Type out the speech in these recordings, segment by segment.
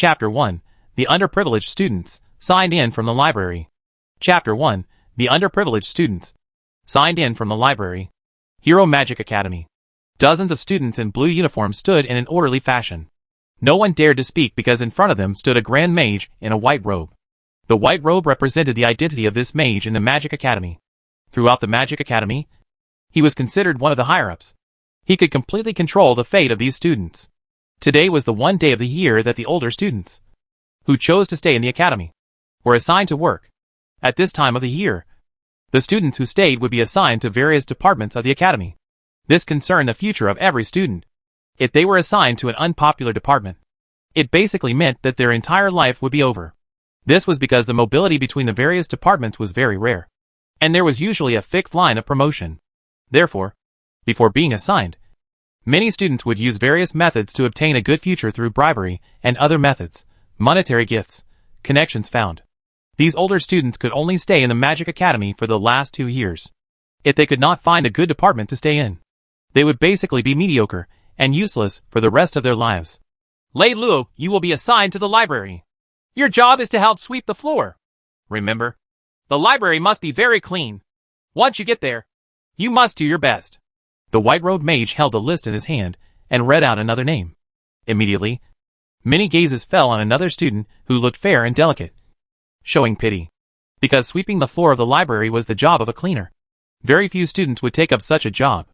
Chapter 1. The Underprivileged Students Signed in from the Library. Chapter 1. The Underprivileged Students Signed in from the Library. Hero Magic Academy. Dozens of students in blue uniforms stood in an orderly fashion. No one dared to speak because in front of them stood a grand mage in a white robe. The white robe represented the identity of this mage in the Magic Academy. Throughout the Magic Academy, he was considered one of the higher-ups. He could completely control the fate of these students. Today was the one day of the year that the older students, who chose to stay in the academy, were assigned to work. At this time of the year, the students who stayed would be assigned to various departments of the academy. This concerned the future of every student. If they were assigned to an unpopular department, it basically meant that their entire life would be over. This was because the mobility between the various departments was very rare, and there was usually a fixed line of promotion. Therefore, before being assigned, many students would use various methods to obtain a good future through bribery and other methods, monetary gifts, connections found. These older students could only stay in the Magic Academy for the last 2 years. If they could not find a good department to stay in, they would basically be mediocre and useless for the rest of their lives. Lei Lu, you will be assigned to the library. Your job is to help sweep the floor. Remember, the library must be very clean. Once you get there, you must do your best. The white-robed mage held the list in his hand and read out another name. Immediately, many gazes fell on another student who looked fair and delicate, showing pity. Because sweeping the floor of the library was the job of a cleaner, very few students would take up such a job.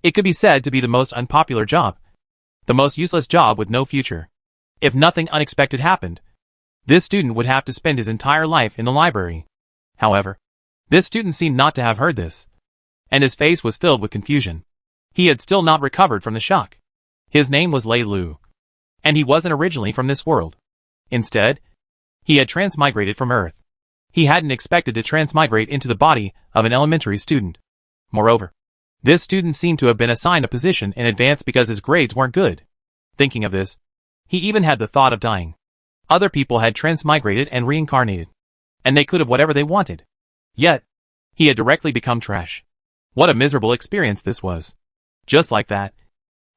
It could be said to be the most unpopular job, the most useless job with no future. If nothing unexpected happened, this student would have to spend his entire life in the library. However, this student seemed not to have heard this, and his face was filled with confusion. He had still not recovered from the shock. His name was Lei Lu, and he wasn't originally from this world. Instead, he had transmigrated from Earth. He hadn't expected to transmigrate into the body of an elementary student. Moreover, this student seemed to have been assigned a position in advance because his grades weren't good. Thinking of this, he even had the thought of dying. Other people had transmigrated and reincarnated, and they could have whatever they wanted. Yet, he had directly become trash. What a miserable experience this was. Just like that,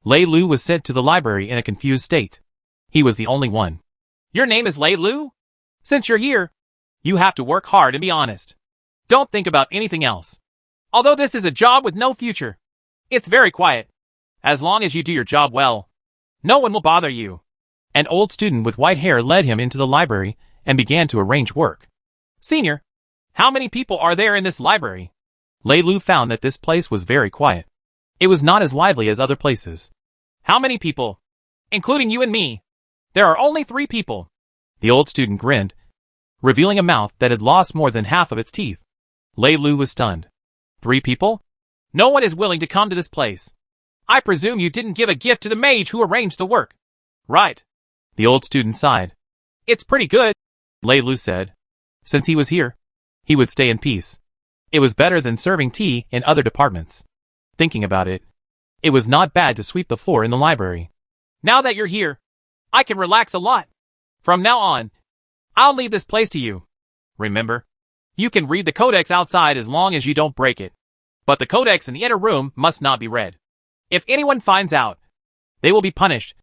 Lei Lu was sent to the library in a confused state. He was the only one. Your name is Lei Lu? Since you're here, you have to work hard and be honest. Don't think about anything else. Although this is a job with no future, it's very quiet. As long as you do your job well, no one will bother you. An old student with white hair led him into the library and began to arrange work. Senior, how many people are there in this library? Lei Lu found that this place was very quiet. It was not as lively as other places. How many people? Including you and me. There are only 3 people. The old student grinned, revealing a mouth that had lost more than half of its teeth. Lei Lu was stunned. 3 people? No one is willing to come to this place. I presume you didn't give a gift to the mage who arranged the work. Right. The old student sighed. It's pretty good, Lei Lu said. Since he was here, he would stay in peace. It was better than serving tea in other departments. Thinking about it, it was not bad to sweep the floor in the library. Now that you're here, I can relax a lot. From now on, I'll leave this place to you. Remember, you can read the codex outside as long as you don't break it. But the codex in the inner room must not be read. If anyone finds out, they will be punished,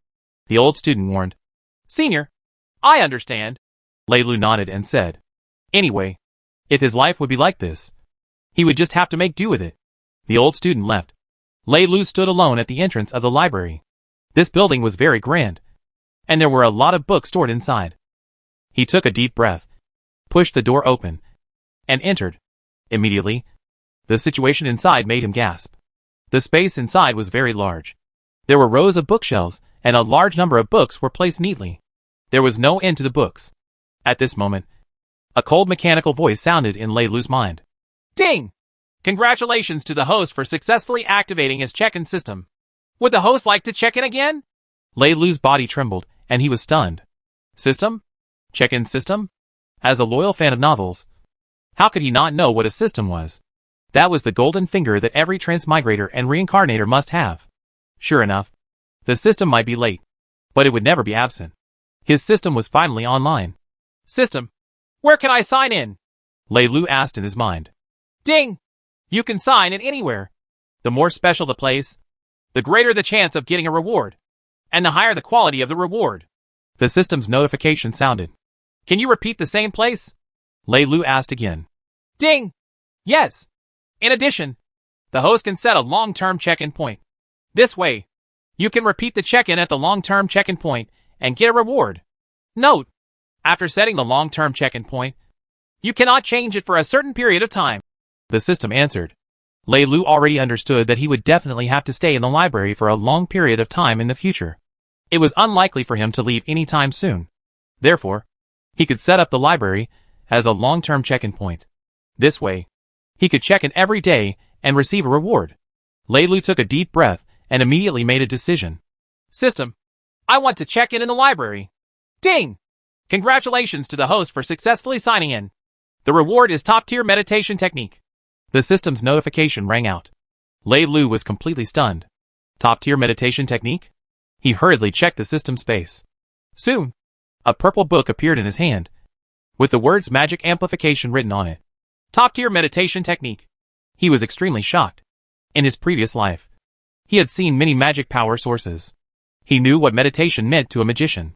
the old student warned. Senior, I understand. Lei Lu nodded and said. Anyway, if his life would be like this, he would just have to make do with it. The old student left. Lei Lu stood alone at the entrance of the library. This building was very grand, and there were a lot of books stored inside. He took a deep breath, pushed the door open, and entered. Immediately, the situation inside made him gasp. The space inside was very large. There were rows of bookshelves, and a large number of books were placed neatly. There was no end to the books. At this moment, a cold mechanical voice sounded in Lei Lu's mind. Ding! Congratulations to the host for successfully activating his check-in system. Would the host like to check in again? Lei Lu's body trembled, and he was stunned. System? Check-in system? As a loyal fan of novels, how could he not know what a system was? That was the golden finger that every transmigrator and reincarnator must have. Sure enough, the system might be late, but it would never be absent. His system was finally online. System, where can I sign in? Lei Lu asked in his mind. Ding! You can sign in anywhere. The more special the place, the greater the chance of getting a reward, and the higher the quality of the reward. The system's notification sounded. Can you repeat the same place? Lei Lu asked again. Ding! Yes! In addition, the host can set a long-term check-in point. This way, you can repeat the check-in at the long-term check-in point and get a reward. Note: after setting the long-term check-in point, you cannot change it for a certain period of time. The system answered. Lei Lu already understood that he would definitely have to stay in the library for a long period of time in the future. It was unlikely for him to leave any time soon. Therefore, he could set up the library as a long-term check-in point. This way, he could check in every day and receive a reward. Lei Lu took a deep breath and immediately made a decision. System, I want to check in the library. Ding! Congratulations to the host for successfully signing in. The reward is top-tier meditation technique. The system's notification rang out. Lei Lu was completely stunned. Top-tier meditation technique? He hurriedly checked the system's face. Soon, a purple book appeared in his hand, with the words magic amplification written on it. Top-tier meditation technique. He was extremely shocked. In his previous life, he had seen many magic power sources. He knew what meditation meant to a magician.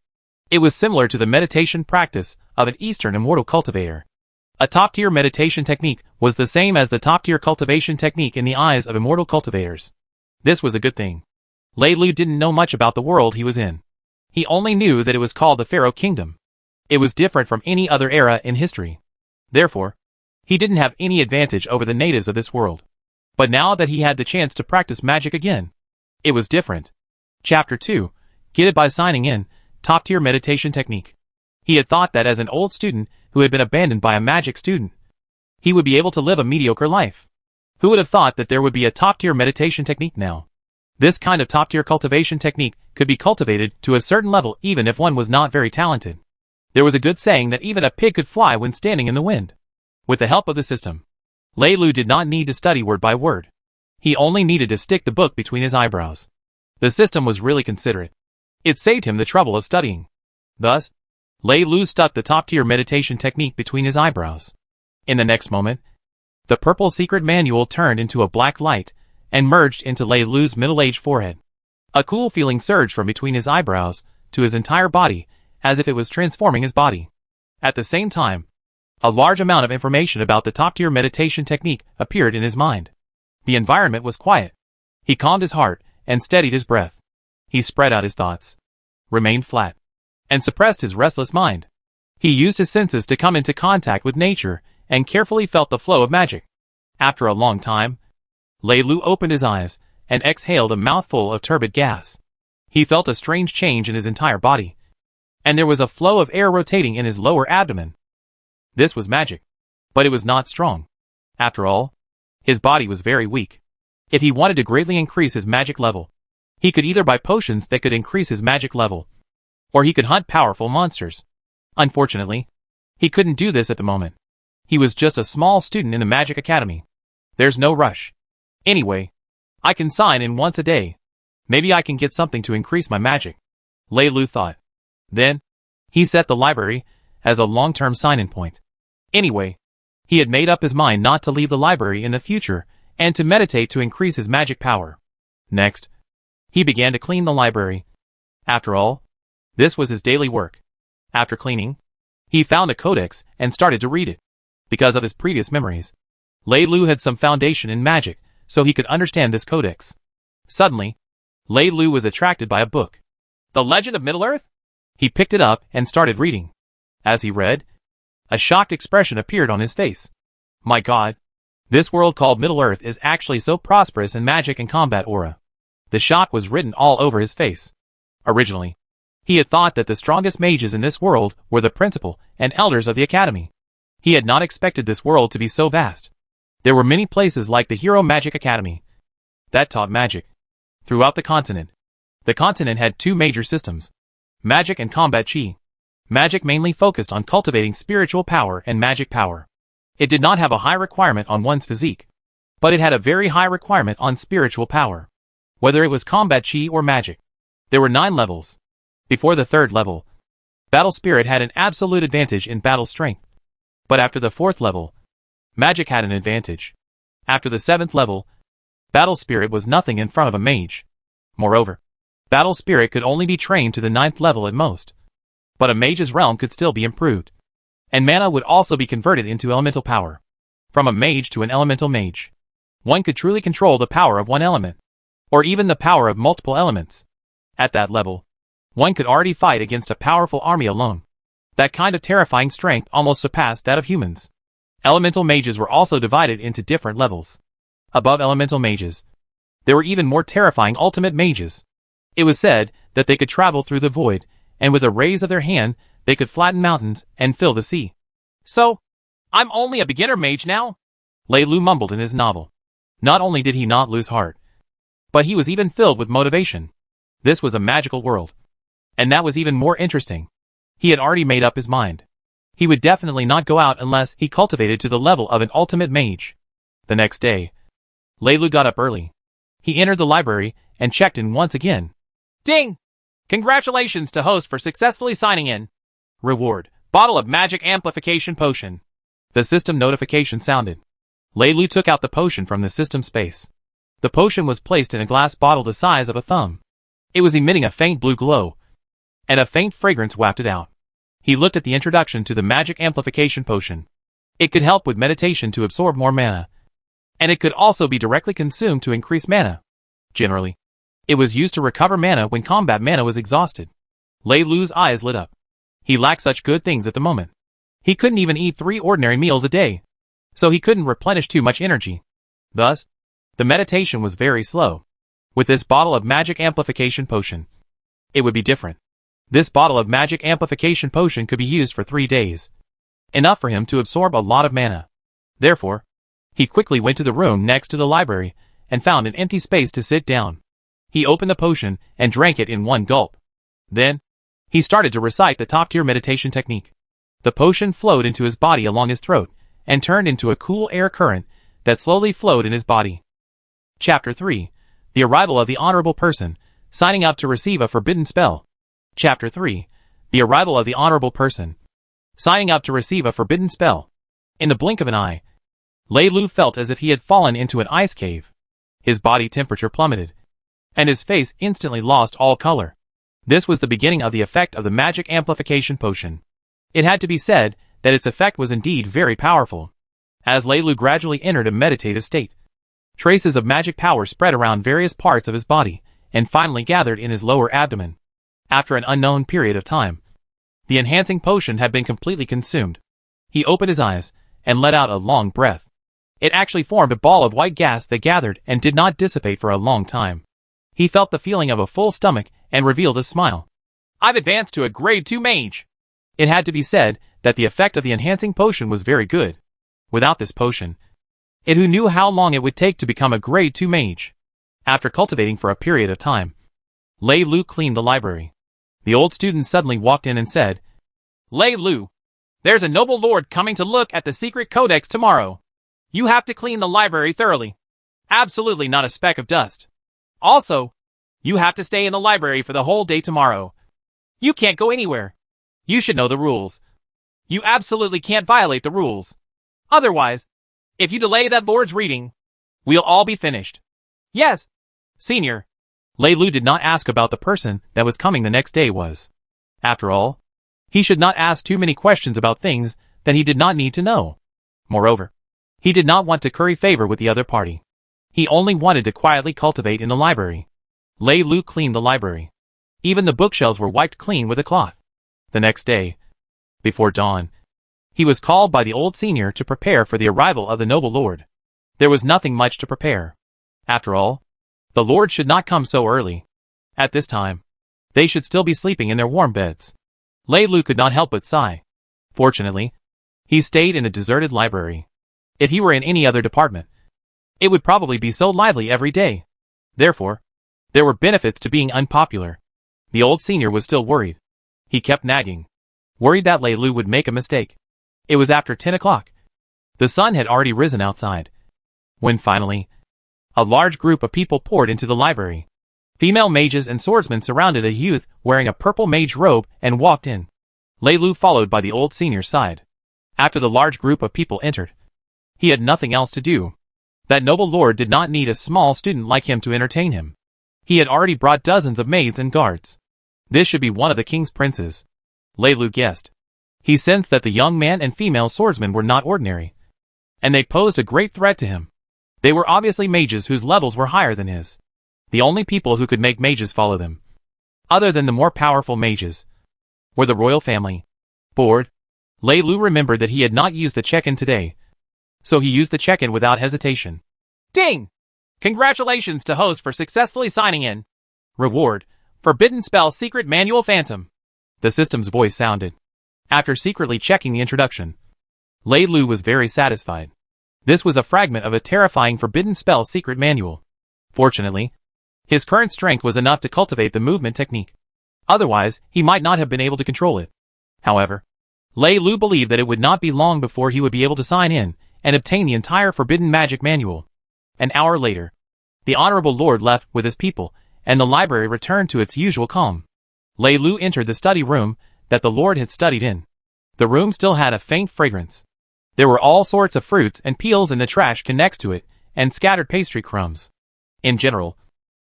It was similar to the meditation practice of an Eastern immortal cultivator. A top-tier meditation technique was the same as the top-tier cultivation technique in the eyes of immortal cultivators. This was a good thing. Lei Lu didn't know much about the world he was in. He only knew that it was called the Pharaoh Kingdom. It was different from any other era in history. Therefore, he didn't have any advantage over the natives of this world. But now that he had the chance to practice magic again, it was different. Chapter 2. Get it by signing in, top-tier meditation technique. He had thought that as an old student who had been abandoned by a magic student, he would be able to live a mediocre life. Who would have thought that there would be a top-tier meditation technique now? This kind of top-tier cultivation technique could be cultivated to a certain level even if one was not very talented. There was a good saying that even a pig could fly when standing in the wind. With the help of the system, Lei Lu did not need to study word by word. He only needed to stick the book between his eyebrows. The system was really considerate. It saved him the trouble of studying. Thus, Lei Lu stuck the top-tier meditation technique between his eyebrows. In the next moment, the purple secret manual turned into a black light and merged into Lei Lu's middle-aged forehead. A cool feeling surged from between his eyebrows to his entire body, as if it was transforming his body. At the same time, a large amount of information about the top-tier meditation technique appeared in his mind. The environment was quiet. He calmed his heart and steadied his breath. He spread out his thoughts, remained flat, and suppressed his restless mind. He used his senses to come into contact with nature and carefully felt the flow of magic. After a long time, Lei Lu opened his eyes and exhaled a mouthful of turbid gas. He felt a strange change in his entire body, and there was a flow of air rotating in his lower abdomen. This was magic, but it was not strong. After all, his body was very weak. If he wanted to greatly increase his magic level, he could either buy potions that could increase his magic level, or he could hunt powerful monsters. Unfortunately, he couldn't do this at the moment. He was just a small student in the Magic Academy. There's no rush. Anyway, I can sign in once a day. Maybe I can get something to increase my magic, Lei Lu thought. Then, he set the library as a long-term sign-in point. Anyway, he had made up his mind not to leave the library in the future and to meditate to increase his magic power. Next, he began to clean the library. After all, this was his daily work. After cleaning, he found a codex and started to read it. Because of his previous memories, Lei Lu had some foundation in magic, so he could understand this codex. Suddenly, Lei Lu was attracted by a book. The Legend of Middle-earth? He picked it up and started reading. As he read, a shocked expression appeared on his face. My God, this world called Middle-earth is actually so prosperous in magic and combat aura. The shock was written all over his face. Originally, he had thought that the strongest mages in this world were the principal and elders of the academy. He had not expected this world to be so vast. There were many places like the Hero Magic Academy that taught magic. Throughout the continent had two major systems: magic and combat chi. Magic mainly focused on cultivating spiritual power and magic power. It did not have a high requirement on one's physique, but it had a very high requirement on spiritual power. Whether it was combat chi or magic, there were 9 levels. Before the 3rd level, battle spirit had an absolute advantage in battle strength. But after the 4th level, magic had an advantage. After the 7th level, battle spirit was nothing in front of a mage. Moreover, battle spirit could only be trained to the 9th level at most. But a mage's realm could still be improved. And mana would also be converted into elemental power. From a mage to an elemental mage, one could truly control the power of one element, or even the power of multiple elements. At that level, one could already fight against a powerful army alone. That kind of terrifying strength almost surpassed that of humans. Elemental mages were also divided into different levels. Above elemental mages, there were even more terrifying ultimate mages. It was said that they could travel through the void, and with a raise of their hand, they could flatten mountains and fill the sea. So, I'm only a beginner mage now? Lei Lu mumbled in his novel. Not only did he not lose heart, but he was even filled with motivation. This was a magical world. And that was even more interesting. He had already made up his mind. He would definitely not go out unless he cultivated to the level of an ultimate mage. The next day, Lei Lu got up early. He entered the library and checked in once again. Ding! Congratulations to host for successfully signing in. Reward: bottle of magic amplification potion. The system notification sounded. Lei Lu took out the potion from the system space. The potion was placed in a glass bottle the size of a thumb. It was emitting a faint blue glow, and a faint fragrance wafted out. He looked at the introduction to the magic amplification potion. It could help with meditation to absorb more mana, and it could also be directly consumed to increase mana. Generally, it was used to recover mana when combat mana was exhausted. Lei Lu's eyes lit up. He lacked such good things at the moment. He couldn't even eat 3 ordinary meals a day, so he couldn't replenish too much energy. Thus, the meditation was very slow. With this bottle of magic amplification potion, it would be different. This bottle of magic amplification potion could be used for 3 days. Enough for him to absorb a lot of mana. Therefore, he quickly went to the room next to the library and found an empty space to sit down. He opened the potion and drank it in one gulp. Then, he started to recite the top-tier meditation technique. The potion flowed into his body along his throat and turned into a cool air current that slowly flowed in his body. Chapter 3. The Arrival of the Honorable Person, Signing Up to Receive a Forbidden Spell. Chapter 3. The Arrival of the Honorable Person, Signing Up to Receive a Forbidden Spell. In the blink of an eye, Lei Lu felt as if he had fallen into an ice cave. His body temperature plummeted, and his face instantly lost all color. This was the beginning of the effect of the magic amplification potion. It had to be said that its effect was indeed very powerful. As Lei Lu gradually entered a meditative state, traces of magic power spread around various parts of his body, and finally gathered in his lower abdomen. After an unknown period of time, the enhancing potion had been completely consumed. He opened his eyes and let out a long breath. It actually formed a ball of white gas that gathered and did not dissipate for a long time. He felt the feeling of a full stomach and revealed a smile. I've advanced to a grade 2 mage. It had to be said that the effect of the enhancing potion was very good. Without this potion, who knew how long it would take to become a grade 2 mage. After cultivating for a period of time, Lei Lu cleaned the library. The old student suddenly walked in and said, Lei Lu, there's a noble lord coming to look at the secret codex tomorrow. You have to clean the library thoroughly. Absolutely not a speck of dust. Also, you have to stay in the library for the whole day tomorrow. You can't go anywhere. You should know the rules. You absolutely can't violate the rules. Otherwise, if you delay that lord's reading, we'll all be finished. Yes, senior. Lei Lu did not ask about the person that was coming the next day was. After all, he should not ask too many questions about things that he did not need to know. Moreover, he did not want to curry favor with the other party. He only wanted to quietly cultivate in the library. Lei Lu cleaned the library. Even the bookshelves were wiped clean with a cloth. The next day, before dawn, he was called by the old senior to prepare for the arrival of the noble lord. There was nothing much to prepare. After all, the lord should not come so early. At this time, they should still be sleeping in their warm beds. Lei Lu could not help but sigh. Fortunately, he stayed in the deserted library. If he were in any other department, it would probably be so lively every day. Therefore, there were benefits to being unpopular. The old senior was still worried. He kept nagging, worried that Lei Lu would make a mistake. It was after 10 o'clock. The sun had already risen outside, when finally, a large group of people poured into the library. Female mages and swordsmen surrounded a youth wearing a purple mage robe and walked in. Lei Lu followed by the old senior's side. After the large group of people entered, he had nothing else to do. That noble lord did not need a small student like him to entertain him. He had already brought dozens of maids and guards. This should be one of the king's princes. Lei Lu guessed. He sensed that the young man and female swordsman were not ordinary, and they posed a great threat to him. They were obviously mages whose levels were higher than his. The only people who could make mages follow them, other than the more powerful mages, were the royal family. Bored, Lei Lu remembered that he had not used the check-in today, so he used the check-in without hesitation. Ding! Congratulations to host for successfully signing in. Reward: Forbidden Spell Secret Manual Phantom. The system's voice sounded. After secretly checking the introduction, Lei Lu was very satisfied. This was a fragment of a terrifying Forbidden Spell Secret Manual. Fortunately, his current strength was enough to cultivate the movement technique. Otherwise, he might not have been able to control it. However, Lei Lu believed that it would not be long before he would be able to sign in and obtain the entire Forbidden Magic Manual. An hour later, the Honorable Lord left with his people, and the library returned to its usual calm. Lei Lu entered the study room that the Lord had studied in. The room still had a faint fragrance. There were all sorts of fruits and peels in the trash can next to it, and scattered pastry crumbs. In general,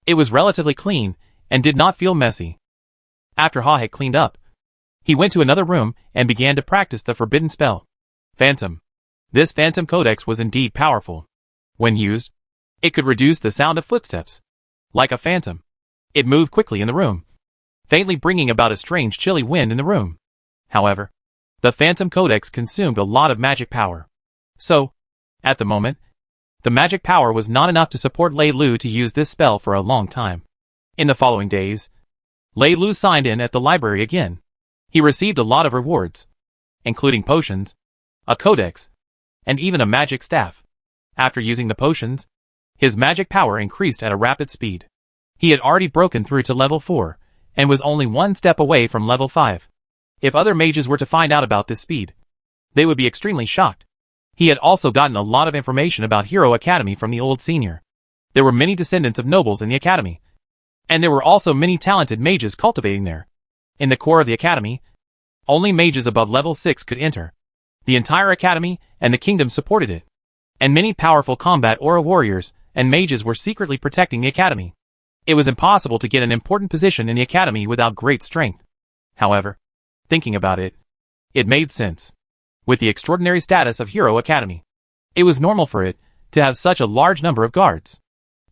it was relatively clean, and did not feel messy. After Ha had cleaned up, he went to another room and began to practice the forbidden spell. Phantom. This Phantom Codex was indeed powerful. When used, it could reduce the sound of footsteps. Like a phantom, it moved quickly in the room, faintly bringing about a strange chilly wind in the room. However, the Phantom Codex consumed a lot of magic power. So, at the moment, the magic power was not enough to support Lei Lu to use this spell for a long time. In the following days, Lei Lu signed in at the library again. He received a lot of rewards, including potions, a codex, and even a magic staff. After using the potions, his magic power increased at a rapid speed. He had already broken through to level 4, and was only one step away from level 5. If other mages were to find out about this speed, they would be extremely shocked. He had also gotten a lot of information about Hero Academy from the old senior. There were many descendants of nobles in the academy, and there were also many talented mages cultivating there. In the core of the academy, only mages above level 6 could enter. The entire academy and the kingdom supported it, and many powerful combat aura warriors and mages were secretly protecting the academy. It was impossible to get an important position in the academy without great strength. However, thinking about it, it made sense. With the extraordinary status of Hero Academy, it was normal for it to have such a large number of guards.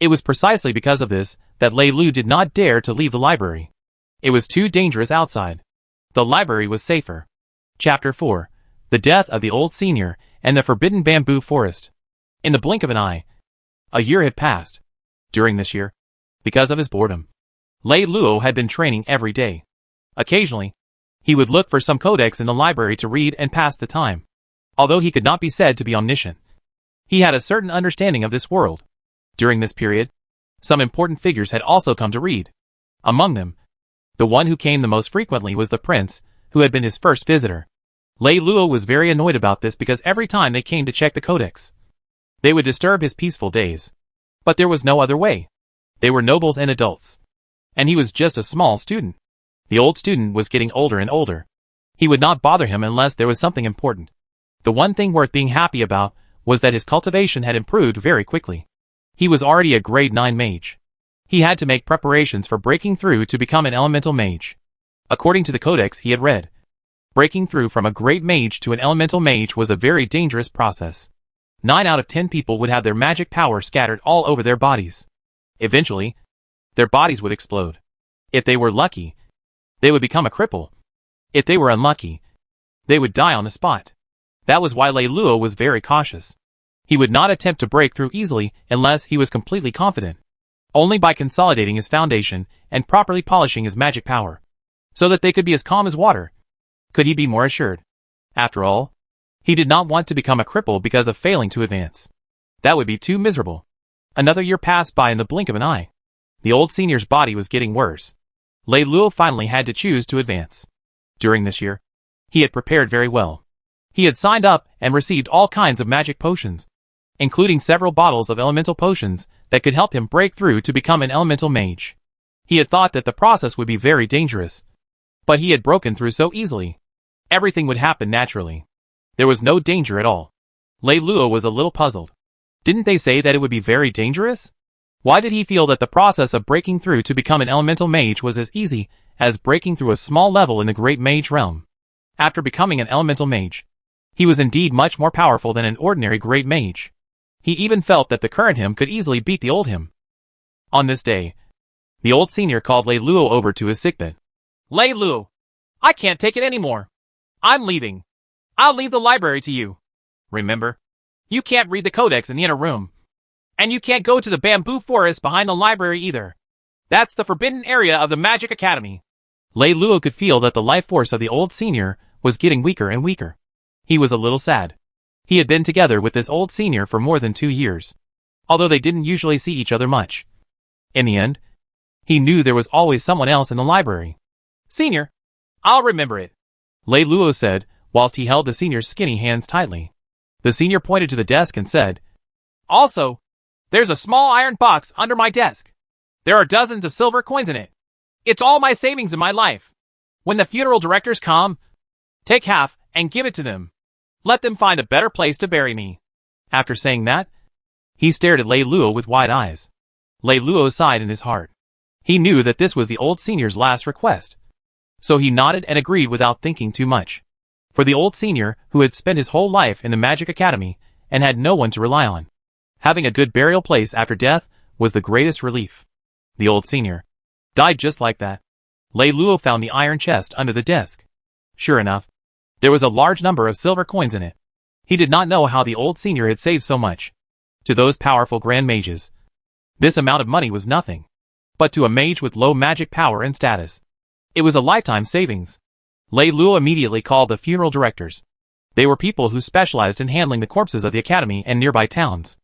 It was precisely because of this that Lei Lu did not dare to leave the library. It was too dangerous outside. The library was safer. Chapter 4: The Death of the Old Senior and the Forbidden Bamboo Forest. In the blink of an eye, a year had passed. During this year, because of his boredom, Lei Luo had been training every day. Occasionally, he would look for some codex in the library to read and pass the time. Although he could not be said to be omniscient, he had a certain understanding of this world. During this period, some important figures had also come to read. Among them, the one who came the most frequently was the prince, who had been his first visitor. Lei Luo was very annoyed about this because every time they came to check the codex, they would disturb his peaceful days. But there was no other way. They were nobles and adults, and he was just a small student. The old student was getting older and older. He would not bother him unless there was something important. The one thing worth being happy about was that his cultivation had improved very quickly. He was already a grade 9 mage. He had to make preparations for breaking through to become an elemental mage. According to the codex he had read, breaking through from a great mage to an elemental mage was a very dangerous process. 9 out of 10 people would have their magic power scattered all over their bodies. Eventually, their bodies would explode. If they were lucky, they would become a cripple. If they were unlucky, they would die on the spot. That was why Lei Luo was very cautious. He would not attempt to break through easily unless he was completely confident. Only by consolidating his foundation and properly polishing his magic power, so that they could be as calm as water, could he be more assured. After all, he did not want to become a cripple because of failing to advance. That would be too miserable. Another year passed by in the blink of an eye. The old senior's body was getting worse. Lei Luo finally had to choose to advance. During this year, he had prepared very well. He had signed up and received all kinds of magic potions, including several bottles of elemental potions that could help him break through to become an elemental mage. He had thought that the process would be very dangerous, but he had broken through so easily. Everything would happen naturally. There was no danger at all. Lei Luo was a little puzzled. Didn't they say that it would be very dangerous? Why did he feel that the process of breaking through to become an elemental mage was as easy as breaking through a small level in the great mage realm? after becoming an elemental mage. He was indeed much more powerful than an ordinary great mage. He even felt that the current him could easily beat the old him. On this day, the old senior called Lei Luo over to his sickbed. Lei Luo, I can't take it anymore. I'm leaving. I'll leave the library to you. Remember, you can't read the codex in the inner room. And you can't go to the bamboo forest behind the library either. That's the forbidden area of the Magic Academy. Lei Luo could feel that the life force of the old senior was getting weaker and weaker. He was a little sad. He had been together with this old senior for more than 2 years, although they didn't usually see each other much. In the end, he knew there was always someone else in the library. Senior, I'll remember it, Lei Luo said, whilst he held the senior's skinny hands tightly. The senior pointed to the desk and said, Also, there's a small iron box under my desk. There are dozens of silver coins in it. It's all my savings in my life. When the funeral directors come, take half and give it to them. Let them find a better place to bury me. After saying that, he stared at Lei Luo with wide eyes. Lei Luo sighed in his heart. He knew that this was the old senior's last request. So he nodded and agreed without thinking too much. For the old senior, who had spent his whole life in the Magic Academy and had no one to rely on, having a good burial place after death was the greatest relief. The old senior died just like that. Lei Luo found the iron chest under the desk. Sure enough, there was a large number of silver coins in it. He did not know how the old senior had saved so much. To those powerful grand mages, this amount of money was nothing. But to a mage with low magic power and status, it was a lifetime savings. Lei Luo immediately called the funeral directors. They were people who specialized in handling the corpses of the academy and nearby towns.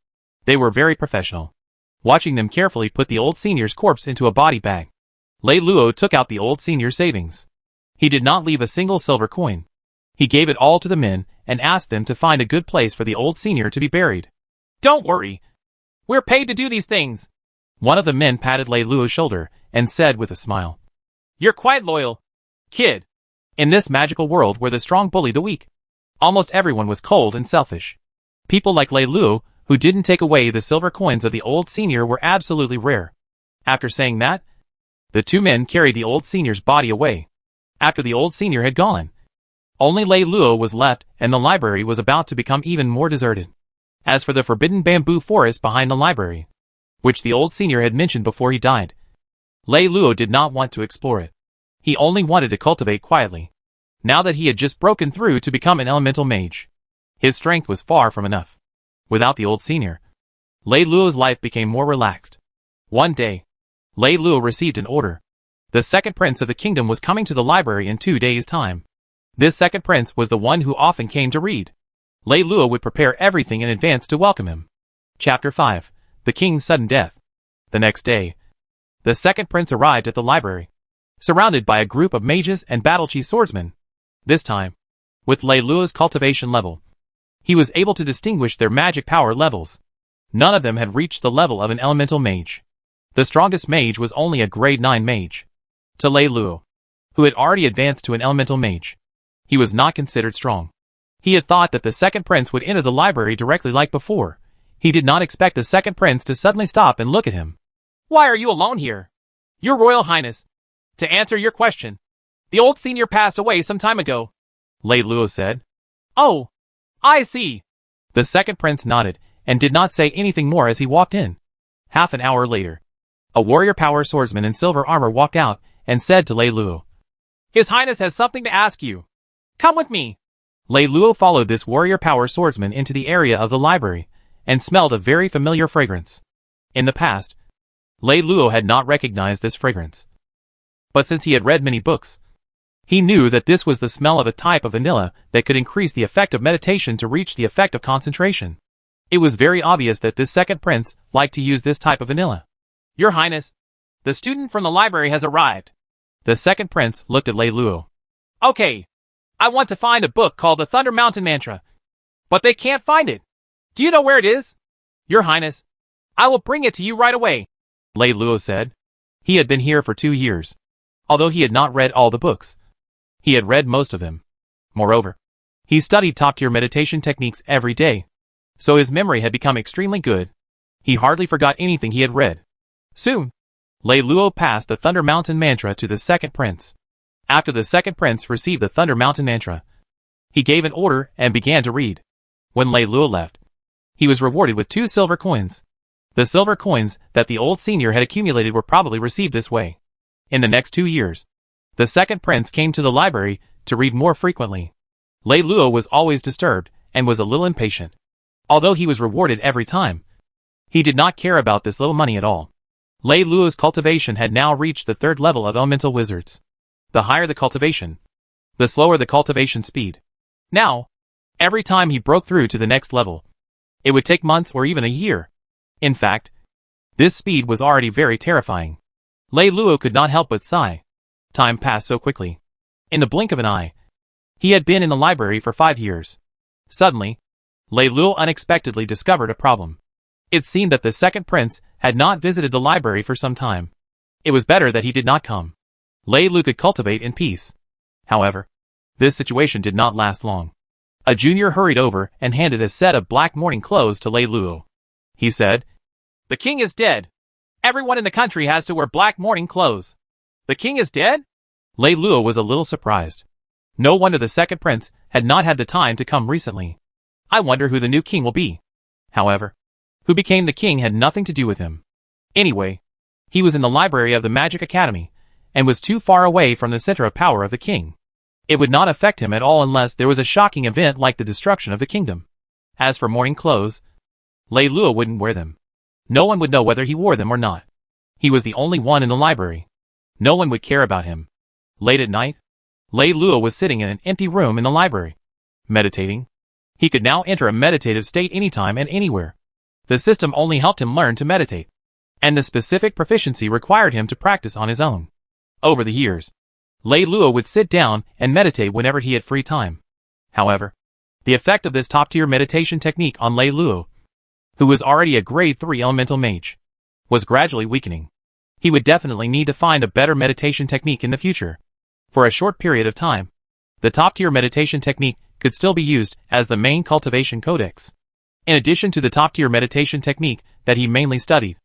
They were very professional. Watching them carefully put the old senior's corpse into a body bag, Lei Luo took out the old senior's savings. He did not leave a single silver coin. He gave it all to the men and asked them to find a good place for the old senior to be buried. Don't worry. We're paid to do these things. One of the men patted Lei Luo's shoulder and said with a smile, You're quite loyal, kid. In this magical world where the strong bully the weak, almost everyone was cold and selfish. People like Lei Luo, who didn't take away the silver coins of the old senior, were absolutely rare. After saying that, the two men carried the old senior's body away. After the old senior had gone, only Lei Luo was left, and the library was about to become even more deserted. As for the forbidden bamboo forest behind the library, which the old senior had mentioned before he died, Lei Luo did not want to explore it. He only wanted to cultivate quietly. Now that he had just broken through to become an elemental mage, his strength was far from enough. Without the old senior, Lei Luo's life became more relaxed. One day, Lei Luo received an order. The second prince of the kingdom was coming to the library in 2 days' time. This second prince was the one who often came to read. Lei Luo would prepare everything in advance to welcome him. Chapter 5. The King's Sudden Death. The next day, the second prince arrived at the library, surrounded by a group of mages and battle-chief swordsmen. This time, with Lei Luo's cultivation level, he was able to distinguish their magic power levels. None of them had reached the level of an elemental mage. The strongest mage was only a grade 9 mage. To Lei Luo, who had already advanced to an elemental mage, he was not considered strong. He had thought that the second prince would enter the library directly like before. He did not expect the second prince to suddenly stop and look at him. Why are you alone here? Your Royal Highness, to answer your question, the old senior passed away some time ago, Lei Luo said. Oh, I see. The second prince nodded and did not say anything more as he walked in. Half an hour later, a warrior power swordsman in silver armor walked out and said to Lei Luo, His Highness has something to ask you. Come with me. Lei Luo followed this warrior power swordsman into the area of the library and smelled a very familiar fragrance. In the past, Lei Luo had not recognized this fragrance. But since he had read many books, he knew that this was the smell of a type of vanilla that could increase the effect of meditation to reach the effect of concentration. It was very obvious that this second prince liked to use this type of vanilla. Your Highness, the student from the library has arrived. The second prince looked at Lei Luo. Okay, I want to find a book called the Thunder Mountain Mantra, but they can't find it. Do you know where it is? Your Highness, I will bring it to you right away, Lei Luo said. He had been here for 2 years. Although he had not read all the books, he had read most of them. Moreover, he studied top-tier meditation techniques every day, so his memory had become extremely good. He hardly forgot anything he had read. Soon, Lei Luo passed the Thunder Mountain Mantra to the second prince. After the second prince received the Thunder Mountain mantra, he gave an order and began to read. When Lei Luo left, he was rewarded with 2 silver coins. The silver coins that the old senior had accumulated were probably received this way. In the next 2 years, the second prince came to the library to read more frequently. Lei Luo was always disturbed and was a little impatient. Although he was rewarded every time, he did not care about this little money at all. Lei Luo's cultivation had now reached the 3rd level of elemental wizards. The higher the cultivation, the slower the cultivation speed. Now, every time he broke through to the next level, it would take months or even a year. In fact, this speed was already very terrifying. Lei Luo could not help but sigh. Time passed so quickly. In the blink of an eye, he had been in the library for 5 years. Suddenly, Lei Luo unexpectedly discovered a problem. It seemed that the second prince had not visited the library for some time. It was better that he did not come. Lei Luo could cultivate in peace. However, this situation did not last long. A junior hurried over and handed a set of black mourning clothes to Lei Luo. He said, "The king is dead. Everyone in the country has to wear black mourning clothes." "The king is dead?" Lei Luo was a little surprised. No wonder the second prince had not had the time to come recently. I wonder who the new king will be. However, who became the king had nothing to do with him. Anyway, he was in the library of the Magic Academy, and was too far away from the center of power of the king. It would not affect him at all unless there was a shocking event like the destruction of the kingdom. As for mourning clothes, Lei Luo wouldn't wear them. No one would know whether he wore them or not. He was the only one in the library. No one would care about him. Late at night, Lei Luo was sitting in an empty room in the library, meditating. He could now enter a meditative state anytime and anywhere. The system only helped him learn to meditate, and the specific proficiency required him to practice on his own. Over the years, Lei Luo would sit down and meditate whenever he had free time. However, the effect of this top-tier meditation technique on Lei Luo, who was already a grade 3 elemental mage, was gradually weakening. He would definitely need to find a better meditation technique in the future. For a short period of time, the top-tier meditation technique could still be used as the main cultivation codex. In addition to the top-tier meditation technique that he mainly studied,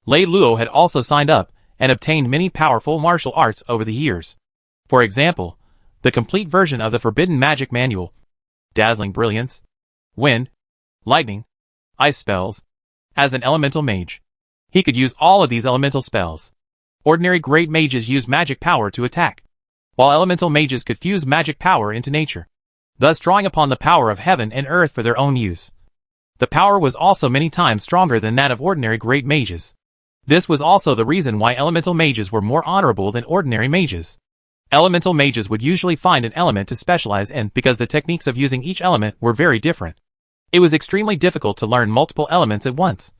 Lei Luo had also signed up and obtained many powerful martial arts over the years. For example, the complete version of the Forbidden Magic Manual, Dazzling Brilliance, Wind, Lightning, Ice spells. As an elemental mage, he could use all of these elemental spells. Ordinary great mages use magic power to attack, while elemental mages could fuse magic power into nature, thus drawing upon the power of heaven and earth for their own use. The power was also many times stronger than that of ordinary great mages. This was also the reason why elemental mages were more honorable than ordinary mages. Elemental mages would usually find an element to specialize in because the techniques of using each element were very different. It was extremely difficult to learn multiple elements at once.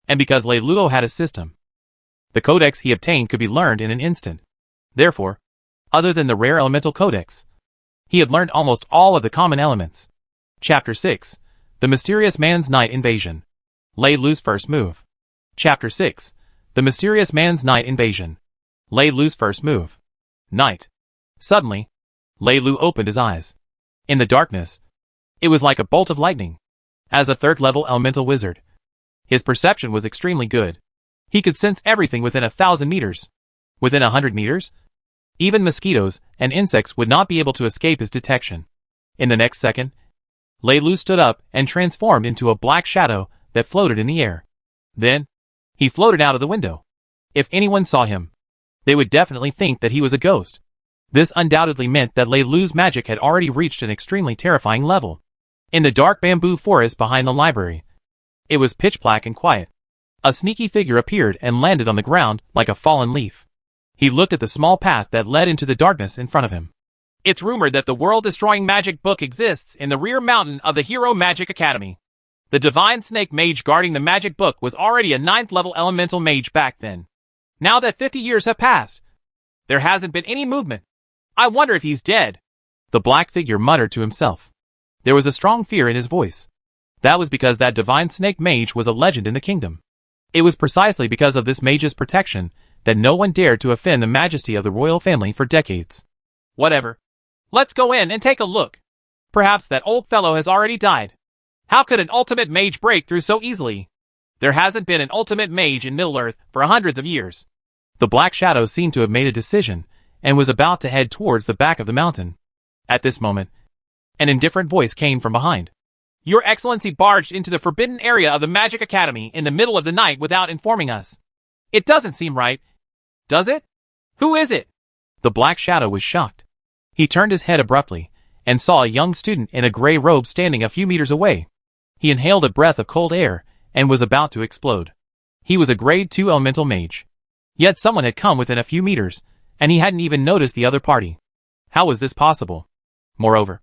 And because Lei Luo had a system, the codex he obtained could be learned in an instant. Therefore, other than the rare elemental codex, he had learned almost all of the common elements. Chapter 6. The Mysterious Man's Night Invasion. Lei Luo's first move. Chapter 6. The Mysterious Man's Night Invasion. Lei Luo's first move. Night. Suddenly, Lei Luo opened his eyes. In the darkness, it was like a bolt of lightning. As a 3rd-level elemental wizard, his perception was extremely good. He could sense everything within 1,000 meters. Within 100 meters, even mosquitoes and insects would not be able to escape his detection. In the next second, Lei Luo stood up and transformed into a black shadow that floated in the air. Then, he floated out of the window. If anyone saw him, they would definitely think that he was a ghost. This undoubtedly meant that Lei Luo's magic had already reached an extremely terrifying level. In the dark bamboo forest behind the library, it was pitch black and quiet. A sneaky figure appeared and landed on the ground like a fallen leaf. He looked at the small path that led into the darkness in front of him. It's rumored that the world-destroying magic book exists in the rear mountain of the Hero Magic Academy. The divine snake mage guarding the magic book was already a 9th-level elemental mage back then. Now that 50 years have passed, there hasn't been any movement. I wonder if he's dead. The black figure muttered to himself. There was a strong fear in his voice. That was because that divine snake mage was a legend in the kingdom. It was precisely because of this mage's protection that no one dared to offend the majesty of the royal family for decades. Whatever. Let's go in and take a look. Perhaps that old fellow has already died. How could an ultimate mage break through so easily? There hasn't been an ultimate mage in Middle-earth for hundreds of years. The black shadow seemed to have made a decision, and was about to head towards the back of the mountain. At this moment, an indifferent voice came from behind. Your Excellency barged into the forbidden area of the Magic Academy in the middle of the night without informing us. It doesn't seem right, does it? Who is it? The Black Shadow was shocked. He turned his head abruptly and saw a young student in a gray robe standing a few meters away. He inhaled a breath of cold air and was about to explode. He was a grade 2 elemental mage. Yet someone had come within a few meters, and he hadn't even noticed the other party. How was this possible? Moreover,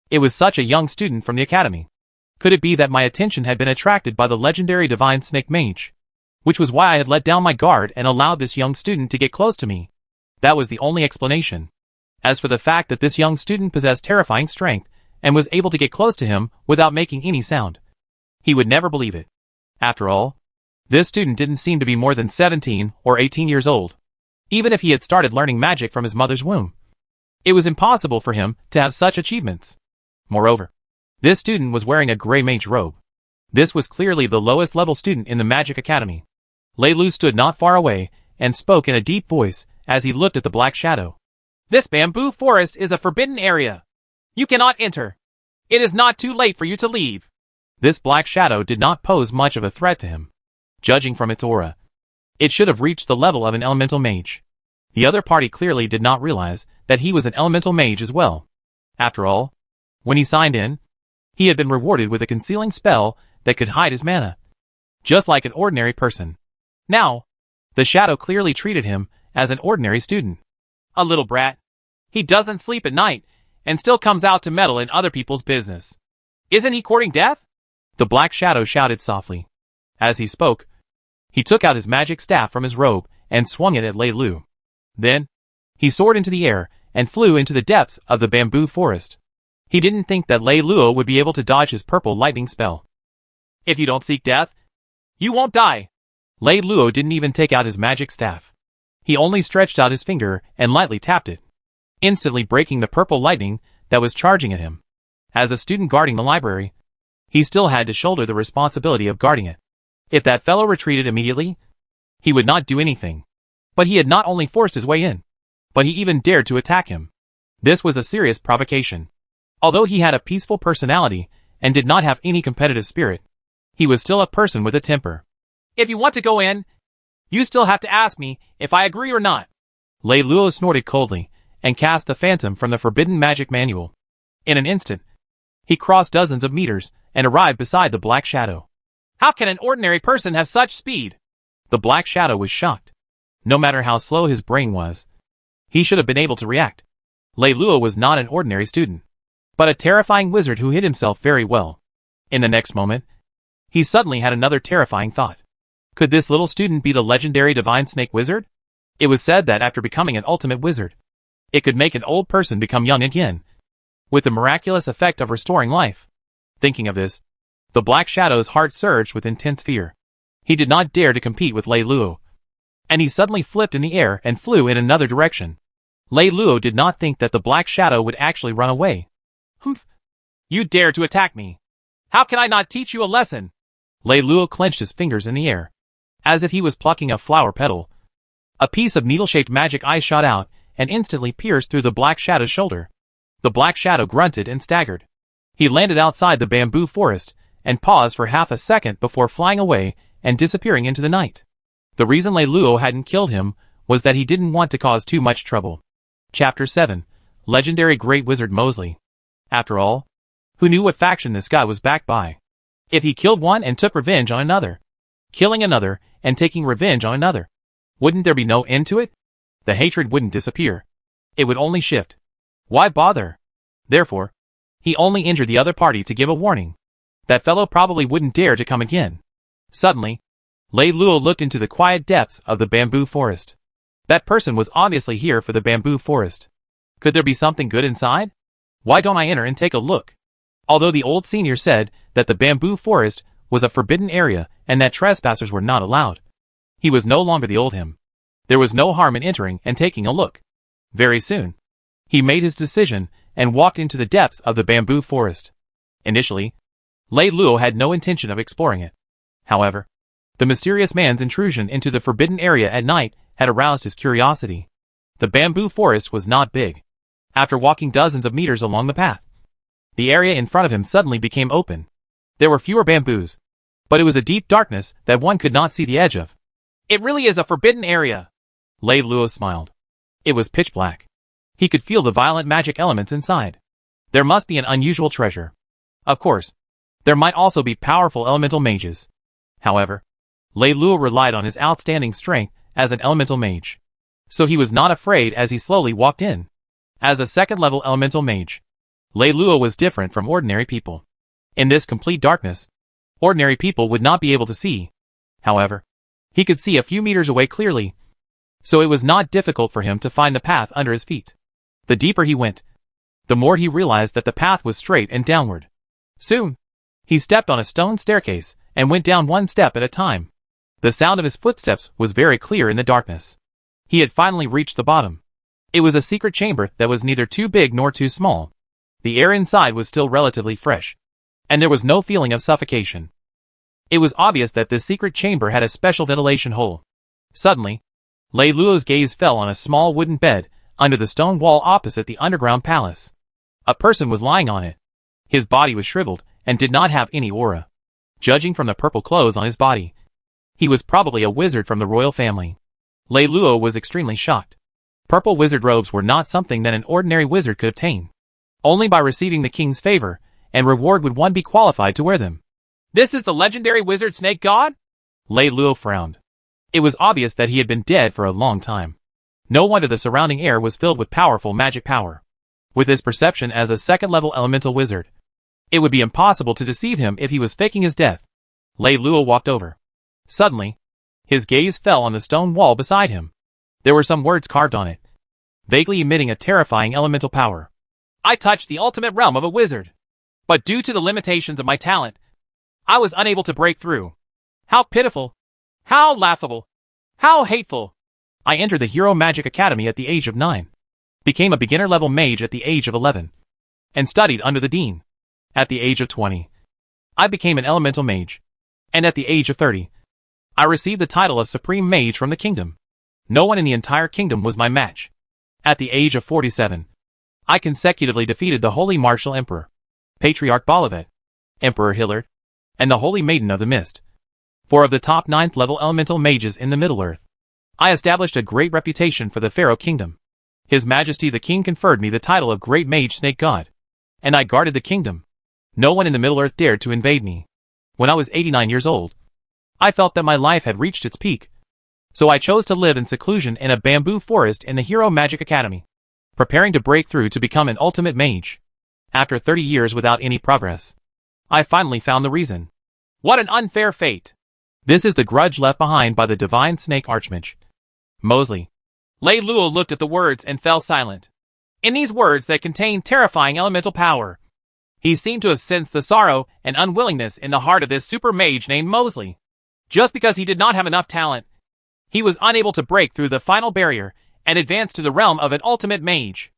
it was such a young student from the academy. Could it be that my attention had been attracted by the legendary divine snake mage? Which was why I had let down my guard and allowed this young student to get close to me. That was the only explanation. As for the fact that this young student possessed terrifying strength and was able to get close to him without making any sound, he would never believe it. After all, this student didn't seem to be more than 17 or 18 years old. Even if he had started learning magic from his mother's womb, it was impossible for him to have such achievements. Moreover, this student was wearing a gray mage robe. This was clearly the lowest level student in the Magic Academy. Lei Lu stood not far away and spoke in a deep voice as he looked at the Black Shadow. This bamboo forest is a forbidden area. You cannot enter. It is not too late for you to leave. This Black Shadow did not pose much of a threat to him. Judging from its aura, it should have reached the level of an elemental mage. The other party clearly did not realize that he was an elemental mage as well. After all, when he signed in, he had been rewarded with a concealing spell that could hide his mana, just like an ordinary person. Now, the shadow clearly treated him as an ordinary student. A little brat. He doesn't sleep at night, and still comes out to meddle in other people's business. Isn't he courting death? The Black Shadow shouted softly. As he spoke, he took out his magic staff from his robe and swung it at Lei Lu. Then, he soared into the air and flew into the depths of the bamboo forest. He didn't think that Lei Lu would be able to dodge his purple lightning spell. If you don't seek death, you won't die. Lei Lu didn't even take out his magic staff. He only stretched out his finger and lightly tapped it, instantly breaking the purple lightning that was charging at him. As a student guarding the library, he still had to shoulder the responsibility of guarding it. If that fellow retreated immediately, he would not do anything. But he had not only forced his way in, but he even dared to attack him. This was a serious provocation. Although he had a peaceful personality and did not have any competitive spirit, he was still a person with a temper. If you want to go in, you still have to ask me if I agree or not. Lei Lu snorted coldly and cast the phantom from the forbidden magic manual. In an instant, he crossed dozens of meters and arrived beside the Black Shadow. How can an ordinary person have such speed? The Black Shadow was shocked. No matter how slow his brain was, he should have been able to react. Lei Lu was not an ordinary student, but a terrifying wizard who hid himself very well. In the next moment, he suddenly had another terrifying thought. Could this little student be the legendary divine snake wizard? It was said that after becoming an ultimate wizard, it could make an old person become young again, with the miraculous effect of restoring life. Thinking of this, the Black Shadow's heart surged with intense fear. He did not dare to compete with Lei Lu, and he suddenly flipped in the air and flew in another direction. Lei Lu did not think that the Black Shadow would actually run away. Humph! You dare to attack me! How can I not teach you a lesson? Lei Lu clenched his fingers in the air, as if he was plucking a flower petal. A piece of needle-shaped magic eye shot out and instantly pierced through the Black Shadow's shoulder. The Black Shadow grunted and staggered. He landed outside the bamboo forest and paused for half a second before flying away and disappearing into the night. The reason Lei Lu hadn't killed him was that he didn't want to cause too much trouble. Chapter 7. Legendary Great Wizard Mosley. After all, who knew what faction this guy was backed by? If he killed one and took revenge on another, killing another and taking revenge on another, wouldn't there be no end to it? The hatred wouldn't disappear. It would only shift. Why bother? Therefore, he only injured the other party to give a warning. That fellow probably wouldn't dare to come again. Suddenly, Lei Lu looked into the quiet depths of the bamboo forest. That person was obviously here for the bamboo forest. Could there be something good inside? Why don't I enter and take a look? Although the old senior said that the bamboo forest was a forbidden area and that trespassers were not allowed, he was no longer the old him. There was no harm in entering and taking a look. Very soon, he made his decision and walked into the depths of the bamboo forest. Initially, Lei Lu had no intention of exploring it. However, the mysterious man's intrusion into the forbidden area at night had aroused his curiosity. The bamboo forest was not big. After walking dozens of meters along the path, the area in front of him suddenly became open. There were fewer bamboos, but it was a deep darkness that one could not see the edge of. It really is a forbidden area. Lei Luo smiled. It was pitch black. He could feel the violent magic elements inside. There must be an unusual treasure. Of course, there might also be powerful elemental mages. However, Lei Luo relied on his outstanding strength as an elemental mage, so he was not afraid as he slowly walked in. As a second-level elemental mage, Lei Luo was different from ordinary people. In this complete darkness, ordinary people would not be able to see. However, he could see a few meters away clearly, so it was not difficult for him to find the path under his feet. The deeper he went, the more he realized that the path was straight and downward. Soon, he stepped on a stone staircase and went down one step at a time. The sound of his footsteps was very clear in the darkness. He had finally reached the bottom. It was a secret chamber that was neither too big nor too small. The air inside was still relatively fresh, and there was no feeling of suffocation. It was obvious that this secret chamber had a special ventilation hole. Suddenly, Lei Luo's gaze fell on a small wooden bed under the stone wall opposite the underground palace. A person was lying on it. His body was shriveled and did not have any aura. Judging from the purple clothes on his body, he was probably a wizard from the royal family. Lei Luo was extremely shocked. Purple wizard robes were not something that an ordinary wizard could obtain. Only by receiving the king's favor and reward would one be qualified to wear them. This is the legendary wizard snake god? Lei Luo frowned. It was obvious that he had been dead for a long time. No wonder the surrounding air was filled with powerful magic power. With his perception as a second-level elemental wizard, it would be impossible to deceive him if he was faking his death. Lei Luo walked over. Suddenly, his gaze fell on the stone wall beside him. There were some words carved on it, vaguely emitting a terrifying elemental power. I touched the ultimate realm of a wizard, but due to the limitations of my talent, I was unable to break through. How pitiful! How laughable! How hateful! I entered the Hero Magic Academy at the age of 9, became a beginner-level mage at the age of 11, and studied under the dean. At the age of 20, I became an elemental mage, and at the age of 30, I received the title of Supreme Mage from the kingdom. No one in the entire kingdom was my match. At the age of 47, I consecutively defeated the Holy Martial Emperor, Patriarch Balavet, Emperor Hillard, and the Holy Maiden of the Mist, 4 of the top 9th-level elemental mages in the Middle-earth. I established a great reputation for the Pharaoh Kingdom. His Majesty the King conferred me the title of Great Mage Snake God, and I guarded the kingdom. No one in the Middle-earth dared to invade me. When I was 89 years old, I felt that my life had reached its peak, so I chose to live in seclusion in a bamboo forest in the Hero Magic Academy, preparing to break through to become an ultimate mage. After 30 years without any progress, I finally found the reason. What an unfair fate! This is the grudge left behind by the divine snake archmage, Mosley. Lei Luo looked at the words and fell silent. In these words that contained terrifying elemental power, he seemed to have sensed the sorrow and unwillingness in the heart of this super mage named Mosley. Just because he did not have enough talent, he was unable to break through the final barrier and advance to the realm of an ultimate mage.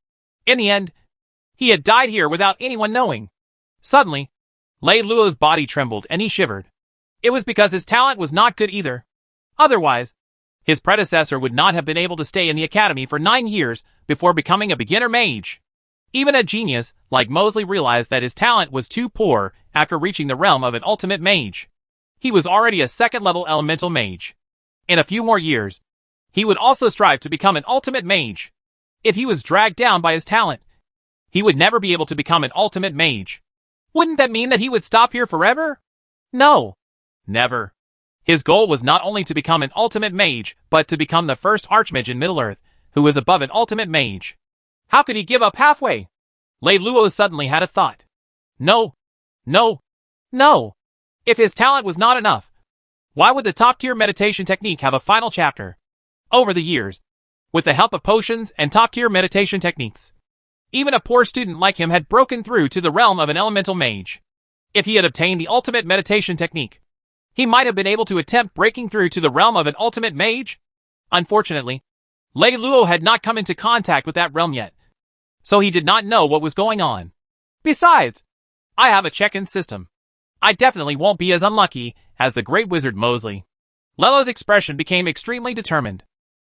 In the end, he had died here without anyone knowing. Suddenly, Lei Luo's body trembled and he shivered. It was because his talent was not good either. Otherwise, his predecessor would not have been able to stay in the academy for 9 years before becoming a beginner mage. Even a genius like Mosley realized that his talent was too poor after reaching the realm of an ultimate mage. He was already a second-level elemental mage. In a few more years, he would also strive to become an ultimate mage. If he was dragged down by his talent, he would never be able to become an ultimate mage. Wouldn't that mean that he would stop here forever? No. Never. His goal was not only to become an ultimate mage, but to become the first archmage in Middle-earth who was above an ultimate mage. How could he give up halfway? Lei Luo suddenly had a thought. No. No. No. If his talent was not enough, why would the top-tier meditation technique have a final chapter? Over the years, with the help of potions and top-tier meditation techniques, even a poor student like him had broken through to the realm of an elemental mage. If he had obtained the ultimate meditation technique, he might have been able to attempt breaking through to the realm of an ultimate mage. Unfortunately, Lei Luo had not come into contact with that realm yet, so he did not know what was going on. Besides, I have a check-in system. I definitely won't be as unlucky as the great wizard Mosley. Lelo's expression became extremely determined.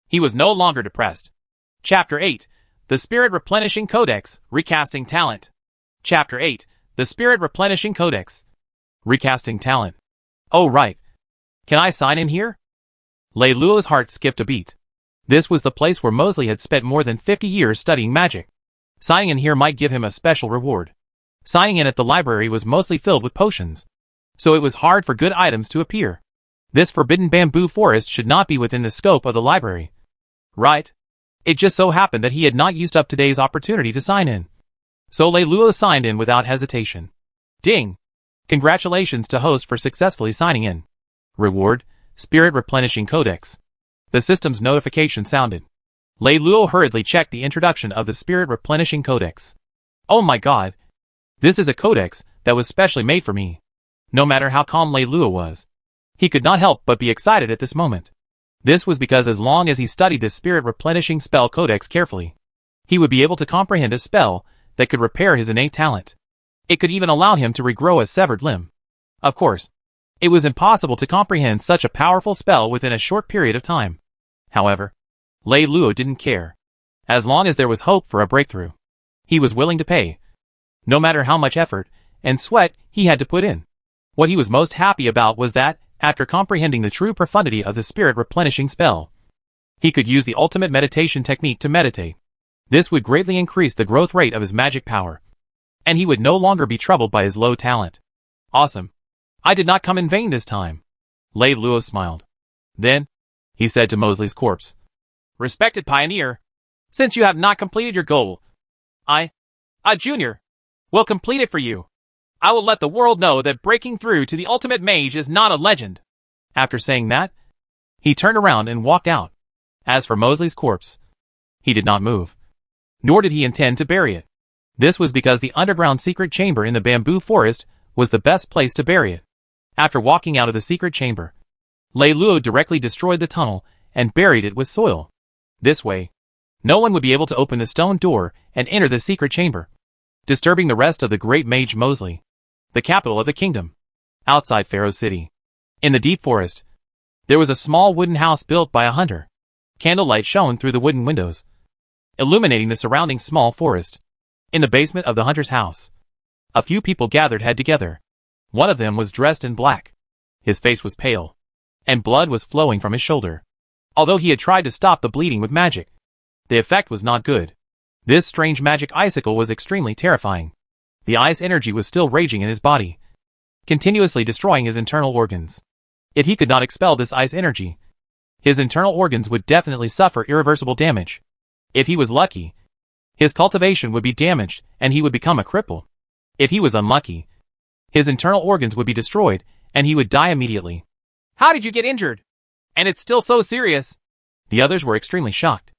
He was no longer depressed. Chapter 8. The Spirit Replenishing Codex, Recasting Talent. Chapter 8. The Spirit Replenishing Codex. Recasting Talent. Oh right. Can I sign in here? Lei Luo's heart skipped a beat. This was the place where Mosley had spent more than 50 years studying magic. Signing in here might give him a special reward. Signing in at the library was mostly filled with potions, so it was hard for good items to appear. This forbidden bamboo forest should not be within the scope of the library. Right? It just so happened that he had not used up today's opportunity to sign in. So Lei Luo signed in without hesitation. Ding! Congratulations to host for successfully signing in. Reward, Spirit Replenishing Codex. The system's notification sounded. Lei Luo hurriedly checked the introduction of the Spirit Replenishing Codex. Oh my god! This is a codex that was specially made for me. No matter how calm Lei Luo was, he could not help but be excited at this moment. This was because as long as he studied this Spirit Replenishing Spell Codex carefully, he would be able to comprehend a spell that could repair his innate talent. It could even allow him to regrow a severed limb. Of course, it was impossible to comprehend such a powerful spell within a short period of time. However, Lei Luo didn't care. As long as there was hope for a breakthrough, he was willing to pay, no matter how much effort and sweat he had to put in. What he was most happy about was that, after comprehending the true profundity of the Spirit Replenishing spell, he could use the ultimate meditation technique to meditate. This would greatly increase the growth rate of his magic power, and he would no longer be troubled by his low talent. Awesome. I did not come in vain this time. Lei Luo smiled. Then, he said to Mosley's corpse, Respected pioneer, since you have not completed your goal, I, a junior, will complete it for you. I will let the world know that breaking through to the ultimate mage is not a legend. After saying that, he turned around and walked out. As for Mosley's corpse, he did not move, nor did he intend to bury it. This was because the underground secret chamber in the bamboo forest was the best place to bury it. After walking out of the secret chamber, Lei Luo directly destroyed the tunnel and buried it with soil. This way, no one would be able to open the stone door and enter the secret chamber, disturbing the rest of the great mage Mosley, the capital of the kingdom. Outside Pharaoh's city, in the deep forest, there was a small wooden house built by a hunter. Candlelight shone through the wooden windows, illuminating the surrounding small forest. In the basement of the hunter's house, a few people gathered head together. One of them was dressed in black. His face was pale, and blood was flowing from his shoulder. Although he had tried to stop the bleeding with magic, the effect was not good. This strange magic icicle was extremely terrifying. The ice energy was still raging in his body, continuously destroying his internal organs. If he could not expel this ice energy, his internal organs would definitely suffer irreversible damage. If he was lucky, his cultivation would be damaged and he would become a cripple. If he was unlucky, his internal organs would be destroyed and he would die immediately. How did you get injured? And it's still so serious? The others were extremely shocked.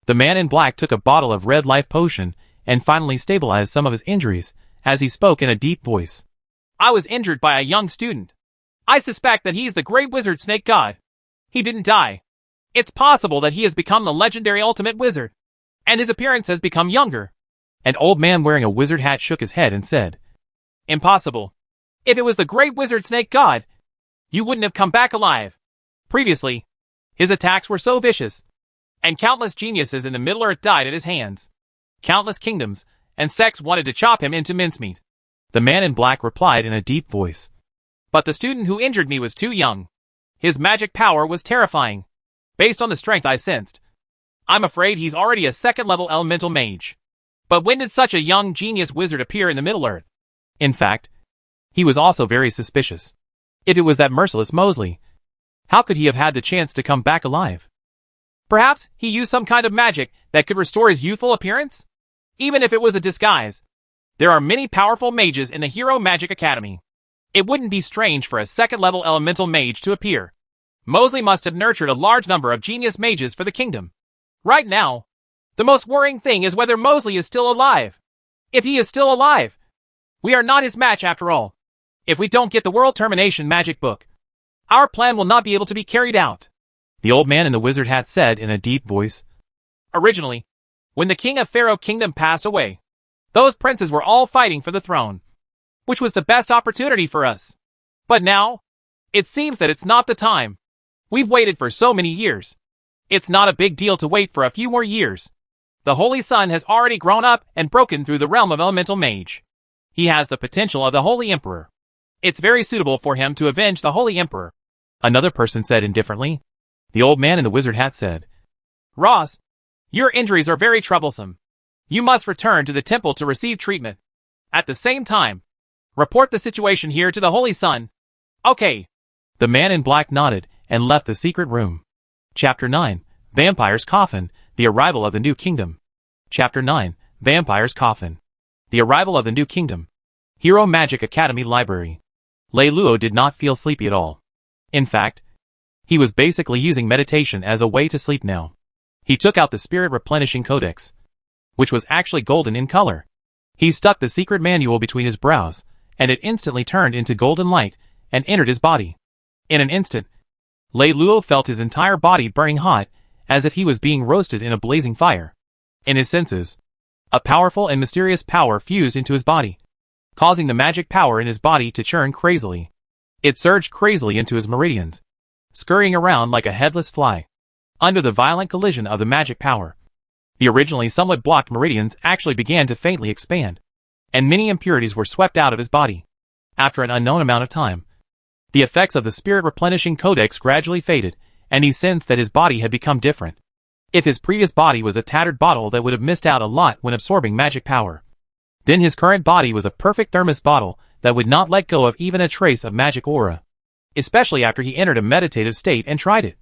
The man in black took a bottle of red life potion and finally stabilized some of his injuries as he spoke in a deep voice. I was injured by a young student. I suspect that he's the great wizard snake god. He didn't die. It's possible that he has become the legendary ultimate wizard, and his appearance has become younger. An old man wearing a wizard hat shook his head and said, Impossible. If it was the great wizard snake god, you wouldn't have come back alive. Previously, his attacks were so vicious, and countless geniuses in the Middle-earth died at his hands. Countless kingdoms and sects wanted to chop him into mincemeat. The man in black replied in a deep voice. But the student who injured me was too young. His magic power was terrifying. Based on the strength I sensed, I'm afraid he's already a second-level elemental mage. But when did such a young genius wizard appear in the Middle-earth? In fact, he was also very suspicious. If it was that merciless Mosley, how could he have had the chance to come back alive? Perhaps he used some kind of magic that could restore his youthful appearance? Even if it was a disguise. There are many powerful mages in the Hero Magic Academy. It wouldn't be strange for a second-level elemental mage to appear. Mosley must have nurtured a large number of genius mages for the kingdom. Right now, the most worrying thing is whether Mosley is still alive. If he is still alive, we are not his match after all. If we don't get the World Termination Magic Book, our plan will not be able to be carried out. The old man in the wizard hat said in a deep voice. Originally, when the king of Pharaoh Kingdom passed away, those princes were all fighting for the throne, which was the best opportunity for us. But now, it seems that it's not the time. We've waited for so many years. It's not a big deal to wait for a few more years. The Holy Sun has already grown up and broken through the realm of Elemental Mage. He has the potential of the Holy Emperor. It's very suitable for him to avenge the Holy Emperor. Another person said indifferently. The old man in the wizard hat said, Ross, your injuries are very troublesome. You must return to the temple to receive treatment. At the same time, report the situation here to the Holy Sun. Okay. The man in black nodded and left the secret room. Chapter 9, Vampire's Coffin, the Arrival of the New Kingdom. Chapter 9, Vampire's Coffin. The Arrival of the New Kingdom. Hero Magic Academy Library. Lei Luo did not feel sleepy at all. In fact, he was basically using meditation as a way to sleep now. He took out the Spirit Replenishing Codex, which was actually golden in color. He stuck the secret manual between his brows, and it instantly turned into golden light and entered his body. In an instant, Lei Luo felt his entire body burning hot, as if he was being roasted in a blazing fire. In his senses, a powerful and mysterious power fused into his body, causing the magic power in his body to churn crazily. It surged crazily into his meridians, scurrying around like a headless fly. Under the violent collision of the magic power, the originally somewhat blocked meridians actually began to faintly expand, and many impurities were swept out of his body. After an unknown amount of time, the effects of the Spirit Replenishing Codex gradually faded, and he sensed that his body had become different. If his previous body was a tattered bottle that would have missed out a lot when absorbing magic power, then his current body was a perfect thermos bottle that would not let go of even a trace of magic aura. Especially after he entered a meditative state and tried it.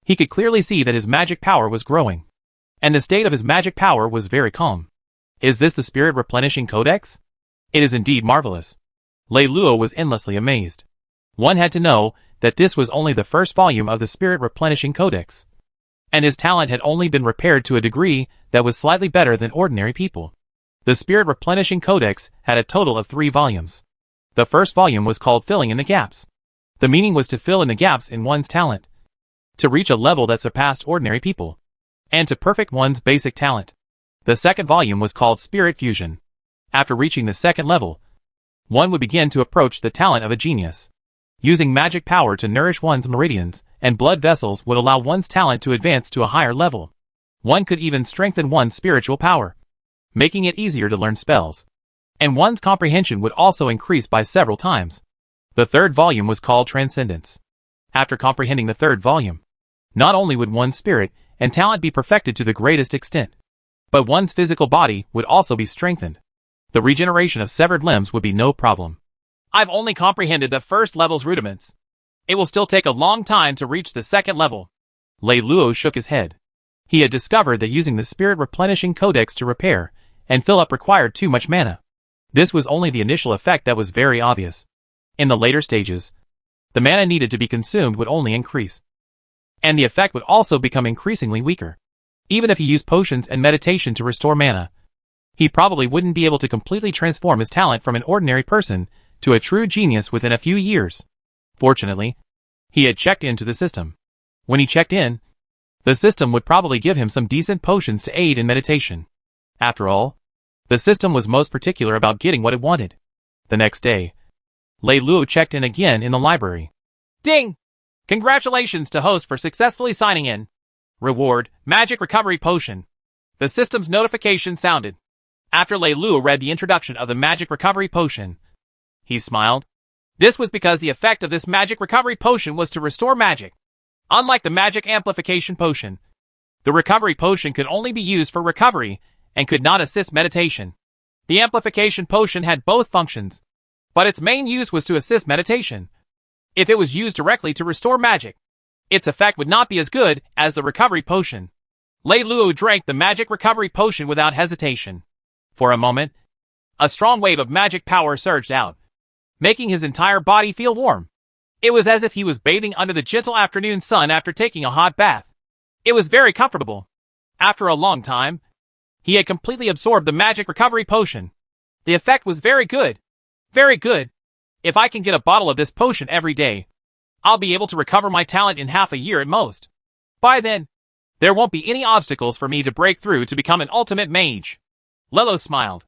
He could clearly see that his magic power was growing, and the state of his magic power was very calm. Is this the Spirit Replenishing Codex? It is indeed marvelous. Lei Luo was endlessly amazed. One had to know that this was only the first volume of the Spirit Replenishing Codex, and his talent had only been repaired to a degree that was slightly better than ordinary people. The Spirit Replenishing Codex had a total of 3 volumes. The first volume was called Filling in the Gaps. The meaning was to fill in the gaps in one's talent, to reach a level that surpassed ordinary people, and to perfect one's basic talent. The second volume was called Spirit Fusion. After reaching the second level, one would begin to approach the talent of a genius. Using magic power to nourish one's meridians and blood vessels would allow one's talent to advance to a higher level. One could even strengthen one's spiritual power, making it easier to learn spells. And one's comprehension would also increase by several times. The third volume was called Transcendence. After comprehending the third volume, not only would one's spirit and talent be perfected to the greatest extent, but one's physical body would also be strengthened. The regeneration of severed limbs would be no problem. I've only comprehended the first level's rudiments. It will still take a long time to reach the second level. Lei Luo shook his head. He had discovered that using the Spirit Replenishing Codex to repair and fill up required too much mana. This was only the initial effect that was very obvious. In the later stages, the mana needed to be consumed would only increase, and the effect would also become increasingly weaker. Even if he used potions and meditation to restore mana, he probably wouldn't be able to completely transform his talent from an ordinary person to a true genius within a few years. Fortunately, he had checked into the system. When he checked in, the system would probably give him some decent potions to aid in meditation. After all, the system was most particular about getting what it wanted. The next day, Lei Luo checked in again in the library. Ding! Congratulations to host for successfully signing in. Reward, Magic Recovery Potion. The system's notification sounded. After Lei Luo read the introduction of the Magic Recovery Potion, he smiled. This was because the effect of this Magic Recovery Potion was to restore magic. Unlike the Magic Amplification Potion, the Recovery Potion could only be used for recovery and could not assist meditation. The Amplification Potion had both functions, but its main use was to assist meditation. If it was used directly to restore magic, its effect would not be as good as the Recovery Potion. Lei Luo drank the Magic Recovery Potion without hesitation. For a moment, a strong wave of magic power surged out, making his entire body feel warm. It was as if he was bathing under the gentle afternoon sun after taking a hot bath. It was very comfortable. After a long time, he had completely absorbed the Magic Recovery Potion. The effect was very good. Very good. If I can get a bottle of this potion every day, I'll be able to recover my talent in half a year at most. By then, there won't be any obstacles for me to break through to become an ultimate mage. Lelo smiled.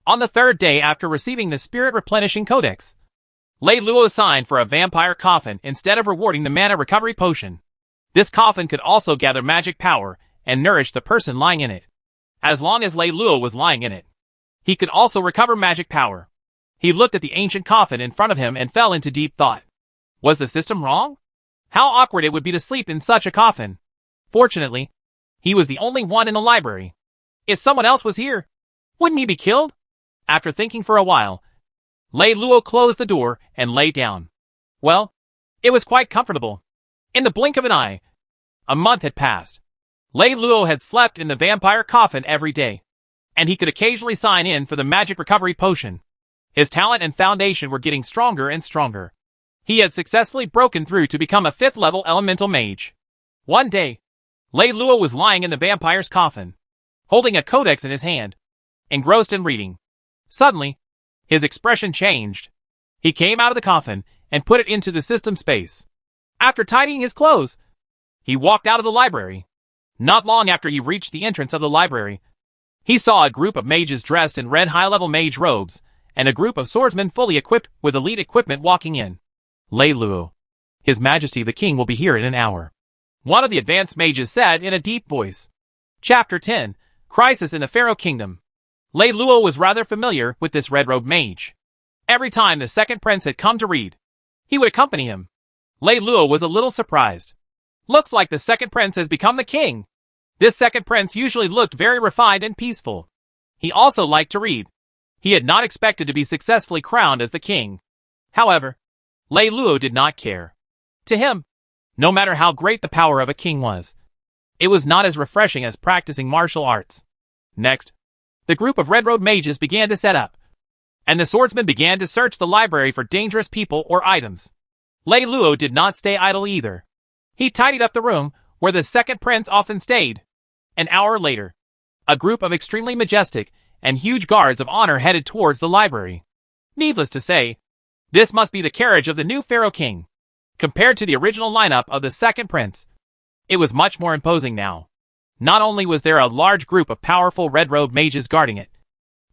On the third day after receiving the Spirit Replenishing Codex, Lei Luo signed for a vampire coffin instead of rewarding the mana recovery potion. This coffin could also gather magic power and nourish the person lying in it. as long as Lei Luo was lying in it. He could also recover magic power. He looked at the ancient coffin in front of him and fell into deep thought. Was the system wrong? How awkward it would be to sleep in such a coffin. Fortunately, he was the only one in the library. If someone else was here, wouldn't he be killed? After thinking for a while, Lei Luo closed the door and lay down. Well, it was quite comfortable. In the blink of an eye, a month had passed. Lei Luo had slept in the vampire coffin every day, and he could occasionally sign in for the magic recovery potion. His talent and foundation were getting stronger and stronger. He had successfully broken through to become a 5th level elemental mage. One day, Lei Luo was lying in the vampire's coffin, holding a codex in his hand, engrossed in reading. Suddenly, his expression changed. He came out of the coffin and put it into the system space. After tidying his clothes, he walked out of the library. Not long after he reached the entrance of the library, he saw a group of mages dressed in red high-level mage robes, and a group of swordsmen fully equipped with elite equipment walking in. Lei Luo, His Majesty the King will be here in an hour, one of the advanced mages said in a deep voice. Chapter 10, Crisis in the Pharaoh Kingdom. Lei Luo was rather familiar with this red-robed mage. Every time the second prince had come to read, he would accompany him. Lei Luo was a little surprised. Looks like the second prince has become the king. This second prince usually looked very refined and peaceful. He also liked to read. He had not expected to be successfully crowned as the king. However, Lei Luo did not care. To him, no matter how great the power of a king was, it was not as refreshing as practicing martial arts. Next, the group of red-robed mages began to set up, and the swordsmen began to search the library for dangerous people or items. Lei Luo did not stay idle either. He tidied up the room where the second prince often stayed. An hour later, a group of extremely majestic and huge guards of honor headed towards the library. Needless to say, this must be the carriage of the new Pharaoh King. Compared to the original lineup of the second prince, it was much more imposing now. Not only was there a large group of powerful red-robed mages guarding it,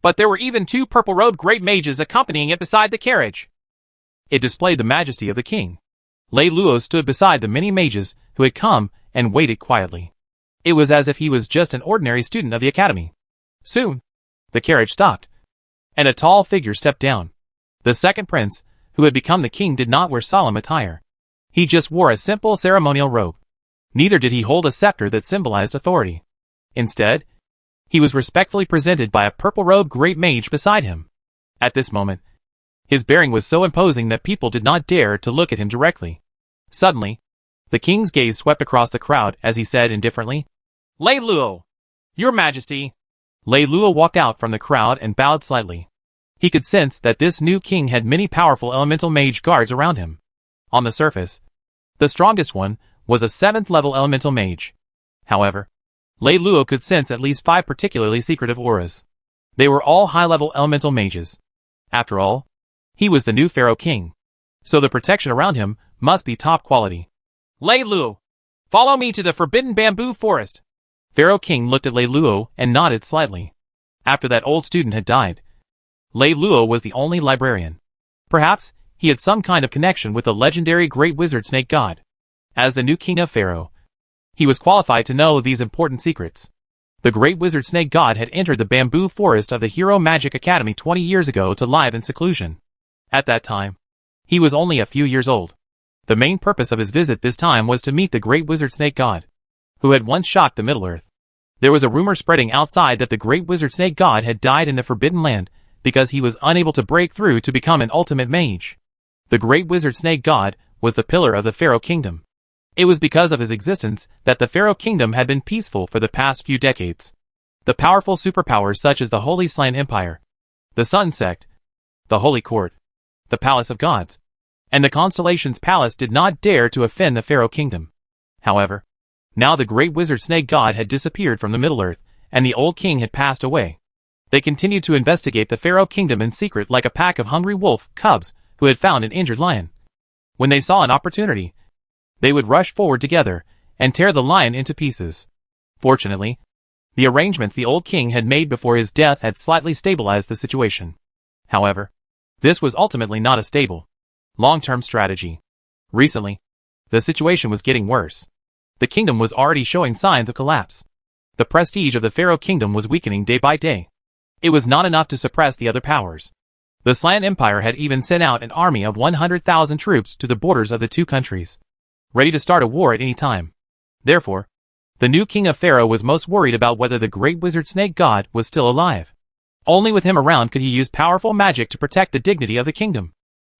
but there were even 2 purple-robed great mages accompanying it beside the carriage. It displayed the majesty of the king. Lei Luo stood beside the many mages who had come and waited quietly. It was as if he was just an ordinary student of the academy. Soon, the carriage stopped, and a tall figure stepped down. The second prince, who had become the king, did not wear solemn attire. He just wore a simple ceremonial robe. Neither did he hold a scepter that symbolized authority. Instead, he was respectfully presented by a purple-robed great mage beside him. At this moment, his bearing was so imposing that people did not dare to look at him directly. Suddenly, the king's gaze swept across the crowd as he said indifferently, "Lei Luo, Your Majesty." Lei Luo walked out from the crowd and bowed slightly. He could sense that this new king had many powerful elemental mage guards around him. On the surface, the strongest one was a 7th level elemental mage. However, Lei Luo could sense at least 5 particularly secretive auras. They were all high-level elemental mages. After all, he was the new Pharaoh King, so the protection around him must be top quality. "Lei Luo, follow me to the Forbidden Bamboo Forest." Pharaoh King looked at Lei Luo and nodded slightly. After that old student had died, Lei Luo was the only librarian. Perhaps he had some kind of connection with the legendary Great Wizard Snake God. As the new king of Pharaoh, he was qualified to know these important secrets. The Great Wizard Snake God had entered the bamboo forest of the Hero Magic Academy 20 years ago to live in seclusion. At that time, he was only a few years old. The main purpose of his visit this time was to meet the Great Wizard Snake God, who had once shocked the Middle-earth. There was a rumor spreading outside that the Great Wizard Snake God had died in the Forbidden Land because he was unable to break through to become an ultimate mage. The Great Wizard Snake God was the pillar of the Pharaoh Kingdom. It was because of his existence that the Pharaoh Kingdom had been peaceful for the past few decades. The powerful superpowers such as the Holy Slan Empire, the Sun Sect, the Holy Court, the Palace of Gods, and the Constellation's Palace did not dare to offend the Pharaoh Kingdom. However, now the Great Wizard Snake God had disappeared from the Middle-earth, and the old king had passed away. They continued to investigate the Pharaoh Kingdom in secret like a pack of hungry wolf cubs who had found an injured lion. When they saw an opportunity, they would rush forward together and tear the lion into pieces. Fortunately, the arrangements the old king had made before his death had slightly stabilized the situation. However, this was ultimately not a stable, long-term strategy. Recently, the situation was getting worse. The kingdom was already showing signs of collapse. The prestige of the Pharaoh kingdom was weakening day by day. It was not enough to suppress the other powers. The Slant Empire had even sent out an army of 100,000 troops to the borders of the two countries, ready to start a war at any time. Therefore, the new king of Pharaoh was most worried about whether the great wizard snake god was still alive. Only with him around could he use powerful magic to protect the dignity of the kingdom.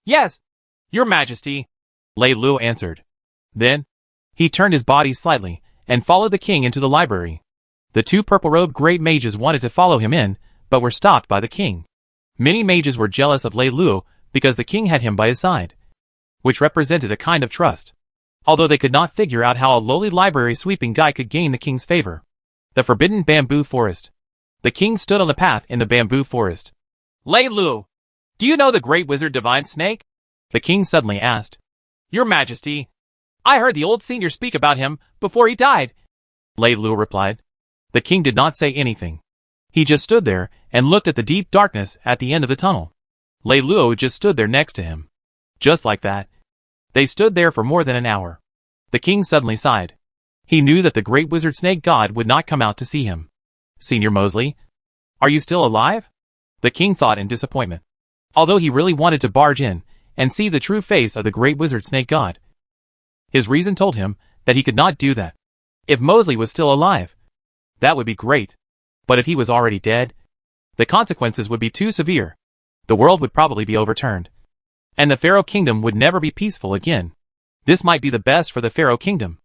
"Yes, your majesty," Lei Lu answered. Then, he turned his body slightly and followed the king into the library. The two purple-robed great mages wanted to follow him in, but were stopped by the king. Many mages were jealous of Lei Lu because the king had him by his side, which represented a kind of trust. Although they could not figure out how a lowly library sweeping guy could gain the king's favor. The forbidden bamboo forest. The king stood on the path in the bamboo forest. "Lei Lu, do you know the great wizard Divine Snake?" the king suddenly asked. "Your majesty, I heard the old senior speak about him before he died," Lei Lu replied. The king did not say anything. He just stood there and looked at the deep darkness at the end of the tunnel. Lei Lu just stood there next to him. Just like that. They stood there for more than an hour. The king suddenly sighed. He knew that the great wizard snake god would not come out to see him. "Senior Mosley, are you still alive?" the king thought in disappointment. Although he really wanted to barge in and see the true face of the great wizard snake god. His reason told him that he could not do that. If Mosley was still alive, that would be great. But if he was already dead, the consequences would be too severe. The world would probably be overturned. And the Pharaoh kingdom would never be peaceful again. This might be the best for the Pharaoh kingdom.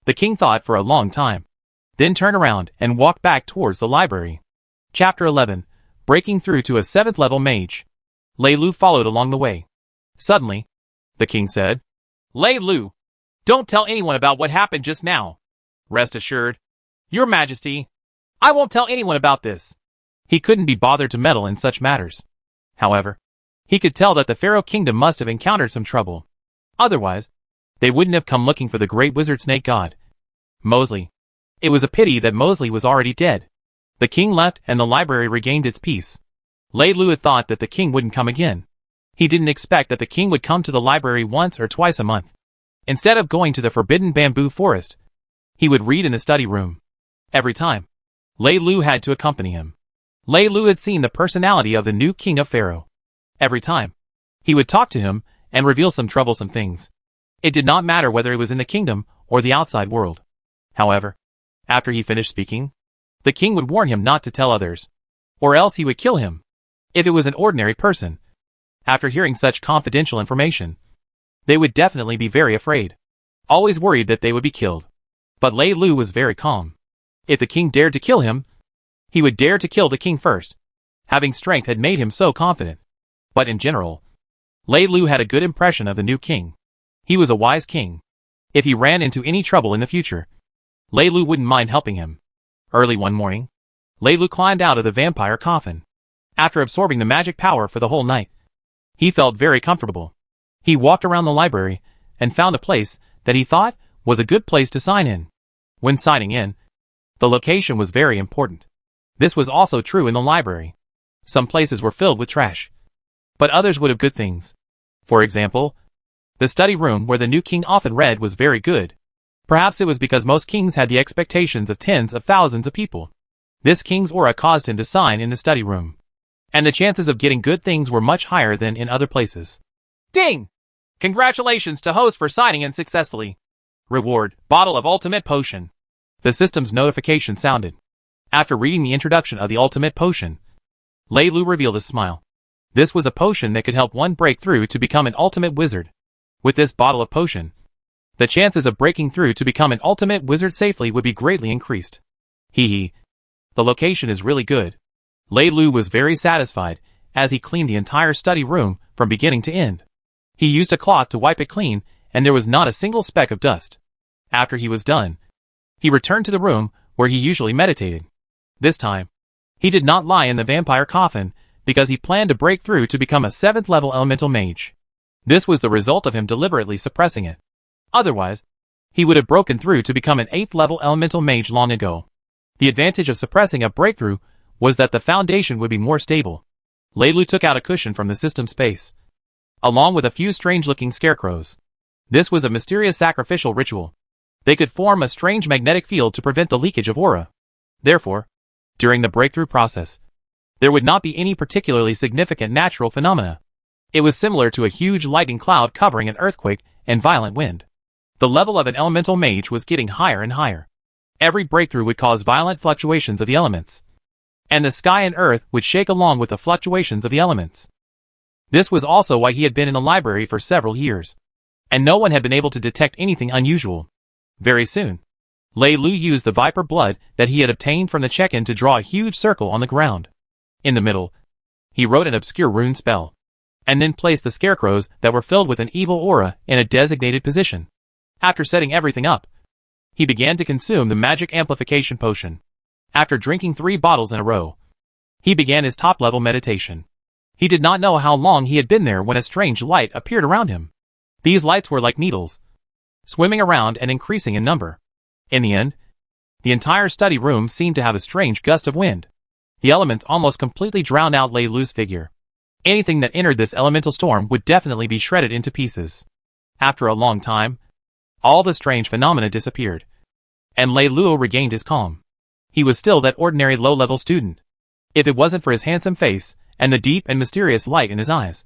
The king thought for a long time. Then turned around and walked back towards the library. Chapter 11. Breaking through to a 7th level mage. Lei Lu followed along the way. Suddenly, the king said, "Lei Lu, don't tell anyone about what happened just now. Rest assured, your majesty, I won't tell anyone about this." He couldn't be bothered to meddle in such matters. However, he could tell that the Pharaoh kingdom must have encountered some trouble. Otherwise, they wouldn't have come looking for the great wizard snake god. Mosley. It was a pity that Mosley was already dead. The king left and the library regained its peace. Lei Lu had thought that the king wouldn't come again. He didn't expect that the king would come to the library once or twice a month. Instead of going to the forbidden bamboo forest, he would read in the study room. Every time, Lei Lu had to accompany him. Lei Lu had seen the personality of the new king of Pharaoh. Every time, he would talk to him and reveal some troublesome things. It did not matter whether it was in the kingdom or the outside world. However, after he finished speaking, the king would warn him not to tell others, or else he would kill him. If it was an ordinary person, after hearing such confidential information, they would definitely be very afraid, always worried that they would be killed. But Lei Lu was very calm. If the king dared to kill him, he would dare to kill the king first. Having strength had made him so confident. But in general, Lei Lu had a good impression of the new king. He was a wise king. If he ran into any trouble in the future, Lei Lu wouldn't mind helping him. Early one morning, Lei Lu climbed out of the vampire coffin. After absorbing the magic power for the whole night, he felt very comfortable. He walked around the library and found a place that he thought was a good place to sign in. When signing in, the location was very important. This was also true in the library. Some places were filled with trash, but others would have good things. For example, the study room where the new king often read was very good. Perhaps it was because most kings had the expectations of tens of thousands of people. This king's aura caused him to sign in the study room, and the chances of getting good things were much higher than in other places. Ding! Congratulations to host for signing in successfully. Reward, bottle of ultimate potion. The system's notification sounded. After reading the introduction of the ultimate potion, Lei Lu revealed a smile. This was a potion that could help one break through to become an ultimate wizard. With this bottle of potion, the chances of breaking through to become an ultimate wizard safely would be greatly increased. Hee hee. The location is really good. Lei Lu was very satisfied as he cleaned the entire study room from beginning to end. He used a cloth to wipe it clean, and there was not a single speck of dust. After he was done, he returned to the room where he usually meditated. This time, he did not lie in the vampire coffin because he planned to break through to become a 7th level elemental mage. This was the result of him deliberately suppressing it. Otherwise, he would have broken through to become an 8th level elemental mage long ago. The advantage of suppressing a breakthrough was that the foundation would be more stable. Lei Lu took out a cushion from the system space, along with a few strange-looking scarecrows. This was a mysterious sacrificial ritual. They could form a strange magnetic field to prevent the leakage of aura. Therefore, during the breakthrough process, there would not be any particularly significant natural phenomena. It was similar to a huge lightning cloud covering an earthquake and violent wind. The level of an elemental mage was getting higher and higher. Every breakthrough would cause violent fluctuations of the elements, and the sky and earth would shake along with the fluctuations of the elements. This was also why he had been in the library for several years, and no one had been able to detect anything unusual. Very soon, Lei Lu used the viper blood that he had obtained from the check-in to draw a huge circle on the ground. In the middle, he wrote an obscure rune spell, and then placed the scarecrows that were filled with an evil aura in a designated position. After setting everything up, he began to consume the magic amplification potion. After drinking 3 bottles in a row, he began his top-level meditation. He did not know how long he had been there when a strange light appeared around him. These lights were like needles, swimming around and increasing in number. In the end, the entire study room seemed to have a strange gust of wind. The elements almost completely drowned out Lei Lu's figure. Anything that entered this elemental storm would definitely be shredded into pieces. After a long time, all the strange phenomena disappeared, and Lei Lu regained his calm. He was still that ordinary low-level student. If it wasn't for his handsome face and the deep and mysterious light in his eyes,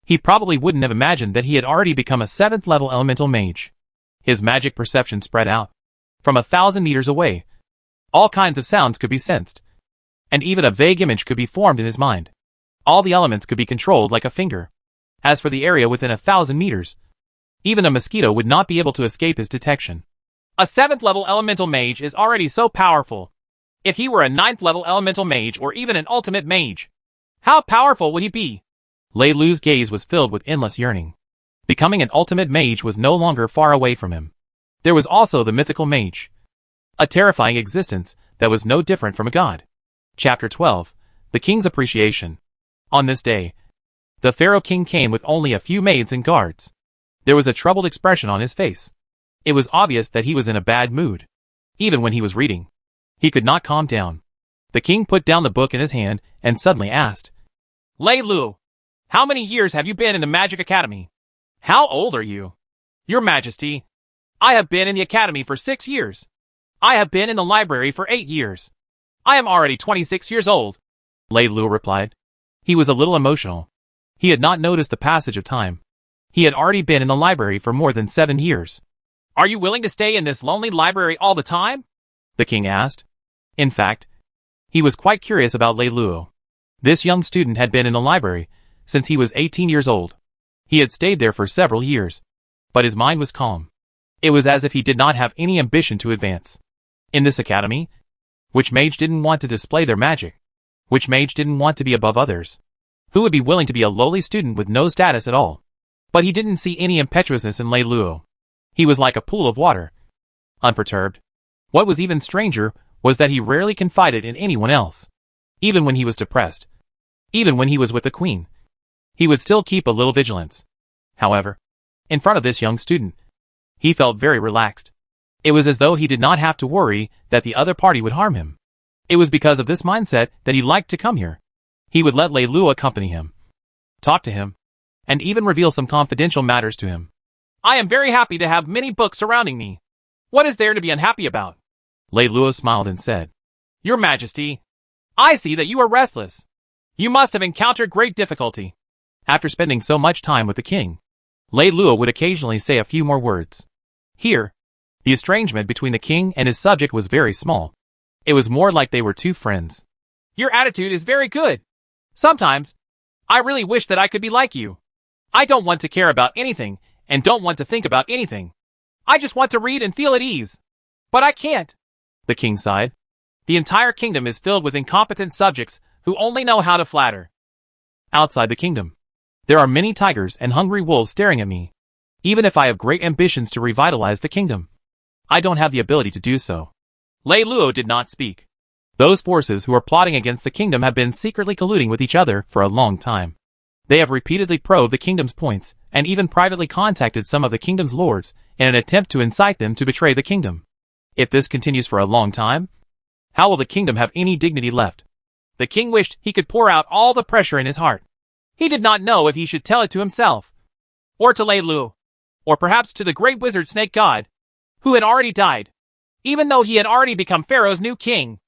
he probably wouldn't have imagined that he had already become a 7th-level elemental mage. His magic perception spread out. From 1,000 meters away, all kinds of sounds could be sensed, and even a vague image could be formed in his mind. All the elements could be controlled like a finger. As for the area within 1,000 meters, even a mosquito would not be able to escape his detection. A 7th-level elemental mage is already so powerful. If he were a 9th-level elemental mage or even an ultimate mage, how powerful would he be? Lei Lu's gaze was filled with endless yearning. Becoming an ultimate mage was no longer far away from him. There was also the mythical mage, a terrifying existence that was no different from a god. Chapter 12. The King's Appreciation. On this day, the Pharaoh King came with only a few maids and guards. There was a troubled expression on his face. It was obvious that he was in a bad mood. Even when he was reading, he could not calm down. The king put down the book in his hand and suddenly asked, Lei Lu, how many years have you been in the Magic Academy? How old are you? Your Majesty, I have been in the academy for 6 years. I have been in the library for 8 years. I am already 26 years old, Lei Lu replied. He was a little emotional. He had not noticed the passage of time. He had already been in the library for more than 7 years. Are you willing to stay in this lonely library all the time? The king asked. In fact, he was quite curious about Lei Lu. This young student had been in the library since he was 18 years old. He had stayed there for several years, but his mind was calm. It was as if he did not have any ambition to advance. In this academy, which mage didn't want to display their magic? Which mage didn't want to be above others? Who would be willing to be a lowly student with no status at all? But he didn't see any impetuousness in Lei Lu. He was like a pool of water, unperturbed. What was even stranger was that he rarely confided in anyone else. Even when he was depressed, even when he was with the queen, he would still keep a little vigilance. However, in front of this young student, he felt very relaxed. It was as though he did not have to worry that the other party would harm him. It was because of this mindset that he liked to come here. He would let Lei Lu accompany him, talk to him, and even reveal some confidential matters to him. I am very happy to have many books surrounding me. What is there to be unhappy about? Lei Lu smiled and said, Your Majesty, I see that you are restless. You must have encountered great difficulty. After spending so much time with the king, Lei Lu would occasionally say a few more words. Here, the estrangement between the king and his subject was very small. It was more like they were two friends. Your attitude is very good. Sometimes, I really wish that I could be like you. I don't want to care about anything and don't want to think about anything. I just want to read and feel at ease. But I can't. The king sighed. The entire kingdom is filled with incompetent subjects who only know how to flatter. Outside the kingdom, there are many tigers and hungry wolves staring at me. Even if I have great ambitions to revitalize the kingdom, I don't have the ability to do so. Lei Lu did not speak. Those forces who are plotting against the kingdom have been secretly colluding with each other for a long time. They have repeatedly probed the kingdom's points and even privately contacted some of the kingdom's lords in an attempt to incite them to betray the kingdom. If this continues for a long time, how will the kingdom have any dignity left? The king wished he could pour out all the pressure in his heart. He did not know if he should tell it to himself, or to Lei Lu, or perhaps to the great wizard snake god, who had already died, even though he had already become Pharaoh's new king.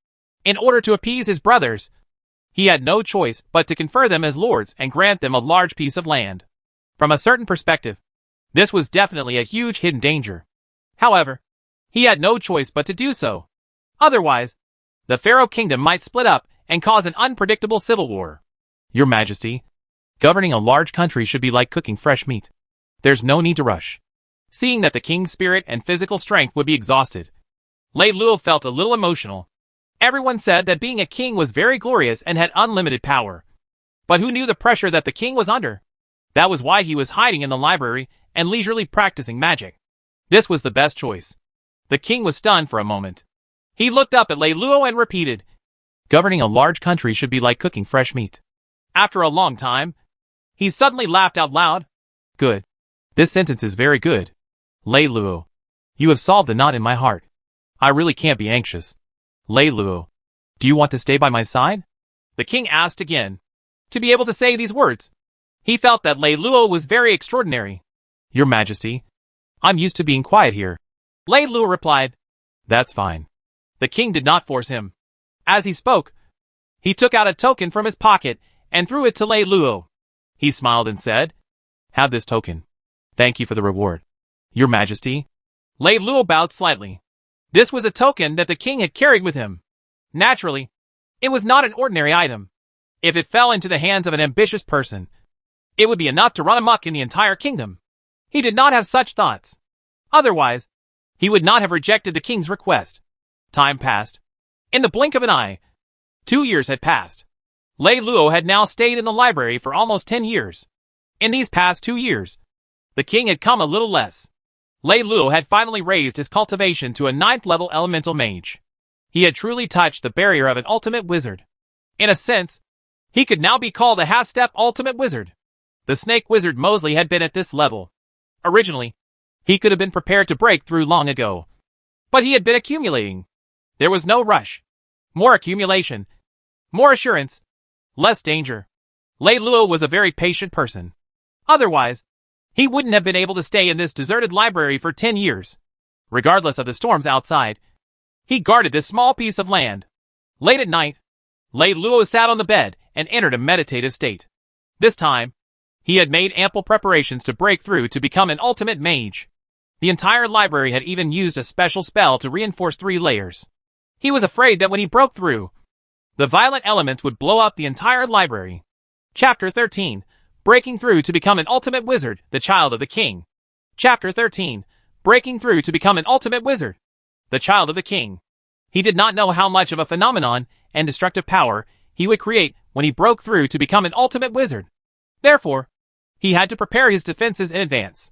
In order to appease his brothers, he had no choice but to confer them as lords and grant them a large piece of land. From a certain perspective, this was definitely a huge hidden danger. However, he had no choice but to do so. Otherwise, the Pharaoh kingdom might split up and cause an unpredictable civil war. Your Majesty, governing a large country should be like cooking fresh meat. There's no need to rush. Seeing that the king's spirit and physical strength would be exhausted, Lei Luo felt a little emotional. Everyone said that being a king was very glorious and had unlimited power. But who knew the pressure that the king was under? That was why he was hiding in the library and leisurely practicing magic. This was the best choice. The king was stunned for a moment. He looked up at Lei Luo and repeated, "Governing a large country should be like cooking fresh meat." After a long time, he suddenly laughed out loud. Good. This sentence is very good. Lei Luo, you have solved the knot in my heart. I really can't be anxious. Lei Luo, do you want to stay by my side? The king asked again. To be able to say these words, he felt that Lei Luo was very extraordinary. Your Majesty, I'm used to being quiet here. Lei Luo replied. That's fine. The king did not force him. As he spoke, he took out a token from his pocket and threw it to Lei Luo. He smiled and said, "Have this token. Thank you for the reward." Your Majesty. Lei Luo bowed slightly. This was a token that the king had carried with him. Naturally, it was not an ordinary item. If it fell into the hands of an ambitious person, it would be enough to run amok in the entire kingdom. He did not have such thoughts. Otherwise, he would not have rejected the king's request. Time passed. In the blink of an eye, 2 years had passed. Lei Luo had now stayed in the library for almost 10 years. In these past 2 years, the king had come a little less. Lei Luo had finally raised his cultivation to a 9th level elemental mage. He had truly touched the barrier of an ultimate wizard. In a sense, he could now be called a half-step ultimate wizard. The snake wizard Mosley had been at this level. Originally, he could have been prepared to break through long ago. But he had been accumulating. There was no rush. More accumulation. More assurance. Less danger. Lei Luo was a very patient person. Otherwise, he wouldn't have been able to stay in this deserted library for 10 years. Regardless of the storms outside, he guarded this small piece of land. Late at night, Lei Luo sat on the bed and entered a meditative state. This time, he had made ample preparations to break through to become an ultimate mage. The entire library had even used a special spell to reinforce 3 layers. He was afraid that when he broke through, the violent elements would blow up the entire library. Chapter 13. Breaking through to become an ultimate wizard, the child of the king. Chapter 13. Breaking through to become an ultimate wizard, the child of the king. He did not know how much of a phenomenon and destructive power he would create when he broke through to become an ultimate wizard. Therefore, he had to prepare his defenses in advance.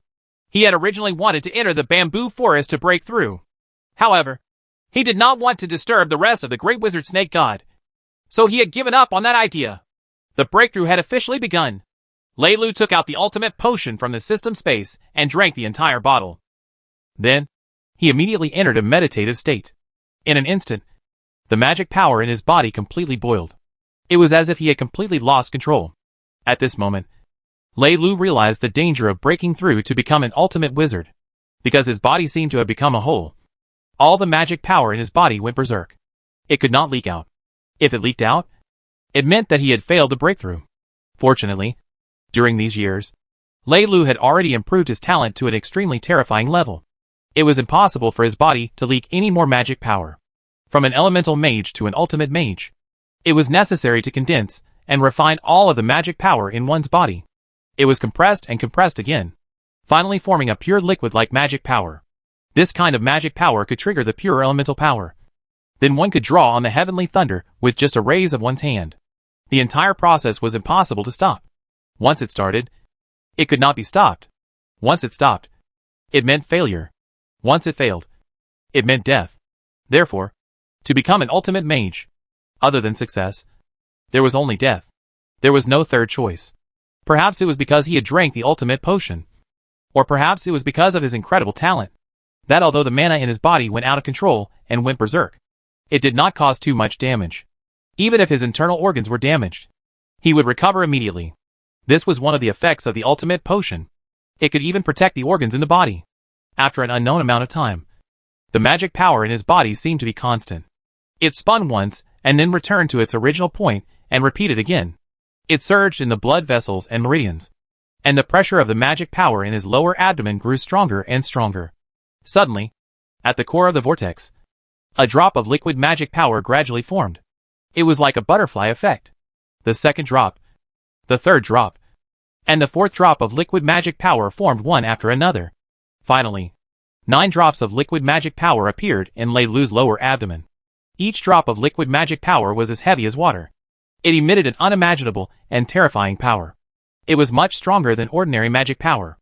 He had originally wanted to enter the bamboo forest to break through. However, he did not want to disturb the rest of the great wizard snake god. So he had given up on that idea. The breakthrough had officially begun. Lei Luo took out the ultimate potion from the system space and drank the entire bottle. Then, he immediately entered a meditative state. In an instant, the magic power in his body completely boiled. It was as if he had completely lost control. At this moment, Lei Luo realized the danger of breaking through to become an ultimate wizard. Because his body seemed to have become a whole. All the magic power in his body went berserk. It could not leak out. If it leaked out, it meant that he had failed to break through. Fortunately, during these years, Lei Luo had already improved his talent to an extremely terrifying level. It was impossible for his body to leak any more magic power. From an elemental mage to an ultimate mage, it was necessary to condense and refine all of the magic power in one's body. It was compressed and compressed again, finally forming a pure liquid-like magic power. This kind of magic power could trigger the pure elemental power. Then one could draw on the heavenly thunder with just a raise of one's hand. The entire process was impossible to stop. Once it started, it could not be stopped. Once it stopped, it meant failure. Once it failed, it meant death. Therefore, to become an ultimate mage, other than success, there was only death. There was no third choice. Perhaps it was because he had drank the ultimate potion. Or perhaps it was because of his incredible talent. That although the mana in his body went out of control and went berserk, it did not cause too much damage. Even if his internal organs were damaged, he would recover immediately. This was one of the effects of the ultimate potion. It could even protect the organs in the body. After an unknown amount of time, the magic power in his body seemed to be constant. It spun once and then returned to its original point and repeated again. It surged in the blood vessels and meridians, and the pressure of the magic power in his lower abdomen grew stronger and stronger. Suddenly, at the core of the vortex, a drop of liquid magic power gradually formed. It was like a butterfly effect. The second drop, the third drop, and the fourth drop of liquid magic power formed one after another. Finally, 9 drops of liquid magic power appeared in Lei Lu's lower abdomen. Each drop of liquid magic power was as heavy as water. It emitted an unimaginable and terrifying power. It was much stronger than ordinary magic power.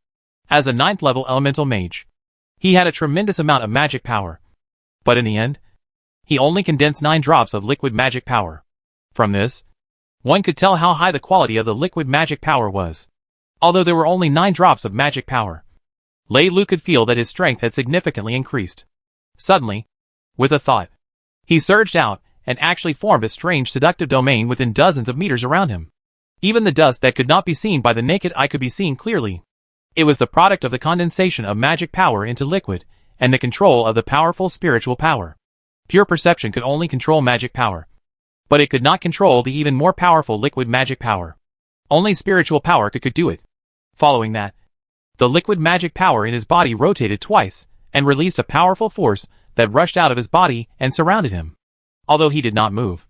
As a 9th level elemental mage, he had a tremendous amount of magic power. But in the end, he only condensed 9 drops of liquid magic power. From this, one could tell how high the quality of the liquid magic power was. Although there were only 9 drops of magic power, Lei Lu could feel that his strength had significantly increased. Suddenly, with a thought, he surged out and actually formed a strange seductive domain within dozens of meters around him. Even the dust that could not be seen by the naked eye could be seen clearly. It was the product of the condensation of magic power into liquid, and the control of the powerful spiritual power. Pure perception could only control magic power, but it could not control the even more powerful liquid magic power. Only spiritual power could do it. Following that, the liquid magic power in his body rotated twice, and released a powerful force that rushed out of his body and surrounded him. Although he did not move,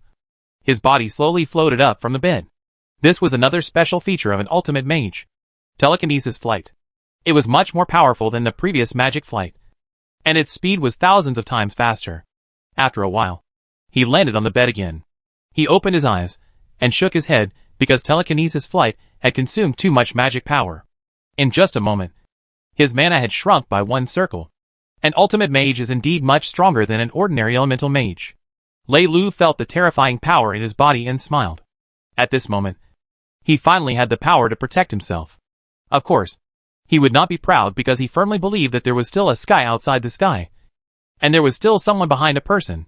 his body slowly floated up from the bed. This was another special feature of an ultimate mage: telekinesis flight. It was much more powerful than the previous magic flight, and its speed was thousands of times faster. After a while, he landed on the bed again. He opened his eyes and shook his head because telekinesis flight had consumed too much magic power. In just a moment, his mana had shrunk by 1 circle. An ultimate mage is indeed much stronger than an ordinary elemental mage. Lei Lu felt the terrifying power in his body and smiled. At this moment, he finally had the power to protect himself. Of course, he would not be proud because he firmly believed that there was still a sky outside the sky, and there was still someone behind a person.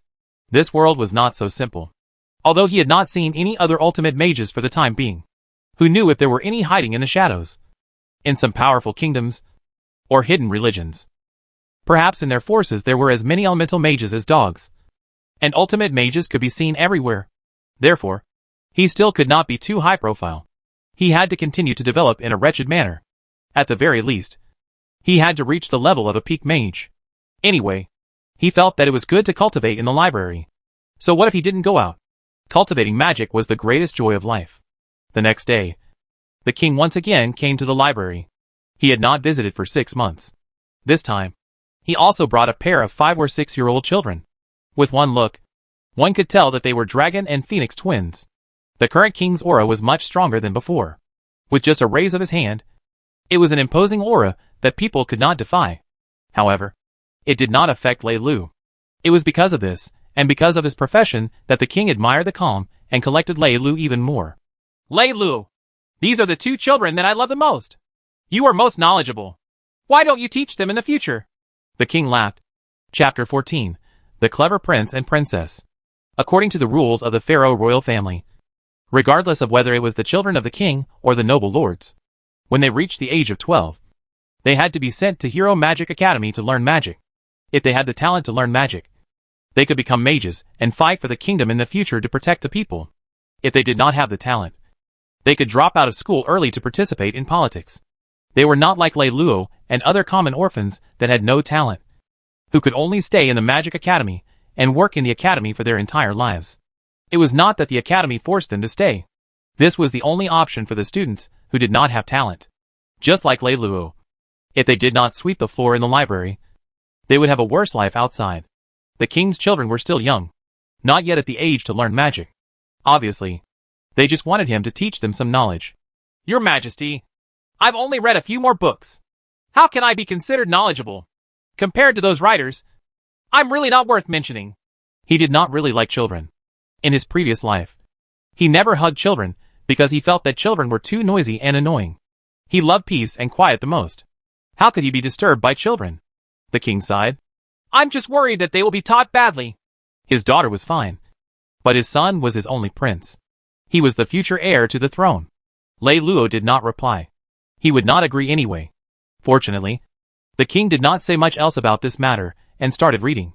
This world was not so simple. Although he had not seen any other ultimate mages for the time being, who knew if there were any hiding in the shadows, in some powerful kingdoms, or hidden religions. Perhaps in their forces there were as many elemental mages as dogs, and ultimate mages could be seen everywhere. Therefore, he still could not be too high profile. He had to continue to develop in a wretched manner. At the very least, he had to reach the level of a peak mage. Anyway, he felt that it was good to cultivate in the library. So what if he didn't go out? Cultivating magic was the greatest joy of life. The next day, the king once again came to the library. He had not visited for 6 months. This time, he also brought a pair of 5 or 6-year-old children. With one look, one could tell that they were dragon and phoenix twins. The current king's aura was much stronger than before. With just a raise of his hand, it was an imposing aura that people could not defy. However, it did not affect Lei Lu. It was because of this, and because of his profession, that the king admired the calm and collected Lei Lu even more. Lei Lu, these are the 2 children that I love the most. You are most knowledgeable. Why don't you teach them in the future? The king laughed. Chapter 14. The Clever Prince and Princess. According to the rules of the pharaoh royal family, regardless of whether it was the children of the king or the noble lords, when they reached the age of 12, they had to be sent to Hero Magic Academy to learn magic. If they had the talent to learn magic, they could become mages and fight for the kingdom in the future to protect the people. If they did not have the talent, they could drop out of school early to participate in politics. They were not like Lei Lu and other common orphans that had no talent, who could only stay in the Magic Academy and work in the academy for their entire lives. It was not that the academy forced them to stay. This was the only option for the students who did not have talent. Just like Lei Lu, if they did not sweep the floor in the library, they would have a worse life outside. The king's children were still young, not yet at the age to learn magic. Obviously, they just wanted him to teach them some knowledge. Your Majesty, I've only read a few more books. How can I be considered knowledgeable? Compared to those writers, I'm really not worth mentioning. He did not really like children. In his previous life, he never hugged children because he felt that children were too noisy and annoying. He loved peace and quiet the most. How could he be disturbed by children? The king sighed. I'm just worried that they will be taught badly. His daughter was fine, but his son was his only prince. He was the future heir to the throne. Lei Lu did not reply. He would not agree anyway. Fortunately, the king did not say much else about this matter and started reading.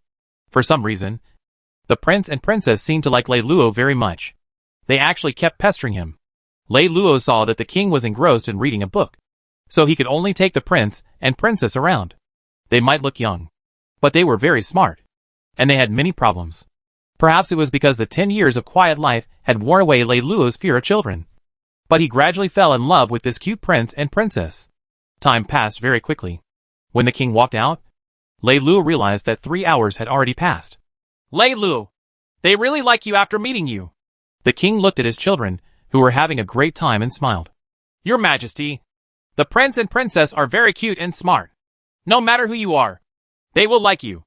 For some reason, The prince and princess seemed to like Lei Luo very much. They actually kept pestering him. Lei Luo saw that the king was engrossed in reading a book, so he could only take the prince and princess around. They might look young, but they were very smart, and they had many problems. Perhaps it was because the 10 years of quiet life had worn away Lei Luo's fear of children. But he gradually fell in love with this cute prince and princess. Time passed very quickly. When the king walked out, Lei Luo realized that 3 hours had already passed. Lei Luo, they really like you after meeting you. The king looked at his children, who were having a great time, and smiled. Your Majesty, the prince and princess are very cute and smart. No matter who you are, they will like you.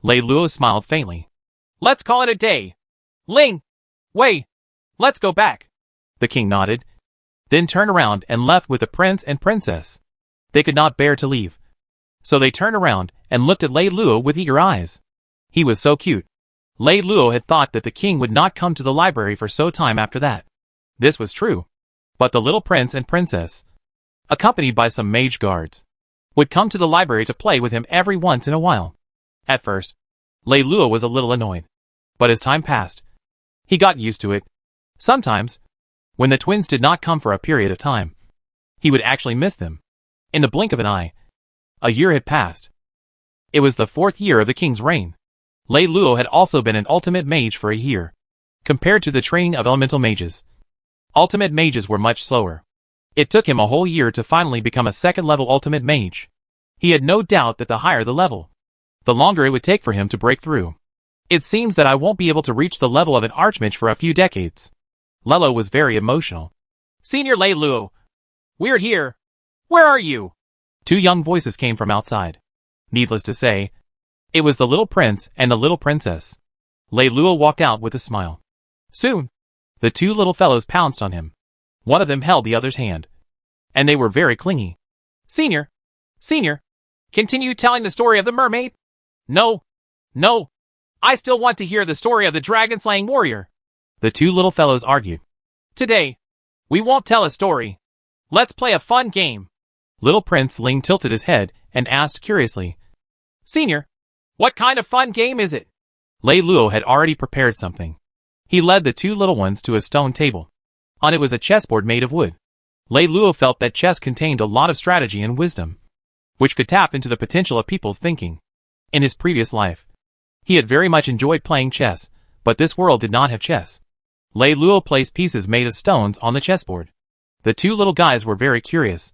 Lei Luo smiled faintly. Let's call it a day. Ling, Wei, let's go back. The king nodded, then turned around and left with the prince and princess. They could not bear to leave, so they turned around and looked at Lei Luo with eager eyes. He was so cute. Lei Luo had thought that the king would not come to the library for some time after that. This was true. But the little prince and princess, accompanied by some mage guards, would come to the library to play with him every once in a while. At first, Lei Luo was a little annoyed. But as time passed, he got used to it. Sometimes, when the twins did not come for a period of time, he would actually miss them. In the blink of an eye, a year had passed. It was the 4th year of the king's reign. Lei Luo had also been an ultimate mage for a year. Compared to the training of elemental mages, ultimate mages were much slower. It took him a whole year to finally become a 2nd level ultimate mage. He had no doubt that the higher the level, the longer it would take for him to break through. It seems that I won't be able to reach the level of an archmage for a few decades. Lelo was very emotional. Senior Lei Luo, we're here. Where are you? 2 young voices came from outside. Needless to say, it was the little prince and the little princess. Lei Luo walked out with a smile. Soon, the 2 little fellows pounced on him. One of them held the other's hand, and they were very clingy. Senior, continue telling the story of the mermaid? No, I still want to hear the story of the dragon-slaying warrior. The 2 little fellows argued. Today, we won't tell a story. Let's play a fun game. Little Prince Ling tilted his head and asked curiously. Senior, what kind of fun game is it? Lei Luo had already prepared something. He led the 2 little ones to a stone table. On it was a chessboard made of wood. Lei Luo felt that chess contained a lot of strategy and wisdom, which could tap into the potential of people's thinking. In his previous life, he had very much enjoyed playing chess, but this world did not have chess. Lei Luo placed pieces made of stones on the chessboard. The 2 little guys were very curious.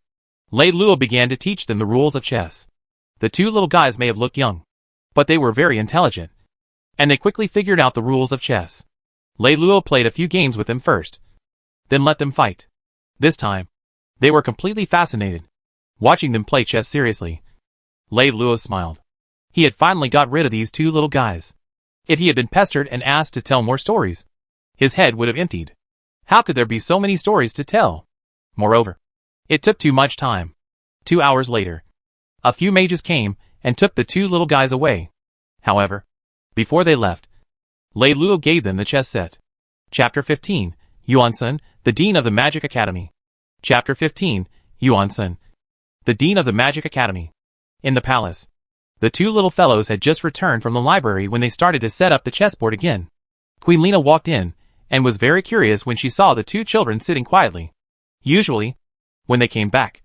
Lei Luo began to teach them the rules of chess. The 2 little guys may have looked young, but they were very intelligent, and they quickly figured out the rules of chess. Lei Luo played a few games with them first, then let them fight. This time, they were completely fascinated, watching them play chess seriously. Lei Luo smiled. He had finally got rid of these 2 little guys. If he had been pestered and asked to tell more stories, his head would have emptied. How could there be so many stories to tell? Moreover, it took too much time. 2 hours later, a few mages came and took the 2 little guys away. However, before they left, Lei Luo gave them the chess set. Chapter 15, Yuan-sun, the Dean of the Magic Academy. Chapter 15, Yuan-sun, the Dean of the Magic Academy. In the palace, the 2 little fellows had just returned from the library when they started to set up the chessboard again. Queen Lena walked in and was very curious when she saw the 2 children sitting quietly. Usually, when they came back,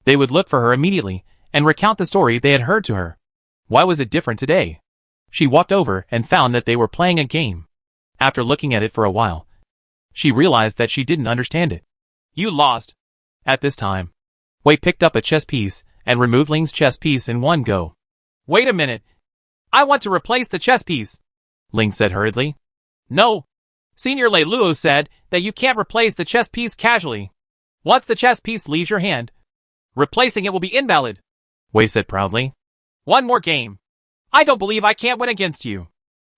they would look for her immediately and recount the story they had heard to her. Why was it different today? She walked over and found that they were playing a game. After looking at it for a while, she realized that she didn't understand it. You lost. At this time, Wei picked up a chess piece and removed Ling's chess piece in one go. Wait a minute. I want to replace the chess piece, Ling said hurriedly. No. Senior Lei Luo said that you can't replace the chess piece casually. Once the chess piece leaves your hand, replacing it will be invalid, Wei said proudly. One more game. I don't believe I can't win against you.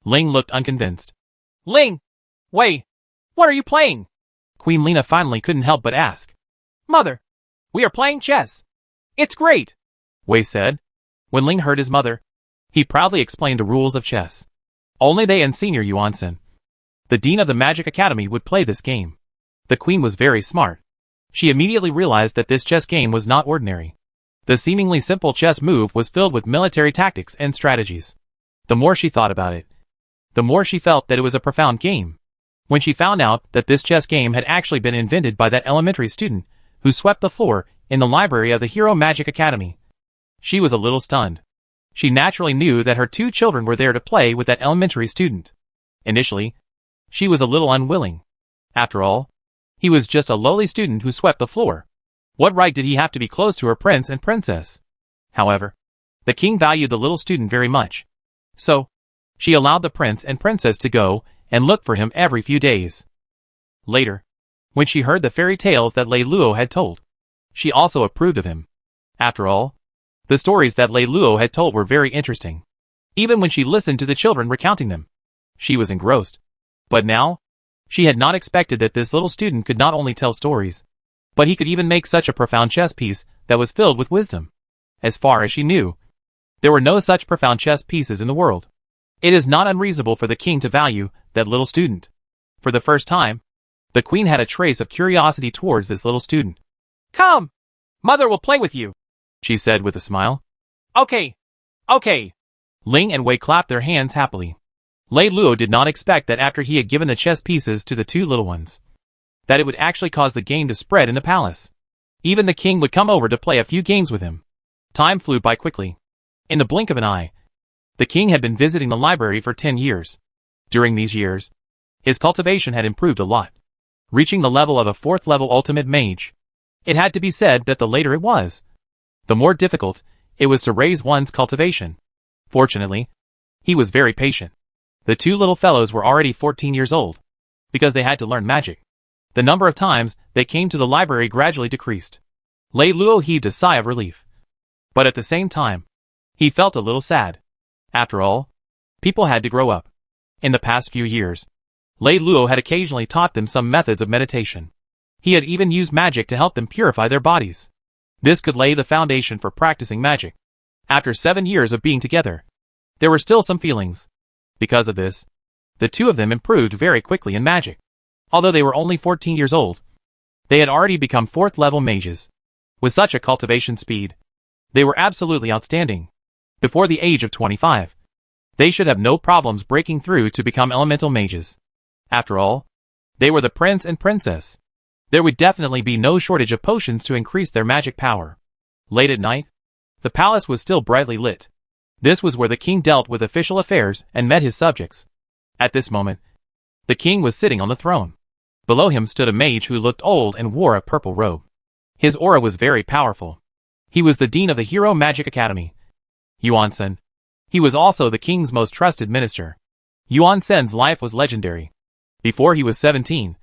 Ling looked unconvinced. Ling! Wei! What are you playing? Queen Lena finally couldn't help but ask. Mother! We are playing chess. It's great, Wei said. When Ling heard his mother, he proudly explained the rules of chess. Only they and Senior Yuan-sun, the Dean of the Magic Academy, would play this game. The queen was very smart. She immediately realized that this chess game was not ordinary. The seemingly simple chess move was filled with military tactics and strategies. The more she thought about it, the more she felt that it was a profound game. When she found out that this chess game had actually been invented by that elementary student who swept the floor in the library of the Hero Magic Academy, she was a little stunned. She naturally knew that her two children were there to play with that elementary student. Initially, she was a little unwilling. After all, he was just a lowly student who swept the floor. What right did he have to be close to her prince and princess? However, the king valued the little student very much. So, she allowed the prince and princess to go and look for him every few days. Later, when she heard the fairy tales that Lei Luo had told, she also approved of him. After all, the stories that Lei Luo had told were very interesting. Even when she listened to the children recounting them, she was engrossed. But now, she had not expected that this little student could not only tell stories, but he could even make such a profound chess piece that was filled with wisdom. As far as she knew, there were no such profound chess pieces in the world. It is not unreasonable for the king to value that little student. For the first time, the queen had a trace of curiosity towards this little student. "Come! Mother will play with you," she said with a smile. Okay. Ling and Wei clapped their hands happily. Lei Luo did not expect that after he had given the chess pieces to the two little ones, that it would actually cause the game to spread in the palace. Even the king would come over to play a few games with him. Time flew by quickly. In the blink of an eye, the king had been visiting the library for 10 years. During these years, his cultivation had improved a lot, reaching the level of a 4th level ultimate mage. It had to be said that the later it was, the more difficult it was to raise one's cultivation. Fortunately, he was very patient. The two little fellows were already 14 years old, because they had to learn magic. The number of times they came to the library gradually decreased. Lei Luo heaved a sigh of relief. But at the same time, he felt a little sad. After all, people had to grow up. In the past few years, Lei Luo had occasionally taught them some methods of meditation. He had even used magic to help them purify their bodies. This could lay the foundation for practicing magic. After 7 years of being together, there were still some feelings. Because of this, the two of them improved very quickly in magic. Although they were only 14 years old, they had already become 4th level mages. With such a cultivation speed, they were absolutely outstanding. Before the age of 25, they should have no problems breaking through to become elemental mages. After all, they were the prince and princess. There would definitely be no shortage of potions to increase their magic power. Late at night, the palace was still brightly lit. This was where the king dealt with official affairs and met his subjects. At this moment, the king was sitting on the throne. Below him stood a mage who looked old and wore a purple robe. His aura was very powerful. He was the dean of the Hero Magic Academy, Yuan Sen. He was also the king's most trusted minister. Yuan Sen's life was legendary. Before he was 17,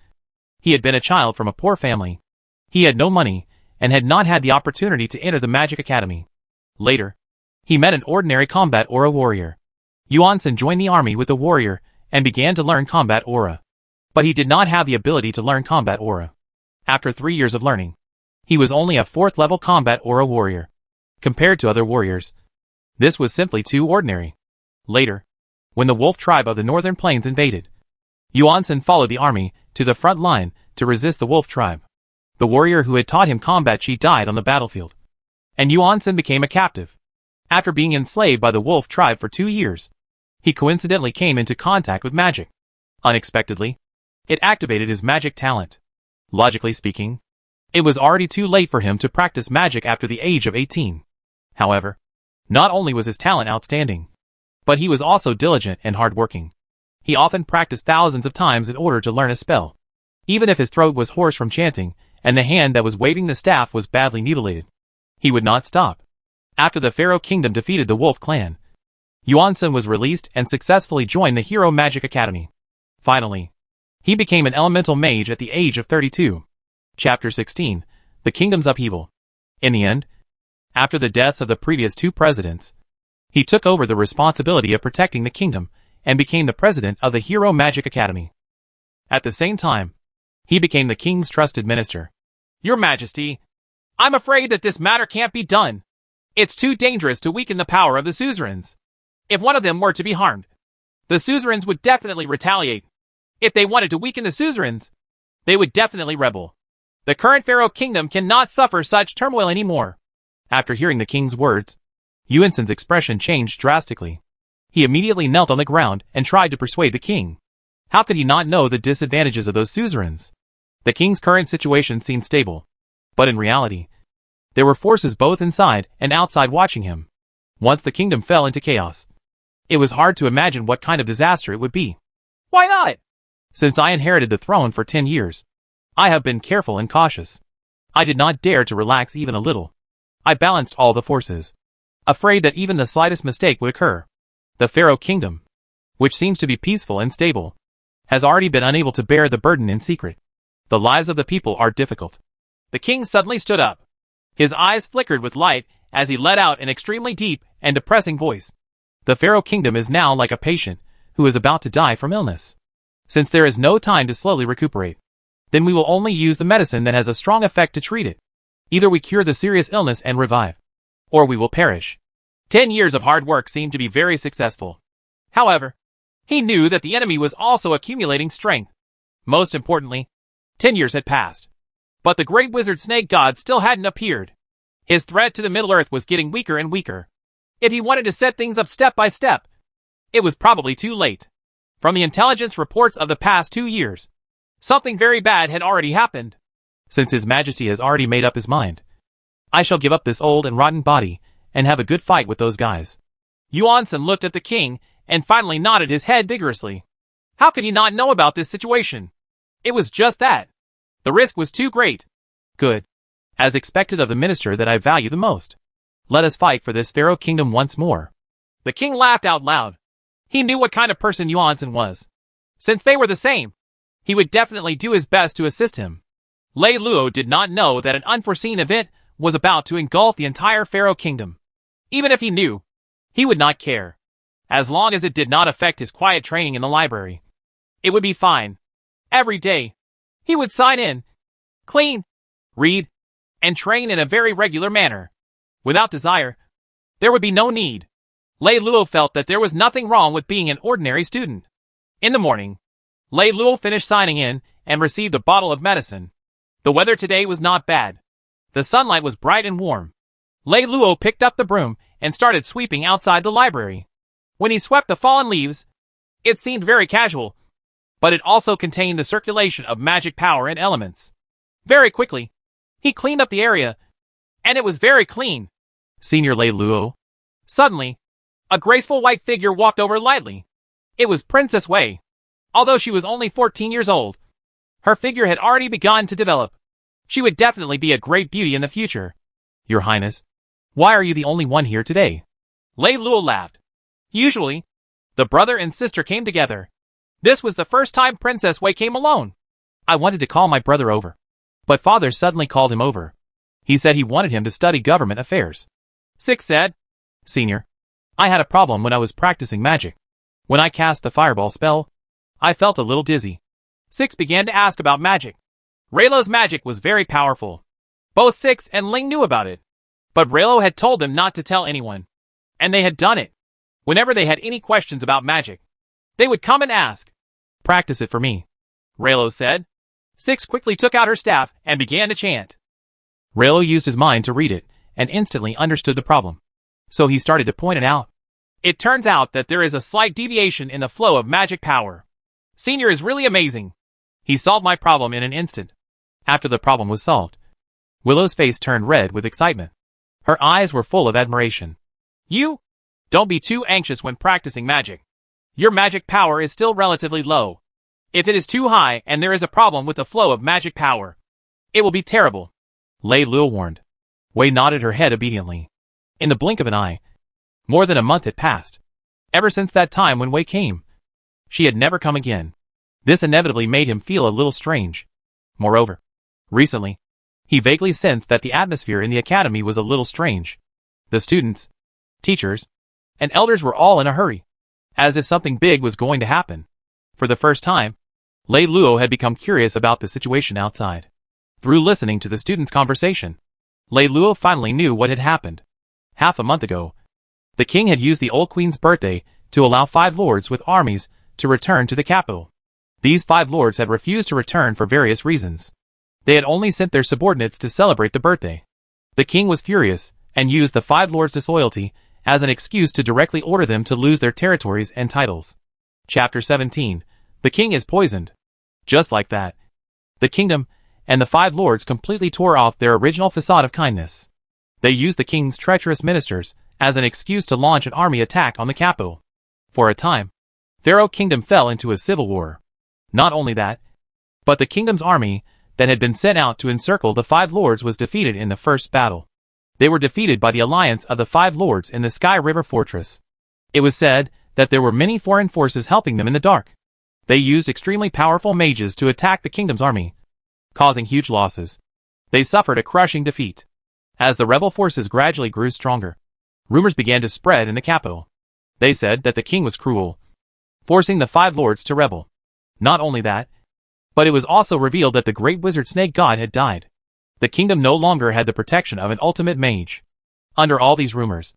he had been a child from a poor family. He had no money and had not had the opportunity to enter the Magic Academy. Later, he met an ordinary combat aura warrior. Yuan Sen joined the army with the warrior and began to learn combat aura. But he did not have the ability to learn combat aura. After 3 years of learning, he was only a 4th level combat aura warrior. Compared to other warriors, this was simply too ordinary. Later, when the wolf tribe of the northern plains invaded, Yuan Sen followed the army to the front line to resist the wolf tribe. The warrior who had taught him combat chi died on the battlefield, and Yuan Sen became a captive. After being enslaved by the wolf tribe for 2 years, he coincidentally came into contact with magic. Unexpectedly, it activated his magic talent. Logically speaking, it was already too late for him to practice magic after the age of 18. However, not only was his talent outstanding, but he was also diligent and hardworking. He often practiced thousands of times in order to learn a spell. Even if his throat was hoarse from chanting, and the hand that was waving the staff was badly mutilated, he would not stop. After the Pharaoh Kingdom defeated the Wolf Clan, Yuan Sen was released and successfully joined the Hero Magic Academy. Finally, he became an elemental mage at the age of 32. Chapter 16, The Kingdom's Upheaval. In the end, after the deaths of the previous 2 presidents, he took over the responsibility of protecting the kingdom and became the president of the Hero Magic Academy. At the same time, he became the king's trusted minister. Your Majesty, I'm afraid that this matter can't be done. It's too dangerous to weaken the power of the suzerains. If one of them were to be harmed, the suzerains would definitely retaliate. If they wanted to weaken the suzerains, they would definitely rebel. The current Pharaoh Kingdom cannot suffer such turmoil anymore. After hearing the king's words, Yuan Sen's expression changed drastically. He immediately knelt on the ground and tried to persuade the king. How could he not know the disadvantages of those suzerains? The king's current situation seemed stable. But in reality, there were forces both inside and outside watching him. Once the kingdom fell into chaos, it was hard to imagine what kind of disaster it would be. Why not? Since I inherited the throne for 10 years, I have been careful and cautious. I did not dare to relax even a little. I balanced all the forces, afraid that even the slightest mistake would occur. The Pharaoh kingdom, which seems to be peaceful and stable, has already been unable to bear the burden in secret. The lives of the people are difficult. The king suddenly stood up. His eyes flickered with light as he let out an extremely deep and depressing voice. The Pharaoh kingdom is now like a patient who is about to die from illness. Since there is no time to slowly recuperate, then we will only use the medicine that has a strong effect to treat it. Either we cure the serious illness and revive, or we will perish. 10 years of hard work seemed to be very successful. However, he knew that the enemy was also accumulating strength. Most importantly, 10 years had passed. But the great wizard snake god still hadn't appeared. His threat to the Middle-earth was getting weaker and weaker. If he wanted to set things up step by step, it was probably too late. From the intelligence reports of the past 2 years, something very bad had already happened. Since His Majesty has already made up his mind, I shall give up this old and rotten body and have a good fight with those guys. Yuan-san looked at the king and finally nodded his head vigorously. How could he not know about this situation? It was just that. The risk was too great. Good. As expected of the minister that I value the most. Let us fight for this Pharaoh kingdom once more. The king laughed out loud. He knew what kind of person Yuan-san was. Since they were the same, he would definitely do his best to assist him. Lei Luo did not know that an unforeseen event was about to engulf the entire Pharaoh kingdom. Even if he knew, he would not care. As long as it did not affect his quiet training in the library, it would be fine. Every day, he would sign in, clean, read, and train in a very regular manner. Without desire, there would be no need. Lei Luo felt that there was nothing wrong with being an ordinary student. In the morning, Lei Luo finished signing in and received a bottle of medicine. The weather today was not bad. The sunlight was bright and warm. Lei Luo picked up the broom and started sweeping outside the library. When he swept the fallen leaves, it seemed very casual, but it also contained the circulation of magic power and elements. Very quickly, he cleaned up the area, and it was very clean. Senior Lei Luo. Suddenly, a graceful white figure walked over lightly. It was Princess Wei. Although she was only 14 years old, her figure had already begun to develop. She would definitely be a great beauty in the future. Your Highness, why are you the only one here today? Lei Luo laughed. Usually, the brother and sister came together. This was the first time Princess Wei came alone. I wanted to call my brother over, but father suddenly called him over. He said he wanted him to study government affairs. Six said, Senior, I had a problem when I was practicing magic. When I cast the fireball spell, I felt a little dizzy. Six began to ask about magic. Raylo's magic was very powerful. Both Six and Ling knew about it, but Raylo had told them not to tell anyone, and they had done it. Whenever they had any questions about magic, they would come and ask. Practice it for me, Raylo said. Six quickly took out her staff and began to chant. Raylo used his mind to read it and instantly understood the problem, so he started to point it out. It turns out that there is a slight deviation in the flow of magic power. Senior is really amazing. He solved my problem in an instant. After the problem was solved, Willow's face turned red with excitement. Her eyes were full of admiration. You? Don't be too anxious when practicing magic. Your magic power is still relatively low. If it is too high and there is a problem with the flow of magic power, it will be terrible. Lei Luo warned. Wei nodded her head obediently. In the blink of an eye, more than a month had passed. Ever since that time when Wei came, she had never come again. This inevitably made him feel a little strange. Moreover, recently, he vaguely sensed that the atmosphere in the academy was a little strange. The students, teachers, and elders were all in a hurry, as if something big was going to happen. For the first time, Lei Luo had become curious about the situation outside. Through listening to the students' conversation, Lei Luo finally knew what had happened. Half a month ago, the king had used the old queen's birthday to allow 5 lords with armies to return to the capital. These 5 lords had refused to return for various reasons. They had only sent their subordinates to celebrate the birthday. The king was furious and used the 5 lords' disloyalty as an excuse to directly order them to lose their territories and titles. Chapter 17. The king is poisoned. Just like that, the kingdom and the 5 lords completely tore off their original facade of kindness. They used the king's treacherous ministers as an excuse to launch an army attack on the capital. For a time, Pharaoh Kingdom fell into a civil war. Not only that, but the kingdom's army that had been sent out to encircle the 5 lords was defeated in the first battle. They were defeated by the alliance of the 5 lords in the Sky River Fortress. It was said that there were many foreign forces helping them in the dark. They used extremely powerful mages to attack the kingdom's army, causing huge losses. They suffered a crushing defeat. As the rebel forces gradually grew stronger, rumors began to spread in the capital. They said that the king was cruel, forcing the 5 lords to rebel. Not only that, but it was also revealed that the great wizard snake god had died. The kingdom no longer had the protection of an ultimate mage. Under all these rumors,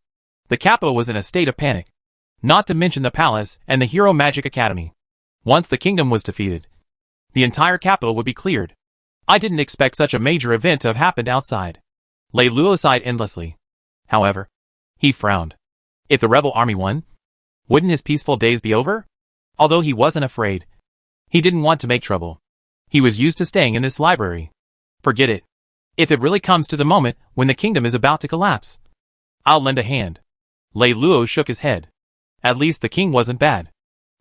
the capital was in a state of panic, not to mention the palace and the Hero Magic Academy. Once the kingdom was defeated, the entire capital would be cleared. I didn't expect such a major event to have happened outside. Lei Luo sighed endlessly. However, he frowned. If the rebel army won, wouldn't his peaceful days be over? Although he wasn't afraid, he didn't want to make trouble. He was used to staying in this library. Forget it. If it really comes to the moment when the kingdom is about to collapse, I'll lend a hand. Lei Luo shook his head. At least the king wasn't bad.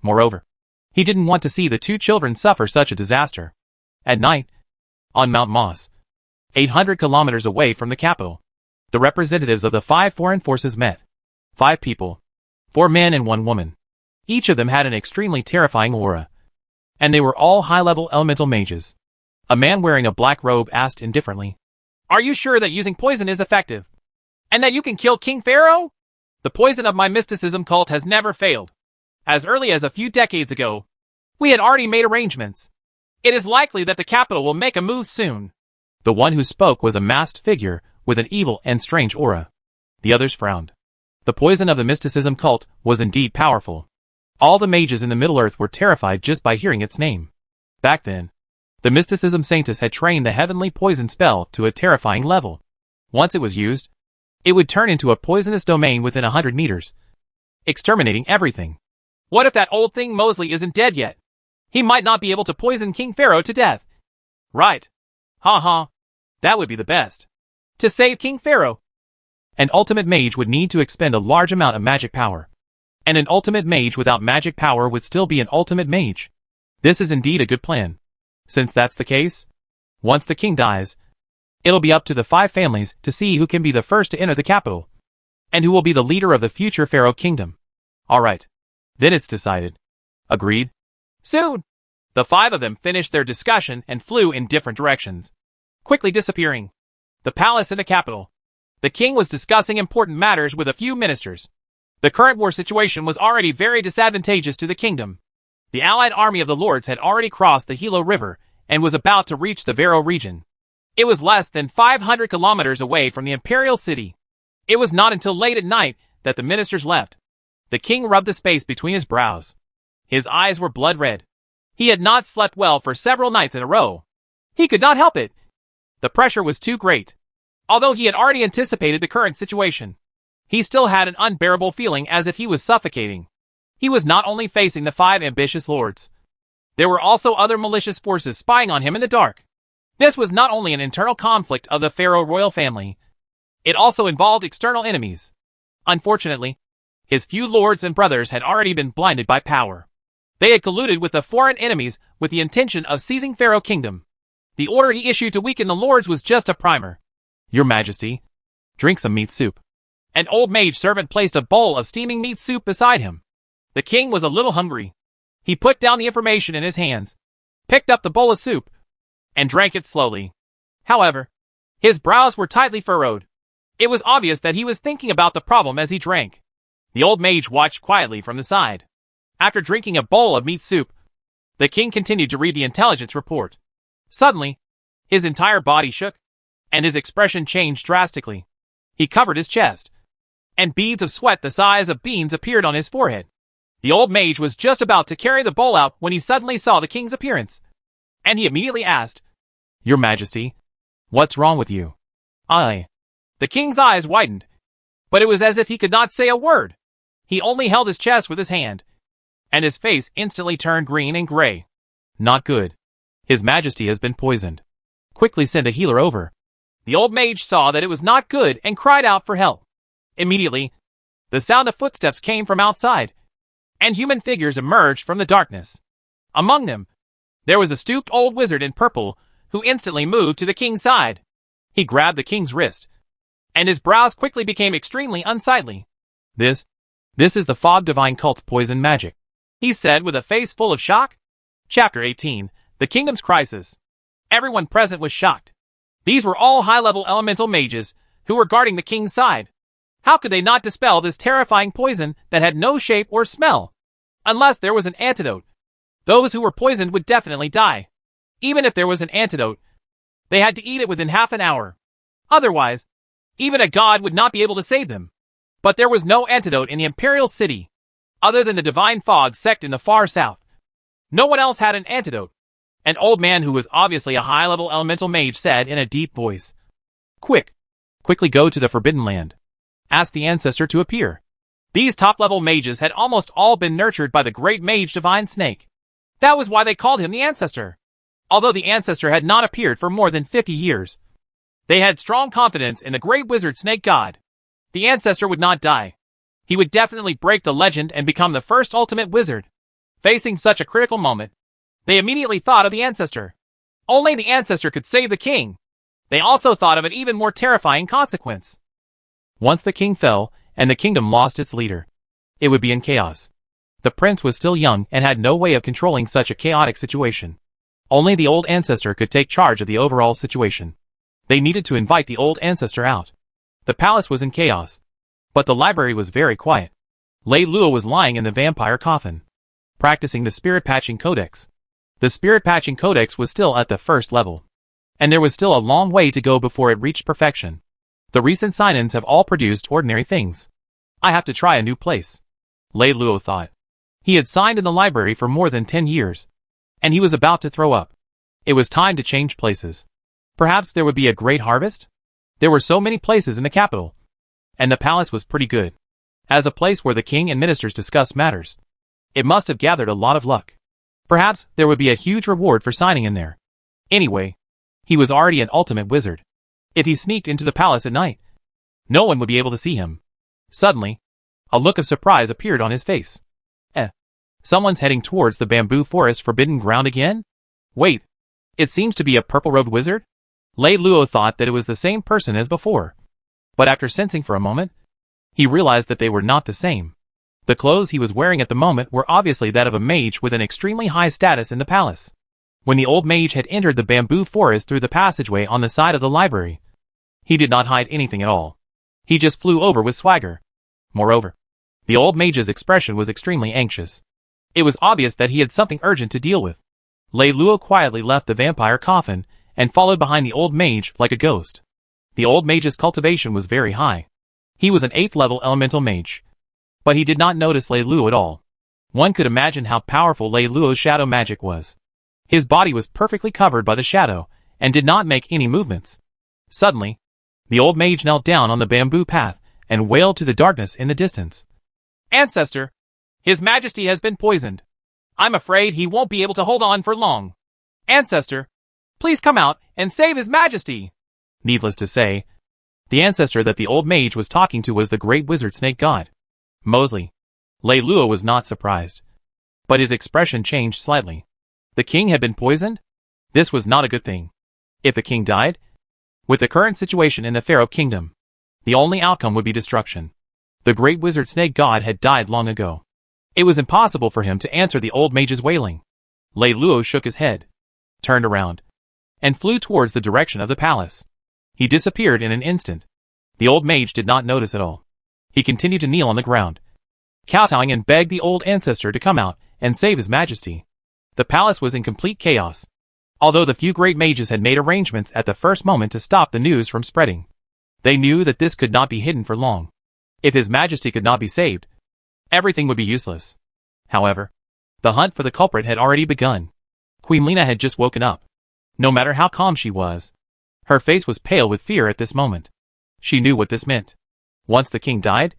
Moreover, he didn't want to see the 2 children suffer such a disaster. At night, on Mount Moss, 800 kilometers away from the capital, the representatives of the 5 foreign forces met. 5 people, 4 men and 1 woman. Each of them had an extremely terrifying aura, and they were all high-level elemental mages. A man wearing a black robe asked indifferently, "Are you sure that using poison is effective? And that you can kill King Pharaoh?" "The poison of my mysticism cult has never failed. As early as a few decades ago, we had already made arrangements. It is likely that the capital will make a move soon." The one who spoke was a masked figure with an evil and strange aura. The others frowned. The poison of the mysticism cult was indeed powerful. All the mages in the Middle-earth were terrified just by hearing its name. Back then, the mysticism saintess had trained the heavenly poison spell to a terrifying level. Once it was used, it would turn into a poisonous domain within 100 meters, exterminating everything. What if that old thing Mosley isn't dead yet? He might not be able to poison King Pharaoh to death. Right. Ha. That would be the best. To save King Pharaoh, an ultimate mage would need to expend a large amount of magic power. And an ultimate mage without magic power would still be an ultimate mage. This is indeed a good plan. Since that's the case, once the king dies, it'll be up to the 5 families to see who can be the first to enter the capital, and who will be the leader of the future Pharaoh kingdom. Alright. Then it's decided. Agreed? Soon! The 5 of them finished their discussion and flew in different directions, quickly disappearing. The palace in the capital. The king was discussing important matters with a few ministers. The current war situation was already very disadvantageous to the kingdom. The allied army of the lords had already crossed the Hilo River and was about to reach the Vero region. It was less than 500 kilometers away from the imperial city. It was not until late at night that the ministers left. The king rubbed the space between his brows. His eyes were blood red. He had not slept well for several nights in a row. He could not help it. The pressure was too great. Although he had already anticipated the current situation, he still had an unbearable feeling as if he was suffocating. He was not only facing the 5 ambitious lords. There were also other malicious forces spying on him in the dark. This was not only an internal conflict of the Pharaoh royal family, it also involved external enemies. Unfortunately, his few lords and brothers had already been blinded by power. They had colluded with the foreign enemies with the intention of seizing Pharaoh Kingdom. The order he issued to weaken the lords was just a primer. "Your Majesty, drink some meat soup." An old mage servant placed a bowl of steaming meat soup beside him. The king was a little hungry. He put down the information in his hands, picked up the bowl of soup, and drank it slowly. However, his brows were tightly furrowed. It was obvious that he was thinking about the problem as he drank. The old mage watched quietly from the side. After drinking a bowl of meat soup, the king continued to read the intelligence report. Suddenly, his entire body shook, and his expression changed drastically. He covered his chest, and beads of sweat the size of beans appeared on his forehead. The old mage was just about to carry the bowl out when he suddenly saw the king's appearance, and he immediately asked, "Your Majesty, what's wrong with you?" "I." The king's eyes widened. but it was as if he could not say a word. He only held his chest with his hand, and his face instantly turned green and gray. Not good. His Majesty has been poisoned. Quickly send a healer over. The old mage saw that it was not good and cried out for help. Immediately, the sound of footsteps came from outside, and human figures emerged from the darkness. Among them, there was a stooped old wizard in purple who instantly moved to the king's side. He grabbed the king's wrist, and his brows quickly became extremely unsightly. This is the Fog Divine Cult's poison magic, he said with a face full of shock. Chapter 18, The Kingdom's Crisis. Everyone present was shocked. These were all high-level elemental mages who were guarding the king's side. How could they not dispel this terrifying poison that had no shape or smell? Unless there was an antidote. Those who were poisoned would definitely die. Even if there was an antidote, they had to eat it within half an hour. Otherwise, even a god would not be able to save them. But there was no antidote in the Imperial City, other than the Divine Fog sect in the far south. No one else had an antidote. An old man who was obviously a high-level elemental mage said in a deep voice, Quickly go to the Forbidden Land. Ask the ancestor to appear. These top-level mages had almost all been nurtured by the great mage Divine Snake. That was why they called him the ancestor. Although the ancestor had not appeared for more than 50 years, they had strong confidence in the great wizard snake god. The ancestor would not die. He would definitely break the legend and become the first ultimate wizard. Facing such a critical moment, they immediately thought of the ancestor. Only the ancestor could save the king. They also thought of an even more terrifying consequence. Once the king fell, and the kingdom lost its leader, it would be in chaos. The prince was still young and had no way of controlling such a chaotic situation. Only the old ancestor could take charge of the overall situation. They needed to invite the old ancestor out. The palace was in chaos, but the library was very quiet. Lei Luo was lying in the vampire coffin, practicing the Spirit Patching Codex. The Spirit Patching Codex was still at the first level, and there was still a long way to go before it reached perfection. The recent sign-ins have all produced ordinary things. I have to try a new place, Lei Luo thought. He had signed in the library for more than 10 years, and he was about to throw up. It was time to change places. Perhaps there would be a great harvest? There were so many places in the capital, and the palace was pretty good. As a place where the king and ministers discussed matters, it must have gathered a lot of luck. Perhaps there would be a huge reward for signing in there. Anyway, he was already an ultimate wizard. If he sneaked into the palace at night, no one would be able to see him. Suddenly, a look of surprise appeared on his face. Someone's heading towards the bamboo forest forbidden ground again? Wait, it seems to be a purple-robed wizard? Lei Luo thought that it was the same person as before. But after sensing for a moment, he realized that they were not the same. The clothes he was wearing at the moment were obviously that of a mage with an extremely high status in the palace. When the old mage had entered the bamboo forest through the passageway on the side of the library, he did not hide anything at all. He just flew over with swagger. Moreover, the old mage's expression was extremely anxious. It was obvious that he had something urgent to deal with. Lei Luo quietly left the vampire coffin and followed behind the old mage like a ghost. The old mage's cultivation was very high. He was an 8th level elemental mage. But he did not notice Lei Luo at all. One could imagine how powerful Lei Luo's shadow magic was. His body was perfectly covered by the shadow and did not make any movements. Suddenly, the old mage knelt down on the bamboo path and wailed to the darkness in the distance. Ancestor! His Majesty has been poisoned. I'm afraid he won't be able to hold on for long. Ancestor, please come out and save His Majesty. Needless to say, the ancestor that the old mage was talking to was the great wizard snake god, Mosley. Lei Luo was not surprised, but his expression changed slightly. The king had been poisoned? This was not a good thing. If the king died, with the current situation in the Pharaoh kingdom, the only outcome would be destruction. The great wizard snake god had died long ago. It was impossible for him to answer the old mage's wailing. Lei Luo shook his head, turned around, and flew towards the direction of the palace. He disappeared in an instant. The old mage did not notice at all. He continued to kneel on the ground, kowtowing and begged the old ancestor to come out and save His Majesty. The palace was in complete chaos. Although the few great mages had made arrangements at the first moment to stop the news from spreading, they knew that this could not be hidden for long. If His Majesty could not be saved, everything would be useless. However, the hunt for the culprit had already begun. Queen Lena had just woken up. No matter how calm she was, her face was pale with fear at this moment. She knew what this meant. Once the king died,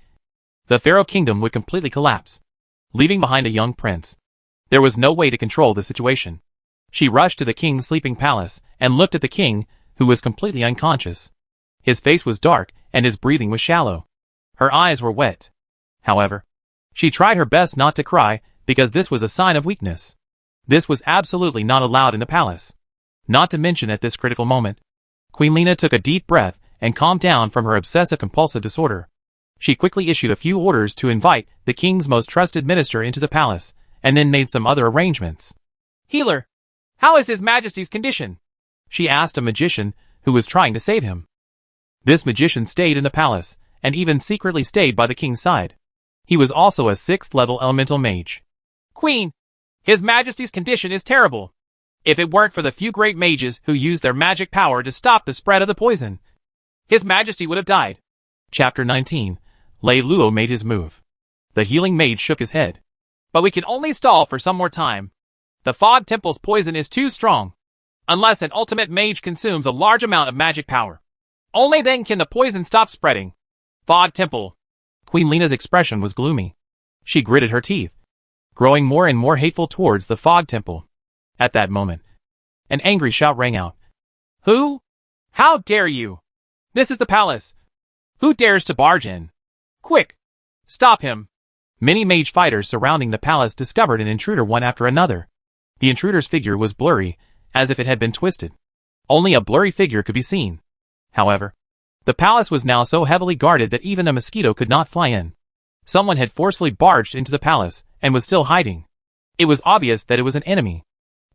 the pharaoh kingdom would completely collapse, leaving behind a young prince. There was no way to control the situation. She rushed to the king's sleeping palace and looked at the king, who was completely unconscious. His face was dark and his breathing was shallow. Her eyes were wet. However, she tried her best not to cry because this was a sign of weakness. This was absolutely not allowed in the palace. Not to mention at this critical moment, Queen Lena took a deep breath and calmed down from her obsessive-compulsive disorder. She quickly issued a few orders to invite the king's most trusted minister into the palace, and then made some other arrangements. "Healer, how is His Majesty's condition?" she asked a magician who was trying to save him. This magician stayed in the palace, and even secretly stayed by the king's side. He was also a 6th-level elemental mage. "Queen, His Majesty's condition is terrible. If it weren't for the few great mages who used their magic power to stop the spread of the poison, His Majesty would have died." Chapter 19. Lei Luo made his move. The healing mage shook his head. "But we can only stall for some more time. The Fog Temple's poison is too strong. Unless an ultimate mage consumes a large amount of magic power, only then can the poison stop spreading. Fog Temple." Queen Lena's expression was gloomy. She gritted her teeth, growing more and more hateful towards the Fog Temple. At that moment, an angry shout rang out. "Who? How dare you? This is the palace. Who dares to barge in? Quick! Stop him!" Many mage fighters surrounding the palace discovered an intruder one after another. The intruder's figure was blurry, as if it had been twisted. Only a blurry figure could be seen. However, the palace was now so heavily guarded that even a mosquito could not fly in. Someone had forcefully barged into the palace and was still hiding. It was obvious that it was an enemy.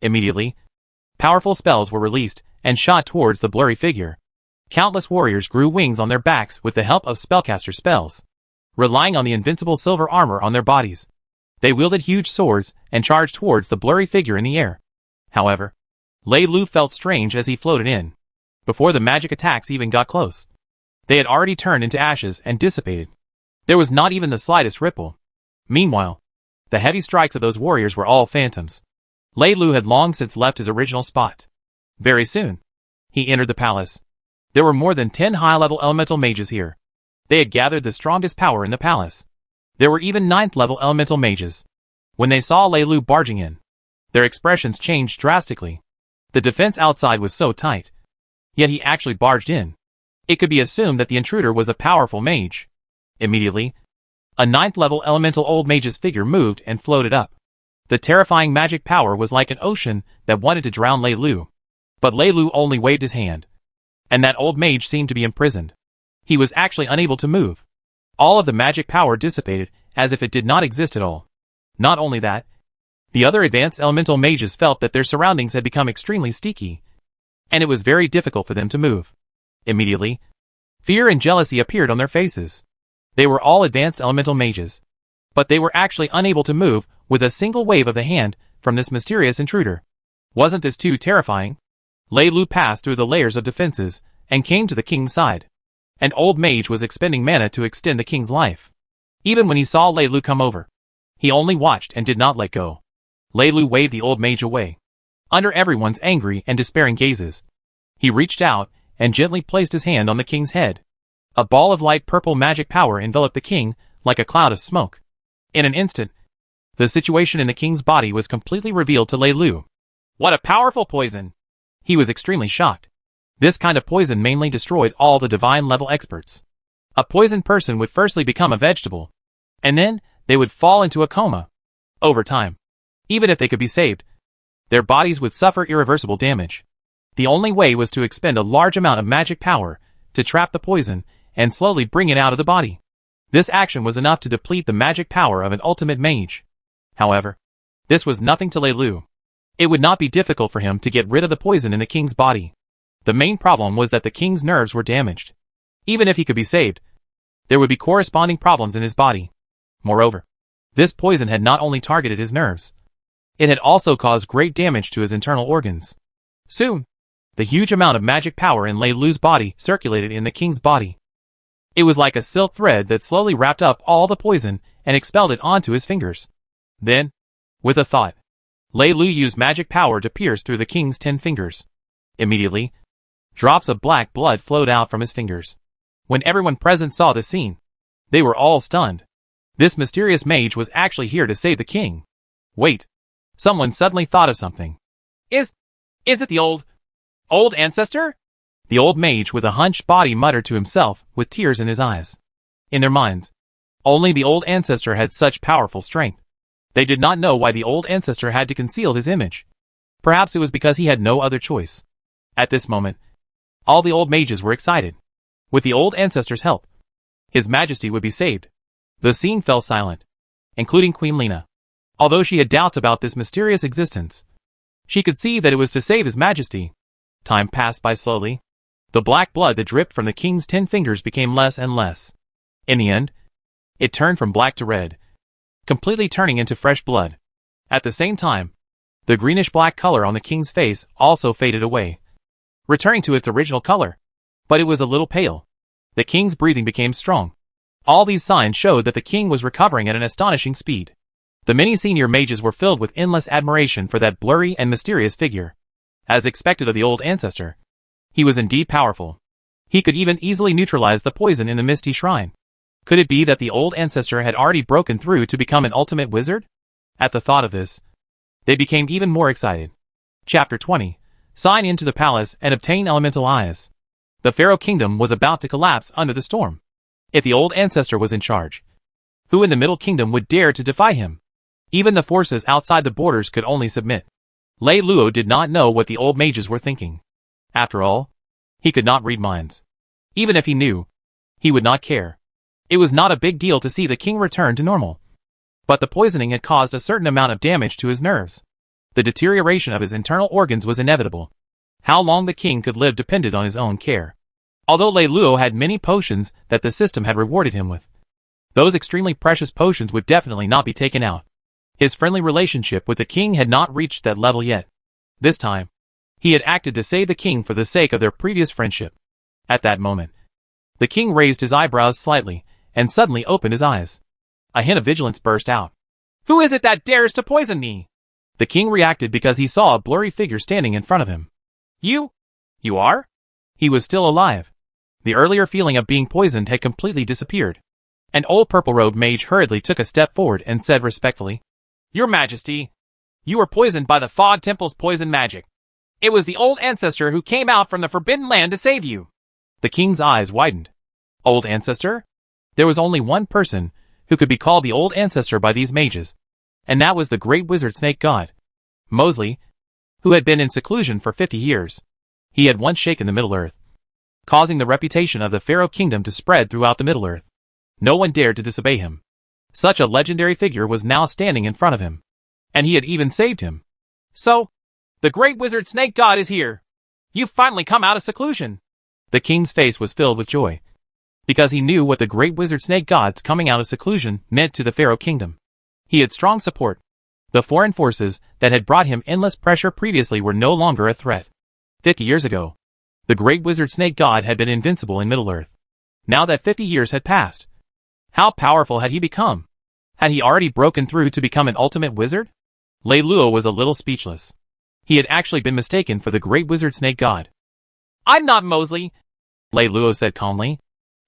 Immediately, powerful spells were released and shot towards the blurry figure. Countless warriors grew wings on their backs with the help of spellcaster spells. Relying on the invincible silver armor on their bodies, they wielded huge swords and charged towards the blurry figure in the air. However, Lei Lu felt strange as he floated in. Before the magic attacks even got close, they had already turned into ashes and dissipated. There was not even the slightest ripple. Meanwhile, the heavy strikes of those warriors were all phantoms. Lei Lu had long since left his original spot. Very soon, he entered the palace. There were more than 10 high-level elemental mages here. They had gathered the strongest power in the palace. There were even 9th-level elemental mages. When they saw Lei Lu barging in, their expressions changed drastically. The defense outside was so tight. Yet he actually barged in. It could be assumed that the intruder was a powerful mage. Immediately, a 9th-level elemental old mage's figure moved and floated up. The terrifying magic power was like an ocean that wanted to drown Lei Lu. But Lei Lu only waved his hand, and that old mage seemed to be imprisoned. He was actually unable to move. All of the magic power dissipated as if it did not exist at all. Not only that, the other advanced elemental mages felt that their surroundings had become extremely sticky, and it was very difficult for them to move. Immediately, fear and jealousy appeared on their faces. They were all advanced elemental mages, but they were actually unable to move with a single wave of the hand from this mysterious intruder. Wasn't this too terrifying? Lei Lu passed through the layers of defenses and came to the king's side. An old mage was expending mana to extend the king's life. Even when he saw Lei Lu come over, he only watched and did not let go. Lei Lu waved the old mage away. Under everyone's angry and despairing gazes, he reached out and gently placed his hand on the king's head. A ball of light purple magic power enveloped the king like a cloud of smoke. In an instant, the situation in the king's body was completely revealed to Lei Lu. What a powerful poison! He was extremely shocked. This kind of poison mainly destroyed all the divine-level experts. A poisoned person would firstly become a vegetable, and then they would fall into a coma. Over time, even if they could be saved, their bodies would suffer irreversible damage. The only way was to expend a large amount of magic power to trap the poison and slowly bring it out of the body. This action was enough to deplete the magic power of an ultimate mage. However, this was nothing to Lei Lu. It would not be difficult for him to get rid of the poison in the king's body. The main problem was that the king's nerves were damaged. Even if he could be saved, there would be corresponding problems in his body. Moreover, this poison had not only targeted his nerves, it had also caused great damage to his internal organs. Soon, the huge amount of magic power in Lei Lu's body circulated in the king's body. It was like a silk thread that slowly wrapped up all the poison and expelled it onto his fingers. Then, with a thought, Lei Lu used magic power to pierce through the king's 10 fingers. Immediately, drops of black blood flowed out from his fingers. When everyone present saw the scene, They were all stunned. This mysterious mage was actually here to save the king. Wait. Someone suddenly thought of something. Is it the old ancestor? The old mage with a hunched body muttered to himself, with tears in his eyes. In their minds, only the old ancestor had such powerful strength. They did not know why the old ancestor had to conceal his image. Perhaps it was because he had no other choice. At this moment, all the old mages were excited. With the old ancestor's help, His Majesty would be saved. The scene fell silent, including Queen Lena. Although she had doubts about this mysterious existence, she could see that it was to save His Majesty. Time passed by slowly. The black blood that dripped from the king's 10 fingers became less and less. In the end, it turned from black to red, completely turning into fresh blood. At the same time, the greenish-black color on the king's face also faded away, returning to its original color. But it was a little pale. The king's breathing became strong. All these signs showed that the king was recovering at an astonishing speed. The many senior mages were filled with endless admiration for that blurry and mysterious figure. As expected of the old ancestor, he was indeed powerful. He could even easily neutralize the poison in the misty shrine. Could it be that the old ancestor had already broken through to become an ultimate wizard? At the thought of this, they became even more excited. Chapter 20. Sign into the palace and obtain elemental eyes. The Pharaoh kingdom was about to collapse under the storm. If the old ancestor was in charge, who in the Middle Kingdom would dare to defy him? Even the forces outside the borders could only submit. Lei Luo did not know what the old mages were thinking. After all, he could not read minds. Even if he knew, he would not care. It was not a big deal to see the king return to normal. But the poisoning had caused a certain amount of damage to his nerves. The deterioration of his internal organs was inevitable. How long the king could live depended on his own care. Although Lei Luo had many potions that the system had rewarded him with, those extremely precious potions would definitely not be taken out. His friendly relationship with the king had not reached that level yet. This time, he had acted to save the king for the sake of their previous friendship. At that moment, the king raised his eyebrows slightly, and suddenly opened his eyes. A hint of vigilance burst out. "Who is it that dares to poison me?" The king reacted because he saw a blurry figure standing in front of him. You are?" He was still alive. The earlier feeling of being poisoned had completely disappeared. An old purple-robed mage hurriedly took a step forward and said respectfully, "Your Majesty, you were poisoned by the Fog Temple's poison magic. It was the old ancestor who came out from the Forbidden Land to save you." The king's eyes widened. Old ancestor? There was only one person who could be called the old ancestor by these mages, and that was the great wizard snake god, Mosley, who had been in seclusion for 50 years. He had once shaken the Middle-earth, causing the reputation of the Pharaoh kingdom to spread throughout the Middle-earth. No one dared to disobey him. Such a legendary figure was now standing in front of him, and he had even saved him. "So, the great wizard snake god is here. You've finally come out of seclusion." The king's face was filled with joy, because he knew what the great wizard snake god's coming out of seclusion meant to the Pharaoh kingdom. He had strong support. The foreign forces that had brought him endless pressure previously were no longer a threat. 50 years ago, the great wizard snake god had been invincible in Middle-earth. Now that 50 years had passed, how powerful had he become? Had he already broken through to become an ultimate wizard? Lei Luo was a little speechless. He had actually been mistaken for the great wizard snake god. "I'm not Mosley," Lei Luo said calmly.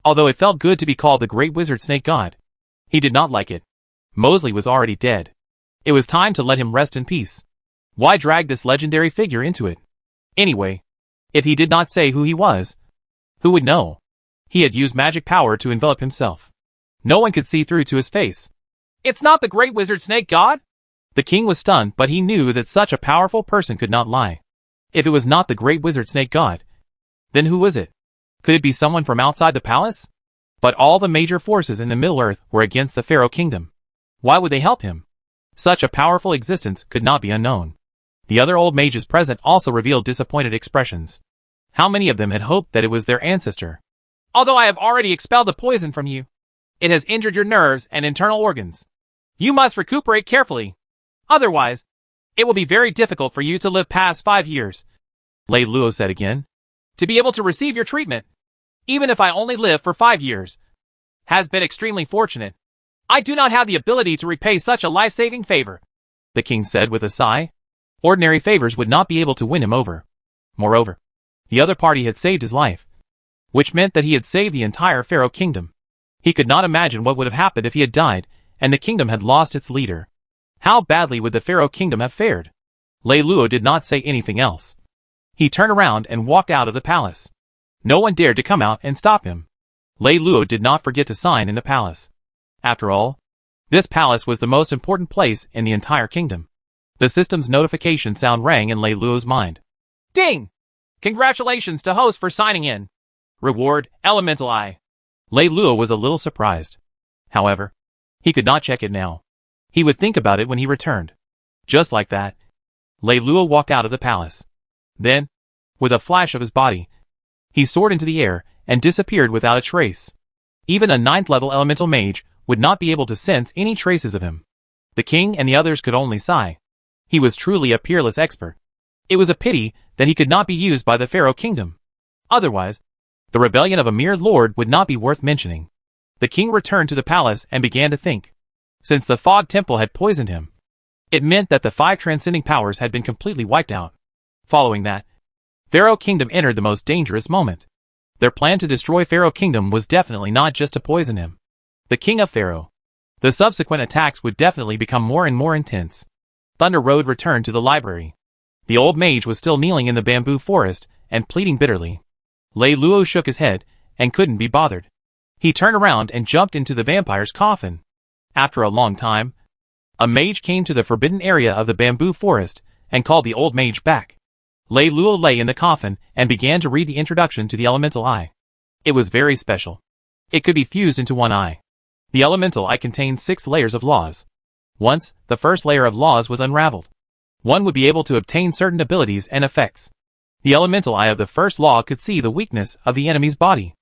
Although it felt good to be called the great wizard snake god, he did not like it. Mosley was already dead. It was time to let him rest in peace. Why drag this legendary figure into it? Anyway, if he did not say who he was, who would know? He had used magic power to envelop himself. No one could see through to his face. "It's not the great wizard snake god?" The king was stunned, but he knew that such a powerful person could not lie. If it was not the great wizard snake god, then who was it? Could it be someone from outside the palace? But all the major forces in the Middle-earth were against the Pharaoh kingdom. Why would they help him? Such a powerful existence could not be unknown. The other old mages present also revealed disappointed expressions. How many of them had hoped that it was their ancestor? "Although I have already expelled the poison from you, it has injured your nerves and internal organs. You must recuperate carefully. Otherwise, it will be very difficult for you to live past 5 years," Lei Luo said again. "To be able to receive your treatment, even if I only live for 5 years, has been extremely fortunate. I do not have the ability to repay such a life-saving favor," the king said with a sigh. Ordinary favors would not be able to win him over. Moreover, the other party had saved his life, which meant that he had saved the entire Pharaoh kingdom. He could not imagine what would have happened if he had died, and the kingdom had lost its leader. How badly would the Pharaoh kingdom have fared? Lei Luo did not say anything else. He turned around and walked out of the palace. No one dared to come out and stop him. Lei Luo did not forget to sign in the palace. After all, this palace was the most important place in the entire kingdom. The system's notification sound rang in Lei Luo's mind. Ding! Congratulations to host for signing in. Reward, Elemental Eye. Lei Luo was a little surprised. However, he could not check it now. He would think about it when he returned. Just like that, Lei Luo walked out of the palace. Then, with a flash of his body, he soared into the air and disappeared without a trace. Even a 9th-level elemental mage would not be able to sense any traces of him. The king and the others could only sigh. He was truly a peerless expert. It was a pity that he could not be used by the Pharaoh kingdom. Otherwise, the rebellion of a mere lord would not be worth mentioning. The king returned to the palace and began to think. Since the Fog Temple had poisoned him, it meant that the 5 transcending powers had been completely wiped out. Following that, Pharaoh Kingdom entered the most dangerous moment. Their plan to destroy Pharaoh Kingdom was definitely not just to poison him. The king of Pharaoh. The subsequent attacks would definitely become more and more intense. Thunder Road returned to the library. The old mage was still kneeling in the bamboo forest and pleading bitterly. Lei Luo shook his head and couldn't be bothered. He turned around and jumped into the vampire's coffin. After a long time, a mage came to the forbidden area of the bamboo forest and called the old mage back. Lei Luo lay in the coffin and began to read the introduction to the Elemental Eye. It was very special. It could be fused into one eye. The Elemental Eye contained 6 layers of laws. Once the first layer of laws was unraveled, one would be able to obtain certain abilities and effects. The Elemental Eye of the first law could see the weakness of the enemy's body.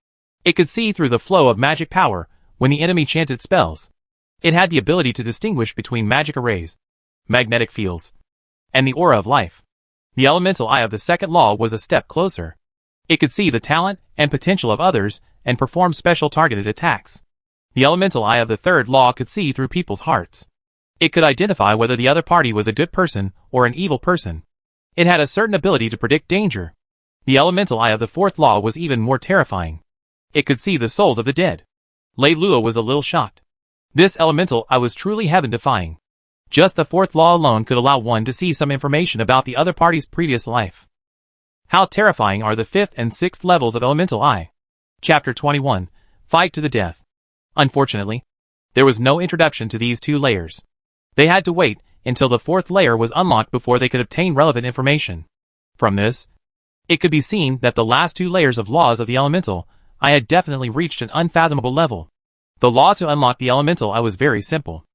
It could see through the flow of magic power when the enemy chanted spells. It had the ability to distinguish between magic arrays, magnetic fields, and the aura of life. The Elemental Eye of the second law was a step closer. It could see the talent and potential of others and perform special targeted attacks. The Elemental Eye of the third law could see through people's hearts. It could identify whether the other party was a good person or an evil person. It had a certain ability to predict danger. The Elemental Eye of the fourth law was even more terrifying. It could see the souls of the dead. Lei Luo was a little shocked. This Elemental Eye was truly heaven-defying. Just the fourth law alone could allow one to see some information about the other party's previous life. How terrifying are the 5th and 6th levels of Elemental Eye? Chapter 21, Fight to the Death. Unfortunately, there was no introduction to these 2 layers. They had to wait until the 4th layer was unlocked before they could obtain relevant information. From this, it could be seen that the last 2 layers of laws of the Elemental Eye had definitely reached an unfathomable level. The law to unlock the Elemental Eye was very simple.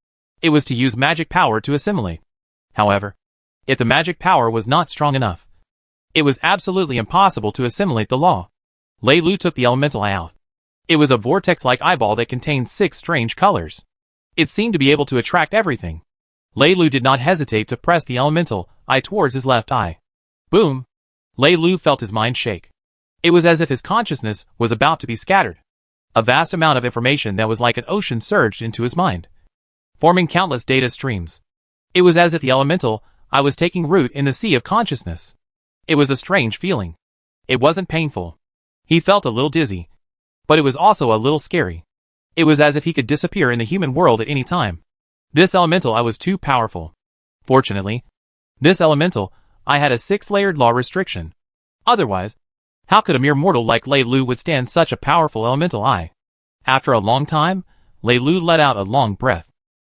It was to use magic power to assimilate. However, if the magic power was not strong enough, it was absolutely impossible to assimilate the law. Lei Luo took the Elemental Eye out. It was a vortex-like eyeball that contained 6 strange colors. It seemed to be able to attract everything. Lei Luo did not hesitate to press the Elemental Eye towards his left eye. Boom! Lei Luo felt his mind shake. It was as if his consciousness was about to be scattered. A vast amount of information that was like an ocean surged into his mind, forming countless data streams. It was as if the Elemental Eye was taking root in the sea of consciousness. It was a strange feeling. It wasn't painful. He felt a little dizzy, but it was also a little scary. It was as if he could disappear in the human world at any time. This Elemental Eye was too powerful. Fortunately, this Elemental Eye had a 6-layered law restriction. Otherwise, how could a mere mortal like Lei Luo withstand such a powerful Elemental Eye? After a long time, Lei Luo let out a long breath.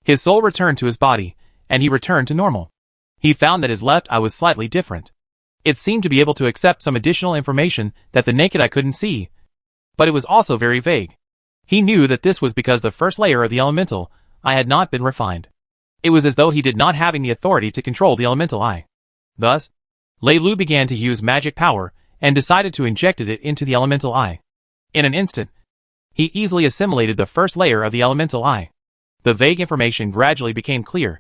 His soul returned to his body, and he returned to normal. He found that his left eye was slightly different. It seemed to be able to accept some additional information that the naked eye couldn't see, but it was also very vague. He knew that this was because the first layer of the Elemental Eye had not been refined. It was as though he did not having the authority to control the Elemental Eye. Thus, Lei Luo began to use magic power and decided to inject it into the Elemental Eye. In an instant, he easily assimilated the first layer of the Elemental Eye. The vague information gradually became clear.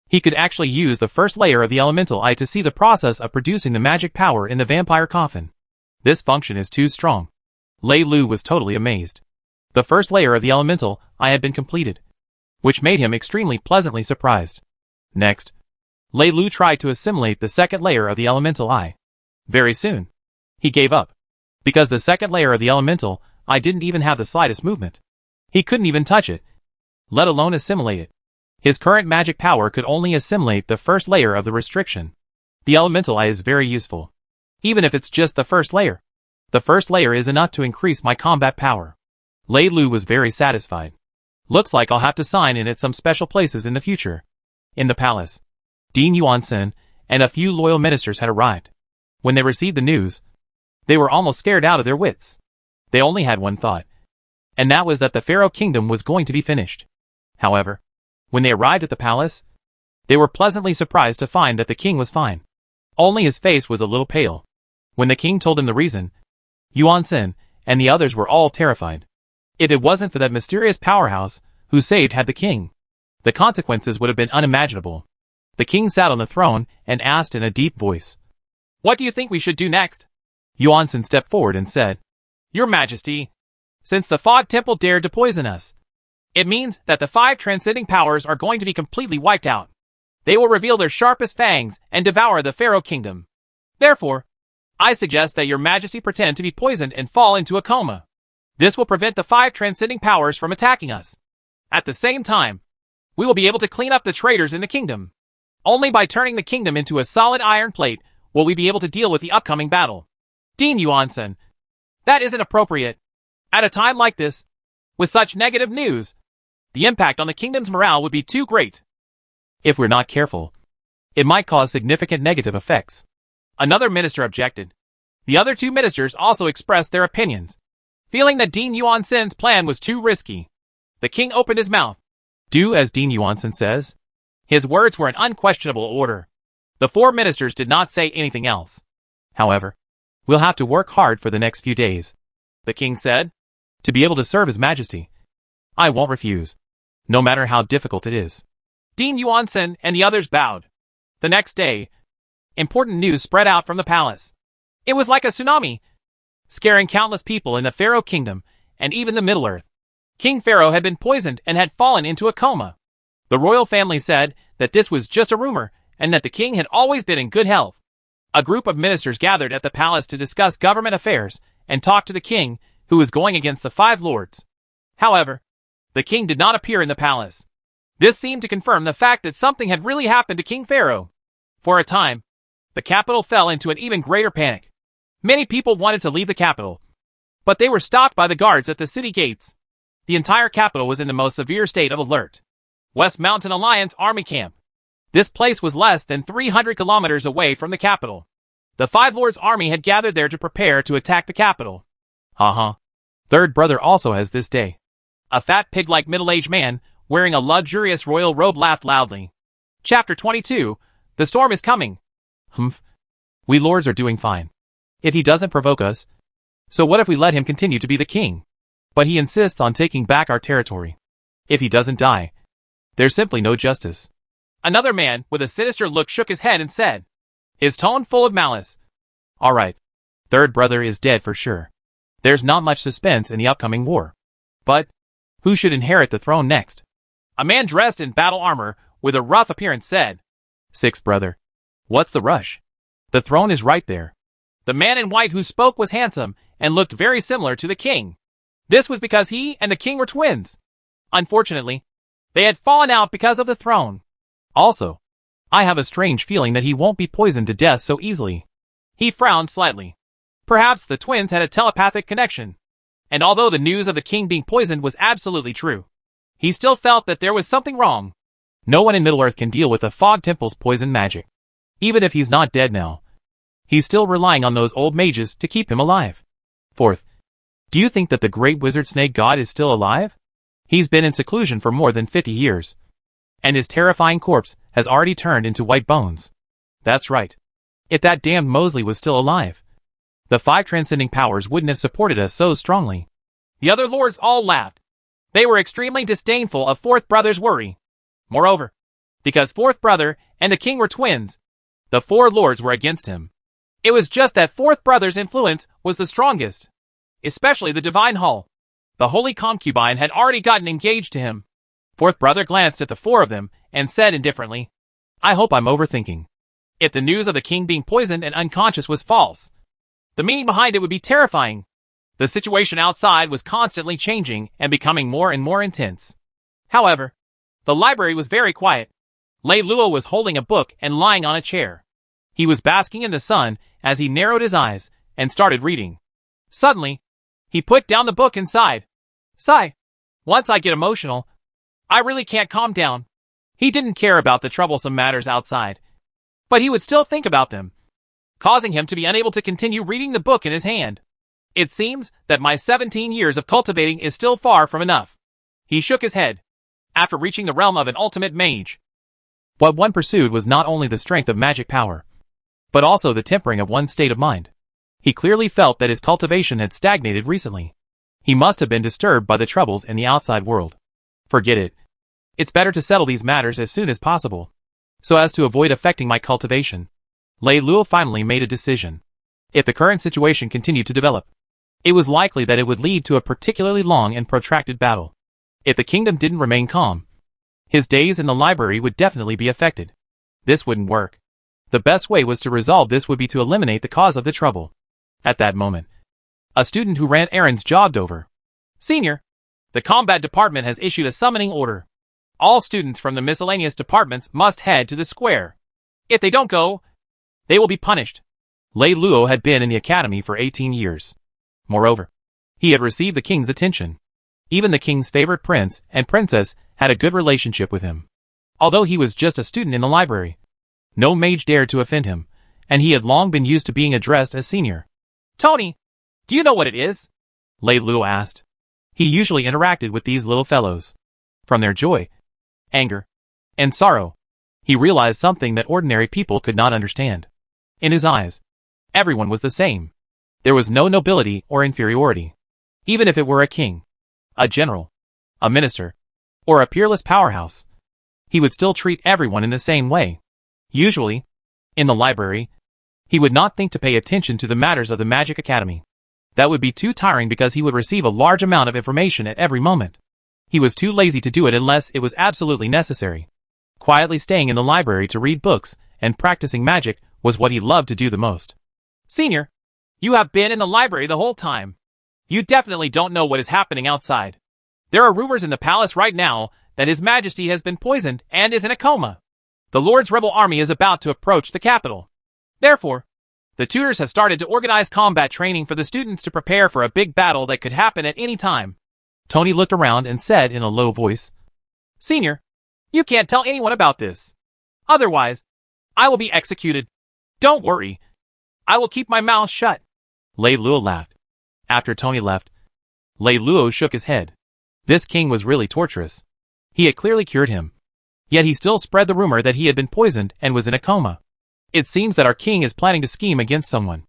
He could actually use the first layer of the Elemental Eye to see the process of producing the magic power in the vampire coffin. This function is too strong. Lei Luo was totally amazed. The first layer of the Elemental Eye had been completed, which made him extremely pleasantly surprised. Next, Lei Luo tried to assimilate the second layer of the Elemental Eye. Very soon, he gave up, because the second layer of the Elemental Eye didn't even have the slightest movement. He couldn't even touch it, let alone assimilate it. His current magic power could only assimilate the first layer of the restriction. The elemental eye is very useful. Even if it's just the first layer. The first layer is enough to increase my combat power. Lei Lu was very satisfied. Looks like I'll have to sign in at some special places in the future. In the palace, Dean Yuan-sen and a few loyal ministers had arrived. When they received the news, they were almost scared out of their wits. They only had one thought, and that was that the Pharaoh kingdom was going to be finished. However, when they arrived at the palace, they were pleasantly surprised to find that the king was fine. Only his face was a little pale. When the king told him the reason, Yuan-sen and the others were all terrified. If it wasn't for that mysterious powerhouse who saved had the king, the consequences would have been unimaginable. The king sat on the throne and asked in a deep voice, "What do you think we should do next?" Yuan-sen stepped forward and said, "Your Majesty, since the Fog Temple dared to poison us, it means that the 5 transcending powers are going to be completely wiped out. They will reveal their sharpest fangs and devour the Pharaoh kingdom. Therefore, I suggest that your Majesty pretend to be poisoned and fall into a coma. This will prevent the 5 transcending powers from attacking us. At the same time, we will be able to clean up the traitors in the kingdom. Only by turning the kingdom into a solid iron plate will we be able to deal with the upcoming battle." Dean Yuan-sen, that isn't appropriate. At a time like this, with such negative news, the impact on the kingdom's morale would be too great. If we're not careful, it might cause significant negative effects. Another minister objected. The other 2 ministers also expressed their opinions. Feeling that Dean Yuan-sen's plan was too risky, the king opened his mouth. "Do as Dean Yuan-sen says." His words were an unquestionable order. The 4 ministers did not say anything else. "However, we'll have to work hard for the next few days," the king said, "to be able to serve His Majesty. I won't refuse, no matter how difficult it is." Dean Yuan-sen and the others bowed. The next day, important news spread out from the palace. It was like a tsunami, scaring countless people in the Pharaoh kingdom and even the Middle-earth. King Pharaoh had been poisoned and had fallen into a coma. The royal family said that this was just a rumor and that the king had always been in good health. A group of ministers gathered at the palace to discuss government affairs and talk to the king, who was going against the 5 lords. However, the king did not appear in the palace. This seemed to confirm the fact that something had really happened to King Pharaoh. For a time, the capital fell into an even greater panic. Many people wanted to leave the capital, but they were stopped by the guards at the city gates. The entire capital was in the most severe state of alert. West Mountain Alliance Army Camp. This place was less than 300 kilometers away from the capital. The 5 lords' army had gathered there to prepare to attack the capital. Third brother also has this day. A fat pig-like middle-aged man, wearing a luxurious royal robe, laughed loudly. Chapter 22, The Storm is Coming. We lords are doing fine. If he doesn't provoke us, so what if we let him continue to be the king? But he insists on taking back our territory. If he doesn't die, there's simply no justice. Another man with a sinister look shook his head and said, his tone full of malice, "All right, third brother is dead for sure. There's not much suspense in the upcoming war. But who should inherit the throne next?" A man dressed in battle armor with a rough appearance said, "Sixth brother. What's the rush? The throne is right there." The man in white who spoke was handsome and looked very similar to the king. This was because he and the king were twins. Unfortunately, they had fallen out because of the throne. Also, I have a strange feeling that he won't be poisoned to death so easily. He frowned slightly. Perhaps the twins had a telepathic connection. And although the news of the king being poisoned was absolutely true, he still felt that there was something wrong. No one in Middle-earth can deal with the Fog Temple's poison magic. Even if he's not dead now, he's still relying on those old mages to keep him alive. Fourth, do you think that the great wizard snake god is still alive? He's been in seclusion for more than 50 years. And his terrifying corpse has already turned into white bones. That's right. If that damned Mosley was still alive, the 5 transcending powers wouldn't have supported us so strongly. The other lords all laughed. They were extremely disdainful of fourth brother's worry. Moreover, because fourth brother and the king were twins, the 4 lords were against him. It was just that fourth brother's influence was the strongest, especially the divine Hull. The holy concubine had already gotten engaged to him. Fourth brother glanced at the 4 of them and said indifferently, I hope I'm overthinking. If the news of the king being poisoned and unconscious was false, the meaning behind it would be terrifying. The situation outside was constantly changing and becoming more and more intense. However, the library was very quiet. Lei Luo was holding a book and lying on a chair. He was basking in the sun as he narrowed his eyes and started reading. Suddenly, he put down the book and sighed. Sigh. Once I get emotional, I really can't calm down. He didn't care about the troublesome matters outside, but he would still think about them, causing him to be unable to continue reading the book in his hand. It seems that my 17 years of cultivating is still far from enough. He shook his head. After reaching the realm of an ultimate mage, what one pursued was not only the strength of magic power, but also the tempering of one's state of mind. He clearly felt that his cultivation had stagnated recently. He must have been disturbed by the troubles in the outside world. Forget it. It's better to settle these matters as soon as possible, so as to avoid affecting my cultivation. Lei Luo finally made a decision. If the current situation continued to develop, it was likely that it would lead to a particularly long and protracted battle. If the kingdom didn't remain calm, his days in the library would definitely be affected. This wouldn't work. The best way was to resolve this would be to eliminate the cause of the trouble. At that moment, a student who ran errands jogged over. Senior, the combat department has issued a summoning order. All students from the miscellaneous departments must head to the square. If they don't go, they will be punished. Lei Luo had been in the academy for 18 years. Moreover, he had received the king's attention. Even the king's favorite prince and princess had a good relationship with him. Although he was just a student in the library, no mage dared to offend him, and he had long been used to being addressed as senior. Tony, do you know what it is? Lei Luo asked. He usually interacted with these little fellows. From their joy, anger, and sorrow, he realized something that ordinary people could not understand. In his eyes, everyone was the same. There was no nobility or inferiority. Even if it were a king, a general, a minister, or a peerless powerhouse, he would still treat everyone in the same way. Usually, in the library, he would not think to pay attention to the matters of the Magic Academy. That would be too tiring because he would receive a large amount of information at every moment. He was too lazy to do it unless it was absolutely necessary. Quietly staying in the library to read books and practicing magic was what he loved to do the most. Senior, you have been in the library the whole time. You definitely don't know what is happening outside. There are rumors in the palace right now that His Majesty has been poisoned and is in a coma. The Lord's rebel army is about to approach the capital. Therefore, the tutors have started to organize combat training for the students to prepare for a big battle that could happen at any time. Tony looked around and said in a low voice, Senior, you can't tell anyone about this. Otherwise, I will be executed. Don't worry. I will keep my mouth shut. Lei Luo laughed. After Tony left, Lei Luo shook his head. This king was really torturous. He had clearly cured him. Yet he still spread the rumor that he had been poisoned and was in a coma. It seems that our king is planning to scheme against someone.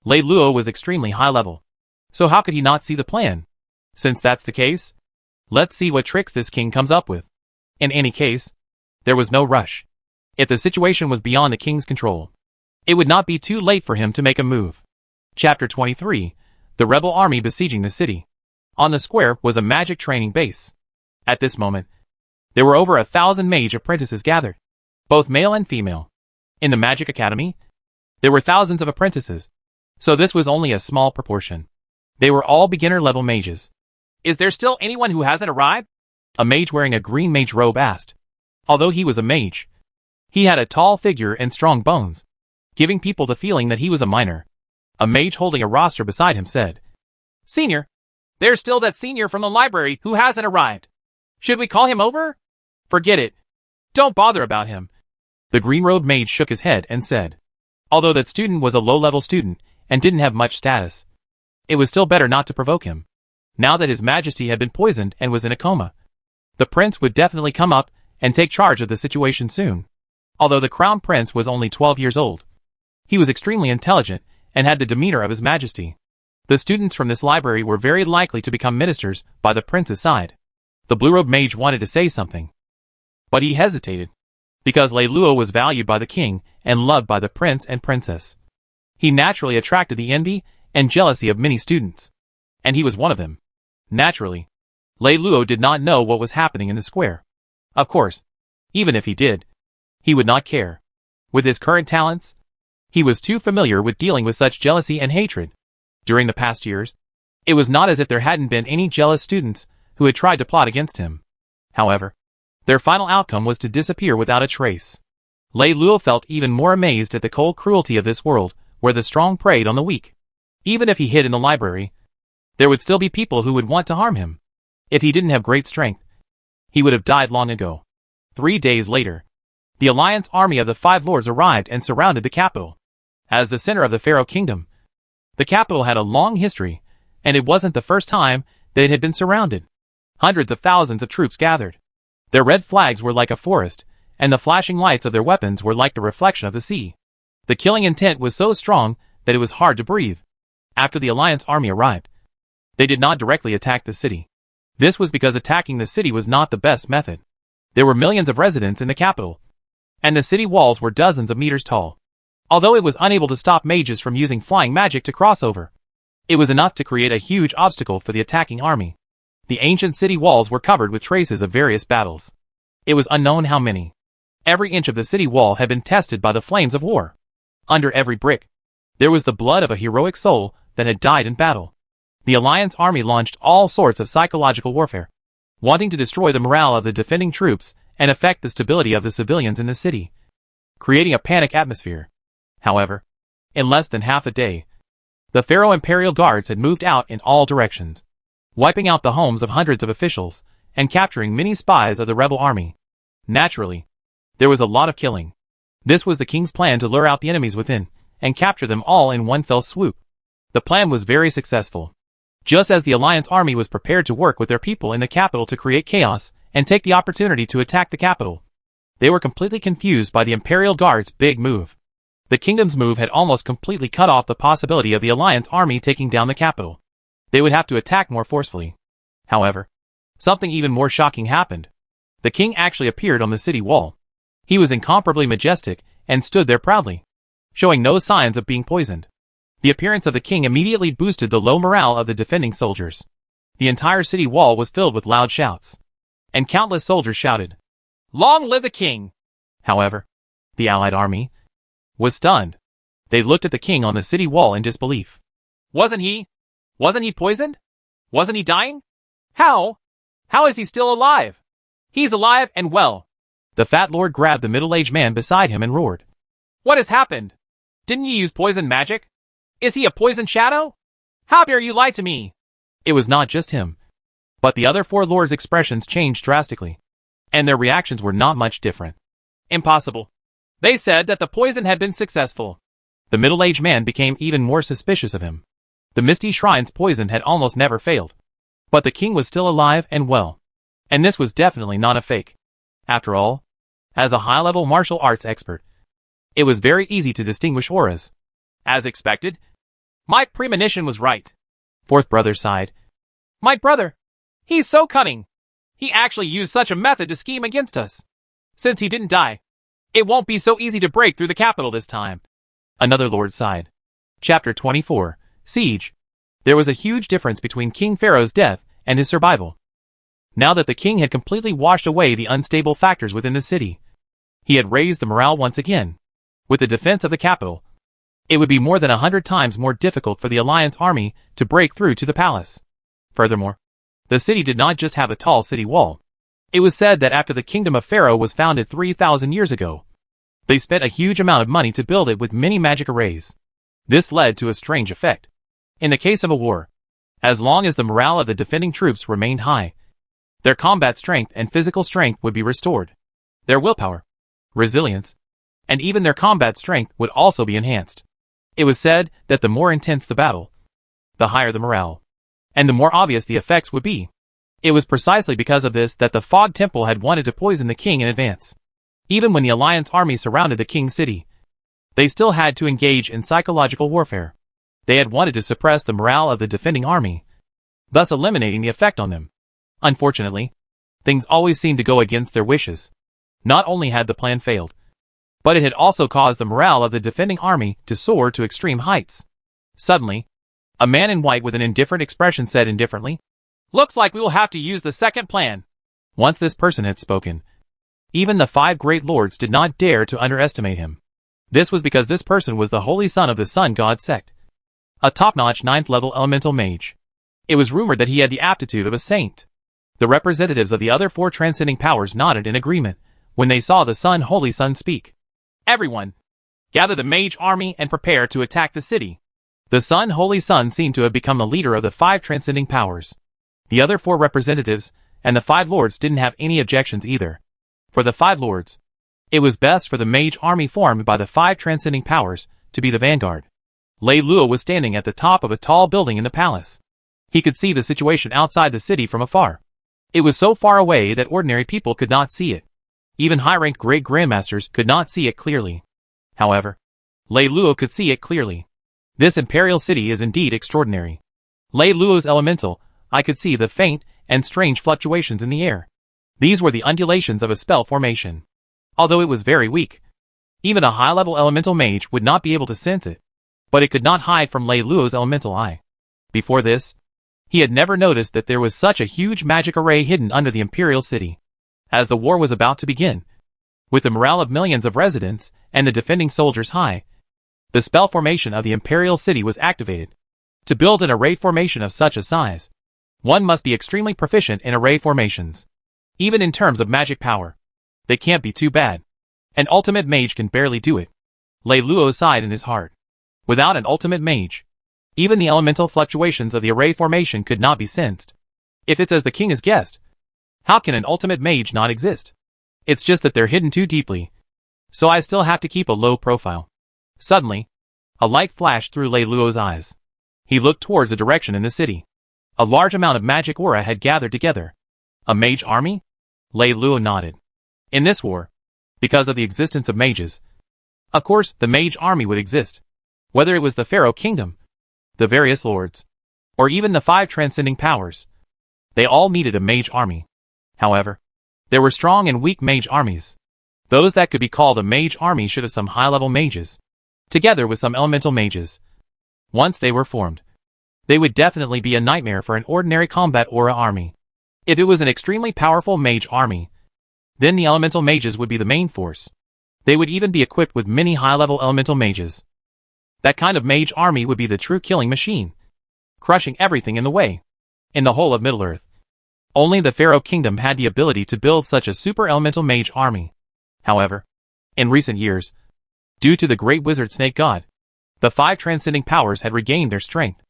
Lei Luo was extremely high level. So how could he not see the plan? Since that's the case, let's see what tricks this king comes up with. In any case, there was no rush. If the situation was beyond the king's control, it would not be too late for him to make a move. Chapter 23, The Rebel Army Besieging the City. On the square was a magic training base. At this moment, there were over 1,000 mage apprentices gathered, both male and female. In the Magic Academy, there were thousands of apprentices, so this was only a small proportion. They were all beginner-level mages. Is there still anyone who hasn't arrived? A mage wearing a green mage robe asked. Although he was a mage, he had a tall figure and strong bones, giving people the feeling that he was a minor. A mage holding a roster beside him said, Senior, there's still that senior from the library who hasn't arrived. Should we call him over? Forget it. Don't bother about him. The green-robed mage shook his head and said, although that student was a low-level student and didn't have much status, it was still better not to provoke him. Now that His Majesty had been poisoned and was in a coma, the prince would definitely come up and take charge of the situation soon. Although the crown prince was only 12 years old, he was extremely intelligent and had the demeanor of His Majesty. The students from this library were very likely to become ministers by the prince's side. The blue-robed mage wanted to say something, but he hesitated, because Lei Luo was valued by the king and loved by the prince and princess. He naturally attracted the envy and jealousy of many students, and he was one of them. Naturally, Lei Luo did not know what was happening in the square. Of course, even if he did, he would not care. With his current talents, he was too familiar with dealing with such jealousy and hatred. During the past years, It was not as if there hadn't been any jealous students who had tried to plot against him. However, their final outcome was to disappear without a trace. Lei Luo felt even more amazed at the cold cruelty of this world, where the strong preyed on the weak. Even if he hid in the library, there would still be people who would want to harm him. If he didn't have great strength, he would have died long ago. 3 days later, the alliance army of the 5 lords arrived and surrounded the capital. As the center of the Pharaoh kingdom, the capital had a long history, and it wasn't the first time that it had been surrounded. Hundreds of thousands of troops gathered. Their red flags were like a forest, and the flashing lights of their weapons were like the reflection of the sea. The killing intent was so strong that it was hard to breathe. After the alliance army arrived, they did not directly attack the city. This was because attacking the city was not the best method. There were millions of residents in the capital, and the city walls were dozens of meters tall. Although it was unable to stop mages from using flying magic to cross over, it was enough to create a huge obstacle for the attacking army. The ancient city walls were covered with traces of various battles. It was unknown how many. Every inch of the city wall had been tested by the flames of war. Under every brick, there was the blood of a heroic soul that had died in battle. The Alliance army launched all sorts of psychological warfare, wanting to destroy the morale of the defending troops and affect the stability of the civilians in the city, creating a panic atmosphere. However, in less than half a day, the Pharaoh Imperial Guards had moved out in all directions, wiping out the homes of hundreds of officials and capturing many spies of the rebel army. Naturally, there was a lot of killing. This was the king's plan to lure out the enemies within and capture them all in one fell swoop. The plan was very successful. Just as the Alliance army was prepared to work with their people in the capital to create chaos and take the opportunity to attack the capital, they were completely confused by the Imperial Guard's big move. The kingdom's move had almost completely cut off the possibility of the Alliance army taking down the capital. They would have to attack more forcefully. However, something even more shocking happened. The king actually appeared on the city wall. He was incomparably majestic and stood there proudly, showing no signs of being poisoned. The appearance of the king immediately boosted the low morale of the defending soldiers. The entire city wall was filled with loud shouts, and countless soldiers shouted, "Long live the king!" However, the allied army was stunned. They looked at the king on the city wall in disbelief. Wasn't he poisoned? Wasn't he dying? How is he still alive? He's alive and well. The fat lord grabbed the middle-aged man beside him and roared. What has happened? Didn't you use poison magic? Is he a poison shadow? How dare you lie to me? It was not just him, but the other 4 lords' expressions changed drastically, and their reactions were not much different. Impossible. They said that the poison had been successful. The middle-aged man became even more suspicious of him. The Misty Shrine's poison had almost never failed, but the king was still alive and well, and this was definitely not a fake. After all, as a high-level martial arts expert, it was very easy to distinguish auras. As expected, my premonition was right. Fourth brother sighed. My brother, he's so cunning. He actually used such a method to scheme against us. Since he didn't die, it won't be so easy to break through the capital this time. Another lord sighed. Chapter 24, Siege. There was a huge difference between King Pharaoh's death and his survival. Now that the king had completely washed away the unstable factors within the city, he had raised the morale once again. With the defense of the capital, it would be more than 100 times more difficult for the Alliance army to break through to the palace. Furthermore, the city did not just have a tall city wall. It was said that after the kingdom of Pharaoh was founded 3,000 years ago, they spent a huge amount of money to build it with many magic arrays. This led to a strange effect. In the case of a war, as long as the morale of the defending troops remained high, their combat strength and physical strength would be restored. Their willpower, resilience, and even their combat strength would also be enhanced. It was said that the more intense the battle, the higher the morale, and the more obvious the effects would be. It was precisely because of this that the Fog Temple had wanted to poison the king in advance. Even when the Alliance army surrounded the king's city, they still had to engage in psychological warfare. They had wanted to suppress the morale of the defending army, thus eliminating the effect on them. Unfortunately, things always seemed to go against their wishes. Not only had the plan failed, but it had also caused the morale of the defending army to soar to extreme heights. Suddenly, a man in white with an indifferent expression said indifferently, "Looks like we will have to use the second plan." Once this person had spoken, even the 5 great lords did not dare to underestimate him. This was because this person was the holy son of the sun god sect, a top-notch 9th-level elemental mage. It was rumored that he had the aptitude of a saint. The representatives of the other 4 transcending powers nodded in agreement when they saw the Sun Holy Sun speak. Everyone, gather the mage army and prepare to attack the city. The Sun Holy Sun seemed to have become the leader of the 5 transcending powers. The other 4 representatives and the 5 lords didn't have any objections either. For the 5 lords, it was best for the mage army formed by the 5 transcending powers to be the vanguard. Lei Luo was standing at the top of a tall building in the palace. He could see the situation outside the city from afar. It was so far away that ordinary people could not see it. Even high-ranked great grandmasters could not see it clearly. However, Lei Luo could see it clearly. This imperial city is indeed extraordinary. Lei Luo's elemental, I could see the faint and strange fluctuations in the air. These were the undulations of a spell formation. Although it was very weak, even a high-level elemental mage would not be able to sense it. But it could not hide from Lei Luo's elemental eye. Before this, he had never noticed that there was such a huge magic array hidden under the imperial city. As the war was about to begin, with the morale of millions of residents and the defending soldiers high, the spell formation of the imperial city was activated. To build an array formation of such a size, one must be extremely proficient in array formations. Even in terms of magic power, they can't be too bad. An ultimate mage can barely do it. Lei Luo sighed in his heart. Without an ultimate mage, even the elemental fluctuations of the array formation could not be sensed. If it's as the king has guessed, how can an ultimate mage not exist? It's just that they're hidden too deeply, so I still have to keep a low profile. Suddenly, a light flashed through Lei Luo's eyes. He looked towards a direction in the city. A large amount of magic aura had gathered together. A mage army? Lei Luo nodded. In this war, because of the existence of mages, of course the mage army would exist. Whether it was the Pharaoh Kingdom, the various lords, or even the 5 transcending powers, they all needed a mage army. However, there were strong and weak mage armies. Those that could be called a mage army should have some high-level mages, together with some elemental mages. Once they were formed, they would definitely be a nightmare for an ordinary combat aura army. If it was an extremely powerful mage army, then the elemental mages would be the main force. They would even be equipped with many high-level elemental mages. That kind of mage army would be the true killing machine, crushing everything in the way. In the whole of Middle-earth, only the Pharaoh Kingdom had the ability to build such a super elemental mage army. However, in recent years, due to the great wizard snake god, the 5 transcending powers had regained their strength.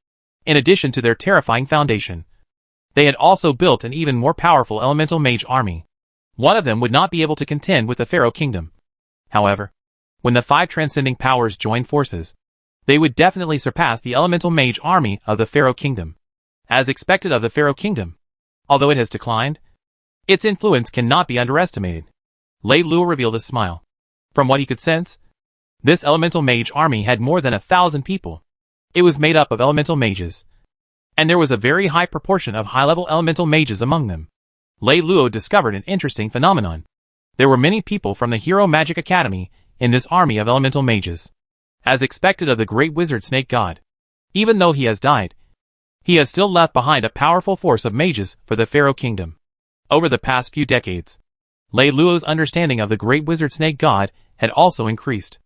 In addition to their terrifying foundation, they had also built an even more powerful elemental mage army. One of them would not be able to contend with the Pharaoh Kingdom. However, when the 5 transcending powers joined forces, they would definitely surpass the elemental mage army of the Pharaoh Kingdom. As expected of the Pharaoh Kingdom, although it has declined, its influence cannot be underestimated. Lei Luo revealed a smile. From what he could sense, this elemental mage army had more than 1,000 people. It was made up of elemental mages, and there was a very high proportion of high-level elemental mages among them. Lei Luo discovered an interesting phenomenon. There were many people from the Hero Magic Academy in this army of elemental mages. As expected of the great wizard snake god, even though he has died, he has still left behind a powerful force of mages for the Pharaoh Kingdom. Over the past few decades, Lei Luo's understanding of the great wizard snake god had also increased.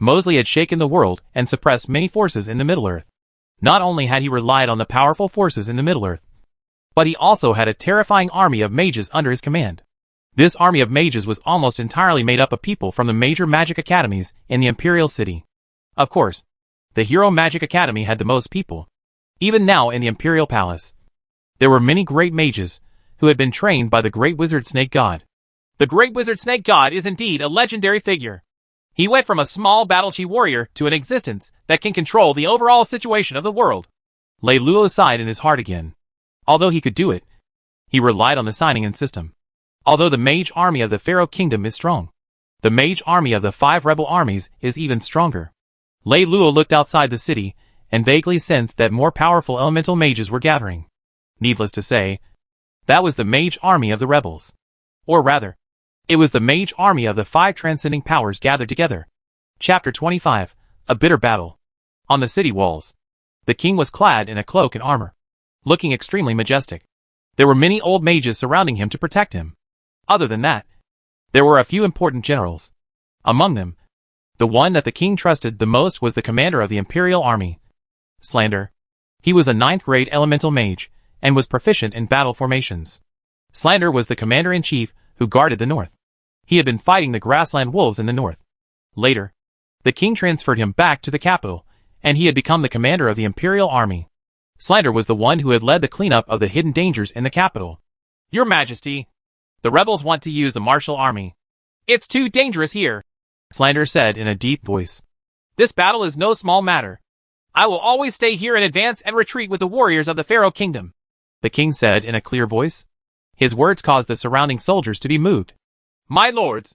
Mosley had shaken the world and suppressed many forces in the Middle-earth. Not only had he relied on the powerful forces in the Middle-earth, but he also had a terrifying army of mages under his command. This army of mages was almost entirely made up of people from the major magic academies in the Imperial City. Of course, the Hero Magic Academy had the most people. Even now in the Imperial Palace, there were many great mages who had been trained by the great wizard snake god. The great wizard snake god is indeed a legendary figure. He went from a small battle-chi warrior to an existence that can control the overall situation of the world. Lei Luo sighed in his heart again. Although he could do it, he relied on the signing-in system. Although the mage army of the Pharaoh Kingdom is strong, the mage army of the 5 rebel armies is even stronger. Lei Luo looked outside the city and vaguely sensed that more powerful elemental mages were gathering. Needless to say, that was the mage army of the rebels. Or rather, it was the mage army of the 5 transcending powers gathered together. Chapter 25, A Bitter Battle. On the city walls, the king was clad in a cloak and armor, looking extremely majestic. There were many old mages surrounding him to protect him. Other than that, there were a few important generals. Among them, the one that the king trusted the most was the commander of the imperial army, Slander. He was a 9th grade elemental mage, and was proficient in battle formations. Slander was the commander-in-chief who guarded the north. He had been fighting the grassland wolves in the north. Later, the king transferred him back to the capital, and he had become the commander of the imperial army. Slander was the one who had led the cleanup of the hidden dangers in the capital. Your Majesty, the rebels want to use the martial army. It's too dangerous here, Slander said in a deep voice. This battle is no small matter. I will always stay here and advance and retreat with the warriors of the Pharaoh kingdom, the king said in a clear voice. His words caused the surrounding soldiers to be moved. My lords,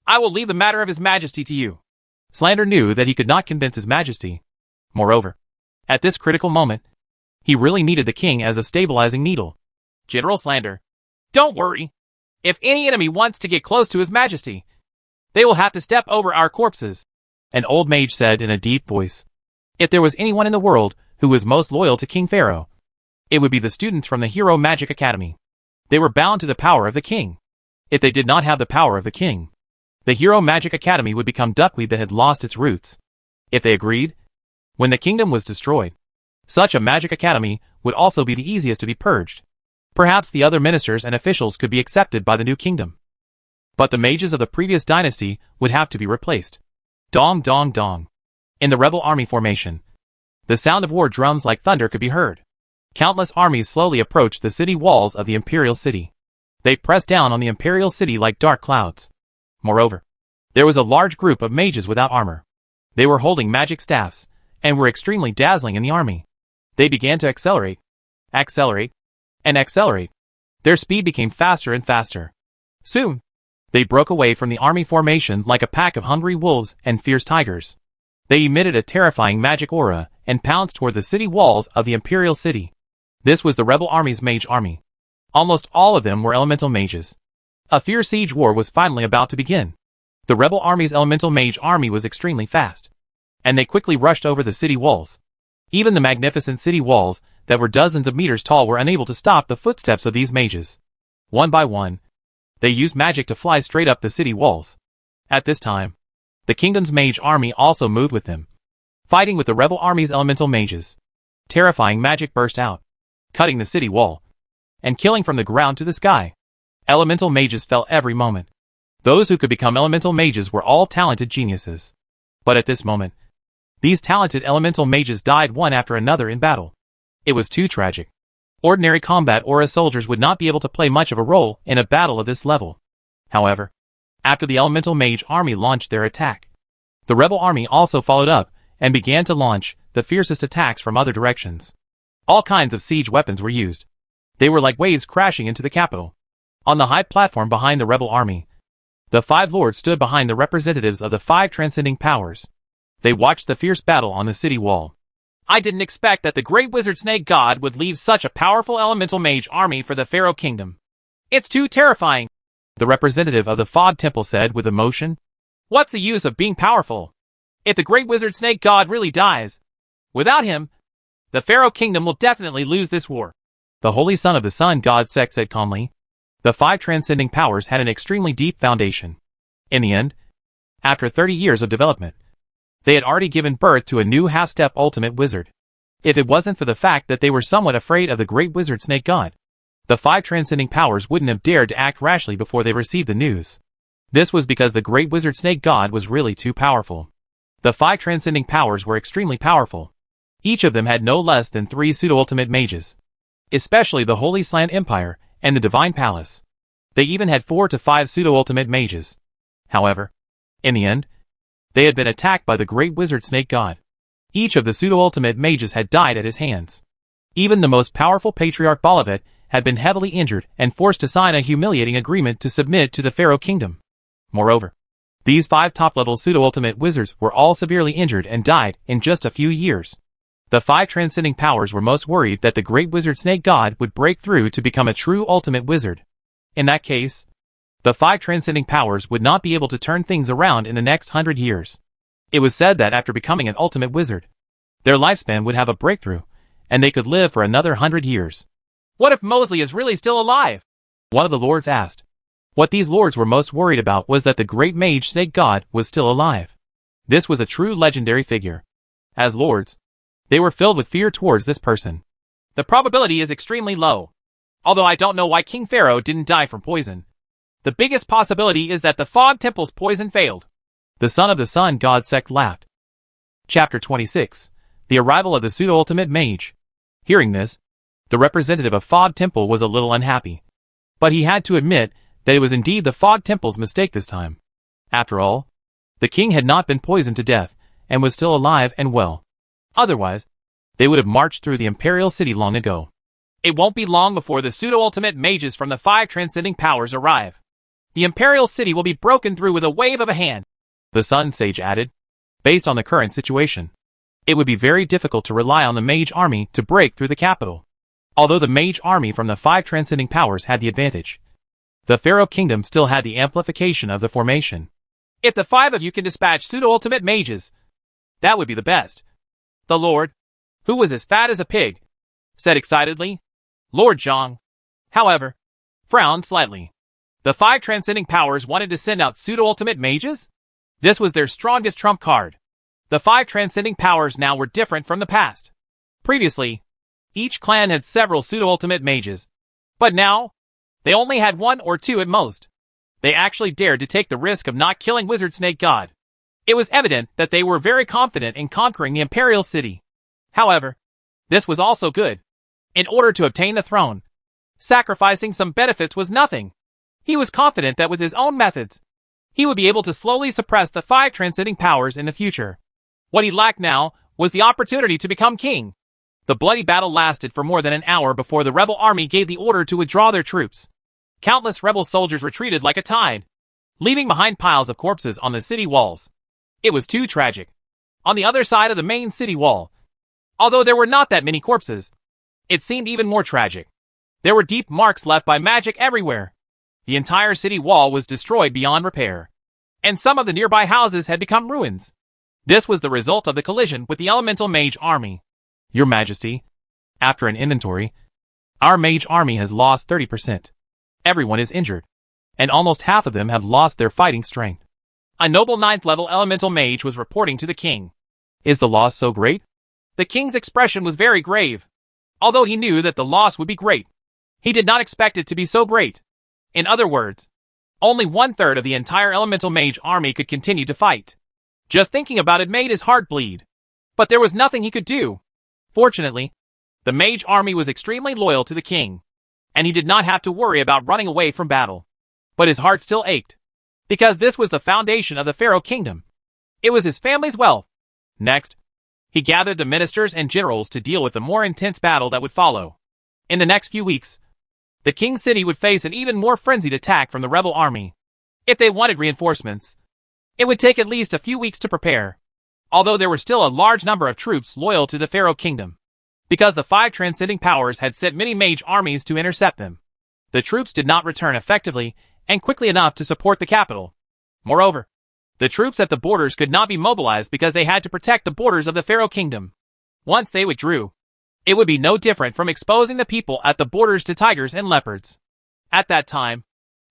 I will leave the matter of His Majesty to you. Slander knew that he could not convince His Majesty. Moreover, at this critical moment, he really needed the king as a stabilizing needle. General Slander, don't worry. If any enemy wants to get close to His Majesty, they will have to step over our corpses, an old mage said in a deep voice. If there was anyone in the world who was most loyal to King Pharaoh, it would be the students from the Hero Magic Academy. They were bound to the power of the king. If they did not have the power of the king, the Hero Magic Academy would become duckweed that had lost its roots. If they agreed, when the kingdom was destroyed, such a magic academy would also be the easiest to be purged. Perhaps the other ministers and officials could be accepted by the new kingdom. But the mages of the previous dynasty would have to be replaced. Dong dong dong. In the rebel army formation, the sound of war drums like thunder could be heard. Countless armies slowly approached the city walls of the imperial city. They pressed down on the imperial city like dark clouds. Moreover, there was a large group of mages without armor. They were holding magic staffs, and were extremely dazzling in the army. They began to accelerate, and accelerate. Their speed became faster and faster. Soon, they broke away from the army formation like a pack of hungry wolves and fierce tigers. They emitted a terrifying magic aura and pounced toward the city walls of the imperial city. This was the rebel army's mage army. Almost all of them were elemental mages. A fierce siege war was finally about to begin. The rebel army's elemental mage army was extremely fast, and they quickly rushed over the city walls. Even the magnificent city walls that were dozens of meters tall were unable to stop the footsteps of these mages. One by one, they used magic to fly straight up the city walls. At this time, the kingdom's mage army also moved with them, fighting with the rebel army's elemental mages. Terrifying magic burst out, cutting the city wall, and killing from the ground to the sky. Elemental mages fell every moment. Those who could become elemental mages were all talented geniuses. But at this moment, these talented elemental mages died one after another in battle. It was too tragic. Ordinary combat aura soldiers would not be able to play much of a role in a battle of this level. However, after the elemental mage army launched their attack, the rebel army also followed up and began to launch the fiercest attacks from other directions. All kinds of siege weapons were used. They were like waves crashing into the capital. On the high platform behind the rebel army, the five lords stood behind the representatives of the five transcending powers. They watched the fierce battle on the city wall. I didn't expect that the great wizard snake god would leave such a powerful elemental mage army for the Pharaoh kingdom. It's too terrifying, the representative of the Fod temple said with emotion. What's the use of being powerful if the great wizard snake god really dies? Without him, the Pharaoh kingdom will definitely lose this war. The holy son of the sun god Sek said calmly. The five transcending powers had an extremely deep foundation. In the end, after 30 years of development, they had already given birth to a new half-step ultimate wizard. If it wasn't for the fact that they were somewhat afraid of the great wizard snake god, the five transcending powers wouldn't have dared to act rashly before they received the news. This was because the great wizard snake god was really too powerful. The five transcending powers were extremely powerful. Each of them had no less than 3 pseudo-ultimate mages, especially the Holy Slant Empire and the Divine Palace. They even had 4 to 5 pseudo-ultimate mages. However, in the end, they had been attacked by the great wizard snake god. Each of the pseudo-ultimate mages had died at his hands. Even the most powerful patriarch Balavet had been heavily injured and forced to sign a humiliating agreement to submit to the Pharaoh kingdom. Moreover, these 5 top-level pseudo-ultimate wizards were all severely injured and died in just a few years. The 5 transcending powers were most worried that the great wizard snake god would break through to become a true ultimate wizard. In that case, the 5 transcending powers would not be able to turn things around in the next 100 years. It was said that after becoming an ultimate wizard, their lifespan would have a breakthrough, and they could live for another 100 years. What if Mosley is really still alive? One of the lords asked. What these lords were most worried about was that the great mage snake god was still alive. This was a true legendary figure. As lords, they were filled with fear towards this person. The probability is extremely low. Although I don't know why King Pharaoh didn't die from poison. The biggest possibility is that the Fog Temple's poison failed. The son of the Sun God sect laughed. Chapter 26. The arrival of the pseudo-ultimate mage. Hearing this, the representative of Fog Temple was a little unhappy. But he had to admit that it was indeed the Fog Temple's mistake this time. After all, the king had not been poisoned to death, and was still alive and well. Otherwise, they would have marched through the Imperial City long ago. It won't be long before the pseudo-ultimate mages from the 5 transcending powers arrive. The Imperial City will be broken through with a wave of a hand, the Sun Sage added. Based on the current situation, it would be very difficult to rely on the mage army to break through the capital. Although the mage army from the 5 transcending powers had the advantage, the Pharaoh Kingdom still had the amplification of the formation. If the 5 of you can dispatch pseudo-ultimate mages, that would be the best. The Lord, who was as fat as a pig, said excitedly. Lord Zhang, however, frowned slightly. The 5 transcending powers wanted to send out pseudo-ultimate mages? This was their strongest trump card. The 5 transcending powers now were different from the past. Previously, each clan had several pseudo-ultimate mages. But now, they only had 1 or 2 at most. They actually dared to take the risk of not killing Wizard Snake God. It was evident that they were very confident in conquering the Imperial City. However, this was also good. In order to obtain the throne, sacrificing some benefits was nothing. He was confident that with his own methods, he would be able to slowly suppress the 5 transcending powers in the future. What he lacked now was the opportunity to become king. The bloody battle lasted for more than an hour before the rebel army gave the order to withdraw their troops. Countless rebel soldiers retreated like a tide, leaving behind piles of corpses on the city walls. It was too tragic. On the other side of the main city wall, although there were not that many corpses, it seemed even more tragic. There were deep marks left by magic everywhere. The entire city wall was destroyed beyond repair, and some of the nearby houses had become ruins. This was the result of the collision with the elemental mage army. Your Majesty, after an inventory, our mage army has lost 30%. Everyone is injured, and almost half of them have lost their fighting strength. A noble 9th level elemental mage was reporting to the king. Is the loss so great? The king's expression was very grave. Although he knew that the loss would be great, he did not expect it to be so great. In other words, only 1/3 of the entire elemental mage army could continue to fight. Just thinking about it made his heart bleed. But there was nothing he could do. Fortunately, the mage army was extremely loyal to the king, and he did not have to worry about running away from battle. But his heart still ached, because this was the foundation of the Pharaoh Kingdom. It was his family's wealth. Next, he gathered the ministers and generals to deal with the more intense battle that would follow. In the next few weeks, the king's city would face an even more frenzied attack from the rebel army. If they wanted reinforcements, it would take at least a few weeks to prepare, although there were still a large number of troops loyal to the Pharaoh Kingdom. Because the 5 transcending powers had sent many mage armies to intercept them, the troops did not return effectively and quickly enough to support the capital. Moreover, the troops at the borders could not be mobilized because they had to protect the borders of the Pharaoh Kingdom. Once they withdrew, it would be no different from exposing the people at the borders to tigers and leopards. At that time,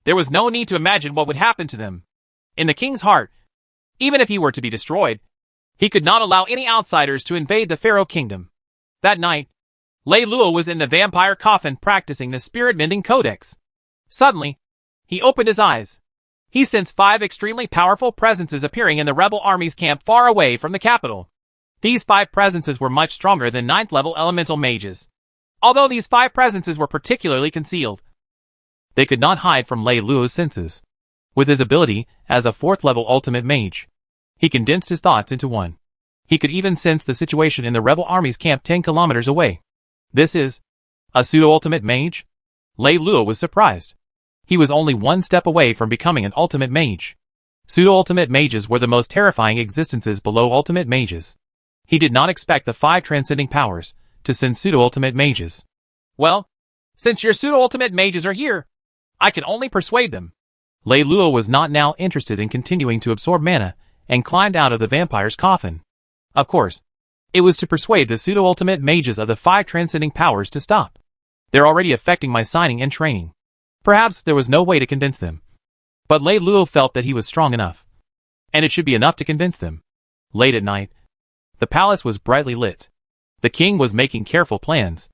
there was no need to imagine what would happen to them. In the king's heart, even if he were to be destroyed, he could not allow any outsiders to invade the Pharaoh Kingdom. That night, Lei Luo was in the vampire coffin practicing the spirit-mending codex. Suddenly, he opened his eyes. He sensed 5 extremely powerful presences appearing in the rebel army's camp far away from the capital. These 5 presences were much stronger than 9th level elemental mages. Although these 5 presences were particularly concealed, they could not hide from Lei Luo's senses. With his ability as a 4th level ultimate mage, he condensed his thoughts into one. He could even sense the situation in the rebel army's camp 10 kilometers away. This is a pseudo-ultimate mage? Lei Luo was surprised. He was only 1 step away from becoming an ultimate mage. Pseudo-ultimate mages were the most terrifying existences below ultimate mages. He did not expect the 5 transcending powers to send pseudo-ultimate mages. Well, since your pseudo-ultimate mages are here, I can only persuade them. Lei Luo was not now interested in continuing to absorb mana and climbed out of the vampire's coffin. Of course, it was to persuade the pseudo-ultimate mages of the 5 transcending powers to stop. They're already affecting my signing and training. Perhaps there was no way to convince them. But Lei Luo felt that he was strong enough, and it should be enough to convince them. Late at night, the palace was brightly lit. The king was making careful plans.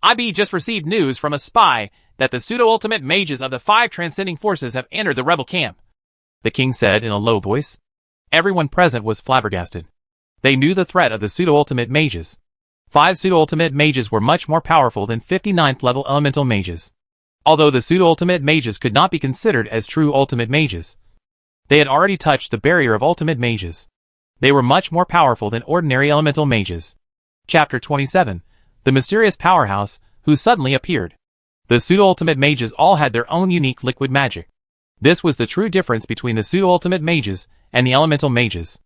IB just received news from a spy that the pseudo-ultimate mages of the 5 transcending forces have entered the rebel camp, the king said in a low voice. Everyone present was flabbergasted. They knew the threat of the pseudo-ultimate mages. 5 pseudo-ultimate mages were much more powerful than 59th level elemental mages. Although the pseudo-ultimate mages could not be considered as true ultimate mages, they had already touched the barrier of ultimate mages. They were much more powerful than ordinary elemental mages. Chapter 27. The mysterious powerhouse, who suddenly appeared. The pseudo-ultimate mages all had their own unique liquid magic. This was the true difference between the pseudo-ultimate mages and the elemental mages.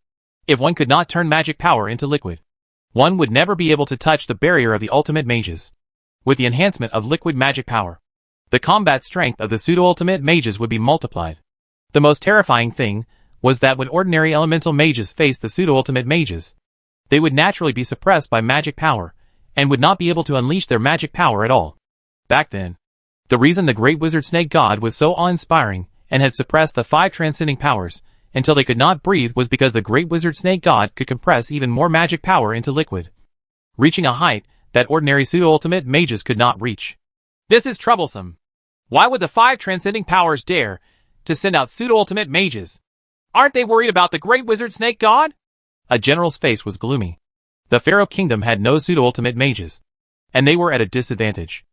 If one could not turn magic power into liquid, one would never be able to touch the barrier of the ultimate mages. With the enhancement of liquid magic power, the combat strength of the pseudo-ultimate mages would be multiplied. The most terrifying thing was that when ordinary elemental mages faced the pseudo-ultimate mages, they would naturally be suppressed by magic power, and would not be able to unleash their magic power at all. Back then, the reason the great wizard snake god was so awe-inspiring and had suppressed the 5 transcending powers until they could not breathe was because the great wizard snake god could compress even more magic power into liquid, reaching a height that ordinary pseudo-ultimate mages could not reach. This is troublesome. Why would the 5 transcending powers dare to send out pseudo-ultimate mages? Aren't they worried about the great wizard snake god? A general's face was gloomy. The Pharaoh Kingdom had no pseudo-ultimate mages, and they were at a disadvantage.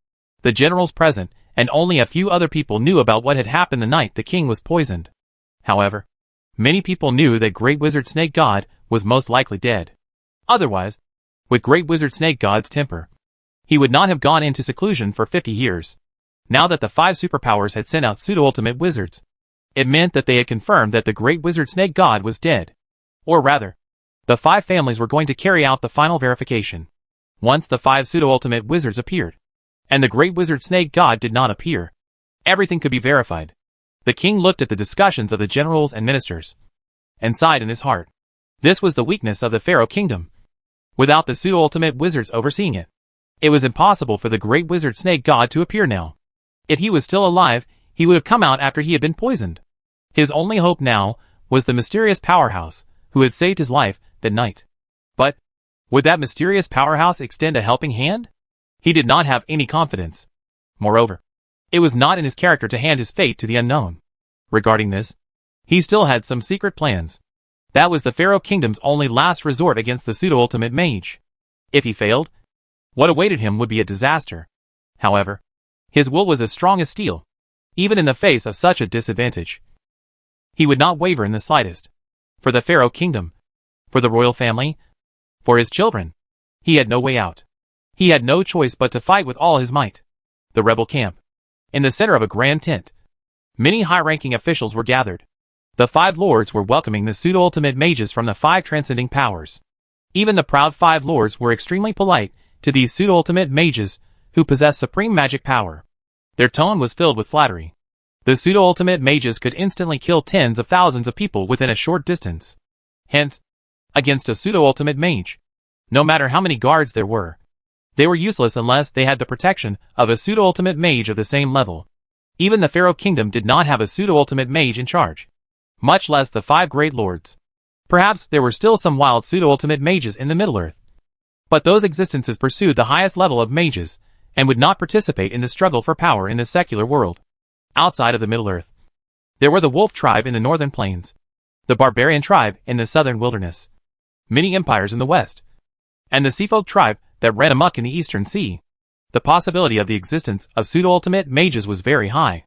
The generals present, and only a few other people knew about what had happened the night the king was poisoned. However, many people knew that Great Wizard Snake God was most likely dead. Otherwise, with Great Wizard Snake God's temper, he would not have gone into seclusion for 50 years. Now that the 5 superpowers had sent out pseudo-ultimate wizards, it meant that they had confirmed that the Great Wizard Snake God was dead. Or rather, the 5 families were going to carry out the final verification. Once the 5 pseudo-ultimate wizards appeared, and the Great Wizard Snake God did not appear, everything could be verified. The king looked at the discussions of the generals and ministers, and sighed in his heart. This was the weakness of the Pharaoh Kingdom. Without the pseudo-ultimate wizards overseeing it, it was impossible for the Great Wizard Snake God to appear now. If he was still alive, he would have come out after he had been poisoned. His only hope now was the mysterious powerhouse, who had saved his life that night. But would that mysterious powerhouse extend a helping hand? He did not have any confidence. Moreover, it was not in his character to hand his fate to the unknown. Regarding this, he still had some secret plans. That was the Pharaoh Kingdom's only last resort against the pseudo-ultimate mage. If he failed, what awaited him would be a disaster. However, his will was as strong as steel, even in the face of such a disadvantage. He would not waver in the slightest. For the Pharaoh Kingdom, for the royal family, for his children, he had no way out. He had no choice but to fight with all his might. The rebel camp. In the center of a grand tent, many high-ranking officials were gathered. The 5 lords were welcoming the pseudo-ultimate mages from the 5 transcending powers. Even the proud 5 lords were extremely polite to these pseudo-ultimate mages who possessed supreme magic power. Their tone was filled with flattery. The pseudo-ultimate mages could instantly kill tens of thousands of people within a short distance. Hence, against a pseudo-ultimate mage, no matter how many guards there were, they were useless unless they had the protection of a pseudo-ultimate mage of the same level. Even the Pharaoh Kingdom did not have a pseudo-ultimate mage in charge, much less the 5 great lords. Perhaps there were still some wild pseudo-ultimate mages in the Middle-earth, but those existences pursued the highest level of mages, and would not participate in the struggle for power in the secular world. Outside of the Middle-earth, there were the Wolf tribe in the northern plains, the Barbarian tribe in the southern wilderness, many empires in the west, and the Seafolk tribe that ran amok in the eastern sea. The possibility of the existence of pseudo-ultimate mages was very high.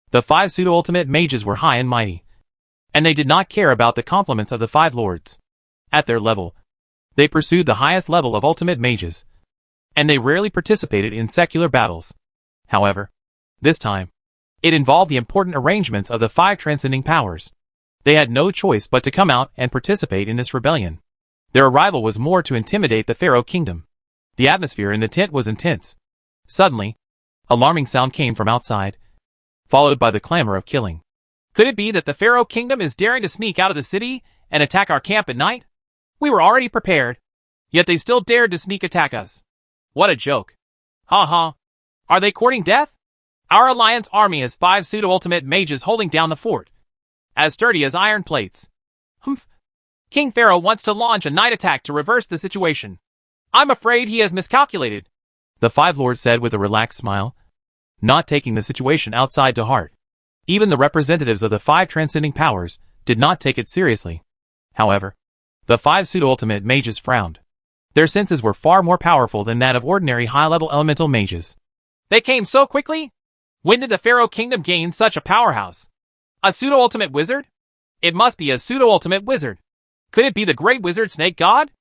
The 5 pseudo-ultimate mages were high and mighty, and they did not care about the compliments of the 5 lords. At their level, they pursued the highest level of ultimate mages, and they rarely participated in secular battles. However, this time, it involved the important arrangements of the 5 transcending powers. They had no choice but to come out and participate in this rebellion. Their arrival was more to intimidate the Pharaoh Kingdom. The atmosphere in the tent was intense. Suddenly, alarming sound came from outside, followed by the clamor of killing. Could it be that the Pharaoh Kingdom is daring to sneak out of the city and attack our camp at night? We were already prepared, yet they still dared to sneak attack us. What a joke. Ha ha. Are they courting death? Our alliance army has 5 pseudo-ultimate mages holding down the fort, as sturdy as iron plates. Humph. King Pharaoh wants to launch a night attack to reverse the situation. I'm afraid he has miscalculated. the five lords said with a relaxed smile, not taking the situation outside to heart. Even the representatives of the five transcending powers did not take it seriously. However, the five pseudo-ultimate mages frowned. Their senses were far more powerful than that of ordinary high-level elemental mages. They came so quickly? When did the Pharaoh Kingdom gain such a powerhouse? A pseudo-ultimate wizard? It must be a pseudo-ultimate wizard. Could it be the Great Wizard Snake God?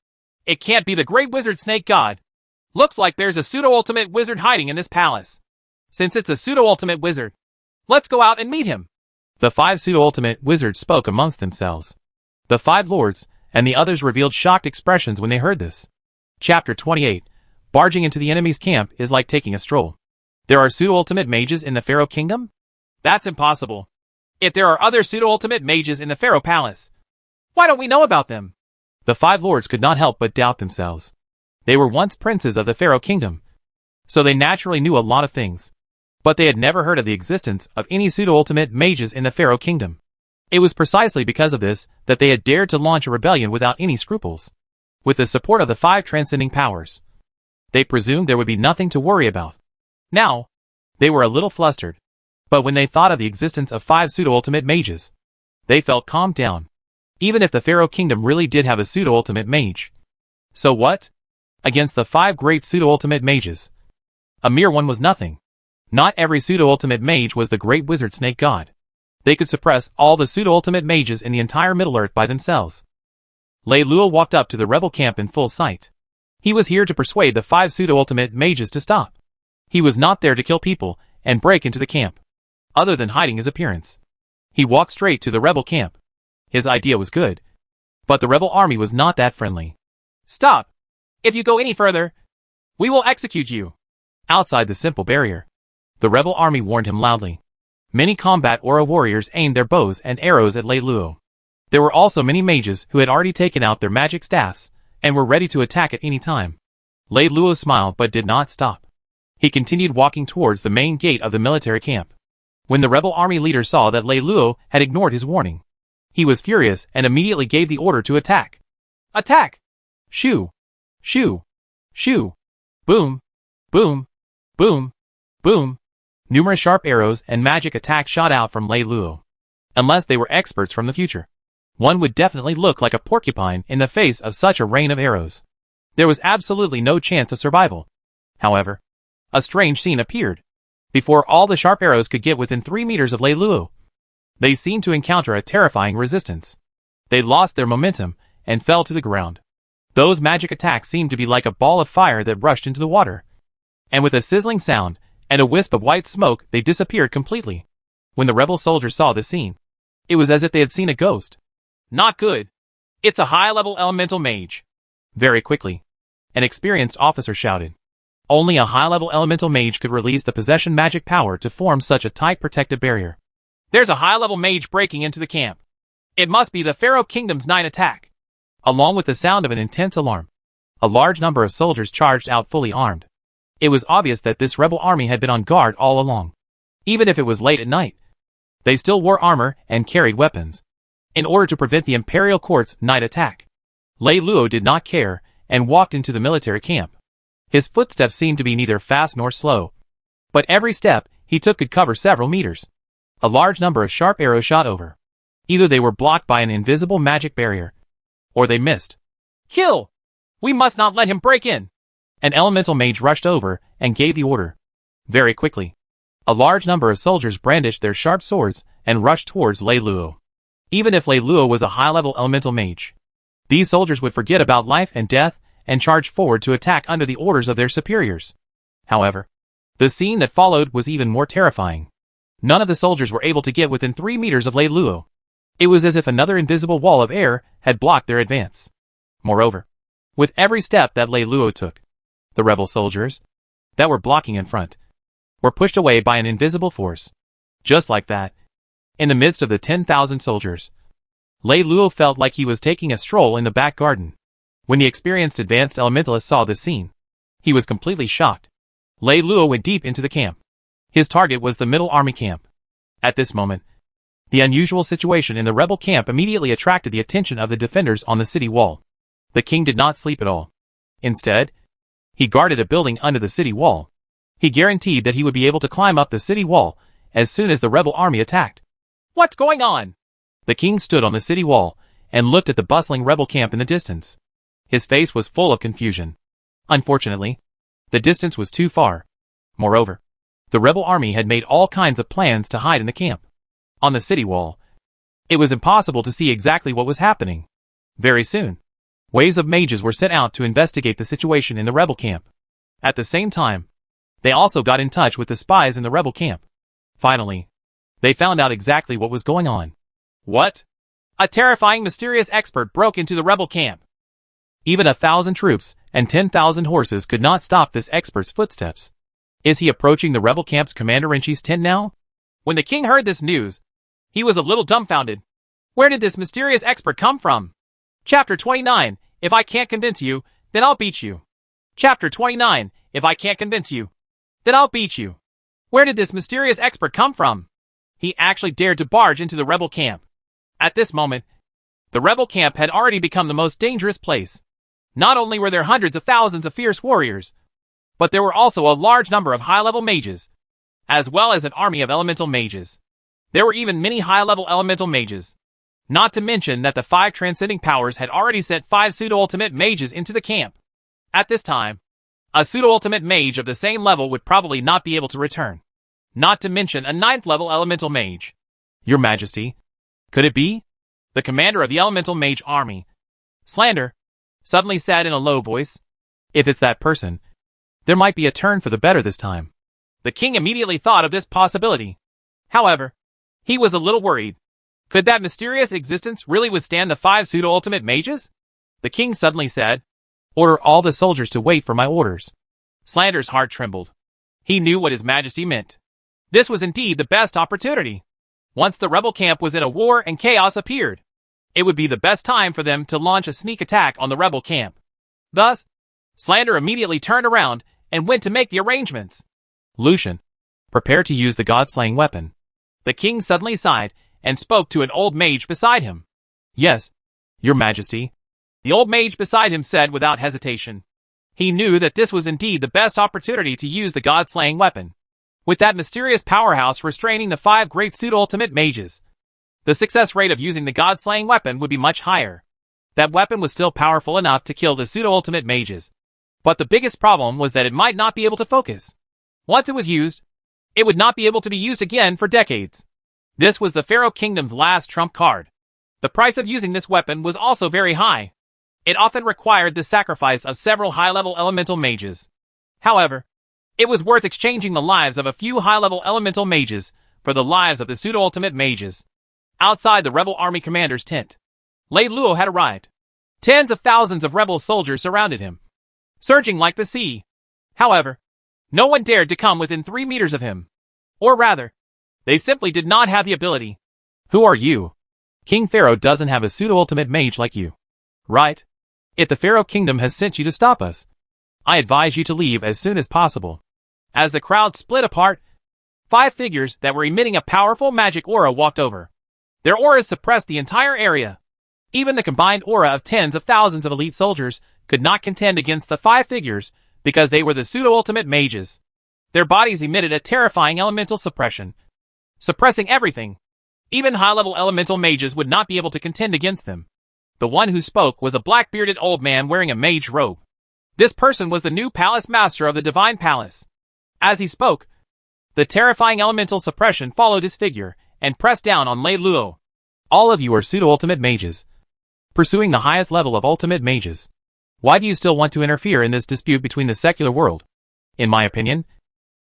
It can't be the Great Wizard Snake God. Looks like there's a pseudo-ultimate wizard hiding in this palace. Since it's a pseudo-ultimate wizard, let's go out and meet him. The five pseudo-ultimate wizards spoke amongst themselves. The five lords and the others revealed shocked expressions when they heard this. Chapter 28. Barging into the enemy's camp is like taking a stroll. There are pseudo-ultimate mages in the Pharaoh Kingdom? That's impossible. If there are other pseudo-ultimate mages in the Pharaoh Palace, why don't we know about them? The five lords could not help but doubt themselves. They were once princes of the Pharaoh Kingdom, so they naturally knew a lot of things. But they had never heard of the existence of any pseudo-ultimate mages in the Pharaoh Kingdom. It was precisely because of this that they had dared to launch a rebellion without any scruples. With the support of the five transcending powers, they presumed there would be nothing to worry about. Now, they were a little flustered. But when they thought of the existence of five pseudo-ultimate mages, they felt calmed down. Even if the Pharaoh Kingdom really did have a pseudo-ultimate mage. So what? Against the five great pseudo-ultimate mages, a mere one was nothing. Not every pseudo-ultimate mage was the Great Wizard Snake God. They could suppress all the pseudo-ultimate mages in the entire Middle-earth by themselves. Lei Luo walked up to the rebel camp in full sight. He was here to persuade the five pseudo-ultimate mages to stop. He was not there to kill people and break into the camp, other than hiding his appearance. He walked straight to the rebel camp. His idea was good, but the rebel army was not that friendly. Stop! If you go any further, we will execute you. Outside the simple barrier, the rebel army warned him loudly. Many combat aura warriors aimed their bows and arrows at Lei Luo. There were also many mages who had already taken out their magic staffs and were ready to attack at any time. Lei Luo smiled but did not stop. He continued walking towards the main gate of the military camp. When the rebel army leader saw that Lei Luo had ignored his warning, he was furious and immediately gave the order to attack. Attack! Shoo! Shoo! Shoo! Boom! Boom! Boom! Boom! Numerous sharp arrows and magic attacks shot out from Lei Luo. Unless they were experts from the future, one would definitely look like a porcupine in the face of such a rain of arrows. There was absolutely no chance of survival. However, a strange scene appeared. Before all the sharp arrows could get within 3 meters of Lei Luo, they seemed to encounter a terrifying resistance. They lost their momentum and fell to the ground. Those magic attacks seemed to be like a ball of fire that rushed into the water. And with a sizzling sound and a wisp of white smoke, they disappeared completely. When the rebel soldiers saw this scene, it was as if they had seen a ghost. Not good. It's a high-level elemental mage. Very quickly, an experienced officer shouted. Only a high-level elemental mage could release the possession magic power to form such a tight protective barrier. There's a high-level mage breaking into the camp. It must be the Pharaoh Kingdom's night attack. Along with the sound of an intense alarm, a large number of soldiers charged out fully armed. It was obvious that this rebel army had been on guard all along. Even if it was late at night, they still wore armor and carried weapons, in order to prevent the Imperial Court's night attack. Lei Luo did not care and walked into the military camp. His footsteps seemed to be neither fast nor slow, but every step he took could cover several meters. A large number of sharp arrows shot over. Either they were blocked by an invisible magic barrier, or they missed. Kill! We must not let him break in! An elemental mage rushed over and gave the order. Very quickly, a large number of soldiers brandished their sharp swords and rushed towards Lei Luo. Even if Lei Luo was a high-level elemental mage, these soldiers would forget about life and death and charge forward to attack under the orders of their superiors. However, the scene that followed was even more terrifying. None of the soldiers were able to get within 3 meters of Lei Luo. It was as if another invisible wall of air had blocked their advance. Moreover, with every step that Lei Luo took, the rebel soldiers that were blocking in front were pushed away by an invisible force. Just like that, in the midst of the 10,000 soldiers, Lei Luo felt like he was taking a stroll in the back garden. When the experienced advanced elementalist saw this scene, he was completely shocked. Lei Luo went deep into the camp. His target was the middle army camp. At this moment, the unusual situation in the rebel camp immediately attracted the attention of the defenders on the city wall. The king did not sleep at all. Instead, He guarded a building under the city wall. He guaranteed that he would be able to climb up the city wall as soon as the rebel army attacked. What's going on? The king stood on the city wall and looked at the bustling rebel camp in the distance. His face was full of confusion. Unfortunately, the distance was too far. Moreover, the rebel army had made all kinds of plans to hide in the camp. On the city wall, it was impossible to see exactly what was happening. Very soon, waves of mages were sent out to investigate the situation in the rebel camp. At the same time, they also got in touch with the spies in the rebel camp. Finally, they found out exactly what was going on. What? A terrifying mysterious expert broke into the rebel camp. Even 1,000 troops and 10,000 horses could not stop this expert's footsteps. Is he approaching the rebel camp's commander-in-chief's tent now? When the king heard this news, he was a little dumbfounded. Where did this mysterious expert come from? Chapter 29, If I can't convince you, then I'll beat you. Chapter 29, If I can't convince you, then I'll beat you. Where did this mysterious expert come from? He actually dared to barge into the rebel camp. At this moment, the rebel camp had already become the most dangerous place. Not only were there hundreds of thousands of fierce warriors, but there were also a large number of high-level mages, as well as an army of elemental mages. There were even many high-level elemental mages. Not to mention that the 5 transcending powers had already sent 5 pseudo-ultimate mages into the camp. At this time, a pseudo-ultimate mage of the same level would probably not be able to return. Not to mention a 9th level elemental mage. Your Majesty, could it be? The commander of the elemental mage army, Slander, suddenly said in a low voice. If it's that person, there might be a turn for the better this time. The king immediately thought of this possibility. However, he was a little worried. Could that mysterious existence really withstand the 5 pseudo-ultimate mages? The king suddenly said, Order all the soldiers to wait for my orders. Slander's heart trembled. He knew what His Majesty meant. This was indeed the best opportunity. Once the rebel camp was in a war and chaos appeared, it would be the best time for them to launch a sneak attack on the rebel camp. Thus, Slander immediately turned around and went to make the arrangements. Lucian, prepare to use the god-slaying weapon. The king suddenly sighed and spoke to an old mage beside him. Yes, Your Majesty. The old mage beside him said without hesitation. He knew that this was indeed the best opportunity to use the god-slaying weapon. With that mysterious powerhouse restraining the 5 great pseudo-ultimate mages, the success rate of using the god-slaying weapon would be much higher. That weapon was still powerful enough to kill the pseudo-ultimate mages. But the biggest problem was that it might not be able to focus. Once it was used, it would not be able to be used again for decades. This was the Pharaoh Kingdom's last trump card. The price of using this weapon was also very high. It often required the sacrifice of several high-level elemental mages. However, it was worth exchanging the lives of a few high-level elemental mages for the lives of the pseudo-ultimate mages. Outside the rebel army commander's tent, Lei Luo had arrived. Tens of thousands of rebel soldiers surrounded him, surging like the sea. However, no one dared to come within 3 meters of him. Or rather, they simply did not have the ability. Who are you? King Pharaoh doesn't have a pseudo-ultimate mage like you, right? If the Pharaoh Kingdom has sent you to stop us, I advise you to leave as soon as possible. As the crowd split apart, 5 figures that were emitting a powerful magic aura walked over. Their auras suppressed the entire area. Even the combined aura of tens of thousands of elite soldiers could not contend against the 5 figures because they were the pseudo-ultimate mages. Their bodies emitted a terrifying elemental suppression, suppressing everything. Even high-level elemental mages would not be able to contend against them. The one who spoke was a black-bearded old man wearing a mage robe. This person was the new palace master of the Divine Palace. As he spoke, the terrifying elemental suppression followed his figure and pressed down on Lei Luo. All of you are pseudo-ultimate mages, pursuing the highest level of ultimate mages. Why do you still want to interfere in this dispute between the secular world? In my opinion,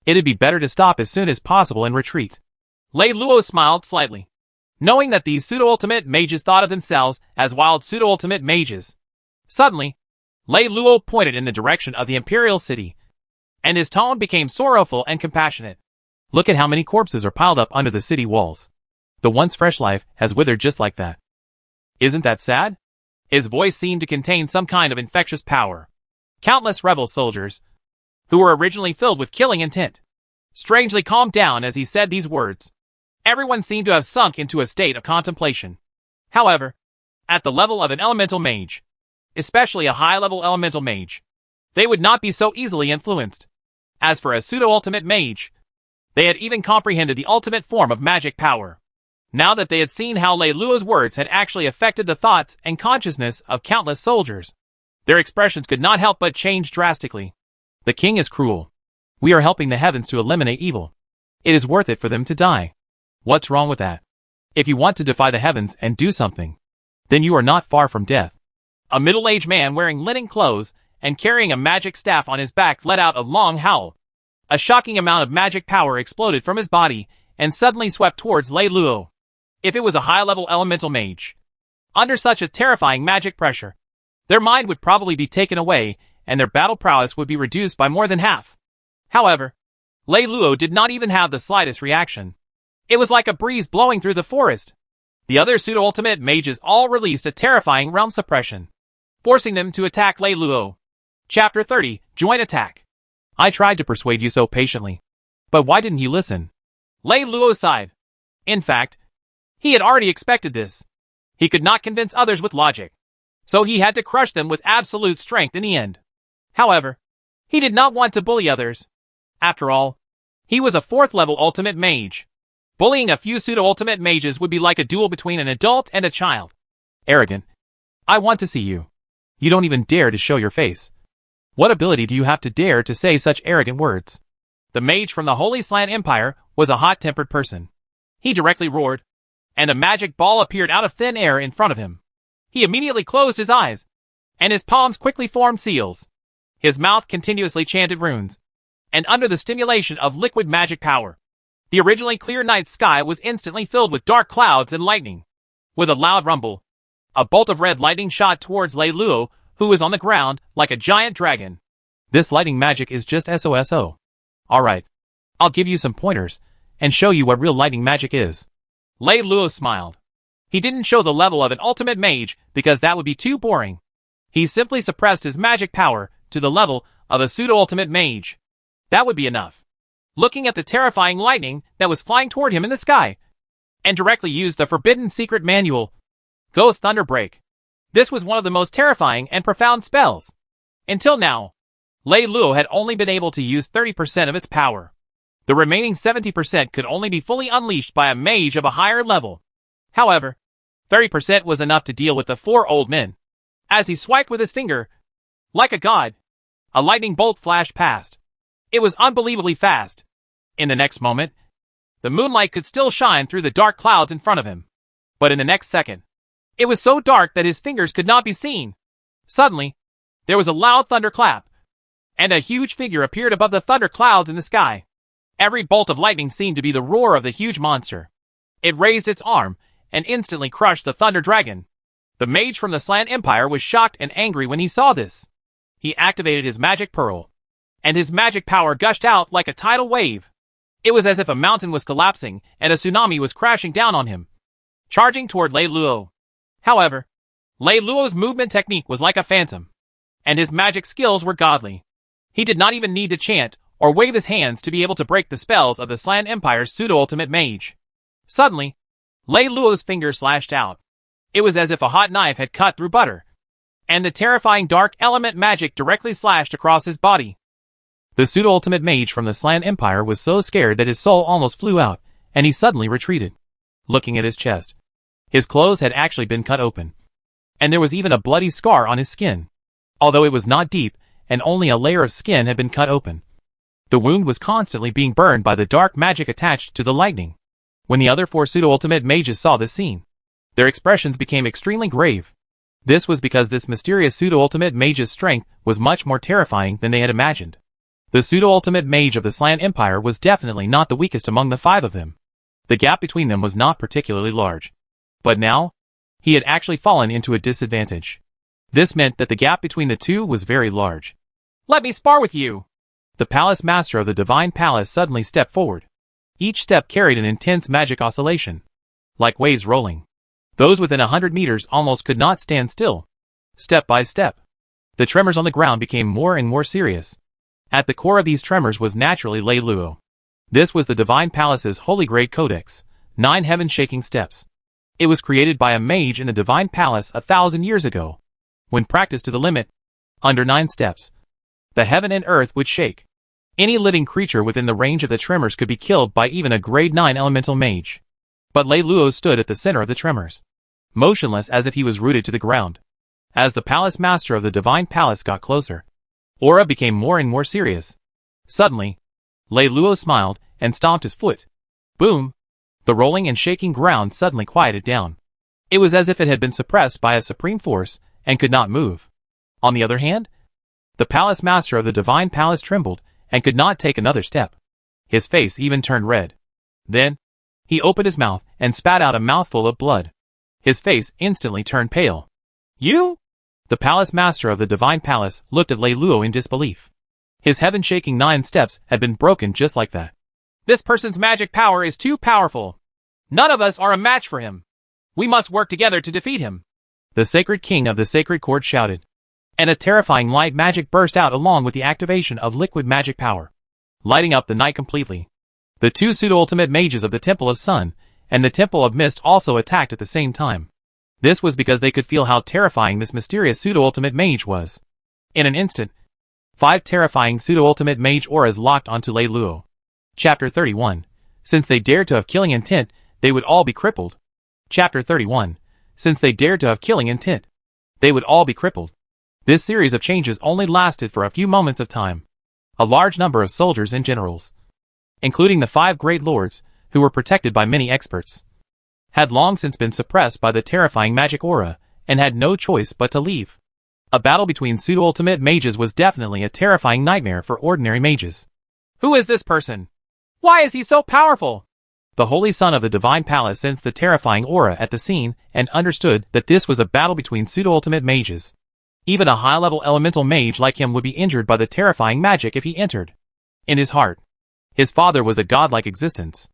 it'd be better to stop as soon as possible and retreat. Lei Luo smiled slightly, knowing that these pseudo-ultimate mages thought of themselves as wild pseudo-ultimate mages. Suddenly, Lei Luo pointed in the direction of the imperial city, and his tone became sorrowful and compassionate. Look at how many corpses are piled up under the city walls. The once fresh life has withered just like that. Isn't that sad? His voice seemed to contain some kind of infectious power. Countless rebel soldiers, who were originally filled with killing intent, strangely calmed down as he said these words. Everyone seemed to have sunk into a state of contemplation. However, at the level of an elemental mage, especially a high-level elemental mage, they would not be so easily influenced. As for a pseudo-ultimate mage, they had even comprehended the ultimate form of magic power. Now that they had seen how Lei Luo's words had actually affected the thoughts and consciousness of countless soldiers, their expressions could not help but change drastically. The king is cruel. We are helping the heavens to eliminate evil. It is worth it for them to die. What's wrong with that? If you want to defy the heavens and do something, then you are not far from death. A middle-aged man wearing linen clothes and carrying a magic staff on his back let out a long howl. A shocking amount of magic power exploded from his body and suddenly swept towards Lei Luo. If it was a high-level elemental mage, under such a terrifying magic pressure, their mind would probably be taken away and their battle prowess would be reduced by more than half. However, Lei Luo did not even have the slightest reaction. It was like a breeze blowing through the forest. The other pseudo-ultimate mages all released a terrifying realm suppression, forcing them to attack Lei Luo. Chapter 30, Joint Attack. I tried to persuade you so patiently. But why didn't you listen? Lei Luo sighed. In fact, he had already expected this. He could not convince others with logic, so he had to crush them with absolute strength in the end. However, he did not want to bully others. After all, he was a 4th-level ultimate mage. Bullying a few pseudo-ultimate mages would be like a duel between an adult and a child. Arrogant. I want to see you. You don't even dare to show your face. What ability do you have to dare to say such arrogant words? The mage from the Holy Slant Empire was a hot-tempered person. He directly roared, and a magic ball appeared out of thin air in front of him. He immediately closed his eyes, and his palms quickly formed seals. His mouth continuously chanted runes, and under the stimulation of liquid magic power, the originally clear night sky was instantly filled with dark clouds and lightning. With a loud rumble, a bolt of red lightning shot towards Lei Luo, who was on the ground like a giant dragon. This lighting magic is just SOSO. Alright, I'll give you some pointers, and show you what real lighting magic is. Lei Luo smiled. He didn't show the level of an ultimate mage because that would be too boring. He simply suppressed his magic power to the level of a pseudo-ultimate mage. That would be enough. Looking at the terrifying lightning that was flying toward him in the sky, and directly used the forbidden secret manual, Ghost Thunder Break. This was one of the most terrifying and profound spells. Until now, Lei Luo had only been able to use 30% of its power. The remaining 70% could only be fully unleashed by a mage of a higher level. However, 30% was enough to deal with the 4 old men. As he swiped with his finger, like a god, a lightning bolt flashed past. It was unbelievably fast. In the next moment, the moonlight could still shine through the dark clouds in front of him. But in the next second, it was so dark that his fingers could not be seen. Suddenly, there was a loud thunderclap, and a huge figure appeared above the thunder clouds in the sky. Every bolt of lightning seemed to be the roar of the huge monster. It raised its arm and instantly crushed the thunder dragon. The mage from the Slant Empire was shocked and angry when he saw this. He activated his magic pearl, and his magic power gushed out like a tidal wave. It was as if a mountain was collapsing and a tsunami was crashing down on him, charging toward Lei Luo. However, Lei Luo's movement technique was like a phantom, and his magic skills were godly. He did not even need to chant or wave his hands to be able to break the spells of the Slant Empire's pseudo-ultimate mage. Suddenly, Lei Luo's finger slashed out. It was as if a hot knife had cut through butter, and the terrifying dark element magic directly slashed across his body. The pseudo-ultimate mage from the Slant Empire was so scared that his soul almost flew out, and he suddenly retreated. Looking at his chest, his clothes had actually been cut open, and there was even a bloody scar on his skin. Although it was not deep, and only a layer of skin had been cut open, the wound was constantly being burned by the dark magic attached to the lightning. When the other 4 pseudo-ultimate mages saw this scene, their expressions became extremely grave. This was because this mysterious pseudo-ultimate mage's strength was much more terrifying than they had imagined. The pseudo-ultimate mage of the Slant Empire was definitely not the weakest among the 5 of them. The gap between them was not particularly large. But now, he had actually fallen into a disadvantage. This meant that the gap between the 2 was very large. Let me spar with you! The palace master of the Divine Palace suddenly stepped forward. Each step carried an intense magic oscillation, like waves rolling. Those within 100 meters almost could not stand still. Step by step, the tremors on the ground became more and more serious. At the core of these tremors was naturally Lei Luo. This was the Divine Palace's Holy Great Codex, 9 heaven-shaking steps. It was created by a mage in the Divine Palace 1,000 years ago. When practiced to the limit, under 9 steps, the heaven and earth would shake. Any living creature within the range of the tremors could be killed by even a grade 9 elemental mage. But Lei Luo stood at the center of the tremors, motionless as if he was rooted to the ground. As the palace master of the divine palace got closer, aura became more and more serious. Suddenly, Lei Luo smiled and stomped his foot. Boom! The rolling and shaking ground suddenly quieted down. It was as if it had been suppressed by a supreme force and could not move. On the other hand, the palace master of the divine palace trembled and could not take another step. His face even turned red. Then, he opened his mouth and spat out a mouthful of blood. His face instantly turned pale. You? The palace master of the divine palace looked at Lei Luo in disbelief. His heaven-shaking 9 steps had been broken just like that. This person's magic power is too powerful. None of us are a match for him. We must work together to defeat him. The sacred king of the sacred court shouted. And a terrifying light magic burst out along with the activation of liquid magic power, lighting up the night completely. The 2 pseudo-ultimate mages of the Temple of Sun and the Temple of Mist also attacked at the same time. This was because they could feel how terrifying this mysterious pseudo-ultimate mage was. In an instant, 5 terrifying pseudo-ultimate mage auras locked onto Lei Luo. Chapter 31. Since they dared to have killing intent, they would all be crippled. Chapter 31. Since they dared to have killing intent, they would all be crippled. This series of changes only lasted for a few moments of time. A large number of soldiers and generals, including the 5 great lords, who were protected by many experts, had long since been suppressed by the terrifying magic aura, and had no choice but to leave. A battle between pseudo-ultimate mages was definitely a terrifying nightmare for ordinary mages. Who is this person? Why is he so powerful? The Holy Son of the Divine Palace sensed the terrifying aura at the scene and understood that this was a battle between pseudo-ultimate mages. Even a high-level elemental mage like him would be injured by the terrifying magic if he entered. In his heart, his father was a godlike existence.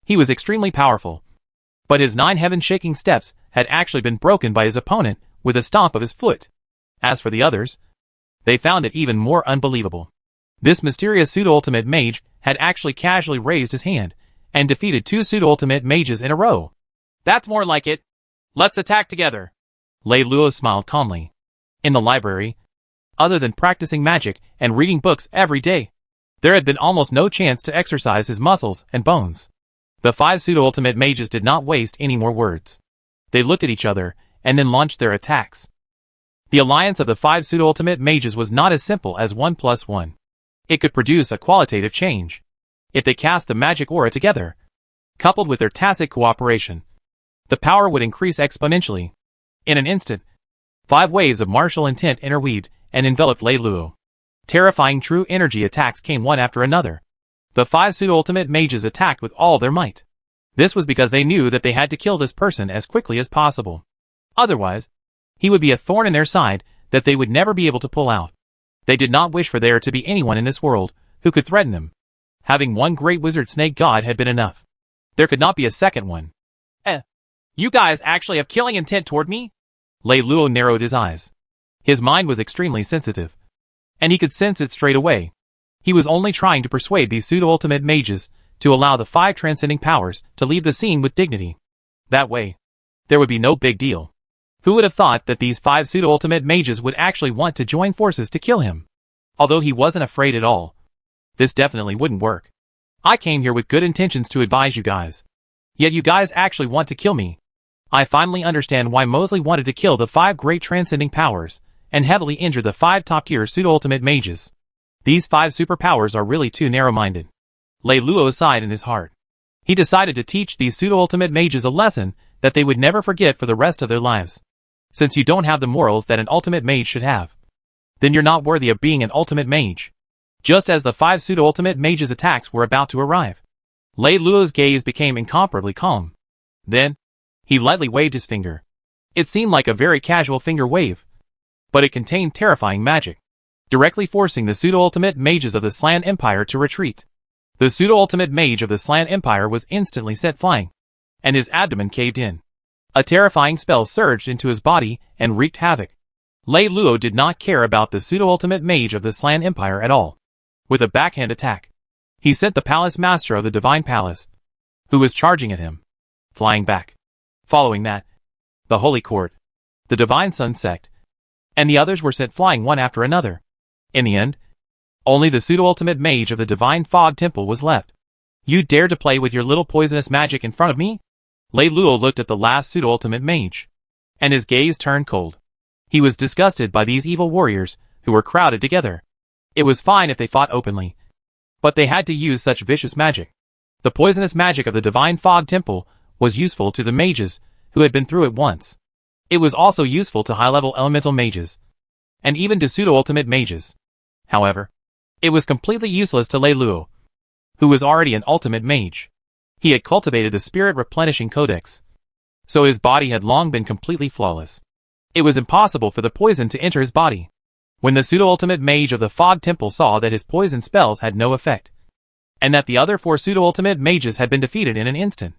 He was extremely powerful. But his 9 heaven-shaking steps had actually been broken by his opponent with a stomp of his foot. As for the others, they found it even more unbelievable. This mysterious pseudo-ultimate mage had actually casually raised his hand and defeated 2 pseudo-ultimate mages in a row. That's more like it. Let's attack together. Lei Luo smiled calmly. In the library, other than practicing magic and reading books every day, there had been almost no chance to exercise his muscles and bones. The 5 pseudo-ultimate mages did not waste any more words. They looked at each other and then launched their attacks. The alliance of the 5 pseudo-ultimate mages was not as simple as 1 plus 1. It could produce a qualitative change. If they cast the magic aura together, coupled with their tacit cooperation, the power would increase exponentially. In an instant, 5 waves of martial intent interweaved and enveloped Lei Luo. Terrifying true energy attacks came one after another. The 5 pseudo-ultimate mages attacked with all their might. This was because they knew that they had to kill this person as quickly as possible. Otherwise, he would be a thorn in their side that they would never be able to pull out. They did not wish for there to be anyone in this world who could threaten them. Having one great wizard snake god had been enough. There could not be a second one. You guys actually have killing intent toward me? Lei Luo narrowed his eyes. His mind was extremely sensitive, and he could sense it straight away. He was only trying to persuade these pseudo-ultimate mages to allow the 5 transcending powers to leave the scene with dignity. That way, there would be no big deal. Who would have thought that these 5 pseudo-ultimate mages would actually want to join forces to kill him? Although he wasn't afraid at all, this definitely wouldn't work. I came here with good intentions to advise you guys. Yet you guys actually want to kill me. I finally understand why Mosley wanted to kill the 5 great transcending powers and heavily injure the 5 top-tier pseudo-ultimate mages. These 5 superpowers are really too narrow-minded. Lei Luo sighed in his heart. He decided to teach these pseudo-ultimate mages a lesson that they would never forget for the rest of their lives. Since you don't have the morals that an ultimate mage should have, then you're not worthy of being an ultimate mage. Just as the 5 pseudo-ultimate mages' attacks were about to arrive, Lei Luo's gaze became incomparably calm. Then, he lightly waved his finger. It seemed like a very casual finger wave, but it contained terrifying magic, directly forcing the pseudo-ultimate mages of the Slan Empire to retreat. The pseudo-ultimate mage of the Slan Empire was instantly set flying, and his abdomen caved in. A terrifying spell surged into his body and wreaked havoc. Lei Luo did not care about the pseudo-ultimate mage of the Slan Empire at all. With a backhand attack, he sent the palace master of the Divine Palace, who was charging at him, flying back. Following that, the Holy Court, the Divine Sun Sect, and the others were sent flying one after another. In the end, Only the pseudo-ultimate mage of the Divine Fog Temple was left. You dare to play with your little poisonous magic in front of me? Lei Luo looked at the last pseudo-ultimate mage, and his gaze turned cold. He was disgusted by these evil warriors, who were crowded together. It was fine if they fought openly, but they had to use such vicious magic. The poisonous magic of the Divine Fog Temple was useful to the mages, who had been through it once. It was also useful to high-level elemental mages, and even to pseudo-ultimate mages. However, it was completely useless to Lei Luo, who was already an ultimate mage. He had cultivated the Spirit Replenishing Codex, so his body had long been completely flawless. It was impossible for the poison to enter his body. When the pseudo-ultimate mage of the Fog Temple saw that his poison spells had no effect, and that the other 4 pseudo-ultimate mages had been defeated in an instant,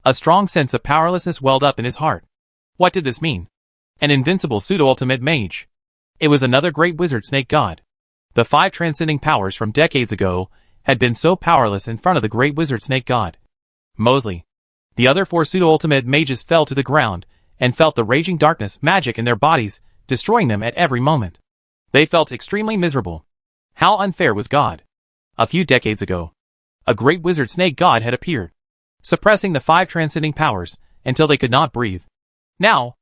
a strong sense of powerlessness welled up in his heart. What did this mean? An invincible pseudo-ultimate mage. It was another great wizard snake god. The 5 transcending powers from decades ago had been so powerless in front of the great wizard snake god. Mosley. The other 4 pseudo-ultimate mages fell to the ground and felt the raging darkness magic in their bodies, destroying them at every moment. They felt extremely miserable. How unfair was God? A few decades ago, a great wizard snake god had appeared, suppressing the 5 transcending powers until they could not breathe. Now,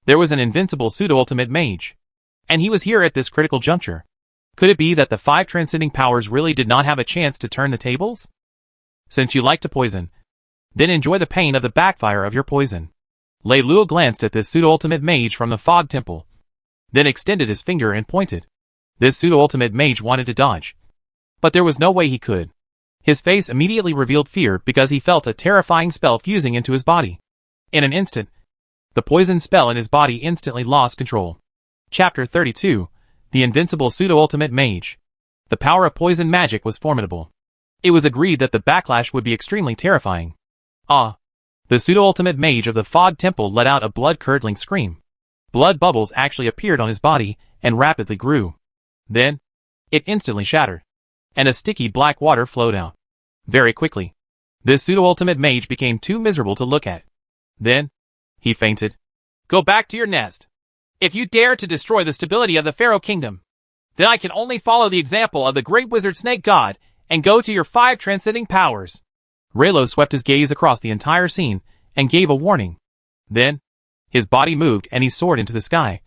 there was an invincible pseudo-ultimate mage, and he was here at this critical juncture. Could it be that the 5 transcending powers really did not have a chance to turn the tables? Since you like to poison, then enjoy the pain of the backfire of your poison. Lei Luo glanced at this pseudo-ultimate mage from the Fog Temple, then extended his finger and pointed. This pseudo-ultimate mage wanted to dodge, but there was no way he could. His face immediately revealed fear because he felt a terrifying spell fusing into his body. In an instant, the poison spell in his body instantly lost control. Chapter 32. The Invincible Pseudo-Ultimate Mage. The power of poison magic was formidable. It was agreed that the backlash would be extremely terrifying. Ah! The pseudo-ultimate mage of the Fog Temple let out a blood-curdling scream. Blood bubbles actually appeared on his body and rapidly grew. Then, it instantly shattered, and a sticky black water flowed out. Very quickly, this pseudo-ultimate mage became too miserable to look at. Then, he fainted. Go back to your nest. If you dare to destroy the stability of the Pharaoh Kingdom, then I can only follow the example of the great wizard snake god and go to your 5 transcending powers. Raylo swept his gaze across the entire scene and gave a warning. Then, his body moved and he soared into the sky,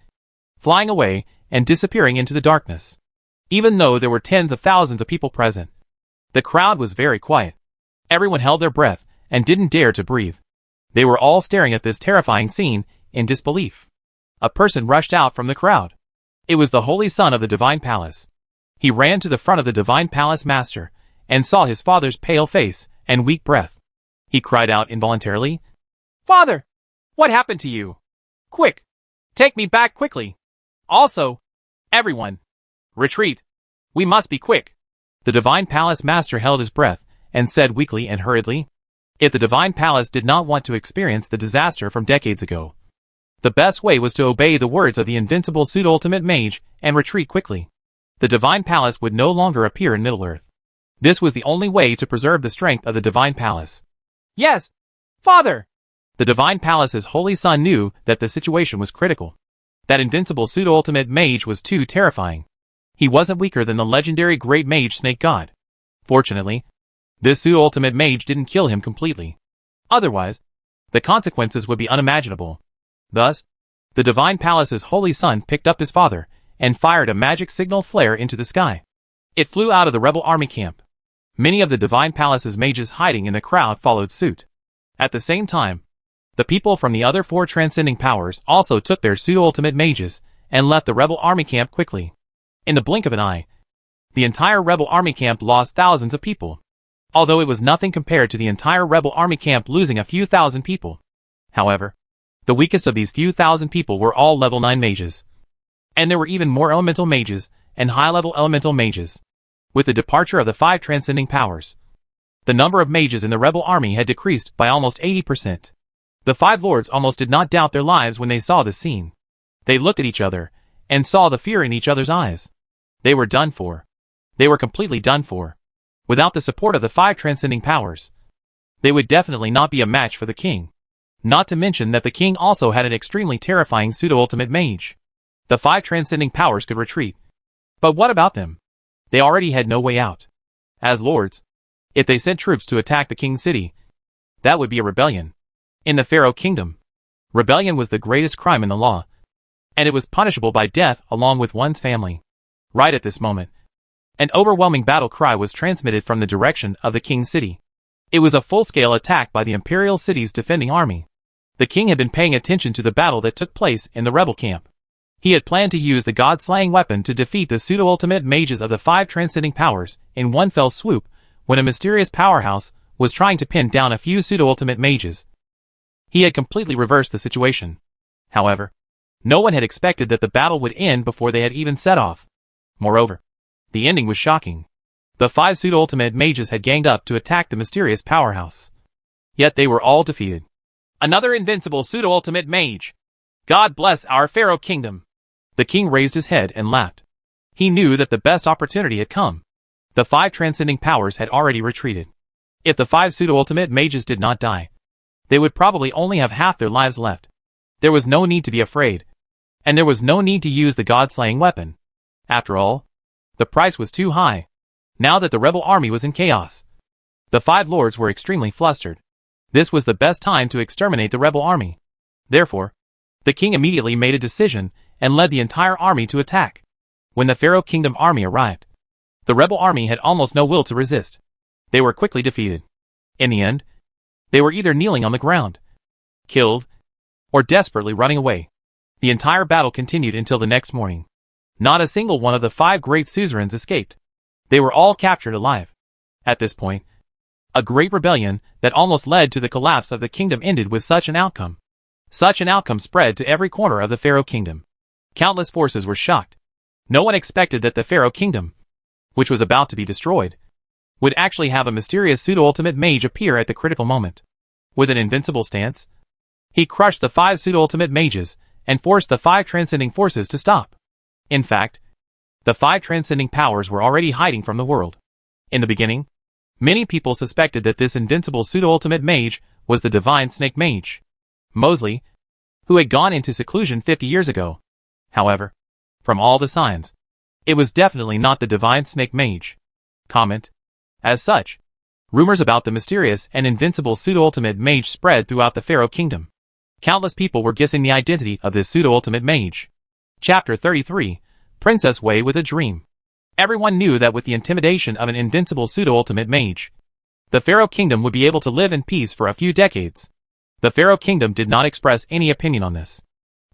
flying away and disappearing into the darkness. Even though there were tens of thousands of people present, the crowd was very quiet. Everyone held their breath and didn't dare to breathe. They were all staring at this terrifying scene in disbelief. A person rushed out from the crowd. It was the Holy Son of the Divine Palace. He ran to the front of the Divine Palace Master and saw his father's pale face and weak breath. He cried out involuntarily, "Father! What happened to you? Quick! Take me back quickly! Also, everyone! Retreat! We must be quick!" The Divine Palace Master held his breath and said weakly and hurriedly, if the Divine Palace did not want to experience the disaster from decades ago, the best way was to obey the words of the invincible pseudo-ultimate mage and retreat quickly. The Divine Palace would no longer appear in Middle-earth. This was the only way to preserve the strength of the Divine Palace. Yes, Father! The Divine Palace's Holy Son knew that the situation was critical. That invincible pseudo-ultimate mage was too terrifying. He wasn't weaker than the legendary Great Mage Snake God. Fortunately, this pseudo-ultimate mage didn't kill him completely. Otherwise, the consequences would be unimaginable. Thus, the Divine Palace's Holy Son picked up his father and fired a magic signal flare into the sky. It flew out of the rebel army camp. Many of the Divine Palace's mages hiding in the crowd followed suit. At the same time, the people from the other 4 transcending powers also took their pseudo-ultimate mages and left the rebel army camp quickly. In the blink of an eye, the entire rebel army camp lost thousands of people, although it was nothing compared to the entire rebel army camp losing a few thousand people. However, the weakest of these few thousand people were all level 9 mages. And there were even more elemental mages and high-level elemental mages. With the departure of the 5 transcending powers, the number of mages in the rebel army had decreased by almost 80%. The 5 lords almost did not doubt their lives when they saw this scene. They looked at each other and saw the fear in each other's eyes. They were done for. They were completely done for. Without the support of the 5 transcending powers, they would definitely not be a match for the king. Not to mention that the king also had an extremely terrifying pseudo-ultimate mage. The 5 transcending powers could retreat. But what about them? They already had no way out. As lords, if they sent troops to attack the king's city, that would be a rebellion. In the Pharaoh kingdom, rebellion was the greatest crime in the law, and it was punishable by death along with one's family. Right at this moment, an overwhelming battle cry was transmitted from the direction of the king's city. It was a full-scale attack by the imperial city's defending army. The king had been paying attention to the battle that took place in the rebel camp. He had planned to use the god-slaying weapon to defeat the pseudo-ultimate mages of the 5 transcending powers in one fell swoop when a mysterious powerhouse was trying to pin down a few pseudo-ultimate mages. He had completely reversed the situation. However, no one had expected that the battle would end before they had even set off. Moreover, the ending was shocking. The 5 pseudo-ultimate mages had ganged up to attack the mysterious powerhouse. Yet they were all defeated. Another invincible pseudo-ultimate mage. God bless our Pharaoh kingdom. The king raised his head and laughed. He knew that the best opportunity had come. The 5 transcending powers had already retreated. If the 5 pseudo-ultimate mages did not die, they would probably only have half their lives left. There was no need to be afraid, and there was no need to use the god-slaying weapon. After all, the price was too high. Now that the rebel army was in chaos, the 5 lords were extremely flustered. This was the best time to exterminate the rebel army. Therefore, the king immediately made a decision and led the entire army to attack. When the Pharaoh Kingdom army arrived, the rebel army had almost no will to resist. They were quickly defeated. In the end, they were either kneeling on the ground, killed, or desperately running away. The entire battle continued until the next morning. Not a single one of the 5 great suzerains escaped. They were all captured alive. At this point, a great rebellion that almost led to the collapse of the kingdom ended with such an outcome. Such an outcome spread to every corner of the Pharaoh kingdom. Countless forces were shocked. No one expected that the Pharaoh kingdom, which was about to be destroyed, would actually have a mysterious pseudo-ultimate mage appear at the critical moment. With an invincible stance, he crushed the 5 pseudo-ultimate mages and forced the 5 transcending forces to stop. In fact, the 5 transcending powers were already hiding from the world. In the beginning, many people suspected that this invincible pseudo-ultimate mage was the divine snake mage, Mosley, who had gone into seclusion 50 years ago. However, from all the signs, it was definitely not the divine snake mage. Comment. As such, rumors about the mysterious and invincible pseudo-ultimate mage spread throughout the Pharaoh kingdom. Countless people were guessing the identity of this pseudo-ultimate mage. Chapter 33, Princess Wei with a Dream. Everyone knew that with the intimidation of an invincible pseudo-ultimate mage, the Pharaoh kingdom would be able to live in peace for a few decades. The Pharaoh kingdom did not express any opinion on this.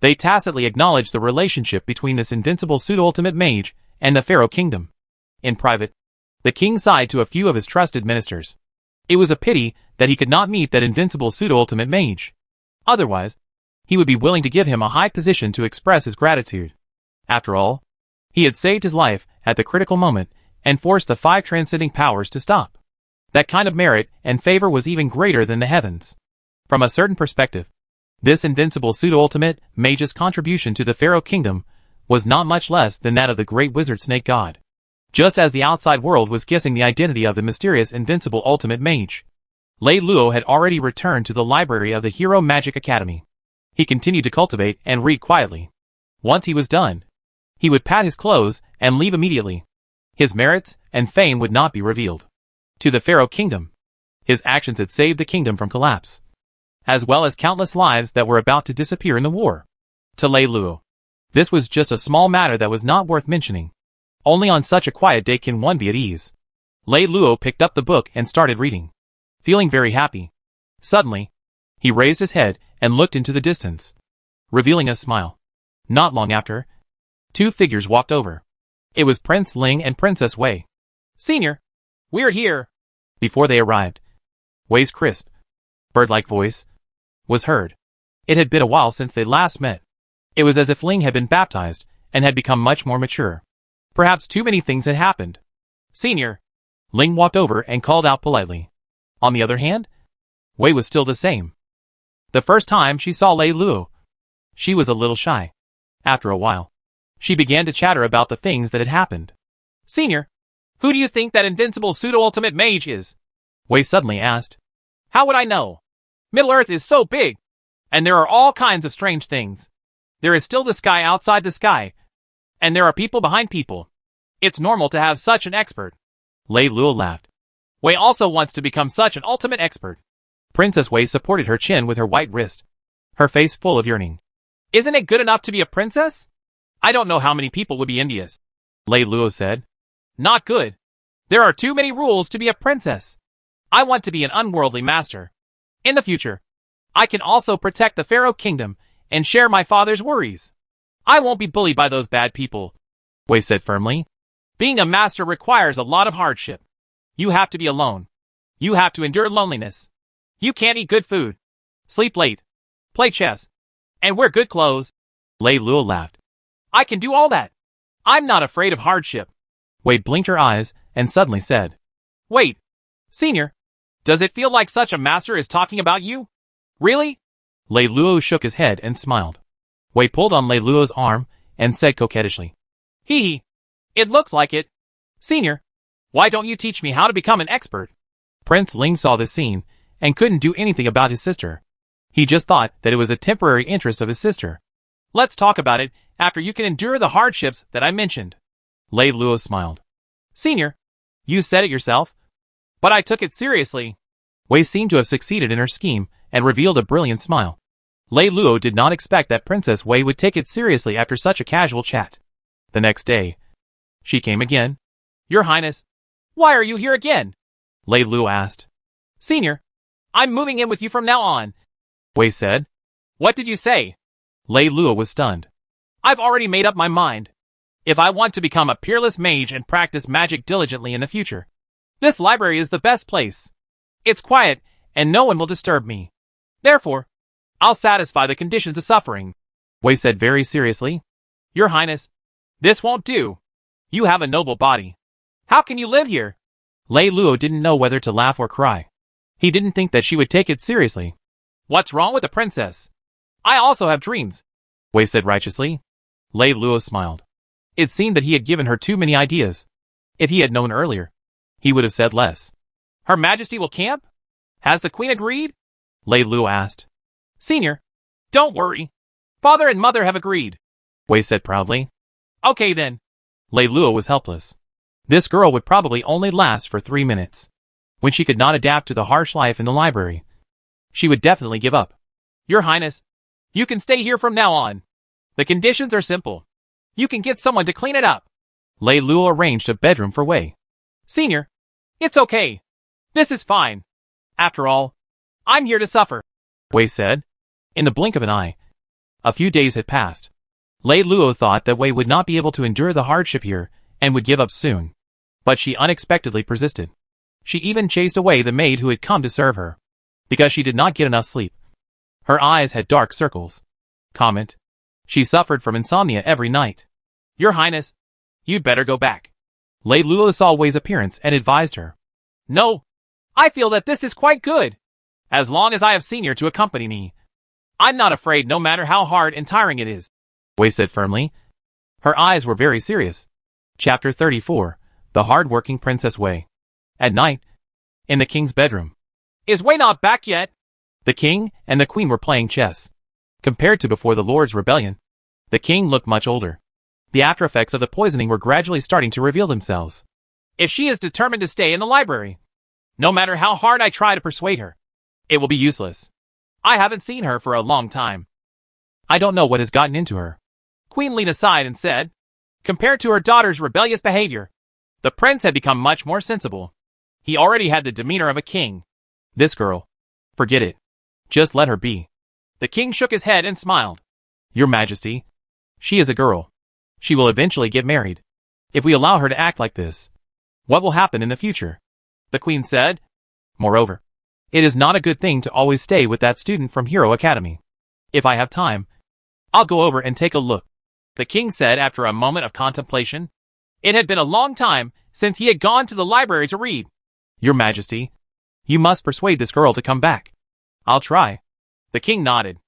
They tacitly acknowledged the relationship between this invincible pseudo-ultimate mage and the Pharaoh kingdom. In private, the king sighed to a few of his trusted ministers. It was a pity that he could not meet that invincible pseudo-ultimate mage. Otherwise, he would be willing to give him a high position to express his gratitude. After all, he had saved his life at the critical moment and forced the 5 transcending powers to stop. That kind of merit and favor was even greater than the heavens. From a certain perspective, this invincible pseudo-ultimate mage's contribution to the Pharaoh kingdom was not much less than that of the great wizard snake god. Just as the outside world was guessing the identity of the mysterious invincible ultimate mage, Lei Luo had already returned to the library of the Hero Magic Academy. He continued to cultivate and read quietly. Once he was done, he would pat his clothes and leave immediately. His merits and fame would not be revealed to the Pharaoh kingdom. His actions had saved the kingdom from collapse, as well as countless lives that were about to disappear in the war. To Lei Luo, this was just a small matter that was not worth mentioning. Only on such a quiet day can one be at ease. Lei Luo picked up the book and started reading, feeling very happy. Suddenly, he raised his head and looked into the distance, revealing a smile. Not long after, 2 figures walked over. It was Prince Ling and Princess Wei. "Senior, we're here." Before they arrived, Wei's crisp, bird-like voice was heard. It had been a while since they last met. It was as if Ling had been baptized and had become much more mature. Perhaps too many things had happened. "Senior." Ling walked over and called out politely. On the other hand, Wei was still the same. The first time she saw Lei Luo, she was a little shy. After a while, she began to chatter about the things that had happened. "Senior, who do you think that invincible pseudo-ultimate mage is?" Wei suddenly asked. "How would I know? Middle-earth is so big, and there are all kinds of strange things. There is still the sky outside the sky, and there are people behind people. It's normal to have such an expert. Lei Luo laughed. Wei also wants to become such an ultimate expert. Princess Wei supported her chin with her white wrist, her face full of yearning. Isn't it good enough to be a princess? I don't know how many people would be envious. Lei Luo said. Not good. There are too many rules to be a princess. I want to be an unworldly master. In the future, I can also protect the Pharaoh kingdom and share my father's worries. I won't be bullied by those bad people, Wei said firmly. Being a master requires a lot of hardship. You have to be alone. You have to endure loneliness. You can't eat good food, sleep late, play chess, and wear good clothes. Lei Luo laughed. I can do all that. I'm not afraid of hardship. Wei blinked her eyes and suddenly said, Wait, Senior, does it feel like such a master is talking about you? Really? Lei Luo shook his head and smiled. Wei pulled on Lei Luo's arm and said coquettishly, Hee hee, it looks like it. Senior, why don't you teach me how to become an expert? Prince Ling saw this scene and couldn't do anything about his sister. He just thought that it was a temporary interest of his sister. Let's talk about it after you can endure the hardships that I mentioned. Lei Luo smiled. Senior, you said it yourself, but I took it seriously. Wei seemed to have succeeded in her scheme and revealed a brilliant smile. Lei Luo did not expect that Princess Wei would take it seriously after such a casual chat. The next day, she came again. Your Highness, why are you here again? Lei Luo asked. Senior, I'm moving in with you from now on, Wei said. What did you say? Lei Luo was stunned. I've already made up my mind. If I want to become a peerless mage and practice magic diligently in the future, this library is the best place. It's quiet, and no one will disturb me. Therefore, I'll satisfy the conditions of suffering, Wei said very seriously. Your Highness, this won't do. You have a noble body. How can you live here? Lei Luo didn't know whether to laugh or cry. He didn't think that she would take it seriously. What's wrong with the princess? I also have dreams, Wei said righteously. Lei Luo smiled. It seemed that he had given her too many ideas. If he had known earlier, he would have said less. Her Majesty will camp? Has the Queen agreed? Lei Luo asked. Senior, don't worry. Father and Mother have agreed, Wei said proudly. Okay then. Lei Luo was helpless. This girl would probably only last for 3 minutes. When she could not adapt to the harsh life in the library, she would definitely give up. Your Highness, you can stay here from now on. The conditions are simple. You can get someone to clean it up. Lei Luo arranged a bedroom for Wei. Senior, it's okay. This is fine. After all, I'm here to suffer, Wei said. In the blink of an eye, a few days had passed. Lei Luo thought that Wei would not be able to endure the hardship here and would give up soon. But she unexpectedly persisted. She even chased away the maid who had come to serve her, because she did not get enough sleep. Her eyes had dark circles. Comment. She suffered from insomnia every night. Your Highness, you'd better go back. Lei Luo saw Wei's appearance and advised her. No, I feel that this is quite good. As long as I have Senior to accompany me, I'm not afraid no matter how hard and tiring it is, Wei said firmly. Her eyes were very serious. Chapter 34, The Hard-Working Princess Wei. At night, in the king's bedroom. Is Wei not back yet? The king and the queen were playing chess. Compared to before the Lord's rebellion, the king looked much older. The after-effects of the poisoning were gradually starting to reveal themselves. If she is determined to stay in the library, no matter how hard I try to persuade her, it will be useless. I haven't seen her for a long time. I don't know what has gotten into her. Queen leaned aside and said, compared to her daughter's rebellious behavior, the prince had become much more sensible. He already had the demeanor of a king. This girl, forget it. Just let her be. The king shook his head and smiled. Your Majesty, she is a girl. She will eventually get married. If we allow her to act like this, what will happen in the future? The queen said. Moreover, it is not a good thing to always stay with that student from Hero Academy. If I have time, I'll go over and take a look, the king said after a moment of contemplation. It had been a long time since he had gone to the library to read. Your Majesty, you must persuade this girl to come back. I'll try. The king nodded.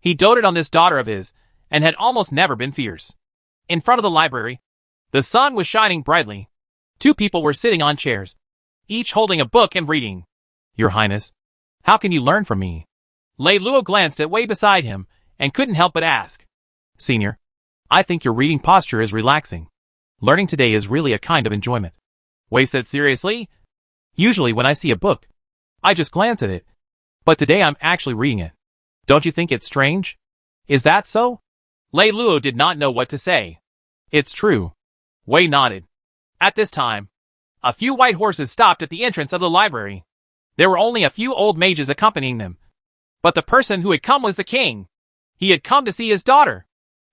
He doted on this daughter of his, and had almost never been fierce. In front of the library, the sun was shining brightly. 2 people were sitting on chairs, each holding a book and reading. Your Highness, how can you learn from me? Lei Luo glanced at Wei beside him, and couldn't help but ask. Senior, I think your reading posture is relaxing. Learning today is really a kind of enjoyment. Wei said seriously. Usually when I see a book, I just glance at it. But today I'm actually reading it. Don't you think it's strange? Is that so? Lei Luo did not know what to say. It's true. Wei nodded. At this time, a few white horses stopped at the entrance of the library. There were only a few old mages accompanying them. But the person who had come was the king. He had come to see his daughter.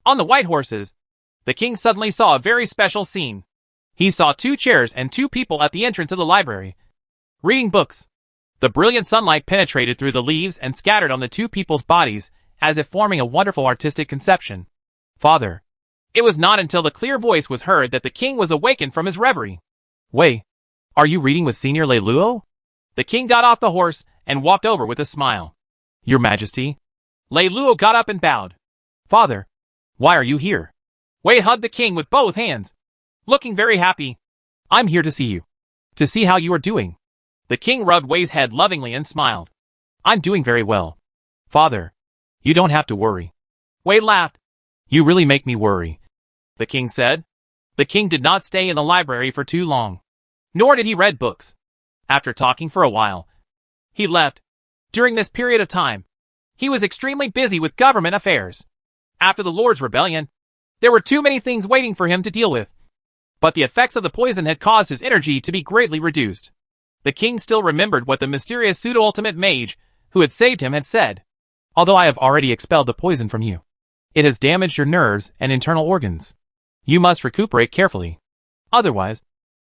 On the white horses, the king suddenly saw a very special scene. He saw 2 chairs and 2 people at the entrance of the library, reading books. The brilliant sunlight penetrated through the leaves and scattered on the 2 people's bodies, as if forming a wonderful artistic conception. Father. It was not until the clear voice was heard that the king was awakened from his reverie. Wei, are you reading with Senior Lei Luo? The king got off the horse and walked over with a smile. Your Majesty. Lei Luo got up and bowed. Father, why are you here? Wei hugged the king with both hands, looking very happy. I'm here to see you. To see how you are doing. The king rubbed Wei's head lovingly and smiled. I'm doing very well. Father, you don't have to worry. Wei laughed. You really make me worry, the king said. The king did not stay in the library for too long. Nor did he read books. After talking for a while, he left. During this period of time, he was extremely busy with government affairs. After the Lord's rebellion, there were too many things waiting for him to deal with. But the effects of the poison had caused his energy to be greatly reduced. The king still remembered what the mysterious pseudo-ultimate mage who had saved him had said. Although I have already expelled the poison from you, it has damaged your nerves and internal organs. You must recuperate carefully. Otherwise,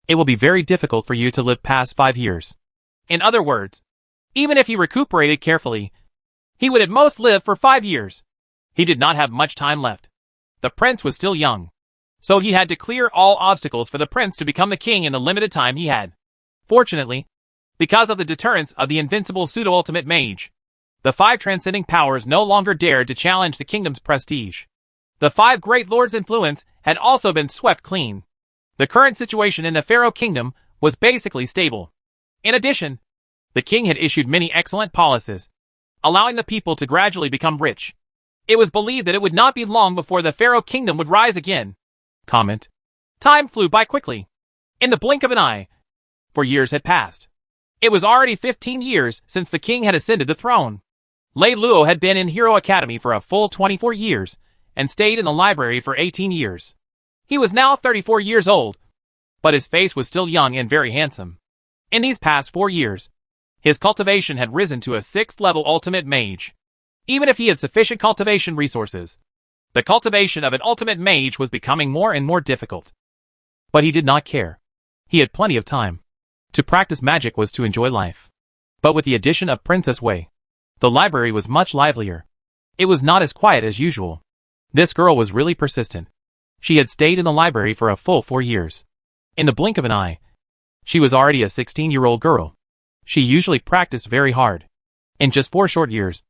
it will be very difficult for you to live past 5 years. In other words, even if he recuperated carefully, he would at most live for 5 years. He did not have much time left. The prince was still young, so he had to clear all obstacles for the prince to become the king in the limited time he had. Fortunately, because of the deterrence of the invincible pseudo-ultimate mage, the 5 transcending powers no longer dared to challenge the kingdom's prestige. The 5 great lords' influence had also been swept clean. The current situation in the Pharaoh kingdom was basically stable. In addition, the king had issued many excellent policies, allowing the people to gradually become rich. It was believed that it would not be long before the Pharaoh kingdom would rise again. Comment. Time flew by quickly. In the blink of an eye, 4 years had passed. It was already 15 years since the king had ascended the throne. Lei Luo had been in Hero Academy for a full 24 years and stayed in the library for 18 years. He was now 34 years old, but his face was still young and very handsome. In these past 4 years, his cultivation had risen to a 6th level ultimate mage. Even if he had sufficient cultivation resources, the cultivation of an ultimate mage was becoming more and more difficult. But he did not care. He had plenty of time. To practice magic was to enjoy life. But with the addition of Princess Wei, the library was much livelier. It was not as quiet as usual. This girl was really persistent. She had stayed in the library for a full 4 years. In the blink of an eye, she was already a 16-year-old girl. She usually practiced very hard. In just 4 short years,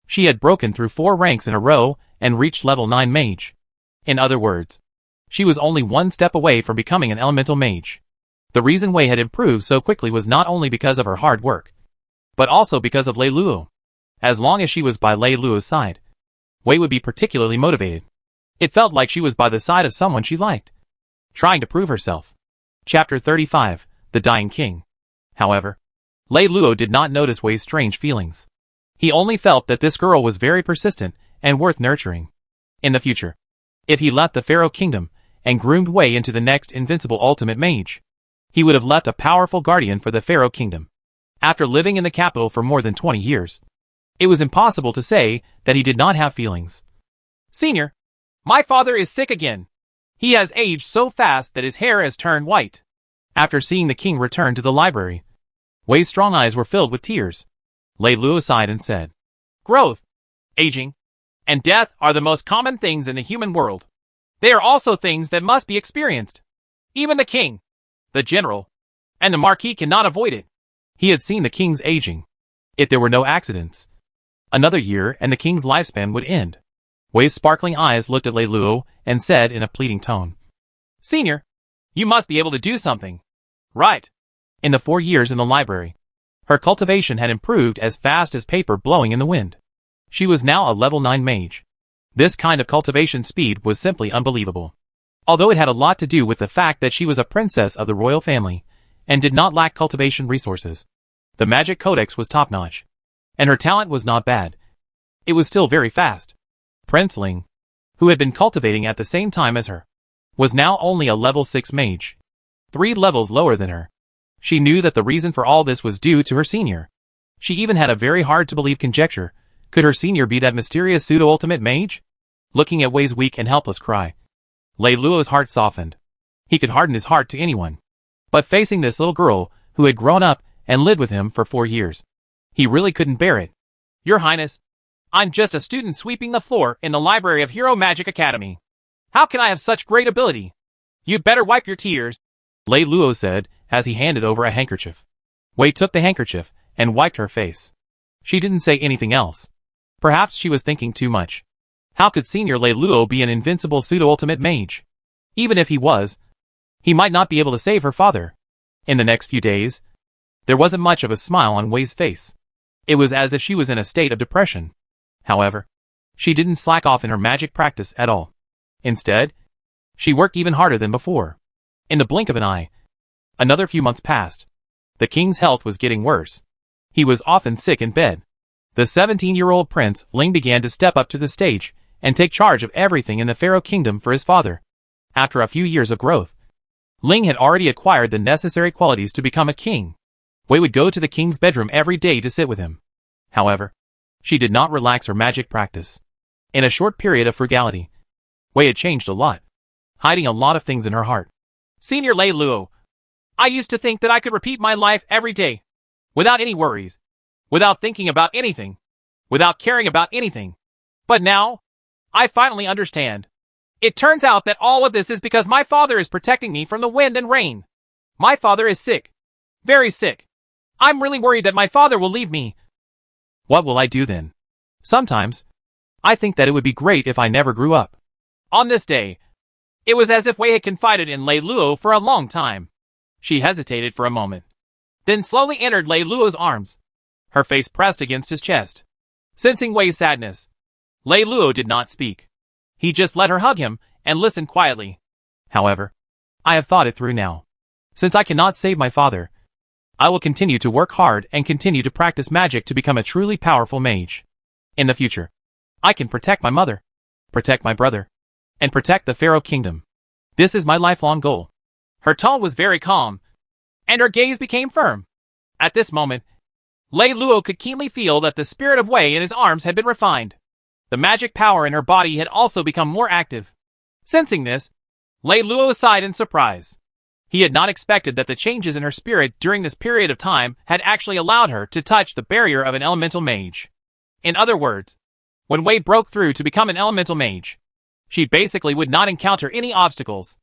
she had broken through 4 ranks in a row and reached level 9 mage. In other words, she was only 1 step away from becoming an elemental mage. The reason Wei had improved so quickly was not only because of her hard work, but also because of Lei Luo. As long as she was by Lei Luo's side, Wei would be particularly motivated. It felt like she was by the side of someone she liked, trying to prove herself. Chapter 35, The Dying King. However, Lei Luo did not notice Wei's strange feelings. He only felt that this girl was very persistent and worth nurturing. In the future, if he left the Pharaoh kingdom and groomed Wei into the next invincible ultimate mage, he would have left a powerful guardian for the Pharaoh kingdom. After living in the capital for more than 20 years, it was impossible to say that he did not have feelings. Senior, my father is sick again. He has aged so fast that his hair has turned white. After seeing the king return to the library, Wei's strong eyes were filled with tears. Lei Luo sighed and said, Growth, aging, and death are the most common things in the human world. They are also things that must be experienced. Even the king, the general, and the marquis cannot avoid it. He had seen the king's aging. If there were no accidents, another year and the king's lifespan would end. Wei's sparkling eyes looked at Lei Luo and said in a pleading tone, Senior, you must be able to do something. Right. In the 4 years in the library, her cultivation had improved as fast as paper blowing in the wind. She was now a level 9 mage. This kind of cultivation speed was simply unbelievable. although it had a lot to do with the fact that she was a princess of the royal family and did not lack cultivation resources. The magic codex was top-notch, and her talent was not bad. It was still very fast. Prince Ling, who had been cultivating at the same time as her, was now only a level 6 mage, 3 levels lower than her. She knew that the reason for all this was due to her senior. She even had a very hard-to-believe conjecture. Could her senior be that mysterious pseudo-ultimate mage? Looking at Wei's weak and helpless cry, Lei Luo's heart softened. He could harden his heart to anyone. But facing this little girl who had grown up and lived with him for 4 years, he really couldn't bear it. Your Highness, I'm just a student sweeping the floor in the library of Hero Magic Academy. How can I have such great ability? You'd better wipe your tears, Lei Luo said as he handed over a handkerchief. Wei took the handkerchief and wiped her face. She didn't say anything else. Perhaps she was thinking too much. How could Senior Lei Luo be an invincible pseudo-ultimate mage? Even if he was, he might not be able to save her father. In the next few days, there wasn't much of a smile on Wei's face. It was as if she was in a state of depression. However, she didn't slack off in her magic practice at all. Instead, she worked even harder than before. In the blink of an eye, another few months passed. The king's health was getting worse. He was often sick in bed. The 17-year-old Prince Ling began to step up to the stage and take charge of everything in the Pharaoh Kingdom for his father. After a few years of growth, Ling had already acquired the necessary qualities to become a king. Wei would go to the king's bedroom every day to sit with him. However, she did not relax her magic practice. In a short period of frugality, Wei had changed a lot, hiding a lot of things in her heart. Senior Lei Luo, I used to think that I could repeat my life every day, without any worries, without thinking about anything, without caring about anything. But now, I finally understand. It turns out that all of this is because my father is protecting me from the wind and rain. My father is sick. Very sick. I'm really worried that my father will leave me. What will I do then? Sometimes, I think that it would be great if I never grew up. On this day, it was as if Wei had confided in Lei Luo for a long time. She hesitated for a moment, then slowly entered Lei Luo's arms, her face pressed against his chest. Sensing Wei's sadness, Lei Luo did not speak. He just let her hug him and listen quietly. However, I have thought it through now. Since I cannot save my father, I will continue to work hard and continue to practice magic to become a truly powerful mage. In the future, I can protect my mother, protect my brother, and protect the Pharaoh Kingdom. This is my lifelong goal. Her tone was very calm, and her gaze became firm. At this moment, Lei Luo could keenly feel that the spirit of Wei in his arms had been refined. The magic power in her body had also become more active. Sensing this, Lei Luo sighed in surprise. He had not expected that the changes in her spirit during this period of time had actually allowed her to touch the barrier of an elemental mage. In other words, when Wei broke through to become an elemental mage, she basically would not encounter any obstacles.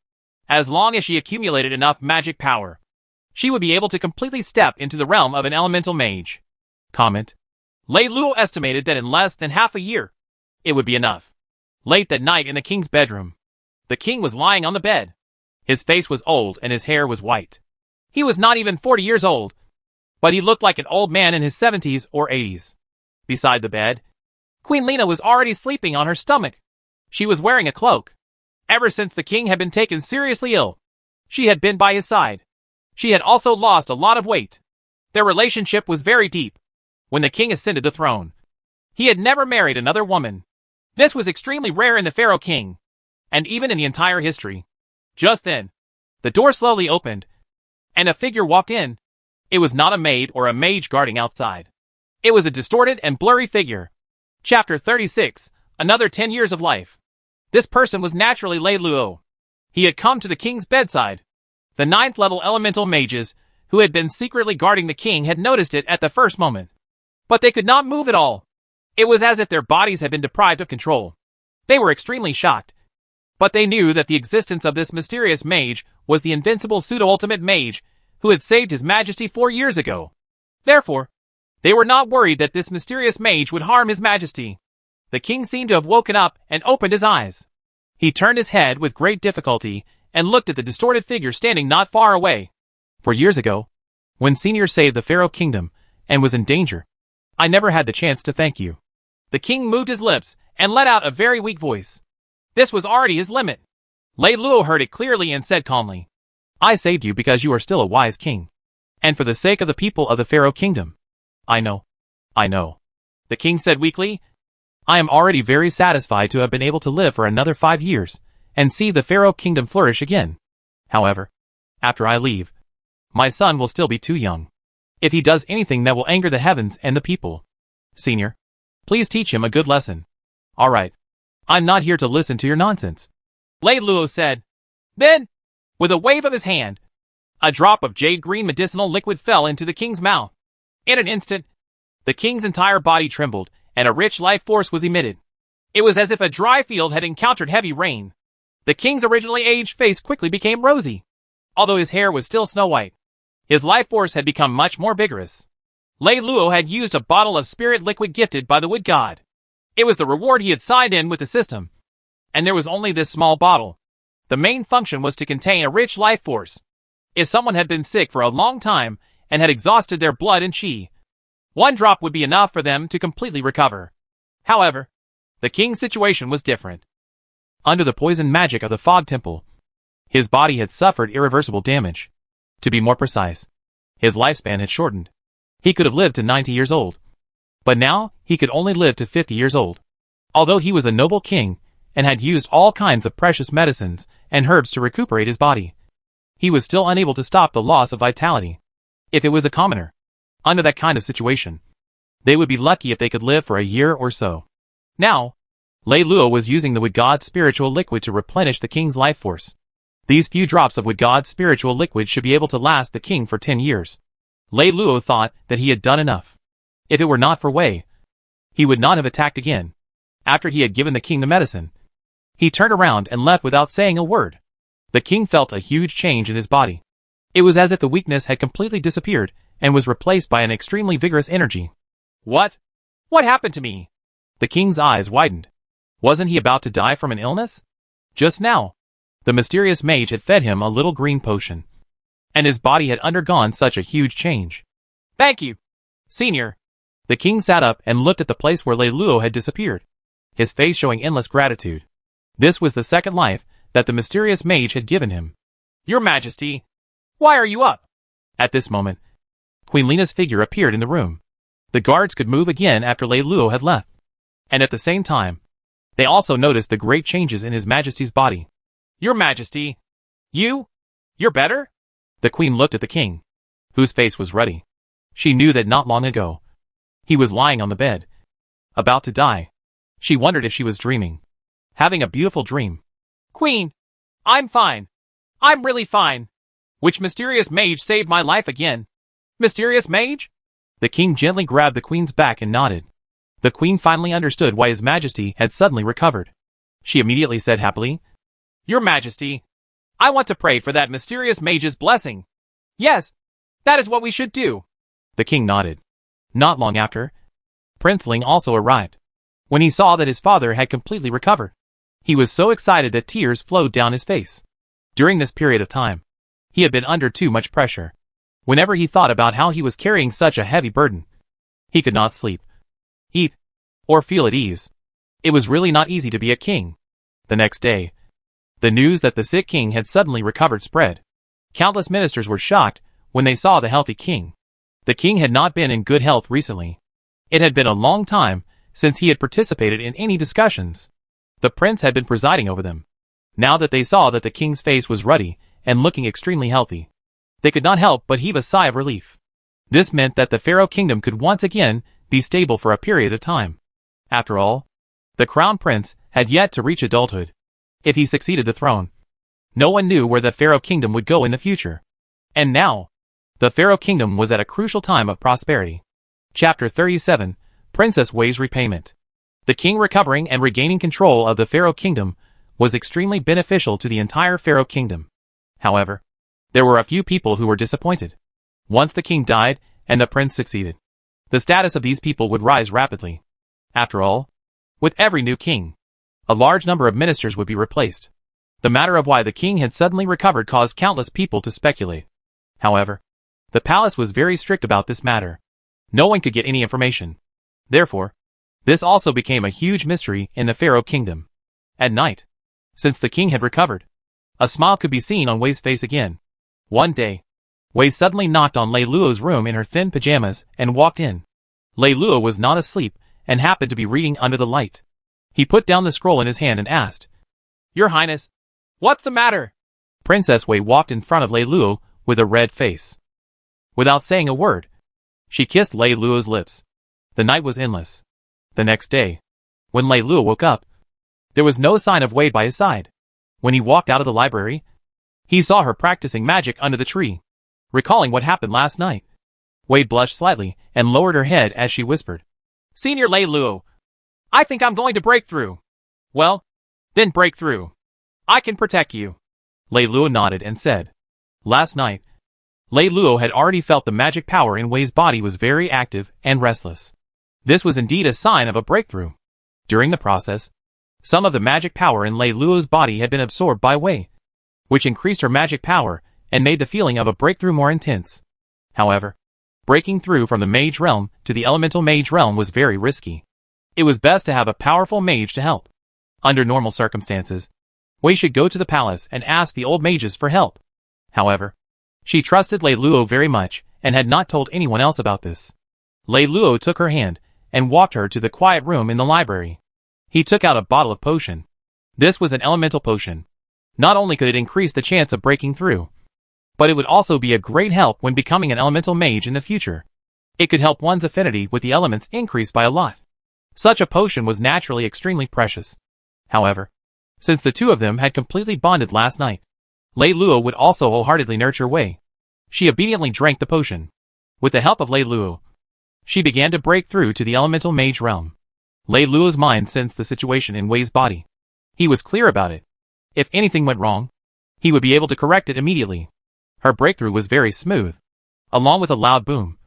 As long as she accumulated enough magic power, she would be able to completely step into the realm of an elemental mage. Comment. Lei Luo estimated that in less than half a year, it would be enough. Late that night in the king's bedroom, the king was lying on the bed. His face was old and his hair was white. He was not even 40 years old, but he looked like an old man in his 70s or 80s. Beside the bed, Queen Lina was already sleeping on her stomach. She was wearing a cloak. Ever since the king had been taken seriously ill, she had been by his side. She had also lost a lot of weight. Their relationship was very deep. When the king ascended the throne, he had never married another woman. This was extremely rare in the Pharaoh King, and even in the entire history. Just then, the door slowly opened, and a figure walked in. It was not a maid or a mage guarding outside. It was a distorted and blurry figure. Chapter 36, Another 10 Years of Life. This person was naturally Lei Luo. He had come to the king's bedside. The 9th level elemental mages, who had been secretly guarding the king, had noticed it at the first moment. But they could not move at all. It was as if their bodies had been deprived of control. They were extremely shocked. But they knew that the existence of this mysterious mage was the invincible pseudo-ultimate mage who had saved his majesty 4 years ago. Therefore, they were not worried that this mysterious mage would harm his majesty. The king seemed to have woken up and opened his eyes. He turned his head with great difficulty and looked at the distorted figure standing not far away. 4 years ago, when Senior saved the Pharaoh Kingdom and was in danger, I never had the chance to thank you. The king moved his lips and let out a very weak voice. This was already his limit. Lei Luo heard it clearly and said calmly, I saved you because you are still a wise king. And for the sake of the people of the Pharaoh kingdom. I know. I know. The king said weakly, I am already very satisfied to have been able to live for another 5 years, and see the Pharaoh kingdom flourish again. However, after I leave, my son will still be too young. If he does anything that will anger the heavens and the people, Senior, please teach him a good lesson. All right. I'm not here to listen to your nonsense. Lei Luo said. Then, with a wave of his hand, a drop of jade-green medicinal liquid fell into the king's mouth. In an instant, the king's entire body trembled, and a rich life force was emitted. It was as if a dry field had encountered heavy rain. The king's originally aged face quickly became rosy. Although his hair was still snow-white, his life force had become much more vigorous. Lei Luo had used a bottle of spirit liquid gifted by the wood god. It was the reward he had signed in with the system. And there was only this small bottle. The main function was to contain a rich life force. If someone had been sick for a long time and had exhausted their blood and chi, 1 drop would be enough for them to completely recover. However, the king's situation was different. Under the poison magic of the fog temple, his body had suffered irreversible damage. To be more precise, his lifespan had shortened. He could have lived to 90 years old. But now, he could only live to 50 years old. Although he was a noble king, and had used all kinds of precious medicines and herbs to recuperate his body, he was still unable to stop the loss of vitality. If it was a commoner, under that kind of situation, they would be lucky if they could live for a year or so. Now, Lei Luo was using the wood god's spiritual liquid to replenish the king's life force. These few drops of wood god's spiritual liquid should be able to last the king for 10 years. Lei Luo thought that he had done enough. If it were not for Wei, he would not have attacked again. After he had given the king the medicine, he turned around and left without saying a word. The king felt a huge change in his body. It was as if the weakness had completely disappeared and was replaced by an extremely vigorous energy. What? What happened to me? The king's eyes widened. Wasn't he about to die from an illness? Just now, the mysterious mage had fed him a little green potion, and his body had undergone such a huge change. Thank you, Senior. The king sat up and looked at the place where Lei Luo had disappeared, his face showing endless gratitude. This was the second life that the mysterious mage had given him. Your Majesty, why are you up? At this moment, Queen Lena's figure appeared in the room. The guards could move again after Lei Luo had left, and at the same time, they also noticed the great changes in His Majesty's body. Your Majesty, you're better? The queen looked at the king, whose face was ruddy. She knew that not long ago, he was lying on the bed, about to die. She wondered if she was dreaming, having a beautiful dream. Queen, I'm fine. I'm really fine. Which mysterious mage saved my life again? Mysterious mage? The king gently grabbed the queen's back and nodded. The queen finally understood why His Majesty had suddenly recovered. She immediately said happily, Your Majesty, I want to pray for that mysterious mage's blessing. Yes, that is what we should do. The king nodded. Not long after, Prince Ling also arrived. When he saw that his father had completely recovered, he was so excited that tears flowed down his face. During this period of time, he had been under too much pressure. Whenever he thought about how he was carrying such a heavy burden, he could not sleep, eat, or feel at ease. It was really not easy to be a king. The next day, the news that the sick king had suddenly recovered spread. Countless ministers were shocked when they saw the healthy king. The king had not been in good health recently. It had been a long time since he had participated in any discussions. The prince had been presiding over them. Now that they saw that the king's face was ruddy and looking extremely healthy, they could not help but heave a sigh of relief. This meant that the Pharaoh kingdom could once again be stable for a period of time. After all, the crown prince had yet to reach adulthood. If he succeeded the throne, no one knew where the Pharaoh kingdom would go in the future. And now, the Pharaoh kingdom was at a crucial time of prosperity. Chapter 37, Princess Wei's Repayment. The king recovering and regaining control of the Pharaoh kingdom was extremely beneficial to the entire Pharaoh kingdom. However, there were a few people who were disappointed. Once the king died and the prince succeeded, the status of these people would rise rapidly. After all, with every new king, a large number of ministers would be replaced. The matter of why the king had suddenly recovered caused countless people to speculate. However, the palace was very strict about this matter. No one could get any information. Therefore, this also became a huge mystery in the Pharaoh kingdom. At night, since the king had recovered, A smile could be seen on Wei's face again. One day, Wei suddenly knocked on Lei Luo's room in her thin pajamas and walked in. Lei Luo was not asleep and happened to be reading under the light. He put down the scroll in his hand and asked, "Your Highness, what's the matter?" Princess Wei walked in front of Lei Luo with a red face. Without saying a word, she kissed Lei Luo's lips. The night was endless. The next day, when Lei Luo woke up, there was no sign of Wei by his side. When he walked out of the library, he saw her practicing magic under the tree. Recalling what happened last night, Wei blushed slightly and lowered her head as she whispered, "Senior Lei Luo, I think I'm going to break through." "Well, then break through. I can protect you." Lei Luo nodded and said, "Last night, Lei Luo had already felt the magic power in Wei's body was very active and restless. This was indeed a sign of a breakthrough. During the process, some of the magic power in Lei Luo's body had been absorbed by Wei, which increased her magic power and made the feeling of a breakthrough more intense. However, breaking through from the mage realm to the elemental mage realm was very risky. It was best to have a powerful mage to help. Under normal circumstances, Wei should go to the palace and ask the old mages for help. However, she trusted Lei Luo very much and had not told anyone else about this. Lei Luo took her hand and walked her to the quiet room in the library. He took out a bottle of potion. This was an elemental potion. Not only could it increase the chance of breaking through, but it would also be a great help when becoming an elemental mage in the future. It could help one's affinity with the elements increase by a lot. Such a potion was naturally extremely precious. However, since the two of them had completely bonded last night, Lei Luo would also wholeheartedly nurture Wei. She obediently drank the potion. With the help of Lei Luo, she began to break through to the elemental mage realm. Lei Luo's mind sensed the situation in Wei's body. He was clear about it. If anything went wrong, he would be able to correct it immediately. Her breakthrough was very smooth. Along with a loud boom,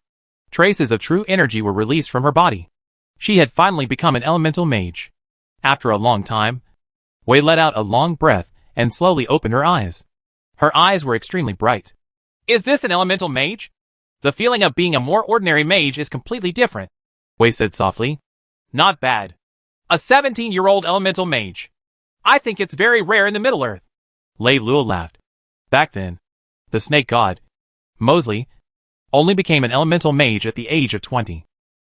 traces of true energy were released from her body. She had finally become an elemental mage. After a long time, Wei let out a long breath and slowly opened her eyes. Her eyes were extremely bright. "Is this an elemental mage? The feeling of being a more ordinary mage is completely different," Wei said softly. "Not bad. A 17-year-old elemental mage. I think it's very rare in the Middle-earth." Lei Luo laughed. Back then, the snake god, Mosley, only became an elemental mage at the age of 20.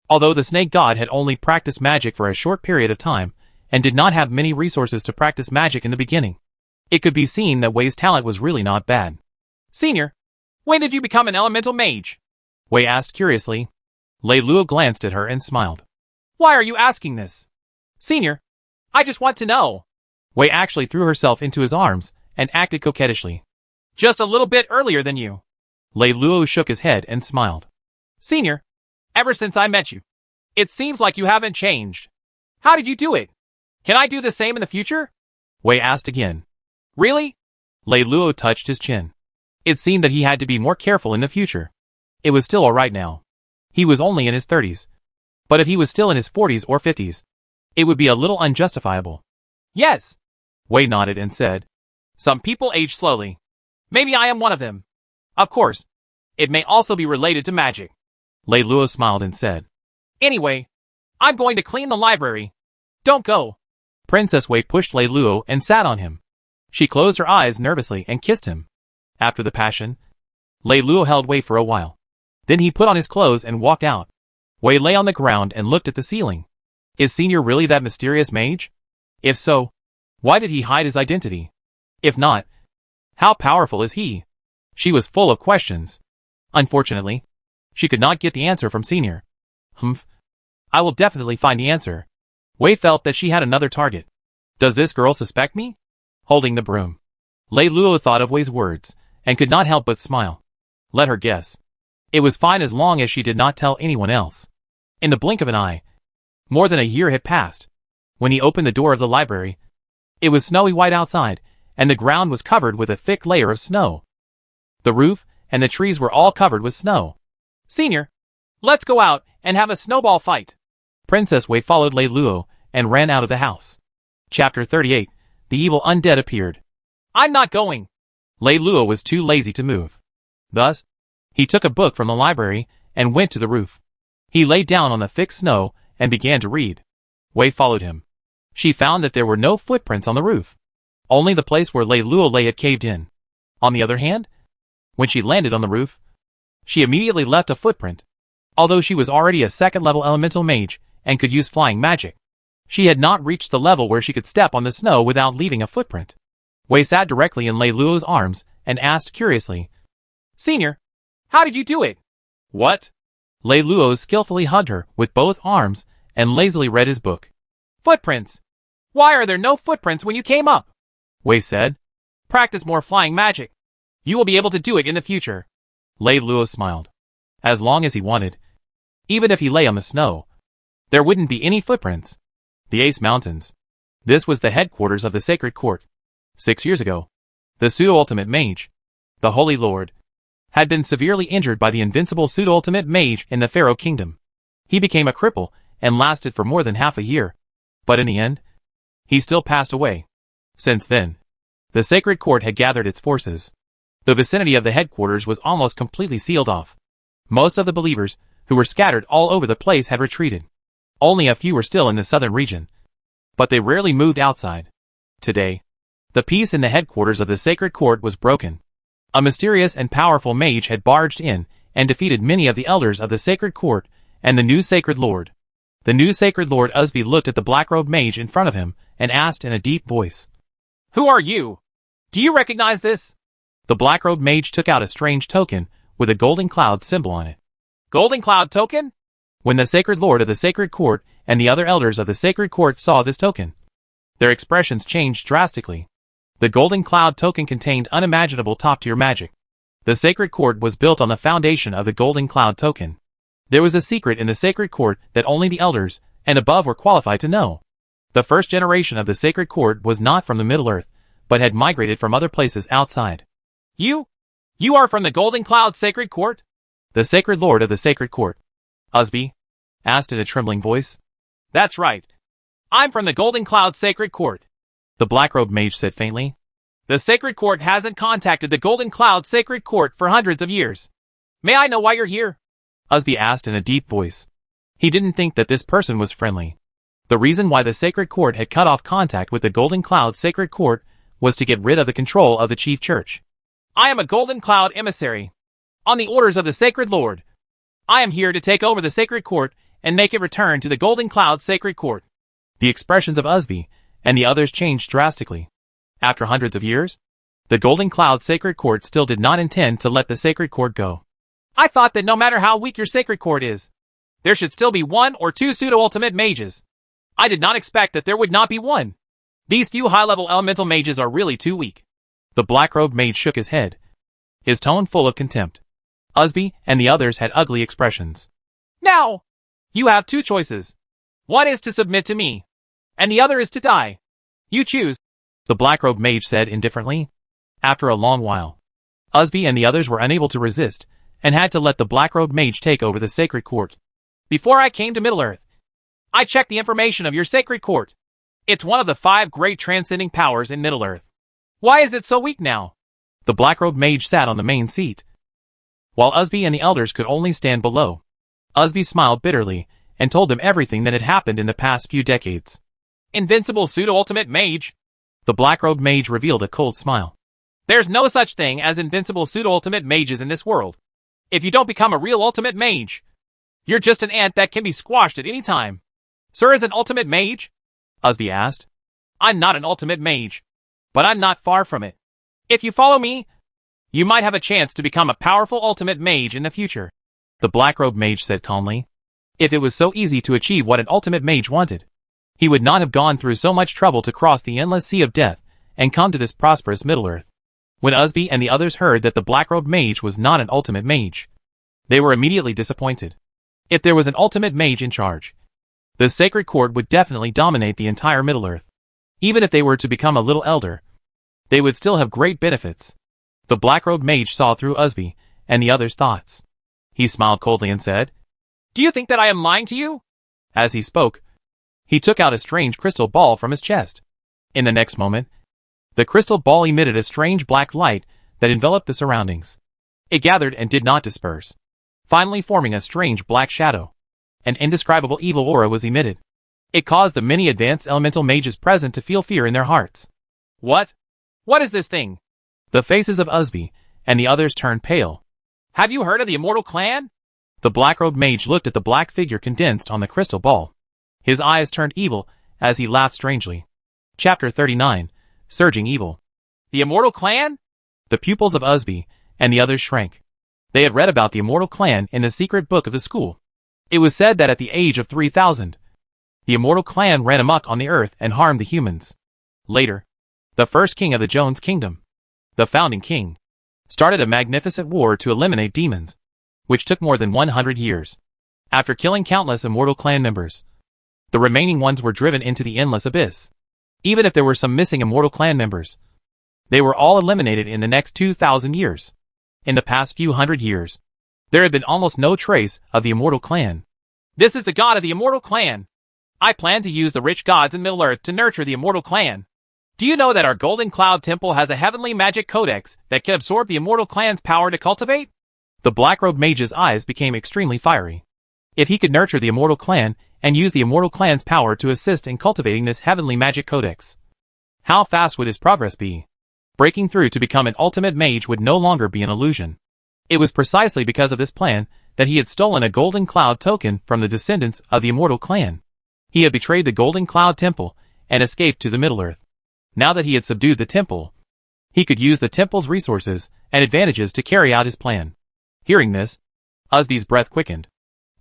Although the snake god had only practiced magic for a short period of time and did not have many resources to practice magic in the beginning, it could be seen that Wei's talent was really not bad. "Senior, when did you become an elemental mage?" Wei asked curiously. Lei Luo glanced at her and smiled. "Why are you asking this?" "Senior, I just want to know." Wei actually threw herself into his arms and acted coquettishly. "Just a little bit earlier than you." Lei Luo shook his head and smiled. "Senior, ever since I met you, it seems like you haven't changed. How did you do it? Can I do the same in the future?" Wei asked again. "Really?" Lei Luo touched his chin. It seemed that he had to be more careful in the future. It was still alright now. He was only in his 30s. But if he was still in his 40s or 50s, it would be a little unjustifiable. "Yes." Wei nodded and said, "Some people age slowly. Maybe I am one of them. Of course, it may also be related to magic." Lei Luo smiled and said, "Anyway, I'm going to clean the library. Don't go." Princess Wei pushed Lei Luo and sat on him. She closed her eyes nervously and kissed him. After the passion, Lei Luo held Wei for a while. Then he put on his clothes and walked out. Wei lay on the ground and looked at the ceiling. Is Senior really that mysterious mage? If so, why did he hide his identity? If not, how powerful is he? She was full of questions. Unfortunately, she could not get the answer from Senior. Humph. I will definitely find the answer. Wei felt that she had another target. Does this girl suspect me? Holding the broom, Lei Luo thought of Wei's words and could not help but smile. Let her guess. It was fine as long as she did not tell anyone else. In the blink of an eye, more than a year had passed. When he opened the door of the library, it was snowy white outside, and the ground was covered with a thick layer of snow. The roof and the trees were all covered with snow. "Senior, let's go out and have a snowball fight." Princess Wei followed Lei Luo and ran out of the house. Chapter 38. The evil undead appeared. "I'm not going." Lei Luo was too lazy to move. Thus, he took a book from the library and went to the roof. He lay down on the thick snow and began to read. Wei followed him. She found that there were no footprints on the roof. Only the place where Lei Luo lay had caved in. On the other hand, when she landed on the roof, she immediately left a footprint. Although she was already a second-level elemental mage and could use flying magic, she had not reached the level where she could step on the snow without leaving a footprint. Wei sat directly in Lei Luo's arms and asked curiously, "Senior, how did you do it?" "What?" Lei Luo skillfully hugged her with both arms and lazily read his book. "Footprints. Why are there no footprints when you came up?" Wei said. "Practice more flying magic. You will be able to do it in the future." Lei Luo smiled. As long as he wanted, even if he lay on the snow, there wouldn't be any footprints. The Ace Mountains. This was the headquarters of the Sacred Court. 6 years ago, the Pseudo-Ultimate Mage, the Holy Lord, had been severely injured by the invincible Pseudo-Ultimate Mage in the Pharaoh Kingdom. He became a cripple and lasted for more than half a year, but in the end, he still passed away. Since then, the Sacred Court had gathered its forces. The vicinity of the headquarters was almost completely sealed off. Most of the believers, who were scattered all over the place, had retreated. Only a few were still in the southern region, but they rarely moved outside. Today, the peace in the headquarters of the Sacred Court was broken. A mysterious and powerful mage had barged in and defeated many of the elders of the Sacred Court and the new Sacred Lord. The new Sacred Lord Usby looked at the black-robed mage in front of him and asked in a deep voice, "Who are you? Do you recognize this?" The black-robed mage took out a strange token with a golden cloud symbol on it. "Golden cloud token?" When the Sacred Lord of the Sacred Court and the other elders of the Sacred Court saw this token, their expressions changed drastically. The golden cloud token contained unimaginable top-tier magic. The Sacred Court was built on the foundation of the golden cloud token. There was a secret in the Sacred Court that only the elders and above were qualified to know. The first generation of the Sacred Court was not from the Middle-earth, but had migrated from other places outside. You are from the Golden Cloud Sacred Court?" The Sacred Lord of the Sacred Court, Usby, asked in a trembling voice. "That's right. I'm from the Golden Cloud Sacred Court," the black-robed mage said faintly. "The Sacred Court hasn't contacted the Golden Cloud Sacred Court for hundreds of years. May I know why you're here?" Usby asked in a deep voice. He didn't think that this person was friendly. The reason why the Sacred Court had cut off contact with the Golden Cloud Sacred Court was to get rid of the control of the Chief Church. "I am a Golden Cloud emissary. On the orders of the Sacred Lord, I am here to take over the Sacred Court and make it return to the Golden Cloud Sacred Court." The expressions of Usby and the others changed drastically. After hundreds of years, the Golden Cloud Sacred Court still did not intend to let the Sacred Court go. "I thought that no matter how weak your Sacred Court is, there should still be 1 or 2 pseudo-ultimate mages. I did not expect that there would not be one. These few high-level elemental mages are really too weak." The black-robed mage shook his head, his tone full of contempt. Usby and the others had ugly expressions. "Now, you have 2 choices. One is to submit to me, and the other is to die. You choose," the black-robed mage said indifferently. After a long while, Usby and the others were unable to resist, and had to let the black-robed mage take over the Sacred Court. "Before I came to Middle-earth, I checked the information of your Sacred Court. It's one of the 5 great transcending powers in Middle-earth. Why is it so weak now?" The black-robed mage sat on the main seat, while Usby and the elders could only stand below. Usby smiled bitterly and told them everything that had happened in the past few decades. "Invincible pseudo-ultimate mage?" The black-robed mage revealed a cold smile. "There's no such thing as invincible pseudo-ultimate mages in this world. If you don't become a real ultimate mage, you're just an ant that can be squashed at any time." "Sir is an ultimate mage?" Usby asked. "I'm not an ultimate mage, but I'm not far from it. If you follow me, you might have a chance to become a powerful ultimate mage in the future," the black-robed mage said calmly. If it was so easy to achieve what an ultimate mage wanted, he would not have gone through so much trouble to cross the endless sea of death and come to this prosperous Middle-earth. When Usby and the others heard that the black-robed mage was not an ultimate mage, they were immediately disappointed. If there was an ultimate mage in charge, the Sacred Court would definitely dominate the entire Middle-earth. Even if they were to become a little elder, they would still have great benefits. The black-robed mage saw through Usby and the others' thoughts. He smiled coldly and said, "Do you think that I am lying to you?" As he spoke, he took out a strange crystal ball from his chest. In the next moment, the crystal ball emitted a strange black light that enveloped the surroundings. It gathered and did not disperse, finally forming a strange black shadow. An indescribable evil aura was emitted. It caused the many advanced elemental mages present to feel fear in their hearts. "What? What is this thing? The faces of Usby and the others turned pale. Have you heard of the Immortal Clan? The black-robed mage looked at the black figure condensed on the crystal ball. His eyes turned evil as he laughed strangely. Chapter 39. Surging Evil. The Immortal Clan? The pupils of Usby and the others shrank. They had read about the Immortal Clan in the secret book of the school. It was said that at the age of 3,000, the Immortal Clan ran amok on the earth and harmed the humans. Later, the first king of the Jones Kingdom, the founding king, started a magnificent war to eliminate demons, which took more than 100 years. After killing countless Immortal Clan members, the remaining ones were driven into the endless abyss. Even if there were some missing Immortal Clan members, they were all eliminated in the next 2,000 years. In the past few hundred years, there had been almost no trace of the Immortal Clan. This is the god of the Immortal Clan. I plan to use the rich gods in Middle-earth to nurture the Immortal Clan. Do you know that our Golden Cloud Temple has a heavenly magic codex that can absorb the Immortal Clan's power to cultivate? The black-robed mage's eyes became extremely fiery. If he could nurture the Immortal Clan and use the Immortal Clan's power to assist in cultivating this heavenly magic codex, how fast would his progress be? Breaking through to become an ultimate mage would no longer be an illusion. It was precisely because of this plan that he had stolen a Golden Cloud token from the descendants of the Immortal Clan. He had betrayed the Golden Cloud Temple and escaped to the Middle-earth. Now that he had subdued the temple, he could use the temple's resources and advantages to carry out his plan. Hearing this, Usby's breath quickened.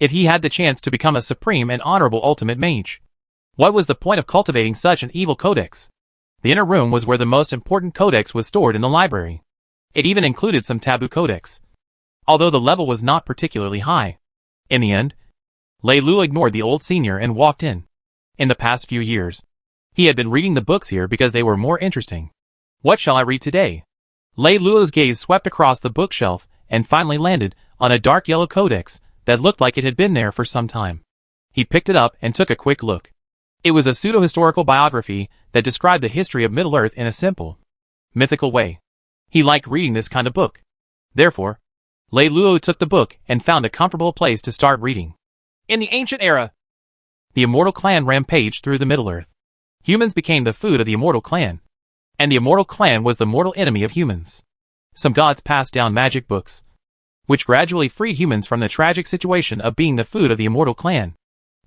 If he had the chance to become a supreme and honorable ultimate mage, what was the point of cultivating such an evil codex? The inner room was where the most important codex was stored in the library. It even included some taboo codex, although the level was not particularly high. In the end, Lei Luo ignored the old senior and walked in. In the past few years, he had been reading the books here because they were more interesting. What shall I read today? Lei Luo's gaze swept across the bookshelf and finally landed on a dark yellow codex that looked like it had been there for some time. He picked it up and took a quick look. It was a pseudo-historical biography that described the history of Middle-earth in a simple, mythical way. He liked reading this kind of book. Therefore, Lei Luo took the book and found a comfortable place to start reading. In the ancient era, the Immortal Clan rampaged through the Middle-earth. Humans became the food of the Immortal Clan, and the Immortal Clan was the mortal enemy of humans. Some gods passed down magic books, which gradually freed humans from the tragic situation of being the food of the Immortal Clan.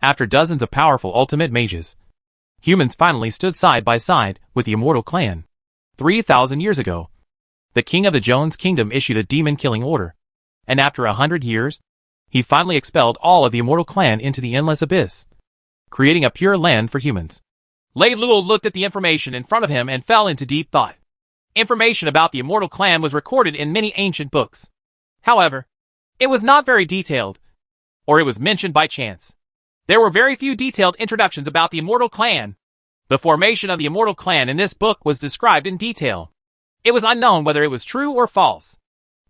After dozens of powerful ultimate mages, humans finally stood side by side with the Immortal Clan. 3,000 years ago, the king of the Jones Kingdom issued a demon-killing order, and after 100 years, he finally expelled all of the Immortal Clan into the endless abyss, creating a pure land for humans. Lei Luo looked at the information in front of him and fell into deep thought. Information about the Immortal Clan was recorded in many ancient books. However, it was not very detailed, or it was mentioned by chance. There were very few detailed introductions about the Immortal Clan. The formation of the Immortal Clan in this book was described in detail. It was unknown whether it was true or false.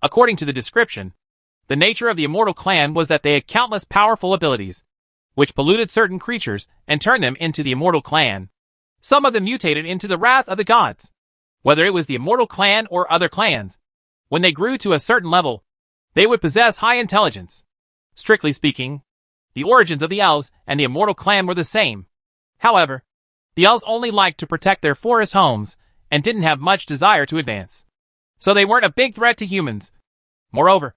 According to the description, the nature of the Immortal Clan was that they had countless powerful abilities, which polluted certain creatures and turned them into the Immortal Clan. Some of them mutated into the wrath of the gods. Whether it was the Immortal Clan or other clans, when they grew to a certain level, they would possess high intelligence. Strictly speaking, the origins of the elves and the Immortal Clan were the same. However, the elves only liked to protect their forest homes and didn't have much desire to advance. So they weren't a big threat to humans. Moreover,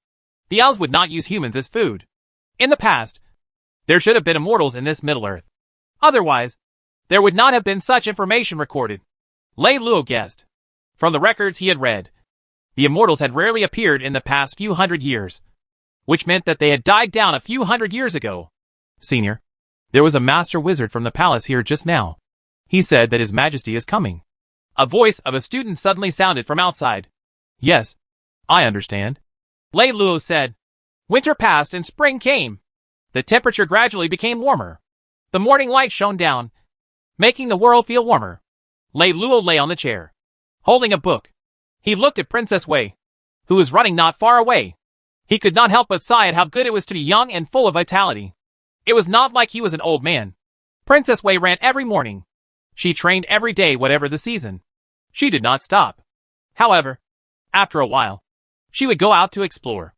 the elves would not use humans as food. In the past, there should have been immortals in this Middle-earth. Otherwise, there would not have been such information recorded. Lei Luo guessed. From the records he had read, the immortals had rarely appeared in the past few hundred years, which meant that they had died down a few hundred years ago. Senior, there was a master wizard from the palace here just now. He said that His Majesty is coming. A voice of a student suddenly sounded from outside. Yes, I understand. Lei Luo said. Winter passed and spring came. The temperature gradually became warmer. The morning light shone down, making the world feel warmer. Lei Luo lay on the chair, holding a book. He looked at Princess Wei, who was running not far away. He could not help but sigh at how good it was to be young and full of vitality. It was not like he was an old man. Princess Wei ran every morning. She trained every day, whatever the season. She did not stop. However, after a while, she would go out to explore.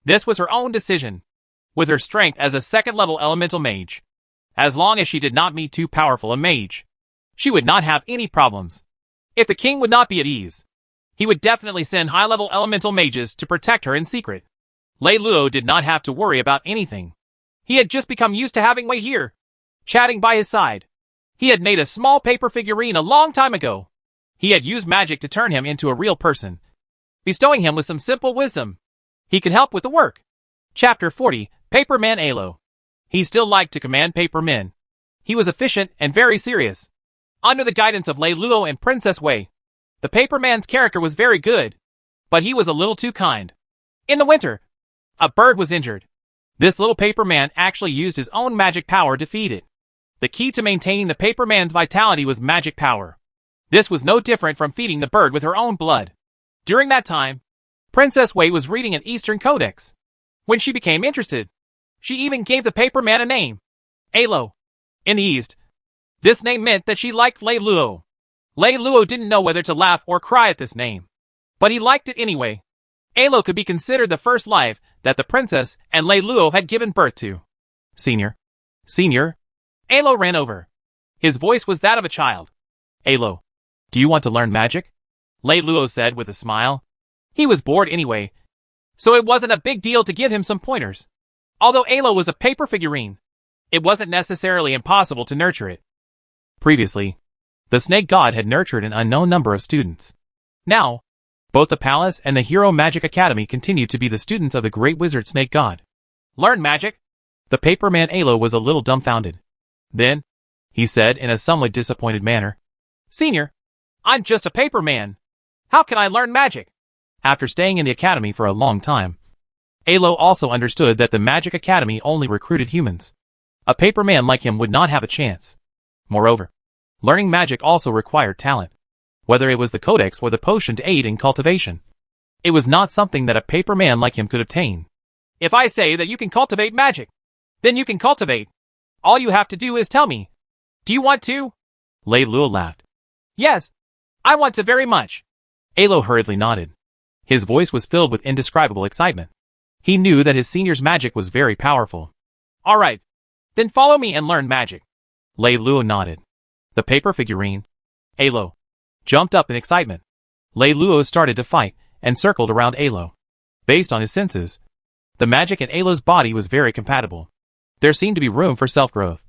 This was her own decision. With her strength as a second-level elemental mage, as long as she did not meet too powerful a mage, she would not have any problems. If the king would not be at ease, he would definitely send high-level elemental mages to protect her in secret. Lei Luo did not have to worry about anything. He had just become used to having Wei here, chatting by his side. He had made a small paper figurine a long time ago. He had used magic to turn him into a real person, bestowing him with some simple wisdom. He could help with the work. Chapter 40, Paperman Alo. He still liked to command paper men. He was efficient and very serious. Under the guidance of Lei Luo and Princess Wei, the paperman's character was very good, but he was a little too kind. In the winter, a bird was injured. This little paperman actually used his own magic power to feed it. The key to maintaining the paperman's vitality was magic power. This was no different from feeding the bird with her own blood. During that time, Princess Wei was reading an Eastern Codex. When she became interested, she even gave the paperman a name, Alo. In the East, this name meant that she liked Lei Luo. Lei Luo didn't know whether to laugh or cry at this name, but he liked it anyway. Alo could be considered the first life that the princess and Lei Luo had given birth to. Senior. Alo ran over. His voice was that of a child. Alo, do you want to learn magic? Lei Luo said with a smile. He was bored anyway, so it wasn't a big deal to give him some pointers. Although Alo was a paper figurine, it wasn't necessarily impossible to nurture it. Previously, the snake god had nurtured an unknown number of students. Now, both the palace and the Hero Magic Academy continued to be the students of the great wizard snake god. Learn magic? The paperman Alo was a little dumbfounded. Then, he said in a somewhat disappointed manner, Senior, I'm just a paperman. How can I learn magic? After staying in the academy for a long time, Alo also understood that the Magic Academy only recruited humans. A paperman like him would not have a chance. Moreover, learning magic also required talent, whether it was the codex or the potion to aid in cultivation. It was not something that a paperman like him could obtain. If I say that you can cultivate magic, then you can cultivate. All you have to do is tell me. Do you want to? Lei Luo laughed. Yes, I want to very much. Alo hurriedly nodded. His voice was filled with indescribable excitement. He knew that his senior's magic was very powerful. All right, then follow me and learn magic. Lei Luo nodded. The paper figurine, Alo, jumped up in excitement. Lei Luo started to fight and circled around Alo. Based on his senses, the magic in Alo's body was very compatible. There seemed to be room for self-growth,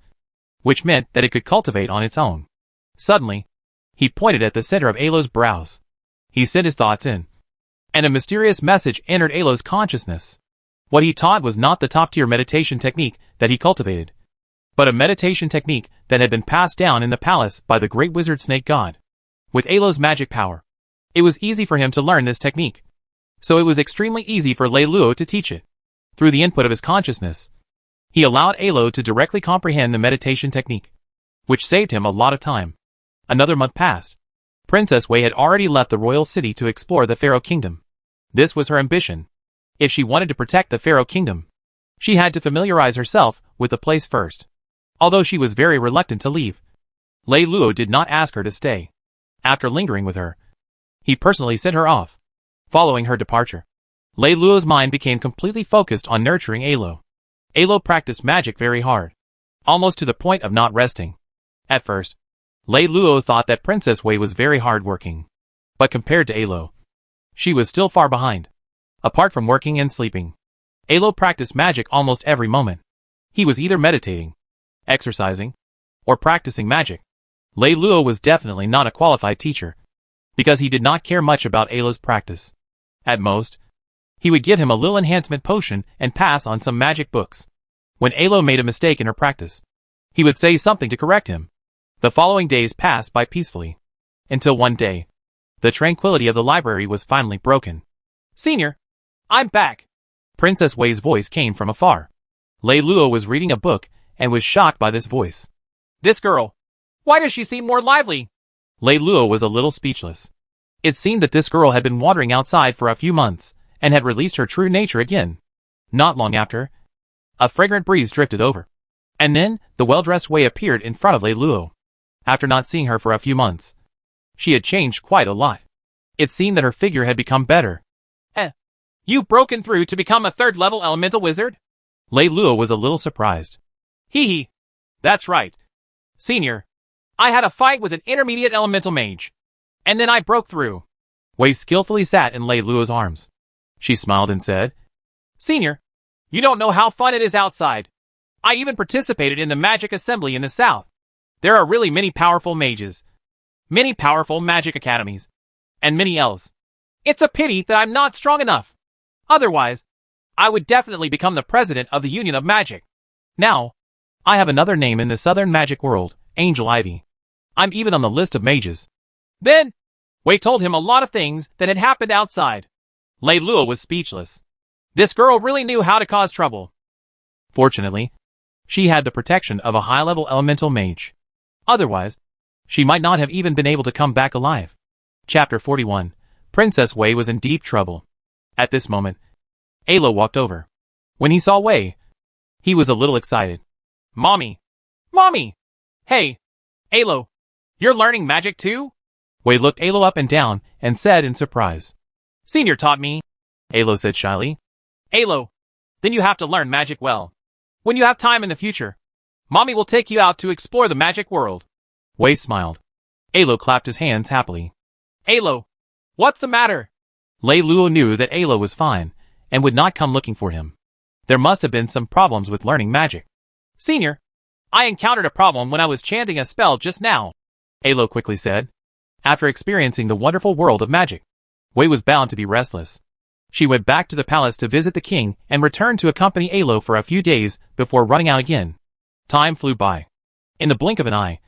which meant that it could cultivate on its own. Suddenly, he pointed at the center of Alo's brows. He sent his thoughts in, and a mysterious message entered Alo's consciousness. What he taught was not the top-tier meditation technique that he cultivated, but a meditation technique that had been passed down in the palace by the great wizard snake god. With Alo's magic power, it was easy for him to learn this technique, so it was extremely easy for Lei Luo to teach it. Through the input of his consciousness, he allowed Alo to directly comprehend the meditation technique, which saved him a lot of time. Another month passed. Princess Wei had already left the royal city to explore the Pharaoh Kingdom. This was her ambition. If she wanted to protect the Pharaoh Kingdom, she had to familiarize herself with the place first. Although she was very reluctant to leave, Lei Luo did not ask her to stay. After lingering with her, he personally sent her off. Following her departure, Lei Luo's mind became completely focused on nurturing Alo. Alo practiced magic very hard, almost to the point of not resting. At first, Lei Luo thought that Princess Wei was very hard-working, but compared to Alo, she was still far behind. Apart from working and sleeping, Alo practiced magic almost every moment. He was either meditating, exercising, or practicing magic. Lei Luo was definitely not a qualified teacher, because he did not care much about Alo's practice. At most, he would give him a little enhancement potion and pass on some magic books. When Alo made a mistake in her practice, he would say something to correct him. The following days passed by peacefully, until one day, the tranquility of the library was finally broken. Senior, I'm back. Princess Wei's voice came from afar. Lei Luo was reading a book and was shocked by this voice. This girl, why does she seem more lively? Lei Luo was a little speechless. It seemed that this girl had been wandering outside for a few months and had released her true nature again. Not long after, a fragrant breeze drifted over, and then the well-dressed Wei appeared in front of Lei Luo. After not seeing her for a few months, she had changed quite a lot. It seemed that her figure had become better. You've broken through to become a third-level elemental wizard? Lei Luo was a little surprised. Hee. That's right. Senior, I had a fight with an intermediate elemental mage, And then I broke through. Wei skillfully sat in Lei Luo's arms. She smiled and said, Senior, you don't know how fun it is outside. I even participated in the magic assembly in the south. There are really many powerful mages, many powerful magic academies, and many elves. It's a pity that I'm not strong enough. Otherwise, I would definitely become the president of the Union of Magic. Now, I have another name in the southern magic world, Angel Ivy. I'm even on the list of mages. Then, Wei told him a lot of things that had happened outside. Lei Luo was speechless. This girl really knew how to cause trouble. Fortunately, she had the protection of a high-level elemental mage. Otherwise, she might not have even been able to come back alive. Chapter 41. Princess Wei was in deep trouble. At this moment, Alo walked over. When he saw Wei, he was a little excited. Mommy! Mommy! Hey! Alo! You're learning magic too? Wei looked Alo up and down and said in surprise. Senior taught me, Alo said shyly. Alo, then you have to learn magic well. When you have time in the future, Mommy will take you out to explore the magic world. Wei smiled. Alo clapped his hands happily. Alo, what's the matter? Lei Luo knew that Alo was fine and would not come looking for him. There must have been some problems with learning magic. Senior, I encountered a problem when I was chanting a spell just now, Alo quickly said. After experiencing the wonderful world of magic, Wei was bound to be restless. She went back to the palace to visit the king and returned to accompany Alo for a few days before running out again. Time flew by. In the blink of an eye,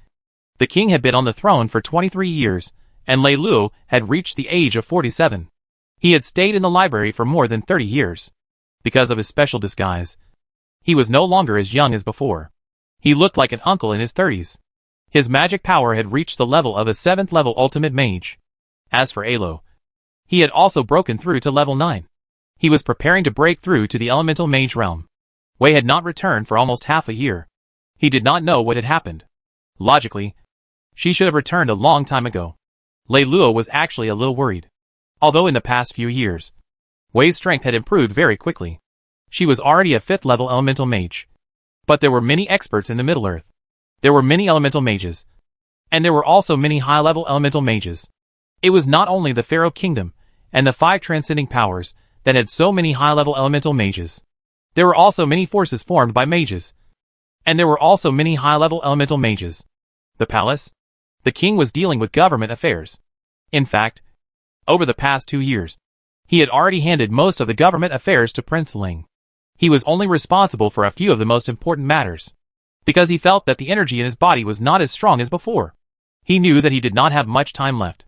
the king had been on the throne for 23 years, and Lei Luo had reached the age of 47. He had stayed in the library for more than 30 years. Because of his special disguise, he was no longer as young as before. He looked like an uncle in his 30s. His magic power had reached the level of a 7th level ultimate mage. As for Alo, he had also broken through to level 9. He was preparing to break through to the elemental mage realm. Wei had not returned for almost half a year. He did not know what had happened. Logically, she should have returned a long time ago. Lei Luo was actually a little worried. Although in the past few years, Wei's strength had improved very quickly. She was already a 5th level elemental mage. But there were many experts in the Middle-earth. There were many elemental mages. And there were also many high-level elemental mages. It was not only the Pharaoh Kingdom and the 5 transcending powers that had so many high-level elemental mages. There were also many forces formed by mages. And there were also many high-level elemental mages. The palace? The king was dealing with government affairs. In fact, over the past 2 years, he had already handed most of the government affairs to Prince Ling. He was only responsible for a few of the most important matters, because he felt that the energy in his body was not as strong as before. He knew that he did not have much time left.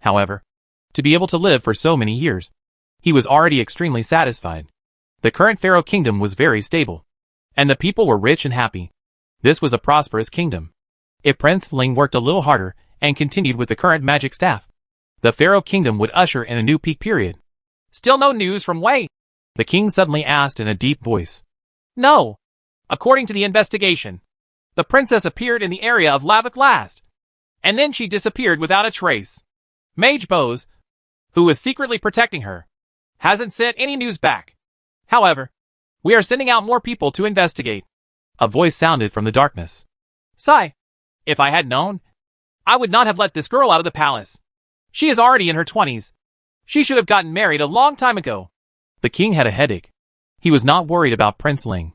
However, to be able to live for so many years, he was already extremely satisfied. The current Pharaoh Kingdom was very stable, and the people were rich and happy. This was a prosperous kingdom. If Prince Ling worked a little harder and continued with the current magic staff, the Pharaoh Kingdom would usher in a new peak period. Still no news from Wei? The king suddenly asked in a deep voice. No. According to the investigation, the princess appeared in the area of Lavik last, and then she disappeared without a trace. Mage Bose, who was secretly protecting her, hasn't sent any news back. However, we are sending out more people to investigate. A voice sounded from the darkness. Sigh. If I had known, I would not have let this girl out of the palace. She is already in her 20s. She should have gotten married a long time ago. The king had a headache. He was not worried about Prince Ling.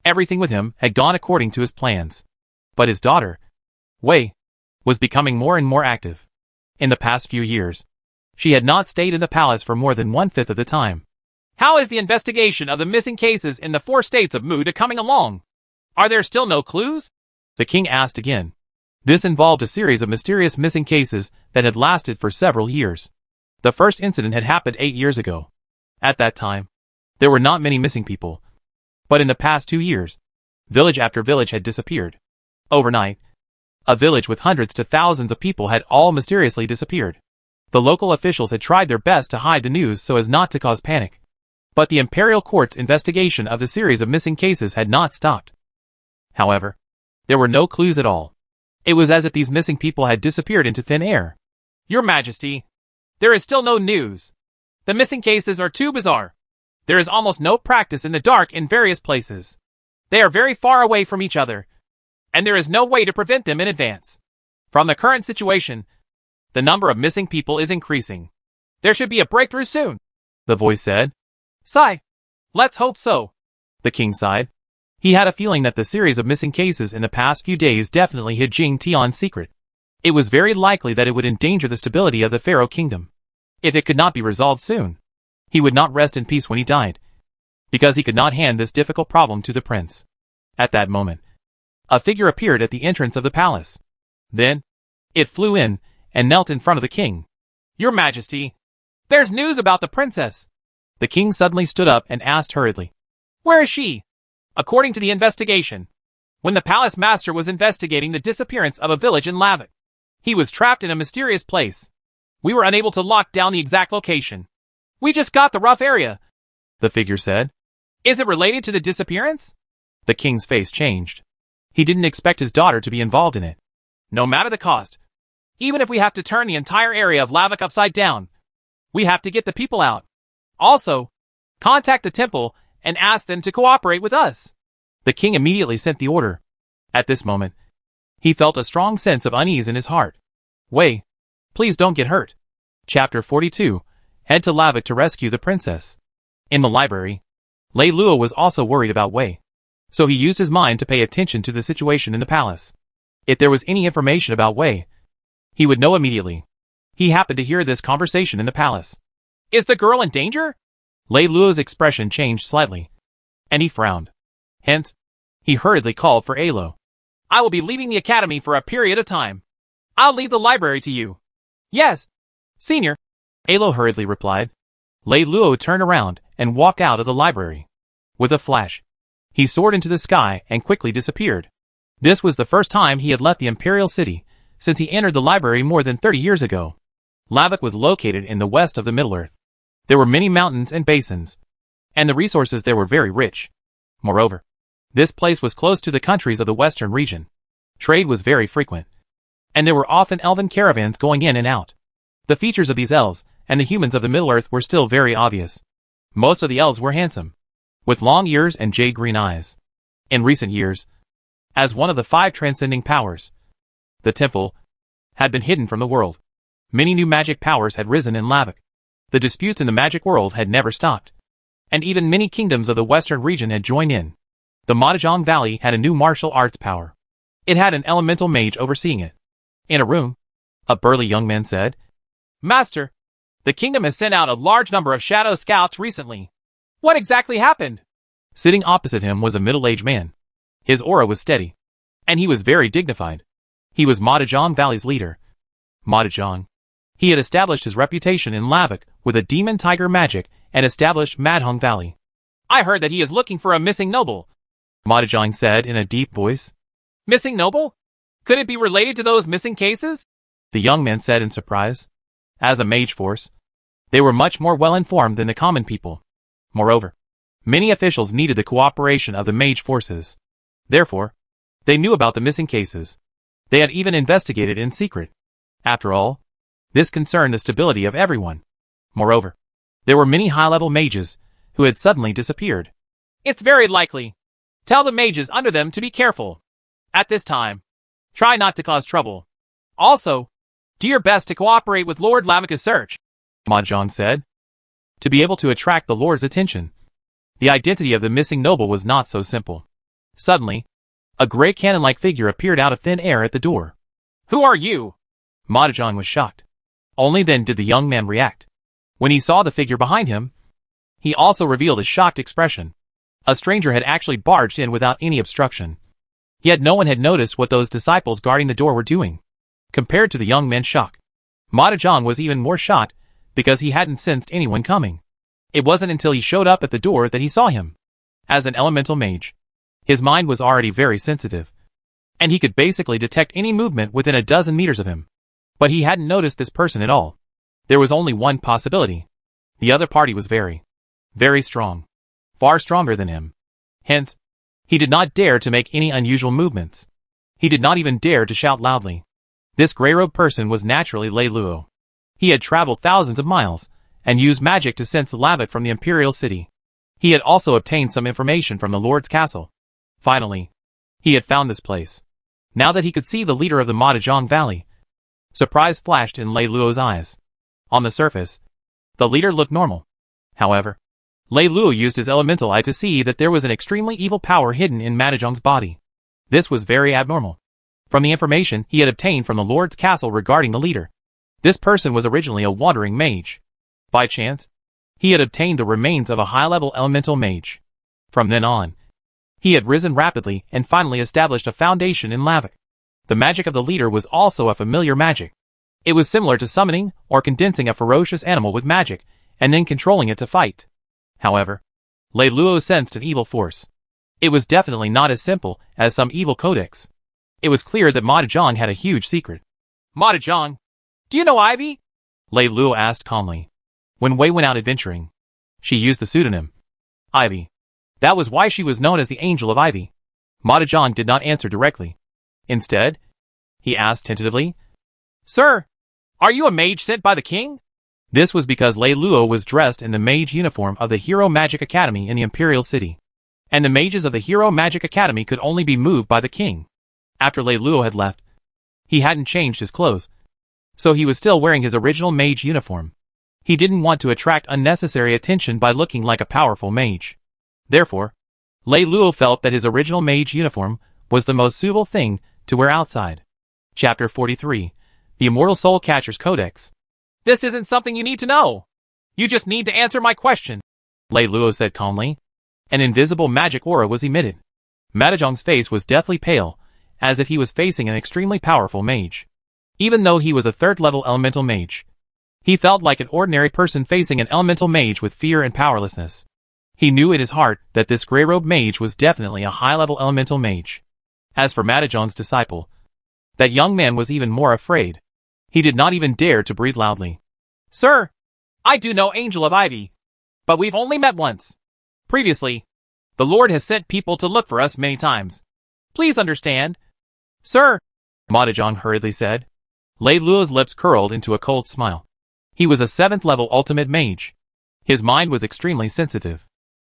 Everything with him had gone according to his plans. But his daughter, Wei, was becoming more and more active. In the past few years, she had not stayed in the palace for more than 1/5 of the time. How is the investigation of the missing cases in the 4 states of Muda coming along? Are there still no clues? The king asked again. This involved a series of mysterious missing cases that had lasted for several years. The first incident had happened 8 years ago. At that time, there were not many missing people. But in the past 2 years, village after village had disappeared. Overnight, a village with hundreds to thousands of people had all mysteriously disappeared. The local officials had tried their best to hide the news so as not to cause panic. But the imperial court's investigation of the series of missing cases had not stopped. However, there were no clues at all. It was as if these missing people had disappeared into thin air. Your Majesty, there is still no news. The missing cases are too bizarre. There is almost no practice in the dark in various places. They are very far away from each other, and there is no way to prevent them in advance. From the current situation, The number of missing people is increasing. There should be a breakthrough soon, the voice said. Sigh. Let's hope so, the king sighed. He had a feeling that the series of missing cases in the past few days definitely hid Jing Tian's secret. It was very likely that it would endanger the stability of the Pharaoh kingdom. If it could not be resolved soon, he would not rest in peace when he died, because he could not hand this difficult problem to the prince. At that moment, a figure appeared at the entrance of the palace. Then, it flew in and knelt in front of the king. Your Majesty, there's news about the princess. The king suddenly stood up and asked hurriedly, Where is she? According to the investigation, when the palace master was investigating the disappearance of a village in Lavik, he was trapped in a mysterious place. We were unable to lock down the exact location. We just got the rough area, the figure said. Is it related to the disappearance? The king's face changed. He didn't expect his daughter to be involved in it. No matter the cost, even if we have to turn the entire area of Lavik upside down, we have to get the people out. Also, contact the temple and ask them to cooperate with us. The king immediately sent the order. At this moment, he felt a strong sense of unease in his heart. Wei, please don't get hurt. Chapter 42. Head to Lavik to rescue the princess. In the library, Lei Luo was also worried about Wei, so he used his mind to pay attention to the situation in the palace. If there was any information about Wei, he would know immediately. He happened to hear this conversation in the palace. Is the girl in danger? Lei Luo's expression changed slightly, and he frowned. Hence, he hurriedly called for Alo. I will be leaving the academy for a period of time. I'll leave the library to you. Yes, senior, Alo hurriedly replied. Lei Luo turned around and walked out of the library. With a flash, he soared into the sky and quickly disappeared. This was the first time he had left the imperial city since he entered the library more than 30 years ago. Lavik was located in the west of the Middle-earth. There were many mountains and basins, and the resources there were very rich. Moreover, this place was close to the countries of the western region. Trade was very frequent, and there were often elven caravans going in and out. The features of these elves and the humans of the Middle-earth were still very obvious. Most of the elves were handsome, with long ears and jade-green eyes. In recent years, as one of the 5 transcending powers, the temple had been hidden from the world. Many new magic powers had risen in Lavik. The disputes in the magic world had never stopped, and even many kingdoms of the western region had joined in. The Mahjong Valley had a new martial arts power. It had an elemental mage overseeing it. In a room, a burly young man said, Master, the kingdom has sent out a large number of shadow scouts recently. What exactly happened? Sitting opposite him was a middle-aged man. His aura was steady, and he was very dignified. He was Mahjong Valley's leader. Mahjong. He had established his reputation in Lavik with a demon tiger magic and established Mahjong Valley. I heard that he is looking for a missing noble, Mahjong said in a deep voice. Missing noble? Could it be related to those missing cases? The young man said in surprise. As a mage force, they were much more well-informed than the common people. Moreover, many officials needed the cooperation of the mage forces. Therefore, they knew about the missing cases. They had even investigated in secret. After all, this concerned the stability of everyone. Moreover, there were many high-level mages who had suddenly disappeared. It's very likely. Tell the mages under them to be careful. At this time, try not to cause trouble. Also, do your best to cooperate with Lord Lavika's search, Mahjong said. To be able to attract the Lord's attention, the identity of the missing noble was not so simple. Suddenly, a gray cannon-like figure appeared out of thin air at the door. Who are you? Mahjong was shocked. Only then did the young man react. When he saw the figure behind him, he also revealed a shocked expression. A stranger had actually barged in without any obstruction. Yet no one had noticed what those disciples guarding the door were doing. Compared to the young man's shock, Mahjong was even more shocked because he hadn't sensed anyone coming. It wasn't until he showed up at the door that he saw him. As an elemental mage, his mind was already very sensitive, and he could basically detect any movement within a dozen meters of him. But he hadn't noticed this person at all. There was only one possibility. The other party was very, very strong. Far stronger than him. Hence, he did not dare to make any unusual movements. He did not even dare to shout loudly. This gray-robed person was naturally Lei Luo. He had traveled thousands of miles, and used magic to sense Lavik from the imperial city. He had also obtained some information from the Lord's castle. Finally, he had found this place. Now that he could see the leader of the Mahjong Valley, Surprise flashed in Lei Luo's eyes. On the surface, the leader looked normal. However, Lei Luo used his elemental eye to see that there was an extremely evil power hidden in Madajong's body. This was very abnormal. From the information he had obtained from the Lord's castle regarding the leader, this person was originally a wandering mage. By chance, he had obtained the remains of a high-level elemental mage. From then on, he had risen rapidly and finally established a foundation in Lavik. The magic of the leader was also a familiar magic. It was similar to summoning or condensing a ferocious animal with magic and then controlling it to fight. However, Lei Luo sensed an evil force. It was definitely not as simple as some evil codex. It was clear that Madajong had a huge secret. Madajong, do you know Ivy? Lei Luo asked calmly. When Wei went out adventuring, she used the pseudonym Ivy. That was why she was known as the Angel of Ivy. Madajong did not answer directly. Instead, he asked tentatively, Sir, are you a mage sent by the king? This was because Lei Luo was dressed in the mage uniform of the Hero Magic Academy in the Imperial City, and the mages of the Hero Magic Academy could only be moved by the king. After Lei Luo had left, he hadn't changed his clothes, so he was still wearing his original mage uniform. He didn't want to attract unnecessary attention by looking like a powerful mage. Therefore, Lei Luo felt that his original mage uniform was the most suitable thing to wear outside. Chapter 43. The Immortal Soul Catcher's Codex. This isn't something you need to know. You just need to answer my question, Lei Luo said calmly. An invisible magic aura was emitted. Madajong's face was deathly pale, as if he was facing an extremely powerful mage. Even though he was a third-level elemental mage, he felt like an ordinary person facing an elemental mage with fear and powerlessness. He knew in his heart that this grey-robed mage was definitely a high-level elemental mage. As for Madajong's disciple, that young man was even more afraid. He did not even dare to breathe loudly. Sir, I do know Angel of Ivy, but we've only met once. Previously, the Lord has sent people to look for us many times. Please understand. Sir, Madajong hurriedly said. Lei Luo's lips curled into a cold smile. He was a 7th-level ultimate mage. His mind was extremely sensitive.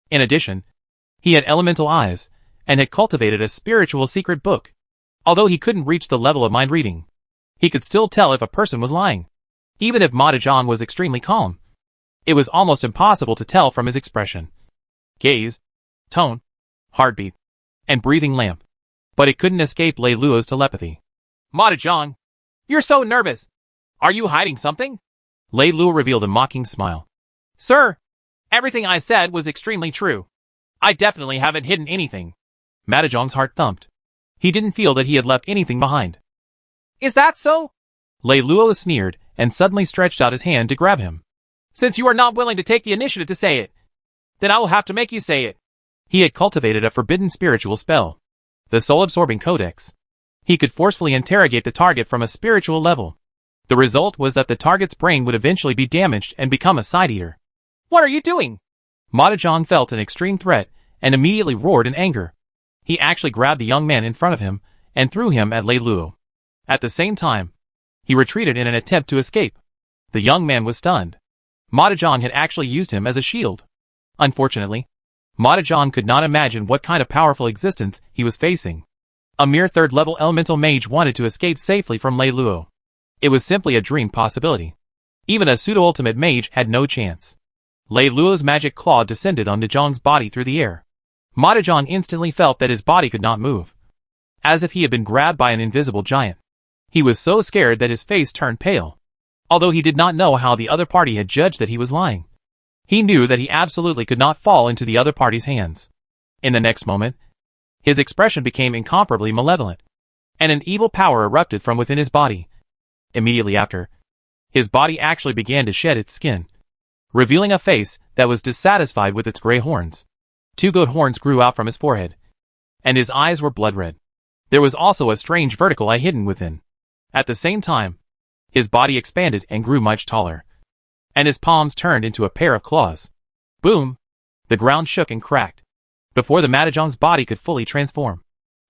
In addition, he had elemental eyes, and had cultivated a spiritual secret book. Although he couldn't reach the level of mind reading, he could still tell if a person was lying. Even if Madajong was extremely calm, it was almost impossible to tell from his expression, gaze, tone, heartbeat, and breathing lamp. But it couldn't escape Lei Luo's telepathy. Madajong, you're so nervous. Are you hiding something? Lei Luo revealed a mocking smile. Sir, everything I said was extremely true. I definitely haven't hidden anything. Madajong's heart thumped. He didn't feel that he had left anything behind. Is that so? Lei Luo sneered and suddenly stretched out his hand to grab him. Since you are not willing to take the initiative to say it, then I will have to make you say it. He had cultivated a forbidden spiritual spell, the soul-absorbing codex. He could forcefully interrogate the target from a spiritual level. The result was that the target's brain would eventually be damaged and become a side-eater. What are you doing? Madajong felt an extreme threat and immediately roared in anger. He actually grabbed the young man in front of him and threw him at Lei Luo. At the same time, he retreated in an attempt to escape. The young man was stunned. Madajong had actually used him as a shield. Unfortunately, Madajong could not imagine what kind of powerful existence he was facing. A mere 3rd-level elemental mage wanted to escape safely from Lei Luo. It was simply a dream possibility. Even a pseudo-ultimate mage had no chance. Lei Luo's magic claw descended on Madajong's body through the air. Madajong instantly felt that his body could not move, as if he had been grabbed by an invisible giant. He was so scared that his face turned pale. Although he did not know how the other party had judged that he was lying, he knew that he absolutely could not fall into the other party's hands. In the next moment, his expression became incomparably malevolent, and an evil power erupted from within his body. Immediately after, his body actually began to shed its skin, revealing a face that was dissatisfied with its gray horns. 2 goat horns grew out from his forehead, and his eyes were blood red. There was also a strange vertical eye hidden within. At the same time, his body expanded and grew much taller, and his palms turned into a pair of claws. Boom! The ground shook and cracked, before the Madajong's body could fully transform.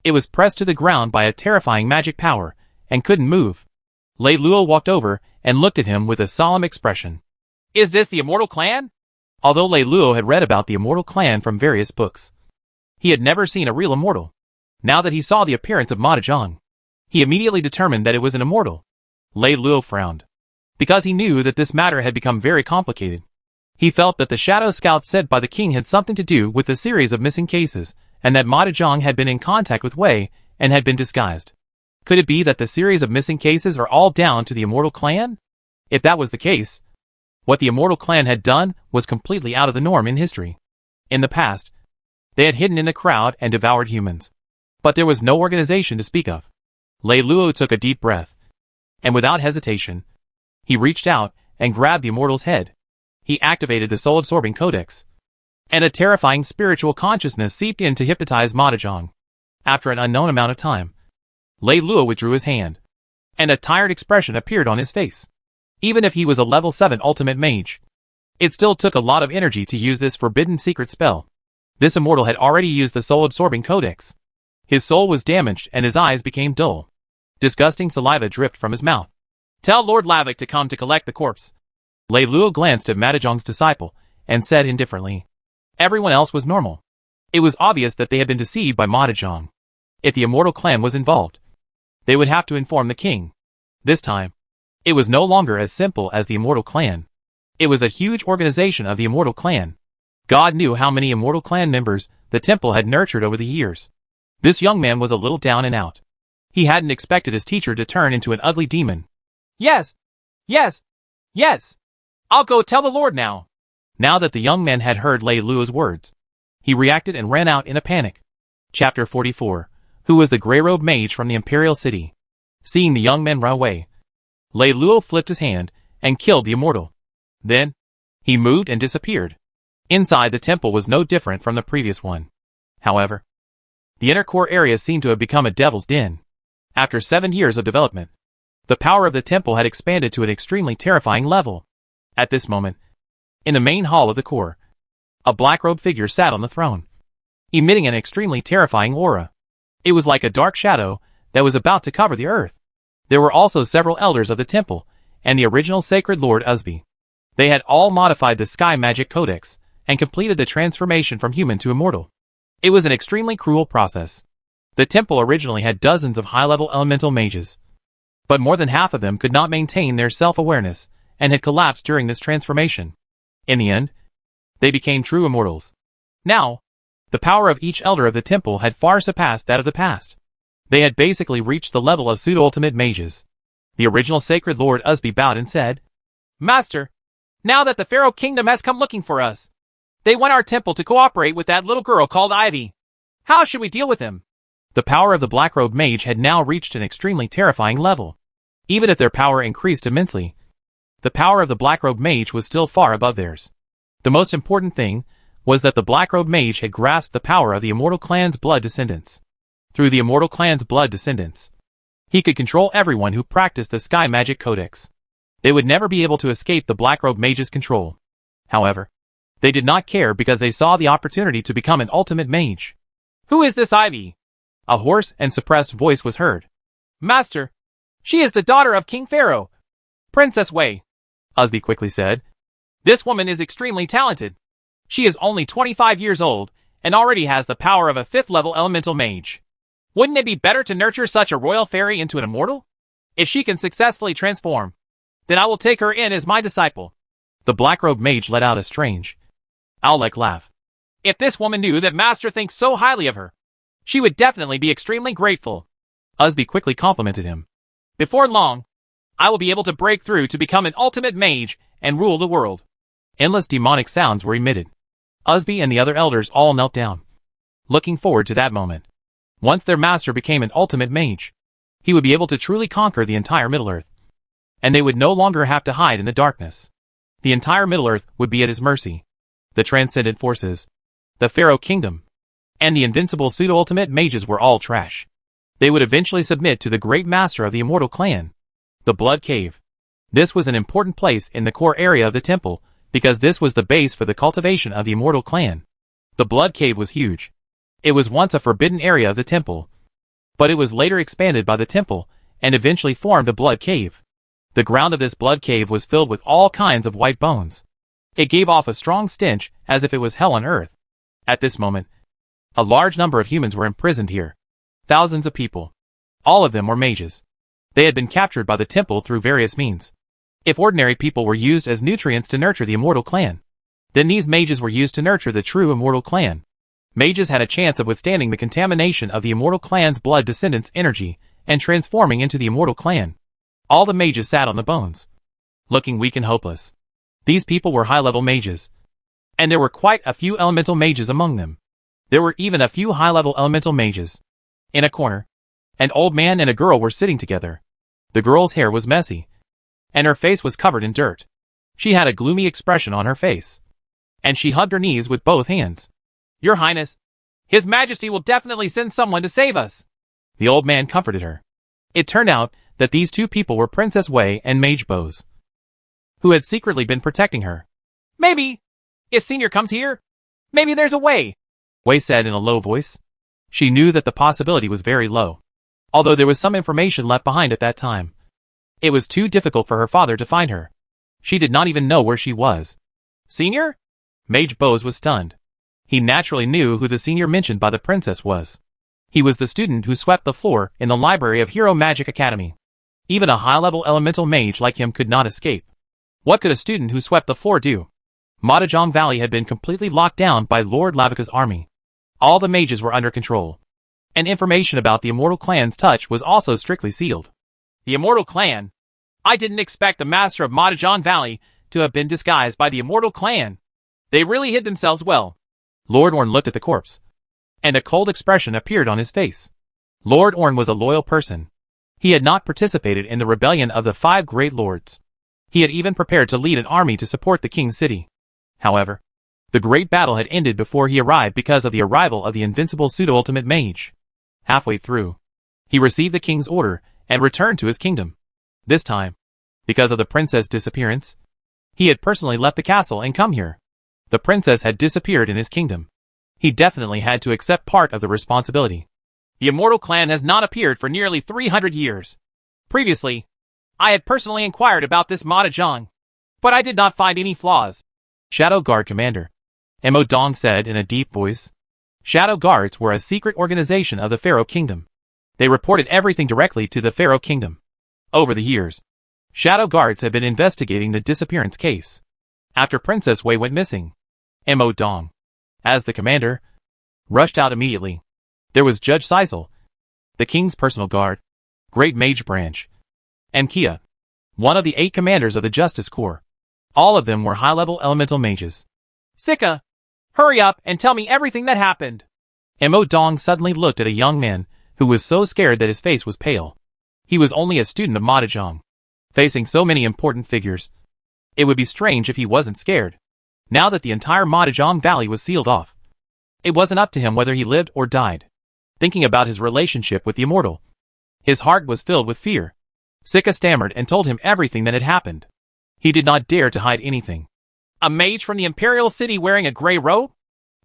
It was pressed to the ground by a terrifying magic power, and couldn't move. Lei Luo walked over and looked at him with a solemn expression. Is this the Immortal Clan? Although Lei Luo had read about the Immortal Clan from various books, he had never seen a real immortal. Now that he saw the appearance of Madajong, he immediately determined that it was an immortal. Lei Luo frowned, because he knew that this matter had become very complicated. He felt that the shadow scouts sent by the king had something to do with the series of missing cases, and that Ma Dezhong had been in contact with Wei and had been disguised. Could it be that the series of missing cases are all down to the Immortal Clan? If that was the case, what the Immortal Clan had done was completely out of the norm in history. In the past, they had hidden in the crowd and devoured humans. But there was no organization to speak of. Lei Luo took a deep breath, and without hesitation, he reached out and grabbed the Immortal's head. He activated the soul-absorbing codex, and a terrifying spiritual consciousness seeped in to hypnotize Ma Dezhong. After an unknown amount of time, Lei Luo withdrew his hand, and a tired expression appeared on his face. Even if he was a level 7 ultimate mage, it still took a lot of energy to use this forbidden secret spell. This immortal had already used the soul-absorbing codex. His soul was damaged and his eyes became dull. Disgusting saliva dripped from his mouth. "Tell Lord Lavik to come to collect the corpse." Lei Luo glanced at Ma Dezhong's disciple and said indifferently. Everyone else was normal. It was obvious that they had been deceived by Ma Dezhong. If the Immortal Clan was involved, they would have to inform the king. This time, it was no longer as simple as the Immortal Clan. It was a huge organization of the Immortal Clan. God knew how many Immortal Clan members the temple had nurtured over the years. This young man was a little down and out. He hadn't expected his teacher to turn into an ugly demon. Yes! Yes! Yes! I'll go tell the Lord now. Now that the young man had heard Lei Luo's words, he reacted and ran out in a panic. Chapter 44. Who was the grey-robed mage from the Imperial City? Seeing the young man run away, Lei Luo flipped his hand and killed the immortal. Then, he moved and disappeared. Inside the temple was no different from the previous one. However, the inner core area seemed to have become a devil's den. After 7 years of development, the power of the temple had expanded to an extremely terrifying level. At this moment, in the main hall of the core, a black-robed figure sat on the throne, emitting an extremely terrifying aura. It was like a dark shadow that was about to cover the earth. There were also several elders of the temple, and the original sacred Lord Usby. They had all modified the Sky Magic Codex, and completed the transformation from human to immortal. It was an extremely cruel process. The temple originally had dozens of high-level elemental mages, but more than half of them could not maintain their self-awareness, and had collapsed during this transformation. In the end, they became true immortals. Now, the power of each elder of the temple had far surpassed that of the past. They had basically reached the level of pseudo-ultimate mages. The original sacred Lord Usby bowed and said, "Master, now that the Pharaoh Kingdom has come looking for us, they want our temple to cooperate with that little girl called Ivy. How should we deal with him?" The power of the black-robed mage had now reached an extremely terrifying level. Even if their power increased immensely, the power of the black-robed mage was still far above theirs. The most important thing was that the black-robed mage had grasped the power of the Immortal Clan's blood descendants. Through the Immortal Clan's blood descendants, he could control everyone who practiced the Sky Magic Codex. They would never be able to escape the black-robed mage's control. However, they did not care because they saw the opportunity to become an ultimate mage. "Who is this Ivy?" A hoarse and suppressed voice was heard. "Master, she is the daughter of King Pharaoh, Princess Wei," Usby quickly said. "This woman is extremely talented. She is only 25 years old, and already has the power of a 5th-level elemental mage. Wouldn't it be better to nurture such a royal fairy into an immortal? If she can successfully transform, then I will take her in as my disciple." The black-robed mage let out a strange, owl-like laugh. "If this woman knew that Master thinks so highly of her, she would definitely be extremely grateful." Usby quickly complimented him. "Before long, I will be able to break through to become an ultimate mage and rule the world." Endless demonic sounds were emitted. Usby and the other elders all knelt down, looking forward to that moment. Once their master became an ultimate mage, he would be able to truly conquer the entire Middle-earth, and they would no longer have to hide in the darkness. The entire Middle-earth would be at his mercy. The transcendent forces, the Pharaoh Kingdom, and the invincible pseudo-ultimate mages were all trash. They would eventually submit to the great master of the Immortal Clan. The Blood Cave. This was an important place in the core area of the temple, because this was the base for the cultivation of the Immortal Clan. The Blood Cave was huge. It was once a forbidden area of the temple, but it was later expanded by the temple, and eventually formed a blood cave. The ground of this blood cave was filled with all kinds of white bones. It gave off a strong stench, as if it was hell on earth. At this moment, a large number of humans were imprisoned here. Thousands of people. All of them were mages. They had been captured by the temple through various means. If ordinary people were used as nutrients to nurture the immortal clan, then these mages were used to nurture the true immortal clan. Mages had a chance of withstanding the contamination of the immortal clan's blood descendants' energy and transforming into the immortal clan. All the mages sat on the bones, looking weak and hopeless. These people were high-level mages, and there were quite a few elemental mages among them. There were even a few high-level elemental mages. In a corner, an old man and a girl were sitting together. The girl's hair was messy, and her face was covered in dirt. She had a gloomy expression on her face, and she hugged her knees with both hands. "Your Highness, His Majesty will definitely send someone to save us." The old man comforted her. It turned out that these two people were Princess Wei and Mage Bose, who had secretly been protecting her. "Maybe, if Senior comes here, maybe there's a way," Wei said in a low voice. She knew that the possibility was very low, although there was some information left behind at that time. It was too difficult for her father to find her. She did not even know where she was. "Senior?" Mage Bose was stunned. He naturally knew who the senior mentioned by the princess was. He was the student who swept the floor in the library of Hero Magic Academy. Even a high-level elemental mage like him could not escape. What could a student who swept the floor do? Mahjong Valley had been completely locked down by Lord Lavika's army. All the mages were under control, and information about the Immortal Clan's touch was also strictly sealed. The Immortal Clan? I didn't expect the master of Mahjong Valley to have been disguised by the Immortal Clan. They really hid themselves well. Lord Orn looked at the corpse, and a cold expression appeared on his face. Lord Orn was a loyal person. He had not participated in the rebellion of the 5 great lords. He had even prepared to lead an army to support the king's city. However, the great battle had ended before he arrived because of the arrival of the invincible pseudo-ultimate mage. Halfway through, he received the king's order and returned to his kingdom. This time, because of the princess' disappearance, he had personally left the castle and come here. The princess had disappeared in his kingdom. He definitely had to accept part of the responsibility. The Immortal Clan has not appeared for nearly 300 years. Previously, I had personally inquired about this Mahjong, but I did not find any flaws. Shadow Guard Commander, Mo Dong said in a deep voice. Shadow Guards were a secret organization of the Pharaoh Kingdom. They reported everything directly to the Pharaoh Kingdom. Over the years, Shadow Guards have been investigating the disappearance case. After Princess Wei went missing, Mo Dong, as the commander, rushed out immediately. There was Judge Sisal, the king's personal guard, Great Mage Branch, and Kia, one of the 8 commanders of the Justice Corps. All of them were high-level elemental mages. "Sika, hurry up and tell me everything that happened." Mo Dong suddenly looked at a young man who was so scared that his face was pale. He was only a student of Mahjong, facing so many important figures. It would be strange if he wasn't scared. Now that the entire Mahjong Valley was sealed off, it wasn't up to him whether he lived or died. Thinking about his relationship with the Immortal, his heart was filled with fear. Sika stammered and told him everything that had happened. He did not dare to hide anything. "A mage from the Imperial City wearing a gray robe?"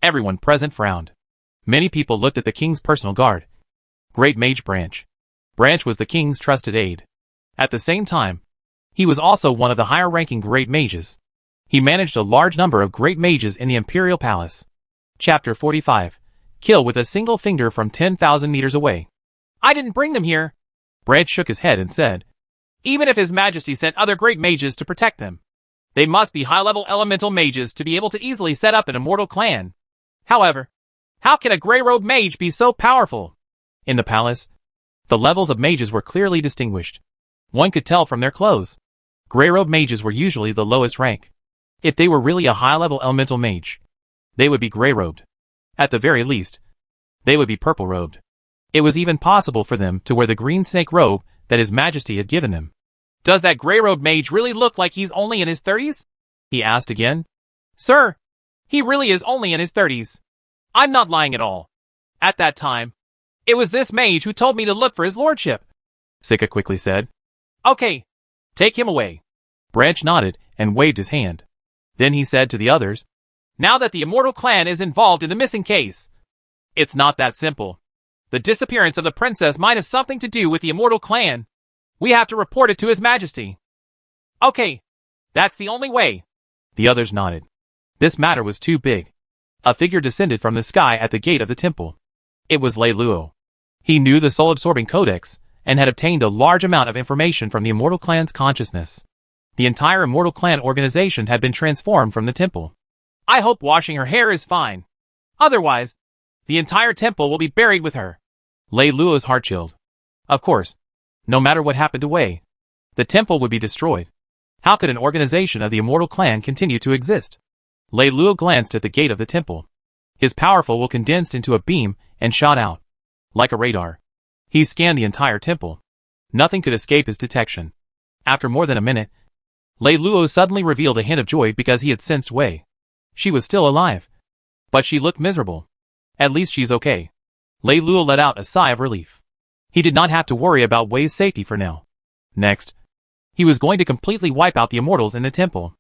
Everyone present frowned. Many people looked at the king's personal guard, Great Mage Branch. Branch was the king's trusted aide. At the same time, he was also one of the higher-ranking great mages. He managed a large number of great mages in the Imperial Palace. Chapter 45. Kill with a single finger from 10,000 meters away. "I didn't bring them here." Branch shook his head and said, "Even if His Majesty sent other great mages to protect them, they must be high-level elemental mages to be able to easily set up an immortal clan. However, how can a gray-robed mage be so powerful?" In the palace, the levels of mages were clearly distinguished. One could tell from their clothes. Gray-robed mages were usually the lowest rank. If they were really a high-level elemental mage, they would be gray-robed. At the very least, they would be purple-robed. It was even possible for them to wear the green snake robe that His Majesty had given them. "Does that gray-robed mage really look like he's only in his 30s? He asked again. "Sir, he really is only in his 30s. I'm not lying at all. At that time, it was this mage who told me to look for his lordship," Sika quickly said. "Okay, take him away." Branch nodded and waved his hand. Then he said to the others, "Now that the Immortal Clan is involved in the missing case, it's not that simple. The disappearance of the princess might have something to do with the Immortal Clan. We have to report it to His Majesty." "Okay, that's the only way." The others nodded. This matter was too big. A figure descended from the sky at the gate of the temple. It was Lei Luo. He knew the soul-absorbing codex and had obtained a large amount of information from the Immortal Clan's consciousness. The entire Immortal Clan organization had been transformed from the temple. I hope washing her hair is fine. Otherwise, the entire temple will be buried with her. Lei Luo's heart chilled. Of course, no matter what happened to Wei, the temple would be destroyed. How could an organization of the Immortal Clan continue to exist? Lei Luo glanced at the gate of the temple. His powerful will condensed into a beam and shot out. Like a radar. He scanned the entire temple. Nothing could escape his detection. After more than a minute, Lei Luo suddenly revealed a hint of joy because he had sensed Wei. She was still alive. But she looked miserable. At least she's okay. Lei Luo let out a sigh of relief. He did not have to worry about Wei's safety for now. Next, he was going to completely wipe out the immortals in the temple.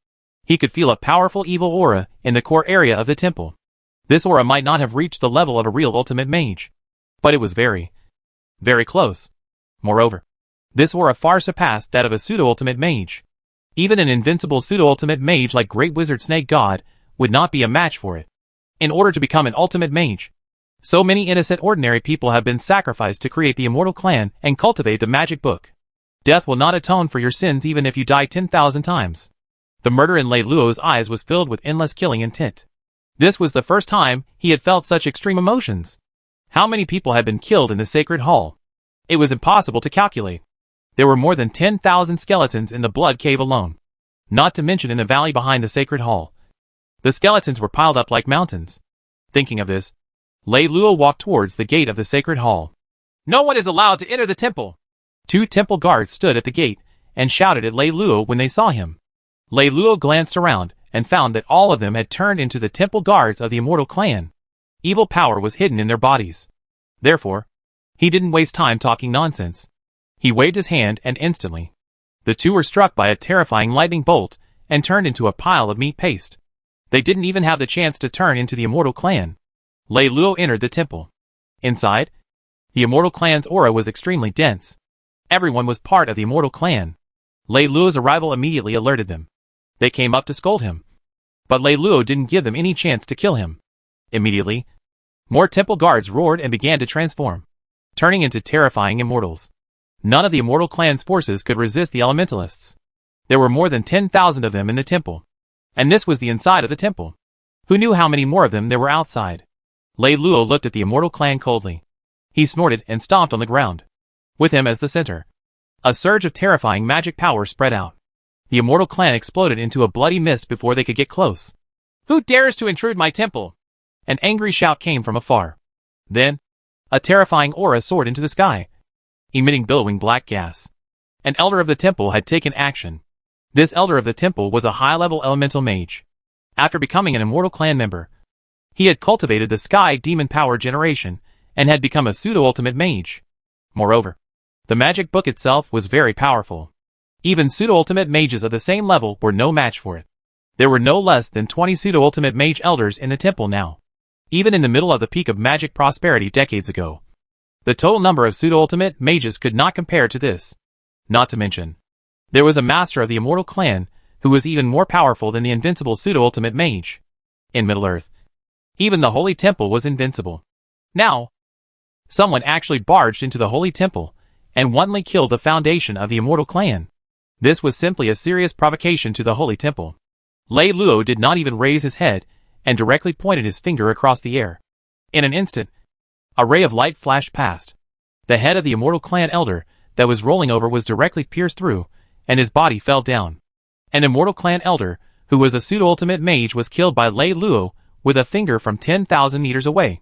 He could feel a powerful evil aura in the core area of the temple. This aura might not have reached the level of a real ultimate mage, but it was very, very close. Moreover, this aura far surpassed that of a pseudo-ultimate mage. Even an invincible pseudo-ultimate mage like Great Wizard Snake God would not be a match for it. In order to become an ultimate mage, so many innocent ordinary people have been sacrificed to create the Immortal Clan and cultivate the magic book. Death will not atone for your sins even if you die 10,000 times. The murder in Lei Luo's eyes was filled with endless killing intent. This was the first time he had felt such extreme emotions. How many people had been killed in the sacred hall? It was impossible to calculate. There were more than 10,000 skeletons in the blood cave alone. Not to mention in the valley behind the sacred hall. The skeletons were piled up like mountains. Thinking of this, Lei Luo walked towards the gate of the sacred hall. No one is allowed to enter the temple. 2 temple guards stood at the gate and shouted at Lei Luo when they saw him. Lei Luo glanced around and found that all of them had turned into the temple guards of the Immortal Clan. Evil power was hidden in their bodies. Therefore, he didn't waste time talking nonsense. He waved his hand and instantly, the 2 were struck by a terrifying lightning bolt and turned into a pile of meat paste. They didn't even have the chance to turn into the Immortal Clan. Lei Luo entered the temple. Inside, the Immortal Clan's aura was extremely dense. Everyone was part of the Immortal Clan. Lei Luo's arrival immediately alerted them. They came up to scold him. But Lei Luo didn't give them any chance to kill him. Immediately, more temple guards roared and began to transform, turning into terrifying immortals. None of the Immortal Clan's forces could resist the elementalists. There were more than 10,000 of them in the temple. And this was the inside of the temple. Who knew how many more of them there were outside? Lei Luo looked at the Immortal Clan coldly. He snorted and stomped on the ground. With him as the center, a surge of terrifying magic power spread out. The Immortal Clan exploded into a bloody mist before they could get close. Who dares to intrude my temple? An angry shout came from afar. Then, a terrifying aura soared into the sky, emitting billowing black gas. An elder of the temple had taken action. This elder of the temple was a high-level elemental mage. After becoming an Immortal Clan member, he had cultivated the Sky Demon Power Generation and had become a pseudo-ultimate mage. Moreover, the magic book itself was very powerful. Even pseudo-ultimate mages of the same level were no match for it. There were no less than 20 pseudo-ultimate mage elders in the temple now. Even in the middle of the peak of magic prosperity decades ago, the total number of pseudo-ultimate mages could not compare to this. Not to mention, there was a master of the Immortal Clan who was even more powerful than the invincible pseudo-ultimate mage. In Middle-earth, even the Holy Temple was invincible. Now, someone actually barged into the Holy Temple and wantonly killed the foundation of the Immortal Clan. This was simply a serious provocation to the Holy Temple. Lei Luo did not even raise his head and directly pointed his finger across the air. In an instant, a ray of light flashed past. The head of the Immortal Clan elder that was rolling over was directly pierced through, and his body fell down. An Immortal Clan elder, who was a pseudo-ultimate mage, was killed by Lei Luo with a finger from 10,000 meters away.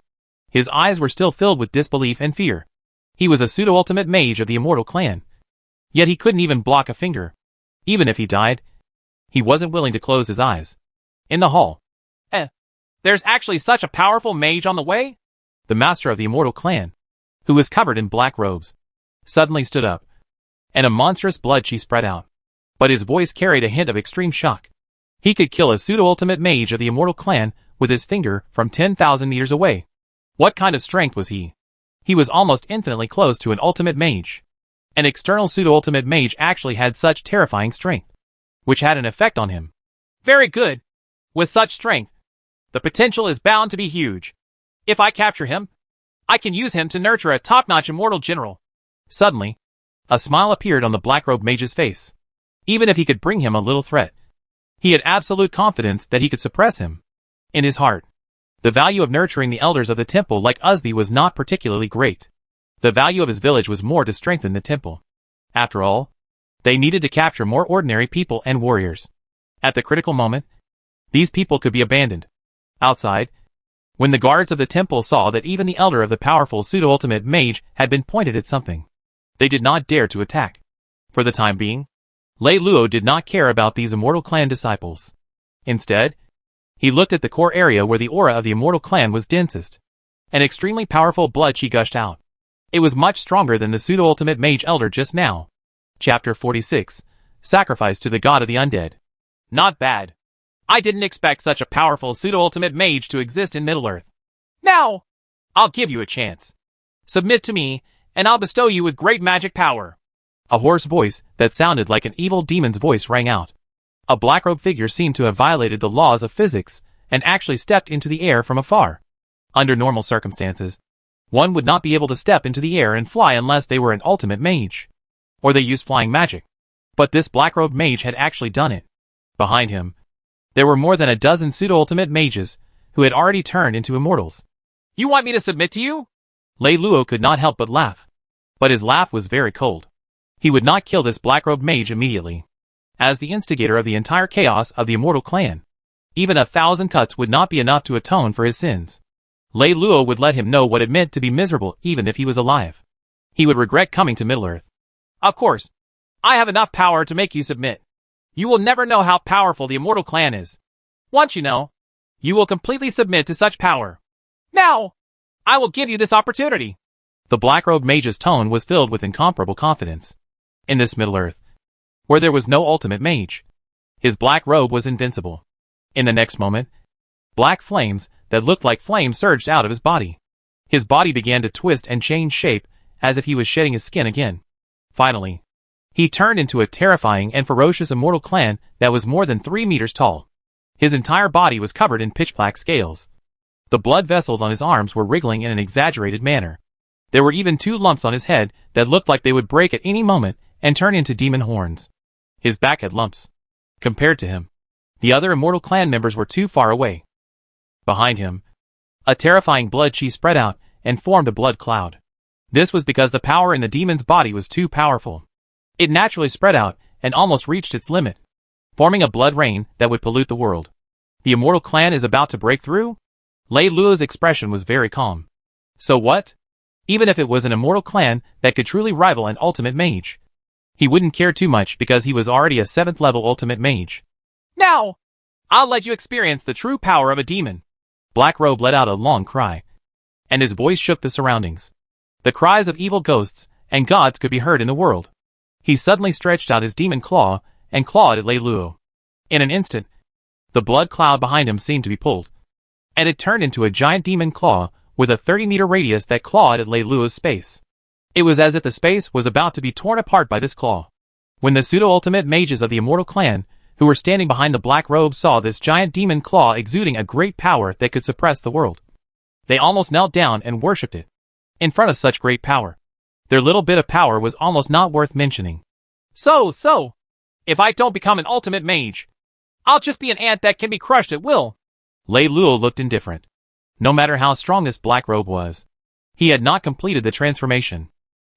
His eyes were still filled with disbelief and fear. He was a pseudo-ultimate mage of the Immortal Clan. Yet he couldn't even block a finger. Even if he died, he wasn't willing to close his eyes. In the hall. There's actually such a powerful mage on the way? The master of the Immortal Clan, who was covered in black robes, suddenly stood up, and a monstrous blood chi spread out. But his voice carried a hint of extreme shock. He could kill a pseudo-ultimate mage of the Immortal Clan with his finger from 10,000 meters away. What kind of strength was he? He was almost infinitely close to an ultimate mage. An external pseudo-ultimate mage actually had such terrifying strength, which had an effect on him. Very good. With such strength, the potential is bound to be huge. If I capture him, I can use him to nurture a top-notch immortal general. Suddenly, A smile appeared on the black-robed mage's face. Even if he could bring him a little threat, he had absolute confidence that he could suppress him. In his heart, the value of nurturing the elders of the temple like Usby was not particularly great. The value of his village was more to strengthen the temple. After all, they needed to capture more ordinary people and warriors. At the critical moment, these people could be abandoned. Outside, when the guards of the temple saw that even the elder of the powerful pseudo-ultimate mage had been pointed at something, they did not dare to attack. For the time being, Lei Luo did not care about these Immortal Clan disciples. Instead, he looked at the core area where the aura of the Immortal Clan was densest. An extremely powerful blood chi gushed out. It was much stronger than the pseudo-ultimate mage elder just now. Chapter 46. Sacrifice to the God of the Undead. Not bad. I didn't expect such a powerful pseudo-ultimate mage to exist in Middle-earth. Now, I'll give you a chance. Submit to me, and I'll bestow you with great magic power. A hoarse voice that sounded like an evil demon's voice rang out. A black-robed figure seemed to have violated the laws of physics and actually stepped into the air from afar. Under normal circumstances, one would not be able to step into the air and fly unless they were an ultimate mage, or they used flying magic. But this black-robed mage had actually done it. Behind him, there were more than a dozen pseudo-ultimate mages who had already turned into immortals. You want me to submit to you? Lei Luo could not help but laugh. But his laugh was very cold. He would not kill this black-robed mage immediately. As the instigator of the entire chaos of the Immortal Clan, even 1,000 cuts would not be enough to atone for his sins. Lei Luo would let him know what it meant to be miserable even if he was alive. He would regret coming to Middle-earth. Of course, I have enough power to make you submit. You will never know how powerful the Immortal Clan is. Once you know, you will completely submit to such power. Now, I will give you this opportunity. The black-robed mage's tone was filled with incomparable confidence. In this Middle-earth, where there was no ultimate mage, his black robe was invincible. In the next moment, black flames that looked like flames surged out of his body. His body began to twist and change shape as if he was shedding his skin again. Finally, he turned into a terrifying and ferocious Immortal Clan that was more than 3 meters tall. His entire body was covered in pitch-black scales. The blood vessels on his arms were wriggling in an exaggerated manner. There were even 2 lumps on his head that looked like they would break at any moment and turn into demon horns. His back had lumps. Compared to him, the other Immortal Clan members were too far away. Behind him, a terrifying blood chi spread out and formed a blood cloud. This was because the power in the demon's body was too powerful. It naturally spread out and almost reached its limit, forming a blood rain that would pollute the world. The Immortal Clan is about to break through? Lei Luo's expression was very calm. So what? Even if it was an Immortal Clan that could truly rival an ultimate mage, he wouldn't care too much because he was already a 7th level ultimate mage. Now, I'll let you experience the true power of a demon. Black Robe let out a long cry, and his voice shook the surroundings. The cries of evil ghosts and gods could be heard in the world. He suddenly stretched out his demon claw and clawed at Lei Luo. In an instant, the blood cloud behind him seemed to be pulled, and it turned into a giant demon claw with a 30-meter radius that clawed at Lei Luo's space. It was as if the space was about to be torn apart by this claw. When the pseudo-ultimate mages of the Immortal Clan, who were standing behind the black robe, saw this giant demon claw exuding a great power that could suppress the world, they almost knelt down and worshipped it. In front of such great power, their little bit of power was almost not worth mentioning. So, if I don't become an ultimate mage, I'll just be an ant that can be crushed at will. Lei Luo looked indifferent. No matter how strong this black robe was, he had not completed the transformation.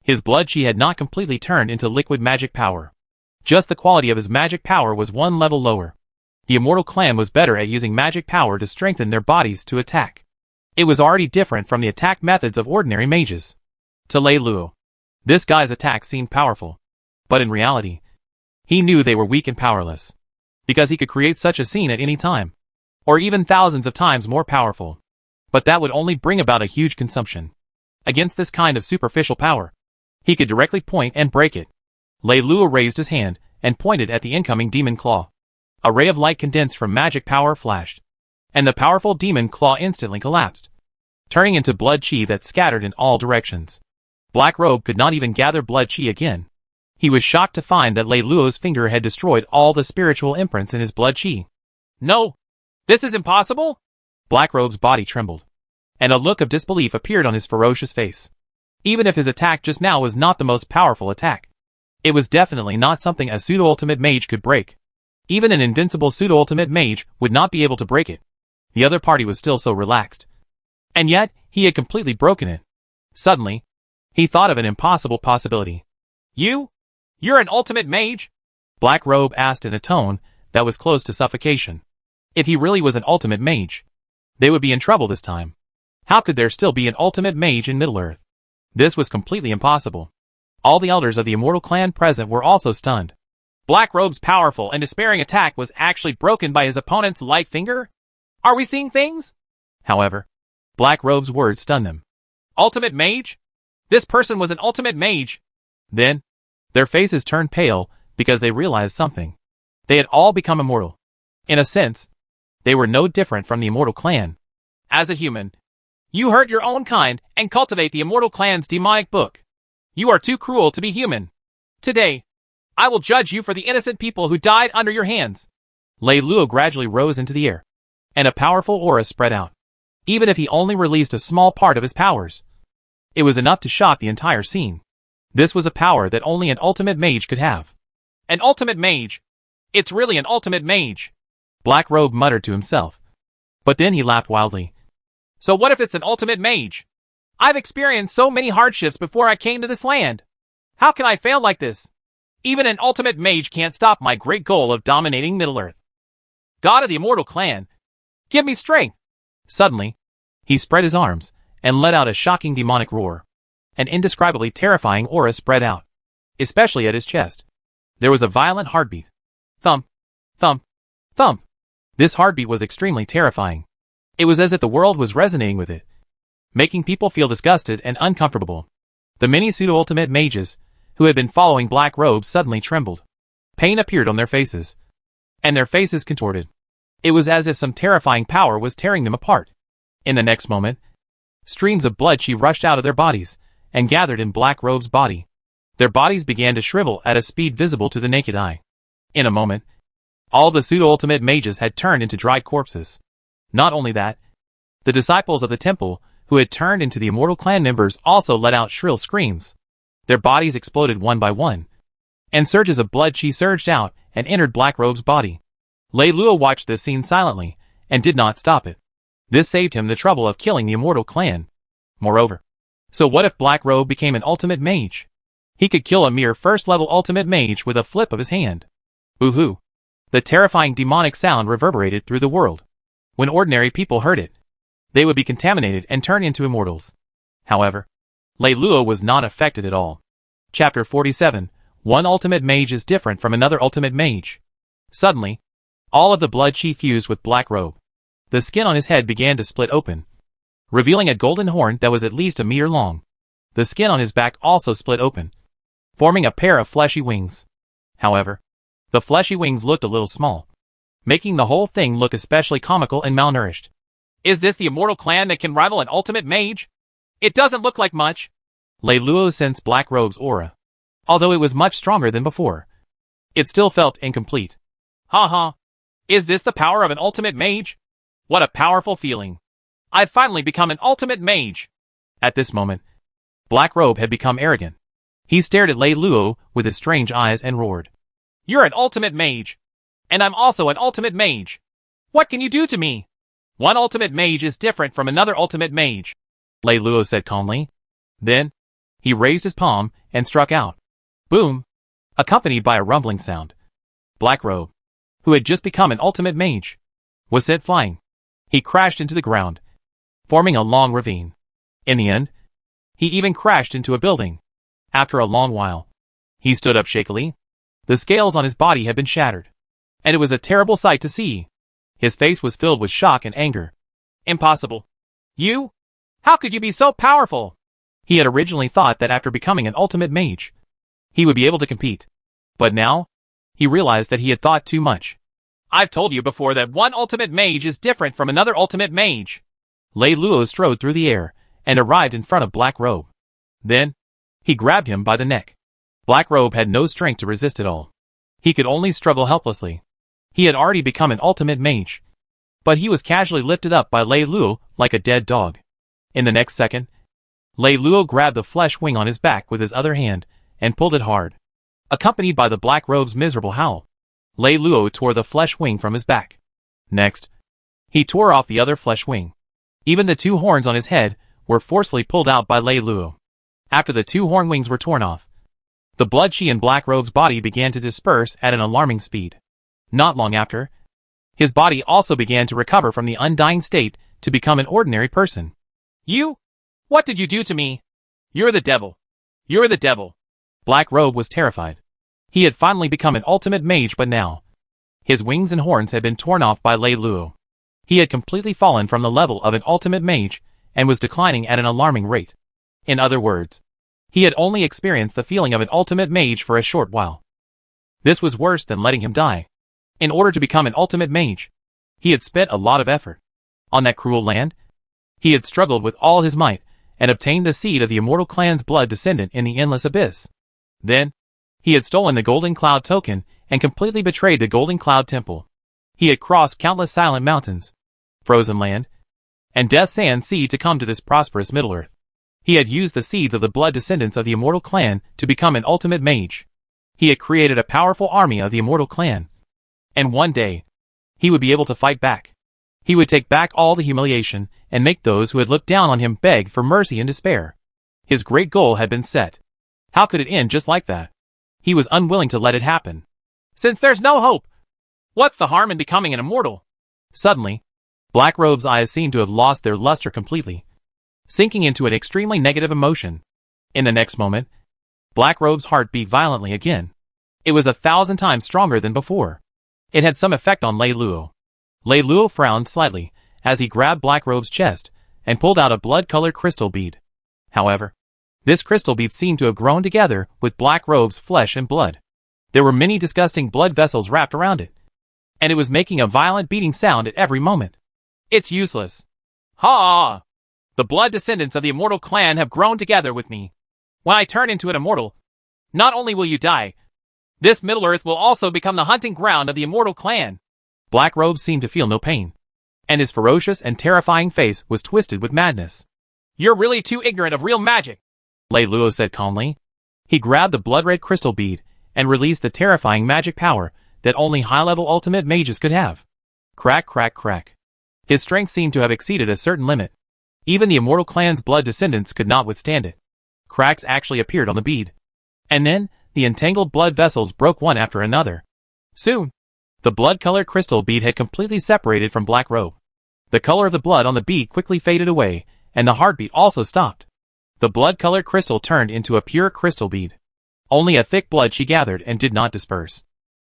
His blood chi had not completely turned into liquid magic power. Just the quality of his magic power was 1 level lower. The Immortal Clan was better at using magic power to strengthen their bodies to attack. It was already different from the attack methods of ordinary mages. To Lei Luo, this guy's attacks seemed powerful. But in reality, he knew they were weak and powerless. Because he could create such a scene at any time. Or even thousands of times more powerful. But that would only bring about a huge consumption. Against this kind of superficial power, he could directly point and break it. Lei Luo raised his hand and pointed at the incoming demon claw. A ray of light condensed from magic power flashed, and the powerful demon claw instantly collapsed, turning into blood chi that scattered in all directions. Black Robe could not even gather blood chi again. He was shocked to find that Lei Luo's finger had destroyed all the spiritual imprints in his blood chi. No! This is impossible! Black Robe's body trembled, and a look of disbelief appeared on his ferocious face. Even if his attack just now was not the most powerful attack, It was definitely not something a pseudo-ultimate mage could break. Even an invincible pseudo-ultimate mage would not be able to break it. The other party was still so relaxed. And yet, he had completely broken it. Suddenly, he thought of an impossible possibility. You're an ultimate mage? Black Robe asked in a tone that was close to suffocation. If he really was an ultimate mage, they would be in trouble this time. How could there still be an ultimate mage in Middle-earth? This was completely impossible. All the elders of the Immortal Clan present were also stunned. Black Robe's powerful and despairing attack was actually broken by his opponent's light finger? Are we seeing things? However, Black Robe's words stunned them. Ultimate mage? This person was an ultimate mage. Then, their faces turned pale because they realized something. They had all become immortal. In a sense, they were no different from the Immortal Clan. As a human, you hurt your own kind and cultivate the Immortal Clan's demonic book. You are too cruel to be human. Today, I will judge you for the innocent people who died under your hands. Lei Luo gradually rose into the air, and a powerful aura spread out. Even if he only released a small part of his powers, it was enough to shock the entire scene. This was a power that only an ultimate mage could have. An ultimate mage? It's really an ultimate mage. Black Robe muttered to himself. But then he laughed wildly. So what if it's an ultimate mage? I've experienced so many hardships before I came to this land. How can I fail like this? Even an ultimate mage can't stop my great goal of dominating Middle-earth. God of the Immortal Clan, give me strength. Suddenly, he spread his arms and let out a shocking demonic roar. An indescribably terrifying aura spread out, especially at his chest. There was a violent heartbeat. Thump, thump, thump. This heartbeat was extremely terrifying. It was as if the world was resonating with it, making people feel disgusted and uncomfortable. The many pseudo-ultimate mages who had been following Black Robe suddenly trembled. Pain appeared on their faces, and their faces contorted. It was as if some terrifying power was tearing them apart. In the next moment, streams of blood chi rushed out of their bodies and gathered in Black Robe's body. Their bodies began to shrivel at a speed visible to the naked eye. In a moment, all the pseudo-ultimate mages had turned into dried corpses. Not only that, the disciples of the temple who had turned into the Immortal Clan members also let out shrill screams. Their bodies exploded one by one, and surges of blood chi surged out and entered Black Robe's body. Lei Luo watched this scene silently and did not stop it. This saved him the trouble of killing the Immortal Clan. Moreover, so what if Black Robe became an ultimate mage? He could kill a mere first-level ultimate mage with a flip of his hand. Boo-hoo. The terrifying demonic sound reverberated through the world. When ordinary people heard it, they would be contaminated and turn into immortals. However, Lei Luo was not affected at all. Chapter 47. One ultimate mage is different from another ultimate mage. Suddenly, all of the blood chi fused with Black Robe. The skin on his head began to split open, revealing a golden horn that was at least a meter long. The skin on his back also split open, forming a pair of fleshy wings. However, the fleshy wings looked a little small, making the whole thing look especially comical and malnourished. Is this the Immortal Clan that can rival an ultimate mage? It doesn't look like much. Lei Luo sensed Black Robe's aura. Although it was much stronger than before, it still felt incomplete. Ha. Is this the power of an ultimate mage? What a powerful feeling. I've finally become an ultimate mage. At this moment, Black Robe had become arrogant. He stared at Lei Luo with his strange eyes and roared. You're an ultimate mage. And I'm also an ultimate mage. What can you do to me? One ultimate mage is different from another ultimate mage, Lei Luo said calmly. Then, he raised his palm and struck out. Boom! Accompanied by a rumbling sound. Black Robe, who had just become an ultimate mage, was sent flying. He crashed into the ground, forming a long ravine. In the end, he even crashed into a building. After a long while, he stood up shakily. The scales on his body had been shattered, and it was a terrible sight to see. His face was filled with shock and anger. Impossible. You? How could you be so powerful? He had originally thought that after becoming an ultimate mage, he would be able to compete. But now, he realized that he had thought too much. I've told you before that one ultimate mage is different from another ultimate mage. Lei Luo strode through the air and arrived in front of Black Robe. Then, he grabbed him by the neck. Black Robe had no strength to resist at all. He could only struggle helplessly. He had already become an ultimate mage, but he was casually lifted up by Lei Luo like a dead dog. In the next second, Lei Luo grabbed the flesh wing on his back with his other hand and pulled it hard. accompanied by the Black Robe's miserable howl. Lei Luo tore the flesh wing from his back. Next, he tore off the other flesh wing. Even the 2 horns on his head were forcefully pulled out by Lei Luo. After the 2 horn wings were torn off, the blood chi in Black Robe's body began to disperse at an alarming speed. Not long after, his body also began to recover from the undying state to become an ordinary person. You? What did you do to me? You're the devil. You're the devil. Black Robe was terrified. He had finally become an ultimate mage, but now his wings and horns had been torn off by Lei Luo. He had completely fallen from the level of an ultimate mage and was declining at an alarming rate. In other words, he had only experienced the feeling of an ultimate mage for a short while. This was worse than letting him die. In order to become an ultimate mage, he had spent a lot of effort. On that cruel land, he had struggled with all his might and obtained the seed of the Immortal Clan's blood descendant in the Endless Abyss. Then, he had stolen the Golden Cloud token and completely betrayed the Golden Cloud Temple. He had crossed countless silent mountains, frozen land, and Death Sand Sea to come to this prosperous Middle-earth. He had used the seeds of the blood descendants of the Immortal Clan to become an ultimate mage. He had created a powerful army of the Immortal Clan. And one day, he would be able to fight back. He would take back all the humiliation and make those who had looked down on him beg for mercy and despair. His great goal had been set. How could it end just like that? He was unwilling to let it happen. Since there's no hope, what's the harm in becoming an immortal? Suddenly, Black Robe's eyes seemed to have lost their luster completely, sinking into an extremely negative emotion. In the next moment, Black Robe's heart beat violently again. It was 1,000 times stronger than before. It had some effect on Lei Luo. Lei Luo frowned slightly as he grabbed Black Robe's chest and pulled out a blood-colored crystal bead. However, this crystal bead seemed to have grown together with Black Robe's flesh and blood. There were many disgusting blood vessels wrapped around it, and it was making a violent beating sound at every moment. It's useless. Ha! The blood descendants of the Immortal Clan have grown together with me. When I turn into an immortal, not only will you die, this Middle-earth will also become the hunting ground of the Immortal Clan. Black Robe seemed to feel no pain, and his ferocious and terrifying face was twisted with madness. You're really too ignorant of real magic, Lei Luo said calmly. He grabbed the blood-red crystal bead and released the terrifying magic power that only high-level ultimate mages could have. Crack, crack, crack. His strength seemed to have exceeded a certain limit. Even the Immortal Clan's blood descendants could not withstand it. Cracks actually appeared on the bead. And then, the entangled blood vessels broke one after another. Soon, the blood-colored crystal bead had completely separated from Black Robe. The color of the blood on the bead quickly faded away, and the heartbeat also stopped. The blood-colored crystal turned into a pure crystal bead. Only a thick blood she gathered and did not disperse.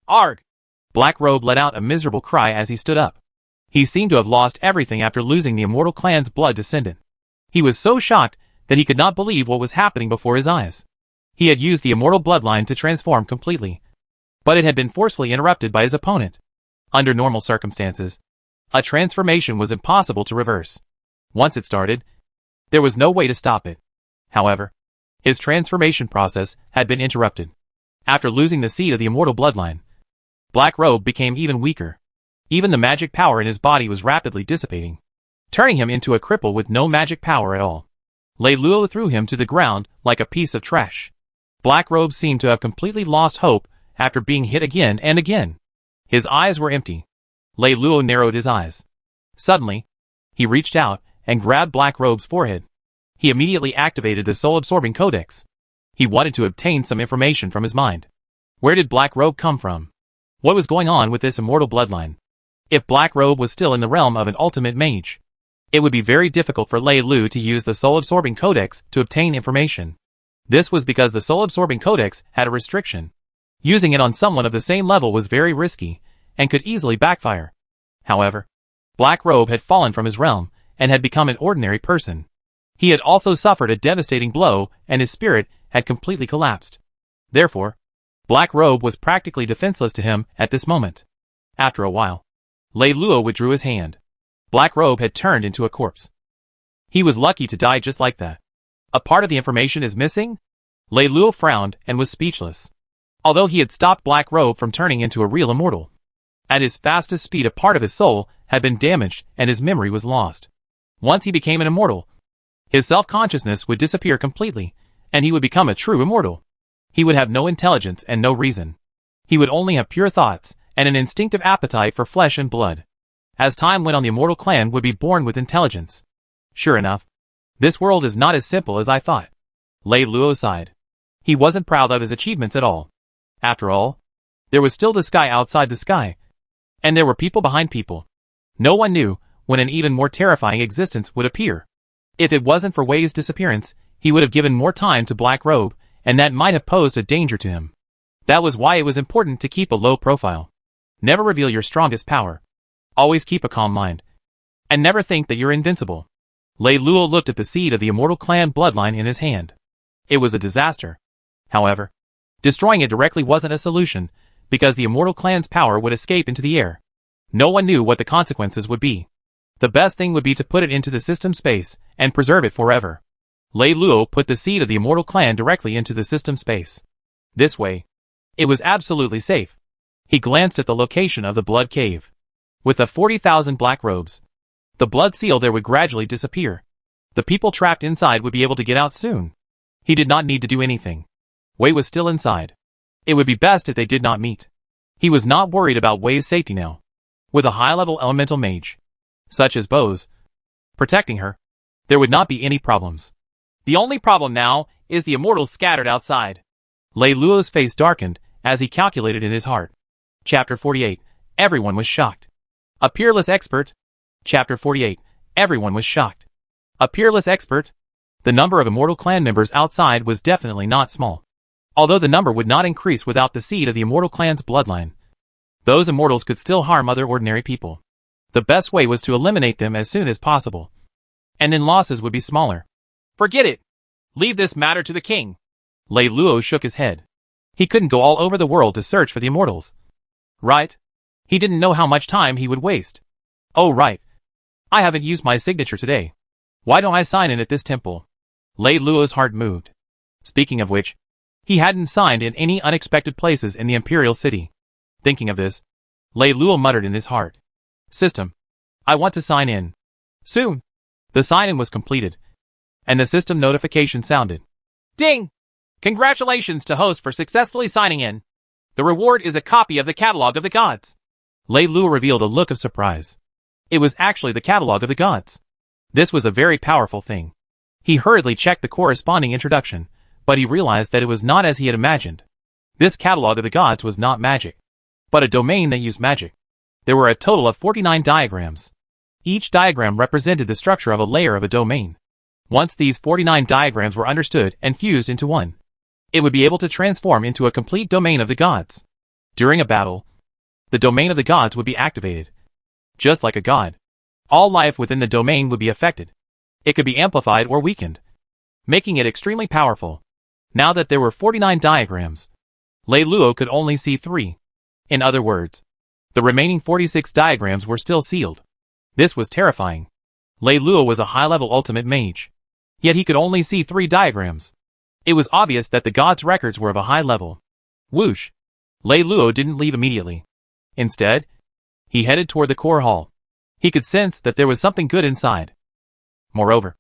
Arg! Black Robe let out a miserable cry as he stood up. He seemed to have lost everything after losing the Immortal Clan's blood descendant. He was so shocked that he could not believe what was happening before his eyes. He had used the immortal bloodline to transform completely, but it had been forcefully interrupted by his opponent. Under normal circumstances, a transformation was impossible to reverse. Once it started, there was no way to stop it. However, his transformation process had been interrupted. After losing the seed of the immortal bloodline, Black Robe became even weaker. Even the magic power in his body was rapidly dissipating, turning him into a cripple with no magic power at all. Lei Luo threw him to the ground like a piece of trash. Black Robe seemed to have completely lost hope after being hit again and again. His eyes were empty. Lei Luo narrowed his eyes. Suddenly, he reached out and grabbed Black Robe's forehead. He immediately activated the soul-absorbing codex. He wanted to obtain some information from his mind. Where did Black Robe come from? What was going on with this immortal bloodline? If Black Robe was still in the realm of an ultimate mage, it would be very difficult for Lei Luo to use the soul-absorbing codex to obtain information. This was because the soul-absorbing codex had a restriction. Using it on someone of the same level was very risky, and could easily backfire. However, Black Robe had fallen from his realm, and had become an ordinary person. He had also suffered a devastating blow, and his spirit had completely collapsed. Therefore, Black Robe was practically defenseless to him at this moment. After a while, Lei Luo withdrew his hand. Black Robe had turned into a corpse. He was lucky to die just like that. A part of the information is missing? Lei Luo frowned and was speechless. Although he had stopped Black Robe from turning into a real immortal, at his fastest speed a part of his soul had been damaged and his memory was lost. Once he became an immortal, his self-consciousness would disappear completely, and he would become a true immortal. He would have no intelligence and no reason. He would only have pure thoughts and an instinctive appetite for flesh and blood. As time went on, the immortal clan would be born with intelligence. Sure enough, this world is not as simple as I thought. Lei Luo sighed. He wasn't proud of his achievements at all. After all, there was still the sky outside the sky. And there were people behind people. No one knew when an even more terrifying existence would appear. If it wasn't for Wei's disappearance, he would have given more time to Black Robe, and that might have posed a danger to him. That was why it was important to keep a low profile. Never reveal your strongest power. Always keep a calm mind. And never think that you're invincible. Lei Luo looked at the seed of the immortal clan bloodline in his hand. It was a disaster. However, destroying it directly wasn't a solution, because the immortal clan's power would escape into the air. No one knew what the consequences would be. The best thing would be to put it into the system space and preserve it forever. Lei Luo put the seed of the immortal clan directly into the system space. This way, it was absolutely safe. He glanced at the location of the blood cave. With the 40,000 black robes, the blood seal there would gradually disappear. The people trapped inside would be able to get out soon. He did not need to do anything. Wei was still inside. It would be best if they did not meet. He was not worried about Wei's safety now. With a high-level elemental mage, such as Bo's, protecting her, there would not be any problems. The only problem now is the immortals scattered outside. Lei Luo's face darkened as he calculated in his heart. Chapter 48. Everyone was shocked. A peerless expert. Chapter 48. Everyone was shocked. A peerless expert. The number of immortal clan members outside was definitely not small. Although the number would not increase without the seed of the immortal clan's bloodline. Those immortals could still harm other ordinary people. The best way was to eliminate them as soon as possible. And then losses would be smaller. Forget it. Leave this matter to the king. Lei Luo shook his head. He couldn't go all over the world to search for the immortals. Right? He didn't know how much time he would waste. Oh right. I haven't used my signature today. Why don't I sign in at this temple? Lei Luo's heart moved. Speaking of which, he hadn't signed in any unexpected places in the imperial city. Thinking of this, Lei Luo muttered in his heart. System. I want to sign in. Soon. The sign-in was completed. And the system notification sounded. Ding! Congratulations to host for successfully signing in. The reward is a copy of the Catalog of the Gods. Lei Luo revealed a look of surprise. It was actually the Catalog of the Gods. This was a very powerful thing. He hurriedly checked the corresponding introduction, but he realized that it was not as he had imagined. This Catalog of the Gods was not magic, but a domain that used magic. There were a total of 49 diagrams. Each diagram represented the structure of a layer of a domain. Once these 49 diagrams were understood and fused into one, it would be able to transform into a complete domain of the gods. During a battle, the domain of the gods would be activated. Just like a god, all life within the domain would be affected. It could be amplified or weakened, making it extremely powerful. Now that there were 49 diagrams, Lei Luo could only see 3. In other words, the remaining 46 diagrams were still sealed. This was terrifying. Lei Luo was a high-level ultimate mage. Yet he could only see 3 diagrams. It was obvious that the gods' records were of a high level. Whoosh! Lei Luo didn't leave immediately. Instead, he headed toward the core hall. He could sense that there was something good inside. Moreover,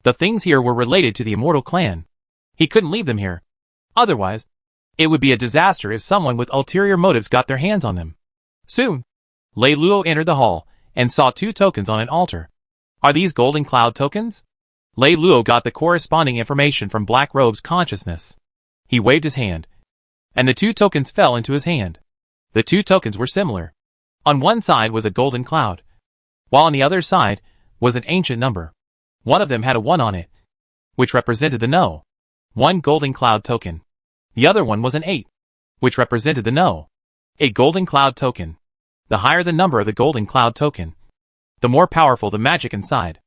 the things here were related to the immortal clan. He couldn't leave them here. Otherwise, it would be a disaster if someone with ulterior motives got their hands on them. Soon, Lei Luo entered the hall and saw 2 tokens on an altar. Are these golden cloud tokens? Lei Luo got the corresponding information from Black Robe's consciousness. He waved his hand, and the 2 tokens fell into his hand. The 2 tokens were similar. On one side was a golden cloud, while on the other side was an ancient number. One of them had a 1 on it, which represented the no. 1 golden cloud token. The other one was an 8, which represented the no. A golden cloud token. The higher the number of the golden cloud token, the more powerful the magic inside.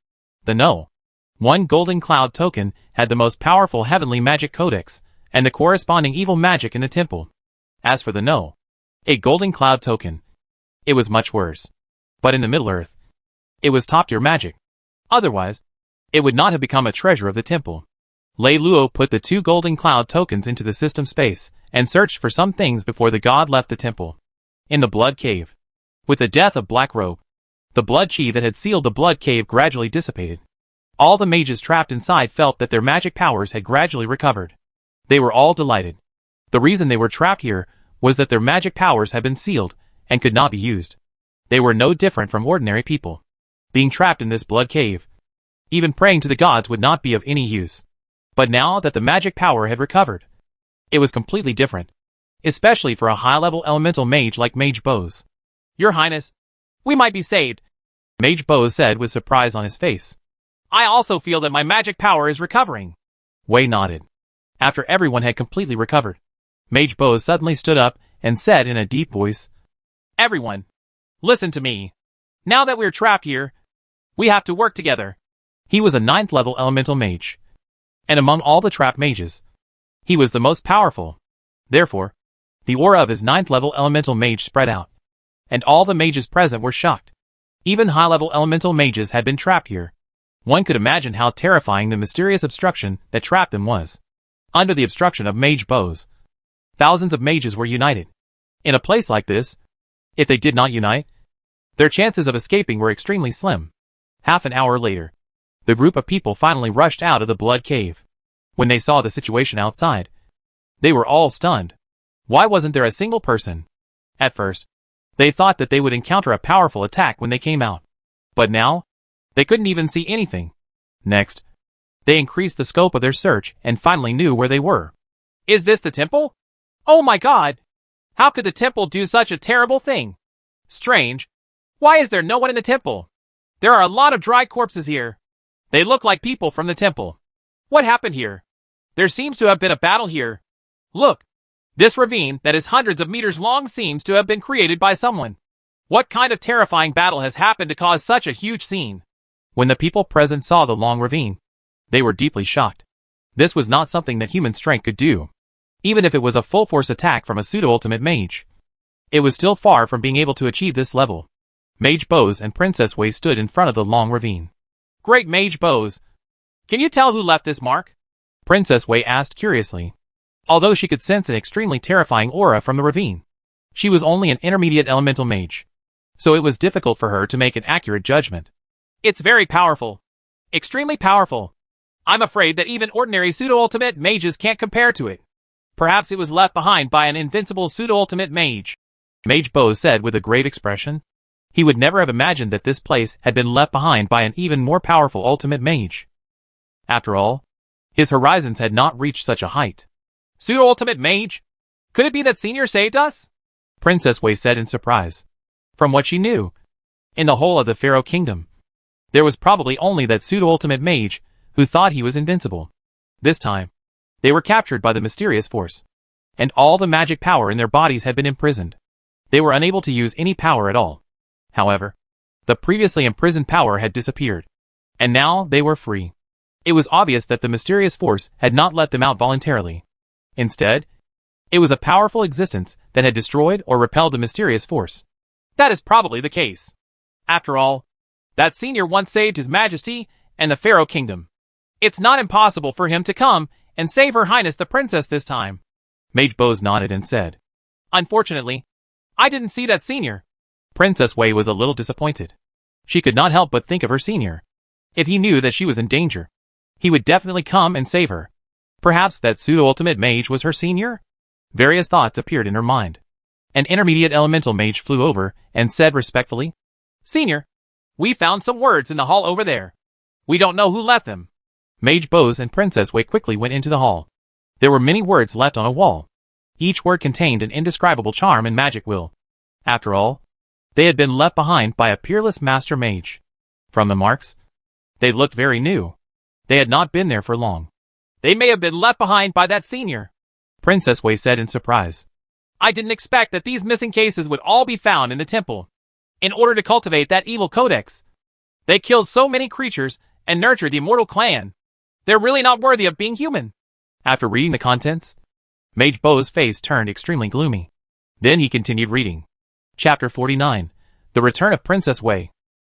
The no. 1 golden cloud token had the most powerful heavenly magic codex, and the corresponding evil magic in the temple. As for the no. A golden cloud token. It was much worse. But in the Middle-earth, it was top-tier magic. Otherwise, it would not have become a treasure of the temple. Lei Luo put the 2 golden cloud tokens into the system space, and searched for some things before the god left the temple. In the blood cave. With the death of Black Robe, the blood chi that had sealed the blood cave gradually dissipated. All the mages trapped inside felt that their magic powers had gradually recovered. They were all delighted. The reason they were trapped here was that their magic powers had been sealed and could not be used. They were no different from ordinary people, being trapped in this blood cave. Even praying to the gods would not be of any use. But now that the magic power had recovered, it was completely different, especially for a high-level elemental mage like Mage Bose. Your Highness, we might be saved, Mage Bose said with surprise on his face. I also feel that my magic power is recovering. Wei nodded. After everyone had completely recovered, Mage Bose suddenly stood up and said in a deep voice, Everyone, listen to me. Now that we're trapped here, we have to work together. He was a 9th level elemental mage, and among all the trapped mages, he was the most powerful. Therefore, the aura of his 9th level elemental mage spread out, and all the mages present were shocked. Even high-level elemental mages had been trapped here. One could imagine how terrifying the mysterious obstruction that trapped them was. Under the obstruction of Mage Bose, thousands of mages were united. In a place like this, if they did not unite, their chances of escaping were extremely slim. Half an hour later, the group of people finally rushed out of the blood cave. When they saw the situation outside, they were all stunned. Why wasn't there a single person? At first, they thought that they would encounter a powerful attack when they came out. But now, they couldn't even see anything. Next, they increased the scope of their search and finally knew where they were. Is this the temple? Oh my god! How could the temple do such a terrible thing? Strange. Why is there no one in the temple? There are a lot of dry corpses here. They look like people from the temple. What happened here? There seems to have been a battle here. Look. This ravine that is hundreds of meters long seems to have been created by someone. What kind of terrifying battle has happened to cause such a huge scene? When the people present saw the long ravine, they were deeply shocked. This was not something that human strength could do. Even if it was a full-force attack from a pseudo-ultimate mage, it was still far from being able to achieve this level. Mage Bose and Princess Wei stood in front of the long ravine. Great Mage Bose! Can you tell who left this mark? Princess Wei asked curiously. Although she could sense an extremely terrifying aura from the ravine, she was only an intermediate elemental mage, so it was difficult for her to make an accurate judgment. It's very powerful. Extremely powerful. I'm afraid that even ordinary pseudo-ultimate mages can't compare to it. Perhaps it was left behind by an invincible pseudo-ultimate mage, Mage Bose said with a grave expression. He would never have imagined that this place had been left behind by an even more powerful ultimate mage. After all, his horizons had not reached such a height. Pseudo-ultimate mage? Could it be that Senior saved us? Princess Wei said in surprise. From what she knew, in the whole of the Pharaoh Kingdom, there was probably only that pseudo-ultimate mage who thought he was invincible. This time, they were captured by the mysterious force, and all the magic power in their bodies had been imprisoned. They were unable to use any power at all. However, the previously imprisoned power had disappeared, and now they were free. It was obvious that the mysterious force had not let them out voluntarily. Instead, it was a powerful existence that had destroyed or repelled the mysterious force. That is probably the case. After all, that Senior once saved His Majesty and the Pharaoh Kingdom. It's not impossible for him to come and save Her Highness the Princess this time. Mage Bose nodded and said, Unfortunately, I didn't see that Senior. Princess Wei was a little disappointed. She could not help but think of her Senior. If he knew that she was in danger, he would definitely come and save her. Perhaps that pseudo-ultimate mage was her Senior? Various thoughts appeared in her mind. An intermediate elemental mage flew over and said respectfully, Senior, we found some words in the hall over there. We don't know who left them. Mage Bose and Princess Wei quickly went into the hall. There were many words left on a wall. Each word contained an indescribable charm and magic will. After all, they had been left behind by a peerless master mage. From the marks, they looked very new. They had not been there for long. They may have been left behind by that Senior, Princess Wei said in surprise. I didn't expect that these missing cases would all be found in the temple. In order to cultivate that evil codex, they killed so many creatures and nurtured the immortal clan. They're really not worthy of being human. After reading the contents, Mage Bose's face turned extremely gloomy. Then he continued reading. Chapter 49, The Return of Princess Wei.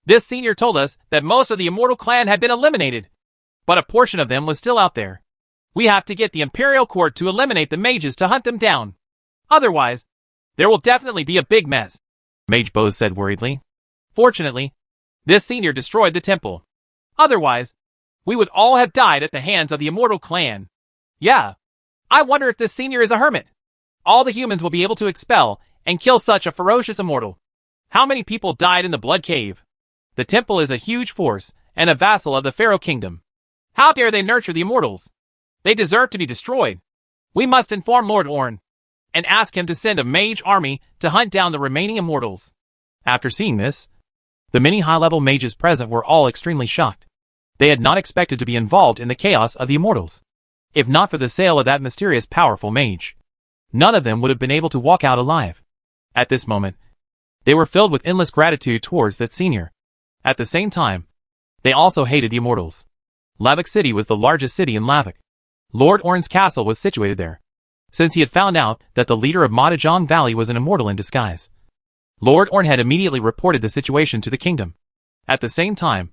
This Senior told us that most of the immortal clan had been eliminated, but a portion of them was still out there. We have to get the Imperial Court to eliminate the mages to hunt them down. Otherwise, there will definitely be a big mess, Mage Bose said worriedly. Fortunately, this Senior destroyed the temple. Otherwise, we would all have died at the hands of the immortal clan. Yeah, I wonder if this Senior is a hermit. all the humans will be able to expel and kill such a ferocious immortal. How many people died in the Blood Cave? The temple is a huge force and a vassal of the Pharaoh kingdom. How dare they nurture the immortals? They deserve to be destroyed. We must inform Lord Orn and ask him to send a mage army to hunt down the remaining immortals. After seeing this, the many high-level mages present were all extremely shocked. They had not expected to be involved in the chaos of the immortals. If not for the sale of that mysterious powerful mage, none of them would have been able to walk out alive. At this moment, they were filled with endless gratitude towards that senior. At the same time, they also hated the immortals. Lavik City was the largest city in Lavik. Lord Orn's castle was situated there, since he had found out that the leader of Mahjong Valley was an immortal in disguise. Lord Orn had immediately reported the situation to the kingdom. At the same time,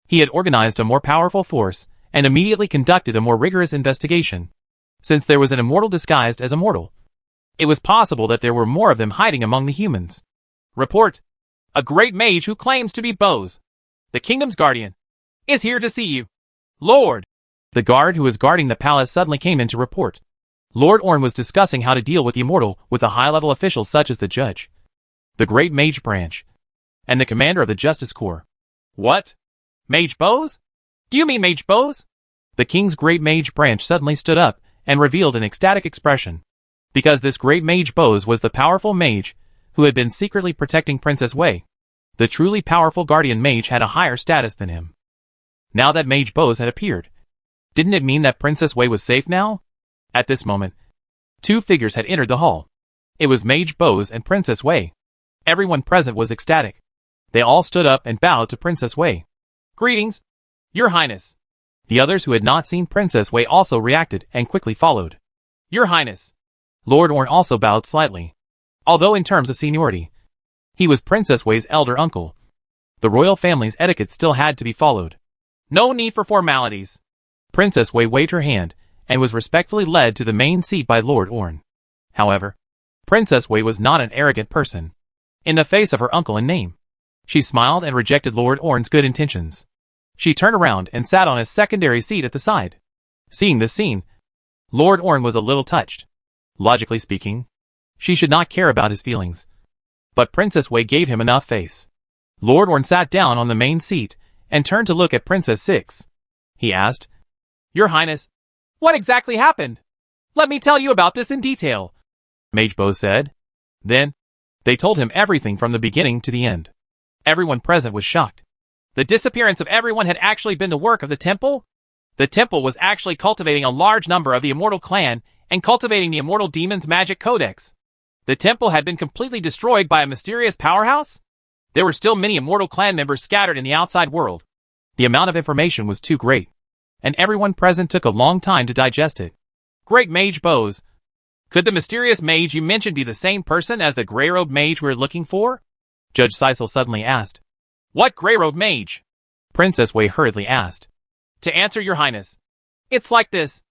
he had organized a more powerful force and immediately conducted a more rigorous investigation. Since there was an immortal disguised as a mortal, it was possible that there were more of them hiding among the humans. Report. A great mage who claims to be Bose, the kingdom's guardian, is here to see you. Lord. The guard who was guarding the palace suddenly came in to report. Lord Orn was discussing how to deal with the immortal with a high-level official such as the judge, the great mage branch, and the commander of the justice corps. What? Mage Bose? Do you mean Mage Bose? The king's great mage branch suddenly stood up and revealed an ecstatic expression. Because this great mage Bose was the powerful mage who had been secretly protecting Princess Wei. The truly powerful guardian mage had a higher status than him. Now that Mage Bose had appeared, didn't it mean that Princess Wei was safe now? At this moment, two figures had entered the hall. It was Mage Bose and Princess Wei. Everyone present was ecstatic. They all stood up and bowed to Princess Wei. Greetings, Your Highness. The others who had not seen Princess Wei also reacted and quickly followed. Your Highness. Lord Orn also bowed slightly. Although in terms of seniority, he was Princess Wei's elder uncle. The royal family's etiquette still had to be followed. No need for formalities. Princess Wei waved her hand and was respectfully led to the main seat by Lord Orn. However, Princess Wei was not an arrogant person. In the face of her uncle and name, she smiled and rejected Lord Orn's good intentions. She turned around and sat on a secondary seat at the side. Seeing this scene, Lord Orn was a little touched. Logically speaking, she should not care about his feelings. But Princess Wei gave him enough face. Lord Orn sat down on the main seat and turned to look at Princess Six. He asked, Your Highness, what exactly happened? Let me tell you about this in detail, Mage Bose said. Then, they told him everything from the beginning to the end. Everyone present was shocked. The disappearance of everyone had actually been the work of the temple? The temple was actually cultivating a large number of the immortal clan and cultivating the immortal demon's magic codex. The temple had been completely destroyed by a mysterious powerhouse? There were still many immortal clan members scattered in the outside world. The amount of information was too great, and everyone present took a long time to digest it. Great Mage Bose. Could the mysterious mage you mentioned be the same person as the gray-robed mage we're looking for? Judge Sisal suddenly asked. What gray-robed mage? Princess Wei hurriedly asked. To answer, Your Highness. It's like this.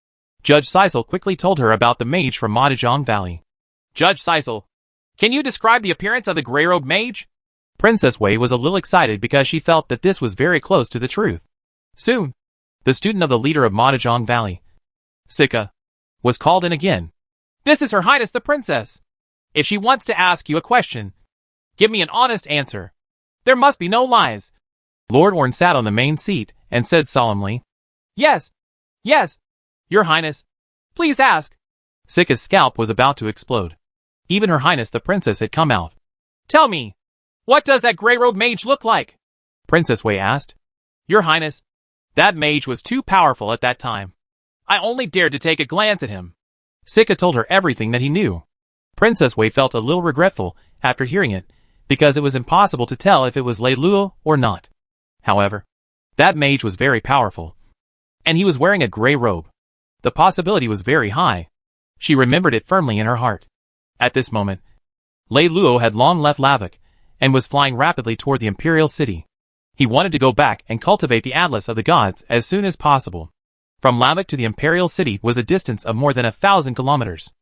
Judge Sisal quickly told her about the mage from Mahjong Valley. Judge Sisal, can you describe the appearance of the gray-robed mage? Princess Wei was a little excited because she felt that this was very close to the truth. Soon, the student of the leader of Mahjong Valley, Sika, was called in again. This is Her Highness the Princess. If she wants to ask you a question, give me an honest answer. There must be no lies. Lord Orn sat on the main seat and said solemnly, Yes, yes, Your Highness. Please ask. Sika's scalp was about to explode. Even Her Highness the Princess had come out. Tell me, what does that gray-robed mage look like? Princess Wei asked. Your Highness, that mage was too powerful at that time. I only dared to take a glance at him. Sika told her everything that he knew. Princess Wei felt a little regretful after hearing it, because it was impossible to tell if it was Lei Luo or not. However, that mage was very powerful, and he was wearing a gray robe. The possibility was very high. She remembered it firmly in her heart. At this moment, Lei Luo had long left Lavik and was flying rapidly toward the imperial city. He wanted to go back and cultivate the Atlas of the Gods as soon as possible. From Lavik to the imperial city was a distance of more than 1,000 kilometers.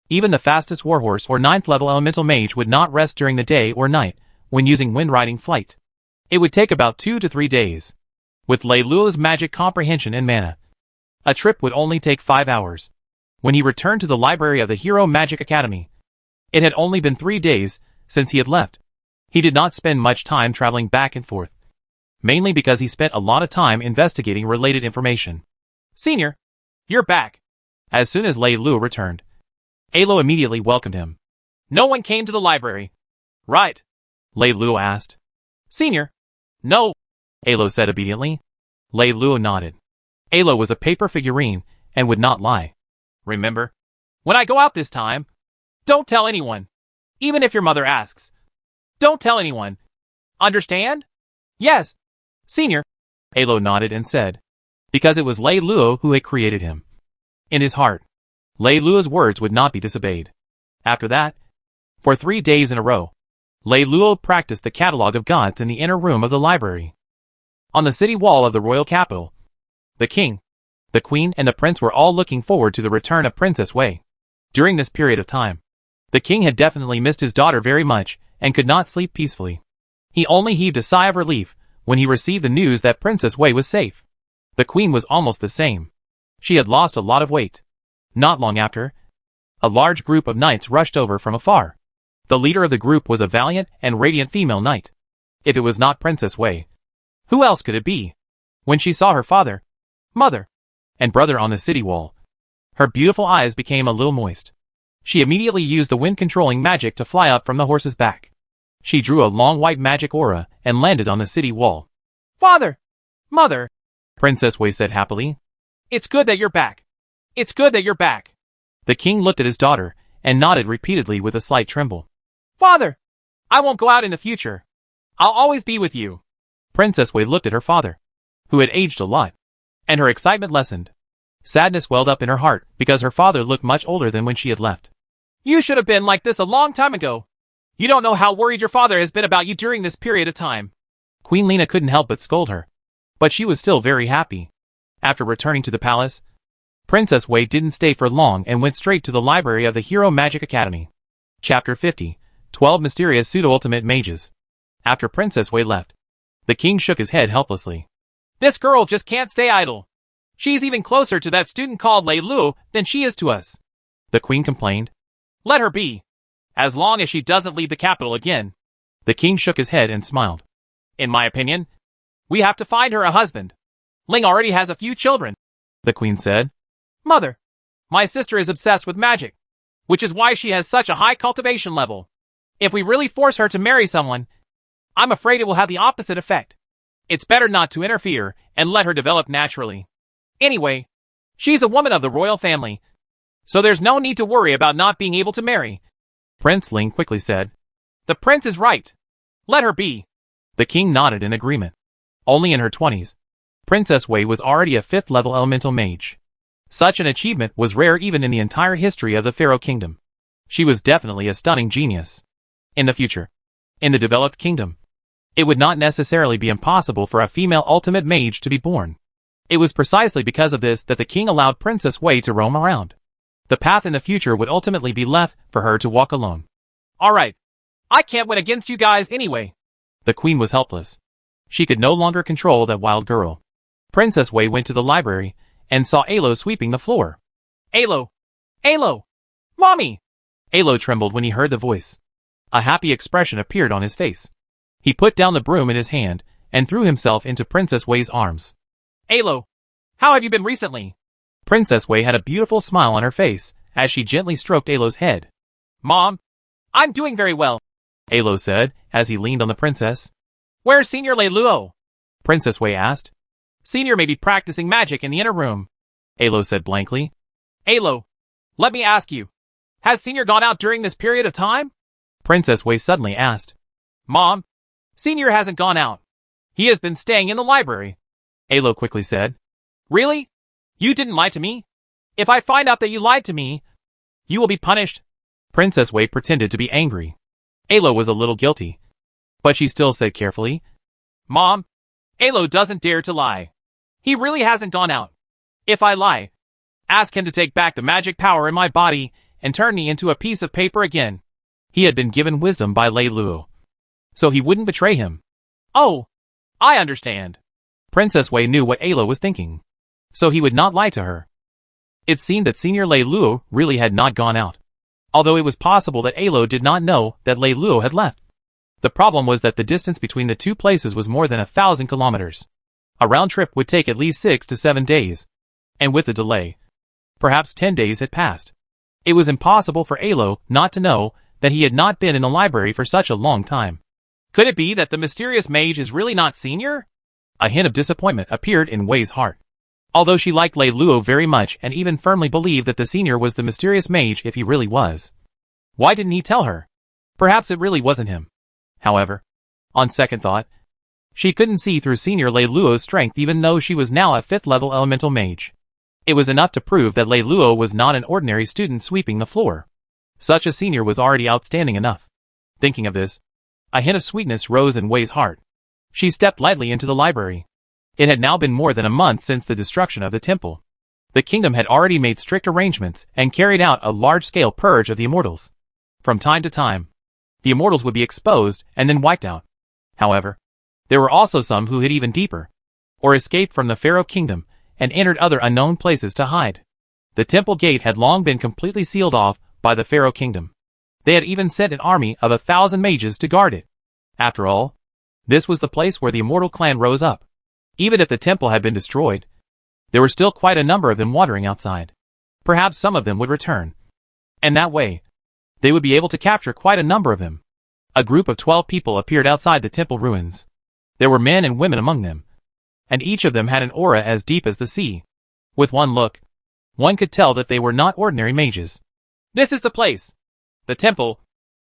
Even the fastest warhorse or 9th level elemental mage would not rest during the day or night when using wind riding flight. It would take about 2 to 3 days. With Lei Luo's magic comprehension and mana, a trip would only take 5 hours. when he returned to the library of the Hero Magic Academy. It had only been 3 days since he had left. He did not spend much time traveling back and forth, mainly because he spent a lot of time investigating related information. Senior, you're back. As soon as Lei Luo returned, Alo immediately welcomed him. No one came to the library, right? Lei Luo asked. Senior, no, Alo said obediently. Lei Luo nodded. Alo was a paper figurine and would not lie. Remember, when I go out this time, don't tell anyone, even if your mother asks. Don't tell anyone. Understand? Yes, Senior, Alo nodded and said, because it was Lei Luo who had created him. In his heart, Lei Luo's words would not be disobeyed. After that, for 3 days in a row, Lei Luo practiced the catalogue of gods in the inner room of the library. On the city wall of the royal capital, the king, the queen, and the prince were all looking forward to the return of Princess Wei. During this period of time, the king had definitely missed his daughter very much and could not sleep peacefully. He only heaved a sigh of relief when he received the news that Princess Wei was safe. The queen was almost the same. She had lost a lot of weight. Not long after, a large group of knights rushed over from afar. The leader of the group was a valiant and radiant female knight. If it was not Princess Wei, who else could it be? When she saw her father, mother, and brother on the city wall, her beautiful eyes became a little moist. She immediately used the wind-controlling magic to fly up from the horse's back. She drew a long white magic aura and landed on the city wall. Father! Mother! Princess Wei said happily. It's good that you're back. It's good that you're back. The king looked at his daughter and nodded repeatedly with a slight tremble. Father! I won't go out in the future. I'll always be with you. Princess Wei looked at her father, who had aged a lot, and her excitement lessened. Sadness welled up in her heart because her father looked much older than when she had left. You should have been like this a long time ago. You don't know how worried your father has been about you during this period of time. Queen Lena couldn't help but scold her, but she was still very happy. After returning to the palace, Princess Wei didn't stay for long and went straight to the library of the Hero Magic Academy. Chapter 50, 12 Mysterious Pseudo-Ultimate Mages. After Princess Wei left, the king shook his head helplessly. This girl just can't stay idle. She's even closer to that student called Lei Luo than she is to us. The queen complained. Let her be, as long as she doesn't leave the capital again. The king shook his head and smiled. In my opinion, we have to find her a husband. Ling already has a few children, the queen said. Mother, my sister is obsessed with magic, which is why she has such a high cultivation level. If we really force her to marry someone, I'm afraid it will have the opposite effect. It's better not to interfere and let her develop naturally. Anyway, she's a woman of the royal family, so there's no need to worry about not being able to marry. Prince Ling quickly said. The prince is right. Let her be. The king nodded in agreement. Only in her 20s, Princess Wei was already a 5th level elemental mage. Such an achievement was rare even in the entire history of the Pharaoh Kingdom. She was definitely a stunning genius. In the future, in the developed kingdom, it would not necessarily be impossible for a female ultimate mage to be born. It was precisely because of this that the king allowed Princess Wei to roam around. The path in the future would ultimately be left for her to walk alone. Alright, I can't win against you guys anyway. The queen was helpless. She could no longer control that wild girl. Princess Wei went to the library and saw Alo sweeping the floor. Alo! Alo! Mommy! Alo trembled when he heard the voice. A happy expression appeared on his face. He put down the broom in his hand and threw himself into Princess Wei's arms. Alo! How have you been recently? Princess Wei had a beautiful smile on her face as she gently stroked Alo's head. Mom, I'm doing very well, Alo said as he leaned on the princess. Where's Senior Lei Luo? Princess Wei asked. Senior may be practicing magic in the inner room, Alo said blankly. Alo, let me ask you, has Senior gone out during this period of time? Princess Wei suddenly asked. Mom, Senior hasn't gone out. He has been staying in the library, Alo quickly said. Really? You didn't lie to me? If I find out that you lied to me, you will be punished. Princess Wei pretended to be angry. Alo was a little guilty, but she still said carefully, Mom, Alo doesn't dare to lie. He really hasn't gone out. If I lie, ask him to take back the magic power in my body and turn me into a piece of paper again. He had been given wisdom by Lei Luo, so he wouldn't betray him. Oh, I understand. Princess Wei knew what Alo was thinking, so he would not lie to her. It seemed that Senior Lei Luo really had not gone out. Although it was possible that Alo did not know that Lei Luo had left. The problem was that the distance between the two places was more than 1,000 kilometers. A round trip would take at least 6 to 7 days. And with the delay, perhaps 10 days had passed. It was impossible for Alo not to know that he had not been in the library for such a long time. Could it be that the mysterious mage is really not Senior? A hint of disappointment appeared in Wei's heart. Although she liked Lei Luo very much and even firmly believed that the Senior was the mysterious mage if he really was. Why didn't he tell her? Perhaps it really wasn't him. However, on second thought, she couldn't see through Senior Lei Luo's strength even though she was now a 5th level elemental mage. It was enough to prove that Lei Luo was not an ordinary student sweeping the floor. Such a senior was already outstanding enough. Thinking of this, a hint of sweetness rose in Wei's heart. She stepped lightly into the library. It had now been more than a month since the destruction of the temple. The kingdom had already made strict arrangements and carried out a large-scale purge of the immortals. From time to time, the immortals would be exposed and then wiped out. However, there were also some who hid even deeper, or escaped from the Pharaoh kingdom and entered other unknown places to hide. The temple gate had long been completely sealed off by the Pharaoh kingdom. They had even sent an army of 1,000 mages to guard it. After all, this was the place where the immortal clan rose up. Even if the temple had been destroyed, there were still quite a number of them wandering outside. Perhaps some of them would return. And that way, they would be able to capture quite a number of them. A group of 12 people appeared outside the temple ruins. There were men and women among them, and each of them had an aura as deep as the sea. With one look, one could tell that they were not ordinary mages. This is the place. The temple.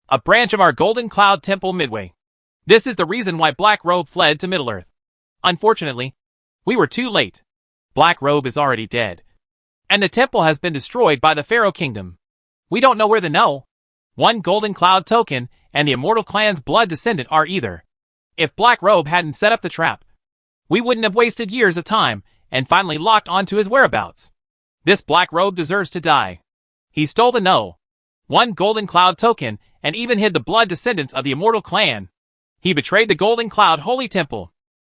A branch of our Golden Cloud Temple Midway. This is the reason why Black Robe fled to Middle-earth. Unfortunately, we were too late. Black Robe is already dead. And the temple has been destroyed by the Pharaoh Kingdom. We don't know where the one Golden Cloud token and the Immortal Clan's blood descendant are either. If Black Robe hadn't set up the trap, we wouldn't have wasted years of time and finally locked onto his whereabouts. This Black Robe deserves to die. He stole the one Golden Cloud token and even hid the blood descendants of the Immortal Clan. He betrayed the Golden Cloud Holy Temple.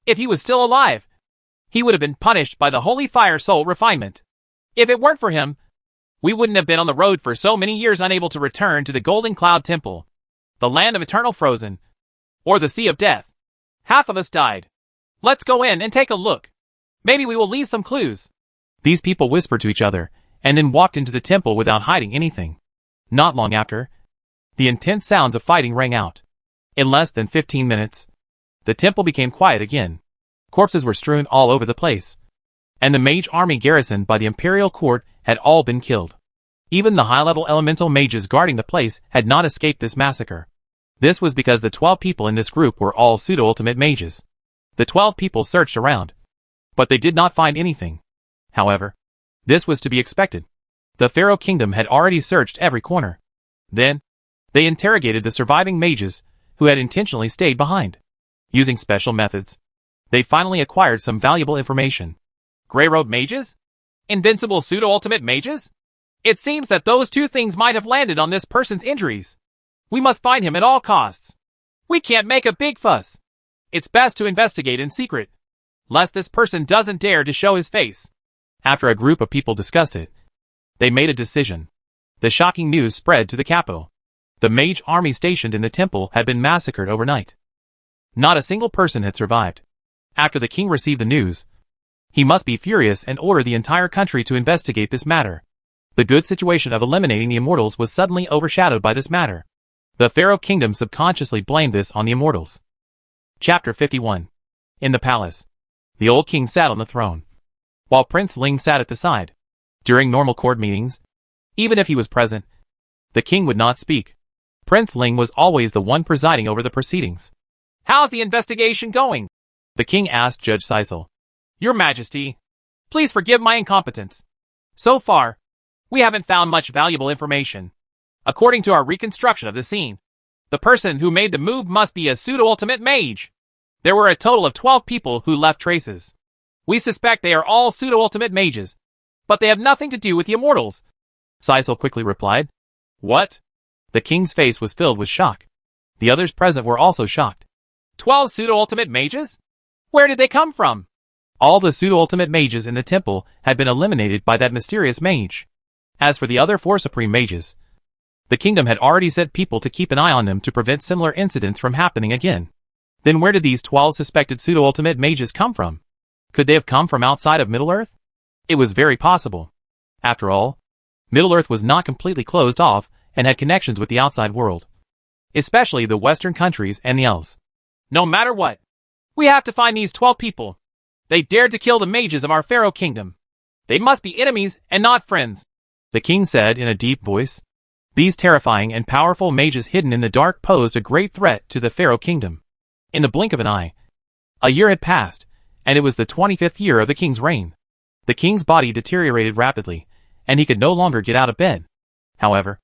If he was still alive, he would have been punished by the Holy Fire Soul Refinement. If it weren't for him, we wouldn't have been on the road for so many years unable to return to the Golden Cloud Temple, the land of eternal frozen, or the Sea of Death. Half of us died. Let's go in and take a look. Maybe we will leave some clues. These people whispered to each other, and then walked into the temple without hiding anything. Not long after, the intense sounds of fighting rang out. In less than 15 minutes, the temple became quiet again. Corpses were strewn all over the place, and the mage army garrisoned by the imperial court had all been killed. Even the high-level elemental mages guarding the place had not escaped this massacre. This was because the 12 people in this group were all pseudo-ultimate mages. The 12 people searched around, but they did not find anything. However, this was to be expected. The Pharaoh Kingdom had already searched every corner. Then, they interrogated the surviving mages who had intentionally stayed behind. Using special methods, they finally acquired some valuable information. Grey-robed mages? Invincible pseudo-ultimate mages? It seems that those two things might have landed on this person's injuries. We must find him at all costs. We can't make a big fuss. It's best to investigate in secret, lest this person doesn't dare to show his face. After a group of people discussed it, they made a decision. The shocking news spread to the capital. The mage army stationed in the temple had been massacred overnight. Not a single person had survived. After the king received the news, he must be furious and order the entire country to investigate this matter. The good situation of eliminating the immortals was suddenly overshadowed by this matter. The Pharaoh Kingdom subconsciously blamed this on the immortals. Chapter 51. In the palace, the old king sat on the throne, while Prince Ling sat at the side. During normal court meetings, even if he was present, the king would not speak. Prince Ling was always the one presiding over the proceedings. How's the investigation going? The king asked Judge Sisal. Your Majesty, please forgive my incompetence. So far, we haven't found much valuable information. According to our reconstruction of the scene, the person who made the move must be a pseudo-ultimate mage. There were a total of 12 people who left traces. We suspect they are all pseudo-ultimate mages, but they have nothing to do with the immortals. Sisal quickly replied. What? The king's face was filled with shock. The others present were also shocked. 12 pseudo-ultimate mages? Where did they come from? All the pseudo-ultimate mages in the temple had been eliminated by that mysterious mage. As for the other 4 supreme mages, the kingdom had already sent people to keep an eye on them to prevent similar incidents from happening again. Then where did these 12 suspected pseudo-ultimate mages come from? Could they have come from outside of Middle-earth? It was very possible. After all, Middle-earth was not completely closed off and had connections with the outside world, especially the Western countries and the elves. No matter what, we have to find these 12 people. They dared to kill the mages of our pharaoh kingdom. They must be enemies and not friends, the king said in a deep voice. These terrifying and powerful mages hidden in the dark posed a great threat to the pharaoh kingdom. In the blink of an eye, a year had passed, and it was the 25th year of the king's reign. The king's body deteriorated rapidly, and he could no longer get out of bed. However,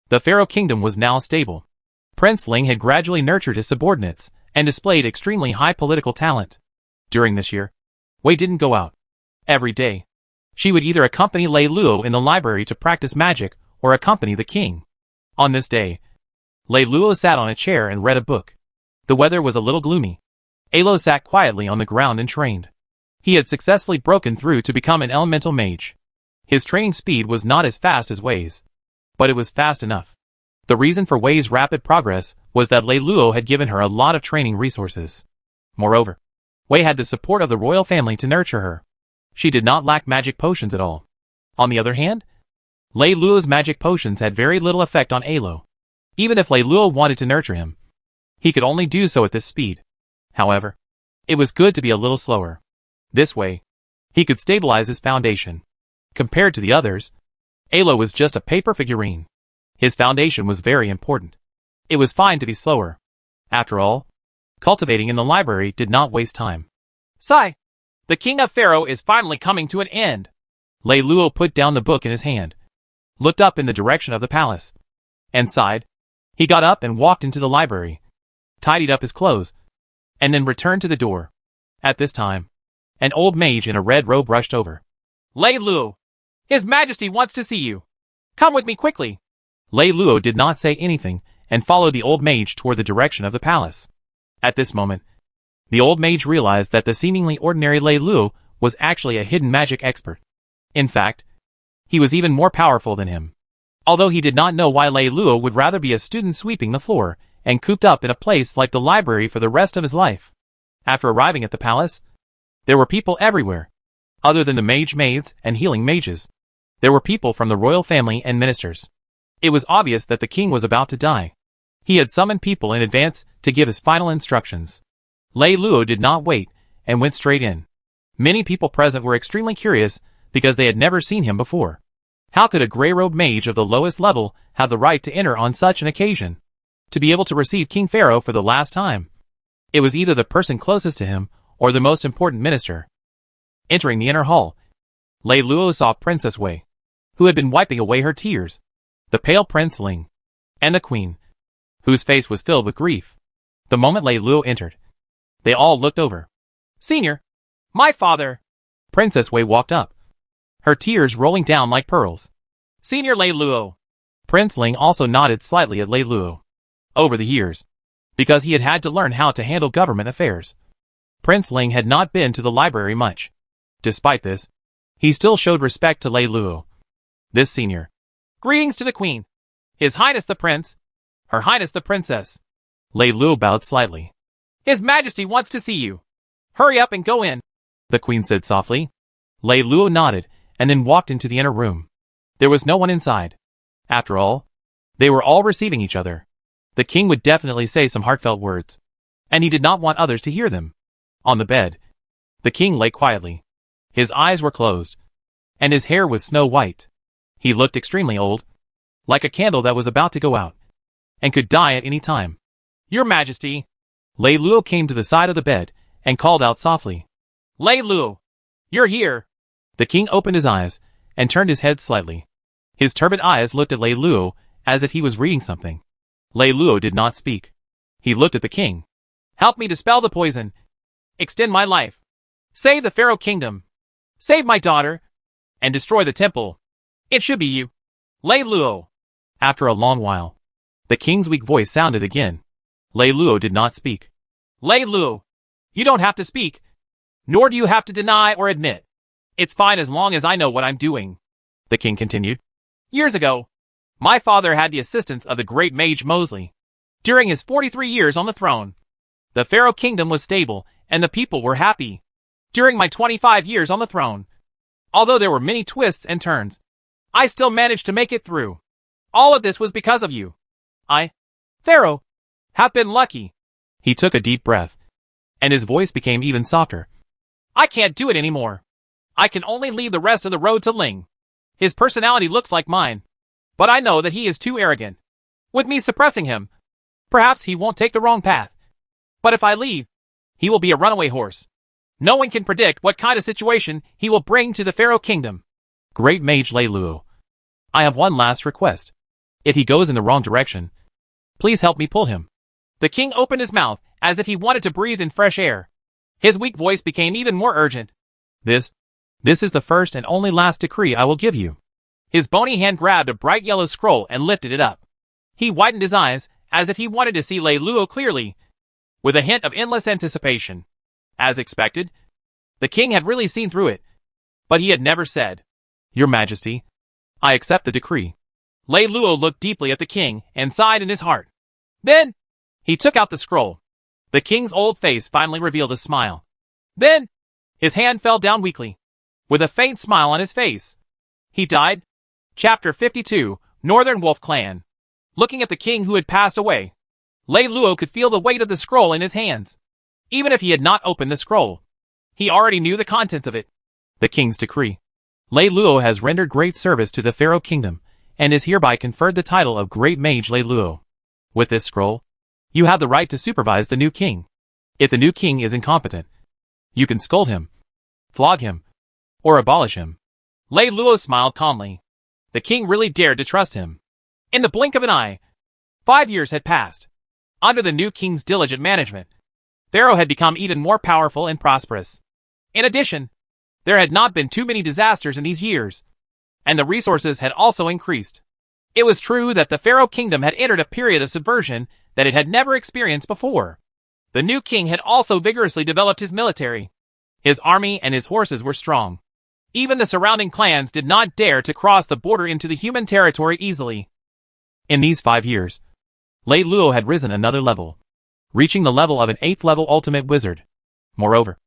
the pharaoh kingdom was now stable. Prince Ling had gradually nurtured his subordinates and displayed extremely high political talent. During this year, Wei didn't go out. Every day, she would either accompany Lei Luo in the library to practice magic or accompany the king. On this day, Lei Luo sat on a chair and read a book. The weather was a little gloomy. Alo sat quietly on the ground and trained. He had successfully broken through to become an elemental mage. His training speed was not as fast as Wei's, but it was fast enough. The reason for Wei's rapid progress was that Lei Luo had given her a lot of training resources. Moreover, Wei had the support of the royal family to nurture her. She did not lack magic potions at all. On the other hand, Lei Luo's magic potions had very little effect on Alo. Even if Lei Luo wanted to nurture him, he could only do so at this speed. However, it was good to be a little slower. This way, he could stabilize his foundation. Compared to the others, Alo was just a paper figurine. His foundation was very important. It was fine to be slower. After all, cultivating in the library did not waste time. Sigh! The king of Pharaoh is finally coming to an end. Lei Luo put down the book in his hand, looked up in the direction of the palace, and sighed. He got up and walked into the library, tidied up his clothes, and then returned to the door. At this time, an old mage in a red robe rushed over. Lei Luo! His Majesty wants to see you. Come with me quickly. Lei Luo did not say anything and followed the old mage toward the direction of the palace. At this moment, the old mage realized that the seemingly ordinary Lei Luo was actually a hidden magic expert. In fact, he was even more powerful than him. Although he did not know why Lei Luo would rather be a student sweeping the floor and cooped up in a place like the library for the rest of his life. After arriving at the palace, there were people everywhere. Other than the mage maids and healing mages, there were people from the royal family and ministers. It was obvious that the king was about to die. He had summoned people in advance to give his final instructions. Lei Luo did not wait and went straight in. Many people present were extremely curious because they had never seen him before. How could a grey-robed mage of the lowest level have the right to enter on such an occasion? To be able to receive King Pharaoh for the last time. It was either the person closest to him or the most important minister. Entering the inner hall, Lei Luo saw Princess Wei, who had been wiping away her tears, the pale Prince Ling, and the queen, whose face was filled with grief. The moment Lei Luo entered, they all looked over. Senior! My father! Princess Wei walked up, her tears rolling down like pearls. Senior Lei Luo! Prince Ling also nodded slightly at Lei Luo. Over the years, because he had had to learn how to handle government affairs, Prince Ling had not been to the library much. Despite this, he still showed respect to Lei Luo. This senior. Greetings to the queen. His Highness the Prince. Her Highness the Princess. Lei Luo bowed slightly. His Majesty wants to see you. Hurry up and go in, the queen said softly. Lei Luo nodded and then walked into the inner room. There was no one inside. After all, they were all receiving each other. The king would definitely say some heartfelt words, and he did not want others to hear them. On the bed, the king lay quietly. His eyes were closed, and his hair was snow white. He looked extremely old, like a candle that was about to go out, and could die at any time. Your Majesty! Lei Luo came to the side of the bed and called out softly. Lei Luo! You're here! The king opened his eyes and turned his head slightly. His turbid eyes looked at Lei Luo as if he was reading something. Lei Luo did not speak. He looked at the king. Help me dispel the poison. Extend my life. Save the Pharaoh kingdom. Save my daughter. And destroy the temple. It should be you. Lei Luo. After a long while, the king's weak voice sounded again. Lei Luo did not speak. Lei Luo. You don't have to speak. Nor do you have to deny or admit. It's fine as long as I know what I'm doing. The king continued. Years ago, my father had the assistance of the great mage Mosley. During his 43 years on the throne, the pharaoh kingdom was stable and the people were happy. During my 25 years on the throne, although there were many twists and turns, I still managed to make it through. All of this was because of you. I, Pharaoh, have been lucky. He took a deep breath, and his voice became even softer. I can't do it anymore. I can only leave the rest of the road to Ling. His personality looks like mine, but I know that he is too arrogant. With me suppressing him, perhaps he won't take the wrong path. But if I leave, he will be a runaway horse. No one can predict what kind of situation he will bring to the Pharaoh kingdom. Great Mage Lei Luo, I have one last request. If he goes in the wrong direction, please help me pull him. The king opened his mouth as if he wanted to breathe in fresh air. His weak voice became even more urgent. This is the first and only last decree I will give you. His bony hand grabbed a bright yellow scroll and lifted it up. He widened his eyes as if he wanted to see Lei Luo clearly, with a hint of endless anticipation. As expected, the king had really seen through it, but he had never said, Your Majesty, I accept the decree. Lei Luo looked deeply at the king and sighed in his heart. Then, he took out the scroll. The king's old face finally revealed a smile. Then, his hand fell down weakly, with a faint smile on his face. He died. Chapter 52, Northern Wolf Clan. Looking at the king who had passed away, Lei Luo could feel the weight of the scroll in his hands. Even if he had not opened the scroll, he already knew the contents of it. The king's decree. Lei Luo has rendered great service to the Pharaoh kingdom, and is hereby conferred the title of Great Mage Lei Luo. With this scroll, you have the right to supervise the new king. If the new king is incompetent, you can scold him, flog him, or abolish him. Lei Luo smiled calmly. The king really dared to trust him. In the blink of an eye, 5 years had passed. Under the new king's diligent management, Pharaoh had become even more powerful and prosperous. In addition, there had not been too many disasters in these years, and the resources had also increased. It was true that the Pharaoh kingdom had entered a period of subversion that it had never experienced before. The new king had also vigorously developed his military. His army and his horses were strong. Even the surrounding clans did not dare to cross the border into the human territory easily. In these 5 years, Lei Luo had risen another level, reaching the level of an 8th level ultimate wizard. Moreover,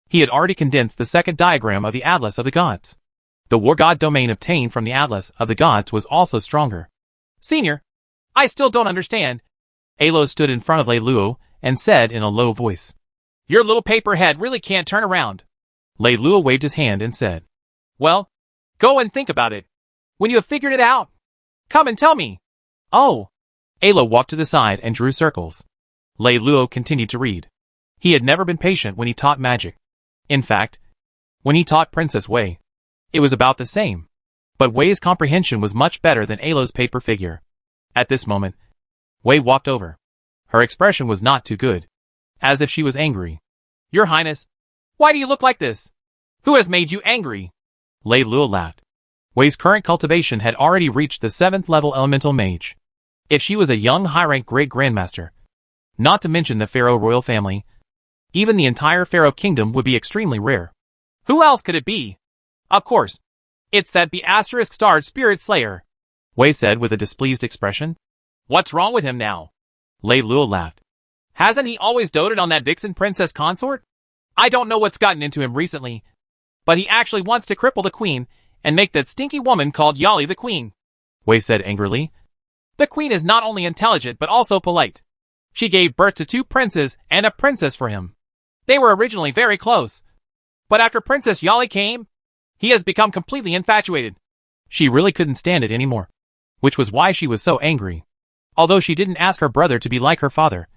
he had already condensed the second diagram of the Atlas of the Gods. The war god domain obtained from the Atlas of the Gods was also stronger. Senior, I still don't understand. Alo stood in front of Lei Luo and said in a low voice, Your little paper head really can't turn around. Lei Luo waved his hand and said, Well, go and think about it. When you have figured it out, come and tell me. Oh. Alo walked to the side and drew circles. Lei Luo continued to read. He had never been patient when he taught magic. In fact, when he taught Princess Wei, it was about the same. But Wei's comprehension was much better than Alo's paper figure. At this moment, Wei walked over. Her expression was not too good, as if she was angry. Your Highness, why do you look like this? Who has made you angry? Lei Luo laughed. Wei's current cultivation had already reached the 7th level elemental mage. If she was a young high-rank great-grandmaster, not to mention the Pharaoh royal family, even the entire Pharaoh kingdom would be extremely rare. Who else could it be? Of course, it's that ***starred spirit slayer, Wei said with a displeased expression. What's wrong with him now? Lei Luo laughed. Hasn't he always doted on that vixen princess consort? I don't know what's gotten into him recently, but he actually wants to cripple the queen and make that stinky woman called Yali the queen, Wei said angrily. The queen is not only intelligent but also polite. She gave birth to 2 princes and a princess for him. They were originally very close, but after Princess Yali came, he has become completely infatuated. She really couldn't stand it anymore, which was why she was so angry. Although she didn't ask her brother to be like her father,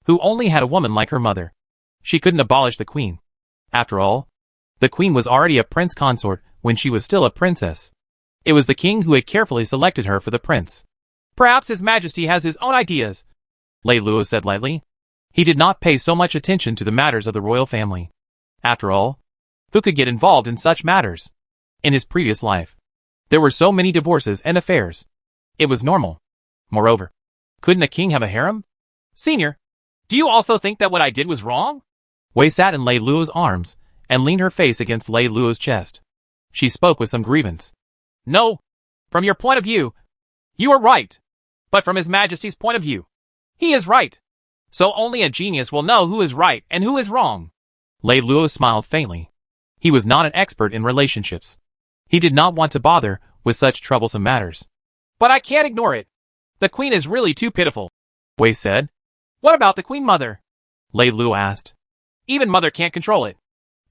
who only had a woman like her mother, she couldn't abolish the queen. After all, the queen was already a prince consort when she was still a princess. It was the king who had carefully selected her for the prince. Perhaps His Majesty has his own ideas, Lei Luo said lightly. He did not pay so much attention to the matters of the royal family. After all, who could get involved in such matters? In his previous life, there were so many divorces and affairs. It was normal. Moreover, couldn't a king have a harem? Senior, do you also think that what I did was wrong? Wei sat in Lei Luo's arms and leaned her face against Lei Luo's chest. She spoke with some grievance. No. From your point of view, you are right. But from His Majesty's point of view, he is right. So only a genius will know who is right and who is wrong. Lei Luo smiled faintly. He was not an expert in relationships. He did not want to bother with such troublesome matters. But I can't ignore it. The queen is really too pitiful, Wei said. What about the queen mother? Lei Luo asked. Even mother can't control it.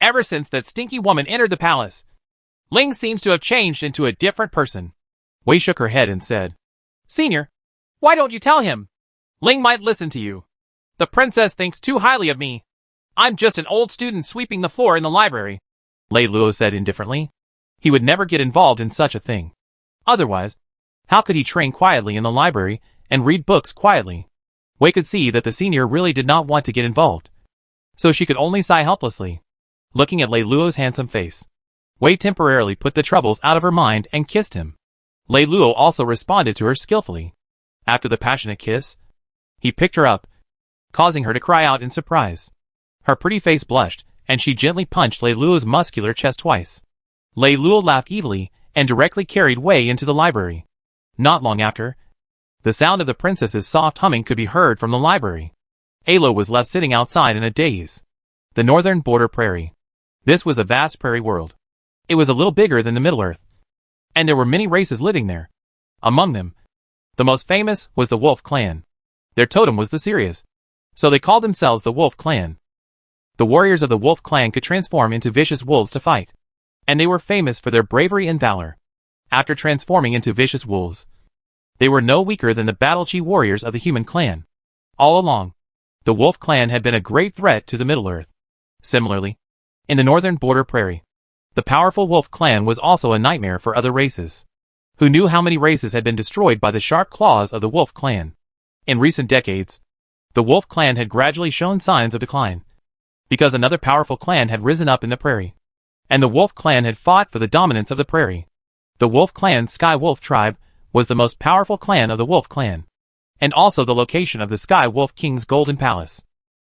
Ever since that stinky woman entered the palace, Ling seems to have changed into a different person. Wei shook her head and said, Senior, why don't you tell him? Ling might listen to you. The princess thinks too highly of me. I'm just an old student sweeping the floor in the library, Lei Luo said indifferently. He would never get involved in such a thing. Otherwise, how could he train quietly in the library and read books quietly? Wei could see that the senior really did not want to get involved. So she could only sigh helplessly, looking at Lei Luo's handsome face. Wei temporarily put the troubles out of her mind and kissed him. Lei Luo also responded to her skillfully. After the passionate kiss, he picked her up, causing her to cry out in surprise. Her pretty face blushed, and she gently punched Lei Luo's muscular chest twice. Lei Luo laughed evilly and directly carried Wei into the library. Not long after, the sound of the princess's soft humming could be heard from the library. Alo was left sitting outside in a daze. The northern border prairie. This was a vast prairie world. It was a little bigger than the Middle-earth, and there were many races living there. Among them, the most famous was the Wolf Clan. Their totem was the Sirius, so they called themselves the Wolf Clan. The warriors of the Wolf Clan could transform into vicious wolves to fight, and they were famous for their bravery and valor. After transforming into vicious wolves, they were no weaker than the battle-chi warriors of the human clan. All along, the Wolf Clan had been a great threat to the Middle-earth. Similarly, in the northern border prairie, the powerful Wolf Clan was also a nightmare for other races. Who knew how many races had been destroyed by the sharp claws of the Wolf Clan? In recent decades, the Wolf Clan had gradually shown signs of decline, because another powerful clan had risen up in the prairie, and the Wolf Clan had fought for the dominance of the prairie. The Wolf Clan's Sky Wolf tribe was the most powerful clan of the Wolf Clan, and also the location of the Sky Wolf King's golden palace.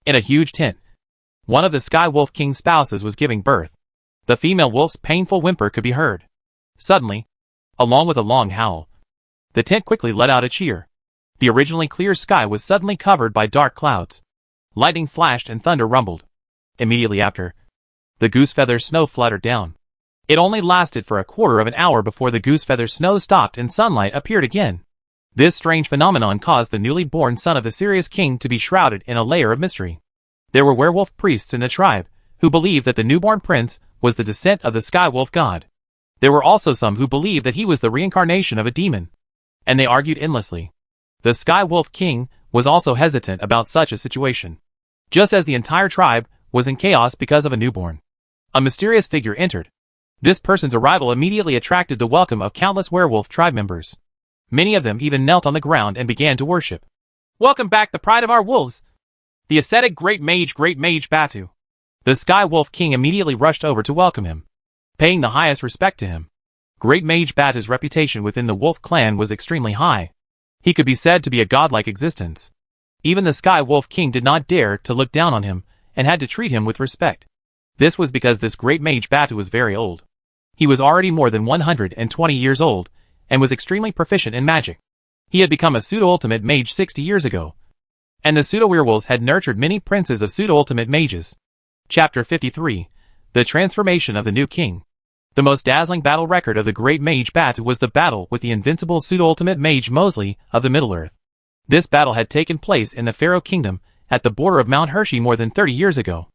In a huge tent, one of the Sky Wolf King's spouses was giving birth. The female wolf's painful whimper could be heard. Suddenly, along with a long howl, the tent quickly let out a cheer. The originally clear sky was suddenly covered by dark clouds. Lightning flashed and thunder rumbled. Immediately after, the goose feather snow fluttered down. It only lasted for a quarter of an hour before the goose feather snow stopped and sunlight appeared again. This strange phenomenon caused the newly born son of the Sirius King to be shrouded in a layer of mystery. There were werewolf priests in the tribe, who believed that the newborn prince was the descent of the Sky Wolf god. There were also some who believed that he was the reincarnation of a demon, and they argued endlessly. The Sky Wolf King was also hesitant about such a situation, just as the entire tribe was in chaos because of a newborn. A mysterious figure entered. This person's arrival immediately attracted the welcome of countless werewolf tribe members. Many of them even knelt on the ground and began to worship. Welcome back, the pride of our wolves, the ascetic Great Mage Batu. The Sky Wolf King immediately rushed over to welcome him, paying the highest respect to him. Great Mage Batu's reputation within the Wolf Clan was extremely high. He could be said to be a godlike existence. Even the Sky Wolf King did not dare to look down on him and had to treat him with respect. This was because this Great Mage Batu was very old. He was already more than 120 years old and was extremely proficient in magic. He had become a pseudo-ultimate mage 60 years ago, and the pseudo-werewolves had nurtured many princes of pseudo-ultimate mages. Chapter 53. The Transformation of the New King. The most dazzling battle record of the Great Mage Batu was the battle with the invincible pseudo-ultimate mage Mosley of the Middle-earth. This battle had taken place in the Pharaoh Kingdom at the border of Mount Hershey more than 30 years ago.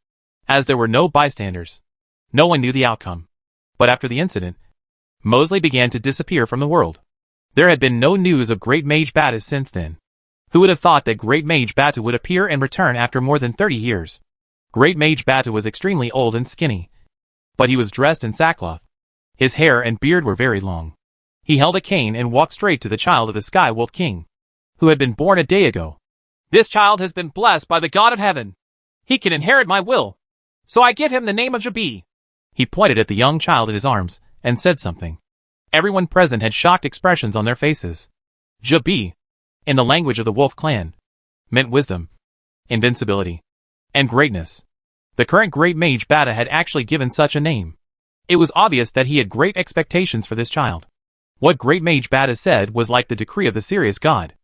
As there were no bystanders, no one knew the outcome. But after the incident, Mosley began to disappear from the world. There had been no news of Great Mage Batu since then. Who would have thought that Great Mage Batu would appear and return after more than 30 years? Great Mage Batu was extremely old and skinny, but he was dressed in sackcloth. His hair and beard were very long. He held a cane and walked straight to the child of the Sky Wolf King, who had been born a day ago. This child has been blessed by the God of Heaven. He can inherit my will, so I give him the name of Jabi. He pointed at the young child in his arms and said something. Everyone present had shocked expressions on their faces. Jabi, in the language of the Wolf Clan, meant wisdom, invincibility, and greatness. The current Great Mage Bata had actually given such a name. It was obvious that he had great expectations for this child. What Great Mage Bata said was like the decree of the serious god.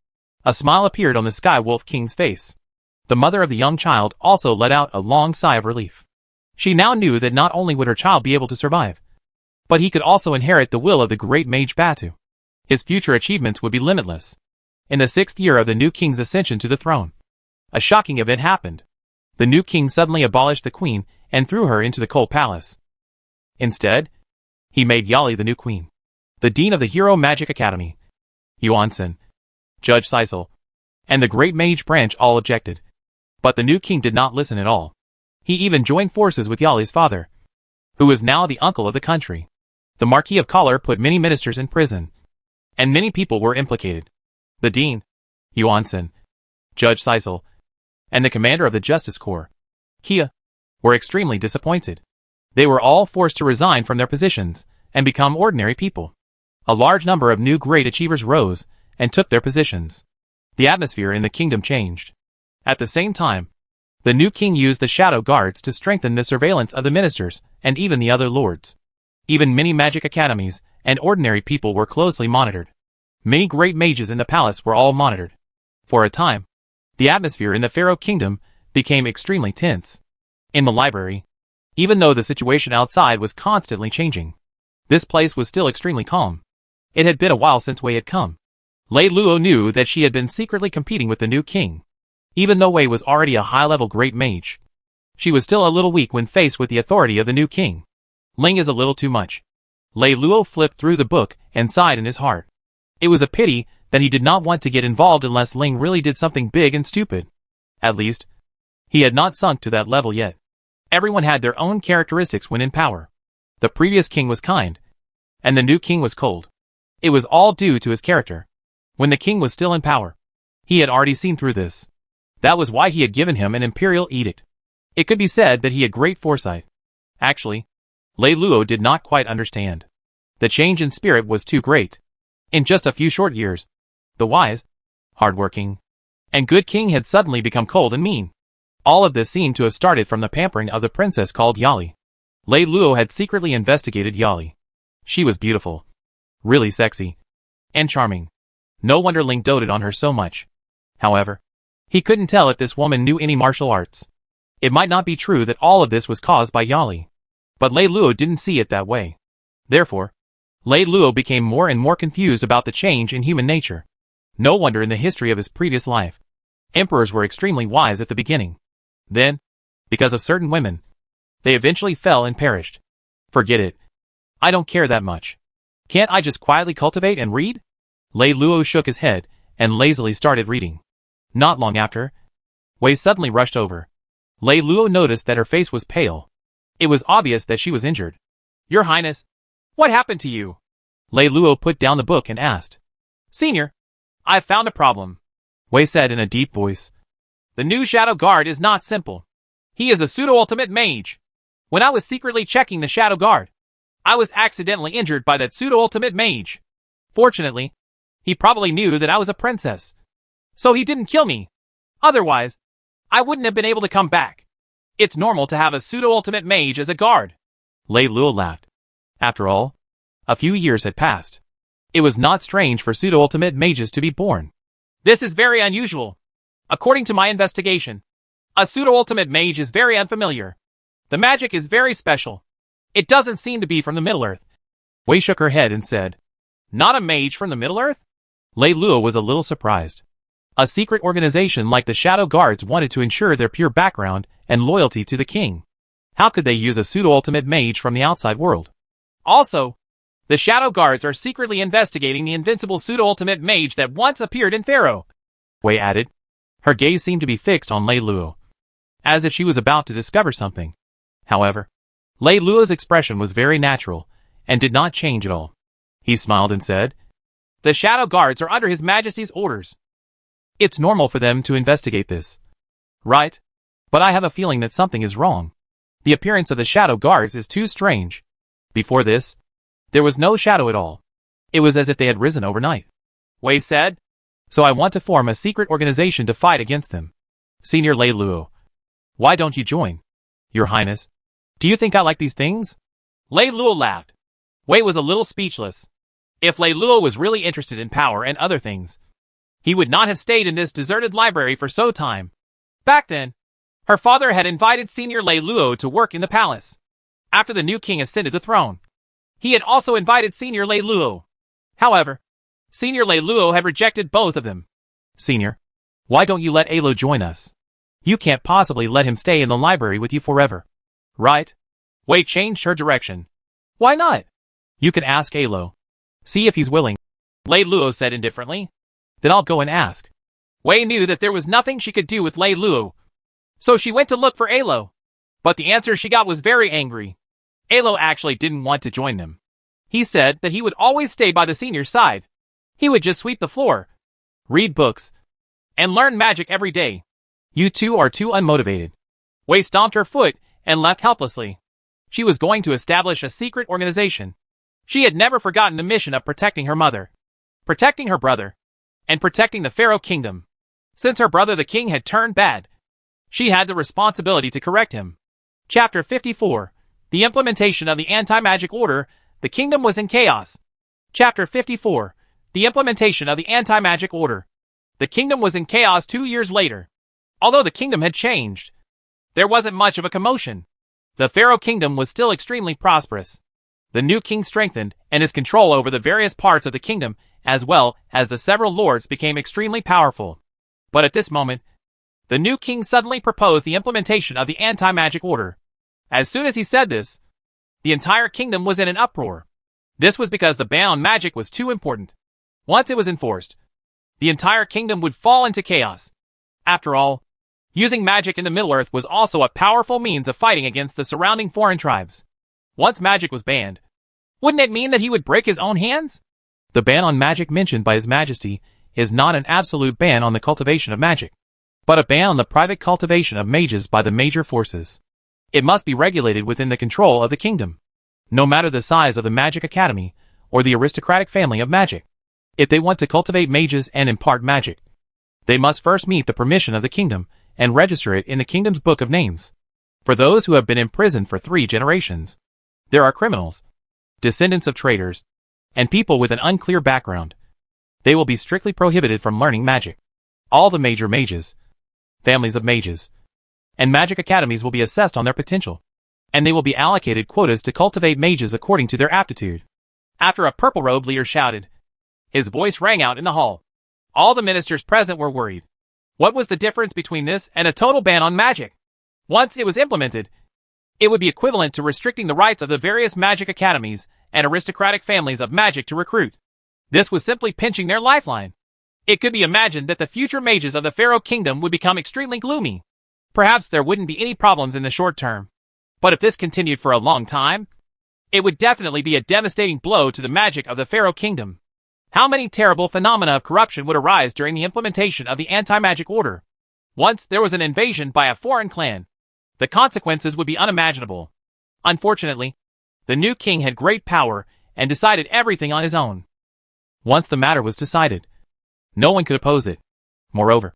A smile appeared on the Sky Wolf King's face. The mother of the young child also let out a long sigh of relief. She now knew that not only would her child be able to survive, but he could also inherit the will of the Great Mage Batu. His future achievements would be limitless. In the 6th year of the new king's ascension to the throne, a shocking event happened. The new king suddenly abolished the queen and threw her into the cold palace. Instead, he made Yali the new queen. The dean of the Hero Magic Academy, Yuan-sen, Judge Sisal, and the Great Mage branch all objected. But the new king did not listen at all. He even joined forces with Yali's father, who was now the uncle of the country. The Marquis of Collar put many ministers in prison, and many people were implicated. The dean, Yuan-sen, Judge Sisal, and the commander of the Justice Corps, Kia, were extremely disappointed. They were all forced to resign from their positions and become ordinary people. A large number of new great achievers rose and took their positions. The atmosphere in the kingdom changed. At the same time, the new king used the shadow guards to strengthen the surveillance of the ministers and even the other lords. Even many magic academies and ordinary people were closely monitored. Many great mages in the palace were all monitored. For a time, the atmosphere in the Pharaoh Kingdom became extremely tense. In the library, even though the situation outside was constantly changing, this place was still extremely calm. It had been a while since Wei had come. Lei Luo knew that she had been secretly competing with the new king. Even though Wei was already a high-level great mage, she was still a little weak when faced with the authority of the new king. Ling is a little too much. Lei Luo flipped through the book and sighed in his heart. It was a pity that he did not want to get involved unless Ling really did something big and stupid. At least, he had not sunk to that level yet. Everyone had their own characteristics when in power. The previous king was kind, and the new king was cold. It was all due to his character. When the king was still in power, he had already seen through this. That was why he had given him an imperial edict. It could be said that he had great foresight. Actually, Lei Luo did not quite understand. The change in spirit was too great. In just a few short years, the wise, hard-working, and good king had suddenly become cold and mean. All of this seemed to have started from the pampering of the princess called Yali. Lei Luo had secretly investigated Yali. She was beautiful, really sexy, and charming. No wonder Ling doted on her so much. However, he couldn't tell if this woman knew any martial arts. It might not be true that all of this was caused by Yali, but Lei Luo didn't see it that way. Therefore, Lei Luo became more and more confused about the change in human nature. No wonder in the history of his previous life, emperors were extremely wise at the beginning. Then, because of certain women, they eventually fell and perished. Forget it. I don't care that much. Can't I just quietly cultivate and read? Lei Luo shook his head and lazily started reading. Not long after, Wei suddenly rushed over. Lei Luo noticed that her face was pale. It was obvious that she was injured. Your Highness, what happened to you? Lei Luo put down the book and asked. Senior, I've found a problem, Wei said in a deep voice. The new Shadow Guard is not simple. He is a pseudo-ultimate mage. When I was secretly checking the Shadow Guard, I was accidentally injured by that pseudo-ultimate mage. Fortunately, he probably knew that I was a princess, so he didn't kill me. Otherwise, I wouldn't have been able to come back. It's normal to have a pseudo-ultimate mage as a guard. Lei Luo laughed. After all, a few years had passed. It was not strange for pseudo-ultimate mages to be born. This is very unusual. According to my investigation, a pseudo-ultimate mage is very unfamiliar. The magic is very special. It doesn't seem to be from the Middle-earth. Wei shook her head and said, Not a mage from the Middle-earth? Lei Luo was a little surprised. A secret organization like the Shadow Guards wanted to ensure their pure background and loyalty to the king. How could they use a pseudo-ultimate mage from the outside world? Also, the Shadow Guards are secretly investigating the invincible pseudo-ultimate mage that once appeared in Pharaoh, Wei added. Her gaze seemed to be fixed on Lei Luo, as if she was about to discover something. However, Lei Luo's expression was very natural and did not change at all. He smiled and said, The Shadow Guards are under His Majesty's orders. It's normal for them to investigate this, right? But I have a feeling that something is wrong. The appearance of the Shadow Guards is too strange. Before this, there was no shadow at all. It was as if they had risen overnight. Wei said, So I want to form a secret organization to fight against them. Senior Lei Luo, why don't you join? Your Highness, do you think I like these things? Lei Luo laughed. Wei was a little speechless. If Lei Luo was really interested in power and other things, he would not have stayed in this deserted library for so time. Back then, her father had invited Senior Lei Luo to work in the palace. After the new king ascended the throne, he had also invited Senior Lei Luo. However, Senior Lei Luo had rejected both of them. Senior, why don't you let Alo join us? You can't possibly let him stay in the library with you forever. Right? Wei changed her direction. Why not? You can ask Alo. See if he's willing. Lei Luo said indifferently. Then I'll go and ask. Wei knew that there was nothing she could do with Lei Luo, so she went to look for Alo. But the answer she got was very angry. Alo actually didn't want to join them. He said that he would always stay by the senior's side. He would just sweep the floor, read books, and learn magic every day. You two are too unmotivated. Wei stomped her foot and left helplessly. She was going to establish a secret organization. She had never forgotten the mission of protecting her mother, protecting her brother, and protecting the Pharaoh kingdom. Since her brother the king had turned bad, she had the responsibility to correct him. Chapter 54. The implementation of the anti-magic order. The kingdom was in chaos. Chapter 54. The implementation of the anti-magic order. The kingdom was in chaos 2 years later. Although the kingdom had changed, there wasn't much of a commotion. The Pharaoh kingdom was still extremely prosperous. The new king strengthened, and his control over the various parts of the kingdom, as well as the several lords, became extremely powerful. But at this moment, the new king suddenly proposed the implementation of the anti-magic order. As soon as he said this, the entire kingdom was in an uproar. This was because the ban on magic was too important. Once it was enforced, the entire kingdom would fall into chaos. After all, using magic in the Middle-earth was also a powerful means of fighting against the surrounding foreign tribes. Once magic was banned, wouldn't it mean that he would break his own hands? The ban on magic mentioned by His Majesty is not an absolute ban on the cultivation of magic, but a ban on the private cultivation of mages by the major forces. It must be regulated within the control of the kingdom, no matter the size of the magic academy or the aristocratic family of magic. If they want to cultivate mages and impart magic, they must first meet the permission of the kingdom and register it in the kingdom's book of names. For those who have been imprisoned for 3 generations, there are criminals, descendants of traitors, and people with an unclear background. They will be strictly prohibited from learning magic. All the major mages, families of mages, and magic academies will be assessed on their potential, and they will be allocated quotas to cultivate mages according to their aptitude. After a purple-robed leader shouted, his voice rang out in the hall. All the ministers present were worried. What was the difference between this and a total ban on magic? Once it was implemented, it would be equivalent to restricting the rights of the various magic academies and aristocratic families of magic to recruit. This was simply pinching their lifeline. It could be imagined that the future mages of the Pharaoh kingdom would become extremely gloomy. Perhaps there wouldn't be any problems in the short term. But if this continued for a long time, it would definitely be a devastating blow to the magic of the Pharaoh kingdom. How many terrible phenomena of corruption would arise during the implementation of the anti-magic order? Once there was an invasion by a foreign clan, the consequences would be unimaginable. Unfortunately, the new king had great power and decided everything on his own. Once the matter was decided, no one could oppose it. Moreover,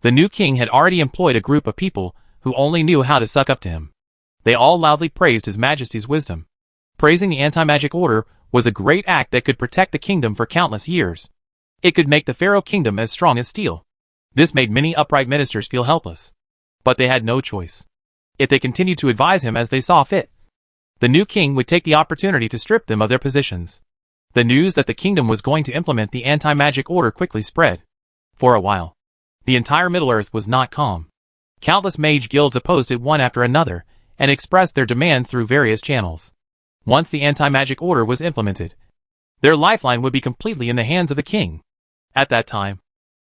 the new king had already employed a group of people who only knew how to suck up to him. They all loudly praised His Majesty's wisdom. Praising the anti-magic order was a great act that could protect the kingdom for countless years. It could make the Pharaoh kingdom as strong as steel. This made many upright ministers feel helpless. But they had no choice. If they continued to advise him as they saw fit, the new king would take the opportunity to strip them of their positions. The news that the kingdom was going to implement the anti-magic order quickly spread. For a while, the entire Middle-earth was not calm. Countless mage guilds opposed it one after another and expressed their demands through various channels. Once the anti-magic order was implemented, their lifeline would be completely in the hands of the king. At that time,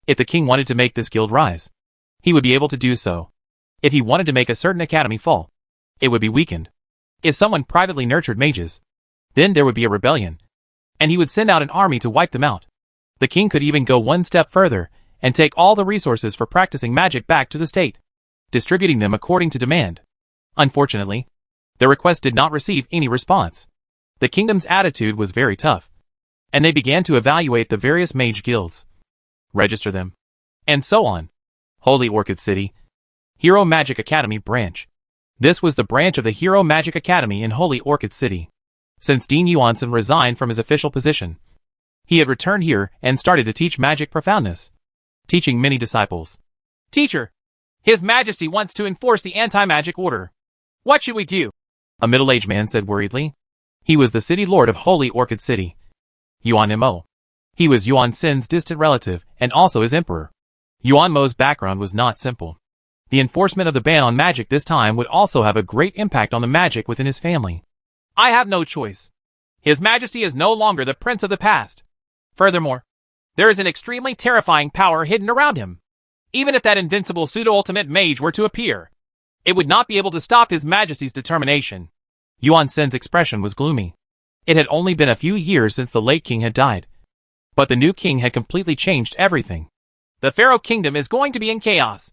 if the king wanted to make this guild rise, he would be able to do so. If he wanted to make a certain academy fall, it would be weakened. If someone privately nurtured mages, then there would be a rebellion, and he would send out an army to wipe them out. The king could even go one step further and take all the resources for practicing magic back to the state, distributing them according to demand. Unfortunately, the request did not receive any response. The kingdom's attitude was very tough, and they began to evaluate the various mage guilds, register them, and so on. Holy Orchid City, Hero Magic Academy Branch. This was the branch of the Hero Magic Academy in Holy Orchid City. Since Dean Yuansen resigned from his official position, he had returned here and started to teach magic profoundness, teaching many disciples. Teacher, His Majesty wants to enforce the anti-magic order. What should we do? A middle-aged man said worriedly. He was the city lord of Holy Orchid City, Yuan Mo. He was Yuan Sin's distant relative and also his emperor. Yuan Mo's background was not simple. The enforcement of the ban on magic this time would also have a great impact on the magic within his family. I have no choice. His Majesty is no longer the prince of the past. Furthermore, there is an extremely terrifying power hidden around him. Even if that invincible pseudo-ultimate mage were to appear, it would not be able to stop His Majesty's determination. Yuan Sin's expression was gloomy. It had only been a few years since the late king had died. But the new king had completely changed everything. The Pharaoh Kingdom is going to be in chaos.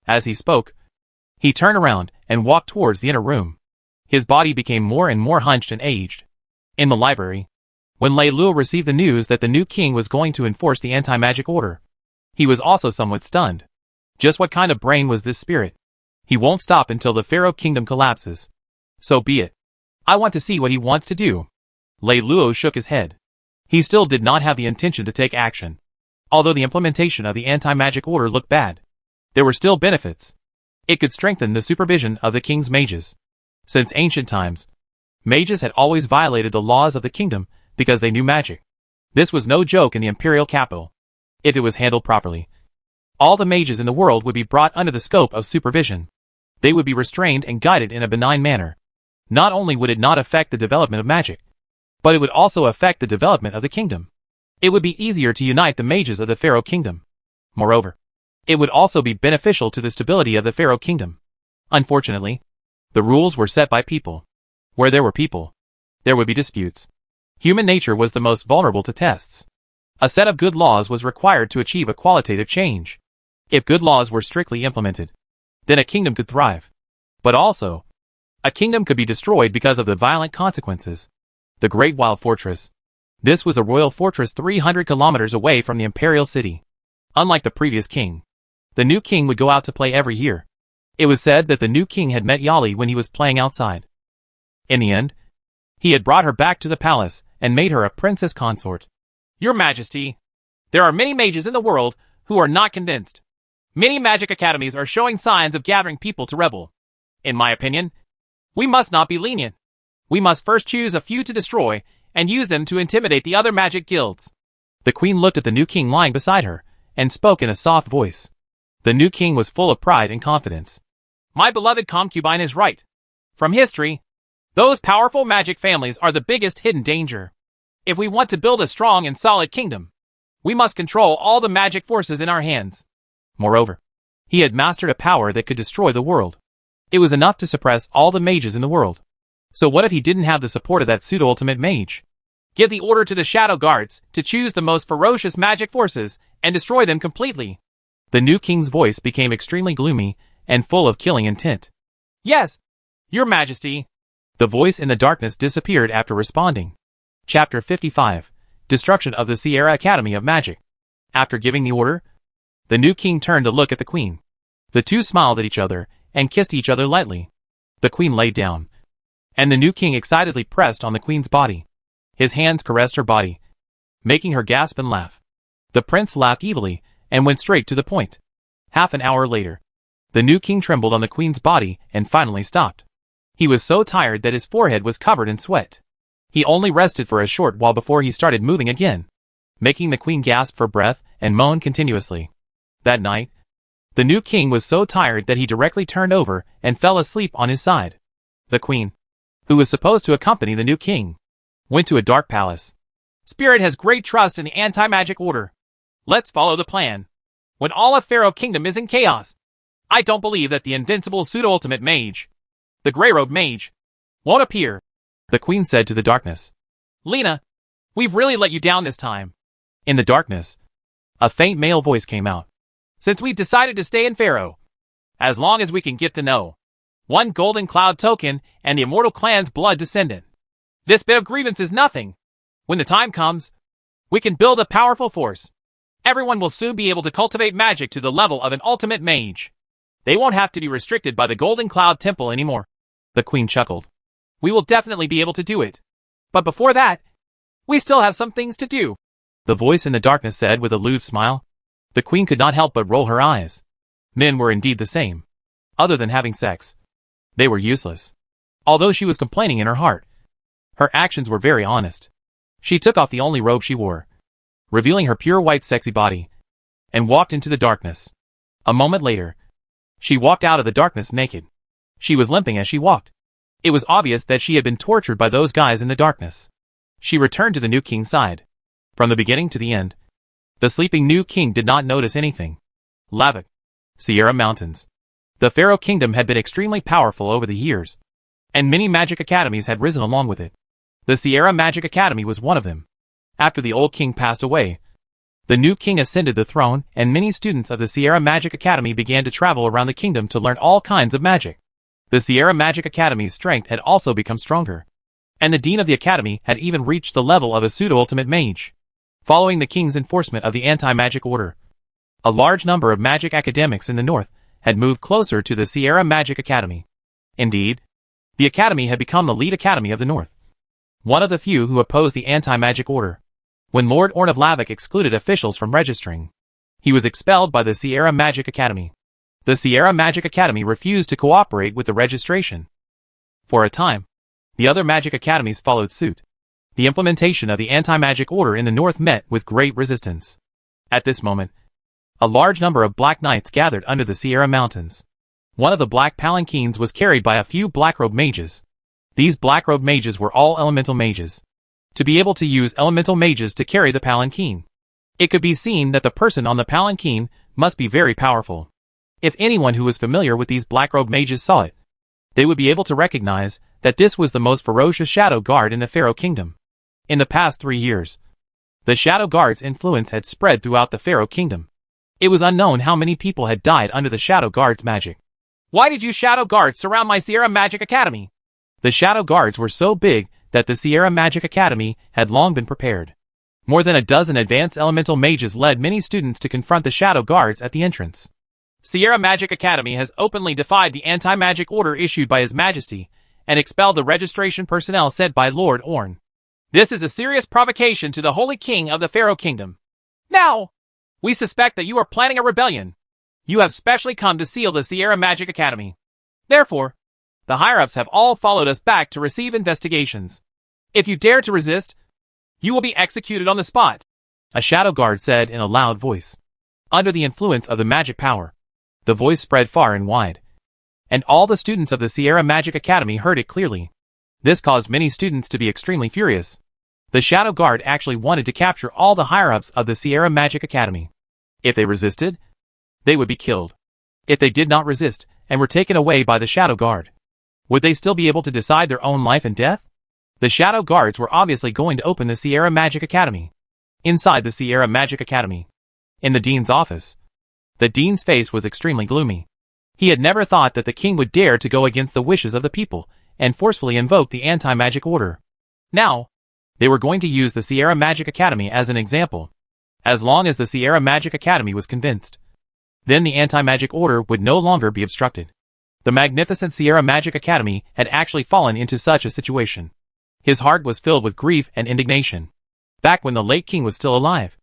As he spoke, he turned around and walked towards the inner room. His body became more and more hunched and aged. In the library, when Lei Luo received the news that the new king was going to enforce the anti-magic order, he was also somewhat stunned. Just what kind of brain was this spirit? He won't stop until the Pharaoh Kingdom collapses. So be it. I want to see what he wants to do. Lei Luo shook his head. He still did not have the intention to take action. Although the implementation of the anti-magic order looked bad, there were still benefits. It could strengthen the supervision of the king's mages. Since ancient times, mages had always violated the laws of the kingdom because they knew magic. This was no joke in the imperial capital. If it was handled properly, all the mages in the world would be brought under the scope of supervision. They would be restrained and guided in a benign manner. Not only would it not affect the development of magic, but it would also affect the development of the kingdom. It would be easier to unite the mages of the Pharaoh Kingdom. Moreover, it would also be beneficial to the stability of the Pharaoh Kingdom. Unfortunately, the rules were set by people. Where there were people, there would be disputes. Human nature was the most vulnerable to tests. A set of good laws was required to achieve a qualitative change. If good laws were strictly implemented, then a kingdom could thrive. But also, a kingdom could be destroyed because of the violent consequences. The Great Wild Fortress. This was a royal fortress 300 kilometers away from the imperial city. Unlike the previous king, the new king would go out to play every year. It was said that the new king had met Yali when he was playing outside. In the end, he had brought her back to the palace and made her a princess consort. Your Majesty, there are many mages in the world who are not convinced. Many magic academies are showing signs of gathering people to rebel. In my opinion, we must not be lenient. We must first choose a few to destroy and use them to intimidate the other magic guilds. The queen looked at the new king lying beside her and spoke in a soft voice. The new king was full of pride and confidence. My beloved concubine is right. From history, those powerful magic families are the biggest hidden danger. If we want to build a strong and solid kingdom, we must control all the magic forces in our hands. Moreover, he had mastered a power that could destroy the world. It was enough to suppress all the mages in the world. So what if he didn't have the support of that pseudo-ultimate mage? Give the order to the Shadow Guards to choose the most ferocious magic forces and destroy them completely. The new king's voice became extremely gloomy and full of killing intent. Yes, Your Majesty. The voice in the darkness disappeared after responding. Chapter 55. Destruction of the Sierra Academy of Magic. After giving the order, the new king turned to look at the queen. The two smiled at each other and kissed each other lightly. The queen lay down, and the new king excitedly pressed on the queen's body. His hands caressed her body, making her gasp and laugh. The prince laughed evilly and went straight to the point. Half an hour later, the new king trembled on the queen's body and finally stopped. He was so tired that his forehead was covered in sweat. He only rested for a short while before he started moving again, making the queen gasp for breath and moan continuously. That night, the new king was so tired that he directly turned over and fell asleep on his side. The queen, who was supposed to accompany the new king, went to a dark palace. Spirit has great trust in the anti-magic order. Let's follow the plan. When all of Pharaoh Kingdom is in chaos, I don't believe that the invincible pseudo-ultimate mage, the gray-robed mage, won't appear. The queen said to the darkness. Lena, we've really let you down this time. In the darkness, a faint male voice came out. Since we've decided to stay in Pharaoh, as long as we can get the one golden cloud token and the immortal clan's blood descendant, this bit of grievance is nothing. When the time comes, we can build a powerful force. Everyone will soon be able to cultivate magic to the level of an ultimate mage. They won't have to be restricted by the Golden Cloud Temple anymore. The queen chuckled. We will definitely be able to do it. But before that, we still have some things to do. The voice in the darkness said with a lewd smile. The queen could not help but roll her eyes. Men were indeed the same. Other than having sex, they were useless. Although she was complaining in her heart, her actions were very honest. She took off the only robe she wore, revealing her pure white sexy body, and walked into the darkness. A moment later, she walked out of the darkness naked. She was limping as she walked. It was obvious that she had been tortured by those guys in the darkness. She returned to the new king's side. From the beginning to the end, the sleeping new king did not notice anything. Lavik, Sierra Mountains. The Pharaoh Kingdom had been extremely powerful over the years, and many magic academies had risen along with it. The Sierra Magic Academy was one of them. After the old king passed away, the new king ascended the throne, and many students of the Sierra Magic Academy began to travel around the kingdom to learn all kinds of magic. The Sierra Magic Academy's strength had also become stronger, and the dean of the academy had even reached the level of a pseudo-ultimate mage. Following the king's enforcement of the anti-magic order, a large number of magic academics in the north had moved closer to the Sierra Magic Academy. Indeed, the academy had become the lead academy of the north, one of the few who opposed the anti-magic order. When Lord Orn of Lavik excluded officials from registering, he was expelled by the Sierra Magic Academy. The Sierra Magic Academy refused to cooperate with the registration. For a time, the other magic academies followed suit. The implementation of the anti-magic order in the north met with great resistance. At this moment, a large number of Black Knights gathered under the Sierra Mountains. One of the black palanquins was carried by a few black-robed mages. These black-robed mages were all elemental mages. To be able to use elemental mages to carry the palanquin, it could be seen that the person on the palanquin must be very powerful. If anyone who was familiar with these black-robed mages saw it, they would be able to recognize that this was the most ferocious shadow guard in the Pharaoh Kingdom. In the past 3 years, the Shadow Guard's influence had spread throughout the Pharaoh Kingdom. It was unknown how many people had died under the Shadow Guard's magic. Why did you Shadow Guards surround my Sierra Magic Academy? The Shadow Guards were so big that the Sierra Magic Academy had long been prepared. More than a dozen advanced elemental mages led many students to confront the Shadow Guards at the entrance. Sierra Magic Academy has openly defied the anti-magic order issued by His Majesty and expelled the registration personnel sent by Lord Orn. This is a serious provocation to the Holy King of the Pharaoh Kingdom. Now, we suspect that you are planning a rebellion. You have specially come to seal the Sierra Magic Academy. Therefore, the higher-ups have all followed us back to receive investigations. If you dare to resist, you will be executed on the spot, a Shadow Guard said in a loud voice. Under the influence of the magic power, the voice spread far and wide, and all the students of the Sierra Magic Academy heard it clearly. This caused many students to be extremely furious. The Shadow Guard actually wanted to capture all the higher-ups of the Sierra Magic Academy. If they resisted, they would be killed. If they did not resist and were taken away by the Shadow Guard, would they still be able to decide their own life and death? The Shadow Guards were obviously going to open the Sierra Magic Academy. Inside the Sierra Magic Academy, in the dean's office, the dean's face was extremely gloomy. He had never thought that the king would dare to go against the wishes of the people and forcefully invoke the anti-magic order. Now, they were going to use the Sierra Magic Academy as an example. As long as the Sierra Magic Academy was convinced, then the anti-magic order would no longer be obstructed. The magnificent Sierra Magic Academy had actually fallen into such a situation. His heart was filled with grief and indignation. Back when the late king was still alive,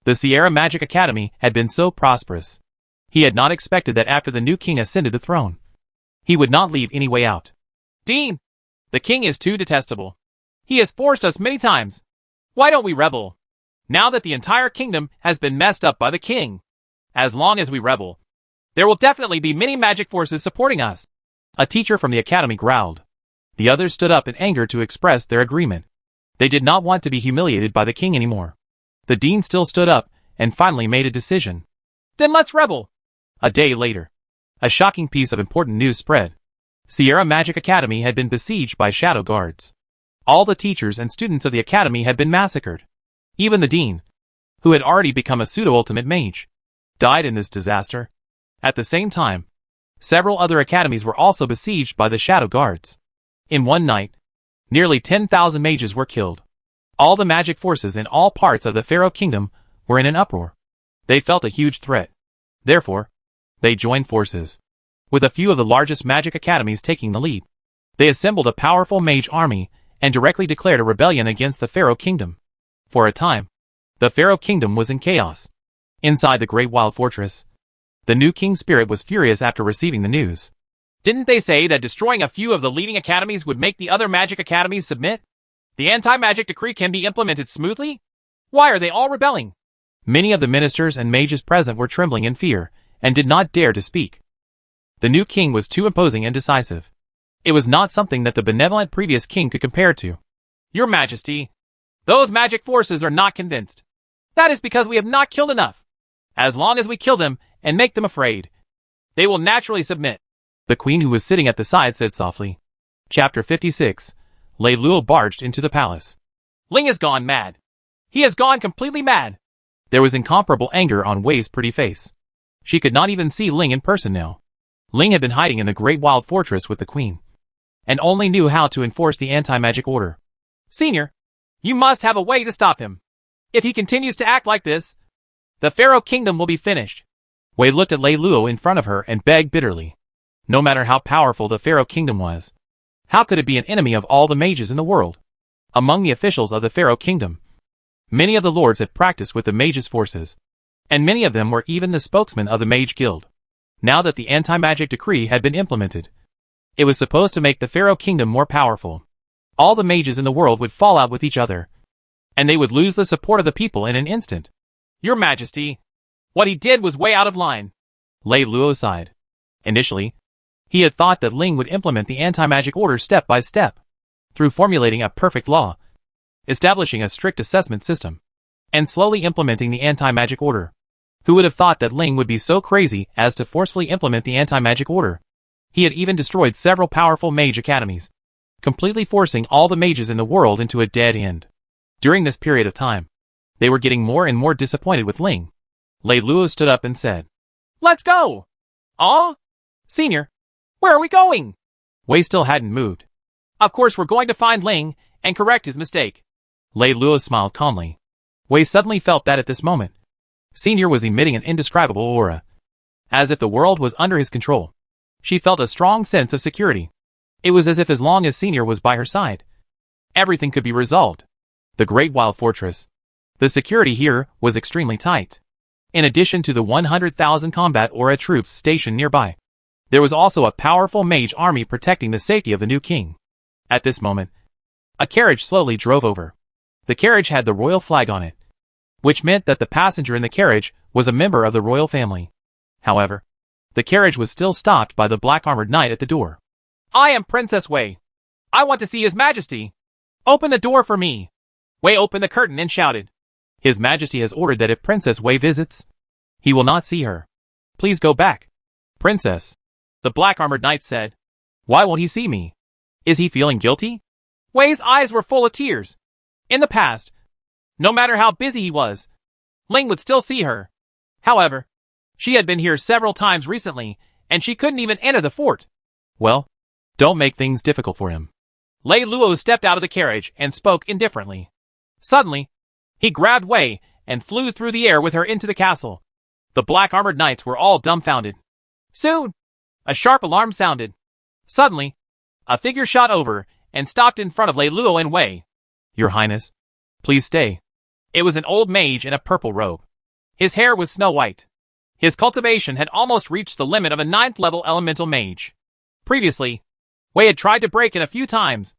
the Sierra Magic Academy had been so prosperous. He had not expected that after the new king ascended the throne, he would not leave any way out. Dean, the king is too detestable. He has forced us many times. Why don't we rebel? Now that the entire kingdom has been messed up by the king. As long as we rebel, there will definitely be many magic forces supporting us. A teacher from the academy growled. The others stood up in anger to express their agreement. They did not want to be humiliated by the king anymore. The dean still stood up and finally made a decision. Then let's rebel. A day later, a shocking piece of important news spread. Sierra Magic Academy had been besieged by Shadow Guards. All the teachers and students of the academy had been massacred. Even the dean, who had already become a pseudo-ultimate mage, died in this disaster. At the same time, several other academies were also besieged by the Shadow Guards. In one night, nearly 10,000 mages were killed. All the magic forces in all parts of the Pharaoh Kingdom were in an uproar. They felt a huge threat. Therefore, they joined forces. with a few of the largest magic academies taking the lead. They assembled a powerful mage army and directly declared a rebellion against the Pharaoh Kingdom. For a time, the Pharaoh Kingdom was in chaos. Inside the Great Wild Fortress, the new king's spirit was furious after receiving the news. Didn't they say that destroying a few of the leading academies would make the other magic academies submit? The anti-magic decree can be implemented smoothly? Why are they all rebelling? Many of the ministers and mages present were trembling in fear and did not dare to speak. The new king was too imposing and decisive. It was not something that the benevolent previous king could compare to. Your Majesty, those magic forces are not convinced. That is because we have not killed enough. As long as we kill them and make them afraid, they will naturally submit. The queen, who was sitting at the side, said softly. Chapter 56. Lei Luo barged into the palace. Ling has gone mad. He has gone completely mad. There was incomparable anger on Wei's pretty face. She could not even see Ling in person now. Ling had been hiding in the Great Wild Fortress with the queen, and only knew how to enforce the anti-magic order. Senior, you must have a way to stop him. If he continues to act like this, the Pharaoh Kingdom will be finished. Wei looked at Lei Luo in front of her and begged bitterly. No matter how powerful the Pharaoh Kingdom was, how could it be an enemy of all the mages in the world? Among the officials of the Pharaoh Kingdom, many of the lords had practiced with the mages' forces, and many of them were even the spokesmen of the Mage Guild. Now that the anti-magic decree had been implemented, it was supposed to make the Pharaoh Kingdom more powerful. All the mages in the world would fall out with each other, and they would lose the support of the people in an instant. Your Majesty, what he did was way out of line. Lei Luo sighed. Initially, he had thought that Ling would implement the anti-magic order step by step, through formulating a perfect law, establishing a strict assessment system, and slowly implementing the anti-magic order. Who would have thought that Ling would be so crazy as to forcefully implement the anti-magic order? He had even destroyed several powerful mage academies, completely forcing all the mages in the world into a dead end. During this period of time, they were getting more and more disappointed with Ling. Lei Luo stood up and said, "Let's go!" Senior, where are we going? Wei still hadn't moved. Of course we're going to find Ling and correct his mistake. Lei Luo smiled calmly. Wei suddenly felt that at this moment, Senior was emitting an indescribable aura, as if the world was under his control. She felt a strong sense of security. It was as if as long as Senior was by her side, everything could be resolved. The Great Wild Fortress. The security here was extremely tight. In addition to the 100,000 combat aura troops stationed nearby, there was also a powerful mage army protecting the safety of the new king. At this moment, a carriage slowly drove over. The carriage had the royal flag on it, which meant that the passenger in the carriage was a member of the royal family. However, the carriage was still stopped by the black-armored knight at the door. "I am Princess Wei. I want to see His Majesty. Open the door for me." Wei opened the curtain and shouted, "His Majesty has ordered that if Princess Wei visits, he will not see her. Please go back." "Princess," the black-armored knight said, "why won't he see me? Is he feeling guilty?" Wei's eyes were full of tears. In the past, no matter how busy he was, Ling would still see her. However, she had been here several times recently, and she couldn't even enter the fort. "Well, don't make things difficult for him." Lei Luo stepped out of the carriage and spoke indifferently. Suddenly, he grabbed Wei and flew through the air with her into the castle. The black-armored knights were all dumbfounded. Soon, a sharp alarm sounded. Suddenly, a figure shot over and stopped in front of Lei Luo and Wei. "Your Highness, please stay." It was an old mage in a purple robe. His hair was snow white. His cultivation had almost reached the limit of a 9th-level elemental mage. Previously, Wei had tried to break in a few times,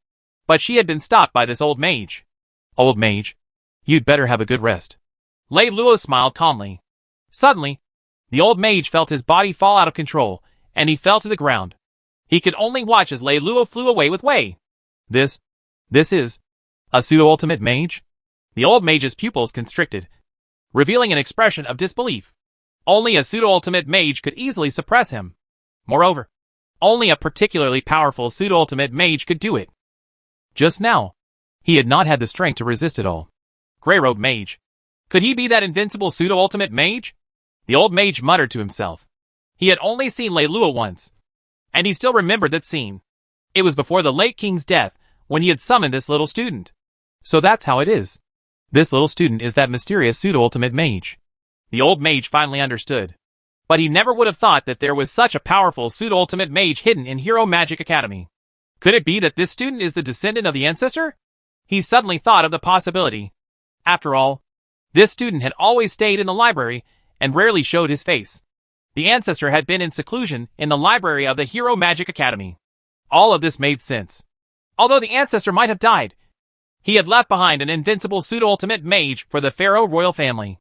but she had been stopped by this old mage. "Old mage, you'd better have a good rest." Lei Luo smiled calmly. Suddenly, the old mage felt his body fall out of control, and he fell to the ground. He could only watch as Lei Luo flew away with Wei. This is a pseudo-ultimate mage?" The old mage's pupils constricted, revealing an expression of disbelief. Only a pseudo-ultimate mage could easily suppress him. Moreover, only a particularly powerful pseudo-ultimate mage could do it. Just now, he had not had the strength to resist it all. Grey-robed mage. Could he be that invincible pseudo-ultimate mage? The old mage muttered to himself. He had only seen Lei Luo once, and he still remembered that scene. It was before the late king's death, when he had summoned this little student. So that's how it is. This little student is that mysterious pseudo-ultimate mage. The old mage finally understood. but he never would have thought that there was such a powerful pseudo-ultimate mage hidden in Hero Magic Academy. Could it be that this student is the descendant of the ancestor? He suddenly thought of the possibility. After all, this student had always stayed in the library and rarely showed his face. The ancestor had been in seclusion in the library of the Hero Magic Academy. All of this made sense. Although the ancestor might have died, he had left behind an invincible pseudo-ultimate mage for the Pharaoh royal family.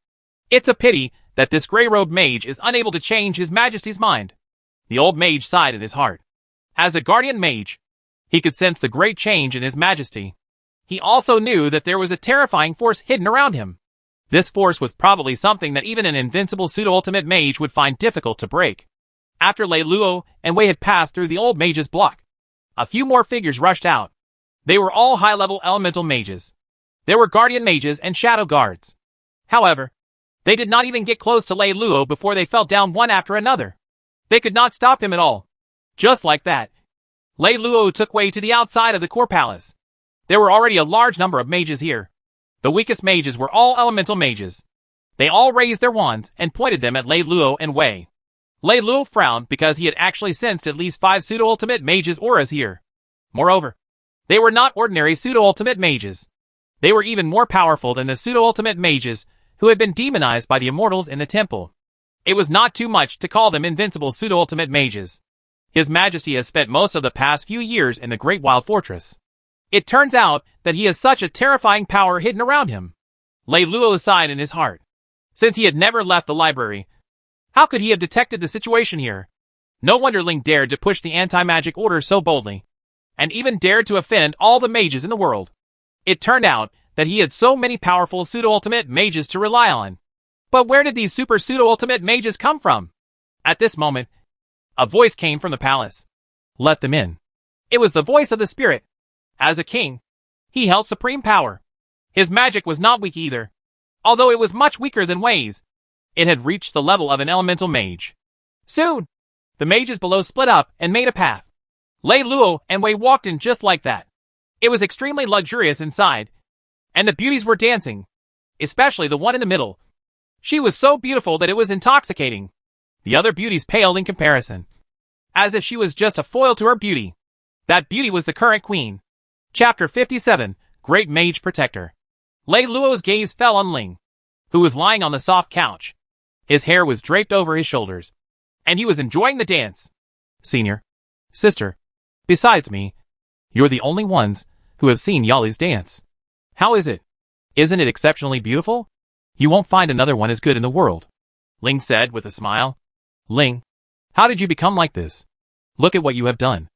It's a pity that this gray-robed mage is unable to change His Majesty's mind. The old mage sighed in his heart. As a guardian mage, he could sense the great change in His Majesty. He also knew that there was a terrifying force hidden around him. This force was probably something that even an invincible pseudo-ultimate mage would find difficult to break. After Lei Luo and Wei had passed through the old mage's block, a few more figures rushed out. They were all high-level elemental mages. There were guardian mages and shadow guards. However, they did not even get close to Lei Luo before they fell down one after another. They could not stop him at all. Just like that, Lei Luo took Wei to the outside of the core palace. There were already a large number of mages here. The weakest mages were all elemental mages. They all raised their wands and pointed them at Lei Luo and Wei. Lei Luo frowned because he had actually sensed at least 5 pseudo-ultimate mages' auras here. Moreover, they were not ordinary pseudo-ultimate mages. They were even more powerful than the pseudo-ultimate mages who had been demonized by the immortals in the temple. It was not too much to call them invincible pseudo-ultimate mages. His Majesty has spent most of the past few years in the Great Wild Fortress. It turns out that he has such a terrifying power hidden around him. Lei Luo sighed in his heart. Since he had never left the library, how could he have detected the situation here? No wonder Ling dared to push the anti-magic order so boldly, and even dared to offend all the mages in the world. It turned out that he had so many powerful pseudo-ultimate mages to rely on. But where did these super pseudo-ultimate mages come from? At this moment, a voice came from the palace. Let them in. It was the voice of the spirit. As a king, he held supreme power. His magic was not weak either. Although it was much weaker than Wei's, it had reached the level of an elemental mage. Soon, the mages below split up and made a path. Lei Luo and Wei walked in just like that. It was extremely luxurious inside, and the beauties were dancing, especially the one in the middle. She was so beautiful that it was intoxicating. The other beauties paled in comparison, as if she was just a foil to her beauty. That beauty was the current queen. Chapter 57, Great Mage Protector. Lei Luo's gaze fell on Ling, who was lying on the soft couch. His hair was draped over his shoulders, and he was enjoying the dance. Senior, sister, besides me, you're the only ones who have seen Yali's dance. How is it? Isn't it exceptionally beautiful? You won't find another one as good in the world, Ling said with a smile. Ling, how did you become like this? Look at what you have done.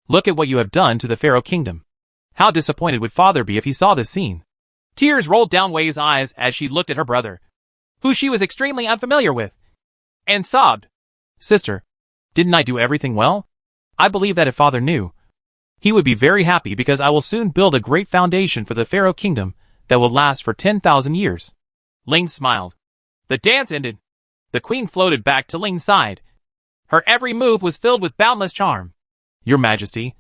Look at what you have done to the Pharaoh kingdom. How disappointed would father be if he saw this scene? Tears rolled down Wei's eyes as she looked at her brother, who she was extremely unfamiliar with, and sobbed. Sister, didn't I do everything well? I believe that if father knew, he would be very happy because I will soon build a great foundation for the Pharaoh kingdom that will last for 10,000 years. Ling smiled. The dance ended. The queen floated back to Ling's side. Her every move was filled with boundless charm. Your Majesty,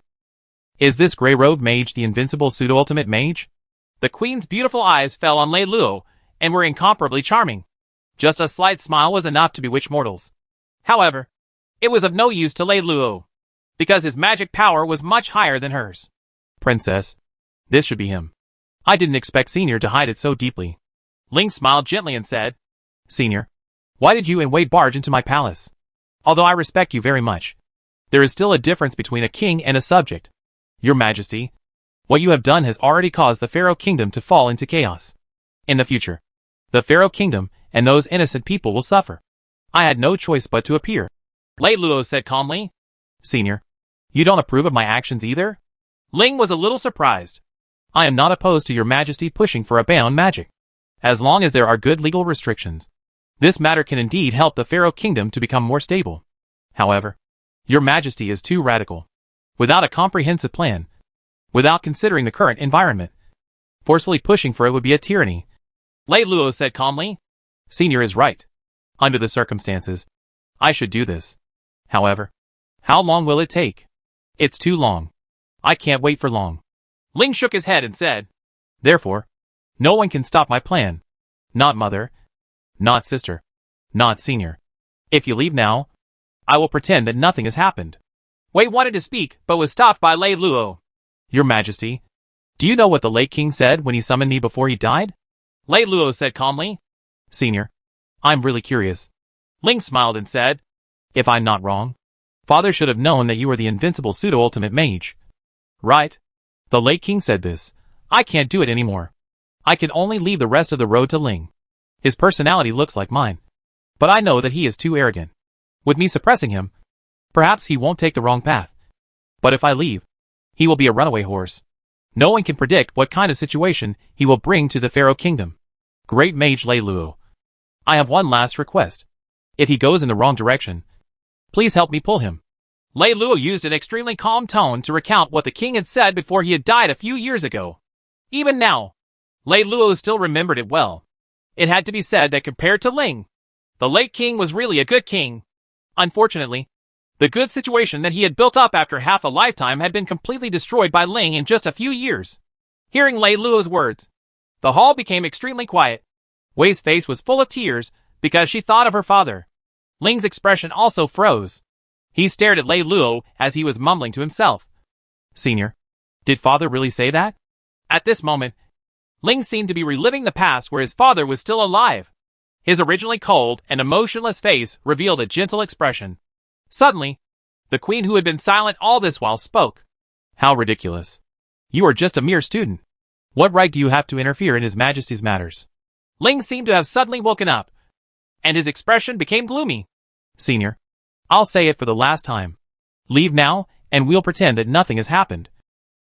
is this gray-robed mage the invincible pseudo-ultimate mage? The queen's beautiful eyes fell on Lei Luo and were incomparably charming. Just a slight smile was enough to bewitch mortals. However, it was of no use to Lei Luo, because his magic power was much higher than hers. Princess, this should be him. I didn't expect Senior to hide it so deeply. Ling smiled gently and said, Senior, why did you and Wei barge into my palace? Although I respect you very much, there is still a difference between a king and a subject. Your Majesty, what you have done has already caused the Pharaoh kingdom to fall into chaos. In the future, the Pharaoh kingdom and those innocent people will suffer. I had no choice but to appear. Lei Luo said calmly. Senior, you don't approve of my actions either? Ling was a little surprised. I am not opposed to your Majesty pushing for a ban on magic, as long as there are good legal restrictions. This matter can indeed help the Pharaoh kingdom to become more stable. However, your Majesty is too radical. Without a comprehensive plan, without considering the current environment, forcefully pushing for it would be a tyranny. Lei Luo said calmly. Senior is right. Under the circumstances, I should do this. However, how long will it take? It's too long. I can't wait for long. Ling shook his head and said, Therefore, no one can stop my plan. Not mother, not sister, not senior. If you leave now, I will pretend that nothing has happened. Wei wanted to speak, but was stopped by Lei Luo. Your Majesty, do you know what the late king said when he summoned me before he died? Lei Luo said calmly. Senior, I'm really curious. Ling smiled and said, If I'm not wrong, Father should have known that you were the invincible pseudo-ultimate mage. Right? The late king said this. I can't do it anymore. I can only leave the rest of the road to Ling. His personality looks like mine. But I know that he is too arrogant. With me suppressing him, perhaps he won't take the wrong path. But if I leave, he will be a runaway horse. No one can predict what kind of situation he will bring to the Pharaoh Kingdom. Great Mage Lei Luo, I have one last request. If he goes in the wrong direction, please help me pull him. Lei Luo used an extremely calm tone to recount what the king had said before he had died a few years ago. Even now, Lei Luo still remembered it well. It had to be said that compared to Ling, the late king was really a good king. Unfortunately, the good situation that he had built up after half a lifetime had been completely destroyed by Ling in just a few years. Hearing Lei Luo's words, the hall became extremely quiet. Wei's face was full of tears because she thought of her father. Ling's expression also froze. He stared at Lei Luo as he was mumbling to himself. Senior, did father really say that? At this moment, Ling seemed to be reliving the past where his father was still alive. His originally cold and emotionless face revealed a gentle expression. Suddenly, the queen who had been silent all this while spoke. How ridiculous. You are just a mere student. What right do you have to interfere in His Majesty's matters? Ling seemed to have suddenly woken up, and his expression became gloomy. Senior, I'll say it for the last time. Leave now, and we'll pretend that nothing has happened,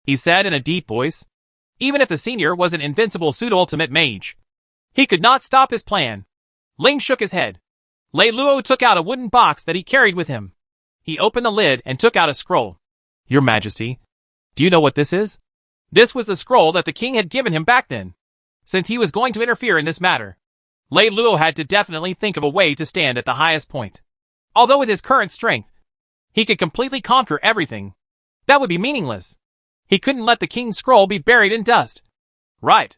he said in a deep voice. Even if the senior was an invincible pseudo-ultimate mage, he could not stop his plan. Ling shook his head. Lei Luo took out a wooden box that he carried with him. He opened the lid and took out a scroll. Your Majesty, do you know what this is? This was the scroll that the king had given him back then. Since he was going to interfere in this matter, Lei Luo had to definitely think of a way to stand at the highest point. Although with his current strength, he could completely conquer everything. That would be meaningless. He couldn't let the king's scroll be buried in dust. Right.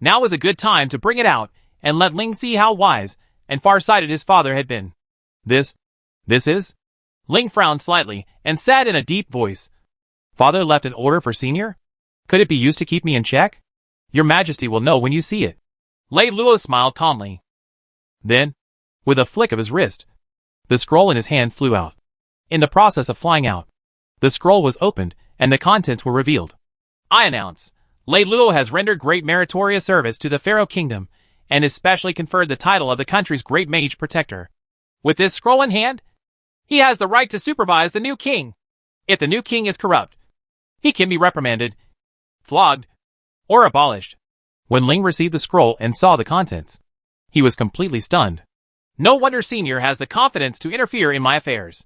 Now was a good time to bring it out and let Ling see how wise and far-sighted his father had been. This is? Ling frowned slightly and said in a deep voice. Father left an order for Senior? Could it be used to keep me in check? Your Majesty will know when you see it. Lei Luo smiled calmly. Then, with a flick of his wrist, the scroll in his hand flew out. In the process of flying out, the scroll was opened and the contents were revealed. I announce, Lei Luo has rendered great meritorious service to the Pharaoh Kingdom and especially conferred the title of the country's Great Mage Protector. With this scroll in hand, he has the right to supervise the new king. If the new king is corrupt, he can be reprimanded, flogged, or abolished. When Ling received the scroll and saw the contents, he was completely stunned. No wonder Senior has the confidence to interfere in my affairs.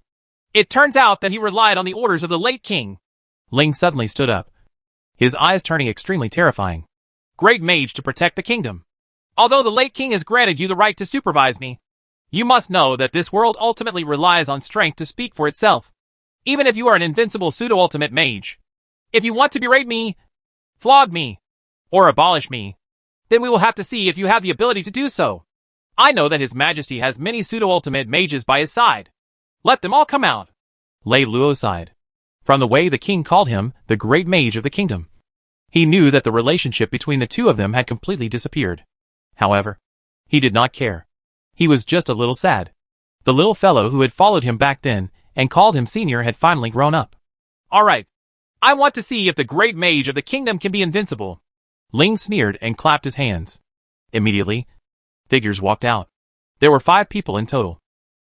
It turns out that he relied on the orders of the late king. Ling suddenly stood up, his eyes turning extremely terrifying. Great mage to protect the kingdom. Although the late king has granted you the right to supervise me, you must know that this world ultimately relies on strength to speak for itself. Even if you are an invincible pseudo-ultimate mage. If you want to berate me, flog me, or abolish me, then we will have to see if you have the ability to do so. I know that His Majesty has many pseudo-ultimate mages by his side. Let them all come out. Lei Luo sighed. From the way the king called him the great mage of the kingdom, he knew that the relationship between the two of them had completely disappeared. However, he did not care. He was just a little sad. The little fellow who had followed him back then and called him Senior had finally grown up. All right. I want to see if the great mage of the kingdom can be invincible. Ling sneered and clapped his hands. Immediately, figures walked out. There were 5 people in total.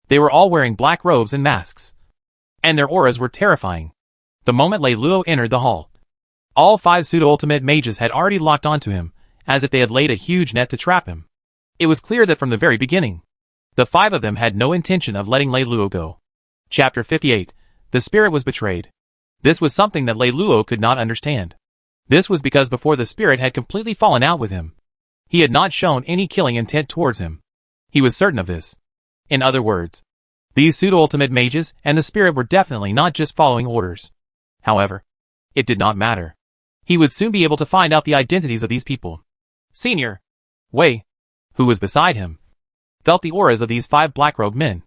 They were all wearing black robes and masks, and their auras were terrifying. The moment Lei Luo entered the hall, all 5 pseudo-ultimate mages had already locked onto him, as if they had laid a huge net to trap him. It was clear that from the very beginning, the 5 of them had no intention of letting Lei Luo go. Chapter 58. The spirit was betrayed. This was something that Lei Luo could not understand. This was because before the spirit had completely fallen out with him, he had not shown any killing intent towards him. He was certain of this. In other words, these pseudo-ultimate mages and the spirit were definitely not just following orders. However, it did not matter. He would soon be able to find out the identities of these people. Senior, Wei, who was beside him, felt the auras of these 5 black-robed men.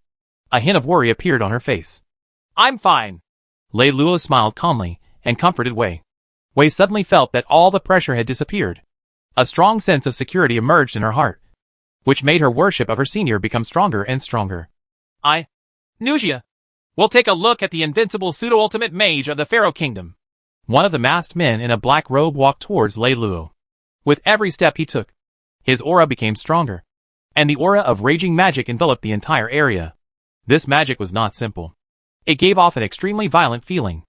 A hint of worry appeared on her face. I'm fine. Lei Luo smiled calmly and comforted Wei. Wei suddenly felt that all the pressure had disappeared. A strong sense of security emerged in her heart, which made her worship of her senior become stronger and stronger. Nujia. We'll take a look at the invincible pseudo-ultimate mage of the Pharaoh Kingdom. One of the masked men in a black robe walked towards Lei Luo. With every step he took, his aura became stronger, and the aura of raging magic enveloped the entire area. This magic was not simple. It gave off an extremely violent feeling.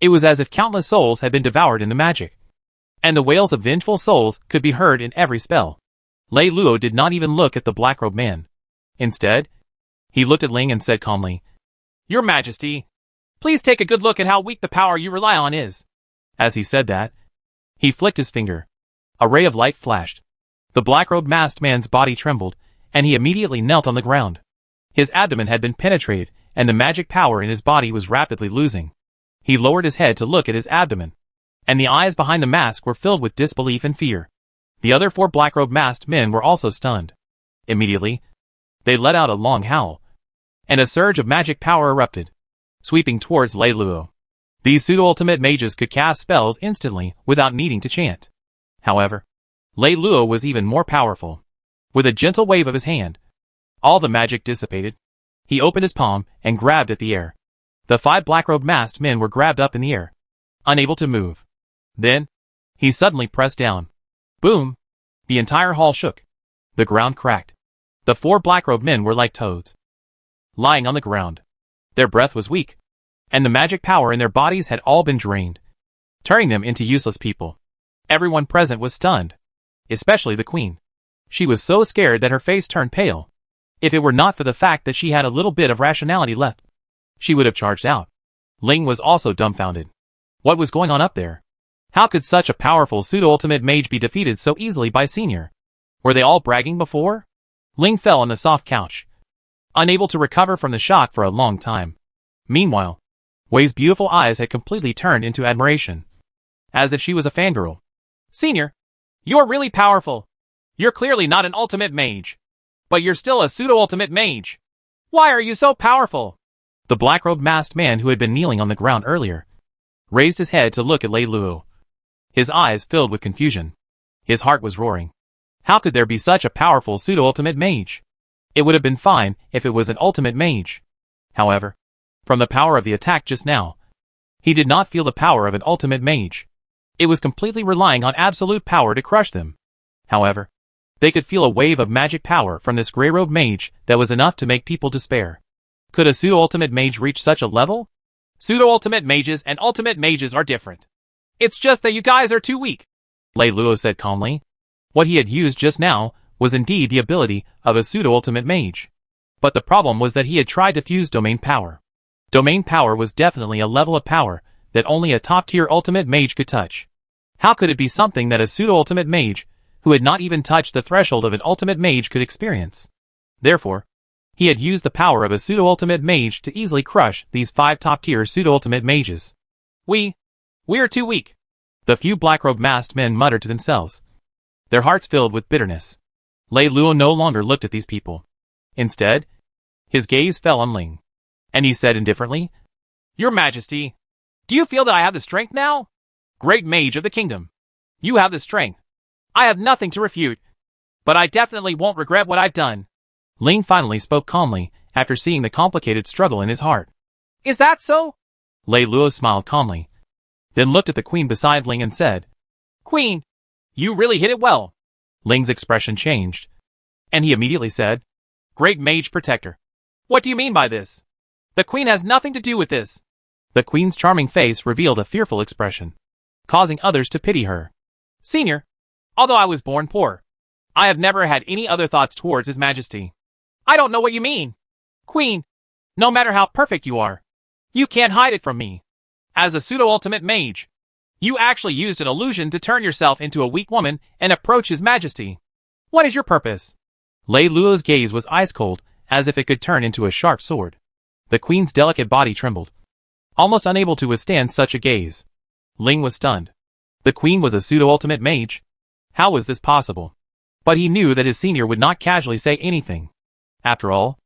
It was as if countless souls had been devoured in the magic, and the wails of vengeful souls could be heard in every spell. Lei Luo did not even look at the black-robed man. Instead, he looked at Ling and said calmly, Your Majesty, please take a good look at how weak the power you rely on is. As he said that, he flicked his finger. A ray of light flashed. The black-robed masked man's body trembled, and he immediately knelt on the ground. His abdomen had been penetrated, and the magic power in his body was rapidly losing. He lowered his head to look at his abdomen, and the eyes behind the mask were filled with disbelief and fear. The other 4 black-robed masked men were also stunned. Immediately, they let out a long howl, and a surge of magic power erupted, sweeping towards Lei Luo. These pseudo-ultimate mages could cast spells instantly without needing to chant. However, Lei Luo was even more powerful. With a gentle wave of his hand, all the magic dissipated. He opened his palm and grabbed at the air. The 5 black-robed masked men were grabbed up in the air, unable to move. Then, he suddenly pressed down. Boom! The entire hall shook. The ground cracked. The 4 black-robed men were like toads, lying on the ground. Their breath was weak, and the magic power in their bodies had all been drained, turning them into useless people. Everyone present was stunned, especially the queen. She was so scared that her face turned pale. If it were not for the fact that she had a little bit of rationality left, she would have charged out. Ling was also dumbfounded. What was going on up there? How could such a powerful pseudo-ultimate mage be defeated so easily by Senior? Were they all bragging before? Ling fell on the soft couch, unable to recover from the shock for a long time. Meanwhile, Wei's beautiful eyes had completely turned into admiration, as if she was a fangirl. Senior, you're really powerful. You're clearly not an ultimate mage, but you're still a pseudo-ultimate mage. Why are you so powerful? The black-robed masked man who had been kneeling on the ground earlier raised his head to look at Lei Luo. His eyes filled with confusion. His heart was roaring. How could there be such a powerful pseudo-ultimate mage? It would have been fine if it was an ultimate mage. However, from the power of the attack just now, he did not feel the power of an ultimate mage. It was completely relying on absolute power to crush them. However, they could feel a wave of magic power from this grey-robed mage that was enough to make people despair. Could a pseudo-ultimate mage reach such a level? Pseudo-ultimate mages and ultimate mages are different. It's just that you guys are too weak, Lei Luo said calmly. What he had used just now was indeed the ability of a pseudo-ultimate mage. But the problem was that he had tried to fuse domain power. Domain power was definitely a level of power that only a top-tier ultimate mage could touch. How could it be something that a pseudo-ultimate mage, who had not even touched the threshold of an ultimate mage, could experience? Therefore, he had used the power of a pseudo-ultimate mage to easily crush these 5 top-tier pseudo-ultimate mages. We're too weak, the few black-robed masked men muttered to themselves, their hearts filled with bitterness. Lei Luo no longer looked at these people. Instead, his gaze fell on Ling, and he said indifferently, Your Majesty, do you feel that I have the strength now? Great mage of the kingdom, you have the strength. I have nothing to refute, but I definitely won't regret what I've done. Ling finally spoke calmly after seeing the complicated struggle in his heart. Is that so? Lei Luo smiled calmly, then looked at the queen beside Ling and said, Queen, you really hit it well. Ling's expression changed, and he immediately said, Great mage protector. What do you mean by this? The queen has nothing to do with this. The queen's charming face revealed a fearful expression, causing others to pity her. Senior, although I was born poor, I have never had any other thoughts towards His Majesty. I don't know what you mean. Queen, no matter how perfect you are, you can't hide it from me. As a pseudo-ultimate mage, you actually used an illusion to turn yourself into a weak woman and approach His Majesty. What is your purpose? Lei Luo's gaze was ice-cold, as if it could turn into a sharp sword. The queen's delicate body trembled, almost unable to withstand such a gaze. Ling was stunned. The queen was a pseudo-ultimate mage? How was this possible? But he knew that his senior would not casually say anything. After all,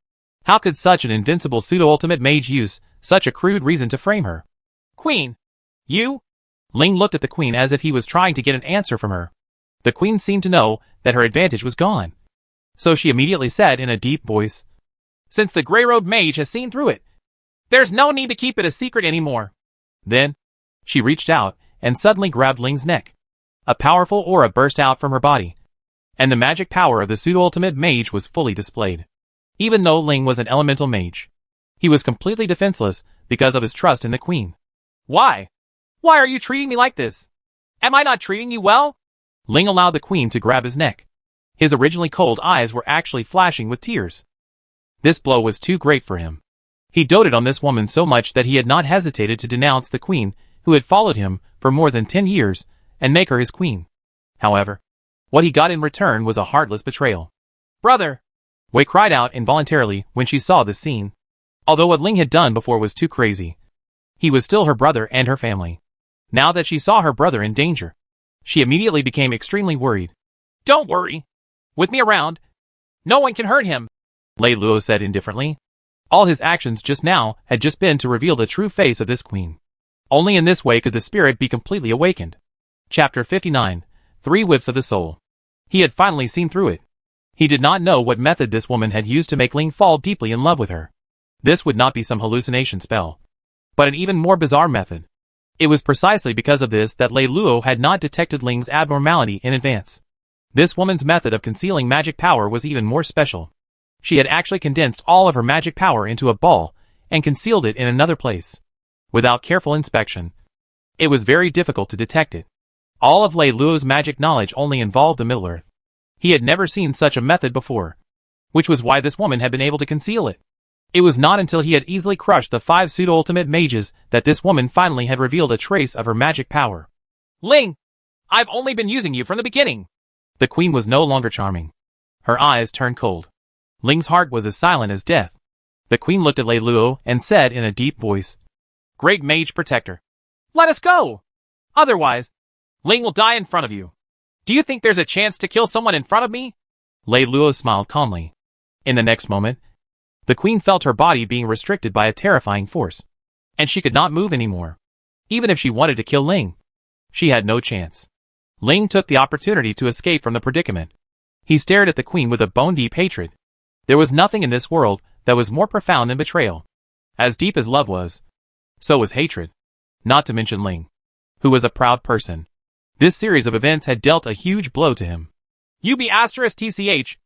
How could such an invincible pseudo-ultimate mage use such a crude reason to frame her? Queen. You? Ling looked at the queen as if he was trying to get an answer from her. The queen seemed to know that her advantage was gone. So she immediately said in a deep voice, Since the gray-robed mage has seen through it, there's no need to keep it a secret anymore. Then, she reached out and suddenly grabbed Ling's neck. A powerful aura burst out from her body, and the magic power of the pseudo-ultimate mage was fully displayed. Even though Ling was an elemental mage, he was completely defenseless because of his trust in the queen. Why? Why are you treating me like this? Am I not treating you well? Ling allowed the queen to grab his neck. His originally cold eyes were actually flashing with tears. This blow was too great for him. He doted on this woman so much that he had not hesitated to denounce the queen who had followed him for more than 10 years and make her his queen. However, what he got in return was a heartless betrayal. Brother! Wei cried out involuntarily when she saw this scene. Although what Ling had done before was too crazy, he was still her brother and her family. Now that she saw her brother in danger, she immediately became extremely worried. Don't worry. With me around, no one can hurt him, Lei Luo said indifferently. All his actions just now had just been to reveal the true face of this queen. Only in this way could the spirit be completely awakened. Chapter 59, 3 Whips of the Soul. He had finally seen through it. He did not know what method this woman had used to make Ling fall deeply in love with her. This would not be some hallucination spell, but an even more bizarre method. It was precisely because of this that Lei Luo had not detected Ling's abnormality in advance. This woman's method of concealing magic power was even more special. She had actually condensed all of her magic power into a ball and concealed it in another place. Without careful inspection, it was very difficult to detect it. All of Lei Luo's magic knowledge only involved the Middle-earth. He had never seen such a method before, which was why this woman had been able to conceal it. It was not until he had easily crushed the 5 pseudo-ultimate mages that this woman finally had revealed a trace of her magic power. Ling! I've only been using you from the beginning. The queen was no longer charming. Her eyes turned cold. Ling's heart was as silent as death. The queen looked at Lei Luo and said in a deep voice, Great mage protector, let us go! Otherwise, Ling will die in front of you. Do you think there's a chance to kill someone in front of me? Lei Luo smiled calmly. In the next moment, the queen felt her body being restricted by a terrifying force, and she could not move anymore. Even if she wanted to kill Ling, she had no chance. Ling took the opportunity to escape from the predicament. He stared at the queen with a bone-deep hatred. There was nothing in this world that was more profound than betrayal. As deep as love was, so was hatred. Not to mention Ling, who was a proud person. This series of events had dealt a huge blow to him. You be *TCH.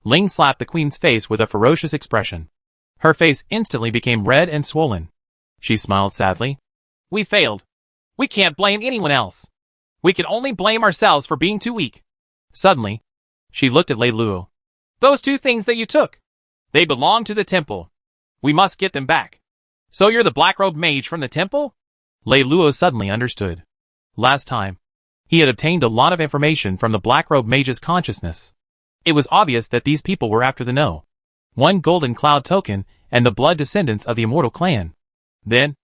Ling slapped the queen's face with a ferocious expression. Her face instantly became red and swollen. She smiled sadly. We failed. We can't blame anyone else. We can only blame ourselves for being too weak. Suddenly, she looked at Lei Luo. Those 2 things that you took, they belong to the temple. We must get them back. So you're the black-robed mage from the temple? Lei Luo suddenly understood. Last time, he had obtained a lot of information from the black-robed mage's consciousness. It was obvious that these people were after the No. 1 Golden Cloud token and the blood descendants of the immortal clan. Then,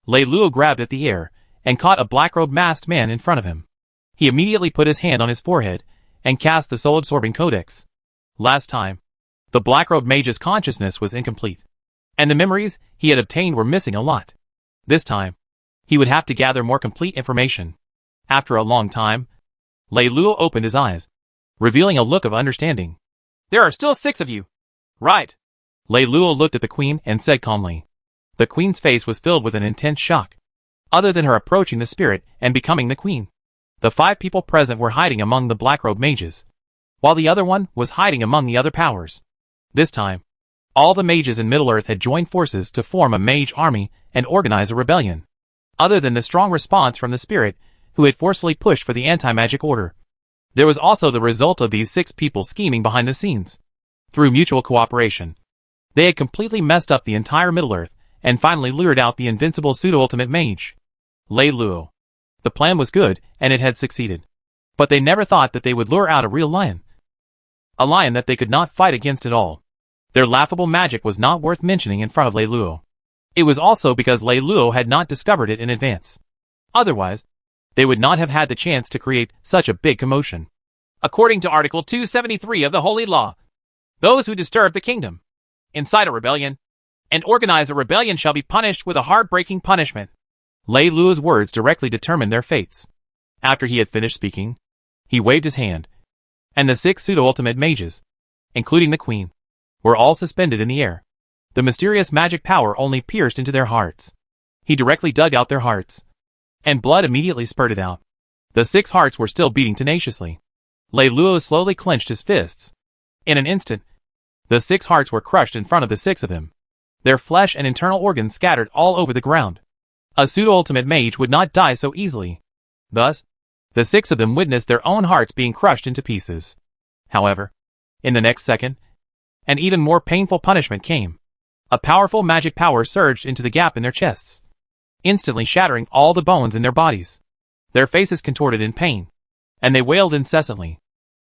Lei Luo grabbed at the air and caught a black-robed masked man in front of him. He immediately put his hand on his forehead and cast the soul-absorbing codex. Last time, the black-robed mage's consciousness was incomplete, and the memories he had obtained were missing a lot. This time, he would have to gather more complete information. After a long time, Lei Luo opened his eyes, revealing a look of understanding. There are still 6 of you. Right. Lei Luo looked at the queen and said calmly. The queen's face was filled with an intense shock. Other than her approaching the spirit and becoming the queen, the 5 people present were hiding among the black-robed mages, while the other one was hiding among the other powers. This time, all the mages in Middle-earth had joined forces to form a mage army and organize a rebellion. Other than the strong response from the spirit, who had forcefully pushed for the anti-magic order, there was also the result of these 6 people scheming behind the scenes. Through mutual cooperation, they had completely messed up the entire Middle-earth and finally lured out the invincible pseudo-ultimate mage, Lei Luo. The plan was good, and it had succeeded. But they never thought that they would lure out a real lion. A lion that they could not fight against at all. Their laughable magic was not worth mentioning in front of Lei Luo. It was also because Lei Luo had not discovered it in advance. Otherwise, they would not have had the chance to create such a big commotion. According to Article 273 of the Holy Law, those who disturb the kingdom incite a rebellion, and organize a rebellion shall be punished with a heartbreaking punishment. Lei Luo's words directly determined their fates. After he had finished speaking, he waved his hand, and the 6 pseudo-ultimate mages, including the queen, were all suspended in the air. The mysterious magic power only pierced into their hearts. He directly dug out their hearts, and blood immediately spurted out. The 6 hearts were still beating tenaciously. Lei Luo slowly clenched his fists. In an instant, the 6 hearts were crushed in front of the 6 of them. Their flesh and internal organs scattered all over the ground. A pseudo-ultimate mage would not die so easily. Thus, the 6 of them witnessed their own hearts being crushed into pieces. However, in the next second, an even more painful punishment came. A powerful magic power surged into the gap in their chests, instantly shattering all the bones in their bodies. Their faces contorted in pain, and they wailed incessantly.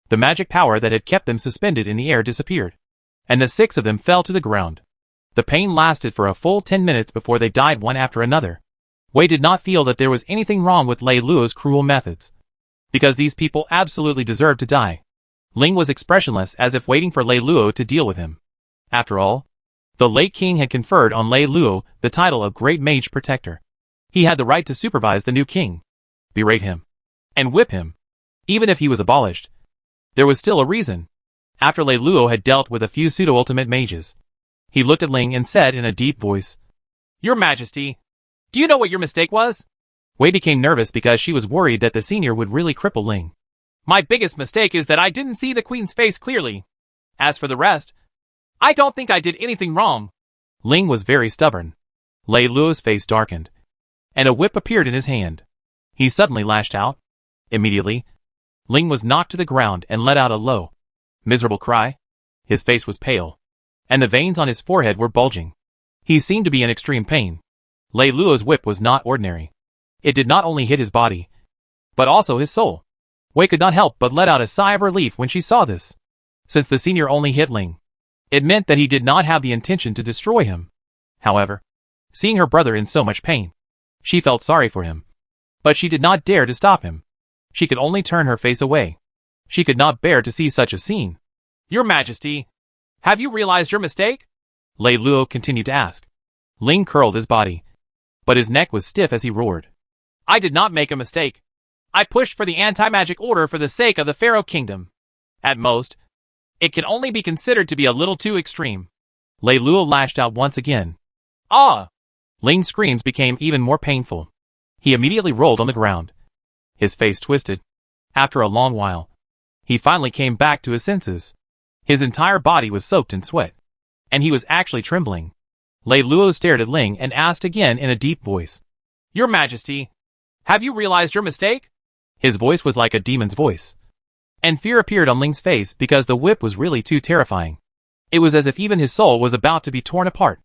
The magic power that had kept them suspended in the air disappeared, and the 6 of them fell to the ground. The pain lasted for a full 10 minutes before they died one after another. Wei did not feel that there was anything wrong with Lei Luo's cruel methods, because these people absolutely deserved to die. Ling was expressionless, as if waiting for Lei Luo to deal with him. After all, the late king had conferred on Lei Luo the title of Great Mage Protector. He had the right to supervise the new king, berate him, and whip him. Even if he was abolished, there was still a reason. After Lei Luo had dealt with a few pseudo-ultimate mages, he looked at Ling and said in a deep voice, "Your Majesty, do you know what your mistake was?" Wei became nervous because she was worried that the senior would really cripple Ling. "My biggest mistake is that I didn't see the queen's face clearly. As for the rest, I don't think I did anything wrong." Ling was very stubborn. Lei Luo's face darkened, and a whip appeared in his hand. He suddenly lashed out. Immediately, Ling was knocked to the ground and let out a low, miserable cry. His face was pale, and the veins on his forehead were bulging. He seemed to be in extreme pain. Lei Luo's whip was not ordinary. It did not only hit his body, but also his soul. Wei could not help but let out a sigh of relief when she saw this. Since the senior only hit Ling, it meant that he did not have the intention to destroy him. However, seeing her brother in so much pain, she felt sorry for him. But she did not dare to stop him. She could only turn her face away. She could not bear to see such a scene. "Your Majesty, have you realized your mistake?" Lei Luo continued to ask. Ling curled his body, but his neck was stiff as he roared. "I did not make a mistake. I pushed for the anti-magic order for the sake of the Pharaoh Kingdom. At most, it can only be considered to be a little too extreme." Lei Luo lashed out once again. "Ah!" Ling's screams became even more painful. He immediately rolled on the ground. His face twisted. After a long while, he finally came back to his senses. His entire body was soaked in sweat, and he was actually trembling. Lei Luo stared at Ling and asked again in a deep voice, "Your Majesty, have you realized your mistake?" His voice was like a demon's voice, and fear appeared on Ling's face because the whip was really too terrifying. It was as if even his soul was about to be torn apart.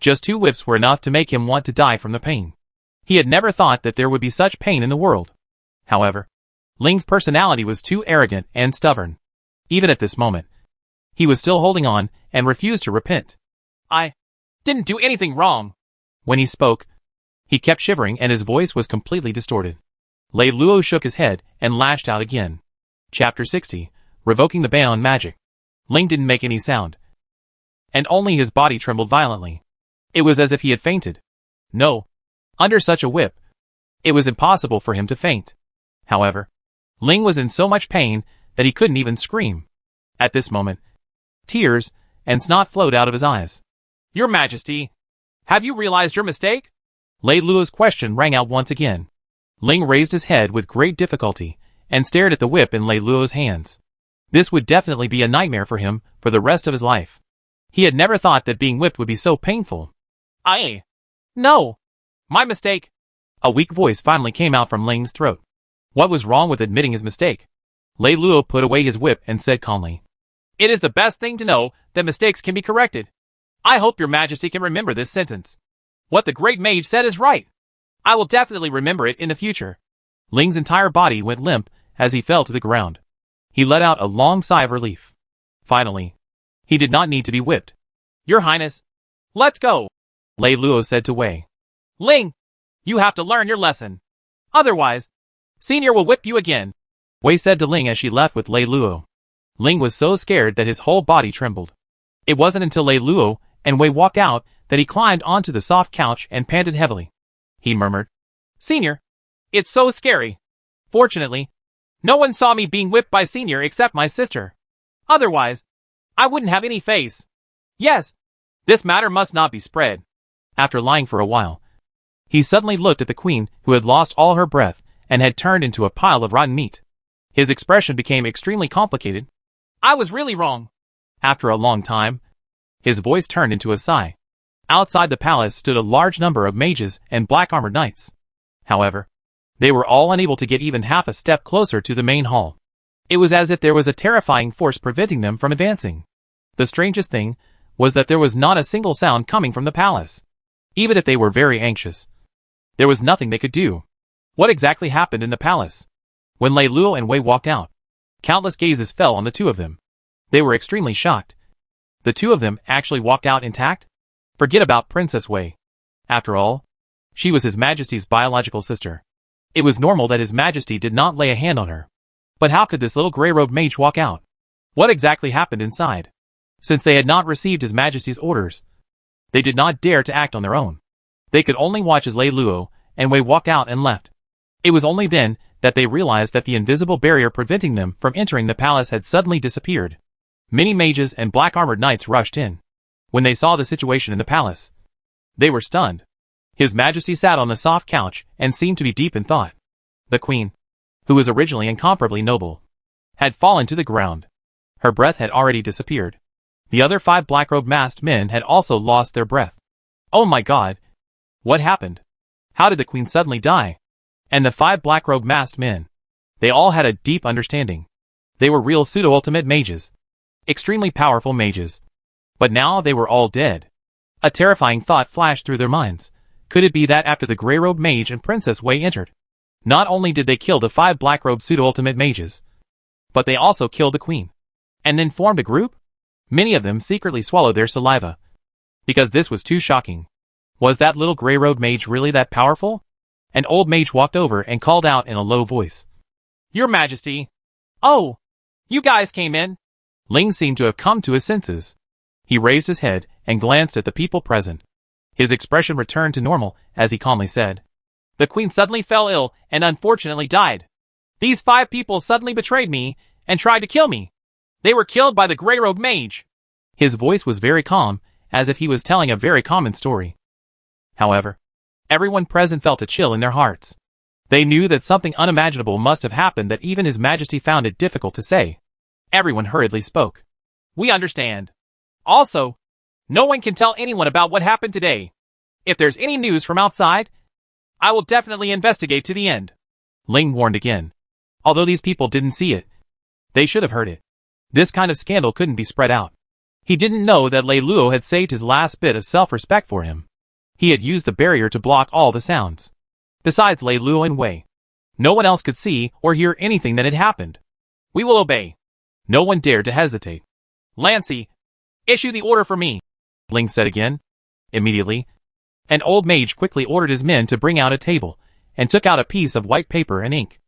Just 2 whips were enough to make him want to die from the pain. He had never thought that there would be such pain in the world. However, Ling's personality was too arrogant and stubborn. Even at this moment, he was still holding on and refused to repent. "I didn't do anything wrong." When he spoke, he kept shivering and his voice was completely distorted. Lei Luo shook his head and lashed out again. Chapter 60, Revoking the Ban on Magic. Ling didn't make any sound, and only his body trembled violently. It was as if he had fainted. No, under such a whip, it was impossible for him to faint. However, Ling was in so much pain that he couldn't even scream. At this moment, tears and snot flowed out of his eyes. "Your Majesty, have you realized your mistake?" Lei Luo's question rang out once again. Ling raised his head with great difficulty and stared at the whip in Lei Luo's hands. This would definitely be a nightmare for him for the rest of his life. He had never thought that being whipped would be so painful. No. My mistake." A weak voice finally came out from Ling's throat. What was wrong with admitting his mistake? Lei Luo put away his whip and said calmly, "It is the best thing to know that mistakes can be corrected. I hope your Majesty can remember this sentence. What the great mage said is right. I will definitely remember it in the future." Ling's entire body went limp as he fell to the ground. He let out a long sigh of relief. Finally, he did not need to be whipped. "Your Highness, let's go," Lei Luo said to Wei. "Ling, you have to learn your lesson. Otherwise, Senior will whip you again," Wei said to Ling as she left with Lei Luo. Ling was so scared that his whole body trembled. It wasn't until Lei Luo and Wei walked out that he climbed onto the soft couch and panted heavily. He murmured, Senior, it's so scary. Fortunately, no one saw me being whipped by Senior except my sister. Otherwise, I wouldn't have any face. Yes, this matter must not be spread. After lying for a while, he suddenly looked at the queen, who had lost all her breath and had turned into a pile of rotten meat. His expression became extremely complicated. I was really wrong. After a long time, his voice turned into a sigh. Outside the palace stood a large number of mages and black-armored knights. However, they were all unable to get even half a step closer to the main hall. It was as if there was a terrifying force preventing them from advancing. The strangest thing was that there was not a single sound coming from the palace. Even if they were very anxious, there was nothing they could do. What exactly happened in the palace? When Lei Luo and Wei walked out, countless gazes fell on the two of them. They were extremely shocked. The two of them actually walked out intact? Forget about Princess Wei. After all, she was His Majesty's biological sister. It was normal that His Majesty did not lay a hand on her. But how could this little gray-robed mage walk out? What exactly happened inside? Since they had not received His Majesty's orders, they did not dare to act on their own. They could only watch as Lei Luo and Wei walked out and left. It was only then that they realized that the invisible barrier preventing them from entering the palace had suddenly disappeared. Many mages and black-armored knights rushed in. When they saw the situation in the palace, they were stunned. His Majesty sat on the soft couch and seemed to be deep in thought. The queen, who was originally incomparably noble, had fallen to the ground. Her breath had already disappeared. The other 5 black-robed masked men had also lost their breath. Oh my god! What happened? How did the queen suddenly die? And the 5 black-robed masked men. They all had a deep understanding. They were real pseudo-ultimate mages. Extremely powerful mages. But now they were all dead. A terrifying thought flashed through their minds. Could it be that after the gray-robed mage and Princess Wei entered, not only did they kill the 5 black-robed pseudo-ultimate mages, but they also killed the queen, and then formed a group? Many of them secretly swallowed their saliva, because this was too shocking. Was that little gray-robed mage really that powerful? An old mage walked over and called out in a low voice. Your Majesty! Oh! You guys came in! Ling seemed to have come to his senses. He raised his head and glanced at the people present. His expression returned to normal as he calmly said, The queen suddenly fell ill and unfortunately died. These 5 people suddenly betrayed me and tried to kill me. They were killed by the gray-robed mage. His voice was very calm, as if he was telling a very common story. However, everyone present felt a chill in their hearts. They knew that something unimaginable must have happened that even His Majesty found it difficult to say. Everyone hurriedly spoke. We understand. Also, no one can tell anyone about what happened today. If there's any news from outside, I will definitely investigate to the end. Ling warned again. Although these people didn't see it, they should have heard it. This kind of scandal couldn't be spread out. He didn't know that Lei Luo had saved his last bit of self-respect for him. He had used the barrier to block all the sounds. Besides Lei Luo and Wei, no one else could see or hear anything that had happened. We will obey. No one dared to hesitate. Lancy, issue the order for me, Ling said again. Immediately, an old mage quickly ordered his men to bring out a table and took out a piece of white paper and ink.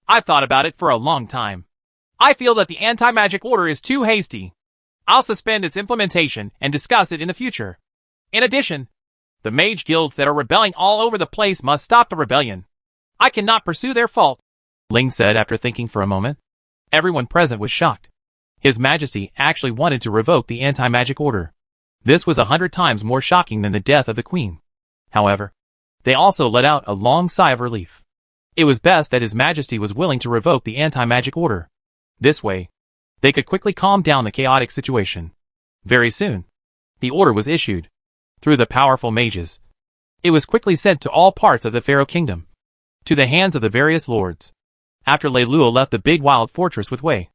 I've thought about it for a long time. I feel that the anti-magic order is too hasty. I'll suspend its implementation and discuss it in the future. In addition, the mage guilds that are rebelling all over the place must stop the rebellion. I cannot pursue their fault, Ling said after thinking for a moment. Everyone present was shocked. His Majesty actually wanted to revoke the anti-magic order. This was 100 times more shocking than the death of the queen. However, they also let out a long sigh of relief. It was best that His Majesty was willing to revoke the anti-magic order. This way, they could quickly calm down the chaotic situation. Very soon, the order was issued. Through the powerful mages, it was quickly sent to all parts of the Pharaoh Kingdom, to the hands of the various lords. After Lei Luo left the big wild fortress with Wei,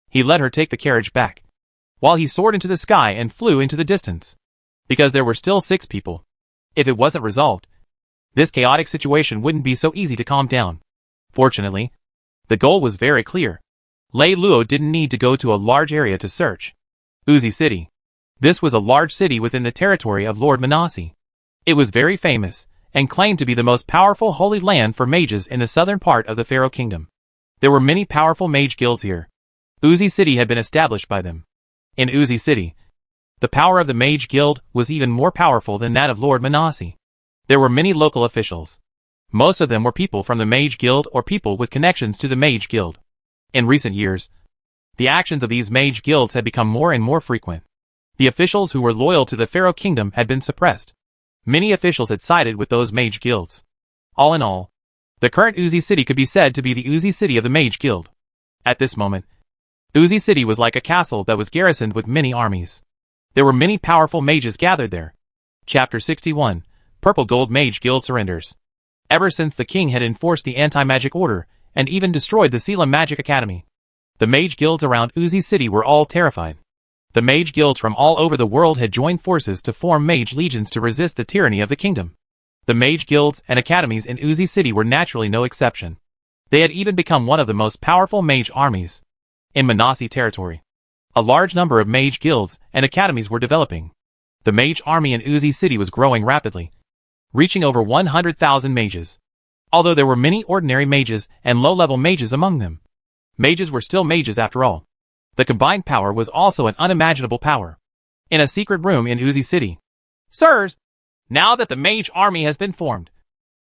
he let her take the carriage back, while he soared into the sky and flew into the distance. Because there were still 6 people. If it wasn't resolved, this chaotic situation wouldn't be so easy to calm down. Fortunately, the goal was very clear. Lei Luo didn't need to go to a large area to search. Uzi City. This was a large city within the territory of Lord Manasi. It was very famous, and claimed to be the most powerful holy land for mages in the southern part of the Pharaoh Kingdom. There were many powerful mage guilds here. Uzi City had been established by them. In Uzi City, The power of the Mage Guild was even more powerful than that of Lord Manasi. There were many local officials. Most of them were people from the Mage Guild or people with connections to the Mage Guild. In recent years, the actions of these Mage Guilds had become more and more frequent. The officials who were loyal to the Pharaoh Kingdom had been suppressed. Many officials had sided with those Mage Guilds. All in all, the current Uzi City could be said to be the Uzi City of the Mage Guild. At this moment, Uzi City was like a castle that was garrisoned with many armies. There were many powerful mages gathered there. Chapter 61, Purple Gold Mage Guild Surrenders. Ever since the king had enforced the anti-magic order, and even destroyed the Selim Magic Academy, the mage guilds around Uzi City were all terrified. The mage guilds from all over the world had joined forces to form mage legions to resist the tyranny of the kingdom. The mage guilds and academies in Uzi City were naturally no exception. They had even become one of the most powerful mage armies. In Manasi territory, a large number of mage guilds and academies were developing. The mage army in Uzi City was growing rapidly, reaching over 100,000 mages. Although there were many ordinary mages and low-level mages among them, mages were still mages after all. The combined power was also an unimaginable power. In a secret room in Uzi City, Sirs, now that the mage army has been formed,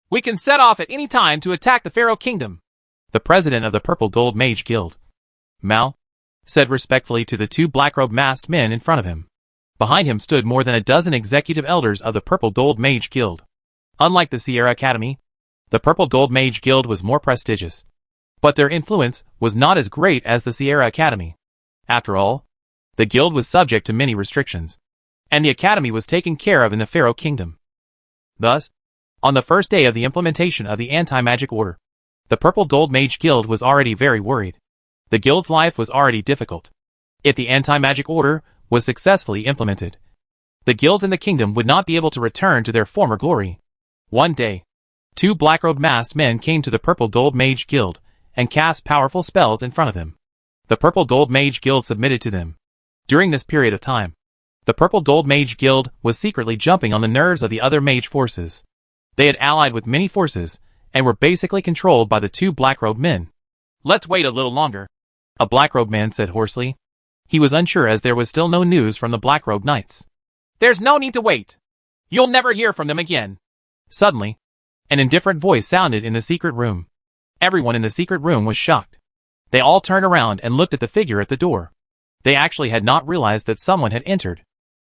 we can set off at any time to attack the Pharaoh Kingdom. The president of the Purple Gold Mage Guild, Mal, said respectfully to the two black-robed masked men in front of him. Behind him stood more than a dozen executive elders of the Purple Gold Mage Guild. Unlike the Sierra Academy, the Purple Gold Mage Guild was more prestigious, but their influence was not as great as the Sierra Academy. After all, the guild was subject to many restrictions, and the academy was taken care of in the Pharaoh Kingdom. Thus, on the first day of the implementation of the anti-magic order, the Purple Gold Mage Guild was already very worried. The guild's life was already difficult. If the anti-magic order was successfully implemented, the guilds in the kingdom would not be able to return to their former glory. One day, two black-robed masked men came to the Purple Gold Mage Guild and cast powerful spells in front of them. The Purple Gold Mage Guild submitted to them. During this period of time, the Purple Gold Mage Guild was secretly jumping on the nerves of the other mage forces. They had allied with many forces and were basically controlled by the two black-robed men. Let's wait a little longer, a black-robed man said hoarsely. He was unsure as there was still no news from the black-robed knights. There's no need to wait. You'll never hear from them again. Suddenly, an indifferent voice sounded in the secret room. Everyone in the secret room was shocked. They all turned around and looked at the figure at the door. They actually had not realized that someone had entered.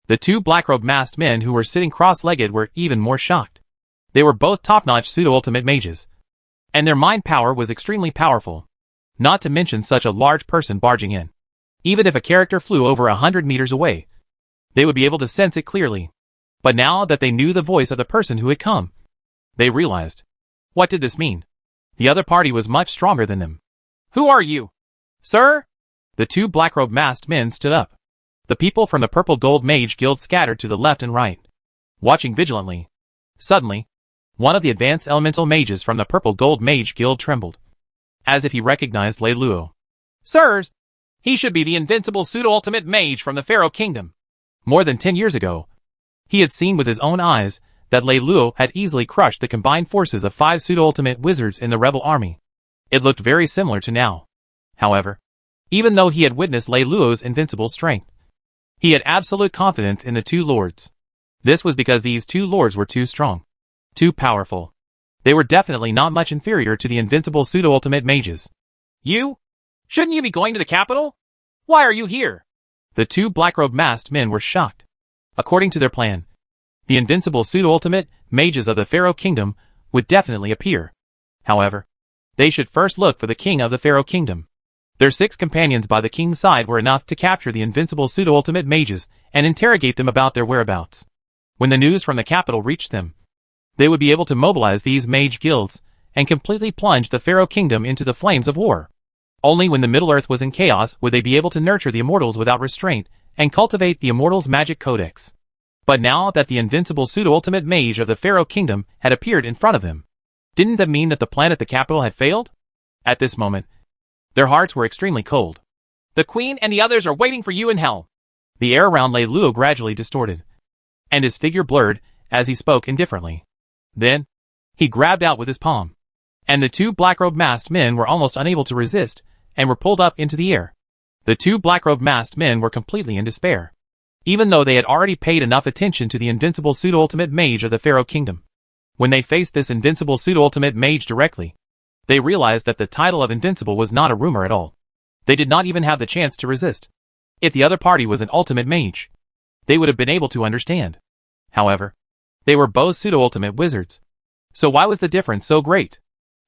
The two black-robed masked men who were sitting cross-legged were even more shocked. They were both top-notch pseudo-ultimate mages, and their mind power was extremely powerful, not to mention such a large person barging in. Even if a character flew over 100 meters away, they would be able to sense it clearly. But now that they knew the voice of the person who had come, they realized. What did this mean? The other party was much stronger than them. Who are you? Sir? The two black-robed masked men stood up. The people from the Purple Gold Mage Guild scattered to the left and right, watching vigilantly. Suddenly, one of the advanced elemental mages from the Purple Gold Mage Guild trembled, as if he recognized Lei Luo. Sirs, he should be the invincible pseudo-ultimate mage from the Pharaoh Kingdom. More than 10 years ago, he had seen with his own eyes that Lei Luo had easily crushed the combined forces of 5 pseudo-ultimate wizards in the rebel army. It looked very similar to now. However, even though he had witnessed Lei Luo's invincible strength, he had absolute confidence in the two lords. This was because these two lords were too strong, too powerful. They were definitely not much inferior to the invincible pseudo-ultimate mages. You? Shouldn't you be going to the capital? Why are you here? The two black-robed masked men were shocked. According to their plan, the invincible pseudo-ultimate mages of the Pharaoh Kingdom would definitely appear. However, they should first look for the king of the Pharaoh Kingdom. Their 6 companions by the king's side were enough to capture the invincible pseudo-ultimate mages and interrogate them about their whereabouts. When the news from the capital reached them, they would be able to mobilize these mage guilds and completely plunge the Pharaoh Kingdom into the flames of war. Only when the Middle-earth was in chaos would they be able to nurture the immortals without restraint and cultivate the immortals' magic codex. But now that the invincible pseudo-ultimate mage of the Pharaoh Kingdom had appeared in front of them, didn't that mean that the plan at the capital had failed? At this moment, their hearts were extremely cold. The queen and the others are waiting for you in hell. The air around Lei Luo gradually distorted, and his figure blurred as he spoke indifferently. Then, he grabbed out with his palm, and the two black-robed masked men were almost unable to resist and were pulled up into the air. The two black-robed masked men were completely in despair. even though they had already paid enough attention to the invincible pseudo-ultimate mage of the Pharaoh Kingdom. When they faced this invincible pseudo-ultimate mage directly, they realized that the title of invincible was not a rumor at all. They did not even have the chance to resist. If the other party was an ultimate mage, they would have been able to understand. However, they were both pseudo-ultimate wizards. So why was the difference so great?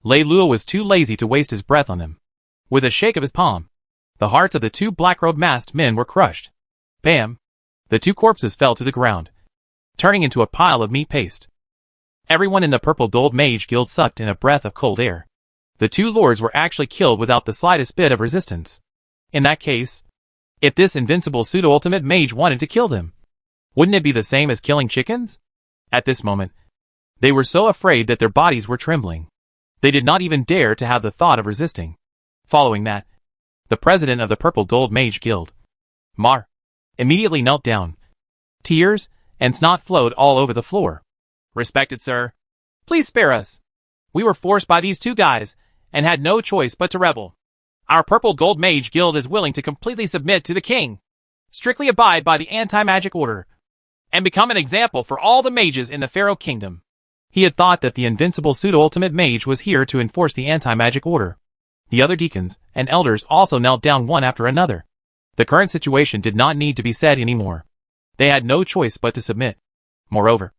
Lei Luo was too lazy to waste his breath on them. With a shake of his palm, the hearts of the two black-robed masked men were crushed. Bam! The two corpses fell to the ground, turning into a pile of meat paste. Everyone in the Purple Gold Mage Guild sucked in a breath of cold air. The two lords were actually killed without the slightest bit of resistance. In that case, if this invincible pseudo-ultimate mage wanted to kill them, wouldn't it be the same as killing chickens? At this moment, they were so afraid that their bodies were trembling. They did not even dare to have the thought of resisting. Following that, the president of the Purple Gold Mage Guild, Mar, immediately knelt down. Tears and snot flowed all over the floor. Respected sir, please spare us. We were forced by these two guys and had no choice but to rebel. Our Purple Gold Mage Guild is willing to completely submit to the king, strictly abide by the anti-magic order, and become an example for all the mages in the Pharaoh Kingdom. He had thought that the invincible pseudo-ultimate mage was here to enforce the anti-magic order. The other deacons and elders also knelt down one after another. The current situation did not need to be said anymore. They had no choice but to submit. Moreover,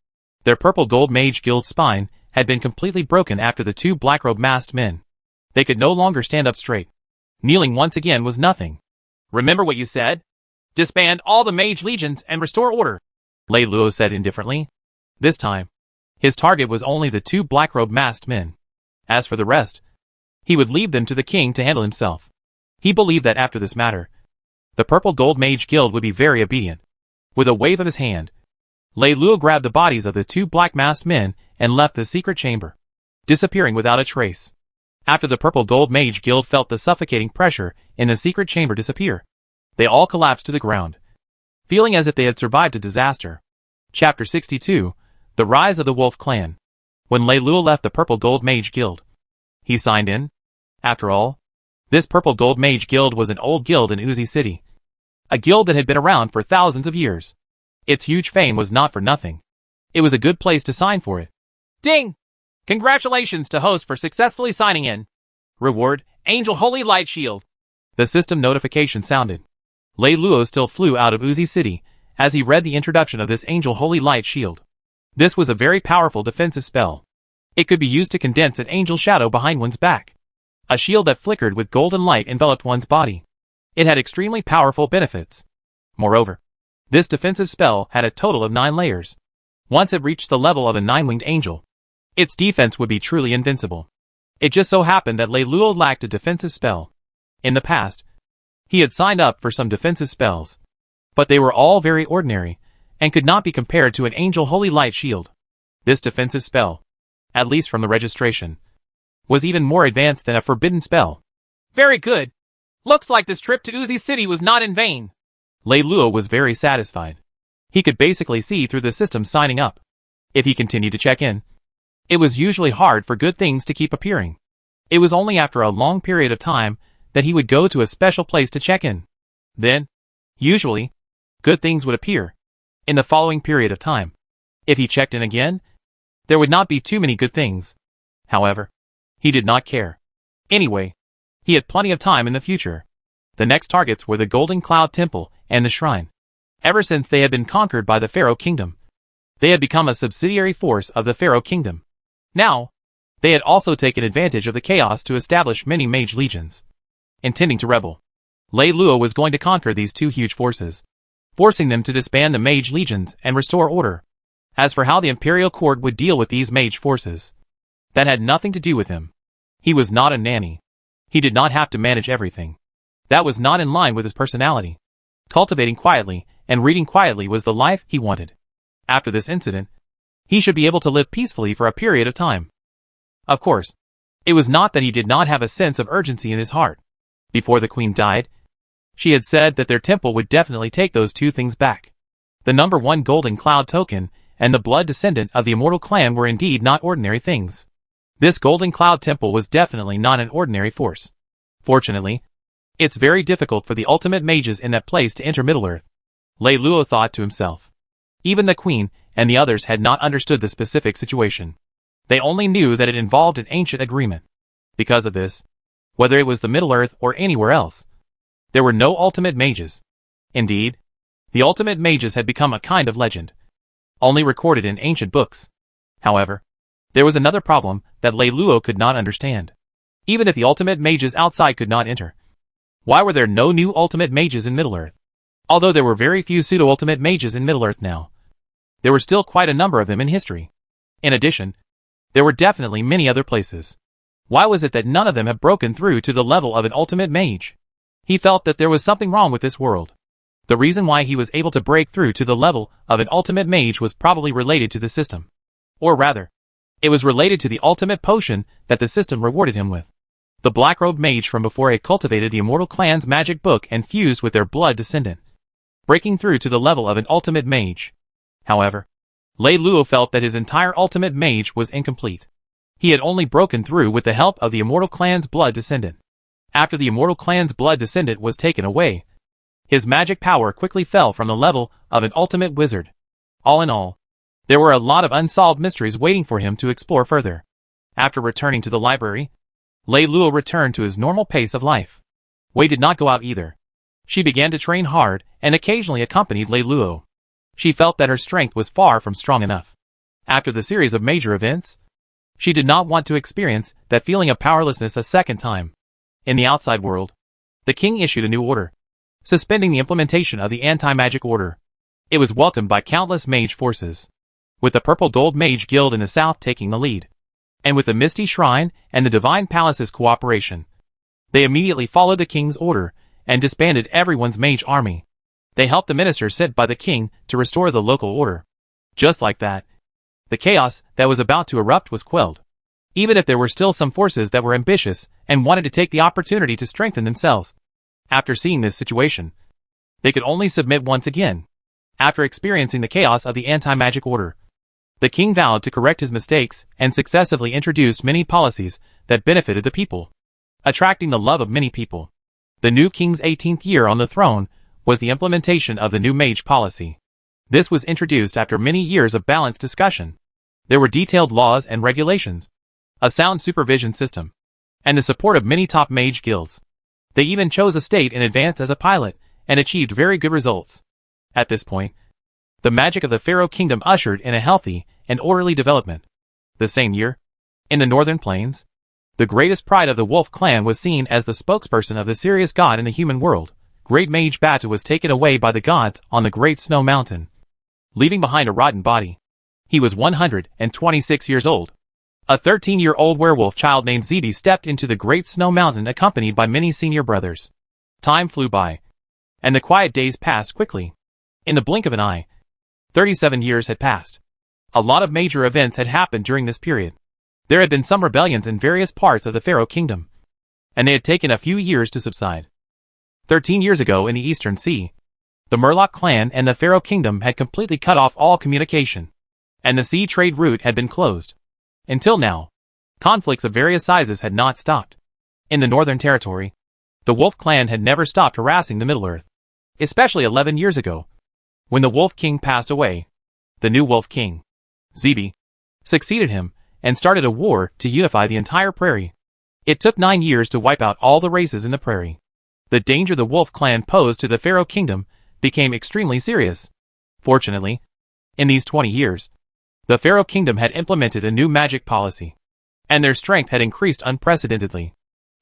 their Purple Gold Mage Guild spine had been completely broken after the two black-robed masked men. They could no longer stand up straight. Kneeling once again was nothing. Remember what you said? Disband all the mage legions and restore order, Lei Luo said indifferently. This time, his target was only the two black-robed masked men. As for the rest, he would leave them to the king to handle himself. He believed that after this matter, the Purple Gold Mage Guild would be very obedient. With a wave of his hand, Lei Luo grabbed the bodies of the two black-masked men and left the secret chamber, disappearing without a trace. After the Purple Gold Mage Guild felt the suffocating pressure in the secret chamber disappear, they all collapsed to the ground, feeling as if they had survived a disaster. Chapter 62, The Rise of the Wolf Clan. When Lei Luo left the Purple Gold Mage Guild, he signed in. After all, this Purple Gold Mage Guild was an old guild in Uzi City, a guild that had been around for thousands of years. Its huge fame was not for nothing. It was a good place to sign for it. Ding! Congratulations to host for successfully signing in. Reward, Angel Holy Light Shield. The system notification sounded. Lei Luo still flew out of Uzi City as he read the introduction of this Angel Holy Light Shield. This was a very powerful defensive spell. It could be used to condense an angel shadow behind one's back. A shield that flickered with golden light enveloped one's body. It had extremely powerful benefits. Moreover, this defensive spell had a total of 9 layers. Once it reached the level of a 9-winged angel, its defense would be truly invincible. It just so happened that Lei Luo lacked a defensive spell. In the past, he had signed up for some defensive spells, but they were all very ordinary, and could not be compared to an Angel Holy Light Shield. This defensive spell, at least from the registration, was even more advanced than a forbidden spell. Very good. Looks like this trip to Uzi City was not in vain. Lei Luo was very satisfied. He could basically see through the system signing up. If he continued to check in, it was usually hard for good things to keep appearing. It was only after a long period of time that he would go to a special place to check in. Then, usually, good things would appear. In the following period of time, if he checked in again, there would not be too many good things. However, he did not care. Anyway, he had plenty of time in the future. The next targets were the Golden Cloud Temple and the Shrine. Ever since they had been conquered by the Pharaoh Kingdom, they had become a subsidiary force of the Pharaoh Kingdom. Now, they had also taken advantage of the chaos to establish many mage legions. Intending to rebel, Lei Luo was going to conquer these two huge forces, forcing them to disband the mage legions and restore order. As for how the Imperial Court would deal with these mage forces, that had nothing to do with him. He was not a nanny. He did not have to manage everything. That was not in line with his personality. Cultivating quietly and reading quietly was the life he wanted. After this incident, he should be able to live peacefully for a period of time. Of course, it was not that he did not have a sense of urgency in his heart. Before the queen died, she had said that their temple would definitely take those two things back. The number 1 Golden Cloud token and the blood descendant of the Immortal Clan were indeed not ordinary things. This Golden Cloud Temple was definitely not an ordinary force. Fortunately, it's very difficult for the ultimate mages in that place to enter Middle-earth. Lei Luo thought to himself. Even the queen and the others had not understood the specific situation. They only knew that it involved an ancient agreement. Because of this, whether it was the Middle-earth or anywhere else, there were no ultimate mages. Indeed, the ultimate mages had become a kind of legend, only recorded in ancient books. However, there was another problem that Lei Luo could not understand. Even if the ultimate mages outside could not enter, why were there no new ultimate mages in Middle-earth? Although there were very few pseudo-ultimate mages in Middle-earth now, there were still quite a number of them in history. In addition, there were definitely many other places. Why was it that none of them had broken through to the level of an ultimate mage? He felt that there was something wrong with this world. The reason why he was able to break through to the level of an ultimate mage was probably related to the system. Or rather, it was related to the ultimate potion that the system rewarded him with. The black-robed mage from before had cultivated the immortal clan's magic book and fused with their blood descendant, breaking through to the level of an ultimate mage. However, Lei Luo felt that his entire ultimate mage was incomplete. He had only broken through with the help of the immortal clan's blood descendant. After the immortal clan's blood descendant was taken away, his magic power quickly fell from the level of an ultimate wizard. All in all, there were a lot of unsolved mysteries waiting for him to explore further. After returning to the library, Lei Luo returned to his normal pace of life. Wei did not go out either. She began to train hard and occasionally accompanied Lei Luo. She felt that her strength was far from strong enough. After the series of major events, she did not want to experience that feeling of powerlessness a second time. In the outside world, the king issued a new order, suspending the implementation of the anti-magic order. It was welcomed by countless mage forces, with the Purple Gold Mage Guild in the south taking the lead. And with the Misty Shrine and the Divine Palace's cooperation, they immediately followed the king's order and disbanded everyone's mage army. They helped the minister sent by the king to restore the local order. Just like that, the chaos that was about to erupt was quelled. Even if there were still some forces that were ambitious and wanted to take the opportunity to strengthen themselves. After seeing this situation, they could only submit once again. After experiencing the chaos of the anti-magic order, the king vowed to correct his mistakes and successively introduced many policies that benefited the people, attracting the love of many people. The new king's 18th year on the throne was the implementation of the new mage policy. This was introduced after many years of balanced discussion. There were detailed laws and regulations, a sound supervision system, and the support of many top mage guilds. They even chose a state in advance as a pilot and achieved very good results. At this point, the magic of the Pharaoh Kingdom ushered in a healthy and orderly development. The same year, in the northern plains, the greatest pride of the Wolf clan was seen as the spokesperson of the serious god in the human world. Great Mage Batu was taken away by the gods on the Great Snow Mountain, leaving behind a rotten body. He was 126 years old. A 13-year-old werewolf child named Deity stepped into the Great Snow Mountain accompanied by many senior brothers. Time flew by, and the quiet days passed quickly. In the blink of an eye, 37 years had passed. A lot of major events had happened during this period. There had been some rebellions in various parts of the Pharaoh Kingdom, and they had taken a few years to subside. 13 years ago in the Eastern Sea, the Murloc clan and the Pharaoh Kingdom had completely cut off all communication, and the sea trade route had been closed. Until now, conflicts of various sizes had not stopped. In the Northern Territory, the Wolf clan had never stopped harassing the Middle-earth, especially 11 years ago, when the Wolf King passed away. The new Wolf King, Deity, succeeded him and started a war to unify the entire prairie. It took 9 years to wipe out all the races in the prairie. The danger the Wolf clan posed to the Pharaoh Kingdom became extremely serious. Fortunately, in these 20 years, the Pharaoh Kingdom had implemented a new magic policy, and their strength had increased unprecedentedly.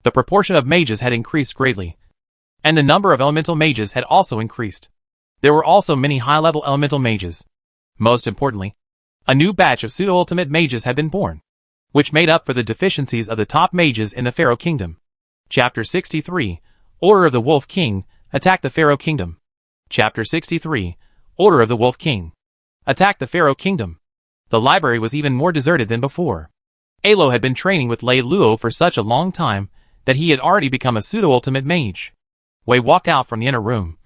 The proportion of mages had increased greatly, and the number of elemental mages had also increased. There were also many high-level elemental mages. Most importantly, a new batch of pseudo-ultimate mages had been born, which made up for the deficiencies of the top mages in the Pharaoh Kingdom. Chapter 63, Order of the Wolf King, Attack the Pharaoh Kingdom. Chapter 63, Order of the Wolf King. Attack the Pharaoh Kingdom. The library was even more deserted than before. Alo had been training with Lei Luo for such a long time that he had already become a pseudo-ultimate mage. Wei walked out from the inner room,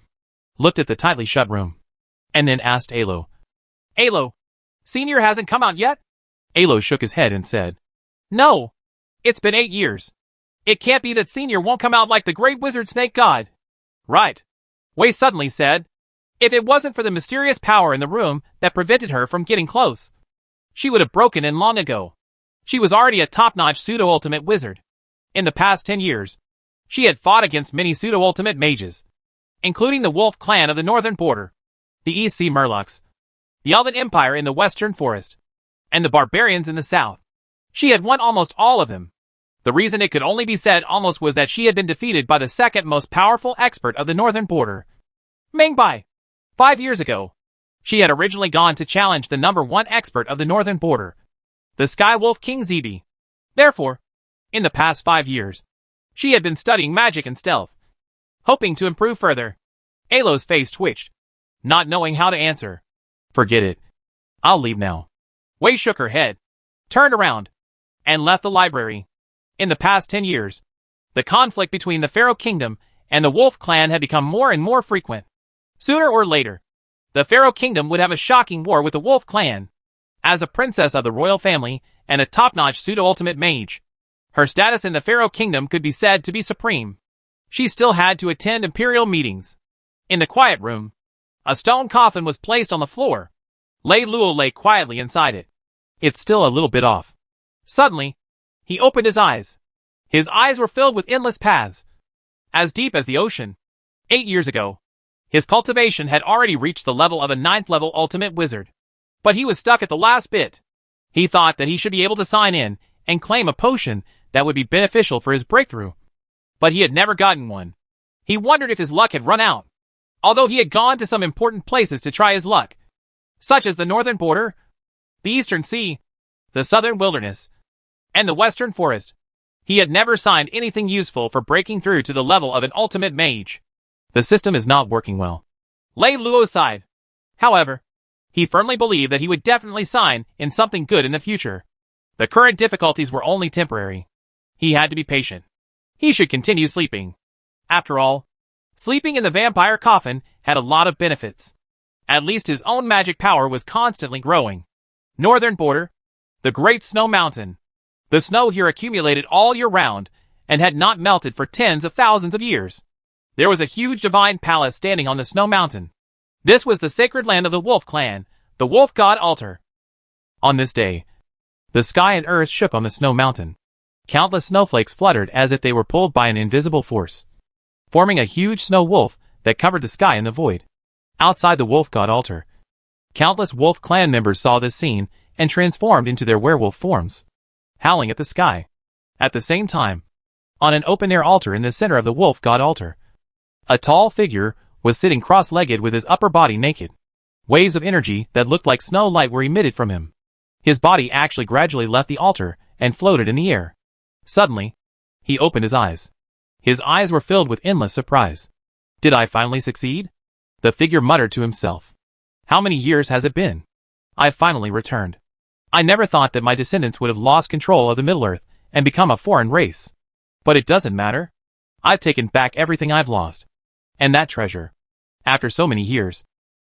looked at the tightly shut room, and then asked Alo. Alo, Senior hasn't come out yet? Alo shook his head and said, No. It's been 8 years. It can't be that Senior won't come out like the great wizard snake god. Right. Wei suddenly said, If it wasn't for the mysterious power in the room that prevented her from getting close, she would have broken in long ago. She was already a top-notch pseudo-ultimate wizard. In the past 10 years, she had fought against many pseudo-ultimate mages, including the Wolf clan of the northern border, the East Sea Murlocs, the Elven Empire in the western forest, and the barbarians in the south. She had won almost all of them. The reason it could only be said almost was that she had been defeated by the second most powerful expert of the northern border, Ming Bai. 5 years ago, she had originally gone to challenge the #1 expert of the northern border, the Sky Wolf King Zibi. Therefore, in the past 5 years, she had been studying magic and stealth, hoping to improve further. Alo's face twitched, not knowing how to answer. Forget it. I'll leave now. Wei shook her head, turned around, and left the library. In the past 10 years, the conflict between the Pharaoh Kingdom and the Wolf clan had become more and more frequent. Sooner or later, the Pharaoh Kingdom would have a shocking war with the Wolf clan. As a princess of the royal family and a top-notch pseudo-ultimate mage, her status in the Pharaoh Kingdom could be said to be supreme. She still had to attend imperial meetings. In the quiet room, a stone coffin was placed on the floor. Lei Luo lay quietly inside it. It's still a little bit off. Suddenly, he opened his eyes. His eyes were filled with endless paths, as deep as the ocean. 8 years ago, his cultivation had already reached the level of a 9th-level ultimate wizard. But he was stuck at the last bit. He thought that he should be able to sign in and claim a potion that would be beneficial for his breakthrough. But he had never gotten one. He wondered if his luck had run out. Although he had gone to some important places to try his luck, such as the northern border, the eastern sea, the southern wilderness, and the western forest, he had never signed anything useful for breaking through to the level of an ultimate mage. The system is not working well. Lei Luo sighed. However, he firmly believed that he would definitely sign in something good in the future. The current difficulties were only temporary. He had to be patient. He should continue sleeping. After all, sleeping in the vampire coffin had a lot of benefits. At least his own magic power was constantly growing. Northern border, the Great Snow Mountain. The snow here accumulated all year round and had not melted for tens of thousands of years. There was a huge divine palace standing on the snow mountain. This was the sacred land of the Wolf clan, the Wolf God altar. On this day, the sky and earth shook on the snow mountain. Countless snowflakes fluttered as if they were pulled by an invisible force, forming a huge snow wolf that covered the sky and the void. Outside the Wolf God altar, countless Wolf clan members saw this scene and transformed into their werewolf forms, howling at the sky. At the same time, on an open-air altar in the center of the Wolf God altar, a tall figure was sitting cross-legged with his upper body naked. Waves of energy that looked like snow light were emitted from him. His body actually gradually left the altar and floated in the air. Suddenly, he opened his eyes. His eyes were filled with endless surprise. Did I finally succeed? The figure muttered to himself. How many years has it been? I finally returned. I never thought that my descendants would have lost control of the Middle-earth and become a foreign race. But it doesn't matter. I've taken back everything I've lost. And that treasure, after so many years,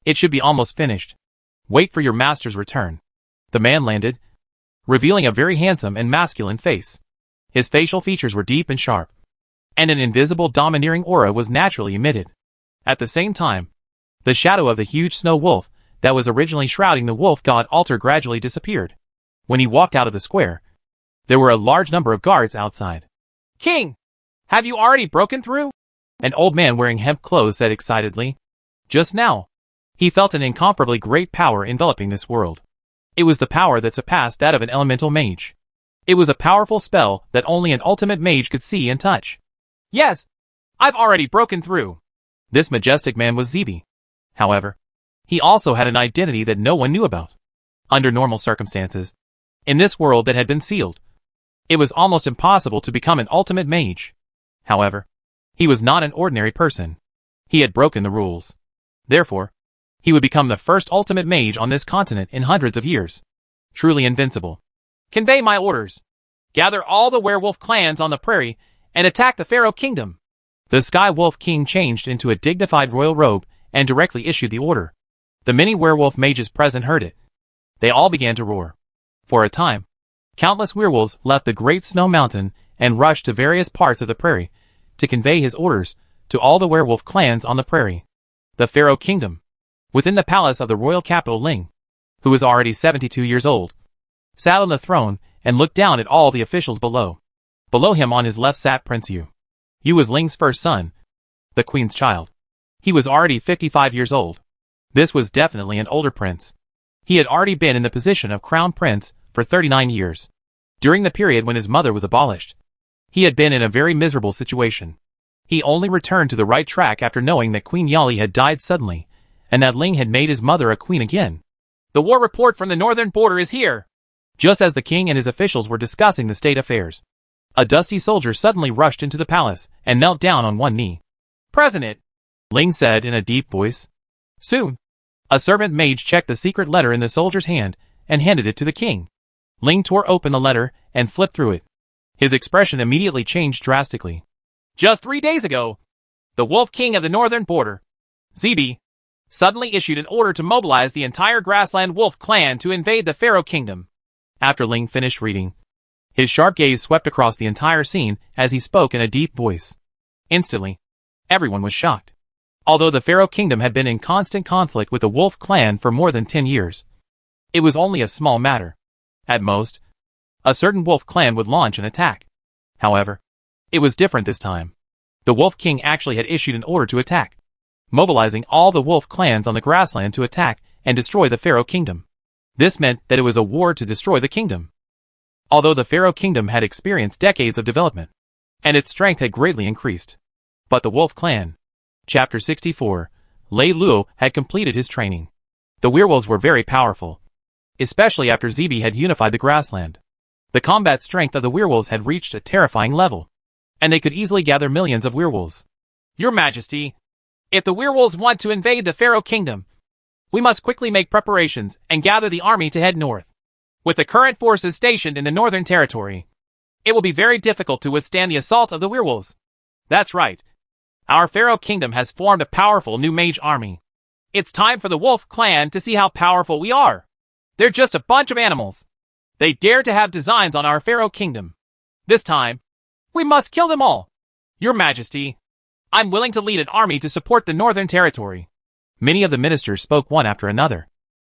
it should be almost finished. Wait for your master's return. The man landed, revealing a very handsome and masculine face. His facial features were deep and sharp, and an invisible domineering aura was naturally emitted. At the same time, the shadow of the huge snow wolf that was originally shrouding the Wolf God altar gradually disappeared. When he walked out of the square, there were a large number of guards outside. King, have you already broken through? An old man wearing hemp clothes said excitedly. Just now, he felt an incomparably great power enveloping this world. It was the power that surpassed that of an elemental mage. It was a powerful spell that only an ultimate mage could see and touch. Yes, I've already broken through. This majestic man was Zibi. However, he also had an identity that no one knew about. Under normal circumstances, in this world that had been sealed, it was almost impossible to become an ultimate mage. However, he was not an ordinary person. He had broken the rules. Therefore, he would become the first ultimate mage on this continent in hundreds of years. Truly invincible. Convey my orders. Gather all the werewolf clans on the prairie and attack the Pharaoh Kingdom. The Sky Wolf King changed into a dignified royal robe and directly issued the order. The many werewolf mages present heard it. They all began to roar. For a time, countless werewolves left the Great Snow Mountain and rushed to various parts of the prairie to convey his orders to all the werewolf clans on the prairie. The Pharaoh Kingdom. Within the palace of the royal capital, Ling, who was already 72 years old, sat on the throne and looked down at all the officials below. Below him on his left sat Prince Yu. Yu was Ling's first son, the queen's child. He was already 55 years old. This was definitely an older prince. He had already been in the position of crown prince for 39 years. During the period when his mother was abolished, he had been in a very miserable situation. He only returned to the right track after knowing that Queen Yali had died suddenly, and that Ling had made his mother a queen again. The war report from the northern border is here. Just as the king and his officials were discussing the state affairs, a dusty soldier suddenly rushed into the palace and knelt down on one knee. President, Ling said in a deep voice. Soon, a servant mage checked the secret letter in the soldier's hand and handed it to the king. Ling tore open the letter and flipped through it. His expression immediately changed drastically. Just 3 days ago, the Wolf King of the northern border, Deity, suddenly issued an order to mobilize the entire grassland wolf clan to invade the Pharaoh Kingdom. After Ling finished reading, his sharp gaze swept across the entire scene as he spoke in a deep voice. Instantly, everyone was shocked. Although the Pharaoh Kingdom had been in constant conflict with the Wolf clan for more than 10 years, it was only a small matter. At most, a certain Wolf clan would launch an attack. However, it was different this time. The Wolf King actually had issued an order to attack, mobilizing all the Wolf clans on the grassland to attack and destroy the Pharaoh Kingdom. This meant that it was a war to destroy the kingdom. Although the Pharaoh Kingdom had experienced decades of development, and its strength had greatly increased, but the Wolf Clan. Chapter 64. Lei Luo had completed his training. The werewolves were very powerful, especially after Deity had unified the grassland. The combat strength of the werewolves had reached a terrifying level, and they could easily gather millions of werewolves. Your Majesty, if the werewolves want to invade the Pharaoh Kingdom, we must quickly make preparations and gather the army to head north. With the current forces stationed in the northern territory, it will be very difficult to withstand the assault of the werewolves. That's right. Our Pharaoh Kingdom has formed a powerful new mage army. It's time for the Wolf Clan to see how powerful we are. They're just a bunch of animals. They dare to have designs on our Pharaoh Kingdom. This time, we must kill them all. Your Majesty, I'm willing to lead an army to support the northern territory. Many of the ministers spoke one after another.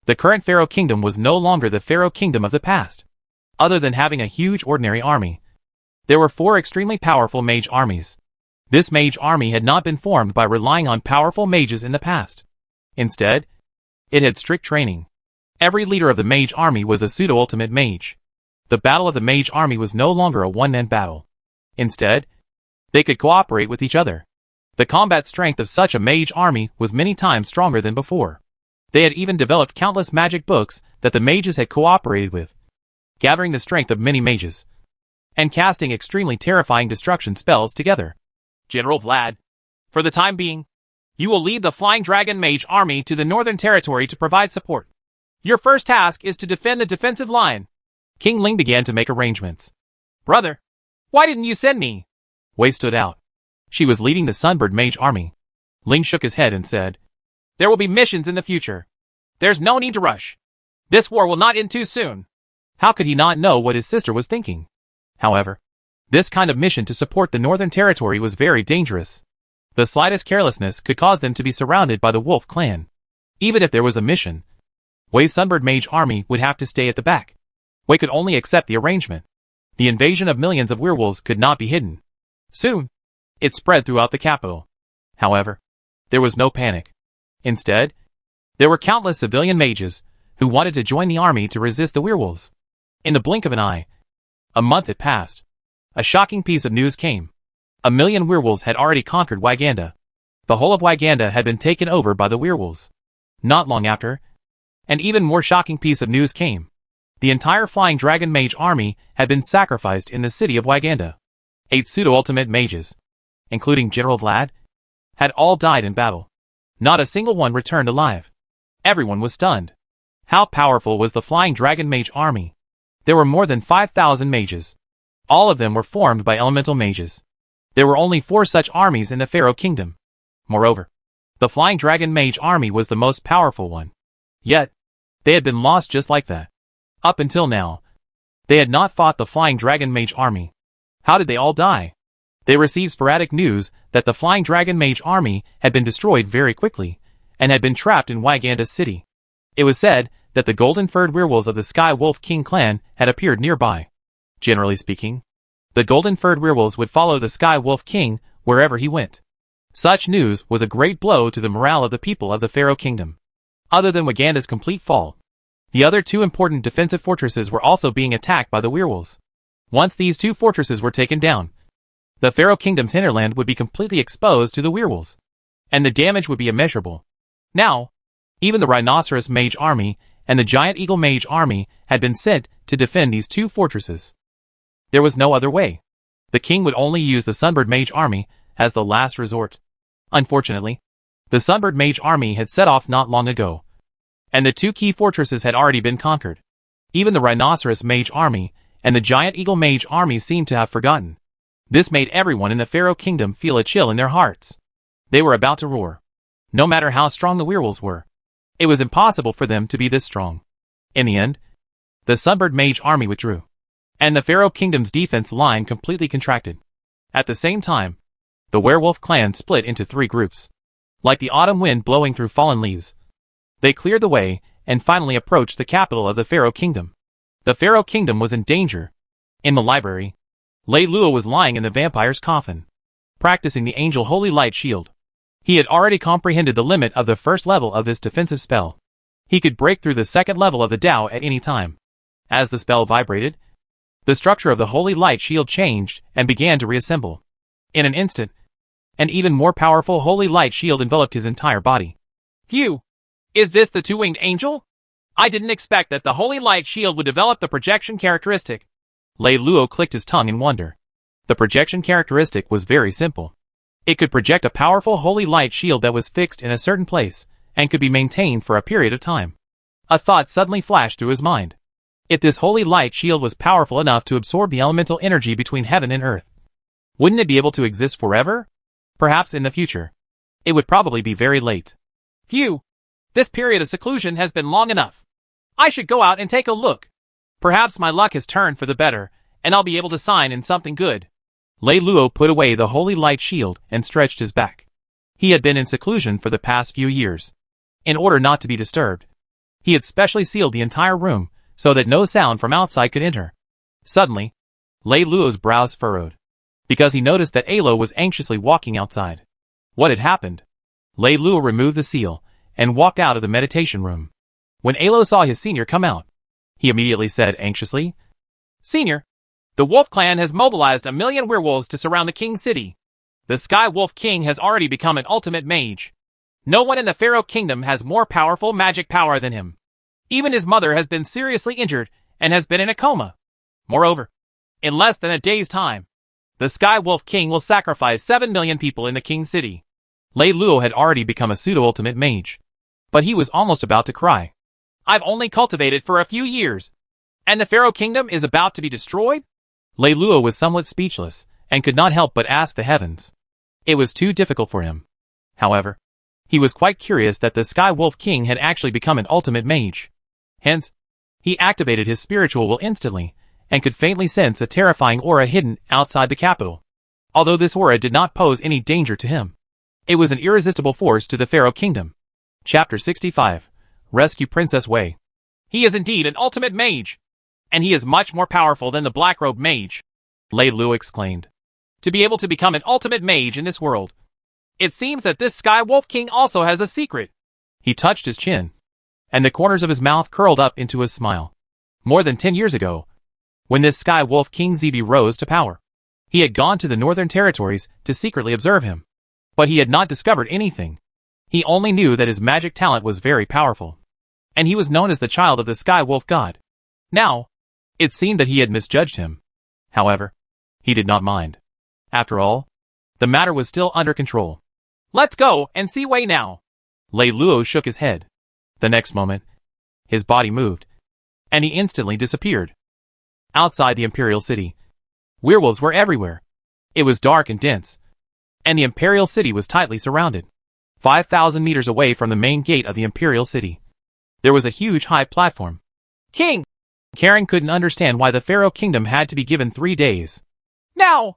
The current Pharaoh Kingdom was no longer the Pharaoh Kingdom of the past. Other than having a huge ordinary army, there were 4 extremely powerful mage armies. This mage army had not been formed by relying on powerful mages in the past. Instead, it had strict training. Every leader of the mage army was a pseudo-ultimate mage. The battle of the mage army was no longer a one-man battle. Instead, they could cooperate with each other. The combat strength of such a mage army was many times stronger than before. They had even developed countless magic books that the mages had cooperated with, gathering the strength of many mages, and casting extremely terrifying destruction spells together. General Vlad, for the time being, you will lead the Flying Dragon Mage Army to the Northern Territory to provide support. Your first task is to defend the defensive line. King Ling began to make arrangements. Brother, why didn't you send me? Wei stood out. She was leading the Sunbird Mage Army. Ling shook his head and said, There will be missions in the future. There's no need to rush. This war will not end too soon. How could he not know what his sister was thinking? However, this kind of mission to support the Northern Territory was very dangerous. The slightest carelessness could cause them to be surrounded by the Wolf Clan. Even if there was a mission, Wei's Sunbird Mage Army would have to stay at the back. Wei could only accept the arrangement. The invasion of millions of werewolves could not be hidden. Soon, it spread throughout the capital. However, there was no panic. Instead, there were countless civilian mages who wanted to join the army to resist the werewolves. In the blink of an eye, a month had passed. A shocking piece of news came. 1 million werewolves had already conquered Waganda. The whole of Waganda had been taken over by the werewolves. Not long after, an even more shocking piece of news came. The entire Flying Dragon Mage Army had been sacrificed in the city of Waganda. 8 pseudo-ultimate mages, including General Vlad, had all died in battle. Not a single one returned alive. Everyone was stunned. How powerful was the Flying Dragon Mage Army? There were more than 5,000 mages. All of them were formed by elemental mages. There were only 4 such armies in the Pharaoh Kingdom. Moreover, the Flying Dragon Mage Army was the most powerful one. Yet, they had been lost just like that. Up until now, they had not fought the Flying Dragon Mage Army. How did they all die? They received sporadic news that the Flying Dragon Mage Army had been destroyed very quickly, and had been trapped in Waganda's city. It was said that the golden-furred werewolves of the Sky Wolf King clan had appeared nearby. Generally speaking, the golden-furred werewolves would follow the Sky Wolf King wherever he went. Such news was a great blow to the morale of the people of the Pharaoh Kingdom. Other than Waganda's complete fall, the other two important defensive fortresses were also being attacked by the werewolves. Once these two fortresses were taken down, the Pharaoh Kingdom's hinterland would be completely exposed to the werewolves, and the damage would be immeasurable. Now, even the Rhinoceros Mage Army and the Giant Eagle Mage Army had been sent to defend these two fortresses. There was no other way. The king would only use the Sunbird Mage Army as the last resort. Unfortunately, the Sunbird Mage Army had set off not long ago, and the two key fortresses had already been conquered. Even the Rhinoceros Mage Army and the Giant Eagle Mage Army seemed to have forgotten. This made everyone in the Pharaoh Kingdom feel a chill in their hearts. They were about to roar. No matter how strong the werewolves were, it was impossible for them to be this strong. In the end, the Sunbird Mage Army withdrew, and the Pharaoh Kingdom's defense line completely contracted. At the same time, the werewolf clan split into three groups. Like the autumn wind blowing through fallen leaves, they cleared the way and finally approached the capital of the Pharaoh Kingdom. The Pharaoh Kingdom was in danger. In the library, Lei Luo was lying in the vampire's coffin, practicing the Angel Holy Light Shield. He had already comprehended the limit of the first level of this defensive spell. He could break through the second level of the Tao at any time. As the spell vibrated, the structure of the Holy Light Shield changed and began to reassemble. In an instant, an even more powerful Holy Light Shield enveloped his entire body. Phew! Is this the two-winged angel? I didn't expect that the Holy Light Shield would develop the projection characteristic. Lei Luo clicked his tongue in wonder. The projection characteristic was very simple. It could project a powerful Holy Light Shield that was fixed in a certain place and could be maintained for a period of time. A thought suddenly flashed through his mind. If this Holy Light Shield was powerful enough to absorb the elemental energy between heaven and earth, wouldn't it be able to exist forever? Perhaps in the future. It would probably be very late. Phew! This period of seclusion has been long enough. I should go out and take a look. Perhaps my luck has turned for the better, and I'll be able to sign in something good. Lei Luo put away the Holy Light Shield and stretched his back. He had been in seclusion for the past few years. In order not to be disturbed, he had specially sealed the entire room so that no sound from outside could enter. Suddenly, Lei Luo's brows furrowed, because he noticed that Alo was anxiously walking outside. What had happened? Lei Luo removed the seal and walked out of the meditation room. When Alo saw his senior come out, he immediately said anxiously, "Senior, the Wolf Clan has mobilized 1,000,000 werewolves to surround the King's city. The Sky Wolf King has already become an ultimate mage. No one in the Pharaoh Kingdom has more powerful magic power than him. Even his mother has been seriously injured and has been in a coma. Moreover, in less than a day's time, the Sky Wolf King will sacrifice 7,000,000 people in the King's city." Lei Luo had already become a pseudo-ultimate mage, but he was almost about to cry. "I've only cultivated for a few years, and the Pharaoh Kingdom is about to be destroyed?" Lei Luo was somewhat speechless and could not help but ask the heavens. It was too difficult for him. However, he was quite curious that the Sky Wolf King had actually become an ultimate mage. Hence, he activated his spiritual will instantly and could faintly sense a terrifying aura hidden outside the capital. Although this aura did not pose any danger to him, it was an irresistible force to the Pharaoh Kingdom. Chapter 65. Rescue Princess Wei. "He is indeed an ultimate mage, and he is much more powerful than the Black-Robe Mage," Lei Luo exclaimed. "To be able to become an ultimate mage in this world, it seems that this Sky Wolf King also has a secret." He touched his chin, and the corners of his mouth curled up into a smile. More than 10 years ago, when this Sky Wolf King Zibi rose to power, he had gone to the Northern Territories to secretly observe him. But he had not discovered anything. He only knew that his magic talent was very powerful, and he was known as the child of the Sky Wolf God. Now, it seemed that he had misjudged him. However, he did not mind. After all, the matter was still under control. "Let's go and see Wei now." Lei Luo shook his head. The next moment, his body moved, and he instantly disappeared. Outside the Imperial City, werewolves were everywhere. It was dark and dense, and the Imperial City was tightly surrounded. 5,000 meters away from the main gate of the Imperial City, there was a huge high platform. "King!" Karen couldn't understand why the Pharaoh Kingdom had to be given 3 days. "Now!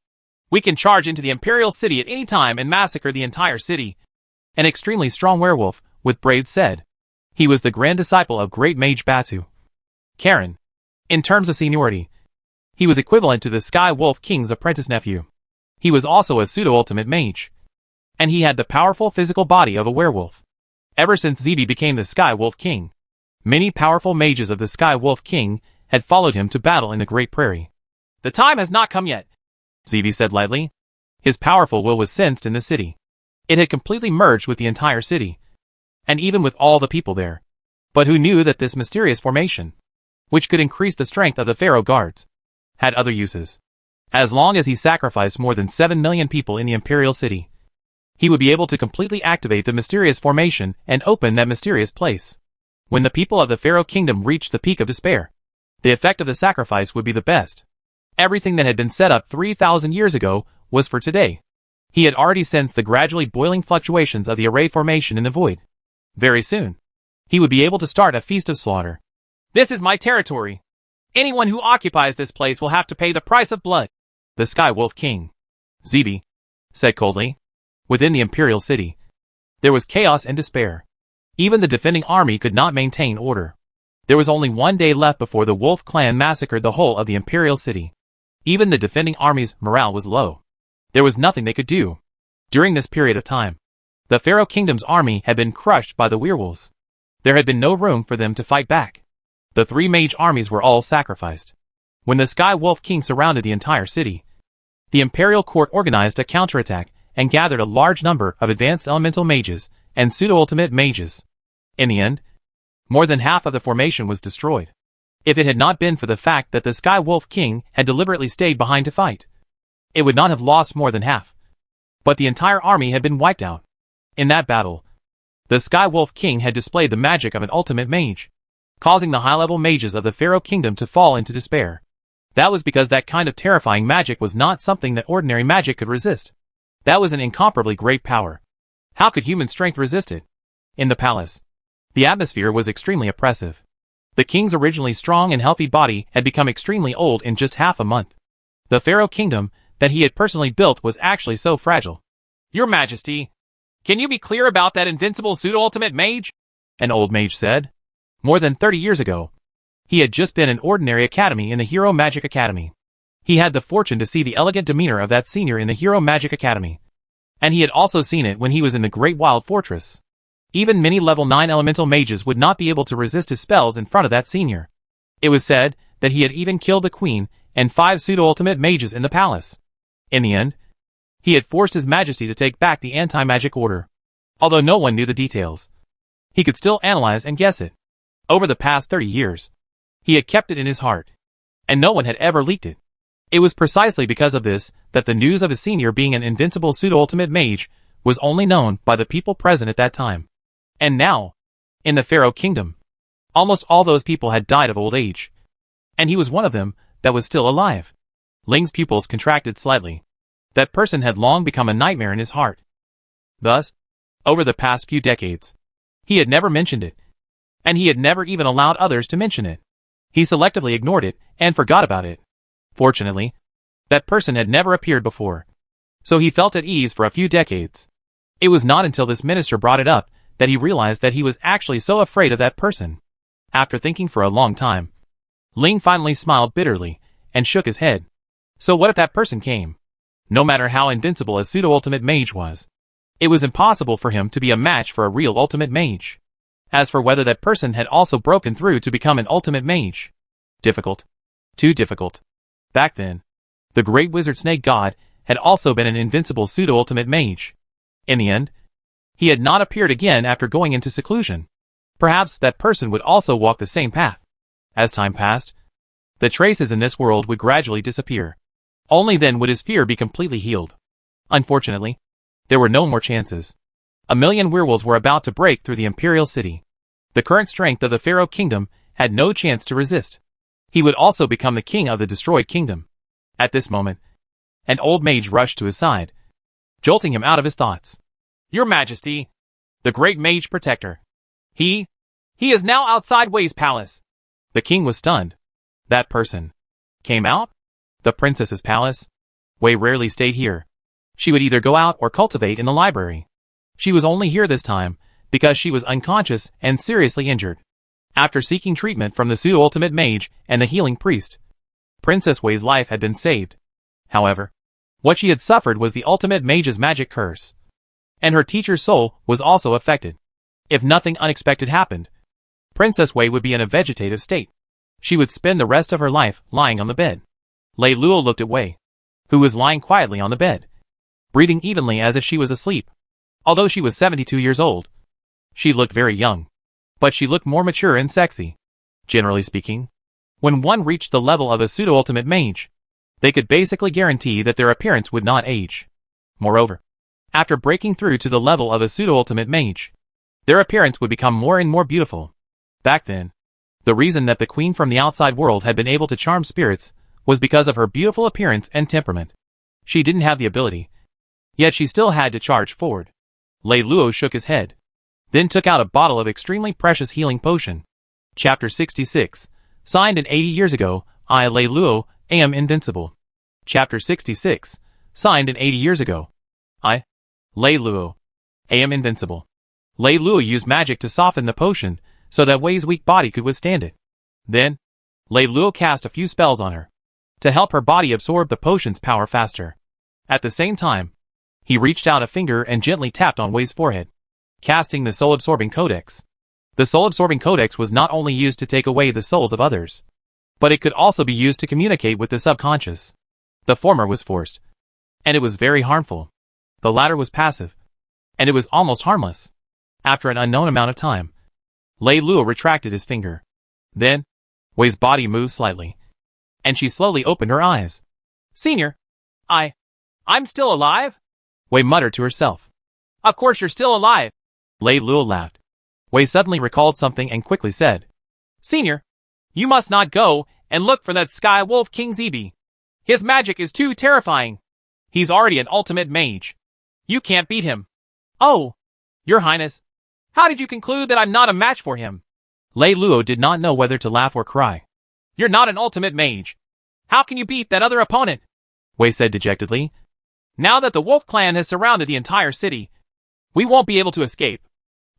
We can charge into the Imperial City at any time and massacre the entire city." An extremely strong werewolf with braids said. He was the grand disciple of great mage Batu. Karen. In terms of seniority, he was equivalent to the Sky Wolf King's apprentice nephew. He was also a pseudo-ultimate mage. And he had the powerful physical body of a werewolf. Ever since Zebi became the Sky Wolf King, many powerful mages of the Sky Wolf King had followed him to battle in the Great Prairie. The time has not come yet, Zebi said lightly. His powerful will was sensed in the city. It had completely merged with the entire city, and even with all the people there. But who knew that this mysterious formation, which could increase the strength of the Pharaoh guards, had other uses? As long as he sacrificed more than 7 million people in the imperial city, he would be able to completely activate the mysterious formation and open that mysterious place. When the people of the Pharaoh kingdom reached the peak of despair, the effect of the sacrifice would be the best. Everything that had been set up 3,000 years ago was for today. He had already sensed the gradually boiling fluctuations of the array formation in the void. Very soon, he would be able to start a feast of slaughter. This is my territory. Anyone who occupies this place will have to pay the price of blood. The Sky Wolf King, Zebi, said coldly. Within the imperial city, there was chaos and despair. Even the defending army could not maintain order. There was only 1 day left before the Wolf clan massacred the whole of the imperial city. Even the defending army's morale was low. There was nothing they could do. During this period of time, the Pharaoh Kingdom's army had been crushed by the werewolves. There had been no room for them to fight back. The 3 mage armies were all sacrificed. When the Sky Wolf King surrounded the entire city, the imperial court organized a counterattack and gathered a large number of advanced elemental mages and pseudo-ultimate mages. In the end, more than half of the formation was destroyed. If it had not been for the fact that the Sky Wolf King had deliberately stayed behind to fight, it would not have lost more than half. But the entire army had been wiped out. In that battle, the Sky Wolf King had displayed the magic of an ultimate mage, causing the high-level mages of the Pharaoh Kingdom to fall into despair. That was because that kind of terrifying magic was not something that ordinary magic could resist. That was an incomparably great power. How could human strength resist it? In the palace, the atmosphere was extremely oppressive. The king's originally strong and healthy body had become extremely old in just half a month. The Pharaoh Kingdom that he had personally built was actually so fragile. Your Majesty, can you be clear about that invincible pseudo-ultimate mage? An old mage said. More than 30 years ago, he had just been an ordinary academy in the Hero Magic Academy. He had the fortune to see the elegant demeanor of that senior in the Hero Magic Academy. And he had also seen it when he was in the Great Wild Fortress. Even many level 9 elemental mages would not be able to resist his spells in front of that senior. It was said that he had even killed the queen and 5 pseudo-ultimate mages in the palace. In the end, he had forced his majesty to take back the anti-magic order. Although no one knew the details, he could still analyze and guess it. Over the past 30 years, he had kept it in his heart, and no one had ever leaked it. It was precisely because of this that the news of his senior being an invincible pseudo-ultimate mage was only known by the people present at that time. And now, in the Pharaoh Kingdom, almost all those people had died of old age. And he was one of them that was still alive. Ling's pupils contracted slightly. That person had long become a nightmare in his heart. Thus, over the past few decades, he had never mentioned it. And he had never even allowed others to mention it. He selectively ignored it and forgot about it. Fortunately, that person had never appeared before, so he felt at ease for a few decades. It was not until this minister brought it up that he realized that he was actually so afraid of that person. After thinking for a long time, Ling finally smiled bitterly and shook his head. So what if that person came? No matter how invincible a pseudo-ultimate mage was, it was impossible for him to be a match for a real ultimate mage. As for whether that person had also broken through to become an ultimate mage, difficult. Too difficult. Back then, the great wizard snake god had also been an invincible pseudo-ultimate mage. In the end, he had not appeared again after going into seclusion. Perhaps that person would also walk the same path. As time passed, the traces in this world would gradually disappear. Only then would his fear be completely healed. Unfortunately, there were no more chances. 1,000,000 werewolves were about to break through the imperial city. The current strength of the Pharaoh Kingdom had no chance to resist. He would also become the king of the destroyed kingdom. At this moment, an old mage rushed to his side, jolting him out of his thoughts. Your Majesty, the great mage protector. He is now outside Wei's palace. The king was stunned. That person came out? The princess's palace? Wei rarely stayed here. She would either go out or cultivate in the library. She was only here this time because she was unconscious and seriously injured. After seeking treatment from the pseudo-ultimate mage and the healing priest, Princess Wei's life had been saved. However, what she had suffered was the ultimate mage's magic curse, and her teacher's soul was also affected. If nothing unexpected happened, Princess Wei would be in a vegetative state. She would spend the rest of her life lying on the bed. Lei Luo looked at Wei, who was lying quietly on the bed, breathing evenly as if she was asleep. Although she was 72 years old, she looked very young, but she looked more mature and sexy. Generally speaking, when one reached the level of a pseudo-ultimate mage, they could basically guarantee that their appearance would not age. Moreover, after breaking through to the level of a pseudo-ultimate mage, their appearance would become more and more beautiful. Back then, the reason that the queen from the outside world had been able to charm spirits was because of her beautiful appearance and temperament. She didn't have the ability, yet she still had to charge forward. Lei Luo shook his head, then took out a bottle of extremely precious healing potion. Chapter 66. Signed in 80 years ago, I, Lei Luo, am invincible. Chapter 66. Signed in 80 years ago. I, Lei Luo, am invincible. Lei Luo used magic to soften the potion so that Wei's weak body could withstand it. Then, Lei Luo cast a few spells on her to help her body absorb the potion's power faster. At the same time, he reached out a finger and gently tapped on Wei's forehead, casting the soul-absorbing codex. The soul-absorbing codex was not only used to take away the souls of others, but it could also be used to communicate with the subconscious. The former was forced, and it was very harmful. The latter was passive, and it was almost harmless. After an unknown amount of time, Lei Luo retracted his finger. Then, Wei's body moved slightly, and she slowly opened her eyes. Senior, I'm still alive? Wei muttered to herself. Of course you're still alive. Lei Luo laughed. Wei suddenly recalled something and quickly said, Senior, you must not go and look for that Sky Wolf King Zibi. His magic is too terrifying. He's already an ultimate mage. You can't beat him. Oh, Your Highness, how did you conclude that I'm not a match for him? Lei Luo did not know whether to laugh or cry. You're not an ultimate mage. How can you beat that other opponent? Wei said dejectedly. Now that the Wolf Clan has surrounded the entire city, we won't be able to escape.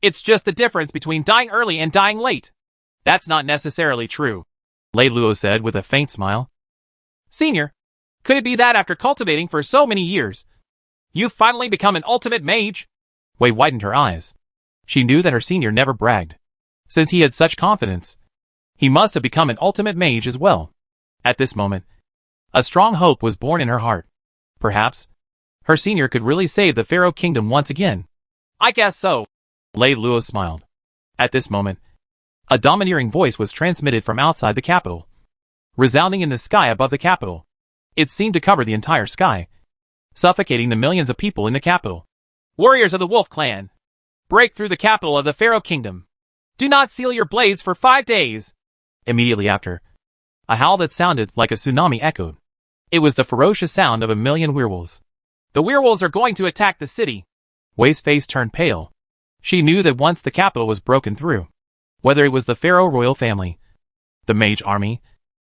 It's just the difference between dying early and dying late. That's not necessarily true, Lei Luo said with a faint smile. Senior, could it be that after cultivating for so many years, you've finally become an ultimate mage? Wei widened her eyes. She knew that her senior never bragged. Since he had such confidence, he must have become an ultimate mage as well. At this moment, a strong hope was born in her heart. Perhaps, her senior could really save the Pharaoh Kingdom once again. I guess so, Lei Luo smiled. At this moment, a domineering voice was transmitted from outside the capital, resounding in the sky above the capital. It seemed to cover the entire sky, suffocating the millions of people in the capital. Warriors of the Wolf Clan, break through the capital of the Pharaoh Kingdom. Do not seal your blades for 5 days. Immediately after, a howl that sounded like a tsunami echoed. It was the ferocious sound of a million werewolves. The werewolves are going to attack the city. Wei's face turned pale. She knew that once the capital was broken through, whether it was the Pharaoh royal family, the mage army,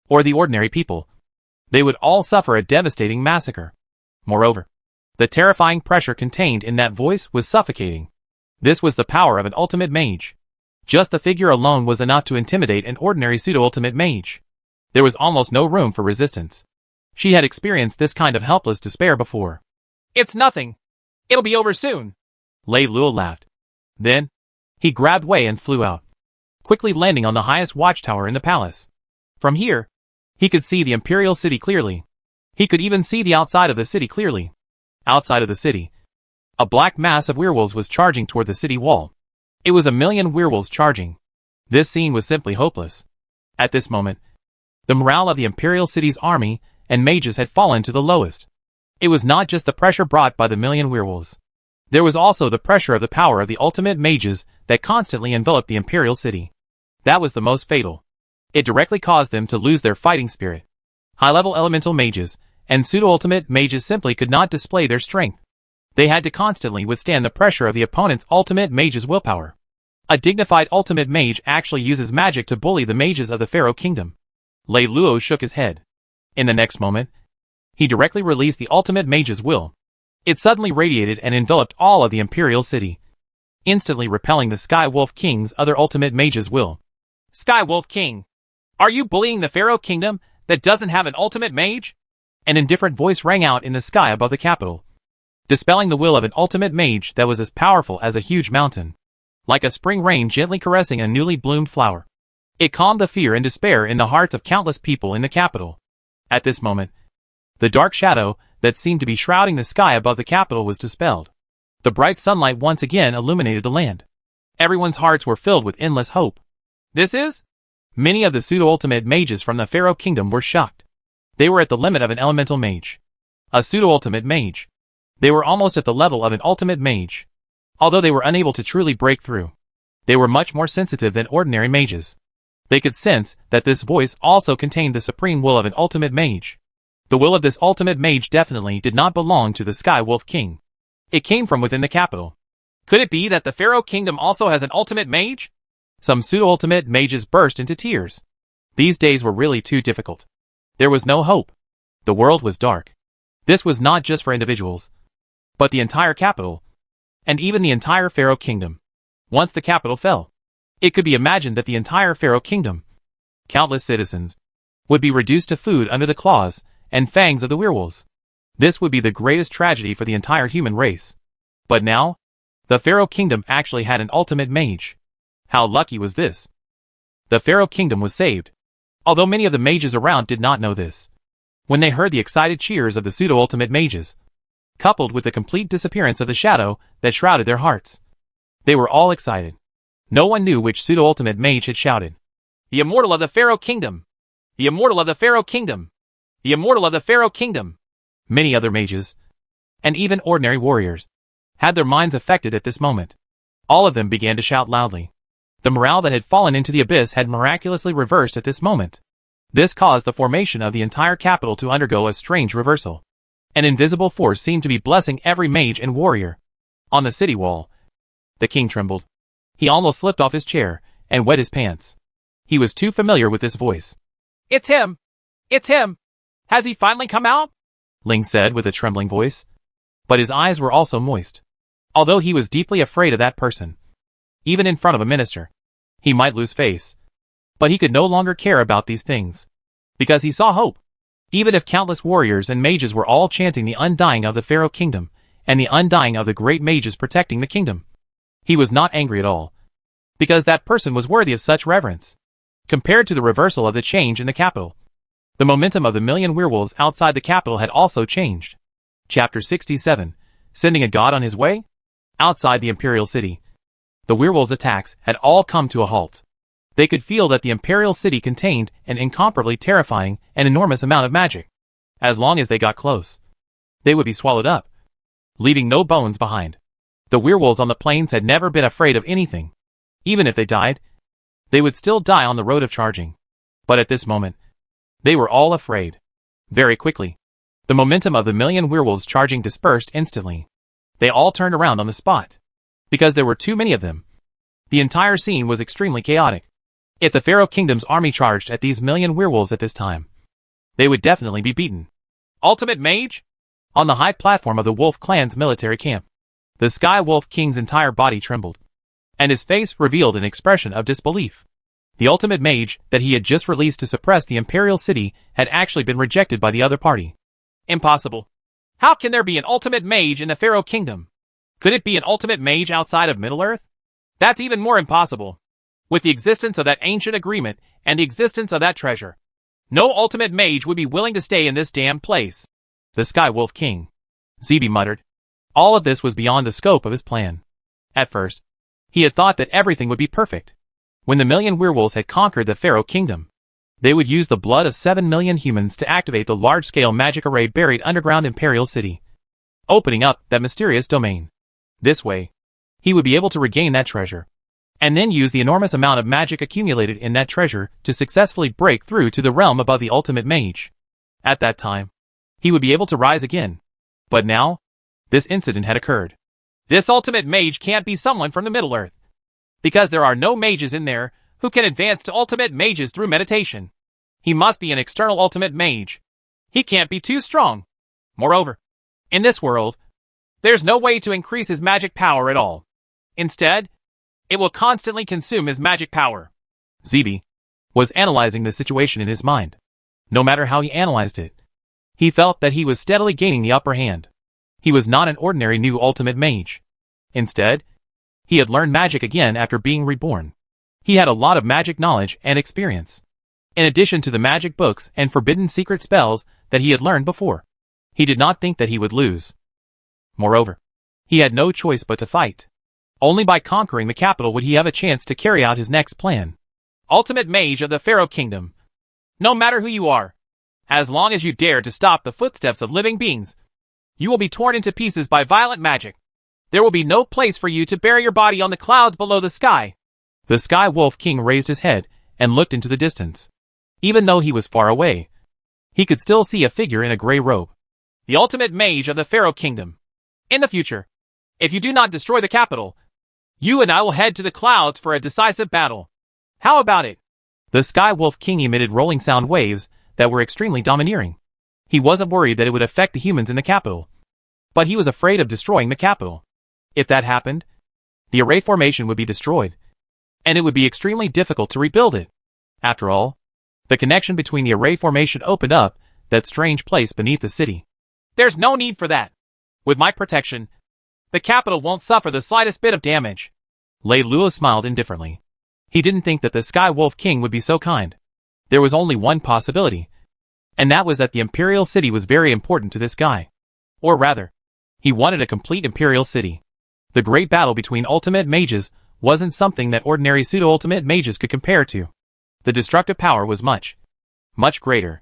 or the ordinary people, they would all suffer a devastating massacre. Moreover, the terrifying pressure contained in that voice was suffocating. This was the power of an ultimate mage. Just the figure alone was enough to intimidate an ordinary pseudo-ultimate mage. There was almost no room for resistance. She had experienced this kind of helpless despair before. It's nothing. It'll be over soon. Lei Luo laughed. Then, he grabbed Wei and flew out, quickly landing on the highest watchtower in the palace. From here, he could see the imperial city clearly. He could even see the outside of the city clearly. Outside of the city, a black mass of werewolves was charging toward the city wall. It was a million werewolves charging. This scene was simply hopeless. At this moment, the morale of the imperial city's army and mages had fallen to the lowest. It was not just the pressure brought by the million werewolves. There was also the pressure of the power of the ultimate mages that constantly enveloped the imperial city. That was the most fatal. It directly caused them to lose their fighting spirit. High-level elemental mages and pseudo-ultimate mages simply could not display their strength. They had to constantly withstand the pressure of the opponent's ultimate mage's willpower. A dignified ultimate mage actually uses magic to bully the mages of the Pharaoh Kingdom. Lei Luo shook his head. In the next moment, he directly released the ultimate mage's will. It suddenly radiated and enveloped all of the imperial city. instantly repelling the Sky Wolf King's other ultimate mage's will. Sky Wolf King, are you bullying the Pharaoh Kingdom that doesn't have an ultimate mage? An indifferent voice rang out in the sky above the capital, dispelling the will of an ultimate mage that was as powerful as a huge mountain. Like a spring rain gently caressing a newly bloomed flower, it calmed the fear and despair in the hearts of countless people in the capital. At this moment, the dark shadow that seemed to be shrouding the sky above the capital was dispelled. The bright sunlight once again illuminated the land. Everyone's hearts were filled with endless hope. This is? Many of the pseudo-ultimate mages from the Pharaoh Kingdom were shocked. They were at the limit of an elemental mage. A pseudo-ultimate mage. They were almost at the level of an ultimate mage. Although they were unable to truly break through, they were much more sensitive than ordinary mages. They could sense that this voice also contained the supreme will of an ultimate mage. The will of this ultimate mage definitely did not belong to the Sky Wolf King. It came from within the capital. Could it be that the Pharaoh Kingdom also has an ultimate mage? Some pseudo-ultimate mages burst into tears. These days were really too difficult. There was no hope. The world was dark. This was not just for individuals, but the entire capital, and even the entire Pharaoh Kingdom. Once the capital fell, it could be imagined that the entire Pharaoh Kingdom, countless citizens, would be reduced to food under the claws and fangs of the werewolves. This would be the greatest tragedy for the entire human race. But now, the Pharaoh Kingdom actually had an ultimate mage. How lucky was this? The Pharaoh Kingdom was saved, although many of the mages around did not know this. When they heard the excited cheers of the pseudo-ultimate mages, coupled with the complete disappearance of the shadow that shrouded their hearts, they were all excited. No one knew which pseudo-ultimate mage had shouted, "The immortal of the Pharaoh Kingdom! The immortal of the Pharaoh Kingdom! The immortal of the Pharaoh Kingdom!" Many other mages, and even ordinary warriors, had their minds affected at this moment. All of them began to shout loudly. The morale that had fallen into the abyss had miraculously reversed at this moment. This caused the formation of the entire capital to undergo a strange reversal. An invisible force seemed to be blessing every mage and warrior. On the city wall, the king trembled. He almost slipped off his chair and wet his pants. He was too familiar with this voice. "It's him! It's him! Has he finally come out?" Ling said with a trembling voice. But his eyes were also moist. Although he was deeply afraid of that person, even in front of a minister, he might lose face. But he could no longer care about these things, because he saw hope. Even if countless warriors and mages were all chanting the undying of the Pharaoh Kingdom, and the undying of the great mages protecting the kingdom, he was not angry at all, because that person was worthy of such reverence. Compared to the reversal of the change in the capital, the momentum of the million werewolves outside the capital had also changed. Chapter 67. Sending a god on his way? Outside the imperial city, the werewolves' attacks had all come to a halt. They could feel that the imperial city contained an incomparably terrifying and enormous amount of magic. As long as they got close, they would be swallowed up, leaving no bones behind. The werewolves on the plains had never been afraid of anything. Even if they died, they would still die on the road of charging. But at this moment, they were all afraid. Very quickly, the momentum of the million werewolves charging dispersed instantly. They all turned around on the spot, because there were too many of them. The entire scene was extremely chaotic. If the Pharaoh Kingdom's army charged at these million werewolves at this time, they would definitely be beaten. Ultimate Mage? On the high platform of the Wolf Clan's military camp, the Sky Wolf King's entire body trembled, and his face revealed an expression of disbelief. The ultimate mage that he had just released to suppress the Imperial City had actually been rejected by the other party. Impossible. How can there be an ultimate mage in the Pharaoh Kingdom? Could it be an ultimate mage outside of Middle-earth? That's even more impossible. With the existence of that ancient agreement and the existence of that treasure, no ultimate mage would be willing to stay in this damned place. The Sky Wolf King, Zebi muttered. All of this was beyond the scope of his plan. At first, he had thought that everything would be perfect. When the million werewolves had conquered the Pharaoh Kingdom, they would use the blood of 7 million humans to activate the large-scale magic array buried underground Imperial City, opening up that mysterious domain. This way, he would be able to regain that treasure, and then use the enormous amount of magic accumulated in that treasure to successfully break through to the realm above the ultimate mage. At that time, he would be able to rise again. But now, this incident had occurred. This ultimate mage can't be someone from the Middle-earth, because there are no mages in there who can advance to ultimate mages through meditation. He must be an external ultimate mage. He can't be too strong. Moreover, in this world, there's no way to increase his magic power at all. Instead, it will constantly consume his magic power. Zeeby was analyzing the situation in his mind. No matter how he analyzed it, he felt that he was steadily gaining the upper hand. He was not an ordinary new ultimate mage. Instead, he had learned magic again after being reborn. He had a lot of magic knowledge and experience, in addition to the magic books and forbidden secret spells that he had learned before. He did not think that he would lose. Moreover, he had no choice but to fight. Only by conquering the capital would he have a chance to carry out his next plan. Ultimate Mage of the Pharaoh Kingdom. No matter who you are, as long as you dare to stop the footsteps of living beings, you will be torn into pieces by violent magic. There will be no place for you to bury your body on the clouds below the sky. The Sky Wolf King raised his head and looked into the distance. Even though he was far away, he could still see a figure in a gray robe. The ultimate mage of the Pharaoh Kingdom. In the future, if you do not destroy the capital, you and I will head to the clouds for a decisive battle. How about it? The Sky Wolf King emitted rolling sound waves that were extremely domineering. He wasn't worried that it would affect the humans in the capital, but he was afraid of destroying the capital. If that happened, the array formation would be destroyed, and it would be extremely difficult to rebuild it. After all, the connection between the array formation opened up that strange place beneath the city. There's no need for that. With my protection, the capital won't suffer the slightest bit of damage. Lei Luo smiled indifferently. He didn't think that the Sky Wolf King would be so kind. There was only one possibility, and that was that the Imperial City was very important to this guy. Or rather, he wanted a complete Imperial City. The great battle between ultimate mages wasn't something that ordinary pseudo-ultimate mages could compare to. The destructive power was much, much greater.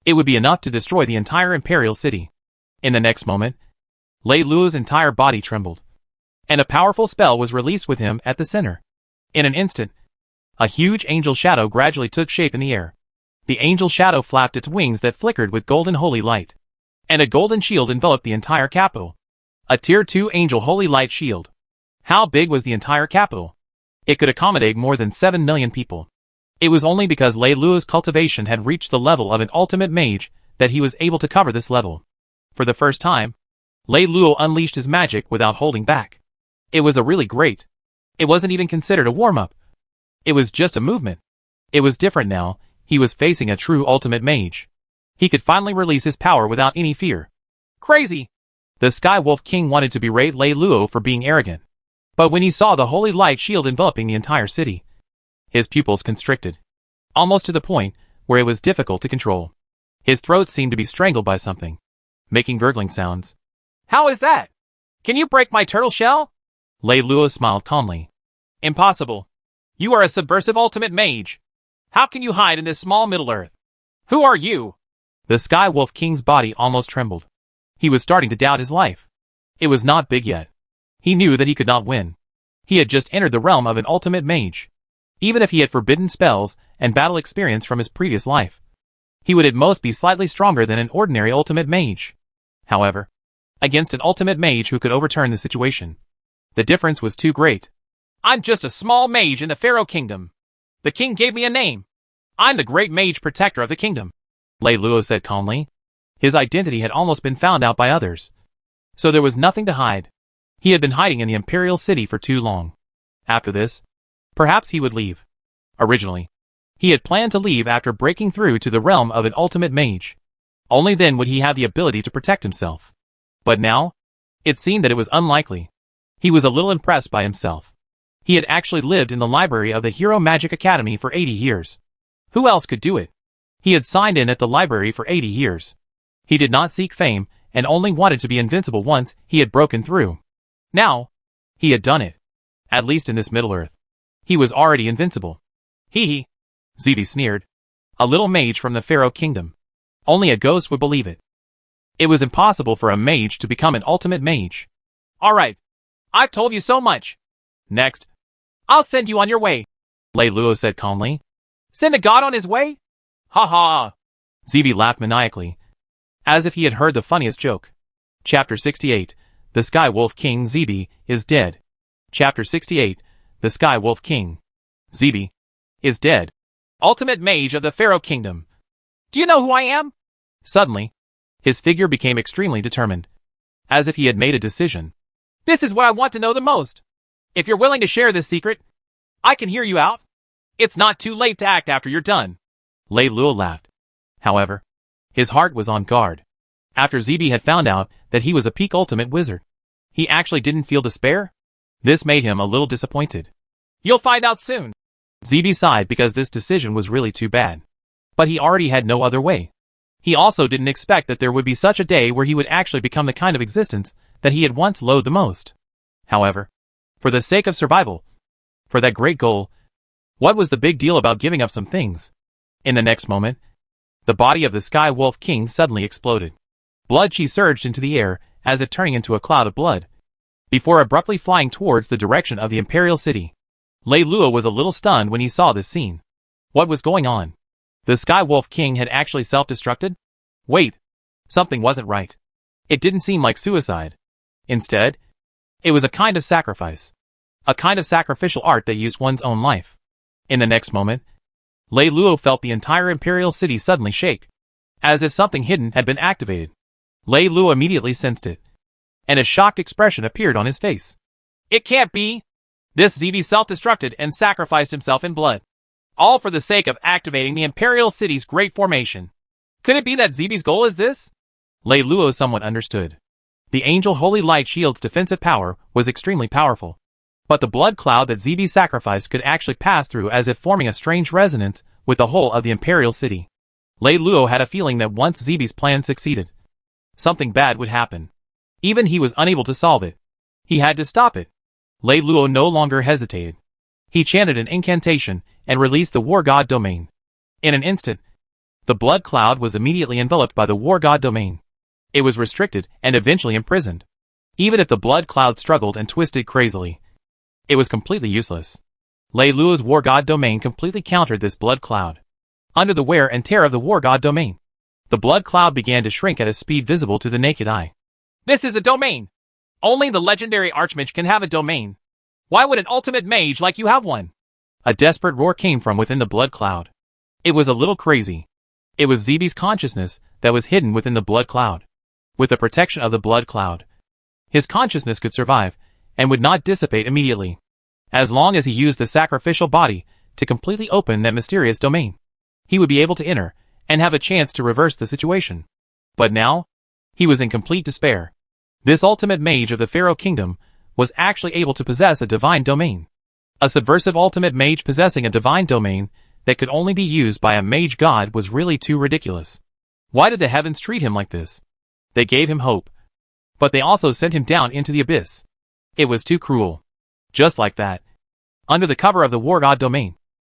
It would be enough to destroy the entire Imperial City. In the next moment, Lei Luo's entire body trembled, and a powerful spell was released with him at the center. In an instant, a huge angel shadow gradually took shape in the air. The angel shadow flapped its wings that flickered with golden holy light, and a golden shield enveloped the entire capital. A Tier 2 angel holy light shield. How big was the entire capital? It could accommodate more than 7 million people. It was only because Lei Luo's cultivation had reached the level of an ultimate mage that he was able to cover this level. For the first time, Lei Luo unleashed his magic without holding back. It was a really great. It wasn't even considered a warm-up. It was just a movement. It was different now. He was facing a true ultimate mage. He could finally release his power without any fear. Crazy! The Sky Wolf King wanted to berate Lei Luo for being arrogant. But when he saw the holy light shield enveloping the entire city, his pupils constricted, almost to the point where it was difficult to control. His throat seemed to be strangled by something, making gurgling sounds. How is that? Can you break my turtle shell? Lei Luo smiled calmly. Impossible. You are a subversive ultimate mage. How can you hide in this small Middle-earth? Who are you? The Sky Wolf King's body almost trembled. He was starting to doubt his life. It was not big yet. He knew that he could not win. He had just entered the realm of an ultimate mage. Even if he had forbidden spells and battle experience from his previous life, he would at most be slightly stronger than an ordinary ultimate mage. However, against an ultimate mage who could overturn the situation, the difference was too great. I'm just a small mage in the Pharaoh Kingdom. The king gave me a name. I'm the great mage protector of the kingdom. Lei Luo said calmly. His identity had almost been found out by others, so there was nothing to hide. He had been hiding in the Imperial City for too long. After this, perhaps he would leave. Originally, he had planned to leave after breaking through to the realm of an ultimate mage. Only then would he have the ability to protect himself. But now, it seemed that it was unlikely. He was a little impressed by himself. He had actually lived in the library of the Hero Magic Academy for 80 years. Who else could do it? He had signed in at the library for 80 years. He did not seek fame and only wanted to be invincible once he had broken through. Now, he had done it. At least in this Middle-earth. He was already invincible. Hee hee. Zeeby sneered. A little mage from the Pharaoh Kingdom. Only a ghost would believe it. It was impossible for a mage to become an ultimate mage. Alright. I've told you so much. Next, I'll send you on your way. Lei Luo said calmly. Send a god on his way? Ha ha. Zeeby laughed maniacally, as if he had heard the funniest joke. Chapter 68. The Sky Wolf King Zeeby is dead. Chapter 68. The Sky Wolf King Zeeby is dead. Ultimate mage of the Pharaoh Kingdom. Do you know who I am? Suddenly, his figure became extremely determined, as if he had made a decision. This is what I want to know the most. If you're willing to share this secret, I can hear you out. It's not too late to act after you're done. Lei Luo laughed. However, his heart was on guard. After Zibi had found out that he was a peak ultimate wizard, he actually didn't feel despair. This made him a little disappointed. You'll find out soon. Zibi sighed because this decision was really too bad. But he already had no other way. He also didn't expect that there would be such a day where he would actually become the kind of existence that he had once loathed the most. However, for the sake of survival, for that great goal, what was the big deal about giving up some things? In the next moment, the body of the Sky Wolf King suddenly exploded. Blood chi surged into the air as if turning into a cloud of blood, before abruptly flying towards the direction of the Imperial City. Lei Luo was a little stunned when he saw this scene. What was going on? The Sky Wolf King had actually self-destructed? Wait, something wasn't right. It didn't seem like suicide. Instead, it was a kind of sacrifice. A kind of sacrificial art that used one's own life. In the next moment, Lei Luo felt the entire Imperial City suddenly shake, as if something hidden had been activated. Lei Luo immediately sensed it, and a shocked expression appeared on his face. It can't be! This Zibi self-destructed and sacrificed himself in blood, all for the sake of activating the Imperial City's great formation. Could it be that Zibi's goal is this? Lei Luo somewhat understood. The Angel Holy Light Shield's defensive power was extremely powerful, but the blood cloud that Zibi sacrificed could actually pass through as if forming a strange resonance with the whole of the Imperial City. Lei Luo had a feeling that once Zibi's plan succeeded, something bad would happen. Even he was unable to solve it. He had to stop it. Lei Luo no longer hesitated. He chanted an incantation and released the War God domain. In an instant, the blood cloud was immediately enveloped by the War God domain. It was restricted and eventually imprisoned. Even if the blood cloud struggled and twisted crazily, it was completely useless. Lei Luo's War God domain completely countered this blood cloud. Under the wear and tear of the War God domain, the blood cloud began to shrink at a speed visible to the naked eye. This is a domain! Only the legendary Archmage can have a domain. Why would an ultimate mage like you have one? A desperate roar came from within the blood cloud. It was a little crazy. It was Zibi's consciousness that was hidden within the blood cloud. With the protection of the blood cloud, his consciousness could survive and would not dissipate immediately, as long as he used the sacrificial body to completely open that mysterious domain. He would be able to enter and have a chance to reverse the situation. But now, he was in complete despair. This ultimate mage of the Pharaoh Kingdom was actually able to possess a divine domain. A subversive ultimate mage possessing a divine domain that could only be used by a mage god was really too ridiculous. Why did the heavens treat him like this? They gave him hope, but they also sent him down into the abyss. It was too cruel. Just like that, under the cover of the War God domain,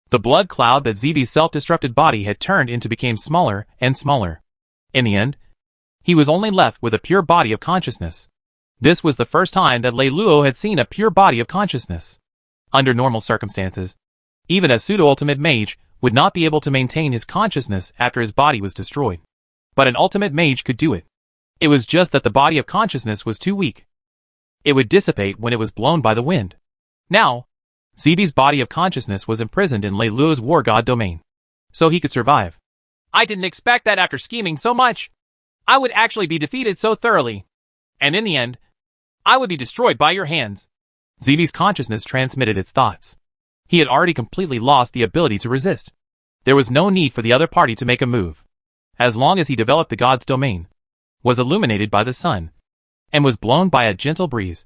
the blood cloud that Zibi's self-destructed body had turned into became smaller and smaller. In the end, he was only left with a pure body of consciousness. This was the first time that Lei Luo had seen a pure body of consciousness. Under normal circumstances, even a pseudo-ultimate mage would not be able to maintain his consciousness after his body was destroyed. But an ultimate mage could do it. It was just that the body of consciousness was too weak. It would dissipate when it was blown by the wind. Now, Zibi's body of consciousness was imprisoned in Lei Luo's War God domain, so he could survive. I didn't expect that after scheming so much, I would actually be defeated so thoroughly. And in the end, I would be destroyed by your hands. Zibi's consciousness transmitted its thoughts. He had already completely lost the ability to resist. There was no need for the other party to make a move. As long as he developed the god's domain, was illuminated by the sun, and was blown by a gentle breeze,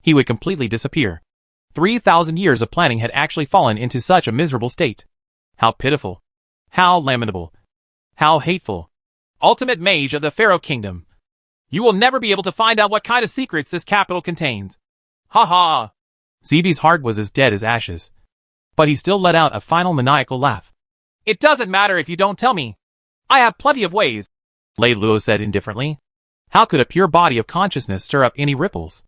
he would completely disappear. 3,000 years of planning had actually fallen into such a miserable state. How pitiful. How lamentable. How hateful. Ultimate mage of the Pharaoh Kingdom. You will never be able to find out what kind of secrets this capital contains. Ha ha! Zibi's heart was as dead as ashes, but he still let out a final maniacal laugh. It doesn't matter if you don't tell me. I have plenty of ways, Lei Luo said indifferently. How could a pure body of consciousness stir up any ripples?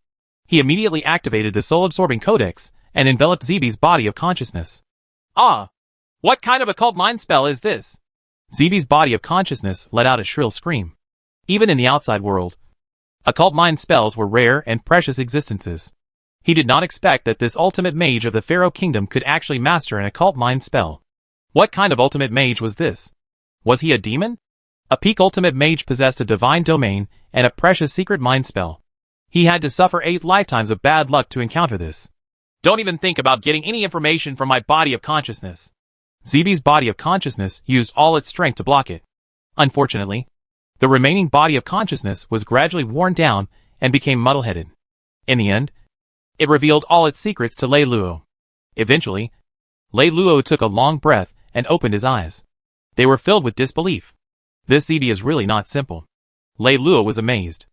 He immediately activated the soul-absorbing codex and enveloped Zibi's body of consciousness. Ah! What kind of occult mind spell is this? Zibi's body of consciousness let out a shrill scream. Even in the outside world, occult mind spells were rare and precious existences. He did not expect that this ultimate mage of the Pharaoh Kingdom could actually master an occult mind spell. What kind of ultimate mage was this? Was he a demon? A peak ultimate mage possessed a divine domain and a precious secret mind spell. He had to suffer 8 lifetimes of bad luck to encounter this. Don't even think about getting any information from my body of consciousness. Zeeby's body of consciousness used all its strength to block it. Unfortunately, the remaining body of consciousness was gradually worn down and became muddle-headed. In the end, it revealed all its secrets to Lei Luo. Eventually, Lei Luo took a long breath and opened his eyes. They were filled with disbelief. This Zeeby is really not simple. Lei Luo was amazed.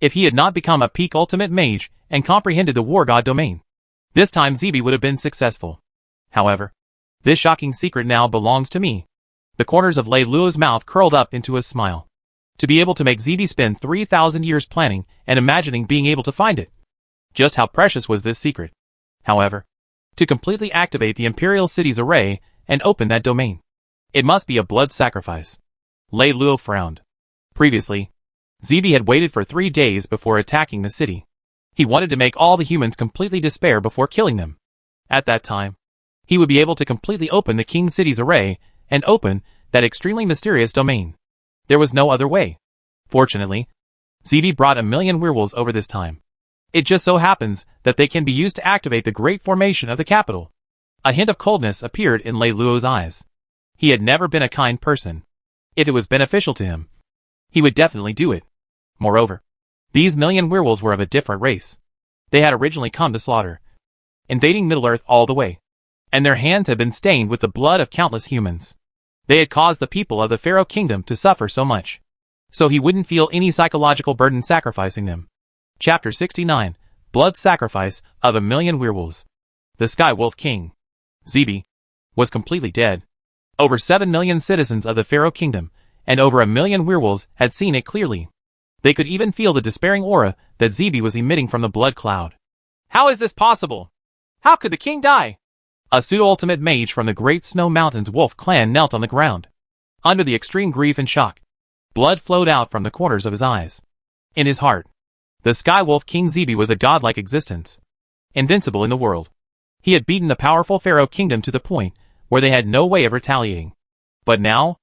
If he had not become a peak ultimate mage and comprehended the war god domain, this time Zeeby would have been successful. However, this shocking secret now belongs to me. The corners of Lei Luo's mouth curled up into a smile. To be able to make Zeeby spend 3,000 years planning and imagining being able to find it. Just how precious was this secret? However, to completely activate the Imperial City's array and open that domain, it must be a blood sacrifice. Lei Luo frowned. Previously, Zeeby had waited for 3 days before attacking the city. He wanted to make all the humans completely despair before killing them. At that time, he would be able to completely open the King City's array and open that extremely mysterious domain. There was no other way. Fortunately, Zeeby brought 1,000,000 werewolves over this time. It just so happens that they can be used to activate the great formation of the capital. A hint of coldness appeared in Lei Luo's eyes. He had never been a kind person. If it was beneficial to him, he would definitely do it. Moreover, these 1,000,000 werewolves were of a different race. They had originally come to slaughter, invading Middle-earth all the way, and their hands had been stained with the blood of countless humans. They had caused the people of the Pharaoh Kingdom to suffer so much, so he wouldn't feel any psychological burden sacrificing them. Chapter 69, Blood Sacrifice of 1,000,000 Werewolves. The Sky Wolf King, Zeeby, was completely dead. Over 7,000,000 citizens of the Pharaoh Kingdom, and over 1,000,000 werewolves had seen it clearly. They could even feel the despairing aura that Zeeby was emitting from the blood cloud. How is this possible? How could the king die? A pseudo-ultimate mage from the Great Snow Mountains wolf clan knelt on the ground. Under the extreme grief and shock, blood flowed out from the corners of his eyes. In his heart, the Sky Wolf King Zeeby was a godlike existence, invincible in the world. He had beaten the powerful Pharaoh Kingdom to the point where they had no way of retaliating. But now,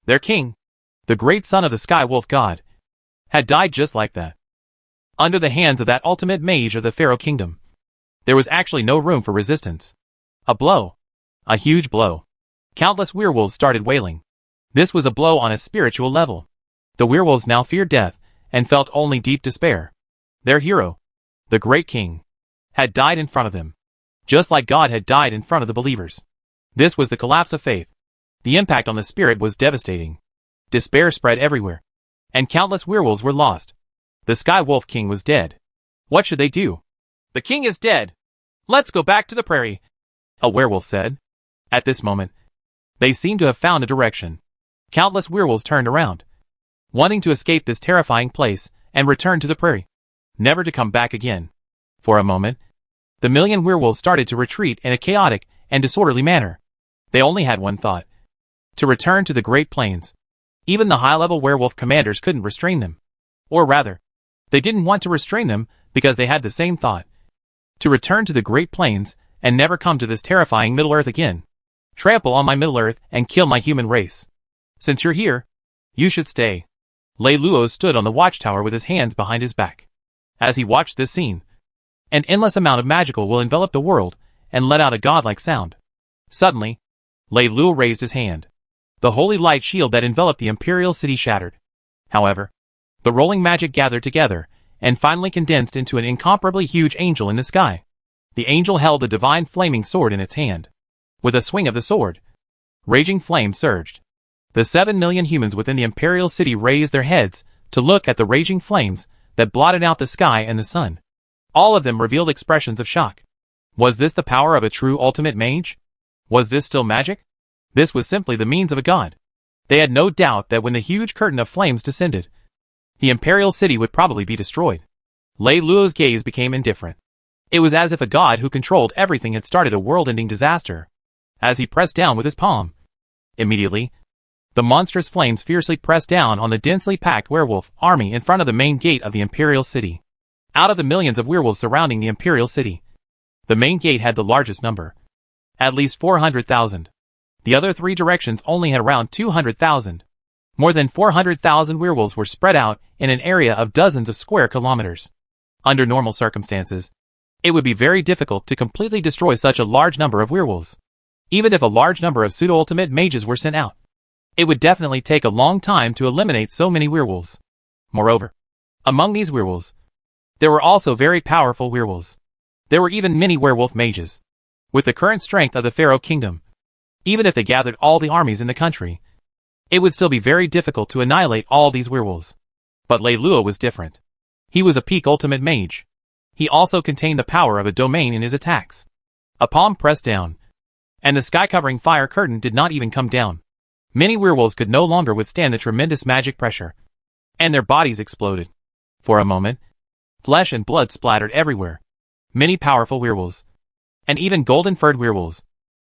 their king, the great son of the Sky Wolf god, had died just like that. Under the hands of that ultimate mage of the Pharaoh Kingdom, there was actually no room for resistance. A blow. A huge blow. Countless werewolves started wailing. This was a blow on a spiritual level. The werewolves now feared death and felt only deep despair. Their hero, the great king, had died in front of them, just like God had died in front of the believers. This was the collapse of faith. The impact on the spirit was devastating. Despair spread everywhere, and countless werewolves were lost. The Sky Wolf King was dead. What should they do? The king is dead. Let's go back to the prairie, a werewolf said. At this moment, they seemed to have found a direction. Countless werewolves turned around, wanting to escape this terrifying place and return to the prairie, never to come back again. For a moment, the 1,000,000 werewolves started to retreat in a chaotic and disorderly manner. They only had one thought: to return to the Great Plains. Even the high-level werewolf commanders couldn't restrain them. Or rather, they didn't want to restrain them because they had the same thought: to return to the Great Plains and never come to this terrifying Middle-earth again. Trample on my Middle-earth and kill my human race. Since you're here, you should stay. Lei Luo stood on the watchtower with his hands behind his back. As he watched this scene, an endless amount of magical will enveloped the world and let out a godlike sound. Suddenly, Lei Luo raised his hand. The holy light shield that enveloped the Imperial City shattered. However, the rolling magic gathered together and finally condensed into an incomparably huge angel in the sky. The angel held a divine flaming sword in its hand. With a swing of the sword, raging flames surged. The 7,000,000 humans within the Imperial City raised their heads to look at the raging flames that blotted out the sky and the sun. All of them revealed expressions of shock. Was this the power of a true ultimate mage? Was this still magic? This was simply the means of a god. They had no doubt that when the huge curtain of flames descended, the Imperial City would probably be destroyed. Lei Luo's gaze became indifferent. It was as if a god who controlled everything had started a world-ending disaster. As he pressed down with his palm, immediately, the monstrous flames fiercely pressed down on the densely packed werewolf army in front of the main gate of the Imperial City. Out of the millions of werewolves surrounding the Imperial City, the main gate had the largest number. At least 400,000. The other 3 directions only had around 200,000. More than 400,000 werewolves were spread out in an area of dozens of square kilometers. Under normal circumstances, It would be very difficult to completely destroy such a large number of werewolves. Even if a large number of pseudo-ultimate mages were sent out, it would definitely take a long time to eliminate so many werewolves. Moreover, among these werewolves, there were also very powerful werewolves. There were even many werewolf mages. With the current strength of the Pharaoh Kingdom, even if they gathered all the armies in the country, it would still be very difficult to annihilate all these werewolves. But Lei Luo was different. He was a peak ultimate mage. He also contained the power of a domain in his attacks. A palm pressed down, and the sky-covering fire curtain did not even come down. Many werewolves could no longer withstand the tremendous magic pressure, and their bodies exploded. For a moment, flesh and blood splattered everywhere. Many powerful werewolves, and even golden-furred werewolves,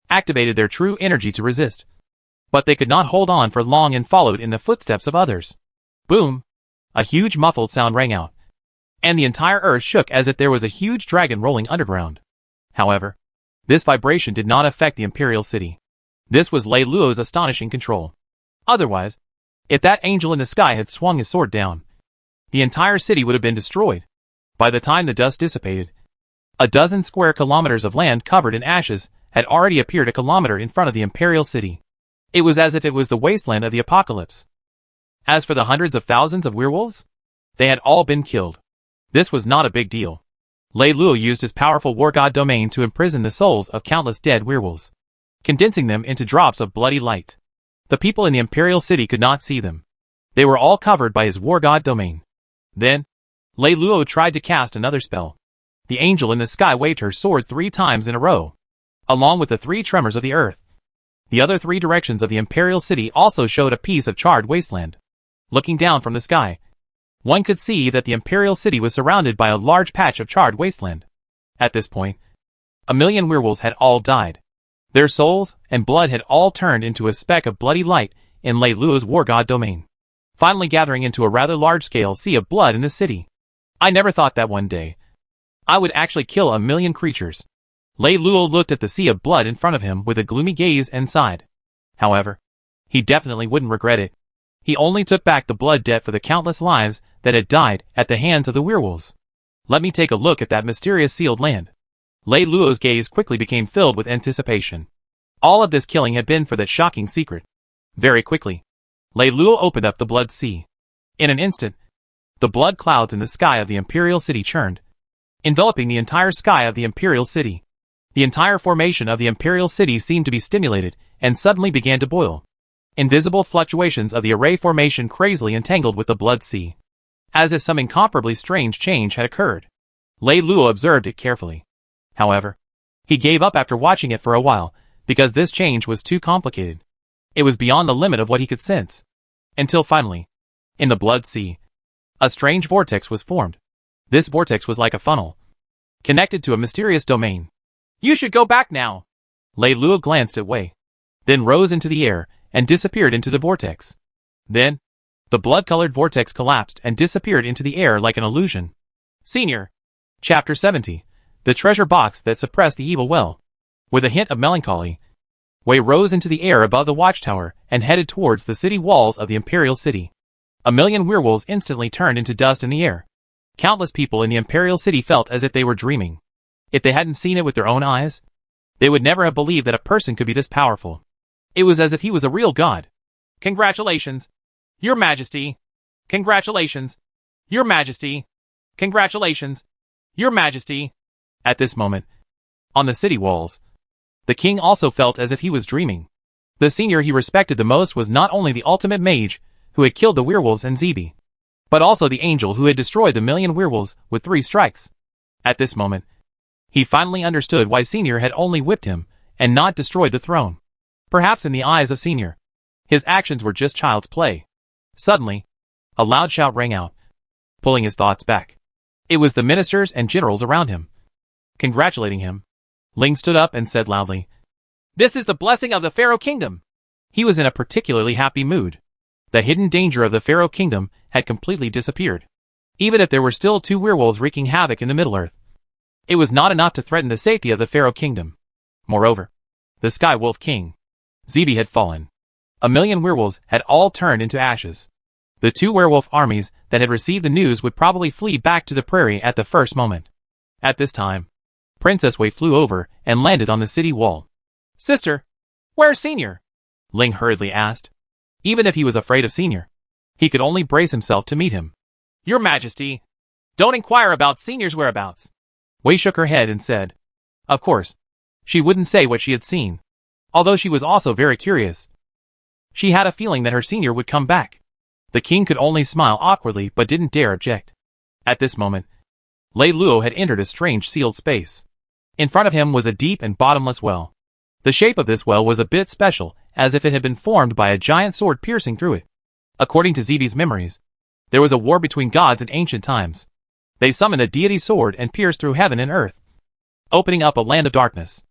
activated their true energy to resist. But they could not hold on for long and followed in the footsteps of others. Boom! A huge muffled sound rang out, and the entire earth shook as if there was a huge dragon rolling underground. However, this vibration did not affect the Imperial City. This was Lei Luo's astonishing control. Otherwise, if that angel in the sky had swung his sword down, the entire city would have been destroyed. By the time the dust dissipated, a dozen square kilometers of land covered in ashes had already appeared a kilometer in front of the Imperial City. It was as if it was the wasteland of the apocalypse. As for the hundreds of thousands of werewolves, they had all been killed. This was not a big deal. Lei Luo used his powerful war god domain to imprison the souls of countless dead werewolves, condensing them into drops of bloody light. The people in the Imperial City could not see them. They were all covered by his war god domain. Then, Lei Luo tried to cast another spell. The angel in the sky waved her sword 3 times in a row, along with the 3 tremors of the earth. The other 3 directions of the Imperial City also showed a piece of charred wasteland. Looking down from the sky, one could see that the Imperial City was surrounded by a large patch of charred wasteland. At this point, 1,000,000 werewolves had all died. Their souls and blood had all turned into a speck of bloody light in Lei Luo's war god domain, finally gathering into a rather large-scale sea of blood in the city. I never thought that one day I would actually kill 1,000,000 creatures. Lei Luo looked at the sea of blood in front of him with a gloomy gaze and sighed. However, he definitely wouldn't regret it. He only took back the blood debt for the countless lives that had died at the hands of the werewolves. Let me take a look at that mysterious sealed land. Lei Luo's gaze quickly became filled with anticipation. All of this killing had been for that shocking secret. Very quickly, Lei Luo opened up the blood sea. In an instant, the blood clouds in the sky of the Imperial City churned, enveloping the entire sky of the Imperial City. The entire formation of the Imperial City seemed to be stimulated and suddenly began to boil. Invisible fluctuations of the array formation crazily entangled with the blood sea, as if some incomparably strange change had occurred. Lei Luo observed it carefully. However, he gave up after watching it for a while, because this change was too complicated. It was beyond the limit of what he could sense. Until finally, in the blood sea, a strange vortex was formed. This vortex was like a funnel, connected to a mysterious domain. You should go back now. Lei Luo glanced at Wei, then rose into the air and disappeared into the vortex. Then, the blood-colored vortex collapsed and disappeared into the air like an illusion. Senior. Chapter 70. The treasure box that suppressed the evil well. With a hint of melancholy, Wei rose into the air above the watchtower and headed towards the city walls of the Imperial City. 1,000,000 werewolves instantly turned into dust in the air. Countless people in the Imperial City felt as if they were dreaming. If they hadn't seen it with their own eyes, they would never have believed that a person could be this powerful. It was as if he was a real god. Congratulations, Your Majesty. Congratulations, Your Majesty. Congratulations, Your Majesty. At this moment, on the city walls, the king also felt as if he was dreaming. The senior he respected the most was not only the ultimate mage who had killed the werewolves and Zebi, but also the angel who had destroyed the 1,000,000 werewolves with 3 strikes. At this moment, he finally understood why Senior had only whipped him and not destroyed the throne. Perhaps in the eyes of Senior, his actions were just child's play. Suddenly, a loud shout rang out, pulling his thoughts back. It was the ministers and generals around him, congratulating him. Ling stood up and said loudly, "This is the blessing of the Pharaoh Kingdom." He was in a particularly happy mood. The hidden danger of the Pharaoh Kingdom had completely disappeared. Even if there were still 2 werewolves wreaking havoc in the Middle-earth, it was not enough to threaten the safety of the Pharaoh Kingdom. Moreover, the Sky Wolf King, Zebi, had fallen. 1,000,000 werewolves had all turned into ashes. The 2 werewolf armies that had received the news would probably flee back to the prairie at the first moment. At this time, Princess Wei flew over and landed on the city wall. Sister, where's Senior? Ling hurriedly asked. Even if he was afraid of Senior, he could only brace himself to meet him. Your Majesty, don't inquire about Senior's whereabouts. Wei shook her head and said, of course, she wouldn't say what she had seen, although she was also very curious. She had a feeling that her Senior would come back. The king could only smile awkwardly but didn't dare object. At this moment, Lei Luo had entered a strange sealed space. In front of him was a deep and bottomless well. The shape of this well was a bit special, as if it had been formed by a giant sword piercing through it. According to Zibi's memories, there was a war between gods in ancient times. They summoned a deity sword and pierced through heaven and earth, opening up a land of darkness.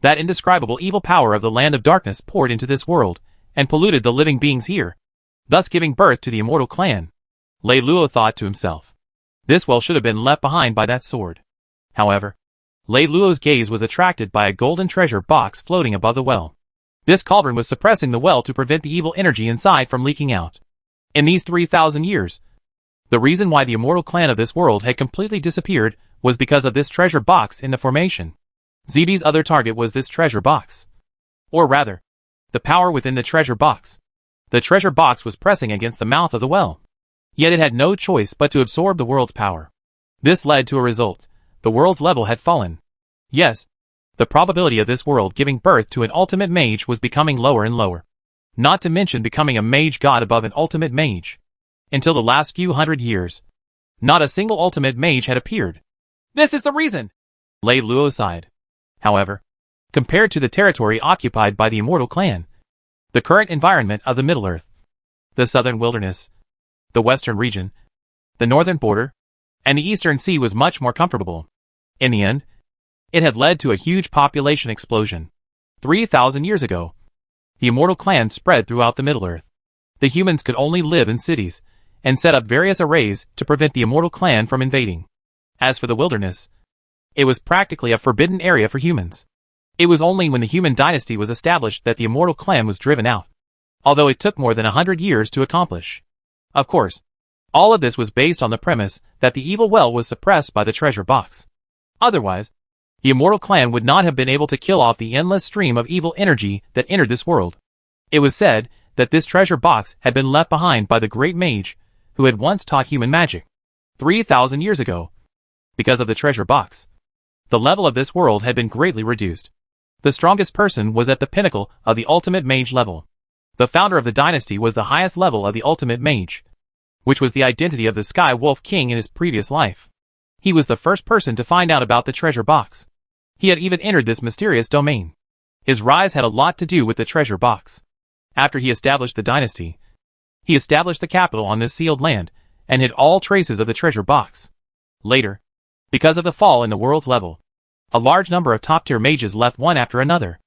That indescribable evil power of the land of darkness poured into this world, and polluted the living beings here, thus giving birth to the immortal clan. Lei Luo thought to himself, this well should have been left behind by that sword. However, Lei Luo's gaze was attracted by a golden treasure box floating above the well. This cauldron was suppressing the well to prevent the evil energy inside from leaking out. In these 3,000 years, the reason why the immortal clan of this world had completely disappeared was because of this treasure box in the formation. Zibi's other target was this treasure box. Or rather, the power within the treasure box. The treasure box was pressing against the mouth of the well. Yet it had no choice but to absorb the world's power. This led to a result. The world's level had fallen. Yes, the probability of this world giving birth to an ultimate mage was becoming lower and lower. Not to mention becoming a mage god above an ultimate mage. Until the last few hundred years, not a single ultimate mage had appeared. This is the reason, Lei Luo sighed. However, compared to the territory occupied by the immortal clan, the current environment of the Middle-earth, the southern wilderness, the western region, the northern border, and the eastern sea was much more comfortable. In the end, it had led to a huge population explosion. 3,000 years ago, the immortal clan spread throughout the Middle-earth. The humans could only live in cities, and set up various arrays to prevent the immortal clan from invading. As for the wilderness, it was practically a forbidden area for humans. It was only when the human dynasty was established that the immortal clan was driven out, although it took more than 100 years to accomplish. Of course, all of this was based on the premise that the evil well was suppressed by the treasure box. Otherwise, the immortal clan would not have been able to kill off the endless stream of evil energy that entered this world. It was said that this treasure box had been left behind by the great mage who had once taught human magic 3,000 years ago. Because of the treasure box, the level of this world had been greatly reduced. The strongest person was at the pinnacle of the ultimate mage level. The founder of the dynasty was the highest level of the ultimate mage, which was the identity of the Sky Wolf King in his previous life. He was the first person to find out about the treasure box. He had even entered this mysterious domain. His rise had a lot to do with the treasure box. After he established the dynasty, he established the capital on this sealed land, and hid all traces of the treasure box. Later, because of the fall in the world's level, a large number of top-tier mages left one after another.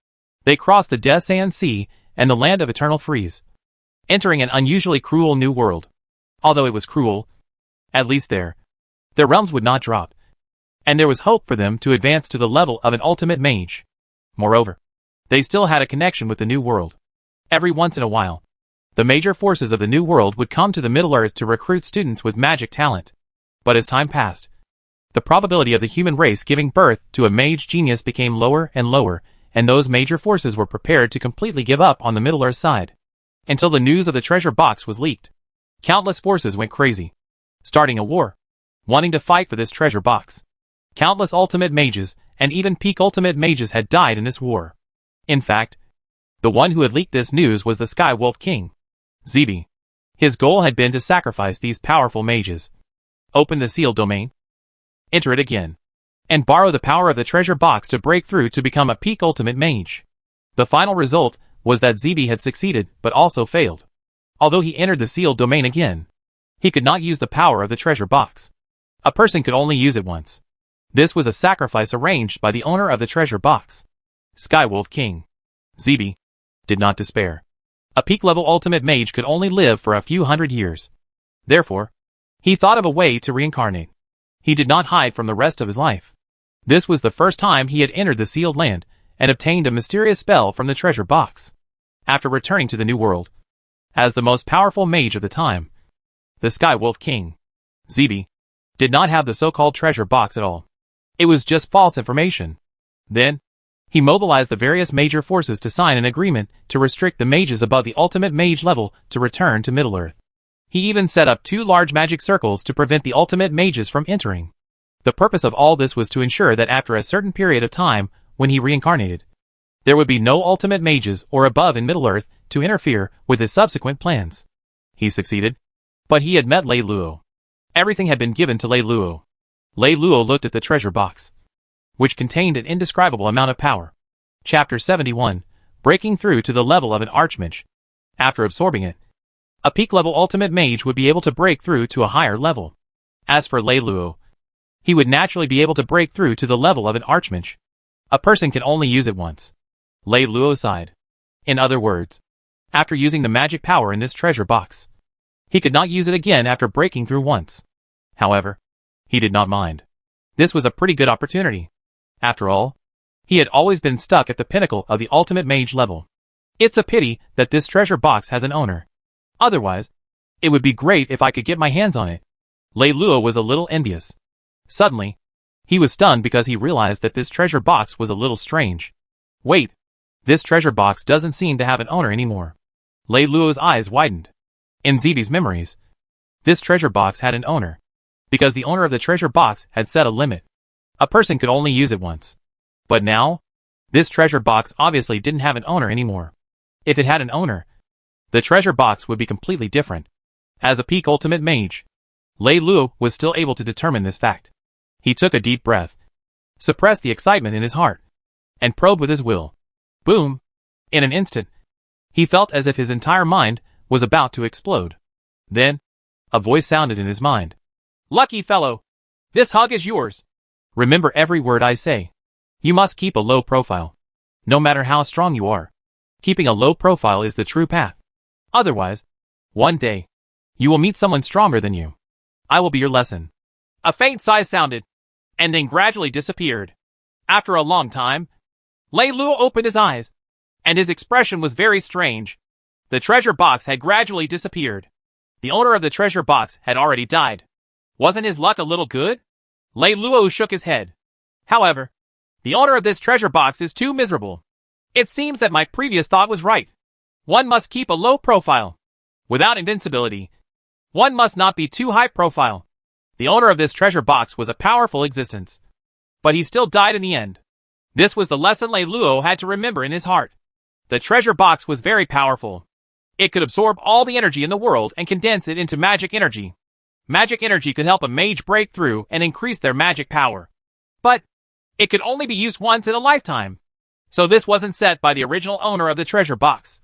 They crossed the Death Sand Sea and the land of eternal freeze, entering an unusually cruel new world. Although it was cruel, at least their realms would not drop, and there was hope for them to advance to the level of an ultimate mage. Moreover, they still had a connection with the new world. Every once in a while, the major forces of the new world would come to the Middle-earth to recruit students with magic talent. But as time passed, the probability of the human race giving birth to a mage genius became lower and lower, and those major forces were prepared to completely give up on the Middle-earth side. Until the news of the treasure box was leaked, countless forces went crazy, starting a war, wanting to fight for this treasure box. Countless ultimate mages, and even peak ultimate mages had died in this war. In fact, the one who had leaked this news was the Sky Wolf King, Zibi. His goal had been to sacrifice these powerful mages, open the sealed domain, enter it again, and borrow the power of the treasure box to break through to become a peak ultimate mage. The final result was that Zibi had succeeded but also failed. Although he entered the sealed domain again, he could not use the power of the treasure box. A person could only use it once. This was a sacrifice arranged by the owner of the treasure box. Sky Wolf King, Zibi, did not despair. A peak-level ultimate mage could only live for a few hundred years. Therefore, he thought of a way to reincarnate. He did not hide from the rest of his life. This was the first time he had entered the sealed land, and obtained a mysterious spell from the treasure box. After returning to the new world, as the most powerful mage of the time, the Sky Wolf King, Zibi, did not have the so-called treasure box at all. It was just false information. Then, he mobilized the various major forces to sign an agreement to restrict the mages above the ultimate mage level to return to Middle-earth. He even set up 2 large magic circles to prevent the ultimate mages from entering. The purpose of all this was to ensure that after a certain period of time, when he reincarnated, there would be no ultimate mages or above in Middle-earth to interfere with his subsequent plans. He succeeded. But he had met Lei Luo. Everything had been given to Lei Luo. Lei Luo looked at the treasure box, which contained an indescribable amount of power. Chapter 71, Breaking Through to the Level of an Archmage. After absorbing it, a peak-level ultimate mage would be able to break through to a higher level. As for Lei Luo, he would naturally be able to break through to the level of an archmage. A person can only use it once. Lei Luo sighed. In other words, after using the magic power in this treasure box, he could not use it again after breaking through once. However, he did not mind. This was a pretty good opportunity. After all, he had always been stuck at the pinnacle of the ultimate mage level. It's a pity that this treasure box has an owner. Otherwise, it would be great if I could get my hands on it. Lei Luo was a little envious. Suddenly, he was stunned because he realized that this treasure box was a little strange. Wait, this treasure box doesn't seem to have an owner anymore. Lei Luo's eyes widened. In Zibi's memories, this treasure box had an owner, because the owner of the treasure box had set a limit. A person could only use it once. But now, this treasure box obviously didn't have an owner anymore. If it had an owner, the treasure box would be completely different. As a peak ultimate mage, Lei Luo was still able to determine this fact. He took a deep breath, suppressed the excitement in his heart, and probed with his will. Boom! In an instant, he felt as if his entire mind was about to explode. Then, a voice sounded in his mind. Lucky fellow! This hug is yours. Remember every word I say. You must keep a low profile. No matter how strong you are, keeping a low profile is the true path. Otherwise, one day, you will meet someone stronger than you. I will be your lesson. A faint sigh sounded, and then gradually disappeared. After a long time, Lei Luo opened his eyes, and his expression was very strange. The treasure box had gradually disappeared. The owner of the treasure box had already died. Wasn't his luck a little good? Lei Luo shook his head. However, the owner of this treasure box is too miserable. It seems that my previous thought was right. One must keep a low profile. Without invincibility, one must not be too high profile. The owner of this treasure box was a powerful existence. But he still died in the end. This was the lesson Lei Luo had to remember in his heart. The treasure box was very powerful. It could absorb all the energy in the world and condense it into magic energy. Magic energy could help a mage break through and increase their magic power. But it could only be used once in a lifetime. So this wasn't set by the original owner of the treasure box,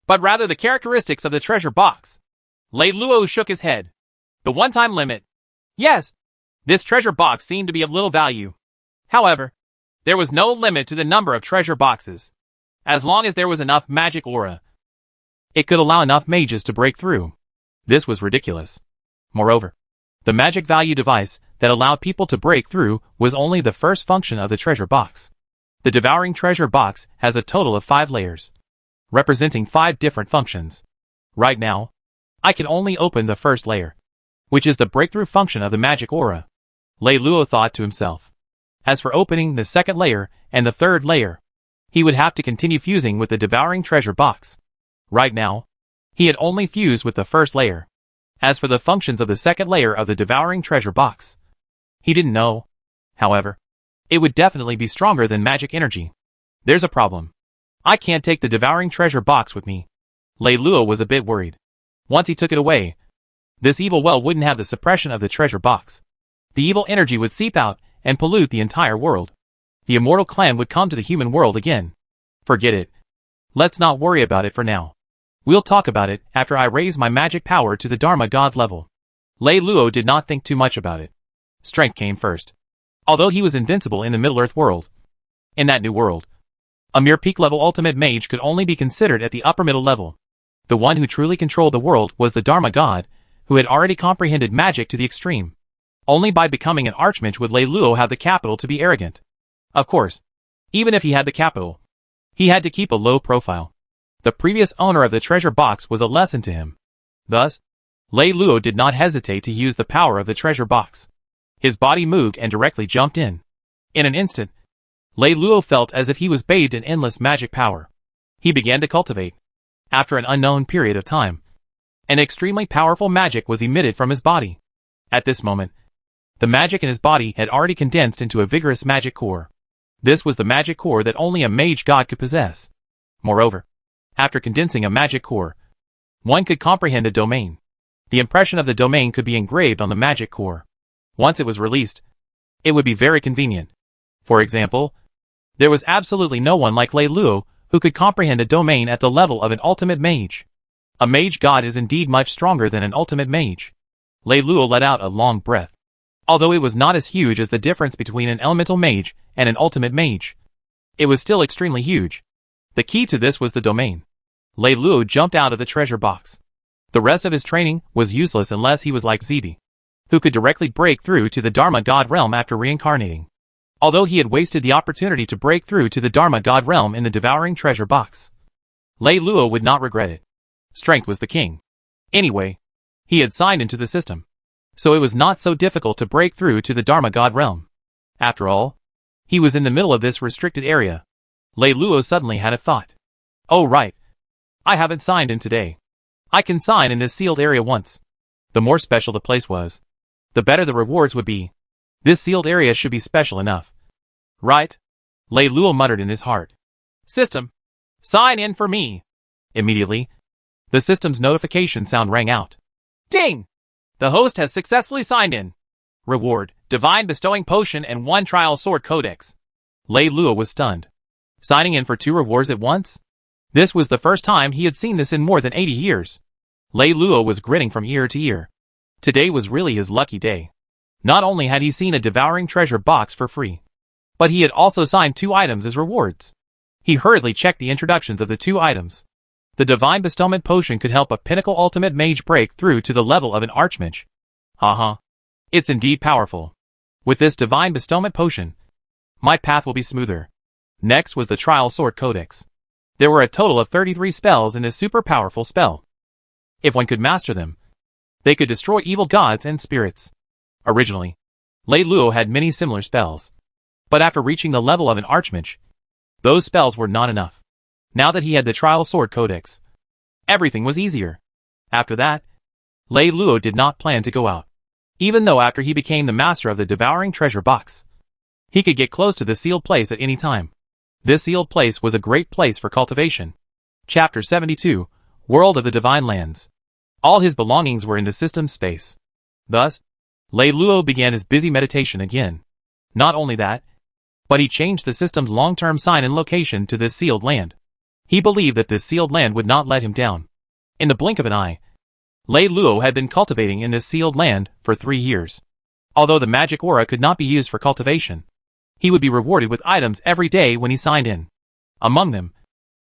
but rather the characteristics of the treasure box. Lei Luo shook his head. The one-time limit. Yes, this treasure box seemed to be of little value. However, there was no limit to the number of treasure boxes. As long as there was enough magic aura, it could allow enough mages to break through. This was ridiculous. Moreover, the magic value device that allowed people to break through was only the first function of the treasure box. The devouring treasure box has a total of 5 layers, representing 5 different functions. Right now, I can only open the first layer, which is the breakthrough function of the magic aura. Lei Luo thought to himself. As for opening the second layer and the third layer, he would have to continue fusing with the devouring treasure box. Right now, he had only fused with the first layer. As for the functions of the second layer of the devouring treasure box, he didn't know. However, it would definitely be stronger than magic energy. There's a problem. I can't take the devouring treasure box with me. Lei Luo was a bit worried. Once he took it away, this evil well wouldn't have the suppression of the treasure box. The evil energy would seep out and pollute the entire world. The immortal clan would come to the human world again. Forget it. Let's not worry about it for now. We'll talk about it after I raise my magic power to the Dharma God level. Lei Luo did not think too much about it. Strength came first. Although he was invincible in the Middle-earth world, in that new world, a mere peak-level ultimate mage could only be considered at the upper middle level. The one who truly controlled the world was the Dharma God, who had already comprehended magic to the extreme. Only by becoming an archmage would Lei Luo have the capital to be arrogant. Of course, even if he had the capital, he had to keep a low profile. The previous owner of the treasure box was a lesson to him. Thus, Lei Luo did not hesitate to use the power of the treasure box. His body moved and directly jumped in. In an instant, Lei Luo felt as if he was bathed in endless magic power. He began to cultivate. After an unknown period of time, an extremely powerful magic was emitted from his body. At this moment, the magic in his body had already condensed into a vigorous magic core. This was the magic core that only a mage god could possess. Moreover, after condensing a magic core, one could comprehend a domain. The impression of the domain could be engraved on the magic core. Once it was released, it would be very convenient. For example, there was absolutely no one like Lei Luo who could comprehend a domain at the level of an ultimate mage. A mage god is indeed much stronger than an ultimate mage. Lei Luo let out a long breath. Although it was not as huge as the difference between an elemental mage and an ultimate mage, it was still extremely huge. The key to this was the domain. Lei Luo jumped out of the treasure box. The rest of his training was useless unless he was like Zebi, who could directly break through to the Dharma God realm after reincarnating. Although he had wasted the opportunity to break through to the Dharma God realm in the devouring treasure box, Lei Luo would not regret it. Strength was the king. Anyway, he had signed into the system, so it was not so difficult to break through to the Dharma God realm. After all, he was in the middle of this restricted area. Lei Luo suddenly had a thought. Oh right. I haven't signed in today. I can sign in this sealed area once. The more special the place was, the better the rewards would be. This sealed area should be special enough. Right? Lei Luo muttered in his heart. System, sign in for me. Immediately, the system's notification sound rang out. Ding! The host has successfully signed in. Reward, Divine Bestowing Potion and 1 Trial Sword Codex. Lei Luo was stunned. Signing in for 2 rewards at once? This was the first time he had seen this in more than 80 years. Lei Luo was grinning from ear to ear. Today was really his lucky day. Not only had he seen a devouring treasure box for free, but he had also signed 2 items as rewards. He hurriedly checked the introductions of the 2 items. The Divine Bestowment Potion could help a pinnacle ultimate mage break through to the level of an archmage. It's indeed powerful. With this Divine Bestowment Potion, my path will be smoother. Next was the Trial Sword Codex. There were a total of 33 spells in this super powerful spell. If one could master them, they could destroy evil gods and spirits. Originally, Lei Luo had many similar spells, but after reaching the level of an archmage, those spells were not enough. Now that he had the Trial Sword Codex, everything was easier. After that, Lei Luo did not plan to go out. Even though after he became the master of the devouring treasure box, he could get close to the sealed place at any time. This sealed place was a great place for cultivation. Chapter 72, World of the Divine Lands. All his belongings were in the system's space. Thus, Lei Luo began his busy meditation again. Not only that, but he changed the system's long-term sign and location to this sealed land. He believed that this sealed land would not let him down. In the blink of an eye, Lei Luo had been cultivating in this sealed land for 3 years. Although the magic aura could not be used for cultivation, he would be rewarded with items every day when he signed in. Among them,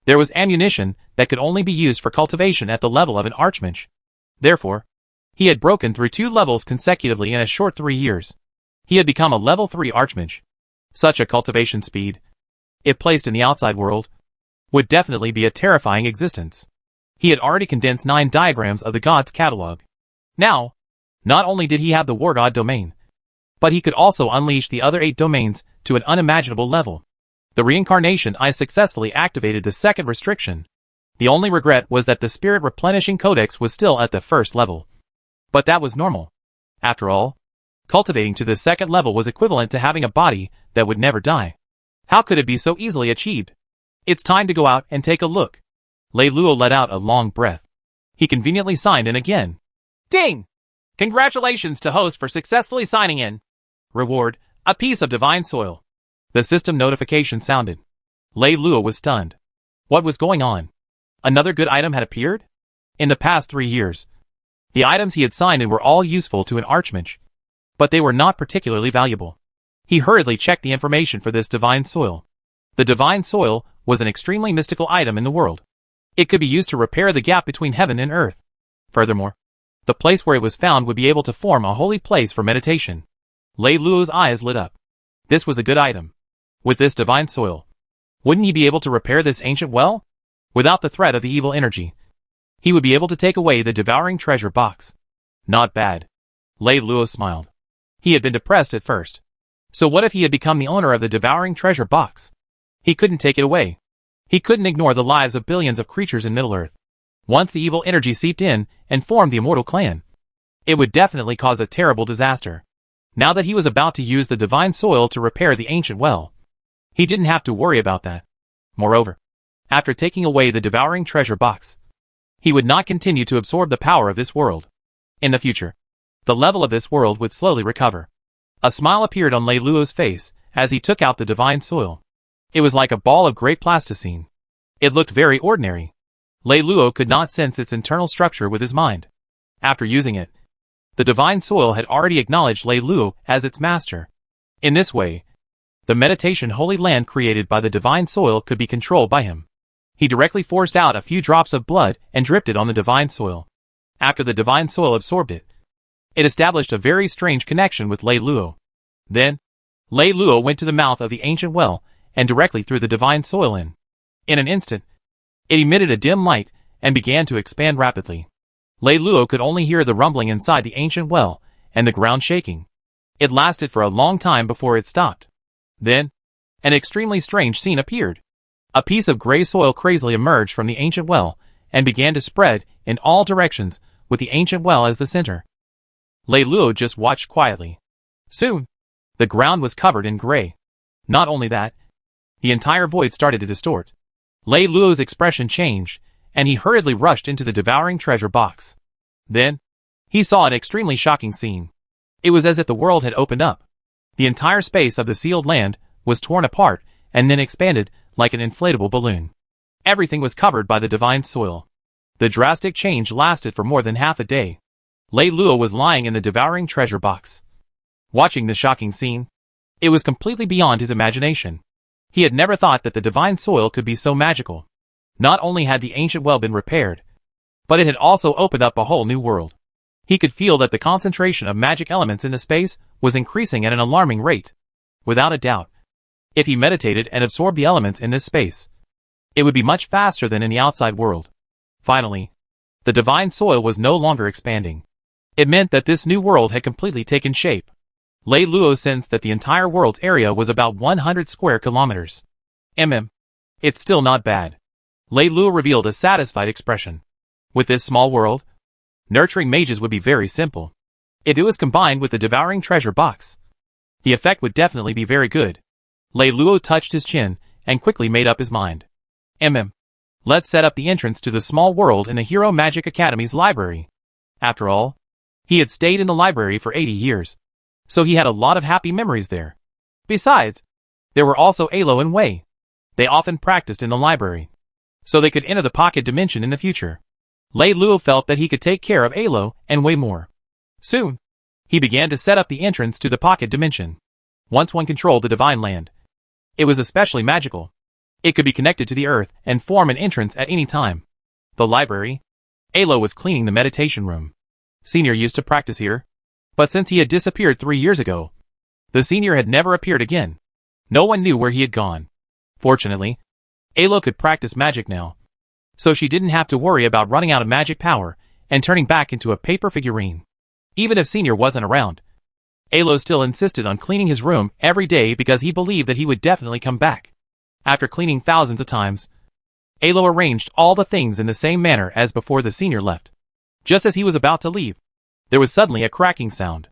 there was ammunition that could only be used for cultivation at the level of an archmage. Therefore, he had broken through 2 levels consecutively in a short 3 years. He had become a level 3 archmage. Such a cultivation speed, if placed in the outside world, would definitely be a terrifying existence. He had already condensed 9 diagrams of the gods' catalog. Now, not only did he have the war god domain, but he could also unleash the other 8 domains to an unimaginable level. The reincarnation I successfully activated the second restriction. The only regret was that the spirit replenishing codex was still at the first level. But that was normal. After all, cultivating to the second level was equivalent to having a body that would never die. How could it be so easily achieved? It's time to go out and take a look. Lei Luo let out a long breath. He conveniently signed in again. Ding! Congratulations to host for successfully signing in. Reward, a piece of divine soil. The system notification sounded. Lei Luo was stunned. What was going on? Another good item had appeared? In the past 3 years, the items he had signed in were all useful to an archmage, but they were not particularly valuable. He hurriedly checked the information for this divine soil. The divine soil was an extremely mystical item in the world. It could be used to repair the gap between heaven and earth. Furthermore, the place where it was found would be able to form a holy place for meditation. Lei Luo's eyes lit up. This was a good item. With this divine soil, wouldn't he be able to repair this ancient well? Without the threat of the evil energy, he would be able to take away the devouring treasure box. Not bad. Lei Luo smiled. He had been depressed at first, So what if he had become the owner of the devouring treasure box? He couldn't take it away. He couldn't ignore the lives of billions of creatures in Middle-earth. Once the evil energy seeped in and formed the immortal clan, it would definitely cause a terrible disaster. Now that he was about to use the divine soil to repair the ancient well, he didn't have to worry about that. Moreover, after taking away the devouring treasure box, he would not continue to absorb the power of this world. In the future, the level of this world would slowly recover. A smile appeared on Lei Luo's face as he took out the divine soil. It was like a ball of great plasticine. It looked very ordinary. Lei Luo could not sense its internal structure with his mind. After using it, the divine soil had already acknowledged Lei Luo as its master. In this way, the meditation holy land created by the divine soil could be controlled by him. He directly forced out a few drops of blood and dripped it on the divine soil. After the divine soil absorbed it, it established a very strange connection with Lei Luo. Then, Lei Luo went to the mouth of the ancient well and directly threw the divine soil in. In an instant, it emitted a dim light and began to expand rapidly. Lei Luo could only hear the rumbling inside the ancient well and the ground shaking. It lasted for a long time before it stopped. Then, an extremely strange scene appeared. A piece of gray soil crazily emerged from the ancient well and began to spread in all directions with the ancient well as the center. Lei Luo just watched quietly. Soon, the ground was covered in gray. Not only that, the entire void started to distort. Lei Luo's expression changed, and he hurriedly rushed into the devouring treasure box. Then, he saw an extremely shocking scene. It was as if the world had opened up. The entire space of the sealed land was torn apart and then expanded like an inflatable balloon. Everything was covered by the divine soil. The drastic change lasted for more than half a day. Lei Luo was lying in the devouring treasure box. Watching the shocking scene, it was completely beyond his imagination. He had never thought that the divine soil could be so magical. Not only had the ancient well been repaired, but it had also opened up a whole new world. He could feel that the concentration of magic elements in the space was increasing at an alarming rate. Without a doubt, if he meditated and absorbed the elements in this space, it would be much faster than in the outside world. Finally, the divine soil was no longer expanding. It meant that this new world had completely taken shape. Lei Luo sensed that the entire world's area was about 100 square kilometers. It's still not bad. Lei Luo revealed a satisfied expression. With this small world, nurturing mages would be very simple. If it was combined with the devouring treasure box, the effect would definitely be very good. Lei Luo touched his chin and quickly made up his mind. Let's set up the entrance to the small world in the Hero Magic Academy's library. After all, he had stayed in the library for 80 years, so he had a lot of happy memories there. Besides, there were also Alo and Wei. They often practiced in the library, so they could enter the pocket dimension in the future. Lei Luo felt that he could take care of Alo and Wei more. Soon, he began to set up the entrance to the pocket dimension. Once one controlled the divine land, it was especially magical. It could be connected to the earth and form an entrance at any time. The library. Alo was cleaning the meditation room. Senior used to practice here, but since he had disappeared 3 years ago, the senior had never appeared again. No one knew where he had gone. Fortunately, Alo could practice magic now, so she didn't have to worry about running out of magic power and turning back into a paper figurine. Even if Senior wasn't around, Alo still insisted on cleaning his room every day because he believed that he would definitely come back. After cleaning thousands of times, Alo arranged all the things in the same manner as before the senior left. Just as he was about to leave, there was suddenly a cracking sound.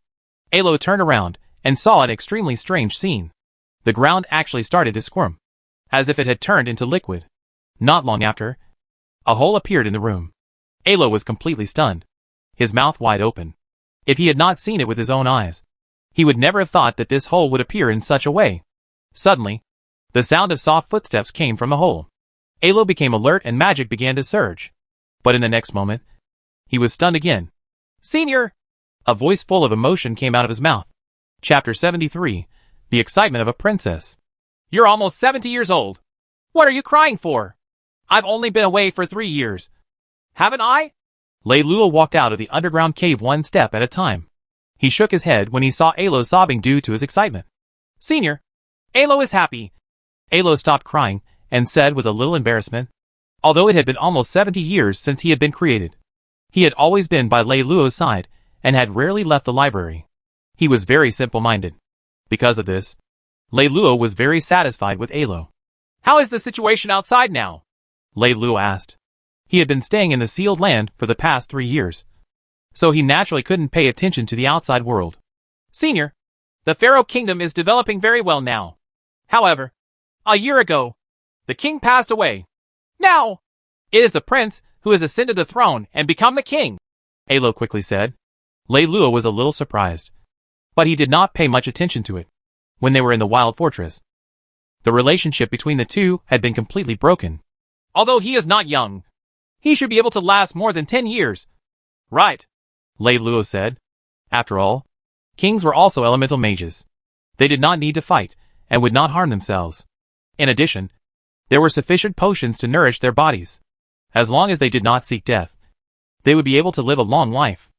Alo turned around and saw an extremely strange scene. The ground actually started to squirm, as if it had turned into liquid. Not long after, a hole appeared in the room. Alo was completely stunned, his mouth wide open. If he had not seen it with his own eyes, he would never have thought that this hole would appear in such a way. Suddenly, the sound of soft footsteps came from the hole. Alo became alert and magic began to surge. But in the next moment, he was stunned again. "Senior!" A voice full of emotion came out of his mouth. Chapter 73, The Excitement of a Princess. "You're almost 70 years old. What are you crying for? I've only been away for 3 years. Haven't I?" Lei Luo walked out of the underground cave one step at a time. He shook his head when he saw Alo sobbing due to his excitement. "Senior, Alo is happy." Alo stopped crying and said with a little embarrassment, although it had been almost 70 years since he had been created, he had always been by Lei Luo's side and had rarely left the library. He was very simple-minded. Because of this, Lei Luo was very satisfied with Alo. How is the situation outside now? Lei Luo asked. He had been staying in the sealed land for the past 3 years, so he naturally couldn't pay attention to the outside world. Senior, the Pharaoh Kingdom is developing very well now. However, a year ago, the king passed away. Now, it is the prince who has ascended the throne and become the king, Alo quickly said. Lei Luo was a little surprised, but he did not pay much attention to it. When they were in the wild fortress, the relationship between the two had been completely broken. Although he is not young, he should be able to last more than 10 years. Right, Lei Luo said. After all, kings were also elemental mages. They did not need to fight, and would not harm themselves. In addition, there were sufficient potions to nourish their bodies. As long as they did not seek death, they would be able to live a long life.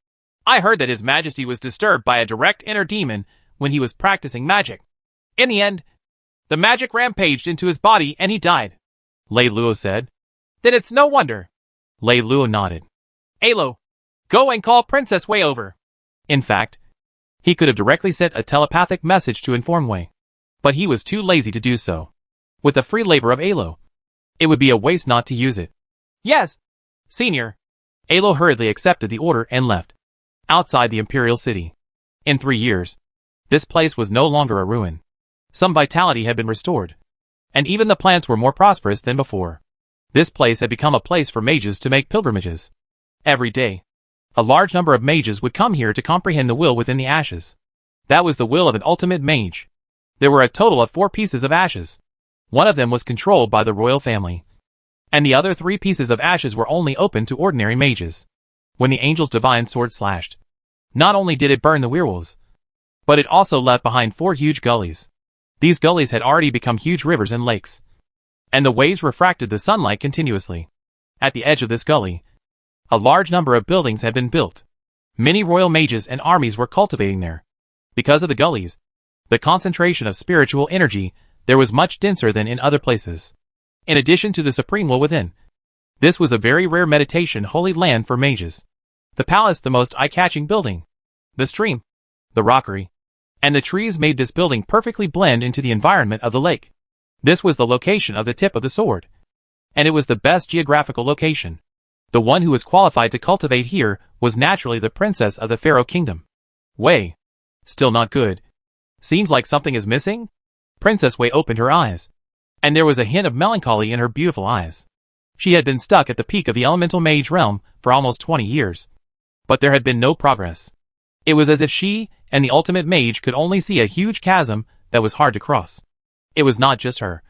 I heard that His Majesty was disturbed by a direct inner demon when he was practicing magic. In the end, the magic rampaged into his body and he died, Lei Luo said. Then it's no wonder. Lei Luo nodded. Alo, go and call Princess Wei over. In fact, he could have directly sent a telepathic message to inform Wei, but he was too lazy to do so. With the free labor of Alo, it would be a waste not to use it. Yes, Senior. Alo hurriedly accepted the order and left. Outside the imperial city. In 3 years, this place was no longer a ruin. Some vitality had been restored, and even the plants were more prosperous than before. This place had become a place for mages to make pilgrimages. Every day, a large number of mages would come here to comprehend the will within the ashes. That was the will of an ultimate mage. There were a total of 4 pieces of ashes. One of them was controlled by the royal family, and the other 3 pieces of ashes were only open to ordinary mages. When the angel's divine sword slashed, not only did it burn the werewolves, but it also left behind 4 huge gullies. These gullies had already become huge rivers and lakes, and the waves refracted the sunlight continuously. At the edge of this gully, a large number of buildings had been built. Many royal mages and armies were cultivating there. Because of the gullies, the concentration of spiritual energy there was much denser than in other places. In addition to the supreme will within, this was a very rare meditation holy land for mages. The palace, the most eye-catching building, the stream, the rockery, and the trees made this building perfectly blend into the environment of the lake. This was the location of the tip of the sword, and it was the best geographical location. The one who was qualified to cultivate here was naturally the princess of the Pharaoh Kingdom. Wei. Still not good. Seems like something is missing? Princess Wei opened her eyes, and there was a hint of melancholy in her beautiful eyes. She had been stuck at the peak of the elemental mage realm for almost 20 years. But there had been no progress. It was as if she and the ultimate mage could only see a huge chasm that was hard to cross. It was not just her.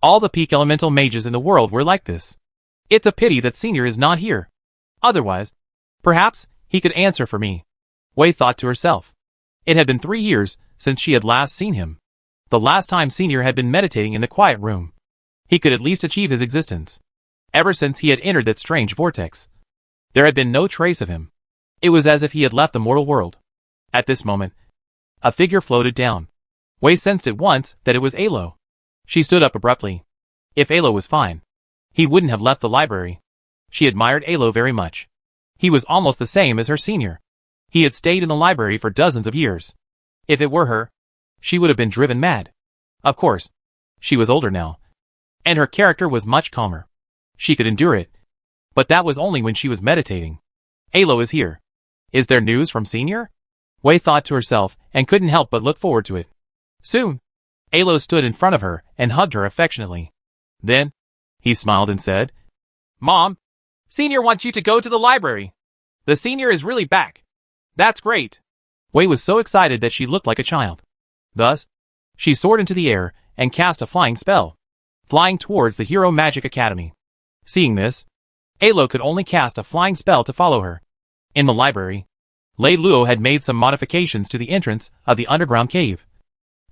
All the peak elemental mages in the world were like this. It's a pity that Senior is not here. Otherwise, perhaps he could answer for me, Wei thought to herself. It had been 3 years since she had last seen him. The last time Senior had been meditating in the quiet room. He could at least achieve his existence. Ever since he had entered that strange vortex, there had been no trace of him. It was as if he had left the mortal world. At this moment, a figure floated down. Wei sensed at once that it was Alo. She stood up abruptly. If Alo was fine, he wouldn't have left the library. She admired Alo very much. He was almost the same as her senior. He had stayed in the library for dozens of years. If it were her, she would have been driven mad. Of course, she was older now, and her character was much calmer. She could endure it, but that was only when she was meditating. Alo is here. Is there news from Senior? Wei thought to herself and couldn't help but look forward to it. Soon, Alo stood in front of her and hugged her affectionately. Then, he smiled and said, Mom, Senior wants you to go to the library. The Senior is really back. That's great. Wei was so excited that she looked like a child. Thus, she soared into the air and cast a flying spell, flying towards the Hero Magic Academy. Seeing this, Alo could only cast a flying spell to follow her. In the library, Lei Luo had made some modifications to the entrance of the underground cave,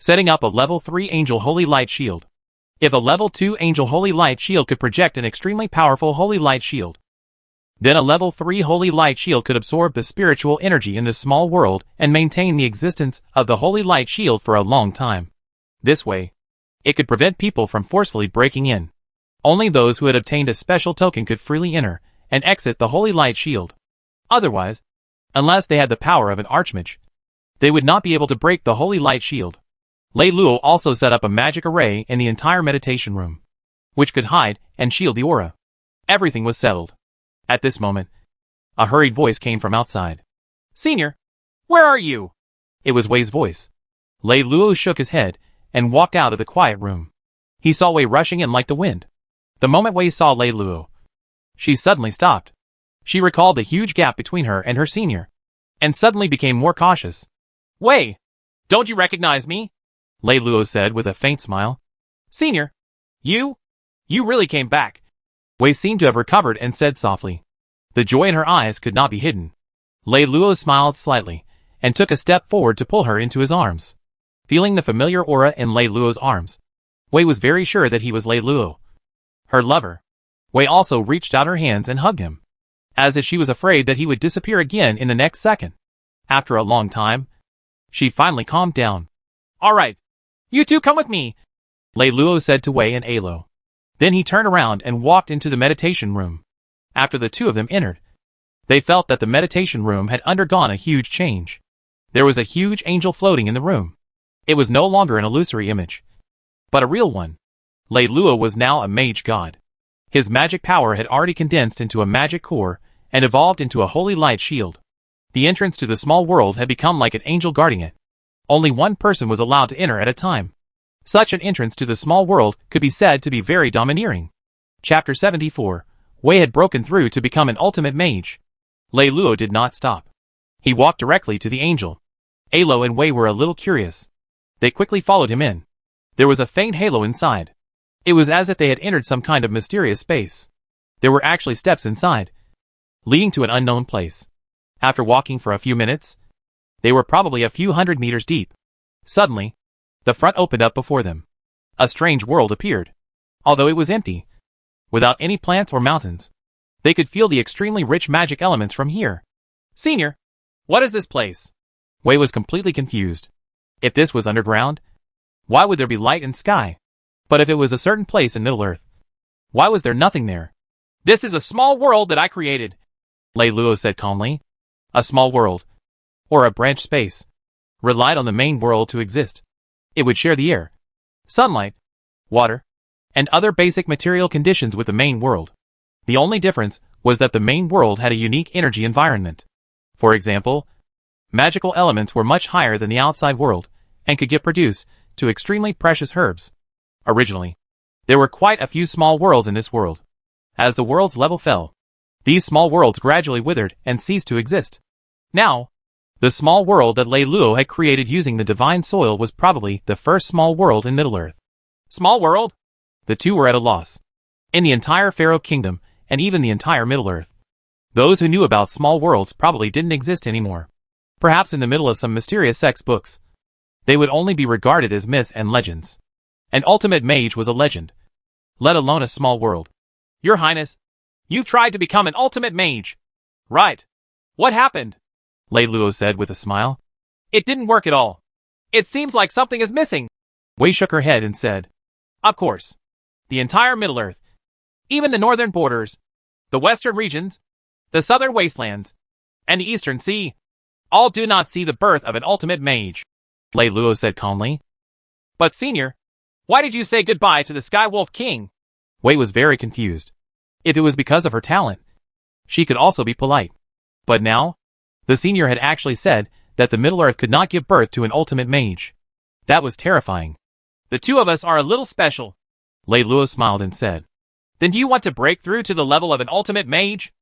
setting up a level 3 Angel Holy Light Shield. If a level 2 Angel Holy Light Shield could project an extremely powerful Holy Light Shield, then a level 3 Holy Light Shield could absorb the spiritual energy in this small world and maintain the existence of the Holy Light Shield for a long time. This way, it could prevent people from forcefully breaking in. Only those who had obtained a special token could freely enter and exit the Holy Light Shield. Otherwise, unless they had the power of an Archmage, they would not be able to break the Holy Light Shield. Lei Luo also set up a magic array in the entire meditation room, which could hide and shield the aura. Everything was settled. At this moment, a hurried voice came from outside. Senior, where are you? It was Wei's voice. Lei Luo shook his head and walked out of the quiet room. He saw Wei rushing in like the wind. The moment Wei saw Lei Luo, she suddenly stopped. She recalled the huge gap between her and her senior, and suddenly became more cautious. Wei, don't you recognize me? Lei Luo said with a faint smile. Senior, you really came back. Wei seemed to have recovered and said softly. The joy in her eyes could not be hidden. Lei Luo smiled slightly and took a step forward to pull her into his arms. Feeling the familiar aura in Lei Luo's arms, Wei was very sure that he was Lei Luo, her lover. Wei also reached out her hands and hugged him, as if she was afraid that he would disappear again in the next second. After a long time, she finally calmed down. All right, you two come with me, Lei Luo said to Wei and Alo. Then he turned around and walked into the meditation room. After the two of them entered, they felt that the meditation room had undergone a huge change. There was a huge angel floating in the room. It was no longer an illusory image, but a real one. Lei Luo was now a mage god. His magic power had already condensed into a magic core and evolved into a holy light shield. The entrance to the small world had become like an angel guarding it. Only one person was allowed to enter at a time. Such an entrance to the small world could be said to be very domineering. Chapter 74. Wei had broken through to become an ultimate mage. Lei Luo did not stop. He walked directly to the angel. Alo and Wei were a little curious. They quickly followed him in. There was a faint halo inside. It was as if they had entered some kind of mysterious space. There were actually steps inside, leading to an unknown place. After walking for a few minutes, they were probably a few hundred meters deep. Suddenly, the front opened up before them. A strange world appeared. Although it was empty, without any plants or mountains, they could feel the extremely rich magic elements from here. Senior, what is this place? Wei was completely confused. If this was underground, why would there be light and sky? But if it was a certain place in Middle-earth, why was there nothing there? This is a small world that I created, Lei Luo said calmly. A small world, or a branch space, relied on the main world to exist. It would share the air, sunlight, water, and other basic material conditions with the main world. The only difference was that the main world had a unique energy environment. For example, magical elements were much higher than the outside world and could get produced to extremely precious herbs. Originally, there were quite a few small worlds in this world. As the world's level fell, these small worlds gradually withered and ceased to exist. Now, the small world that Lei Luo had created using the divine soil was probably the first small world in Middle-earth. Small world? The two were at a loss. In the entire Pharaoh Kingdom, and even the entire Middle-earth, those who knew about small worlds probably didn't exist anymore. Perhaps in the middle of some mysterious sex books, they would only be regarded as myths and legends. An ultimate mage was a legend, let alone a small world. Your Highness, you've tried to become an ultimate mage. Right. What happened? Lei Luo said with a smile. It didn't work at all. It seems like something is missing. Wei shook her head and said, Of course. The entire Middle-earth, even the northern borders, the western regions, the southern wastelands, and the eastern sea, all do not see the birth of an ultimate mage, Lei Luo said calmly. But Senior, why did you say goodbye to the Sky Wolf King? Wei was very confused. If it was because of her talent, she could also be polite. But now, the senior had actually said that the Middle-earth could not give birth to an ultimate mage. That was terrifying. The two of us are a little special, Lei Luo smiled and said. Then do you want to break through to the level of an ultimate mage?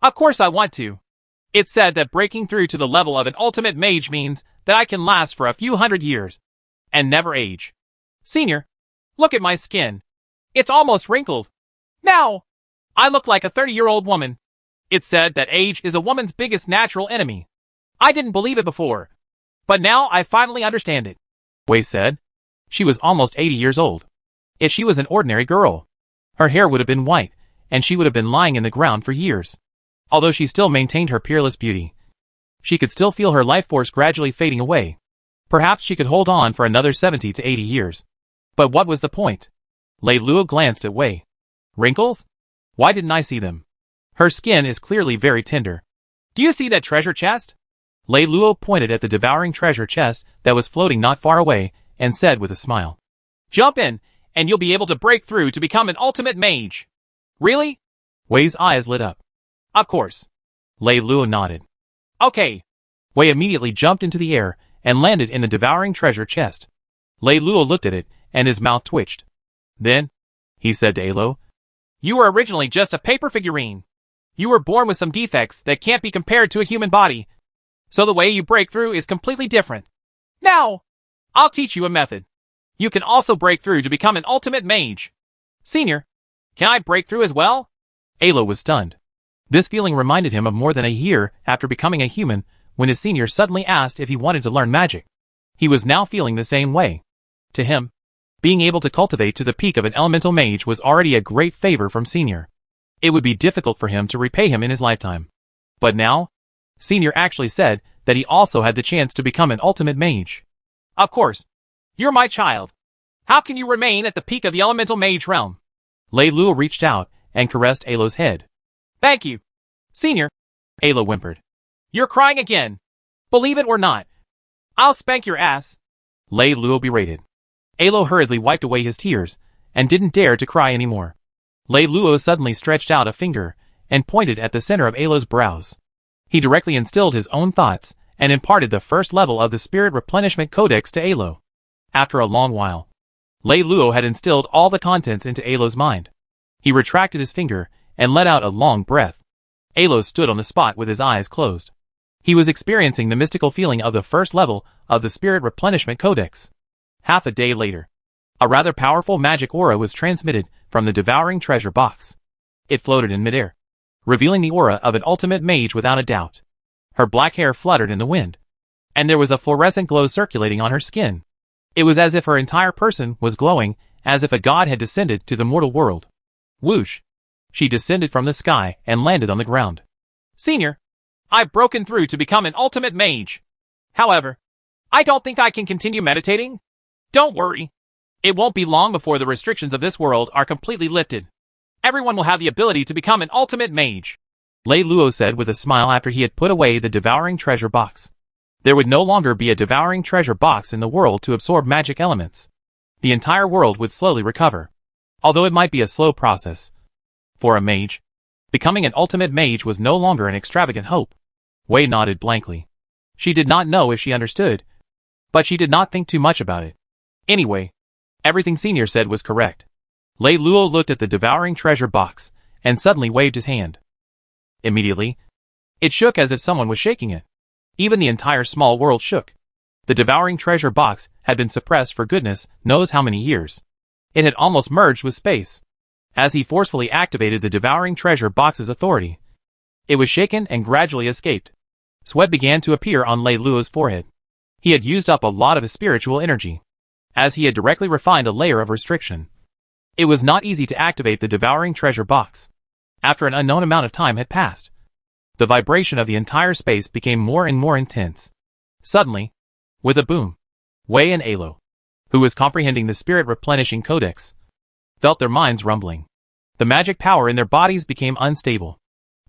Of course I want to. It's said that breaking through to the level of an ultimate mage means that I can last for a few hundred years and never age. Senior, look at my skin. It's almost wrinkled. Now, I look like a 30-year-old woman. It's said that age is a woman's biggest natural enemy. I didn't believe it before, but now I finally understand it, Wei said. She was almost 80 years old. If she was an ordinary girl, her hair would have been white, and she would have been lying in the ground for years. Although she still maintained her peerless beauty, she could still feel her life force gradually fading away. Perhaps she could hold on for another 70 to 80 years. But what was the point? Lei Luo glanced at Wei. Wrinkles? Why didn't I see them? Her skin is clearly very tender. Do you see that treasure chest? Lei Luo pointed at the devouring treasure chest that was floating not far away and said with a smile. Jump in, and you'll be able to break through to become an ultimate mage. Really? Wei's eyes lit up. Of course. Lei Luo nodded. Okay. Wei immediately jumped into the air and landed in the devouring treasure chest. Lei Luo looked at it, and his mouth twitched. Then, he said to Alo, You were originally just a paper figurine. You were born with some defects that can't be compared to a human body, so the way you break through is completely different. Now, I'll teach you a method. You can also break through to become an ultimate mage. Senior, can I break through as well? Alo was stunned. This feeling reminded him of more than a year after becoming a human when his senior suddenly asked if he wanted to learn magic. He was now feeling the same way. To him, being able to cultivate to the peak of an elemental mage was already a great favor from Senior. It would be difficult for him to repay him in his lifetime. But now, Senior actually said that he also had the chance to become an ultimate mage. Of course. You're my child. How can you remain at the peak of the elemental mage realm? Lei Luo reached out and caressed Alo's head. Thank you. Senior, Alo whimpered. You're crying again. Believe it or not. I'll spank your ass. Lei Luo berated. Alo hurriedly wiped away his tears and didn't dare to cry anymore. Lei Luo suddenly stretched out a finger and pointed at the center of Alo's brows. He directly instilled his own thoughts and imparted the first level of the Spirit Replenishment Codex to Alo. After a long while, Lei Luo had instilled all the contents into Alo's mind. He retracted his finger and let out a long breath. Alo stood on the spot with his eyes closed. He was experiencing the mystical feeling of the first level of the Spirit Replenishment Codex. Half a day later, a rather powerful magic aura was transmitted from the devouring treasure box. It floated in midair, revealing the aura of an ultimate mage without a doubt. Her black hair fluttered in the wind, and there was a fluorescent glow circulating on her skin. It was as if her entire person was glowing, as if a god had descended to the mortal world. Whoosh! She descended from the sky and landed on the ground. Senior, I've broken through to become an ultimate mage. However, I don't think I can continue meditating. Don't worry. It won't be long before the restrictions of this world are completely lifted. Everyone will have the ability to become an ultimate mage. Lei Luo said with a smile after he had put away the devouring treasure box. There would no longer be a devouring treasure box in the world to absorb magic elements. The entire world would slowly recover, although it might be a slow process. For a mage, becoming an ultimate mage was no longer an extravagant hope. Wei nodded blankly. She did not know if she understood, but she did not think too much about it. Anyway, everything Senior said was correct. Lei Luo looked at the devouring treasure box and suddenly waved his hand. Immediately, it shook as if someone was shaking it. Even the entire small world shook. The devouring treasure box had been suppressed for goodness knows how many years. It had almost merged with space. As he forcefully activated the devouring treasure box's authority, it was shaken and gradually escaped. Sweat began to appear on Lei Luo's forehead. He had used up a lot of his spiritual energy, as he had directly refined a layer of restriction. It was not easy to activate the devouring treasure box. After an unknown amount of time had passed, the vibration of the entire space became more and more intense. Suddenly, with a boom, Wei and Alo, who was comprehending the Spirit Replenishing Codex, felt their minds rumbling. The magic power in their bodies became unstable.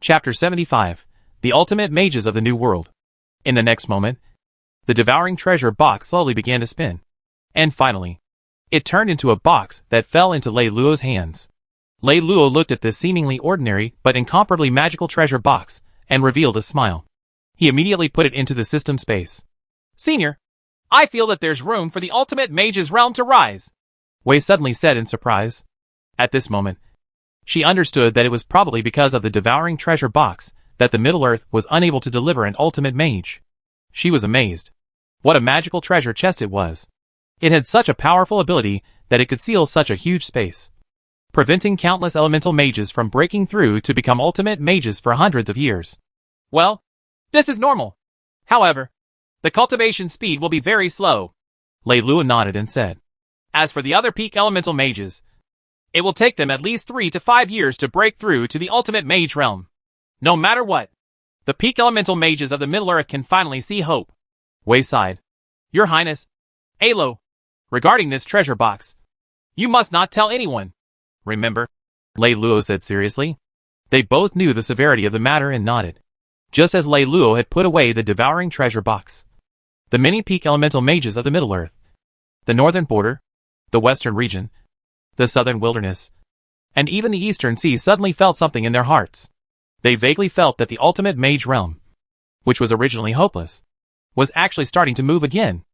Chapter 75, The Ultimate Mages of the New World. In the next moment, the devouring treasure box slowly began to spin. And finally, it turned into a box that fell into Lei Luo's hands. Lei Luo looked at this seemingly ordinary but incomparably magical treasure box and revealed a smile. He immediately put it into the system space. Senior, I feel that there's room for the ultimate mage's realm to rise, Wei suddenly said in surprise. At this moment, she understood that it was probably because of the devouring treasure box that the Middle-earth was unable to deliver an ultimate mage. She was amazed. What a magical treasure chest it was. It had such a powerful ability that it could seal such a huge space, preventing countless elemental mages from breaking through to become ultimate mages for hundreds of years. Well, this is normal. However, the cultivation speed will be very slow. Lei Luo nodded and said. As for the other peak elemental mages, it will take them at least 3 to 5 years to break through to the ultimate mage realm. No matter what, the peak elemental mages of the Middle-earth can finally see hope. Wei sighed. Your Highness, Alo, regarding this treasure box, you must not tell anyone. Remember? Lei Luo said seriously. They both knew the severity of the matter and nodded. Just as Lei Luo had put away the devouring treasure box, the many peak elemental mages of the Middle-earth The northern border, the western region, the southern wilderness, and even the eastern sea suddenly felt something in their hearts. They vaguely felt that the ultimate mage realm, which was originally hopeless, was actually starting to move again.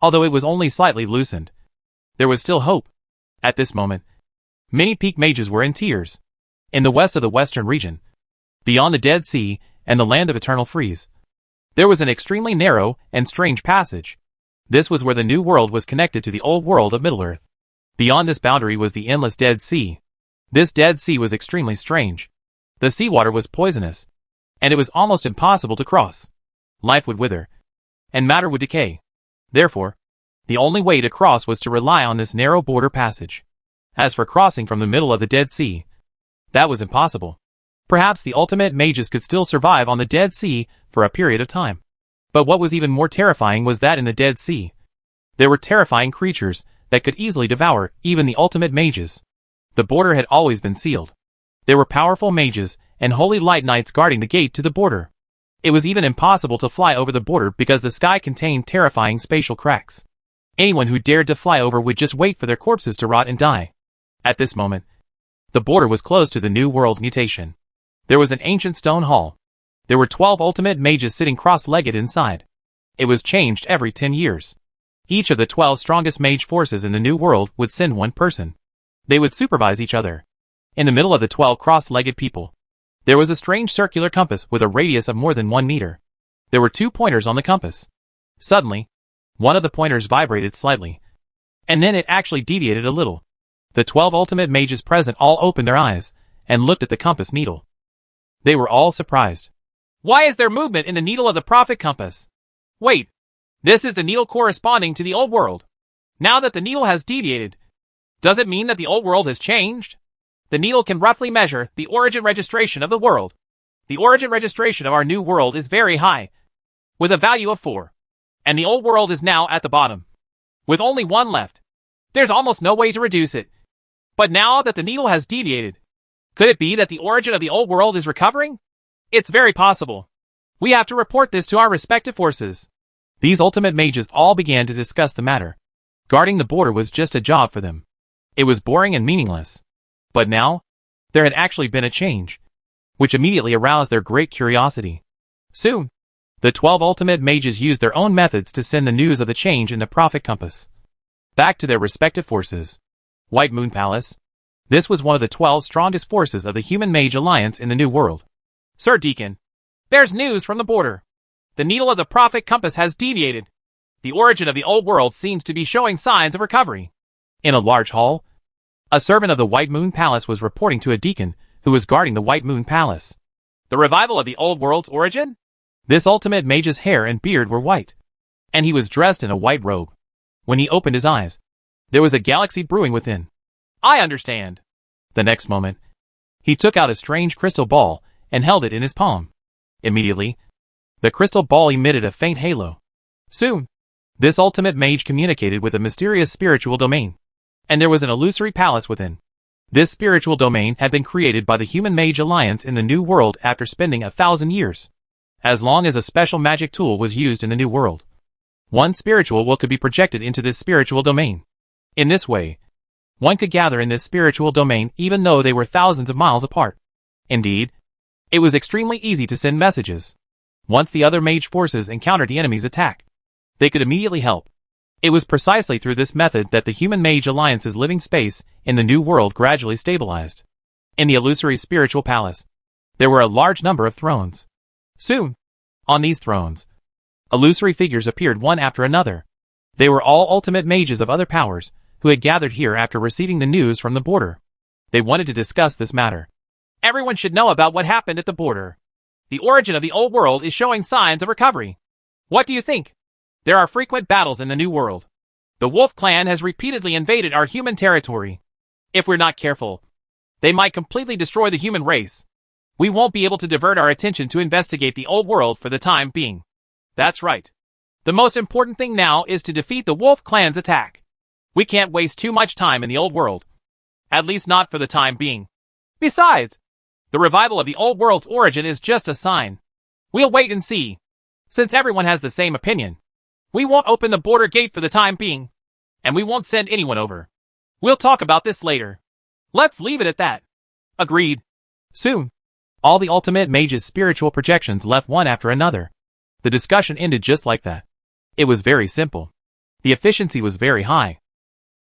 Although it was only slightly loosened, there was still hope. At this moment, many peak mages were in tears. In the west of the western region, beyond the Dead Sea and the land of eternal freeze, there was an extremely narrow and strange passage. This was where the new world was connected to the old world of Middle-earth. Beyond this boundary was the endless Dead Sea. This Dead Sea was extremely strange. The seawater was poisonous, and it was almost impossible to cross. Life would wither, and matter would decay. Therefore, the only way to cross was to rely on this narrow border passage. As for crossing from the middle of the Dead Sea, that was impossible. Perhaps the ultimate mages could still survive on the Dead Sea for a period of time. But what was even more terrifying was that in the Dead Sea, there were terrifying creatures that could easily devour even the ultimate mages. The border had always been sealed. There were powerful mages and holy light knights guarding the gate to the border. It was even impossible to fly over the border because the sky contained terrifying spatial cracks. Anyone who dared to fly over would just wait for their corpses to rot and die. At this moment, the border was closed to the new world's mutation. There was an ancient stone hall. There were 12 ultimate mages sitting cross-legged inside. It was changed every 10 years. Each of the 12 strongest mage forces in the new world would send one person. They would supervise each other. In the middle of the 12 cross-legged people, there was a strange circular compass with a radius of more than 1 meter. There were 2 pointers on the compass. Suddenly, one of the pointers vibrated slightly, and then it actually deviated a little. The 12 ultimate mages present all opened their eyes and looked at the compass needle. They were all surprised. Why is there movement in the needle of the prophet compass? Wait, this is the needle corresponding to the old world. Now that the needle has deviated, does it mean that the old world has changed? The needle can roughly measure the origin registration of the world. The origin registration of our new world is very high, with a value of 4. And the old world is now at the bottom, with only 1 left. There's almost no way to reduce it. But now that the needle has deviated, could it be that the origin of the old world is recovering? It's very possible. We have to report this to our respective forces. These ultimate mages all began to discuss the matter. Guarding the border was just a job for them. It was boring and meaningless. But now, there had actually been a change, which immediately aroused their great curiosity. Soon, the 12 ultimate mages used their own methods to send the news of the change in the prophet compass back to their respective forces. White Moon Palace. This was one of the 12 strongest forces of the Human Mage Alliance in the New World. Sir Deacon, there's news from the border. The needle of the prophet compass has deviated. The origin of the old world seems to be showing signs of recovery. In a large hall, a servant of the White Moon Palace was reporting to a deacon who was guarding the White Moon Palace. The revival of the old world's origin? This ultimate mage's hair and beard were white, and he was dressed in a white robe. When he opened his eyes, there was a galaxy brewing within. I understand. The next moment, he took out a strange crystal ball and held it in his palm. Immediately, the crystal ball emitted a faint halo. Soon, this ultimate mage communicated with a mysterious spiritual domain, and there was an illusory palace within. This spiritual domain had been created by the Human Mage Alliance in the New World after spending 1,000 years. As long as a special magic tool was used in the New World, one spiritual will could be projected into this spiritual domain. In this way, one could gather in this spiritual domain even though they were thousands of miles apart. Indeed, it was extremely easy to send messages. Once the other mage forces encountered the enemy's attack, they could immediately help. It was precisely through this method that the Human Mage Alliance's living space in the New World gradually stabilized. In the illusory spiritual palace, there were a large number of thrones. Soon, on these thrones, illusory figures appeared one after another. They were all ultimate mages of other powers who had gathered here after receiving the news from the border. They wanted to discuss this matter. Everyone should know about what happened at the border. The origin of the old world is showing signs of recovery. What do you think? There are frequent battles in the New World. The Wolf Clan has repeatedly invaded our human territory. If we're not careful, they might completely destroy the human race. We won't be able to divert our attention to investigate the old world for the time being. That's right. The most important thing now is to defeat the Wolf Clan's attack. We can't waste too much time in the old world. At least not for the time being. Besides, the revival of the old world's origin is just a sign. We'll wait and see. Since everyone has the same opinion, we won't open the border gate for the time being. and we won't send anyone over. We'll talk about this later. Let's leave it at that. Agreed. Soon, all the ultimate mage's spiritual projections left one after another. The discussion ended just like that. It was very simple. The efficiency was very high.